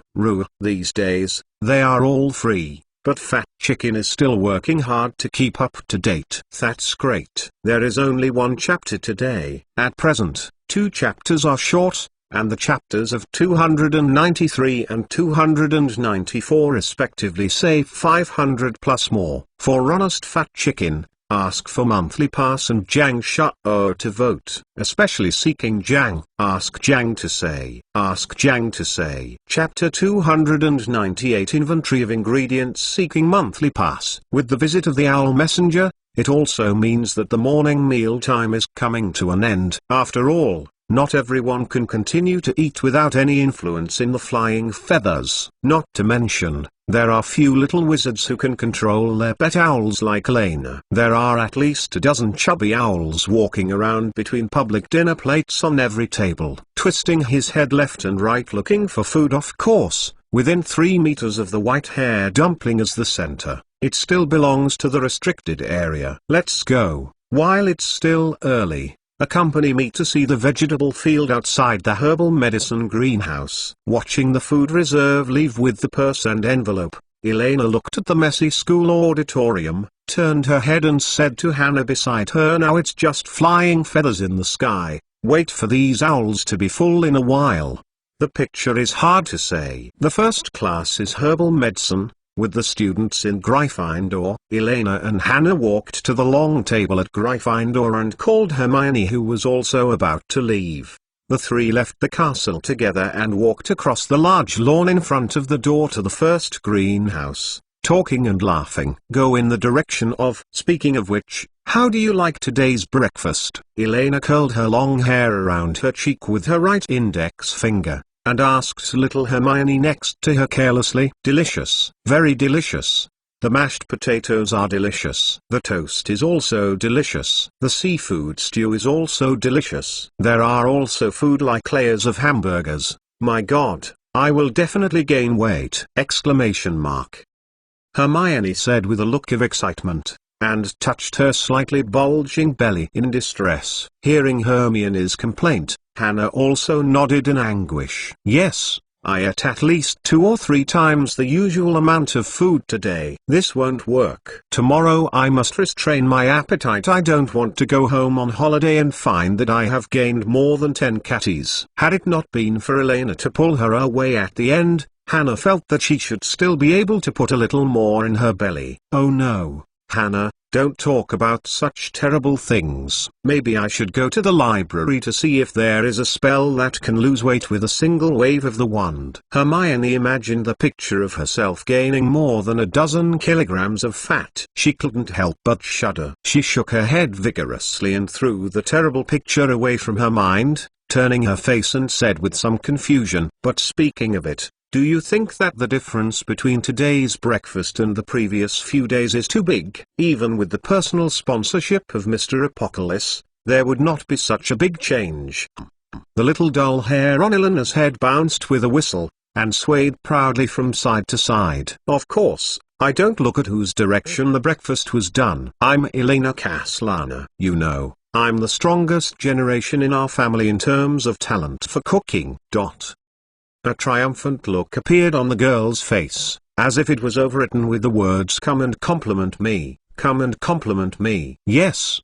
These days, they are all free, but Fat Chicken is still working hard to keep up to date. That's great. There is only one chapter today. At present, 2 chapters are short, and the chapters of 293 and 294 respectively save 500 plus more. For honest Fat Chicken, ask for monthly pass and Jang Sha to vote. Especially seeking Jang, ask Jang to say. Chapter 298 Inventory of Ingredients Seeking Monthly Pass. With the visit of the Owl Messenger, it also means that the morning meal time is coming to an end. After all, not everyone can continue to eat without any influence in the flying feathers. Not to mention, there are few little wizards who can control their pet owls like Elena. There are at least a dozen chubby owls walking around between public dinner plates on every table, twisting his head left and right looking for food. Of course, within 3 meters of the white hair dumpling as the center, it still belongs to the restricted area. Let's go. While it's still early, accompany me to see the vegetable field outside the herbal medicine greenhouse. Watching the food reserve leave with the purse and envelope, Elena looked at the messy school auditorium, turned her head and said to Hannah beside her, "Now it's just flying feathers in the sky. Wait for these owls to be full in a while." The picture is hard to say. The first class is herbal medicine, with the students in Gryffindor. Elena and Hannah walked to the long table at Gryffindor and called Hermione, who was also about to leave. The three left the castle together and walked across the large lawn in front of the door to the first greenhouse, talking and laughing. Go in the direction of. Speaking of which, how do you like today's breakfast? Elena curled her long hair around her cheek with her right index finger, and asked little Hermione next to her carelessly. Delicious. Very delicious. The mashed potatoes are delicious. The toast is also delicious. The seafood stew is also delicious. There are also food like layers of hamburgers. My God, I will definitely gain weight! Exclamation mark. Hermione said with a look of excitement, and touched her slightly bulging belly in distress. Hearing Hermione's complaint, Hannah also nodded in anguish. Yes, I ate at least 2 or 3 times the usual amount of food today. This won't work. Tomorrow I must restrain my appetite. I don't want to go home on holiday and find that I have gained more than 10 catties. Had it not been for Elena to pull her away at the end, Hannah felt that she should still be able to put a little more in her belly. Oh no, Hannah, don't talk about such terrible things. Maybe I should go to the library to see if there is a spell that can lose weight with a single wave of the wand. Hermione imagined the picture of herself gaining more than a dozen kilograms of fat. She couldn't help but shudder. She shook her head vigorously and threw the terrible picture away from her mind, turning her face and said with some confusion, "But speaking of it, do you think that the difference between today's breakfast and the previous few days is too big? Even with the personal sponsorship of Mr. Apocalypse, there would not be such a big change." The little dull hair on Elena's head bounced with a whistle, and swayed proudly from side to side. Of course, I don't look at whose direction the breakfast was done. I'm Elena Caslana. You know, I'm the strongest generation in our family in terms of talent for cooking. A triumphant look appeared on the girl's face, as if it was overwritten with the words "Come and compliment me, come and compliment me." Yes,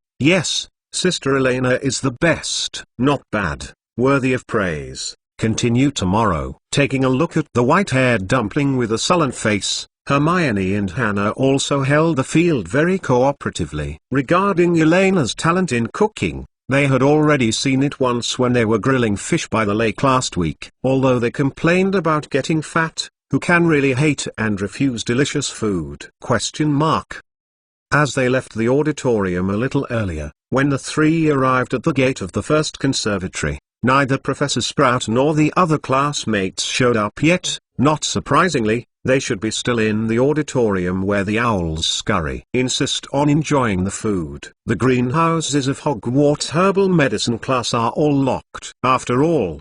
Sister Elena is the best. Not bad, worthy of praise. Continue tomorrow. Taking a look at the white-haired dumpling with a sullen face, Hermione and Hannah also held the field very cooperatively. Regarding Elena's talent in cooking, They had already seen it once when they were grilling fish by the lake last week. Although they complained about getting fat, who can really hate and refuse delicious food? As they left the auditorium a little earlier, when the three arrived at the gate of the first conservatory, neither Professor Sprout nor the other classmates showed up yet. Not surprisingly, they should be still in the auditorium where the owls scurry. Insist on enjoying the food. The greenhouses of Hogwarts herbal medicine class are all locked. After all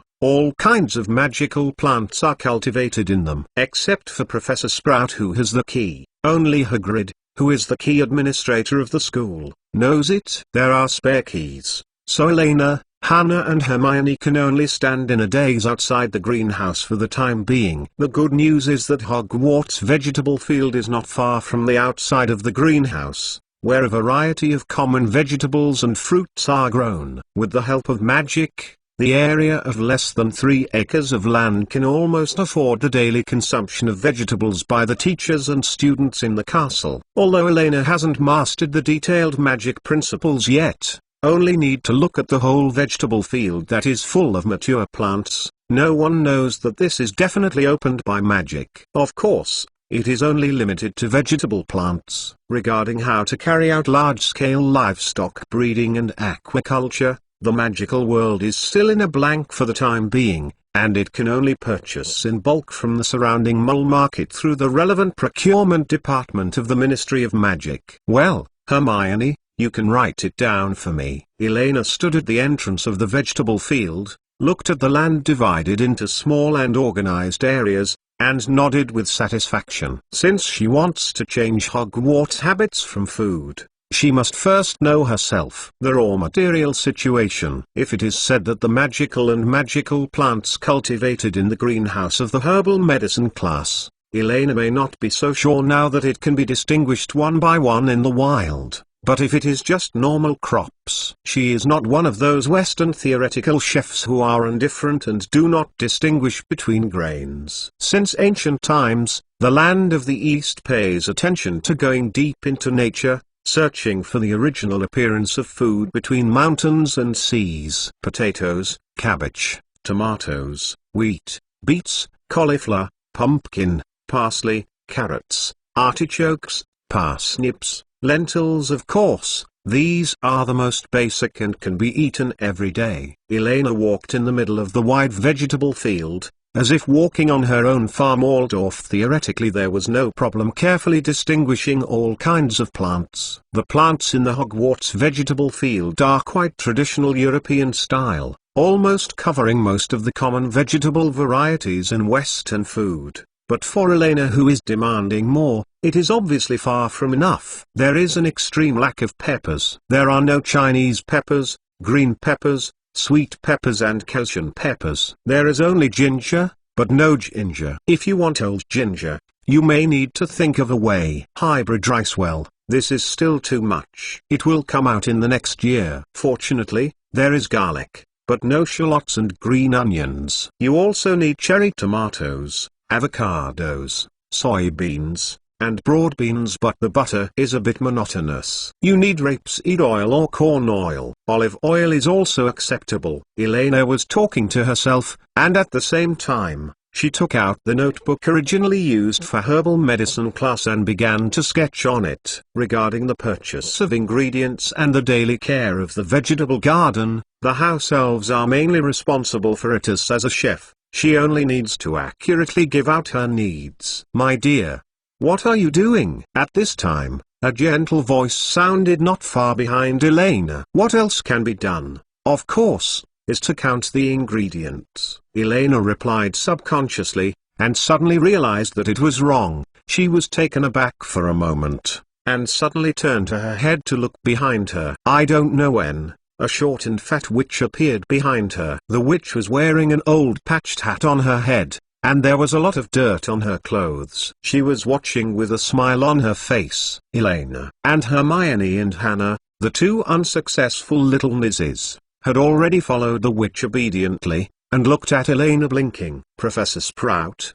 kinds of magical plants are cultivated in them. Except for Professor Sprout, who has the key. Only Hagrid, who is the key administrator of the school, knows it. There are spare keys, so Elena, Hannah and Hermione can only stand in a daze outside the greenhouse for the time being. The good news is that Hogwarts vegetable field is not far from the outside of the greenhouse, where a variety of common vegetables and fruits are grown. With the help of magic, the area of less than 3 acres of land can almost afford the daily consumption of vegetables by the teachers and students in the castle. Although Elena hasn't mastered the detailed magic principles yet, only need to look at the whole vegetable field that is full of mature plants, no one knows that this is definitely opened by magic. Of course, it is only limited to vegetable plants. Regarding how to carry out large-scale livestock breeding and aquaculture, the magical world is still in a blank for the time being, and it can only purchase in bulk from the surrounding mole market through the relevant procurement department of the Ministry of Magic. Well, Hermione, you can write it down for me. Elena stood at the entrance of the vegetable field, looked at the land divided into small and organized areas, and nodded with satisfaction. Since she wants to change Hogwarts habits from food, she must first know herself the raw material situation. If it is said that the magical plants cultivated in the greenhouse of the herbal medicine class, Elena may not be so sure now that it can be distinguished one by one in the wild. But if it is just normal crops, she is not one of those Western theoretical chefs who are indifferent and do not distinguish between grains. Since ancient times, the land of the East pays attention to going deep into nature, searching for the original appearance of food between mountains and seas. Potatoes, cabbage, tomatoes, wheat, beets, cauliflower, pumpkin, parsley, carrots, artichokes, parsnips, lentils, of course. These are the most basic and can be eaten every day. Elena walked in the middle of the wide vegetable field, as if walking on her own farm. Although theoretically there was no problem carefully distinguishing all kinds of plants. The plants in the Hogwarts vegetable field are quite traditional European style, almost covering most of the common vegetable varieties in Western food. But for Elena, who is demanding more, it is obviously far from enough. There is an extreme lack of peppers. There are no Chinese peppers, green peppers, sweet peppers and Cajun peppers. There is only ginger, but no ginger. If you want old ginger, you may need to think of a way. Hybrid rice, well, this is still too much. It will come out in the next year. Fortunately, there is garlic, but no shallots and green onions. You also need cherry tomatoes, avocados, soybeans, and broad beans, but the butter is a bit monotonous. You need rapeseed oil or corn oil. Olive oil is also acceptable. Elena was talking to herself, and at the same time, she took out the notebook originally used for herbal medicine class and began to sketch on it. Regarding the purchase of ingredients and the daily care of the vegetable garden, the house elves are mainly responsible for it. As a chef, she only needs to accurately give out her needs. My dear, what are you doing? At this time, a gentle voice sounded not far behind Elena. What else can be done, of course, is to count the ingredients. Elena replied subconsciously, and suddenly realized that it was wrong. She was taken aback for a moment, and suddenly turned her head to look behind her. I don't know when. A short and fat witch appeared behind her. The witch was wearing an old patched hat on her head, and there was a lot of dirt on her clothes. She was watching with a smile on her face. Elena and Hermione and Hannah, the two unsuccessful little Mrs., had already followed the witch obediently, and looked at Elena blinking. Professor Sprout,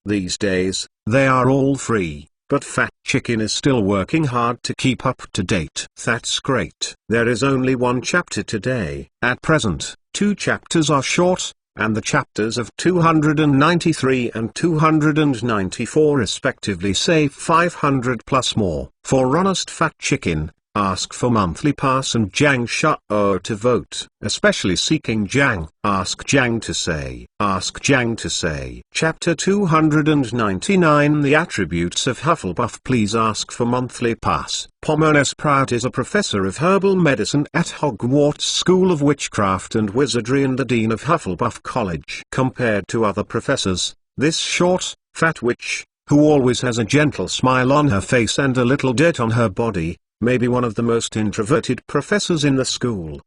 these days, they are all free, but Fat Chicken is still working hard to keep up to date. That's great. There is only one chapter today. At present, 2 chapters are short, and the chapters of 293 and 294 respectively save 500 plus more. For honest Fat Chicken, ask for monthly pass and Jiang Shao to vote. Especially seeking Jiang, ask Jiang to say. Ask Jiang to say. Chapter 299 The Attributes of Hufflepuff. Please ask for monthly pass. Pomona Sprout is a professor of herbal medicine at Hogwarts School of Witchcraft and Wizardry and the Dean of Hufflepuff College. Compared to other professors, this short, fat witch, who always has a gentle smile on her face and a little dirt on her body, may be one of the most introverted professors in the school.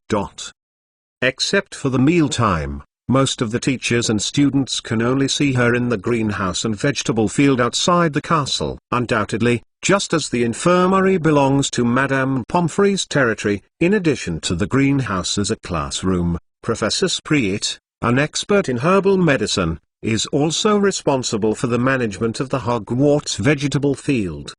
Except for the mealtime, most of the teachers and students can only see her in the greenhouse and vegetable field outside the castle. Undoubtedly, just as the infirmary belongs to Madame Pomfrey's territory, in addition to the greenhouse as a classroom, Professor Spreet, an expert in herbal medicine, is also responsible for the management of the Hogwarts vegetable field.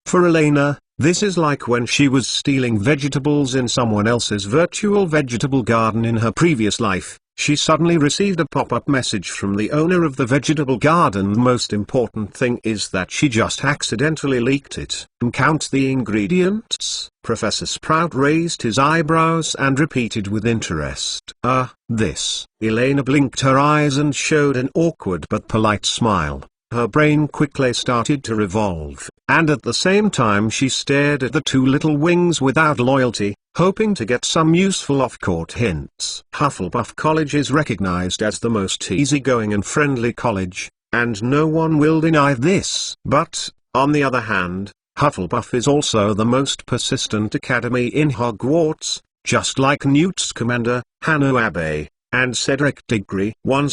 For Elena, this is like when she was stealing vegetables in someone else's virtual vegetable garden in her previous life. She suddenly received a pop-up message from the owner of the vegetable garden. The most important thing is that she just accidentally leaked it. Count the ingredients. Professor Sprout raised his eyebrows and repeated with interest. This. Elena blinked her eyes and showed an awkward but polite smile. Her brain quickly started to revolve, and at the same time she stared at the 2 little wings without loyalty, hoping to get some useful off-court hints. Hufflepuff College is recognized as the most easygoing and friendly college, and no one will deny this. But, on the other hand, Hufflepuff is also the most persistent academy in Hogwarts, just like Newt Scamander, Hanno Abbey, and Cedric Diggory. When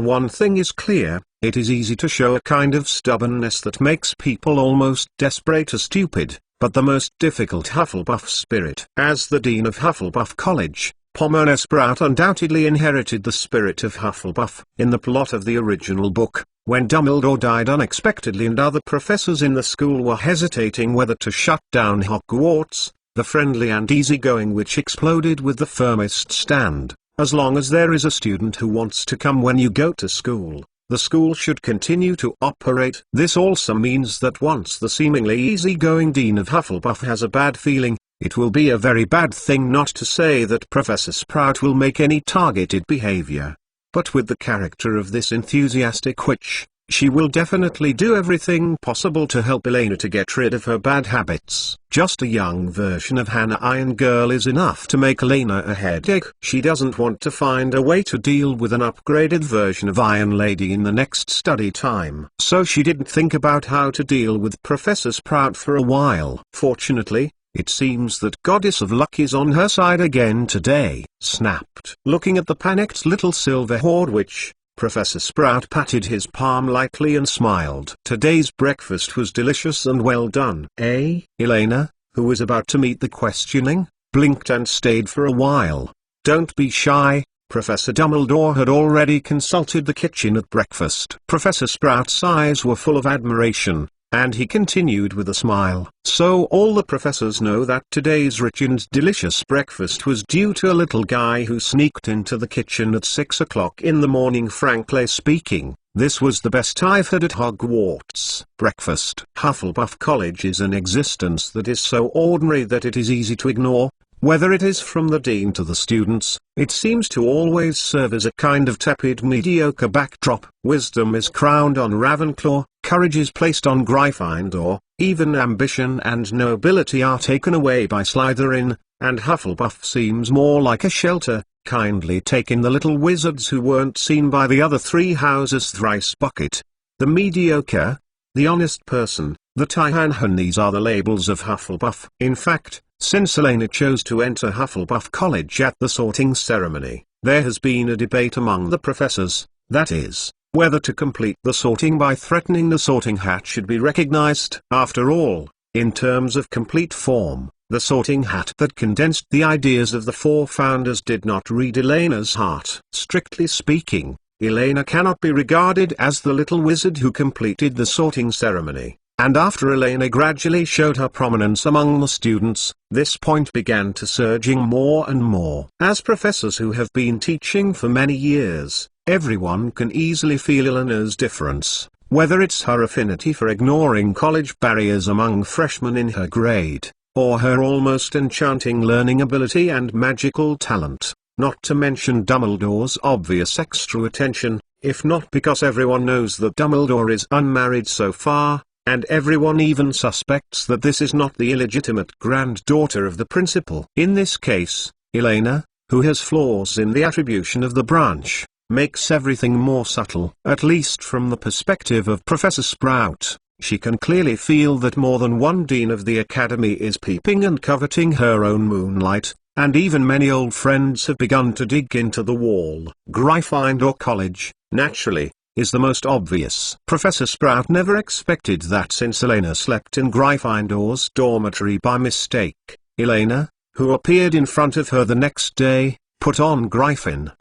one thing is clear, it is easy to show a kind of stubbornness that makes people almost desperate or stupid, but the most difficult Hufflepuff spirit. As the Dean of Hufflepuff College, Pomona Sprout undoubtedly inherited the spirit of Hufflepuff. In the plot of the original book, when Dumbledore died unexpectedly and other professors in the school were hesitating whether to shut down Hogwarts, the friendly and easygoing witch exploded with the firmest stand. As long as there is a student who wants to come when you go to school, the school should continue to operate. This also means that once the seemingly easygoing Dean of Hufflepuff has a bad feeling, it will be a very bad thing, not to say that Professor Sprout will make any targeted behavior. But with the character of this enthusiastic witch, she will definitely do everything possible to help Elena to get rid of her bad habits. Just a young version of Hannah Iron Girl is enough to make Elena a headache. She doesn't want to find a way to deal with an upgraded version of Iron Lady in the next study time. So she didn't think about how to deal with Professor Sprout for a while. Fortunately, it seems that Goddess of Luck is on her side again today. Snapped. Looking at the panicked little silver horde witch, Professor Sprout patted his palm lightly and smiled. Today's breakfast was delicious and well done. Elena, who was about to meet the questioning, blinked and stayed for a while. Don't be shy. Professor Dumbledore had already consulted the kitchen at breakfast. Professor Sprout's eyes were full of admiration, and he continued with a smile. So all the professors know that today's rich and delicious breakfast was due to a little guy who sneaked into the kitchen at 6 o'clock in the morning. Frankly speaking, this was the best I've had at Hogwarts. Breakfast. Hufflepuff College is an existence that is so ordinary that it is easy to ignore. Whether it is from the dean to the students, it seems to always serve as a kind of tepid mediocre backdrop. Wisdom is crowned on Ravenclaw, courage is placed on Gryffindor, even ambition and nobility are taken away by Slytherin, and Hufflepuff seems more like a shelter. Kindly take in the little wizards who weren't seen by the other 3 houses. Thrice bucket. The mediocre, the honest person, the Tyhanhan. These are the labels of Hufflepuff. In fact, since Elena chose to enter Hufflepuff College at the sorting ceremony, there has been a debate among the professors, that is, whether to complete the sorting by threatening the sorting hat should be recognized. After all, in terms of complete form, the sorting hat that condensed the ideas of the 4 founders did not read Elena's heart. Strictly speaking, Elena cannot be regarded as the little wizard who completed the sorting ceremony. And after Elena gradually showed her prominence among the students, this point began to surging more and more. As professors who have been teaching for many years, everyone can easily feel Elena's difference, whether it's her affinity for ignoring college barriers among freshmen in her grade, or her almost enchanting learning ability and magical talent, not to mention Dumbledore's obvious extra attention, if not because everyone knows that Dumbledore is unmarried so far, and everyone even suspects that this is not the illegitimate granddaughter of the principal. In this case, Elena, who has flaws in the attribution of the branch, makes everything more subtle. At least from the perspective of Professor Sprout, she can clearly feel that more than one dean of the academy is peeping and coveting her own moonlight, and even many old friends have begun to dig into the wall. Gryffindor College, naturally, is the most obvious. Professor Sprout never expected that since Elena slept in Gryffindor's dormitory by mistake. Elena, who appeared in front of her the next day, put on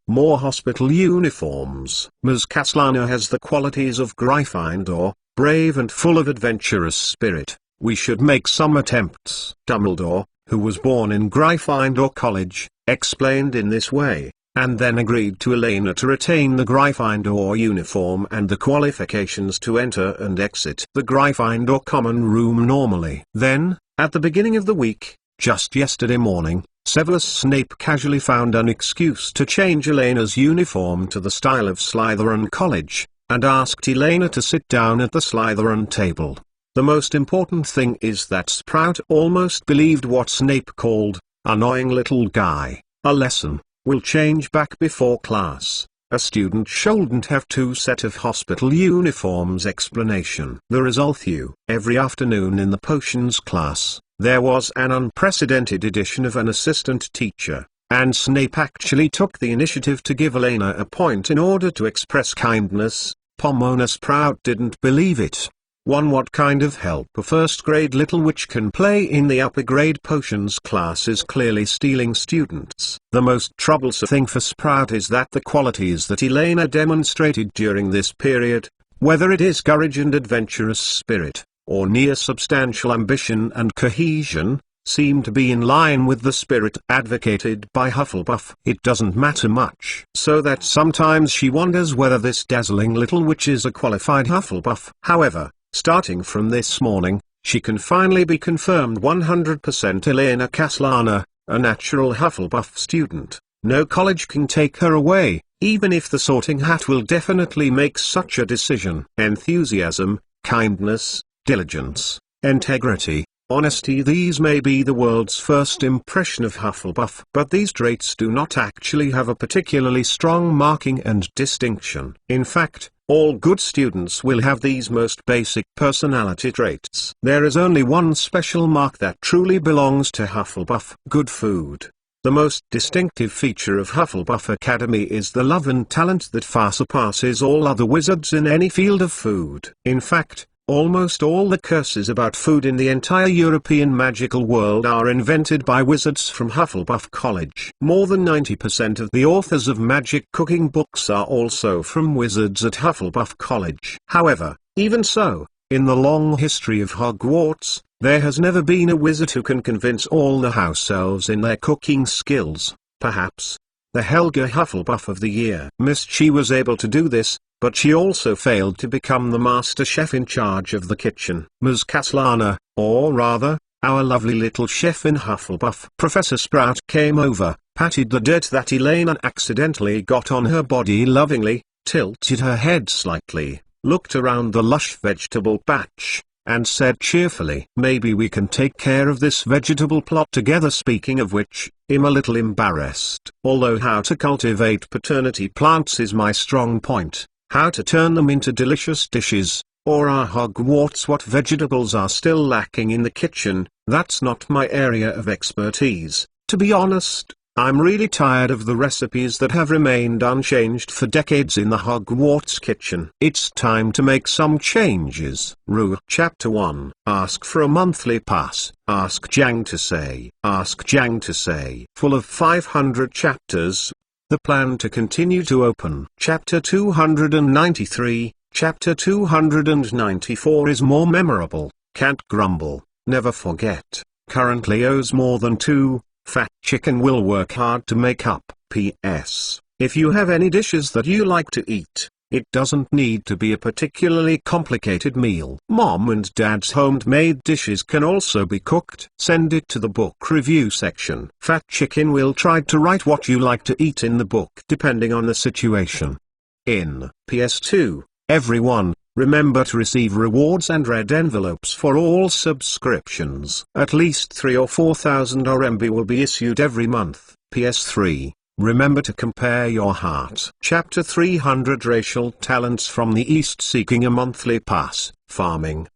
More hospital uniforms. Ms. Caslana has the qualities of Gryffindor, brave and full of adventurous spirit. We should make some attempts. Dumbledore, who was born in Gryffindor College, explained in this way, and then agreed to Elena to retain the Gryffindor uniform and the qualifications to enter and exit the Gryffindor common room normally. Then, at the beginning of the week, just yesterday morning, Severus Snape casually found an excuse to change Elena's uniform to the style of Slytherin College, and asked Elena to sit down at the Slytherin table. The most important thing is that Sprout almost believed what Snape called, "annoying little guy." A lesson will change back before class. A student shouldn't have two set of hospital uniforms. Explanation. The result. Every afternoon in the potions class, there was an unprecedented addition of an assistant teacher, and Snape actually took the initiative to give Elena a point in order to express kindness. Pomona Sprout didn't believe it. What kind of help a first-grade little witch can play in the upper-grade potions class is clearly stealing students. The most troublesome thing for Sprout is that the qualities that Elena demonstrated during this period, whether it is courage and adventurous spirit, or near substantial ambition and cohesion, seem to be in line with the spirit advocated by Hufflepuff. It doesn't matter much, so that sometimes she wonders whether this dazzling little witch is a qualified Hufflepuff. However, starting from this morning, she can finally be confirmed 100% Elena Caslana, a natural Hufflepuff student. No college can take her away, even if the Sorting Hat will definitely make such a decision. Enthusiasm, kindness, diligence, integrity, honesty, these may be the world's first impression of Hufflepuff, but these traits do not actually have a particularly strong marking and distinction. In fact, all good students will have these most basic personality traits. There is only one special mark that truly belongs to Hufflepuff: good food. The most distinctive feature of Hufflepuff Academy is the love and talent that far surpasses all other wizards in any field of food. In fact, almost all the curses about food in the entire European magical world are invented by wizards from Hufflepuff College. More than 90% of the authors of magic cooking books are also from wizards at Hufflepuff College. However, even so, in the long history of Hogwarts, there has never been a wizard who can convince all the house elves in their cooking skills. Perhaps the Helga Hufflepuff of the year. Miss Chi was able to do this, but she also failed to become the master chef in charge of the kitchen. Ms. Caslana, or rather, our lovely little chef in Hufflepuff. Professor Sprout came over, patted the dirt that Elena accidentally got on her body lovingly, tilted her head slightly, looked around the lush vegetable patch, and said cheerfully, "Maybe we can take care of this vegetable plot together." Speaking of which, I'm a little embarrassed. Although how to cultivate paternity plants is my strong point, how to turn them into delicious dishes, or our Hogwarts what vegetables are still lacking in the kitchen, that's not my area of expertise. To be honest, I'm really tired of the recipes that have remained unchanged for decades in the Hogwarts kitchen. It's time to make some changes. Rule Chapter 1. Ask for a monthly pass. Ask Jang to say. Ask Jang to say. Full of 500 chapters. The plan to continue to open. Chapter 293. Chapter 294 is more memorable. Can't grumble, never forget. Currently owes more than 2. Fat chicken will work hard to make up. P.S. If you have any dishes that you like to eat, it doesn't need to be a particularly complicated meal. Mom and Dad's homemade dishes can also be cooked. Send it to the book review section. Fat Chicken will try to write what you like to eat in the book depending on the situation. In PS2, everyone, remember to receive rewards and red envelopes for all subscriptions. At least 3 or 4,000 RMB will be issued every month. PS3. Remember to compare your heart. Chapter 300 Racial Talents from the East seeking a monthly pass. Farming.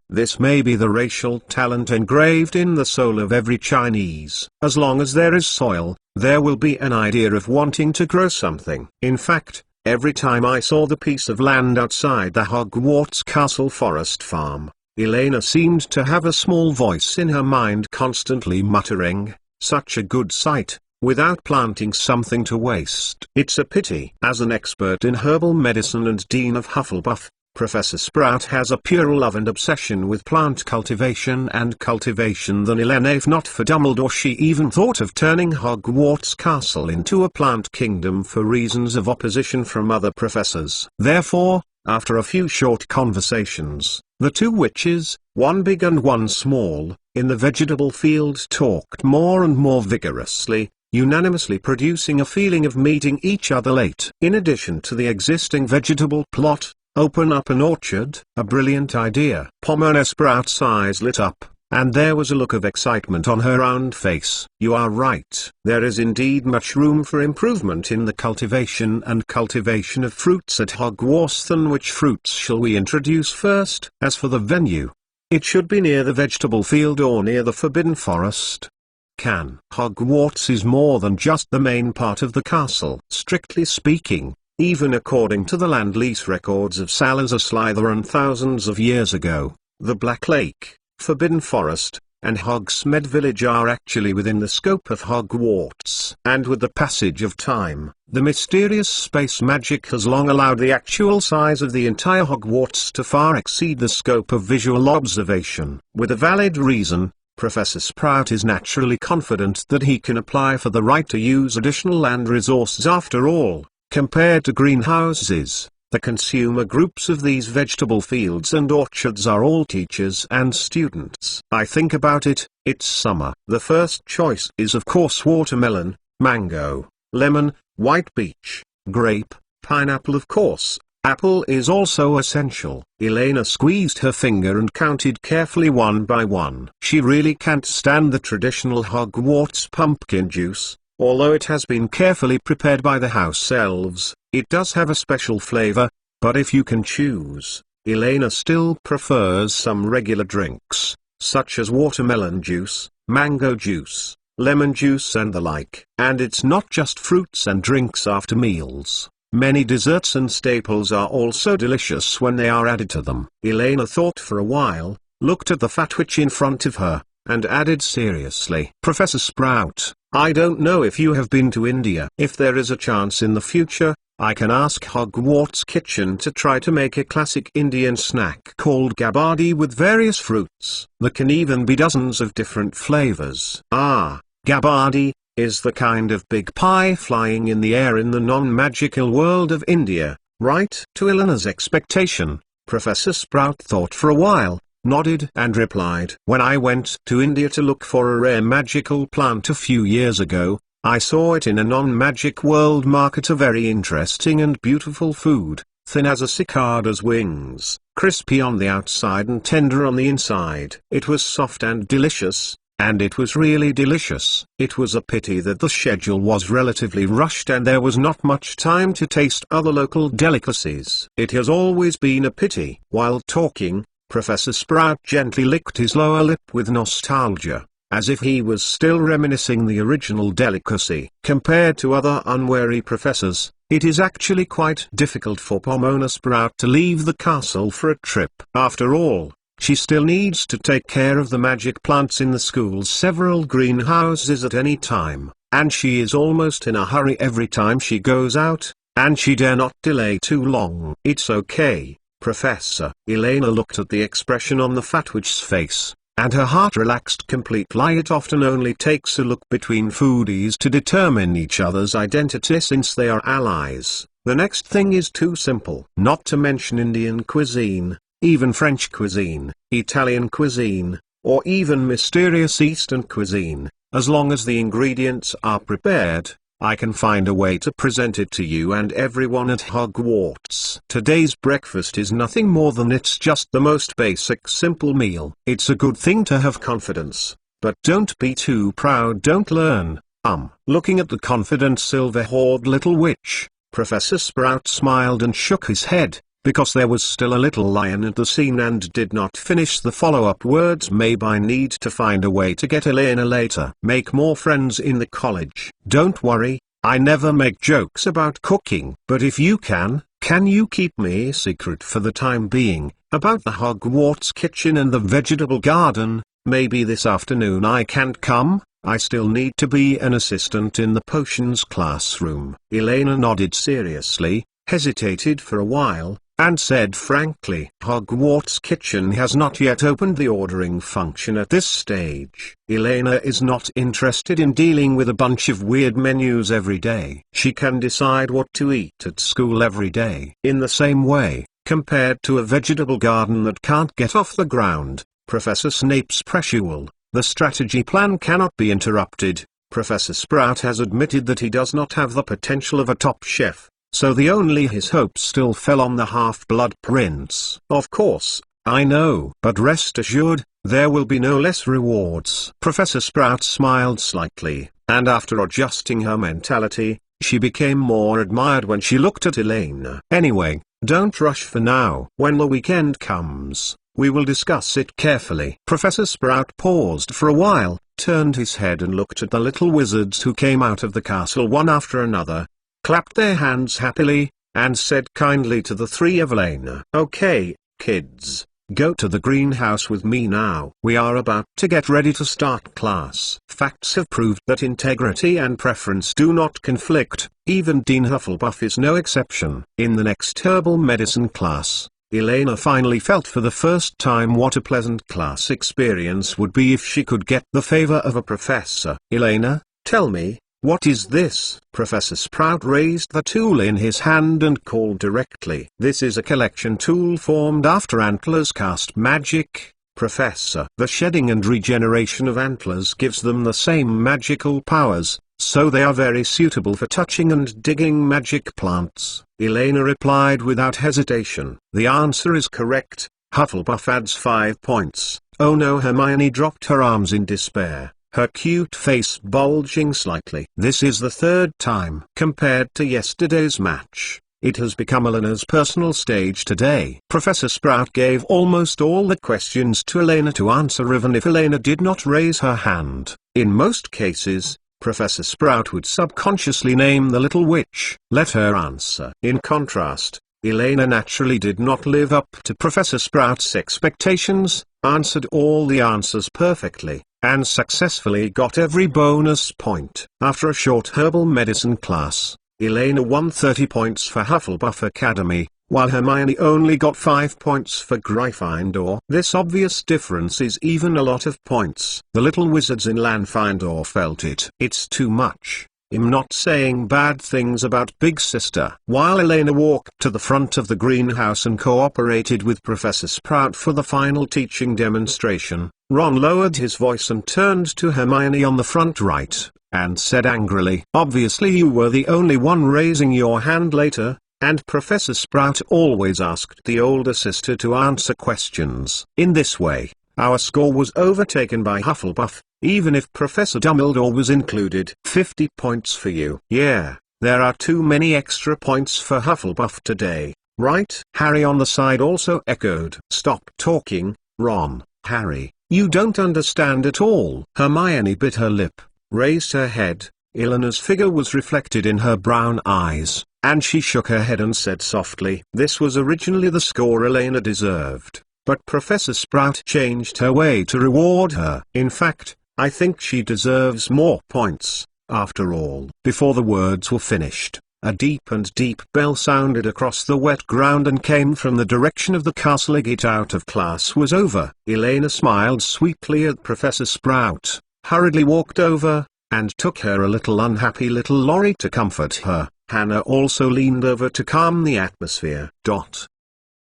This may be the racial talent engraved in the soul of every Chinese. As long as there is soil, there will be an idea of wanting to grow something. In fact, every time I saw the piece of land outside the Hogwarts Castle Forest Farm, Elena seemed to have a small voice in her mind constantly muttering, "Such a good site," without planting something to waste. It's a pity. As an expert in herbal medicine and Dean of Hufflepuff, Professor Sprout has a purer love and obsession with plant cultivation than Elena, if not for Dumbledore she even thought of turning Hogwarts Castle into a plant kingdom for reasons of opposition from other professors. Therefore, after a few short conversations, the two witches, one big and one small, in the vegetable field talked more and more vigorously, unanimously producing a feeling of meeting each other late. In addition to the existing vegetable plot, open up an orchard, a brilliant idea. Pomona Sprout's eyes lit up, and there was a look of excitement on her round face. You are right. There is indeed much room for improvement in the cultivation of fruits at Hogwarts. Then which fruits shall we introduce first? As for the venue, it should be near the vegetable field or near the Forbidden Forest. Hogwarts is more than just the main part of the castle. Strictly speaking, even according to the land lease records of Salazar Slytherin thousands of years ago, the Black Lake, Forbidden Forest, and Hogsmeade Village are actually within the scope of Hogwarts. And with the passage of time, the mysterious space magic has long allowed the actual size of the entire Hogwarts to far exceed the scope of visual observation. With a valid reason, Professor Sprout is naturally confident that he can apply for the right to use additional land resources. After all, compared to greenhouses, the consumer groups of these vegetable fields and orchards are all teachers and students. I think about it, it's summer. The first choice is of course watermelon, mango, lemon, white peach, grape, pineapple of course. Apple is also essential. Elena squeezed her finger and counted carefully one by one. She really can't stand the traditional Hogwarts pumpkin juice. Although it has been carefully prepared by the house elves, it does have a special flavor, but if you can choose, Elena still prefers some regular drinks, such as watermelon juice, mango juice, lemon juice and the like. And it's not just fruits and drinks after meals. Many desserts and staples are also delicious when they are added to them. Elena thought for a while, looked at the fat witch in front of her, and added seriously, "Professor Sprout, I don't know if you have been to India. If there is a chance in the future, I can ask Hogwarts Kitchen to try to make a classic Indian snack called gabbardi with various fruits. There can even be dozens of different flavors." Gabbardi is the kind of big pie flying in the air in the non-magical world of India, right? To Elena's expectation, Professor Sprout thought for a while, nodded and replied, "When I went to India to look for a rare magical plant a few years ago, I saw it in a non-magic world market, a very interesting and beautiful food, thin as a cicada's wings, crispy on the outside and tender on the inside. It was soft and delicious. And it was really delicious. It was a pity that the schedule was relatively rushed and there was not much time to taste other local delicacies. It has always been a pity." While talking, Professor Sprout gently licked his lower lip with nostalgia, as if he was still reminiscing the original delicacy. Compared to other unwary professors, it is actually quite difficult for Pomona Sprout to leave the castle for a trip. After all, she still needs to take care of the magic plants in the school's several greenhouses at any time, and she is almost in a hurry every time she goes out. and she dare not delay too long. "It's okay, Professor." Elena looked at the expression on the fat witch's face, and her heart relaxed completely. It often only takes a look between foodies to determine each other's identity since they are allies. The next thing is too simple. Not to mention Indian cuisine, even French cuisine, Italian cuisine, or even mysterious Eastern cuisine. As long as the ingredients are prepared, I can find a way to present it to you and everyone at Hogwarts. Today's breakfast is nothing more than it's just the most basic simple meal. It's a good thing to have confidence, but don't be too proud. Don't learn. Looking at the confident silver-haired little witch, Professor Sprout smiled and shook his head, because there was still a little lion at the scene and did not finish the follow-up words. "Maybe I need to find a way to get Elena later. Make more friends in the college. Don't worry, I never make jokes about cooking. But if you can you keep me a secret for the time being, about the Hogwarts kitchen and the vegetable garden? Maybe this afternoon I can't come. I still need to be an assistant in the potions classroom." Elena nodded seriously, hesitated for a while, and said frankly, "Hogwarts kitchen has not yet opened the ordering function at this stage. Elena is not interested in dealing with a bunch of weird menus every day. She can decide what to eat at school every day." In the same way, compared to a vegetable garden that can't get off the ground, Professor Snape's pressure, the strategy plan cannot be interrupted. Professor Sprout has admitted that he does not have the potential of a top chef, so his hopes still fell on the half-blood prince. "Of course, I know. But rest assured, there will be no less rewards." Professor Sprout smiled slightly, and after adjusting her mentality, she became more admired when she looked at Elena. "Anyway, don't rush for now. When the weekend comes, we will discuss it carefully." Professor Sprout paused for a while, turned his head and looked at the little wizards who came out of the castle one after another, clapped their hands happily, and said kindly to the three of Elena, "Okay, kids, go to the greenhouse with me now. We are about to get ready to start class." Facts have proved that integrity and preference do not conflict. Even Dean Hufflepuff is no exception. In the next herbal medicine class, Elena finally felt for the first time what a pleasant class experience would be if she could get the favor of a professor. "Elena, tell me, what is this?" Professor Sprout raised the tool in his hand and called directly. "This is a collection tool formed after antlers cast magic, Professor. The shedding and regeneration of antlers gives them the same magical powers, so they are very suitable for touching and digging magic plants." Elena replied without hesitation. "The answer is correct." Hufflepuff adds 5 points. "Oh no!" Hermione dropped her arms in despair, her cute face bulging slightly. This is the third time. Compared to yesterday's match, it has become Elena's personal stage today. Professor Sprout gave almost all the questions to Elena to answer, even if Elena did not raise her hand. In most cases, Professor Sprout would subconsciously name the little witch. Let her answer. In contrast, Elena naturally did not live up to Professor Sprout's expectations, answered all the answers perfectly, and successfully got every bonus point. After a short herbal medicine class, Elena won 30 points for Hufflepuff Academy, while Hermione only got 5 points for Gryffindor. This obvious difference is even a lot of points. The little wizards in Gryffindor felt it. It's too much. I'm not saying bad things about Big Sister. While Elena walked to the front of the greenhouse and cooperated with Professor Sprout for the final teaching demonstration, Ron lowered his voice and turned to Hermione on the front right, and said angrily, "Obviously you were the only one raising your hand later, and Professor Sprout always asked the older sister to answer questions. In this way, our score was overtaken by Hufflepuff, even if Professor Dumbledore was included." 50 points for you. Yeah, there are too many extra points for Hufflepuff today, right? Harry on the side also echoed. "Stop talking, Ron." "Harry, you don't understand at all." Hermione bit her lip, raised her head. Elena's figure was reflected in her brown eyes, and she shook her head and said softly, "This was originally the score Elena deserved, but Professor Sprout changed her way to reward her. In fact, I think she deserves more points, after all." Before the words were finished, A deep bell sounded across the wet ground and came from the direction of the castle. A get out of class was over. Elena smiled sweetly at Professor Sprout, hurriedly walked over, and took her a little unhappy little lorry to comfort her. Hannah also leaned over to calm the atmosphere.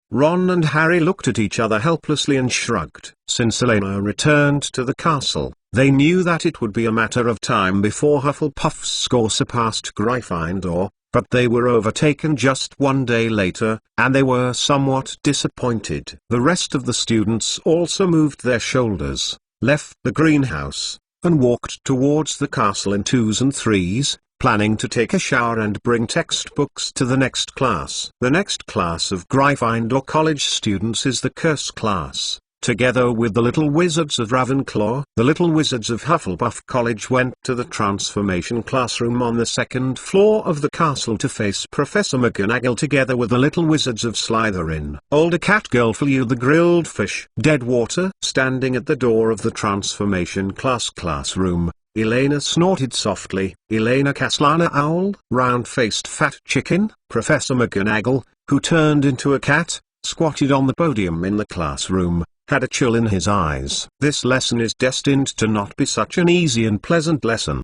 Ron and Harry looked at each other helplessly and shrugged. Since Elena returned to the castle, they knew that it would be a matter of time before Hufflepuff's score surpassed Gryffindor, but they were overtaken just one day later, and they were somewhat disappointed. The rest of the students also moved their shoulders, left the greenhouse, and walked towards the castle in twos and threes, planning to take a shower and bring textbooks to the next class. The next class of Gryffindor College students is the Curse class. Together with the Little Wizards of Ravenclaw, the Little Wizards of Hufflepuff College went to the transformation classroom on the second floor of the castle to face Professor McGonagall together with the Little Wizards of Slytherin. Older Catgirl Flew the Grilled Fish, Deadwater, standing at the door of the transformation classroom. Elena snorted softly. Elena Caslana Owl, Round-Faced Fat Chicken, Professor McGonagall, who turned into a cat, squatted on the podium in the classroom, had a chill in his eyes. This lesson is destined to not be such an easy and pleasant lesson.